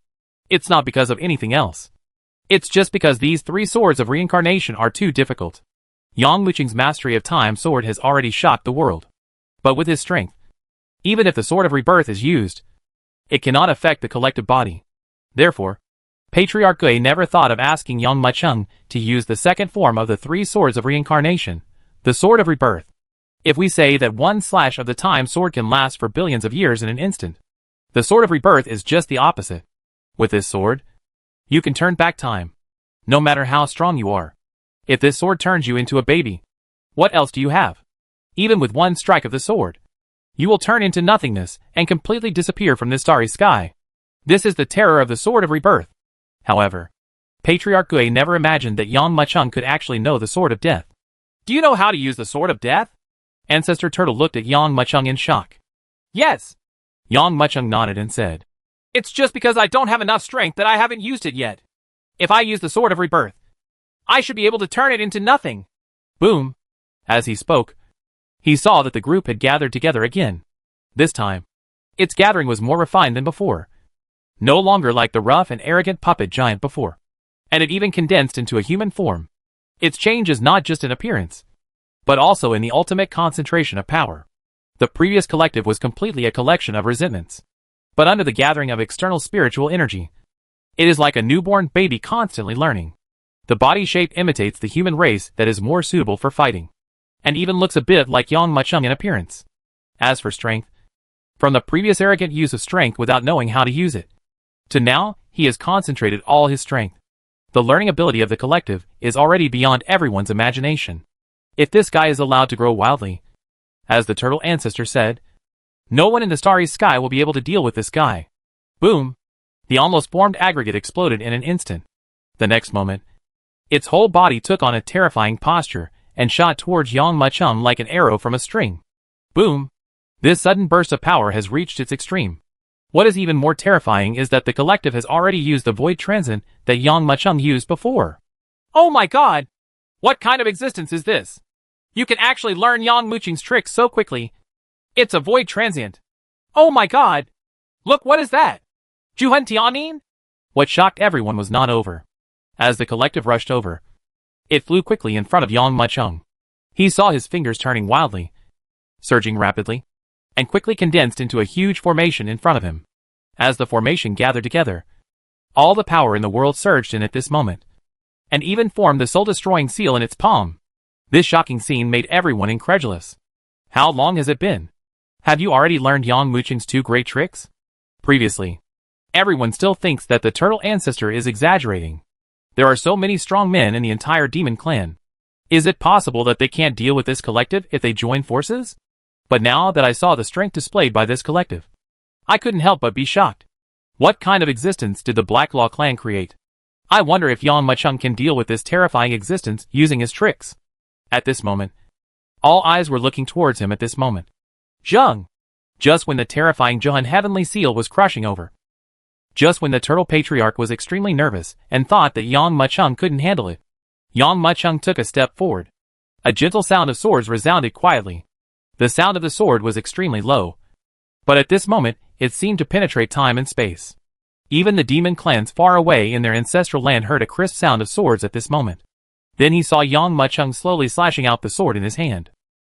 It's not because of anything else. It's just because these 3 swords of reincarnation are too difficult. Yang Muqing's mastery of time sword has already shocked the world. But with his strength, even if the Sword of Rebirth is used, it cannot affect the collective body. Therefore, Patriarch Gui never thought of asking Yang Muqing to use the second form of the 3 swords of reincarnation, the Sword of Rebirth. If we say that one slash of the time sword can last for billions of years in an instant, the Sword of Rebirth is just the opposite. With this sword, you can turn back time, no matter how strong you are. If this sword turns you into a baby, what else do you have? Even with one strike of the sword, you will turn into nothingness and completely disappear from this starry sky. This is the terror of the Sword of Rebirth. However, Patriarch Gui never imagined that Yang Muqing could actually know the Sword of Death. Do you know how to use the Sword of Death? Ancestor Turtle looked at Yang Muqing in shock. Yes. Yang Muqing nodded and said, It's just because I don't have enough strength that I haven't used it yet. If I use the Sword of Rebirth, I should be able to turn it into nothing. Boom. As he spoke, he saw that the group had gathered together again. This time, its gathering was more refined than before. No longer like the rough and arrogant puppet giant before. And it even condensed into a human form. Its change is not just in appearance, but also in the ultimate concentration of power. The previous collective was completely a collection of resentments. But under the gathering of external spiritual energy, it is like a newborn baby constantly learning. The body shape imitates the human race that is more suitable for fighting, and even looks a bit like Yang Muqing in appearance. As for strength, from the previous arrogant use of strength without knowing how to use it, to now, he has concentrated all his strength. The learning ability of the collective is already beyond everyone's imagination. If this guy is allowed to grow wildly, as the turtle ancestor said, no one in the starry sky will be able to deal with this guy. Boom! The almost formed aggregate exploded in an instant. The next moment, its whole body took on a terrifying posture and shot towards Yang Muqing like an arrow from a string. Boom! This sudden burst of power has reached its extreme. What is even more terrifying is that the collective has already used the void transient that Yang Muqing used before. Oh my god! What kind of existence is this? You can actually learn Yang Muqing's tricks so quickly. It's a void transient. Oh my god! Look, what is that? Juhun Tianin? What shocked everyone was not over. As the collective rushed over, it flew quickly in front of Yang Muqing. He saw his fingers turning wildly, surging rapidly, and quickly condensed into a huge formation in front of him. As the formation gathered together, all the power in the world surged in at this moment, and even formed the soul-destroying seal in its palm. This shocking scene made everyone incredulous. How long has it been? Have you already learned Yang Muqing's 2 great tricks? Previously, everyone still thinks that the turtle ancestor is exaggerating. There are so many strong men in the entire demon clan. Is it possible that they can't deal with this collective if they join forces? But now that I saw the strength displayed by this collective, I couldn't help but be shocked. What kind of existence did the Black Law clan create? I wonder if Yang Muqing can deal with this terrifying existence using his tricks. At this moment, all eyes were looking towards him at this moment. Zheng! Just when the terrifying Juhun Heavenly Seal was crushing over. Just when the Turtle Patriarch was extremely nervous and thought that Yang Muqing couldn't handle it, Yang Muqing took a step forward. A gentle sound of swords resounded quietly. The sound of the sword was extremely low, but at this moment, it seemed to penetrate time and space. Even the demon clans far away in their ancestral land heard a crisp sound of swords at this moment. Then he saw Yang Muqing slowly slashing out the sword in his hand.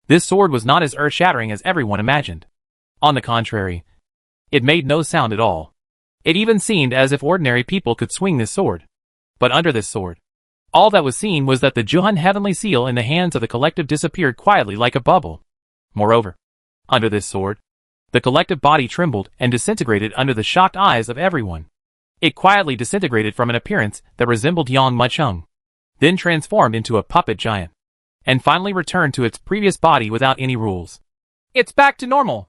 This sword was not as earth-shattering as everyone imagined. On the contrary, it made no sound at all. It even seemed as if ordinary people could swing this sword. But under this sword, all that was seen was that the Juhun Heavenly Seal in the hands of the collective disappeared quietly like a bubble. Moreover, under this sword, the collective body trembled and disintegrated under the shocked eyes of everyone. It quietly disintegrated from an appearance that resembled Yang Muqing, then transformed into a puppet giant, and finally returned to its previous body without any rules. It's back to normal.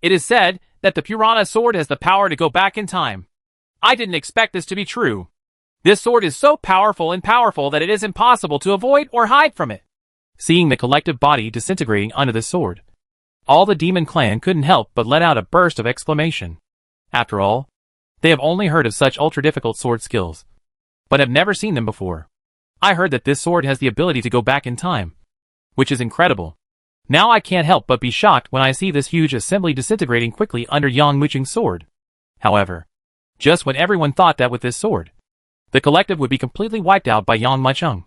It is said that the Purana sword has the power to go back in time. I didn't expect this to be true. This sword is so powerful that it is impossible to avoid or hide from it. Seeing the collective body disintegrating under the sword, all the demon clan couldn't help but let out a burst of exclamation. After all, they have only heard of such ultra-difficult sword skills, but have never seen them before. I heard that this sword has the ability to go back in time, which is incredible. Now I can't help but be shocked when I see this huge assembly disintegrating quickly under Yang Muqing's sword. However, just when everyone thought that with this sword, the collective would be completely wiped out by Yang Muqing,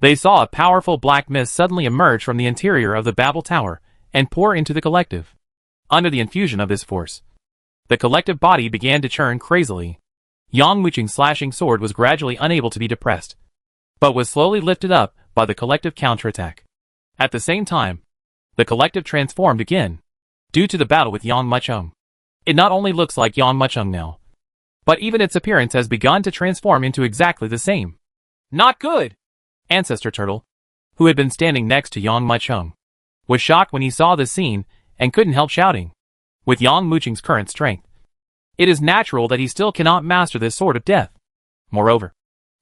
they saw a powerful black mist suddenly emerge from the interior of the Babel Tower and pour into the collective. Under the infusion of this force, the collective body began to churn crazily. Yang Muqing's slashing sword was gradually unable to be depressed, but was slowly lifted up by the collective counterattack. At the same time, the collective transformed again, due to the battle with Yang Muqing. It not only looks like Yang Muqing now, but even its appearance has begun to transform into exactly the same. Not good! Ancestor Turtle, who had been standing next to Yang Muqing, was shocked when he saw this scene and couldn't help shouting. With Yang Muqing's current strength, it is natural that he still cannot master this sword of death. Moreover,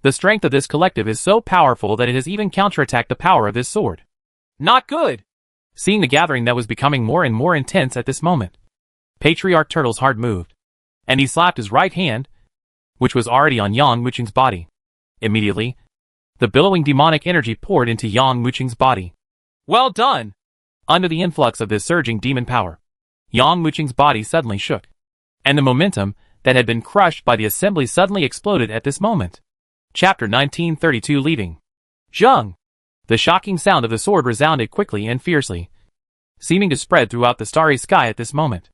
the strength of this collective is so powerful that it has even counterattacked the power of this sword. Not good! Seeing the gathering that was becoming more and more intense at this moment, Patriarch Turtle's heart moved, and he slapped his right hand, which was already on Yang Muqing's body. Immediately, the billowing demonic energy poured into Yang Muqing's body. Well done! Under the influx of this surging demon power, Yang Muqing's body suddenly shook, and the momentum that had been crushed by the assembly suddenly exploded at this moment. Chapter 1932 Leaving. Zheng! The shocking sound of the sword resounded quickly and fiercely, seeming to spread throughout the starry sky at this moment.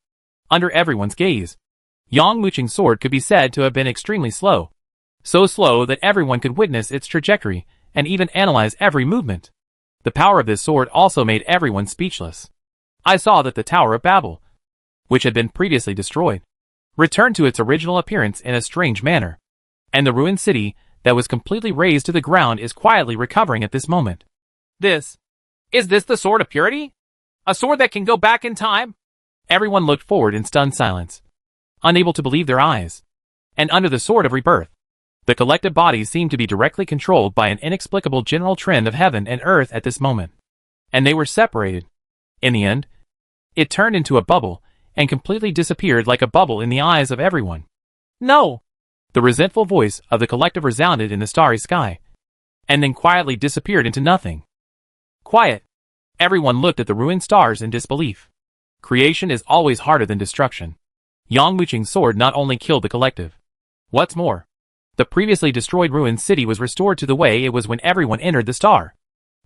Under everyone's gaze, Yang Muqing's sword could be said to have been extremely slow. So slow that everyone could witness its trajectory and even analyze every movement. The power of this sword also made everyone speechless. I saw that the Tower of Babel, which had been previously destroyed, returned to its original appearance in a strange manner, and the ruined city that was completely razed to the ground is quietly recovering at this moment. Is this the Sword of Purity? A sword that can go back in time? Everyone looked forward in stunned silence, unable to believe their eyes. And under the Sword of Rebirth, the collective bodies seemed to be directly controlled by an inexplicable general trend of heaven and earth at this moment. And they were separated. In the end, it turned into a bubble and completely disappeared like a bubble in the eyes of everyone. No! The resentful voice of the collective resounded in the starry sky, and then quietly disappeared into nothing. Quiet. Everyone looked at the ruined stars in disbelief. Creation is always harder than destruction. Yang Muqing's sword not only killed the collective. What's more, the previously destroyed ruined city was restored to the way it was when everyone entered the star.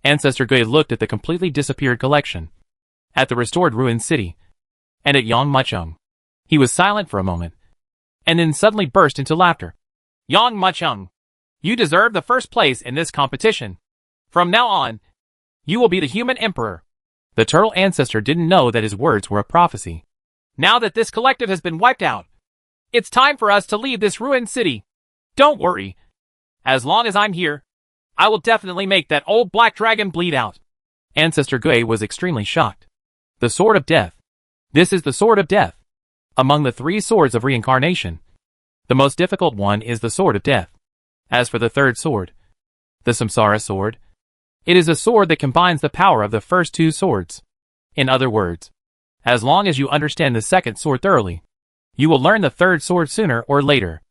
Ancestor Gui looked at the completely disappeared collection, at the restored ruined city, and at Yang Muqing. He was silent for a moment, and then suddenly burst into laughter. Yang Muqing, you deserve the first place in this competition. From now on, you will be the human emperor. The turtle ancestor didn't know that his words were a prophecy. Now that this collective has been wiped out, it's time for us to leave this ruined city. Don't worry. As long as I'm here, I will definitely make that old black dragon bleed out. Ancestor Gui was extremely shocked. The Sword of Death. This is the Sword of Death. Among the 3 swords of reincarnation, the most difficult one is the Sword of Death. As for the third sword, the Samsara Sword, it is a sword that combines the power of the first 2 swords. In other words, as long as you understand the second sword thoroughly, you will learn the third sword sooner or later.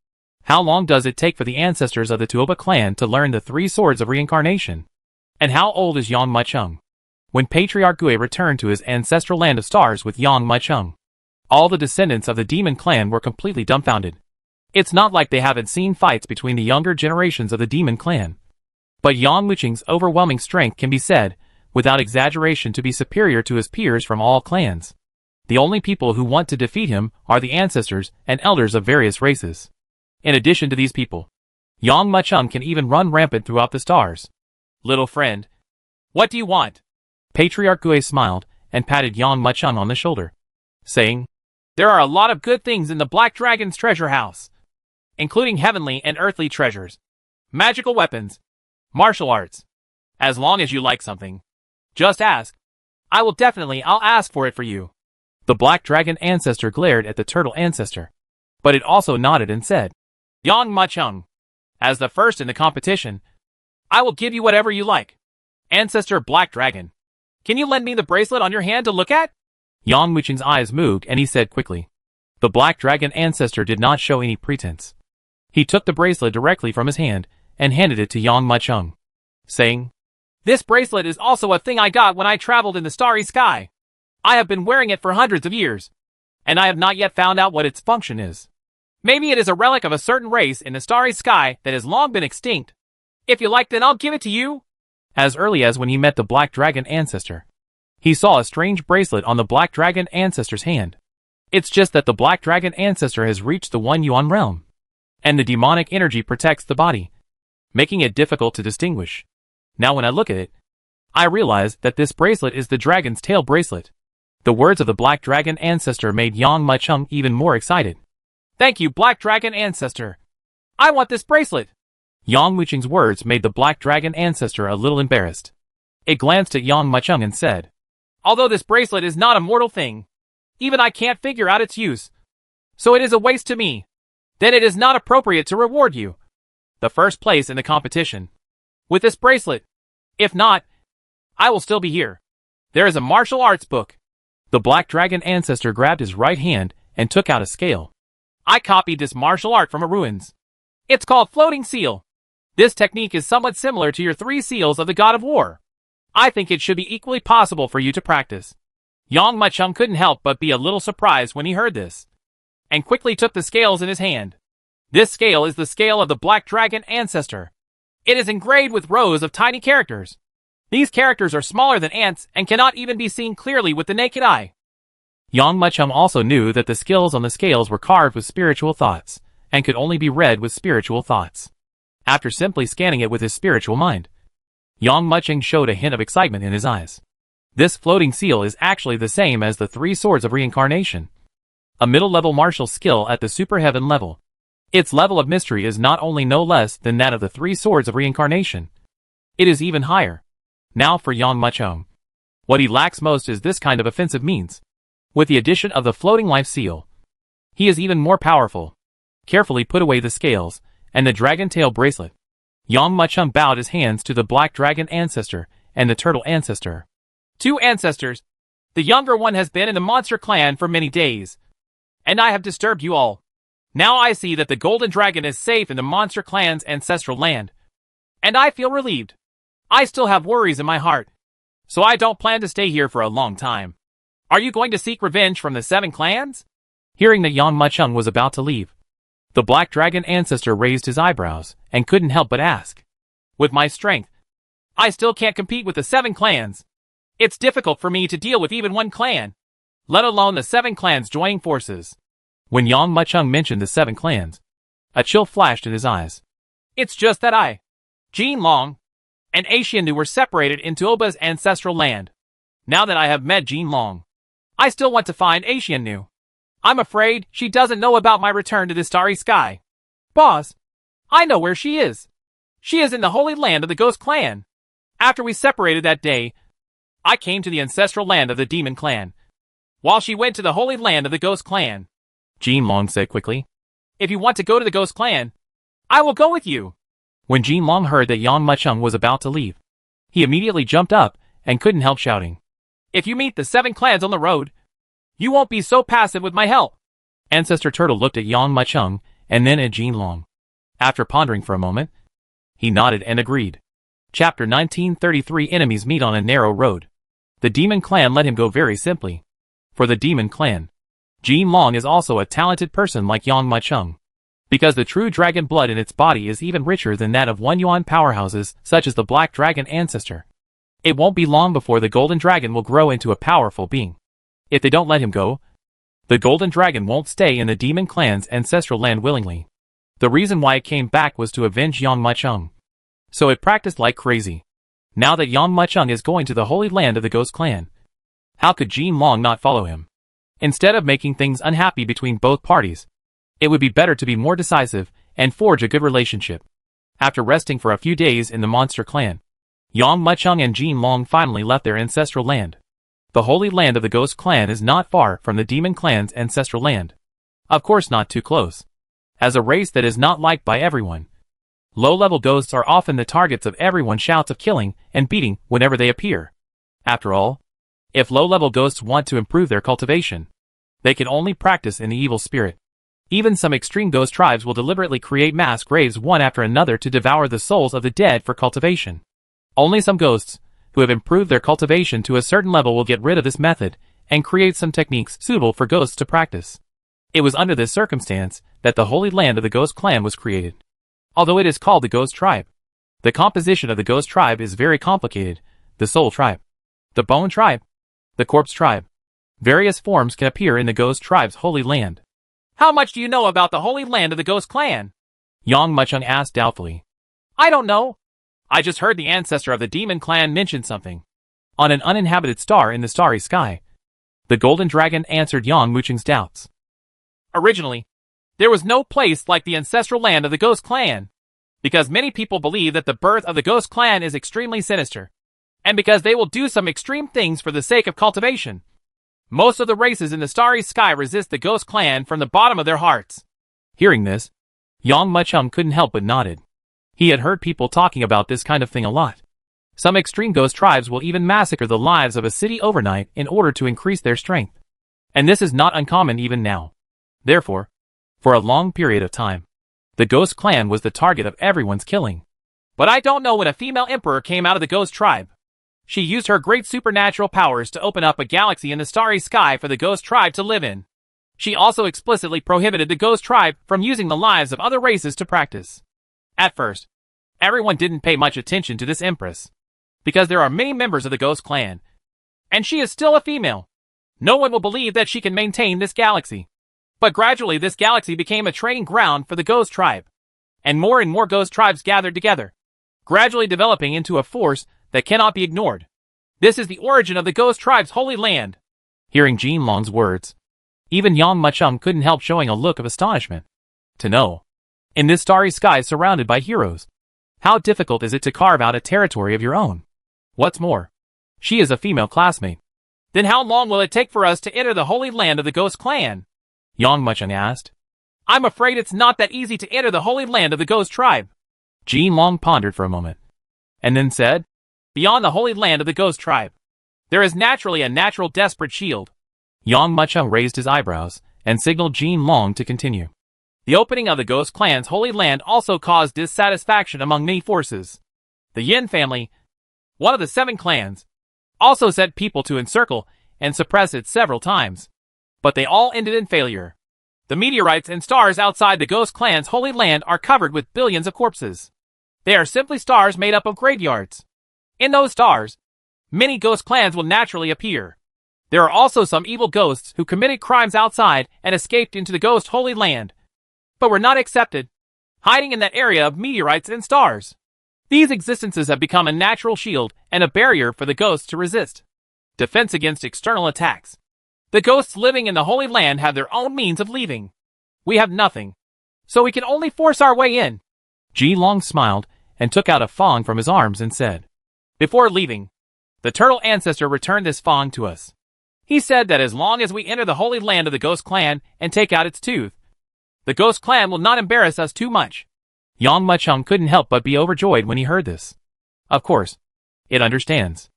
How long does it take for the ancestors of the Tuoba clan to learn the 3 swords of reincarnation? And how old is Yang Muqing? When Patriarch Gui returned to his ancestral land of stars with Yang Muqing, all the descendants of the demon clan were completely dumbfounded. It's not like they haven't seen fights between the younger generations of the demon clan. But Yang Muqing's overwhelming strength can be said, without exaggeration, to be superior to his peers from all clans. The only people who want to defeat him are the ancestors and elders of various races. In addition to these people, Yang Muqing can even run rampant throughout the stars. Little friend, what do you want? Patriarch Gui smiled and patted Yang Muqing on the shoulder, saying, There are a lot of good things in the Black Dragon's treasure house, including heavenly and earthly treasures, magical weapons, martial arts. As long as you like something, just ask. I'll ask for it for you. The Black Dragon ancestor glared at the Turtle ancestor, but it also nodded and said, Yang Muqing, as the first in the competition, I will give you whatever you like. Ancestor Black Dragon, can you lend me the bracelet on your hand to look at? Yang Muqing's eyes moved and he said quickly, The Black Dragon ancestor did not show any pretense. He took the bracelet directly from his hand and handed it to Yang Machung, saying, "This bracelet is also a thing I got when I traveled in the starry sky. I have been wearing it for hundreds of years, and I have not yet found out what its function is. Maybe it is a relic of a certain race in the starry sky that has long been extinct. If you like, then I'll give it to you." As early as when he met the Black Dragon ancestor, he saw a strange bracelet on the Black Dragon ancestor's hand. It's just that the Black Dragon ancestor has reached the 1 yuan realm, and the demonic energy protects the body, making it difficult to distinguish. Now when I look at it, I realize that this bracelet is the dragon's tail bracelet. The words of the Black Dragon ancestor made Yang Machung even more excited. "Thank you, Black Dragon ancestor. I want this bracelet." Yang Machung's words made the Black Dragon ancestor a little embarrassed. It glanced at Yang Machung and said, "Although this bracelet is not a mortal thing, even I can't figure out its use. So it is a waste to me. Then it is not appropriate to reward you the first place in the competition with this bracelet. If not, I will still be here. There is a martial arts book." The Black Dragon ancestor grabbed his right hand and took out a scale. "I copied this martial art from a ruins. It's called floating seal. This technique is somewhat similar to your 3 seals of the God of War. I think it should be equally possible for you to practice." Yang Machung couldn't help but be a little surprised when he heard this, and quickly took the scales in his hand. This scale is the scale of the Black Dragon ancestor. It is engraved with rows of tiny characters. These characters are smaller than ants and cannot even be seen clearly with the naked eye. Yang Machung also knew that the skills on the scales were carved with spiritual thoughts, and could only be read with spiritual thoughts. After simply scanning it with his spiritual mind, Yang Machung showed a hint of excitement in his eyes. This floating seal is actually the same as the 3 swords of reincarnation, a middle-level martial skill at the super heaven level. Its level of mystery is not only no less than that of the 3 swords of reincarnation, it is even higher. Now for Yang Machung, what he lacks most is this kind of offensive means. With the addition of the floating life seal, he is even more powerful. Carefully put away the scales and the dragon tail bracelet. Yang Machung bowed his hands to the Black Dragon ancestor and the Turtle ancestor. "2 ancestors. The younger one has been in the monster clan for many days, and I have disturbed you all. Now I see that the Golden Dragon is safe in the monster clan's ancestral land, and I feel relieved. I still have worries in my heart, so I don't plan to stay here for a long time. Are you going to seek revenge from the 7 clans?" Hearing that Yang Machung was about to leave, the Black Dragon ancestor raised his eyebrows and couldn't help but ask, "With my strength, I still can't compete with the 7 clans. It's difficult for me to deal with even 1 clan, let alone the 7 clans joining forces." When Yang Machung mentioned the 7 clans, a chill flashed in his eyes. "It's just that I, Jin Long, and Xiannu were separated into Oba's ancestral land. Now that I have met Jin Long, I still want to find Xiannu. I'm afraid she doesn't know about my return to the starry sky. Boss, I know where she is. She is in the holy land of the Ghost Clan. After we separated that day, I came to the ancestral land of the Demon Clan, while she went to the holy land of the Ghost Clan." Jin Long said quickly. "If you want to go to the Ghost Clan, I will go with you." When Jin Long heard that Yang Machung was about to leave, he immediately jumped up and couldn't help shouting, "If you meet the 7 clans on the road, you won't be so passive with my help." Ancestor Turtle looked at Yang Machung and then at Jin Long. After pondering for a moment, he nodded and agreed. Chapter 1933 Enemies meet on a narrow road. The Demon Clan let him go very simply. For the Demon Clan, Jin Long is also a talented person like Yang Machung, because the true dragon blood in its body is even richer than that of 1 yuan powerhouses such as the Black Dragon ancestor. It won't be long before the Golden Dragon will grow into a powerful being. If they don't let him go, the Golden Dragon won't stay in the Demon Clan's ancestral land willingly. The reason why it came back was to avenge Yang Machung, so it practiced like crazy. Now that Yang Machung is going to the holy land of the Ghost Clan, how could Jin Long not follow him? Instead of making things unhappy between both parties, it would be better to be more decisive and forge a good relationship. After resting for a few days in the Monster Clan, Yang Machung and Jin Long finally left their ancestral land. The holy land of the Ghost Clan is not far from the Demon Clan's ancestral land. Of course not too close. As a race that is not liked by everyone, low-level ghosts are often the targets of everyone's shouts of killing and beating whenever they appear. After all, if low-level ghosts want to improve their cultivation, They can only practice in the evil spirit. Even some extreme ghost tribes will deliberately create mass graves one after another to devour the souls of the dead for cultivation. Only some ghosts, who have improved their cultivation to a certain level, will get rid of this method and create some techniques suitable for ghosts to practice. It was under this circumstance that the Holy Land of the Ghost Clan was created. Although it is called the Ghost Tribe, the composition of the Ghost Tribe is very complicated. The Soul Tribe, the Bone Tribe, the Corpse Tribe. Various forms can appear in the Ghost Tribe's Holy Land. How much do you know about the Holy Land of the Ghost Clan? Yang Muchung asked doubtfully. I don't know. I just heard the ancestor of the Demon Clan mention something. On an uninhabited star in the starry sky. The Golden Dragon answered Yang Muchung's doubts. Originally, there was no place like the ancestral land of the Ghost Clan, because many people believe that the birth of the Ghost Clan is extremely sinister, and because they will do some extreme things for the sake of cultivation. Most of the races in the starry sky resist the Ghost Clan from the bottom of their hearts. Hearing this, Yang Muchung couldn't help but nodded. He had heard people talking about this kind of thing a lot. Some extreme ghost tribes will even massacre the lives of a city overnight in order to increase their strength. And this is not uncommon even now. Therefore, for a long period of time, the Ghost Clan was the target of everyone's killing. But I don't know when a female emperor came out of the Ghost Tribe. She used her great supernatural powers to open up a galaxy in the starry sky for the Ghost Tribe to live in. She also explicitly prohibited the Ghost Tribe from using the lives of other races to practice. At first, everyone didn't pay much attention to this empress, because there are many members of the Ghost Clan, and she is still a female. No one will believe that she can maintain this galaxy. But gradually this galaxy became a training ground for the Ghost Tribe, and more Ghost Tribes gathered together, gradually developing into a force that cannot be ignored. This is the origin of the Ghost Tribe's Holy Land. Hearing Jin Long's words, even Yang Muchung couldn't help showing a look of astonishment. To know, in this starry sky surrounded by heroes, how difficult is it to carve out a territory of your own? What's more, she is a female classmate. Then how long will it take for us to enter the Holy Land of the Ghost Clan? Yang Muchung asked. I'm afraid it's not that easy to enter the Holy Land of the Ghost Tribe. Jin Long pondered for a moment, and then said, Beyond the Holy Land of the Ghost Tribe, there is naturally a natural desperate shield. Yang Muchung raised his eyebrows and signaled Jin Long to continue. The opening of the Ghost Clan's Holy Land also caused dissatisfaction among many forces. The Yin family, one of the 7 clans, also sent people to encircle and suppress it several times, but they all ended in failure. The meteorites and stars outside the Ghost Clan's Holy Land are covered with billions of corpses. They are simply stars made up of graveyards. In those stars, many Ghost Clans will naturally appear. There are also some evil ghosts who committed crimes outside and escaped into the Ghost Holy Land, but were not accepted, hiding in that area of meteorites and stars. These existences have become a natural shield and a barrier for the ghosts to resist. Defense against external attacks. The ghosts living in the Holy Land have their own means of leaving. We have nothing, so we can only force our way in. Ji Long smiled and took out a fong from his arms and said, Before leaving, the turtle ancestor returned this fong to us. He said that as long as we enter the Holy Land of the Ghost Clan and take out its tooth, the Ghost Clan will not embarrass us too much. Yang Muchung couldn't help but be overjoyed when he heard this. Of course, it understands.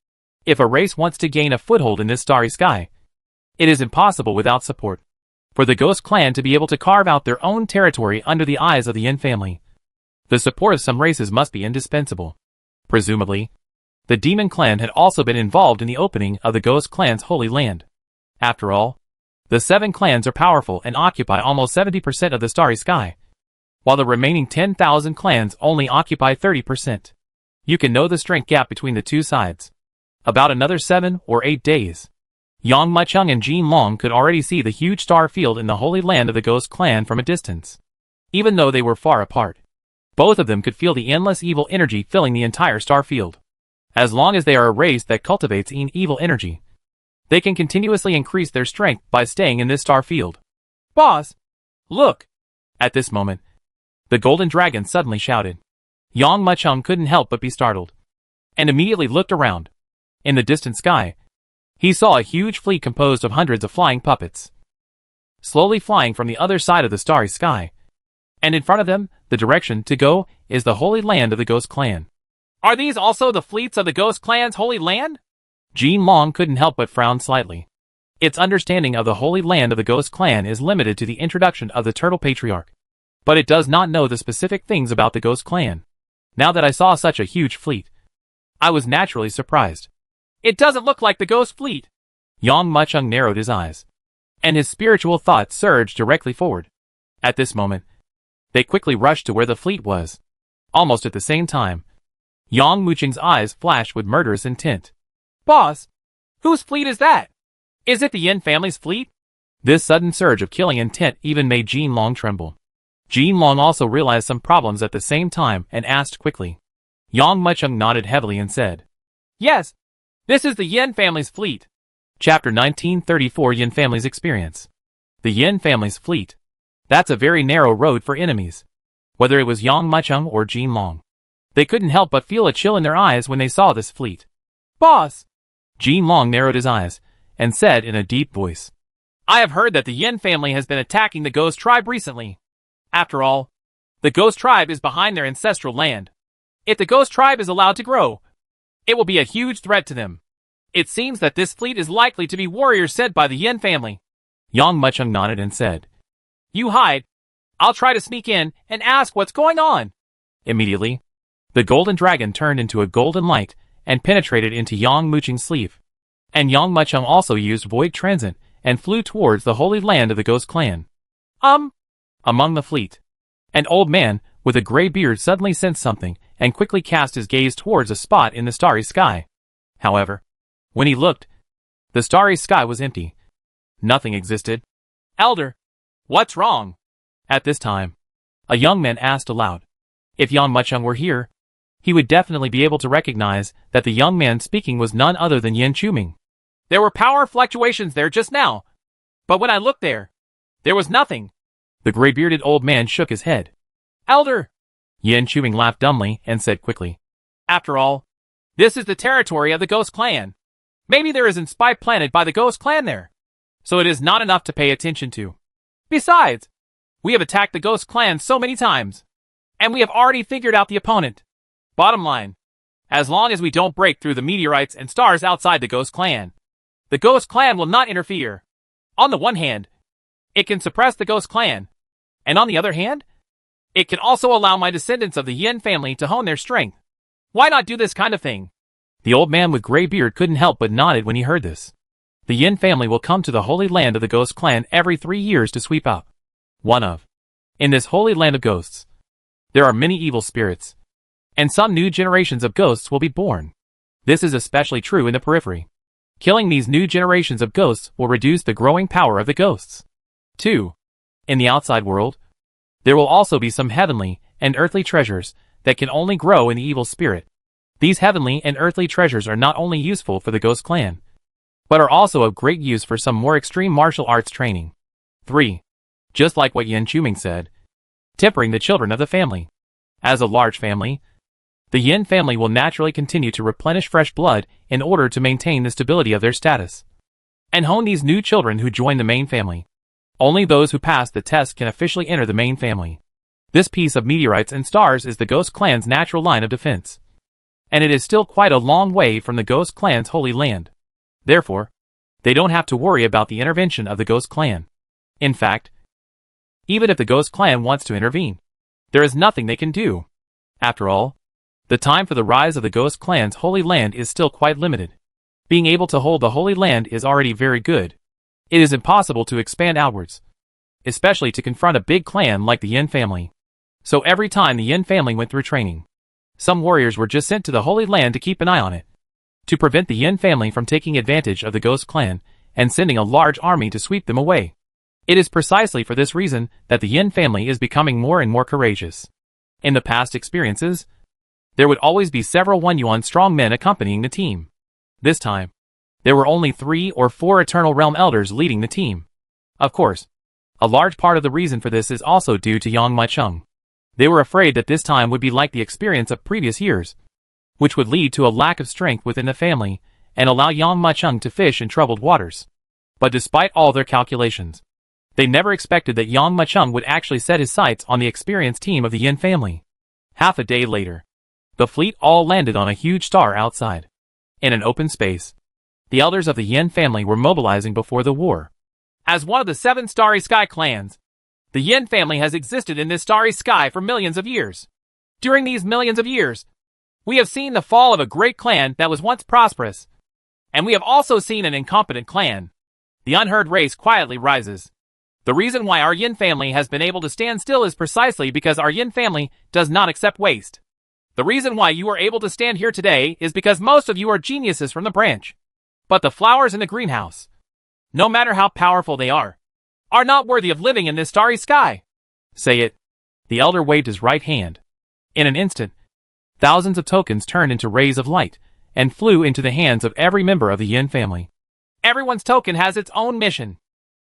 If a race wants to gain a foothold in this starry sky, it is impossible without support. For the Ghost Clan to be able to carve out their own territory under the eyes of the Yin family, the support of some races must be indispensable. Presumably, the Demon Clan had also been involved in the opening of the Ghost Clan's Holy Land. After all, the 7 clans are powerful and occupy almost 70% of the starry sky, while the remaining 10,000 clans only occupy 30%. You can know the strength gap between the two sides. About another 7 or 8 days, Yang Muchung and Jin Long could already see the huge star field in the Holy Land of the Ghost Clan from a distance. Even though they were far apart, both of them could feel the endless evil energy filling the entire star field. As long as they are a race that cultivates evil energy, they can continuously increase their strength by staying in this star field. Boss, look! At this moment, the Golden Dragon suddenly shouted. Yang Muchung couldn't help but be startled, and immediately looked around. In the distant sky, he saw a huge fleet composed of hundreds of flying puppets, slowly flying from the other side of the starry sky, and in front of them, the direction to go is the Holy Land of the Ghost Clan. Are these also the fleets of the Ghost Clan's Holy Land? Jin Long couldn't help but frown slightly. Its understanding of the Holy Land of the Ghost Clan is limited to the introduction of the Turtle Patriarch. But it does not know the specific things about the Ghost Clan. Now that I saw such a huge fleet, I was naturally surprised. It doesn't look like the Ghost Fleet. Yang Muchung narrowed his eyes, and his spiritual thoughts surged directly forward. At this moment, they quickly rushed to where the fleet was. Almost at the same time, Yang Muchung's eyes flashed with murderous intent. Boss, whose fleet is that? Is it the Yin family's fleet? This sudden surge of killing intent even made Jin Long tremble. Jin Long also realized some problems at the same time and asked quickly. Yang Muchung nodded heavily and said, Yes, this is the Yin family's fleet. Chapter 1934 Yin Family's Experience. The Yin family's fleet. That's a very narrow road for enemies. Whether it was Yang Muchung or Jin Long, they couldn't help but feel a chill in their eyes when they saw this fleet. Boss! Jin Long narrowed his eyes and said in a deep voice, I have heard that the Yin family has been attacking the Ghost Tribe recently. After all, the Ghost Tribe is behind their ancestral land. If the Ghost Tribe is allowed to grow, it will be a huge threat to them. It seems that this fleet is likely to be warriors sent by the Yin family. Yang Muchung nodded and said, You hide. I'll try to sneak in and ask what's going on. Immediately, the golden dragon turned into a golden light and penetrated into Yang Muchung's sleeve. And Yang Muchung also used void transit and flew towards the Holy Land of the Ghost Clan. Among the fleet, an old man with a gray beard suddenly sensed something and quickly cast his gaze towards a spot in the starry sky. However, when he looked, the starry sky was empty. Nothing existed. Elder, what's wrong? At this time, a young man asked aloud. If Yang Muchung were here, he would definitely be able to recognize that the young man speaking was none other than Yin Chuming. There were power fluctuations there just now, but when I looked there was nothing. The gray-bearded old man shook his head. Elder! Yin Chuming laughed dumbly and said quickly, After all, this is the territory of the Ghost Clan. Maybe there is a spy planted by the Ghost Clan there, so it is not enough to pay attention to. Besides, we have attacked the Ghost Clan so many times, and we have already figured out the opponent. Bottom line, as long as we don't break through the meteorites and stars outside the Ghost Clan, the Ghost Clan will not interfere. On the one hand, it can suppress the Ghost Clan, and on the other hand, it can also allow my descendants of the Yin family to hone their strength. Why not do this kind of thing? The old man with gray beard couldn't help but nodded when he heard this. The Yin family will come to the Holy Land of the Ghost Clan every 3 years to sweep up. In this Holy Land of Ghosts, there are many evil spirits, and some new generations of ghosts will be born. This is especially true in the periphery. Killing these new generations of ghosts will reduce the growing power of the ghosts. 2. In the outside world, there will also be some heavenly and earthly treasures that can only grow in the evil spirit. These heavenly and earthly treasures are not only useful for the Ghost Clan, but are also of great use for some more extreme martial arts training. 3. Just like what Yin Chuming said, tempering the children of the family. As a large family, the Yin family will naturally continue to replenish fresh blood in order to maintain the stability of their status, and hone these new children who join the main family. Only those who pass the test can officially enter the main family. This piece of meteorites and stars is the Ghost Clan's natural line of defense, and it is still quite a long way from the Ghost Clan's holy land. Therefore, they don't have to worry about the intervention of the Ghost Clan. In fact, even if the Ghost Clan wants to intervene, there is nothing they can do. After all, the time for the rise of the Ghost Clan's holy land is still quite limited. Being able to hold the holy land is already very good. It is impossible to expand outwards, especially to confront a big clan like the Yin family. So every time the Yin family went through training, some warriors were just sent to the Holy Land to keep an eye on it, to prevent the Yin family from taking advantage of the Ghost Clan and sending a large army to sweep them away. It is precisely for this reason that the Yin family is becoming more and more courageous. In the past experiences, there would always be several 1 yuan strong men accompanying the team. This time, there were only 3 or 4 Eternal Realm Elders leading the team. Of course, a large part of the reason for this is also due to Yang Muchung. They were afraid that this time would be like the experience of previous years, which would lead to a lack of strength within the family and allow Yang Muchung to fish in troubled waters. But despite all their calculations, they never expected that Yang Muchung would actually set his sights on the experienced team of the Yin family. Half a day later, the fleet all landed on a huge star outside. In an open space, The elders of the Yin family were mobilizing before the war. As one of the 7 Starry Sky clans, the Yin family has existed in this starry sky for millions of years. During these millions of years, we have seen the fall of a great clan that was once prosperous, and we have also seen an incompetent clan. The unheard race quietly rises. The reason why our Yin family has been able to stand still is precisely because our Yin family does not accept waste. The reason why you are able to stand here today is because most of you are geniuses from the branch. But the flowers in the greenhouse, no matter how powerful they are not worthy of living in this starry sky. Say it. The elder waved his right hand. In an instant, thousands of tokens turned into rays of light and flew into the hands of every member of the Yin family. Everyone's token has its own mission.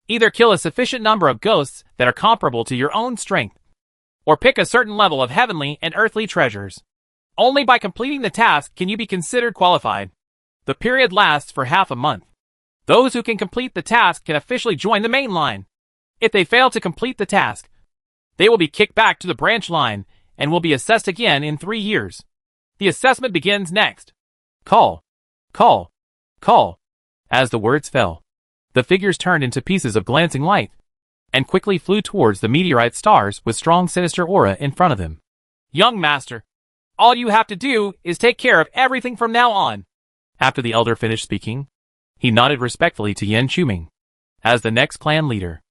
Either kill a sufficient number of ghosts that are comparable to your own strength, or pick a certain level of heavenly and earthly treasures. Only by completing the task can you be considered qualified. The period lasts for half a month. Those who can complete the task can officially join the main line. If they fail to complete the task, they will be kicked back to the branch line and will be assessed again in 3 years. The assessment begins next. Call. Call. Call. As the words fell, the figures turned into pieces of glancing light and quickly flew towards the meteorite stars with strong sinister aura in front of them. Young master, all you have to do is take care of everything from now on. After the elder finished speaking, he nodded respectfully to Yin Shuming. As the next clan leader,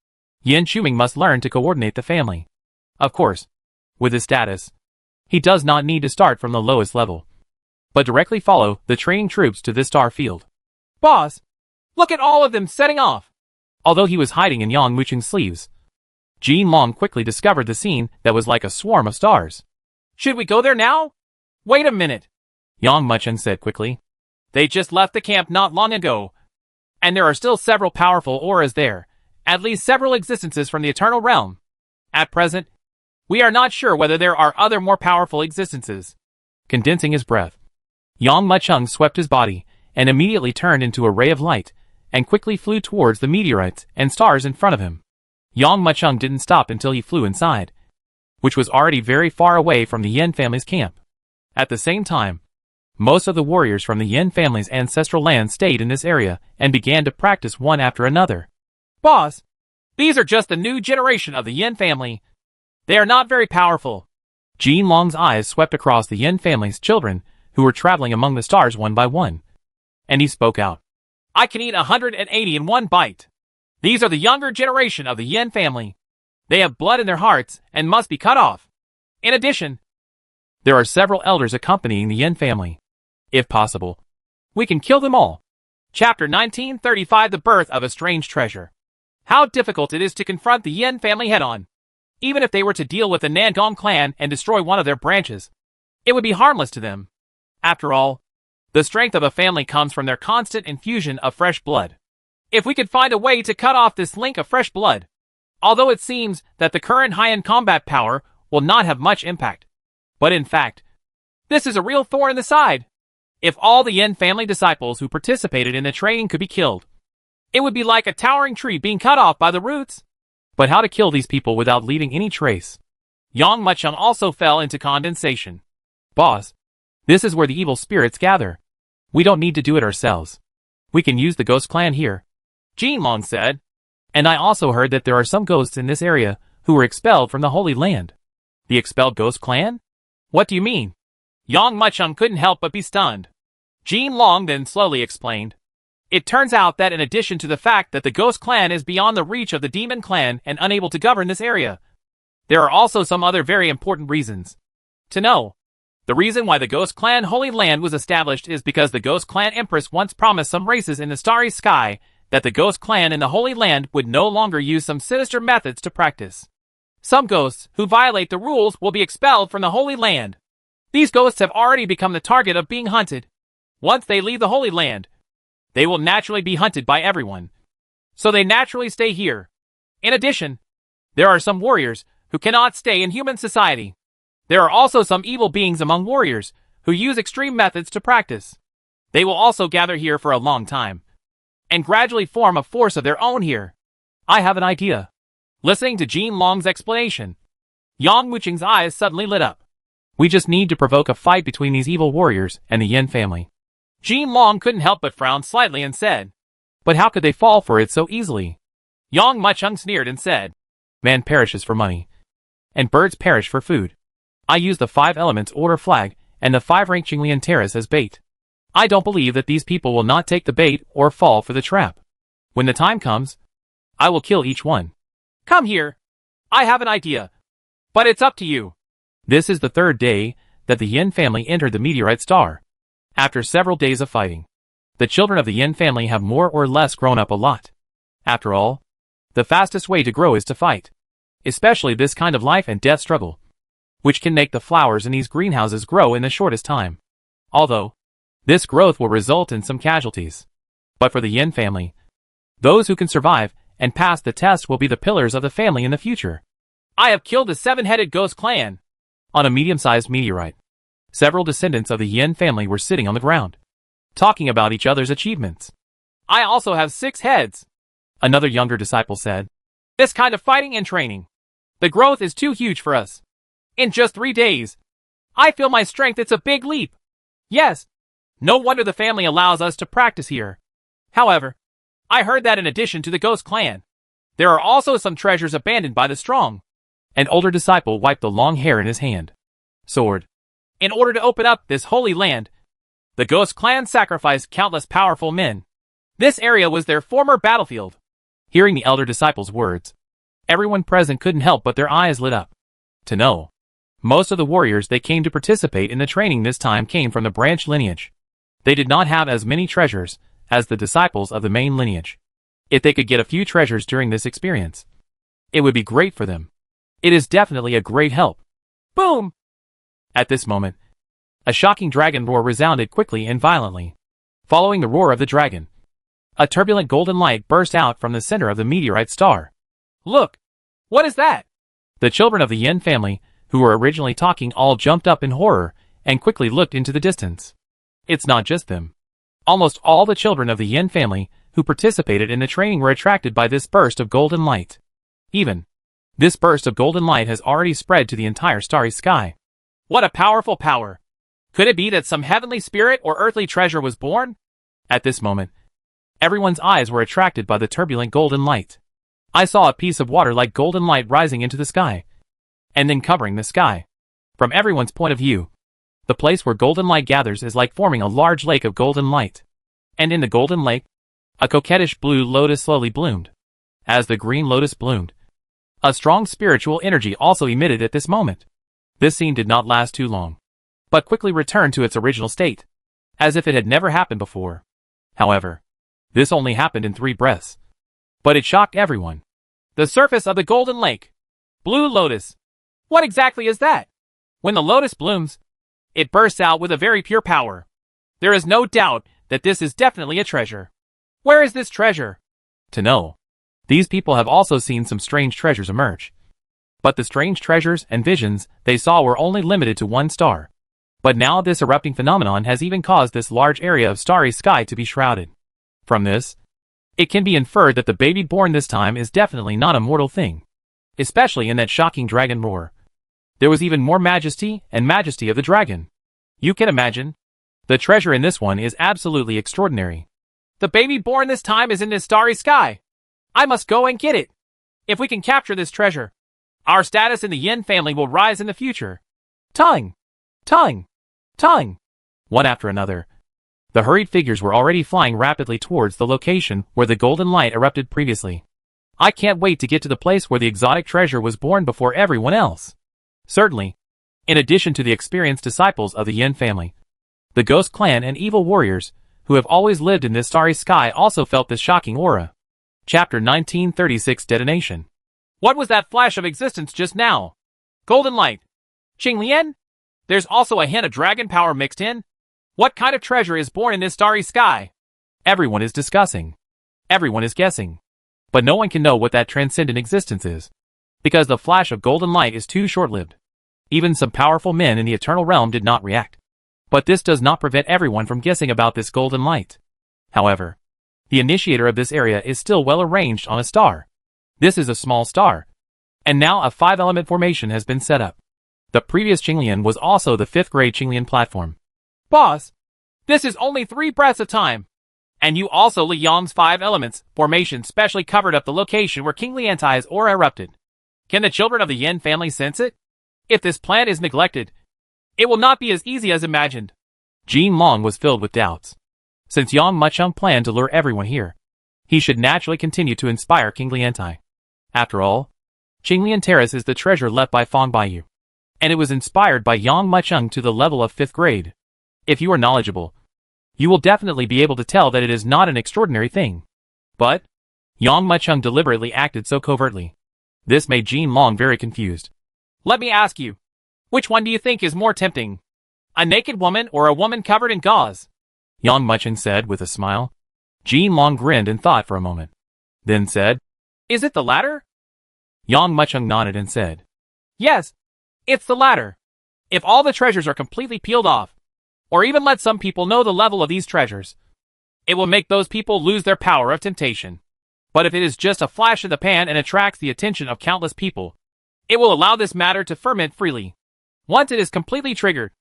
Yin Shuming must learn to coordinate the family. Of course, with his status, he does not need to start from the lowest level, but directly follow the training troops to this star field. Boss, look at all of them setting off. Although he was hiding in Yang Muching's sleeves, Jin Long quickly discovered the scene that was like a swarm of stars. Should we go there now? Wait a minute, Yang Muching said quickly. They just left the camp not long ago, and there are still several powerful auras there, at least several existences from the eternal realm. At present, we are not sure whether there are other more powerful existences. Condensing his breath, Yang Muching swept his body and immediately turned into a ray of light and quickly flew towards the meteorites and stars in front of him. Yang Muching didn't stop until he flew inside, which was already very far away from the Yin family's camp. At the same time, most of the warriors from the Yin family's ancestral land stayed in this area and began to practice one after another. Boss, these are just the new generation of the Yin family. They are not very powerful. Jin Long's eyes swept across the Yin family's children who were traveling among the stars one by one, and he spoke out. I can eat 180 in one bite. These are the younger generation of the Yin family. They have blood in their hearts and must be cut off. In addition, there are several elders accompanying the Yin family. If possible, we can kill them all. Chapter 1935 The Birth of a Strange Treasure. How difficult it is to confront the Yin family head-on. Even if they were to deal with the Nangong clan and destroy one of their branches, it would be harmless to them. After all, the strength of a family comes from their constant infusion of fresh blood. If we could find a way to cut off this link of fresh blood, although it seems that the current high-end combat power will not have much impact, but in fact, this is a real thorn in the side. If all the Yin family disciples who participated in the training could be killed, it would be like a towering tree being cut off by the roots. But how to kill these people without leaving any trace? Yang Muching also fell into condensation. Boss, this is where the evil spirits gather. We don't need to do it ourselves. We can use the ghost clan here, Jin Long said. And I also heard that there are some ghosts in this area who were expelled from the Holy Land. The expelled ghost clan? What do you mean? Yang Muching couldn't help but be stunned. Jin Long then slowly explained. It turns out that in addition to the fact that the Ghost Clan is beyond the reach of the Demon Clan and unable to govern this area, there are also some other very important reasons. To know, the reason why the Ghost Clan Holy Land was established is because the Ghost Clan Empress once promised some races in the Starry Sky that the Ghost Clan in the Holy Land would no longer use some sinister methods to practice. Some ghosts who violate the rules will be expelled from the Holy Land. These ghosts have already become the target of being hunted. Once they leave the Holy Land, they will naturally be hunted by everyone. So they naturally stay here. In addition, there are some warriors who cannot stay in human society. There are also some evil beings among warriors who use extreme methods to practice. They will also gather here for a long time and gradually form a force of their own here. I have an idea. Listening to Jin Long's explanation, Yang Muching's eyes suddenly lit up. We just need to provoke a fight between these evil warriors and the Yin family. Jean Long couldn't help but frown slightly and said, But how could they fall for it so easily? Yang Muchung sneered and said, Man perishes for money, and birds perish for food. I use the 5 elements order flag and the 5-rank Qinglian terrace as bait. I don't believe that these people will not take the bait or fall for the trap. When the time comes, I will kill each one. Come here. I have an idea. But it's up to you. This is the 3rd day that the Yin family entered the meteorite star. After several days of fighting, the children of the Yin family have more or less grown up a lot. After all, the fastest way to grow is to fight. Especially this kind of life and death struggle, which can make the flowers in these greenhouses grow in the shortest time. Although, this growth will result in some casualties. But for the Yin family, those who can survive and pass the test will be the pillars of the family in the future. I have killed the 7-headed ghost clan. On a medium-sized meteorite, several descendants of the Yin family were sitting on the ground, talking about each other's achievements. I also have 6 heads, another younger disciple said. This kind of fighting and training, the growth is too huge for us. In just 3 days, I feel my strength, it's a big leap. Yes, no wonder the family allows us to practice here. However, I heard that in addition to the ghost clan, there are also some treasures abandoned by the strong. An older disciple wiped the long hair in his hand. Sword. In order to open up this holy land, the ghost clan sacrificed countless powerful men. This area was their former battlefield. Hearing the elder disciple's words, everyone present couldn't help but their eyes lit up. To know, most of the warriors that came to participate in the training this time came from the branch lineage. They did not have as many treasures as the disciples of the main lineage. If they could get a few treasures during this experience, it would be great for them. It is definitely a great help. Boom! At this moment, a shocking dragon roar resounded quickly and violently. Following the roar of the dragon, a turbulent golden light burst out from the center of the meteorite star. Look! What is that? The children of the Yin family, who were originally talking, all jumped up in horror and quickly looked into the distance. It's not just them. Almost all the children of the Yin family who participated in the training were attracted by this burst of golden light. Even, this burst of golden light has already spread to the entire starry sky. What a powerful power! Could it be that some heavenly spirit or earthly treasure was born? At this moment, everyone's eyes were attracted by the turbulent golden light. I saw a piece of water like golden light rising into the sky, and then covering the sky. From everyone's point of view, the place where golden light gathers is like forming a large lake of golden light. And in the golden lake, a coquettish blue lotus slowly bloomed. As the green lotus bloomed, a strong spiritual energy also emitted at this moment. This scene did not last too long, but quickly returned to its original state, as if it had never happened before. However, this only happened in 3 breaths. But it shocked everyone. The surface of the golden lake. Blue lotus. What exactly is that? When the lotus blooms, it bursts out with a very pure power. There is no doubt that this is definitely a treasure. Where is this treasure? To know, these people have also seen some strange treasures emerge. But the strange treasures and visions they saw were only limited to 1 star. But now this erupting phenomenon has even caused this large area of starry sky to be shrouded. From this, it can be inferred that the baby born this time is definitely not a mortal thing. Especially in that shocking dragon roar. There was even more majesty and majesty of the dragon. You can imagine. The treasure in this one is absolutely extraordinary. The baby born this time is in this starry sky. I must go and get it. If we can capture this treasure, our status in the Yin family will rise in the future. Tongue! Tongue! Tongue! One after another, the hurried figures were already flying rapidly towards the location where the golden light erupted previously. I can't wait to get to the place where the exotic treasure was born before everyone else. Certainly, in addition to the experienced disciples of the Yin family, the ghost clan and evil warriors, who have always lived in this starry sky, also felt this shocking aura. Chapter 1936 Detonation. What was that flash of existence just now? Golden light. Qinglian? There's also a hint of dragon power mixed in. What kind of treasure is born in this starry sky? Everyone is discussing. Everyone is guessing. But no one can know what that transcendent existence is, because the flash of golden light is too short-lived. Even some powerful men in the eternal realm did not react. But this does not prevent everyone from guessing about this golden light. However, the initiator of this area is still well arranged on a star. This is a small star. And now a 5-element formation has been set up. The previous Qinglian was also the 5th grade Qinglian platform. Boss, This is only 3 breaths of time. And you also Li Yang's 5 elements formation specially covered up the location where King Liantai's aura erupted. Can the children of the Yin family sense it? If this plan is neglected, it will not be as easy as imagined. Jin Long was filled with doubts. Since Yang Mucheng planned to lure everyone here, he should naturally continue to inspire King Liantai. After all, Qinglian Terrace is the treasure left by Fang Baiyu, and it was inspired by Yang Mucheng to the level of 5th grade. If you are knowledgeable, you will definitely be able to tell that it is not an extraordinary thing. But Yang Mucheng deliberately acted so covertly. This made Jin Long very confused. Let me ask you, which one do you think is more tempting? A naked woman or a woman covered in gauze? Yang Mucheng said with a smile. Jin Long grinned and thought for a moment, then said, Is it the latter? Yang Mucheng nodded and said, Yes, it's the latter. If all the treasures are completely peeled off, or even let some people know the level of these treasures, it will make those people lose their power of temptation. But if it is just a flash in the pan and attracts the attention of countless people, it will allow this matter to ferment freely. Once it is completely triggered,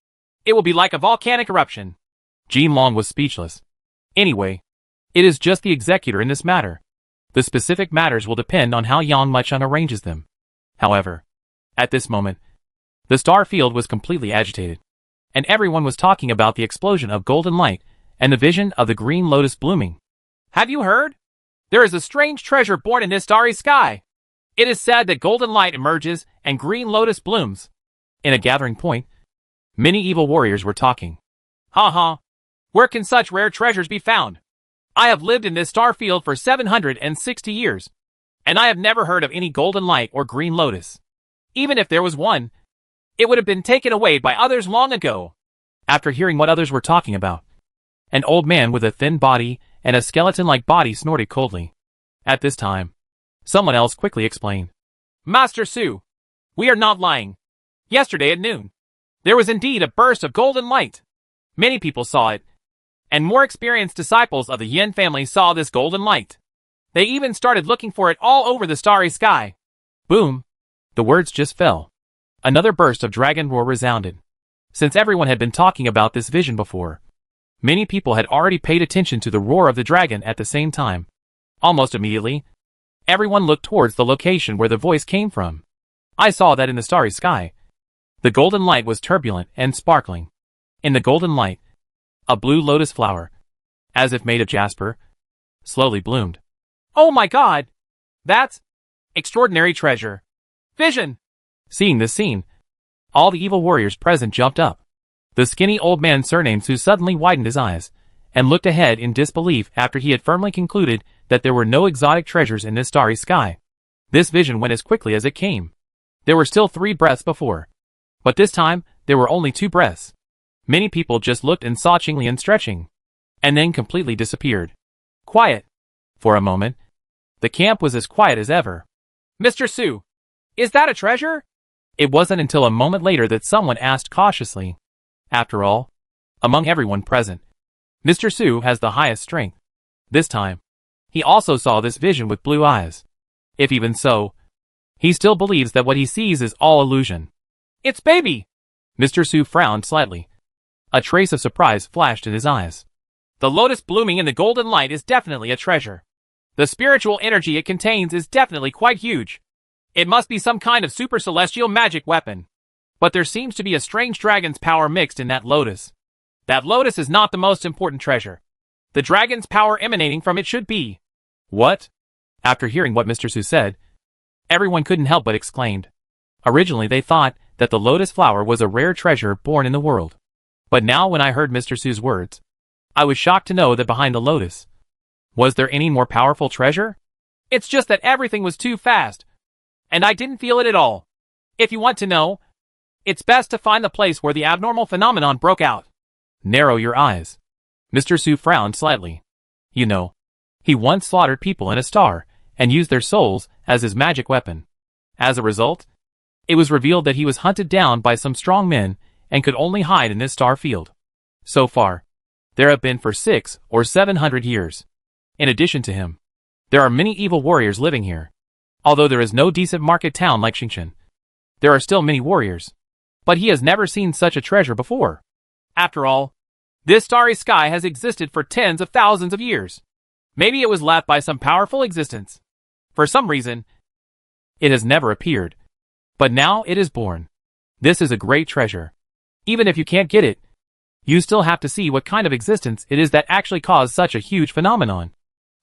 it will be like a volcanic eruption. Jin Long was speechless. Anyway, it is just the executor in this matter. The specific matters will depend on how Yang Mucheng arranges them. However, at this moment, the star field was completely agitated, and everyone was talking about the explosion of golden light and the vision of the green lotus blooming. Have you heard? There is a strange treasure born in this starry sky. It is said that golden light emerges and green lotus blooms. In a gathering point, many evil warriors were talking. Ha ha! Where can such rare treasures be found? I have lived in this star field for 760 years, and I have never heard of any golden light or green lotus. Even if there was one, it would have been taken away by others long ago. After hearing what others were talking about, an old man with a thin body and a skeleton-like body snorted coldly. At this time, someone else quickly explained. Master Su, we are not lying. Yesterday at noon, there was indeed a burst of golden light. Many people saw it, and more experienced disciples of the Yin family saw this golden light. They even started looking for it all over the starry sky. Boom! The words just fell. Another burst of dragon roar resounded. Since everyone had been talking about this vision before, many people had already paid attention to the roar of the dragon at the same time. Almost immediately, everyone looked towards the location where the voice came from. I saw that in the starry sky, the golden light was turbulent and sparkling. In the golden light, a blue lotus flower, as if made of jasper, slowly bloomed. Oh my god! That's extraordinary treasure. Vision! Seeing this scene, all the evil warriors present jumped up. The skinny old man surnamed Su suddenly widened his eyes, and looked ahead in disbelief after he had firmly concluded that there were no exotic treasures in this starry sky. This vision went as quickly as it came. There were still 3 breaths before, but this time, there were only 2 breaths. Many people just looked and saw Qinglian stretching, and then completely disappeared. Quiet. For a moment, the camp was as quiet as ever. Mr. Su, is that a treasure? It wasn't until a moment later that someone asked cautiously. After all, among everyone present, Mr. Su has the highest strength. This time, he also saw this vision with blue eyes. If even so, he still believes that what he sees is all illusion. It's baby! Mr. Su frowned slightly. A trace of surprise flashed in his eyes. The lotus blooming in the golden light is definitely a treasure. The spiritual energy it contains is definitely quite huge. It must be some kind of super celestial magic weapon. But there seems to be a strange dragon's power mixed in that lotus. That lotus is not the most important treasure. The dragon's power emanating from it should be. What? After hearing what Mr. Su said, everyone couldn't help but exclaimed. Originally they thought that the lotus flower was a rare treasure born in the world. But now when I heard Mr. Su's words, I was shocked to know that behind the lotus, was there any more powerful treasure? It's just that everything was too fast, and I didn't feel it at all. If you want to know, it's best to find the place where the abnormal phenomenon broke out. Narrow your eyes. Mr. Su frowned slightly. You know, he once slaughtered people in a star and used their souls as his magic weapon. As a result, it was revealed that he was hunted down by some strong men and could only hide in this star field. So far, there have been for 600 or 700 years. In addition to him, there are many evil warriors living here. Although there is no decent market town like Xingshan, there are still many warriors. But he has never seen such a treasure before. After all, This starry sky has existed for tens of thousands of years. Maybe it was left by some powerful existence. For some reason, it has never appeared. But now it is born. This is a great treasure. Even if you can't get it, you still have to see what kind of existence it is that actually caused such a huge phenomenon.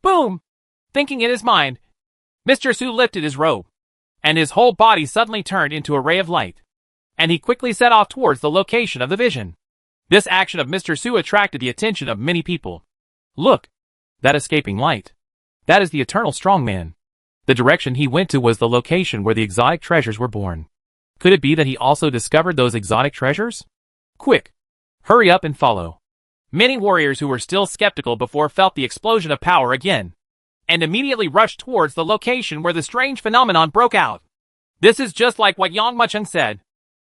Boom! Thinking in his mind, Mr. Su lifted his robe, and his whole body suddenly turned into a ray of light, and he quickly set off towards the location of the vision. This action of Mr. Su attracted the attention of many people. Look! That escaping light. That is the eternal strongman. The direction he went to was the location where the exotic treasures were born. Could it be that he also discovered those exotic treasures? Quick! Hurry up and follow. Many warriors who were still skeptical before felt the explosion of power again, and immediately rushed towards the location where the strange phenomenon broke out. This is just like what Yang Mucheng said.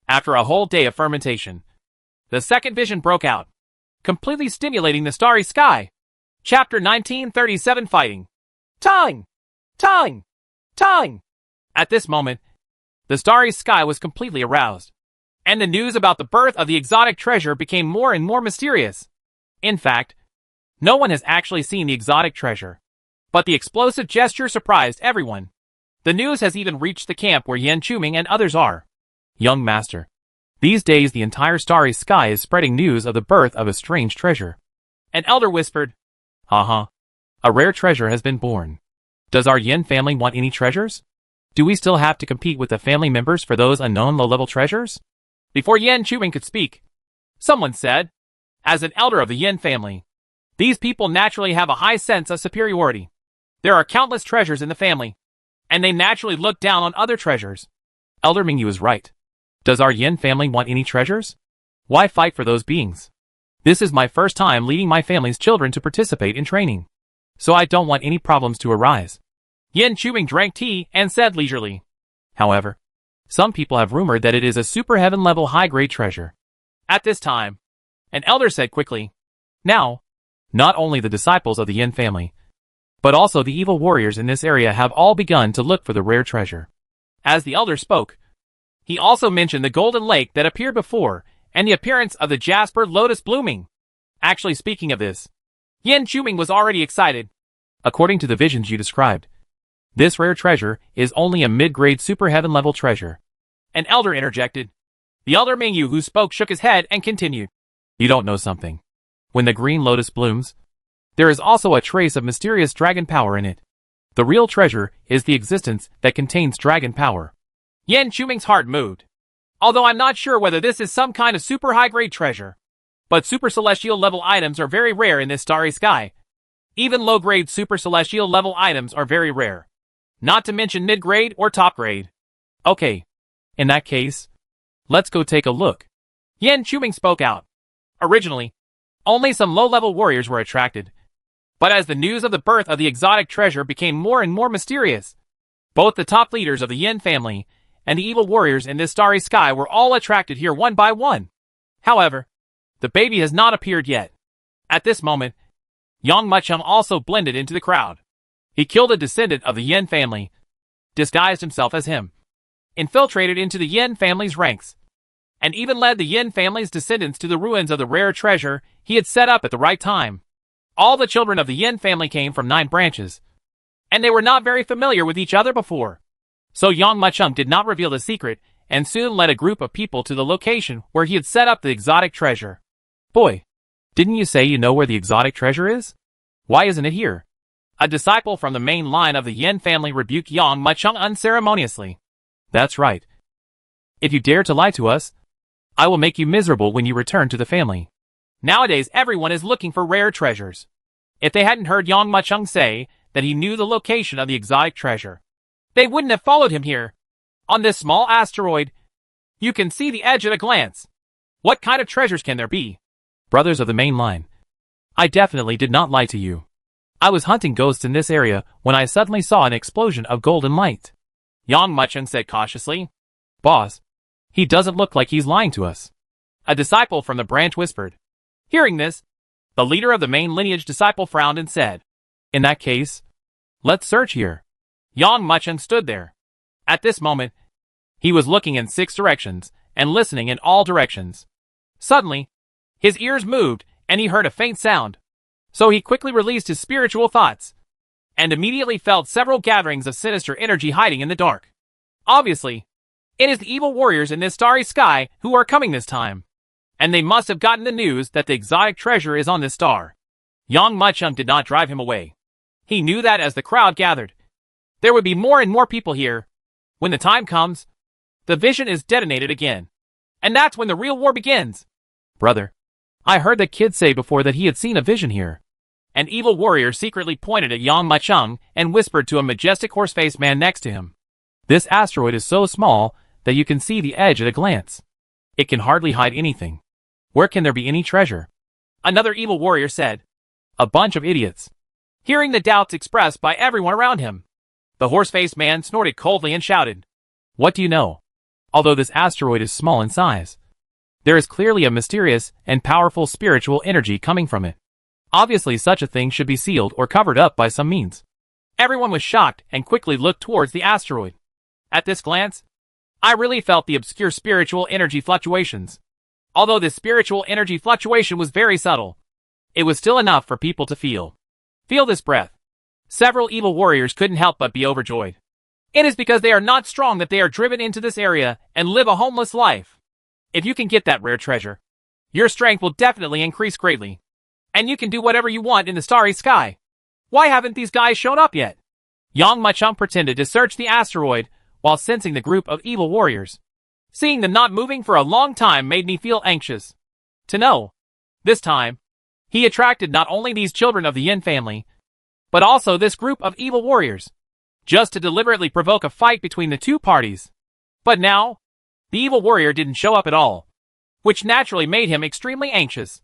After a whole day of fermentation, the second vision broke out, completely stimulating the starry sky. Chapter 1937 Fighting. Time! Time! Time! At this moment, the starry sky was completely aroused, and the news about the birth of the exotic treasure became more and more mysterious. In fact, no one has actually seen the exotic treasure, but the explosive gesture surprised everyone. The news has even reached the camp where Yan Chuming and others are. Young master, these days the entire starry sky is spreading news of the birth of a strange treasure. An elder whispered, "Uh-huh. A rare treasure has been born. Does our Yin family want any treasures? Do we still have to compete with the family members for those unknown low-level treasures?" Before Yan Chuming could speak, someone said, "As an elder of the Yin family, these people naturally have a high sense of superiority. There are countless treasures in the family, and they naturally look down on other treasures." Elder Mingyu is right. Does our Yin family want any treasures? Why fight for those beings? This is my first time leading my family's children to participate in training, so I don't want any problems to arise. Yan Chuming drank tea and said leisurely. However, some people have rumored that it is a super heaven level high-grade treasure. At this time, an elder said quickly, "Now, not only the disciples of the Yin family, but also the evil warriors in this area have all begun to look for the rare treasure." As the elder spoke, he also mentioned the golden lake that appeared before, and the appearance of the jasper lotus blooming. Actually, speaking of this, Yan Chuming was already excited. According to the visions you described, this rare treasure is only a mid-grade super heaven level treasure. An elder interjected. The elder Mingyu who spoke shook his head and continued. You don't know something. When the green lotus blooms, there is also a trace of mysterious dragon power in it. The real treasure is the existence that contains dragon power. Yan Chuming's heart moved. Although I'm not sure whether this is some kind of super high-grade treasure, but super celestial level items are very rare in this starry sky. Even low-grade super celestial level items are very rare. Not to mention mid-grade or top-grade. Okay. In that case, let's go take a look. Yan Chuming spoke out. Originally, only some low-level warriors were attracted. But as the news of the birth of the exotic treasure became more and more mysterious, both the top leaders of the Yin family and the evil warriors in this starry sky were all attracted here one by one. However, the baby has not appeared yet. At this moment, Yang Mucheng also blended into the crowd. He killed a descendant of the Yin family, disguised himself as him, infiltrated into the Yin family's ranks, and even led the Yin family's descendants to the ruins of the rare treasure he had set up at the right time. All the children of the Yin family came from 9 branches, and they were not very familiar with each other before. So Yang Mucheng did not reveal the secret, and soon led a group of people to the location where he had set up the exotic treasure. Boy, didn't you say you know where the exotic treasure is? Why isn't it here? A disciple from the main line of the Yin family rebuked Yang Mucheng unceremoniously. That's right. If you dare to lie to us, I will make you miserable when you return to the family. Nowadays everyone is looking for rare treasures. If they hadn't heard Yang Mucheng say that he knew the location of the exotic treasure, they wouldn't have followed him here. On this small asteroid, you can see the edge at a glance. What kind of treasures can there be? Brothers of the main line, I definitely did not lie to you. I was hunting ghosts in this area when I suddenly saw an explosion of golden light. Yang Mucheng said cautiously. Boss, he doesn't look like he's lying to us. A disciple from the branch whispered. Hearing this, the leader of the main lineage disciple frowned and said, In that case, let's search here. Yang Mucheng stood there. At this moment, he was looking in 6 directions and listening in all directions. Suddenly, his ears moved and he heard a faint sound. So he quickly released his spiritual thoughts, and immediately felt several gatherings of sinister energy hiding in the dark. Obviously, it is the evil warriors in this starry sky who are coming this time, and they must have gotten the news that the exotic treasure is on this star. Yang Muchung did not drive him away. He knew that as the crowd gathered, there would be more and more people here. When the time comes, the vision is detonated again, and that's when the real war begins. Brother, I heard the kid say before that he had seen a vision here. An evil warrior secretly pointed at Yang Muchung and whispered to a majestic horse-faced man next to him. This asteroid is so small that you can see the edge at a glance. It can hardly hide anything. Where can there be any treasure? Another evil warrior said. A bunch of idiots. Hearing the doubts expressed by everyone around him, the horse-faced man snorted coldly and shouted, What do you know? Although this asteroid is small in size, there is clearly a mysterious and powerful spiritual energy coming from it. Obviously such a thing should be sealed or covered up by some means. Everyone was shocked and quickly looked towards the asteroid. At this glance, I really felt the obscure spiritual energy fluctuations. Although this spiritual energy fluctuation was very subtle, it was still enough for people to feel. Feel this breath. Several evil warriors couldn't help but be overjoyed. It is because they are not strong that they are driven into this area and live a homeless life. If you can get that rare treasure, your strength will definitely increase greatly, and you can do whatever you want in the starry sky. Why haven't these guys shown up yet? Yang Muchung pretended to search the asteroid while sensing the group of evil warriors. Seeing them not moving for a long time made me feel anxious. To know, this time, he attracted not only these children of the Yin family, but also this group of evil warriors, just to deliberately provoke a fight between the two parties. But now, the evil warrior didn't show up at all, which naturally made him extremely anxious.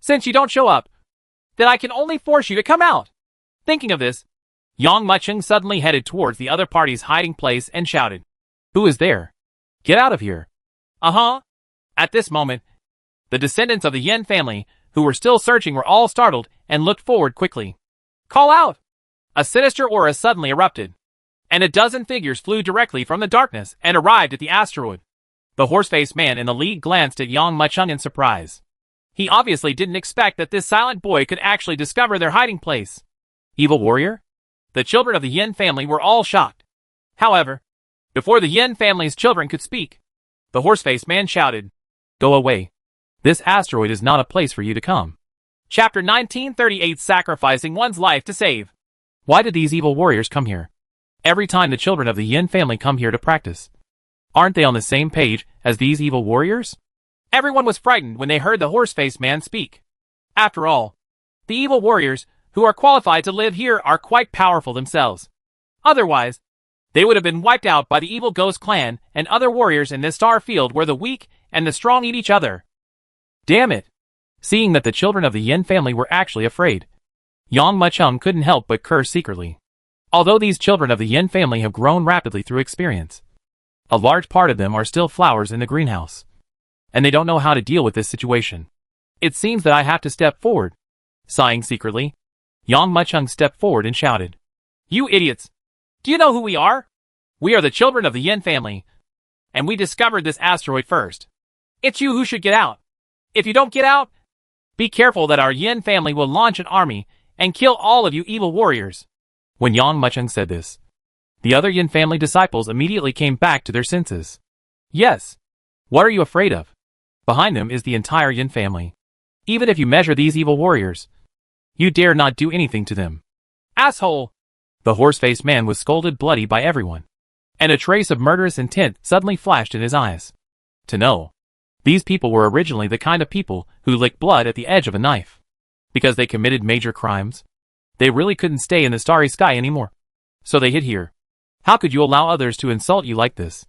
Since you don't show up, then I can only force you to come out. Thinking of this, Yang Muchung suddenly headed towards the other party's hiding place and shouted, Who is there? Get out of here. Uh-huh. At this moment, the descendants of the Yin family, who were still searching, were all startled and looked forward quickly. Call out! A sinister aura suddenly erupted, and a dozen figures flew directly from the darkness and arrived at the asteroid. The horse-faced man in the lead glanced at Yang Muchung in surprise. He obviously didn't expect that this silent boy could actually discover their hiding place. Evil warrior? The children of the Yin family were all shocked. However, before the Yin family's children could speak, the horse-faced man shouted, Go away. This asteroid is not a place for you to come. Chapter 1938, Sacrificing One's Life to Save. Why did these evil warriors come here? Every time the children of the Yin family come here to practice, aren't they on the same page as these evil warriors? Everyone was frightened when they heard the horse-faced man speak. After all, the evil warriors who are qualified to live here are quite powerful themselves. Otherwise, they would have been wiped out by the evil ghost clan and other warriors in this star field where the weak and the strong eat each other. Damn it! Seeing that the children of the Yin family were actually afraid, Yang Muchung couldn't help but curse secretly. Although these children of the Yin family have grown rapidly through experience, a large part of them are still flowers in the greenhouse, and they don't know how to deal with this situation. It seems that I have to step forward. Sighing secretly, Yang Muchung stepped forward and shouted, You idiots! Do you know who we are? We are the children of the Yin family, and we discovered this asteroid first. It's you who should get out. If you don't get out, be careful that our Yin family will launch an army and kill all of you evil warriors. When Yang Muchung said this, the other Yin family disciples immediately came back to their senses. Yes. What are you afraid of? Behind them is the entire Yin family. Even if you measure these evil warriors, you dare not do anything to them. Asshole! The horse-faced man was scolded bloody by everyone, and a trace of murderous intent suddenly flashed in his eyes. To know, these people were originally the kind of people who lick blood at the edge of a knife. Because they committed major crimes, they really couldn't stay in the starry sky anymore. So they hid here. How could you allow others to insult you like this?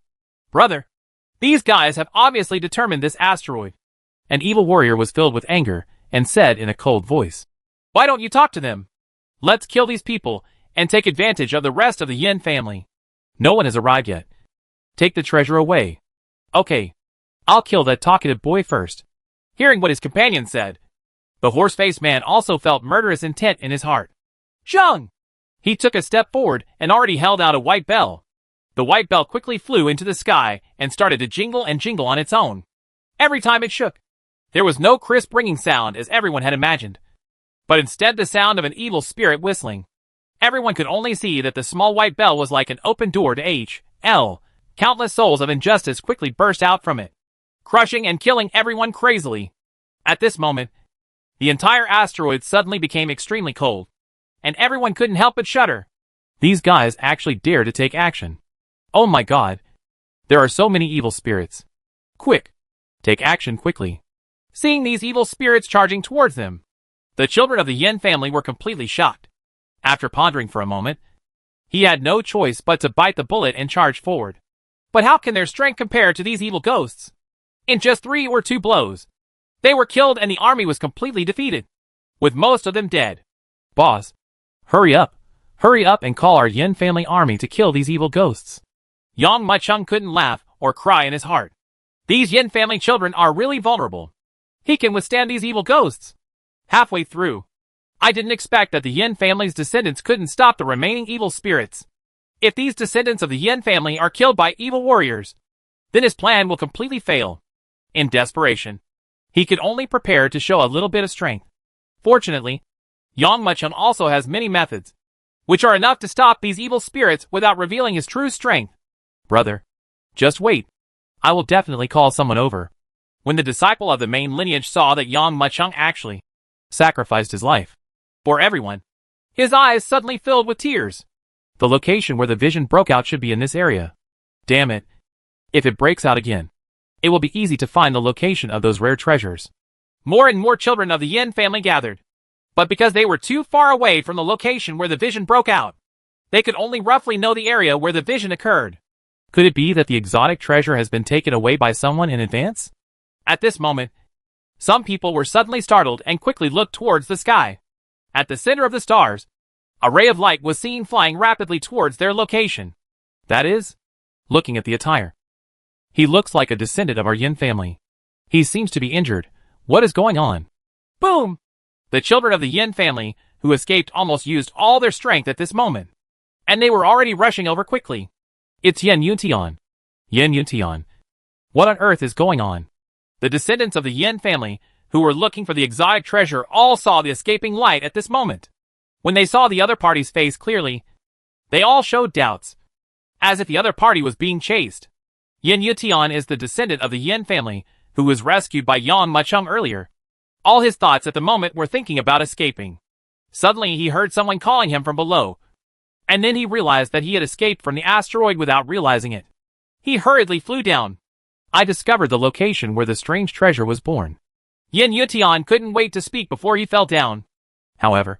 Brother, these guys have obviously determined this asteroid. An evil warrior was filled with anger and said in a cold voice, Why don't you talk to them? Let's kill these people and take advantage of the rest of the Yin family. No one has arrived yet. Take the treasure away. Okay, I'll kill that talkative boy first. Hearing what his companion said, the horse-faced man also felt murderous intent in his heart. Zheng! He took a step forward and already held out a white bell. The white bell quickly flew into the sky and started to jingle and jingle on its own. Every time it shook, There was no crisp ringing sound as everyone had imagined, but instead the sound of an evil spirit whistling. Everyone could only see that the small white bell was like an open door to H.L. Countless souls of injustice quickly burst out from it, crushing and killing everyone crazily. At this moment, the entire asteroid suddenly became extremely cold, and everyone couldn't help but shudder. These guys actually dare to take action. Oh my god. There are so many evil spirits. Quick. Take action quickly. Seeing these evil spirits charging towards them, the children of the Yin family were completely shocked. After pondering for a moment, he had no choice but to bite the bullet and charge forward. But how can their strength compare to these evil ghosts? In just 3 or 2 blows, they were killed and the army was completely defeated, with most of them dead. Boss, hurry up. Hurry up and call our Yin family army to kill these evil ghosts. Yang Mucheng couldn't laugh or cry in his heart. These Yin family children are really vulnerable. He can withstand these evil ghosts. Halfway through, I didn't expect that the Yin family's descendants couldn't stop the remaining evil spirits. If these descendants of the Yin family are killed by evil warriors, then his plan will completely fail. In desperation, he could only prepare to show a little bit of strength. Fortunately, Yang Mucheng also has many methods, which are enough to stop these evil spirits without revealing his true strength. Brother, just wait. I will definitely call someone over. When the disciple of the main lineage saw that Yang Mucheng actually sacrificed his life for everyone, his eyes suddenly filled with tears. The location where the vision broke out should be in this area. Damn it. If it breaks out again, it will be easy to find the location of those rare treasures. More and more children of the Yin family gathered, but because they were too far away from the location where the vision broke out, they could only roughly know the area where the vision occurred. Could it be that the exotic treasure has been taken away by someone in advance? At this moment, some people were suddenly startled and quickly looked towards the sky. At the center of the stars, a ray of light was seen flying rapidly towards their location. That is, looking at the attire, he looks like a descendant of our Yin family. He seems to be injured. What is going on? Boom! The children of the Yin family, who escaped, almost used all their strength at this moment, and they were already rushing over quickly. It's Yin Yuntian. Yin Yuntian. What on earth is going on? The descendants of the Yin family, who were looking for the exotic treasure, all saw the escaping light at this moment. When they saw the other party's face clearly, they all showed doubts, as if the other party was being chased. Yin Yuntian is the descendant of the Yin family, who was rescued by Yang Mucheng earlier. All his thoughts at the moment were thinking about escaping. Suddenly he heard someone calling him from below, and then he realized that he had escaped from the asteroid without realizing it. He hurriedly flew down. I discovered the location where the strange treasure was born. Yin Yuntian couldn't wait to speak before he fell down. However,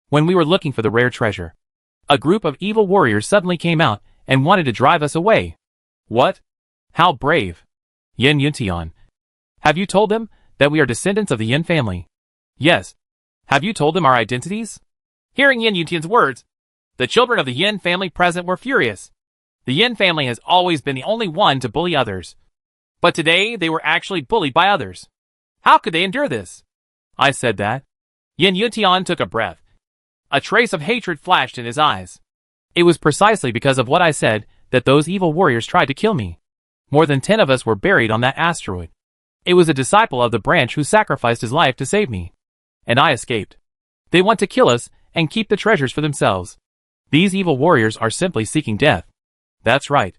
when we were looking for the rare treasure, a group of evil warriors suddenly came out and wanted to drive us away. What? How brave. Yin Yuntian. Have you told them that we are descendants of the Yin family? Yes. Have you told them our identities? Hearing Yin Yuntian's words, the children of the Yin family present were furious. The Yin family has always been the only one to bully others, but today they were actually bullied by others. How could they endure this? I said that. Yin Yuntian took a breath. A trace of hatred flashed in his eyes. It was precisely because of what I said that those evil warriors tried to kill me. More than 10 of us were buried on that asteroid. It was a disciple of the branch who sacrificed his life to save me. And I escaped. They want to kill us and keep the treasures for themselves. These evil warriors are simply seeking death. That's right.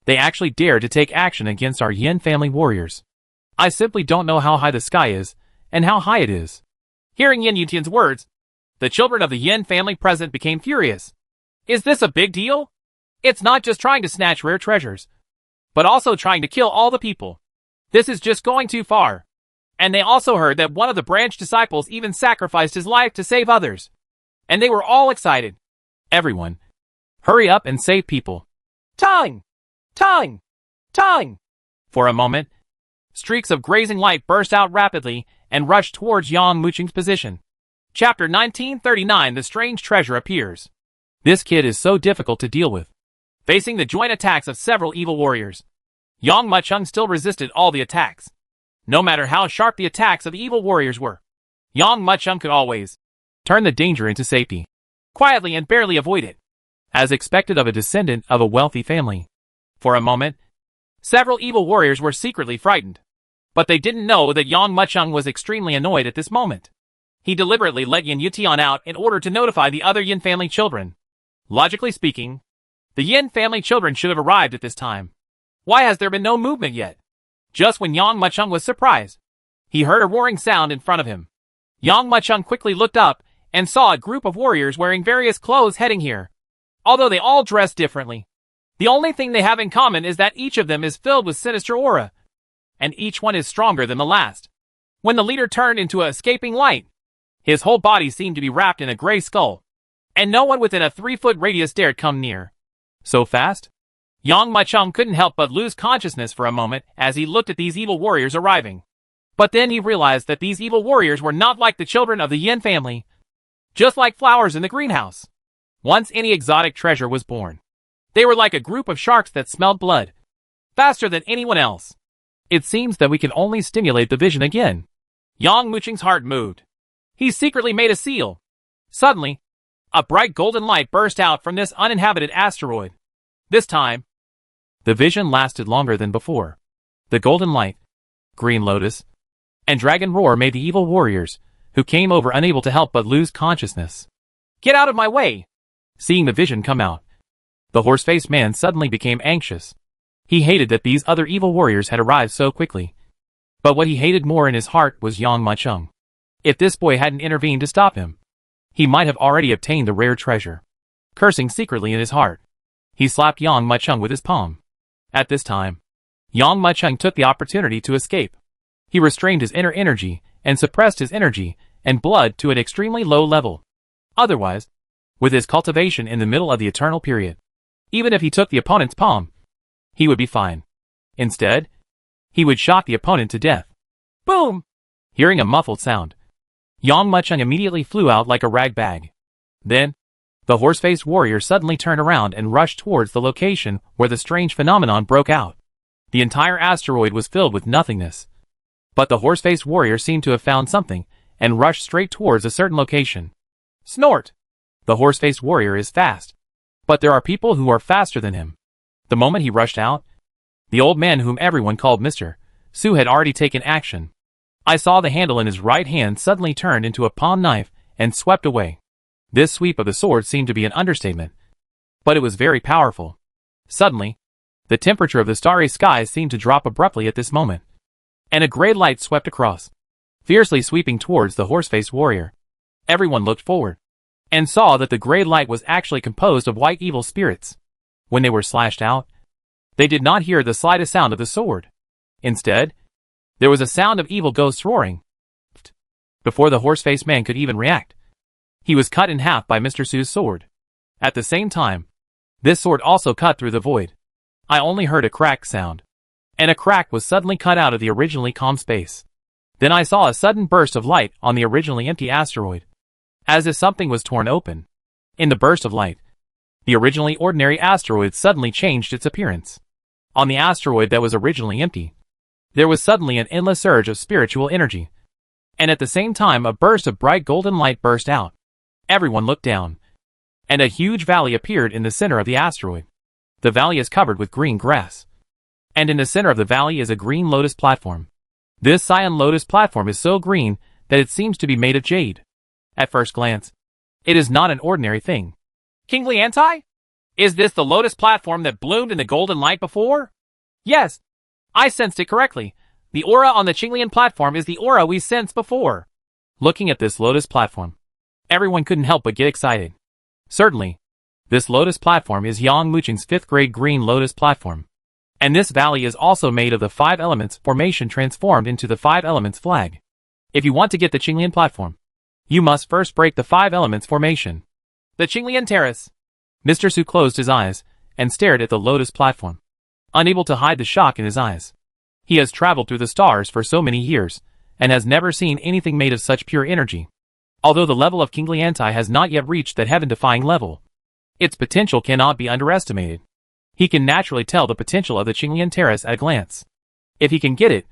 They actually dare to take action against our Yin family warriors. I simply don't know how high the sky is, and how high it is. Hearing Yin Yuntian's words, the children of the Yin family present became furious. Is this a big deal? It's not just trying to snatch rare treasures, but also trying to kill all the people. This is just going too far. And they also heard that one of the branch disciples even sacrificed his life to save others. And they were all excited. Everyone, hurry up and save people. Time! Time! Time! For a moment, streaks of grazing light burst out rapidly and rushed towards Yang Mucheng's position. Chapter 1939. The strange treasure appears. This kid is so difficult to deal with. Facing the joint attacks of several evil warriors, Yang Mucheng still resisted all the attacks. No matter how sharp the attacks of the evil warriors were, Yang Mucheng could always turn the danger into safety, quietly and barely avoid it, as expected of a descendant of a wealthy family. For a moment, several evil warriors were secretly frightened. But they didn't know that Yang Muchung was extremely annoyed at this moment. He deliberately let Yin Yutian out in order to notify the other Yin family children. Logically speaking, the Yin family children should have arrived at this time. Why has there been no movement yet? Just when Yang Muchung was surprised, he heard a roaring sound in front of him. Yang Muchung quickly looked up and saw a group of warriors wearing various clothes heading here. Although they all dress differently, the only thing they have in common is that each of them is filled with sinister aura, and each one is stronger than the last. When the leader turned into a escaping light, his whole body seemed to be wrapped in a gray skull, and no one within a 3-foot radius dared come near. So fast? Yang Muchung couldn't help but lose consciousness for a moment as he looked at these evil warriors arriving. But then he realized that these evil warriors were not like the children of the Yin family, just like flowers in the greenhouse. Once any exotic treasure was born, they were like a group of sharks that smelled blood, faster than anyone else. It seems that we can only stimulate the vision again. Yang Muchung's heart moved. He secretly made a seal. Suddenly, a bright golden light burst out from this uninhabited asteroid. This time, the vision lasted longer than before. The golden light, green lotus, and dragon roar made the evil warriors, who came over unable to help but lose consciousness. Get out of my way! Seeing the vision come out, the horse-faced man suddenly became anxious. He hated that these other evil warriors had arrived so quickly. But what he hated more in his heart was Yang Muchung. If this boy hadn't intervened to stop him, he might have already obtained the rare treasure. Cursing secretly in his heart, he slapped Yang Muchung with his palm. At this time, Yang Muchung took the opportunity to escape. He restrained his inner energy and suppressed his energy and blood to an extremely low level. Otherwise, with his cultivation in the middle of the eternal period, even if he took the opponent's palm, he would be fine. Instead, he would shock the opponent to death. Boom! Hearing a muffled sound, Yang Muchung immediately flew out like a rag bag. Then, the horse-faced warrior suddenly turned around and rushed towards the location where the strange phenomenon broke out. The entire asteroid was filled with nothingness. But the horse-faced warrior seemed to have found something and rushed straight towards a certain location. Snort! The horse-faced warrior is fast, but there are people who are faster than him. The moment he rushed out, the old man whom everyone called Mr. Su had already taken action. I saw the handle in his right hand suddenly turned into a palm knife and swept away. This sweep of the sword seemed to be an understatement, but it was very powerful. Suddenly, the temperature of the starry skies seemed to drop abruptly at this moment, and a gray light swept across, fiercely sweeping towards the horse-faced warrior. Everyone looked forward, and saw that the gray light was actually composed of white evil spirits. When they were slashed out, they did not hear the slightest sound of the sword. Instead, there was a sound of evil ghosts roaring. Before the horse-faced man could even react, he was cut in half by Mr. Su's sword. At the same time, this sword also cut through the void. I only heard a crack sound, and a crack was suddenly cut out of the originally calm space. Then I saw a sudden burst of light on the originally empty asteroid, as if something was torn open. In the burst of light, the originally ordinary asteroid suddenly changed its appearance. On the asteroid that was originally empty, there was suddenly an endless surge of spiritual energy, and at the same time a burst of bright golden light burst out. Everyone looked down, and a huge valley appeared in the center of the asteroid. The valley is covered with green grass, and in the center of the valley is a green lotus platform. This cyan lotus platform is so green that it seems to be made of jade. At first glance, it is not an ordinary thing. King Liantai? Is this the lotus platform that bloomed in the golden light before? Yes, I sensed it correctly. The aura on the Qinglian platform is the aura we sensed before. Looking at this lotus platform, everyone couldn't help but get excited. Certainly, this lotus platform is Yang Muchung's 5th grade green lotus platform. And this valley is also made of the 5 elements formation transformed into the 5 elements flag. If you want to get the Qinglian platform, you must first break the 5 elements formation. The Qinglian terrace. Mr. Su closed his eyes and stared at the lotus platform, unable to hide the shock in his eyes. He has traveled through the stars for so many years and has never seen anything made of such pure energy. Although the level of King Liantai has not yet reached that heaven-defying level, its potential cannot be underestimated. He can naturally tell the potential of the Qinglian terrace at a glance. If he can get it,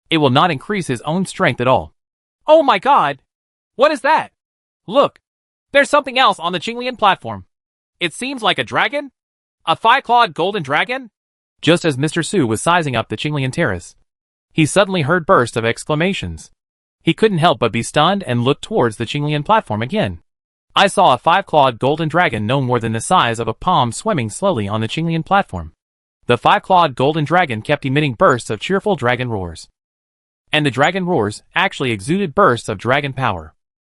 it will not increase his own strength at all. Oh my god! What is that? Look! There's something else on the Qinglian platform. It seems like a dragon? A 5-clawed golden dragon? Just as Mr. Su was sizing up the Qinglian terrace, He suddenly heard bursts of exclamations. He couldn't help but be stunned and looked towards the Qinglian platform again. I saw a 5-clawed golden dragon no more than the size of a palm swimming slowly on the Qinglian platform. The 5-clawed golden dragon kept emitting bursts of cheerful dragon roars. And the dragon roars actually exuded bursts of dragon power.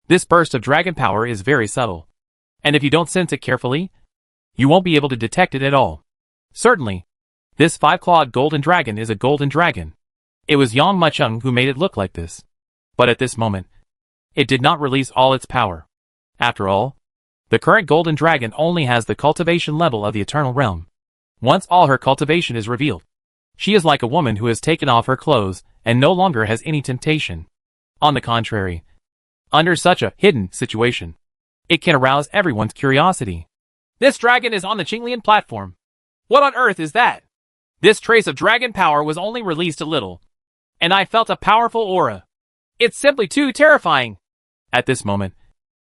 This burst of dragon power is very subtle. And if you don't sense it carefully, you won't be able to detect it at all. Certainly, this 5-clawed golden dragon is a golden dragon. It was Yang Mucheng who made it look like this. But at this moment, it did not release all its power. After all, the current golden dragon only has the cultivation level of the eternal realm. Once all her cultivation is revealed, she is like a woman who has taken off her clothes and no longer has any temptation. On the contrary, under such a hidden situation, it can arouse everyone's curiosity. This dragon is on the Qinglian platform. What on earth is that? This trace of dragon power was only released a little, and I felt a powerful aura. It's simply too terrifying. At this moment,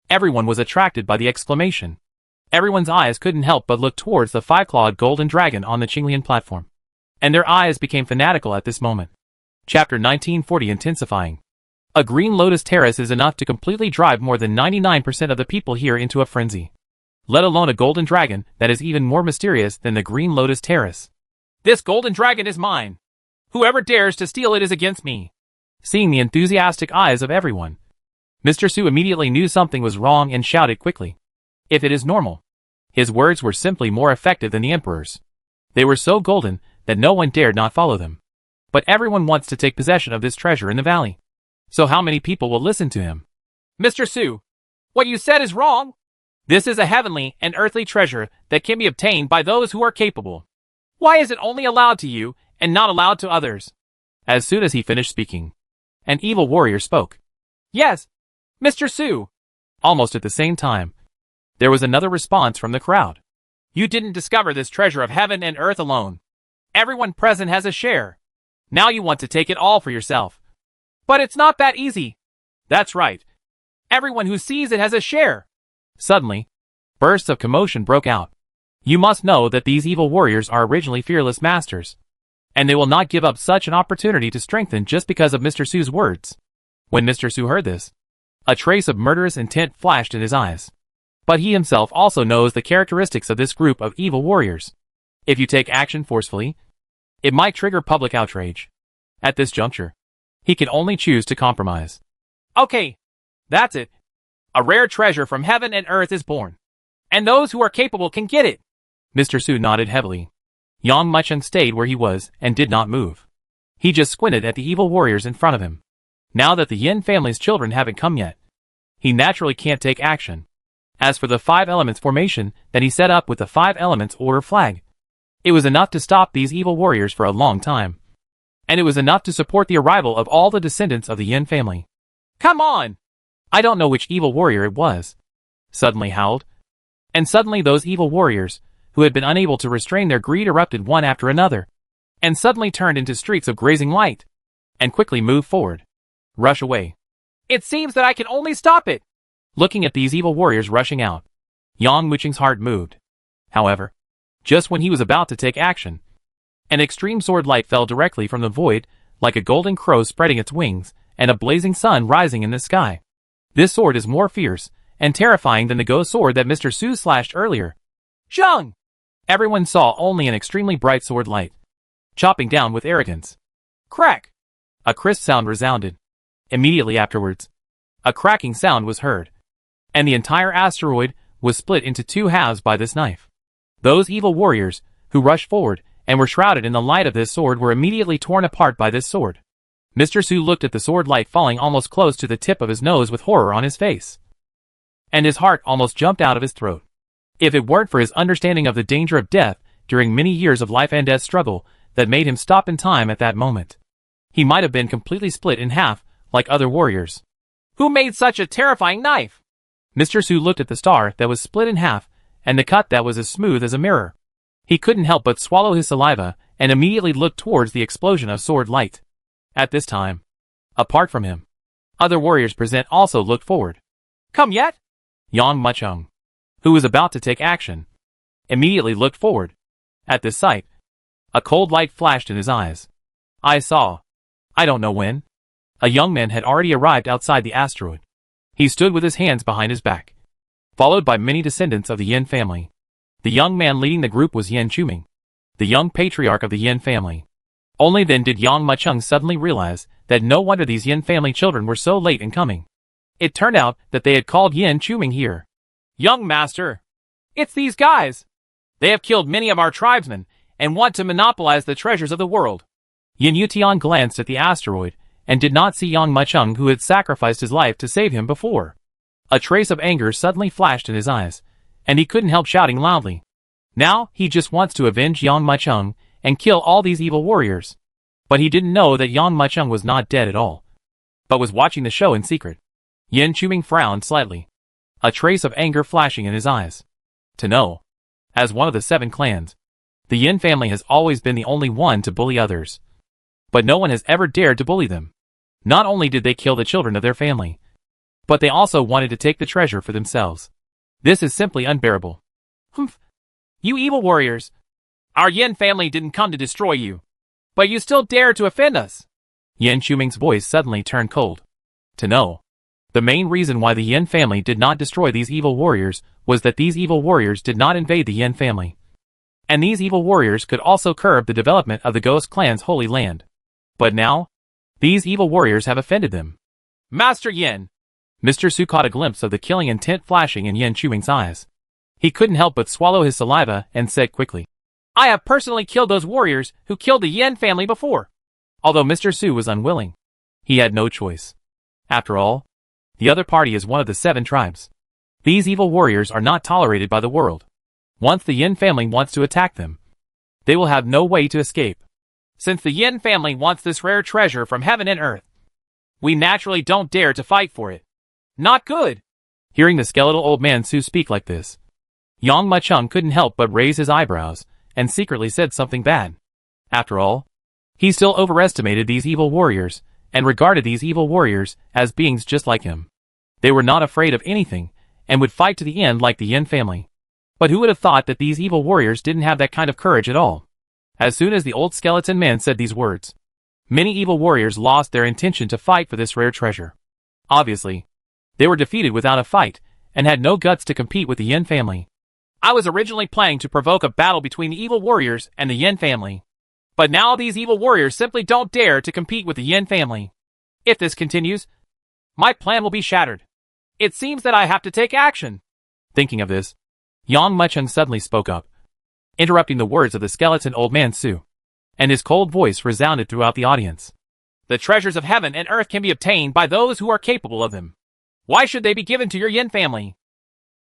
everyone was attracted by the exclamation. Everyone's eyes couldn't help but look towards the 5-clawed golden dragon on the Qinglian platform. And their eyes became fanatical at this moment. Chapter 1940 Intensifying. A green lotus terrace is enough to completely drive more than 99% of the people here into a frenzy. Let alone a golden dragon that is even more mysterious than the green lotus terrace. This golden dragon is mine. Whoever dares to steal it is against me. Seeing the enthusiastic eyes of everyone, Mr. Su immediately knew something was wrong and shouted quickly. If it is normal. His words were simply more effective than the emperor's. They were so golden that no one dared not follow them. But everyone wants to take possession of this treasure in the valley. So how many people will listen to him? Mr. Su, what you said is wrong. This is a heavenly and earthly treasure that can be obtained by those who are capable. Why is it only allowed to you and not allowed to others? As soon as he finished speaking, an evil warrior spoke. Yes, Mr. Su. Almost at the same time, there was another response from the crowd. You didn't discover this treasure of heaven and earth alone. Everyone present has a share. Now you want to take it all for yourself. But it's not that easy. That's right. Everyone who sees it has a share. Suddenly, bursts of commotion broke out. You must know that these evil warriors are originally fearless masters. And they will not give up such an opportunity to strengthen just because of Mr. Su's words. When Mr. Su heard this, a trace of murderous intent flashed in his eyes. But he himself also knows the characteristics of this group of evil warriors. If you take action forcefully, it might trigger public outrage. At this juncture, he can only choose to compromise. Okay, that's it. A rare treasure from heaven and earth is born. And those who are capable can get it. Mr. Su nodded heavily. Yang Mucheng stayed where he was and did not move. He just squinted at the evil warriors in front of him. Now that the Yin family's children haven't come yet, he naturally can't take action. As for the 5 elements formation that he set up with the 5 elements order flag, it was enough to stop these evil warriors for a long time. And it was enough to support the arrival of all the descendants of the Yin family. Come on! I don't know which evil warrior it was. Suddenly howled. And suddenly those evil warriors, who had been unable to restrain their greed, erupted one after another, and suddenly turned into streaks of grazing light, and quickly moved forward. Rush away. It seems that I can only stop it. Looking at these evil warriors rushing out, Yang Mucheng's heart moved. However, just when he was about to take action, an extreme sword light fell directly from the void, like a golden crow spreading its wings, and a blazing sun rising in the sky. This sword is more fierce and terrifying than the ghost sword that Mr. Su slashed earlier. Zheng! Everyone saw only an extremely bright sword light, chopping down with arrogance. Crack! A crisp sound resounded. Immediately afterwards, a cracking sound was heard, and the entire asteroid was split into 2 halves by this knife. Those evil warriors, who rushed forward and were shrouded in the light of this sword, were immediately torn apart by this sword. Mr. Su looked at the sword light falling almost close to the tip of his nose with horror on his face. And his heart almost jumped out of his throat. If it weren't for his understanding of the danger of death during many years of life and death struggle that made him stop in time at that moment, he might have been completely split in half like other warriors. Who made such a terrifying knife? Mr. Su looked at the star that was split in half and the cut that was as smooth as a mirror. He couldn't help but swallow his saliva and immediately looked towards the explosion of sword light. At this time, apart from him, other warriors present also looked forward. Come yet? Yang Mucheng, who was about to take action, immediately looked forward. At this sight, a cold light flashed in his eyes. I saw. I don't know when. A young man had already arrived outside the asteroid. He stood with his hands behind his back, followed by many descendants of the Yin family. The young man leading the group was Yin Chuming, the young patriarch of the Yin family. Only then did Yang Macheng suddenly realize that no wonder these Yin family children were so late in coming. It turned out that they had called Yin Chuming here. Young master, it's these guys. They have killed many of our tribesmen and want to monopolize the treasures of the world. Yin Yutian glanced at the asteroid and did not see Yang Macheng, who had sacrificed his life to save him before. A trace of anger suddenly flashed in his eyes, and he couldn't help shouting loudly. Now he just wants to avenge Yang Macheng and kill all these evil warriors. But he didn't know that Yang Macheng was not dead at all, but was watching the show in secret. Yin Chuming frowned slightly, a trace of anger flashing in his eyes. To know, as one of the 7 clans, the Yin family has always been the only one to bully others. But no one has ever dared to bully them. Not only did they kill the children of their family, but they also wanted to take the treasure for themselves. This is simply unbearable. Humph! You evil warriors! Our Yin family didn't come to destroy you, but you still dare to offend us! Yin Chuming's voice suddenly turned cold. To know, the main reason why the Yin family did not destroy these evil warriors was that these evil warriors did not invade the Yin family. And these evil warriors could also curb the development of the Ghost Clan's holy land. But now, these evil warriors have offended them. Master Yin! Mr. Su caught a glimpse of the killing intent flashing in Yin Chuming's eyes. He couldn't help but swallow his saliva and said quickly, I have personally killed those warriors who killed the Yin family before. Although Mr. Su was unwilling, he had no choice. After all, the other party is one of the 7 tribes. These evil warriors are not tolerated by the world. Once the Yin family wants to attack them, they will have no way to escape. Since the Yin family wants this rare treasure from heaven and earth, we naturally don't dare to fight for it. Not good! Hearing the skeletal old man Su speak like this, Yang Macheng couldn't help but raise his eyebrows and secretly said something bad. After all, he still overestimated these evil warriors and regarded these evil warriors as beings just like him. They were not afraid of anything and would fight to the end like the Yin family. But who would have thought that these evil warriors didn't have that kind of courage at all? As soon as the old skeleton man said these words, many evil warriors lost their intention to fight for this rare treasure. Obviously, they were defeated without a fight and had no guts to compete with the Yin family. I was originally planning to provoke a battle between the evil warriors and the Yin family. But now these evil warriors simply don't dare to compete with the Yin family. If this continues, my plan will be shattered. It seems that I have to take action. Thinking of this, Yang Macheng suddenly spoke up, interrupting the words of the skeleton old man Su, and his cold voice resounded throughout the audience. The treasures of heaven and earth can be obtained by those who are capable of them. Why should they be given to your Yin family?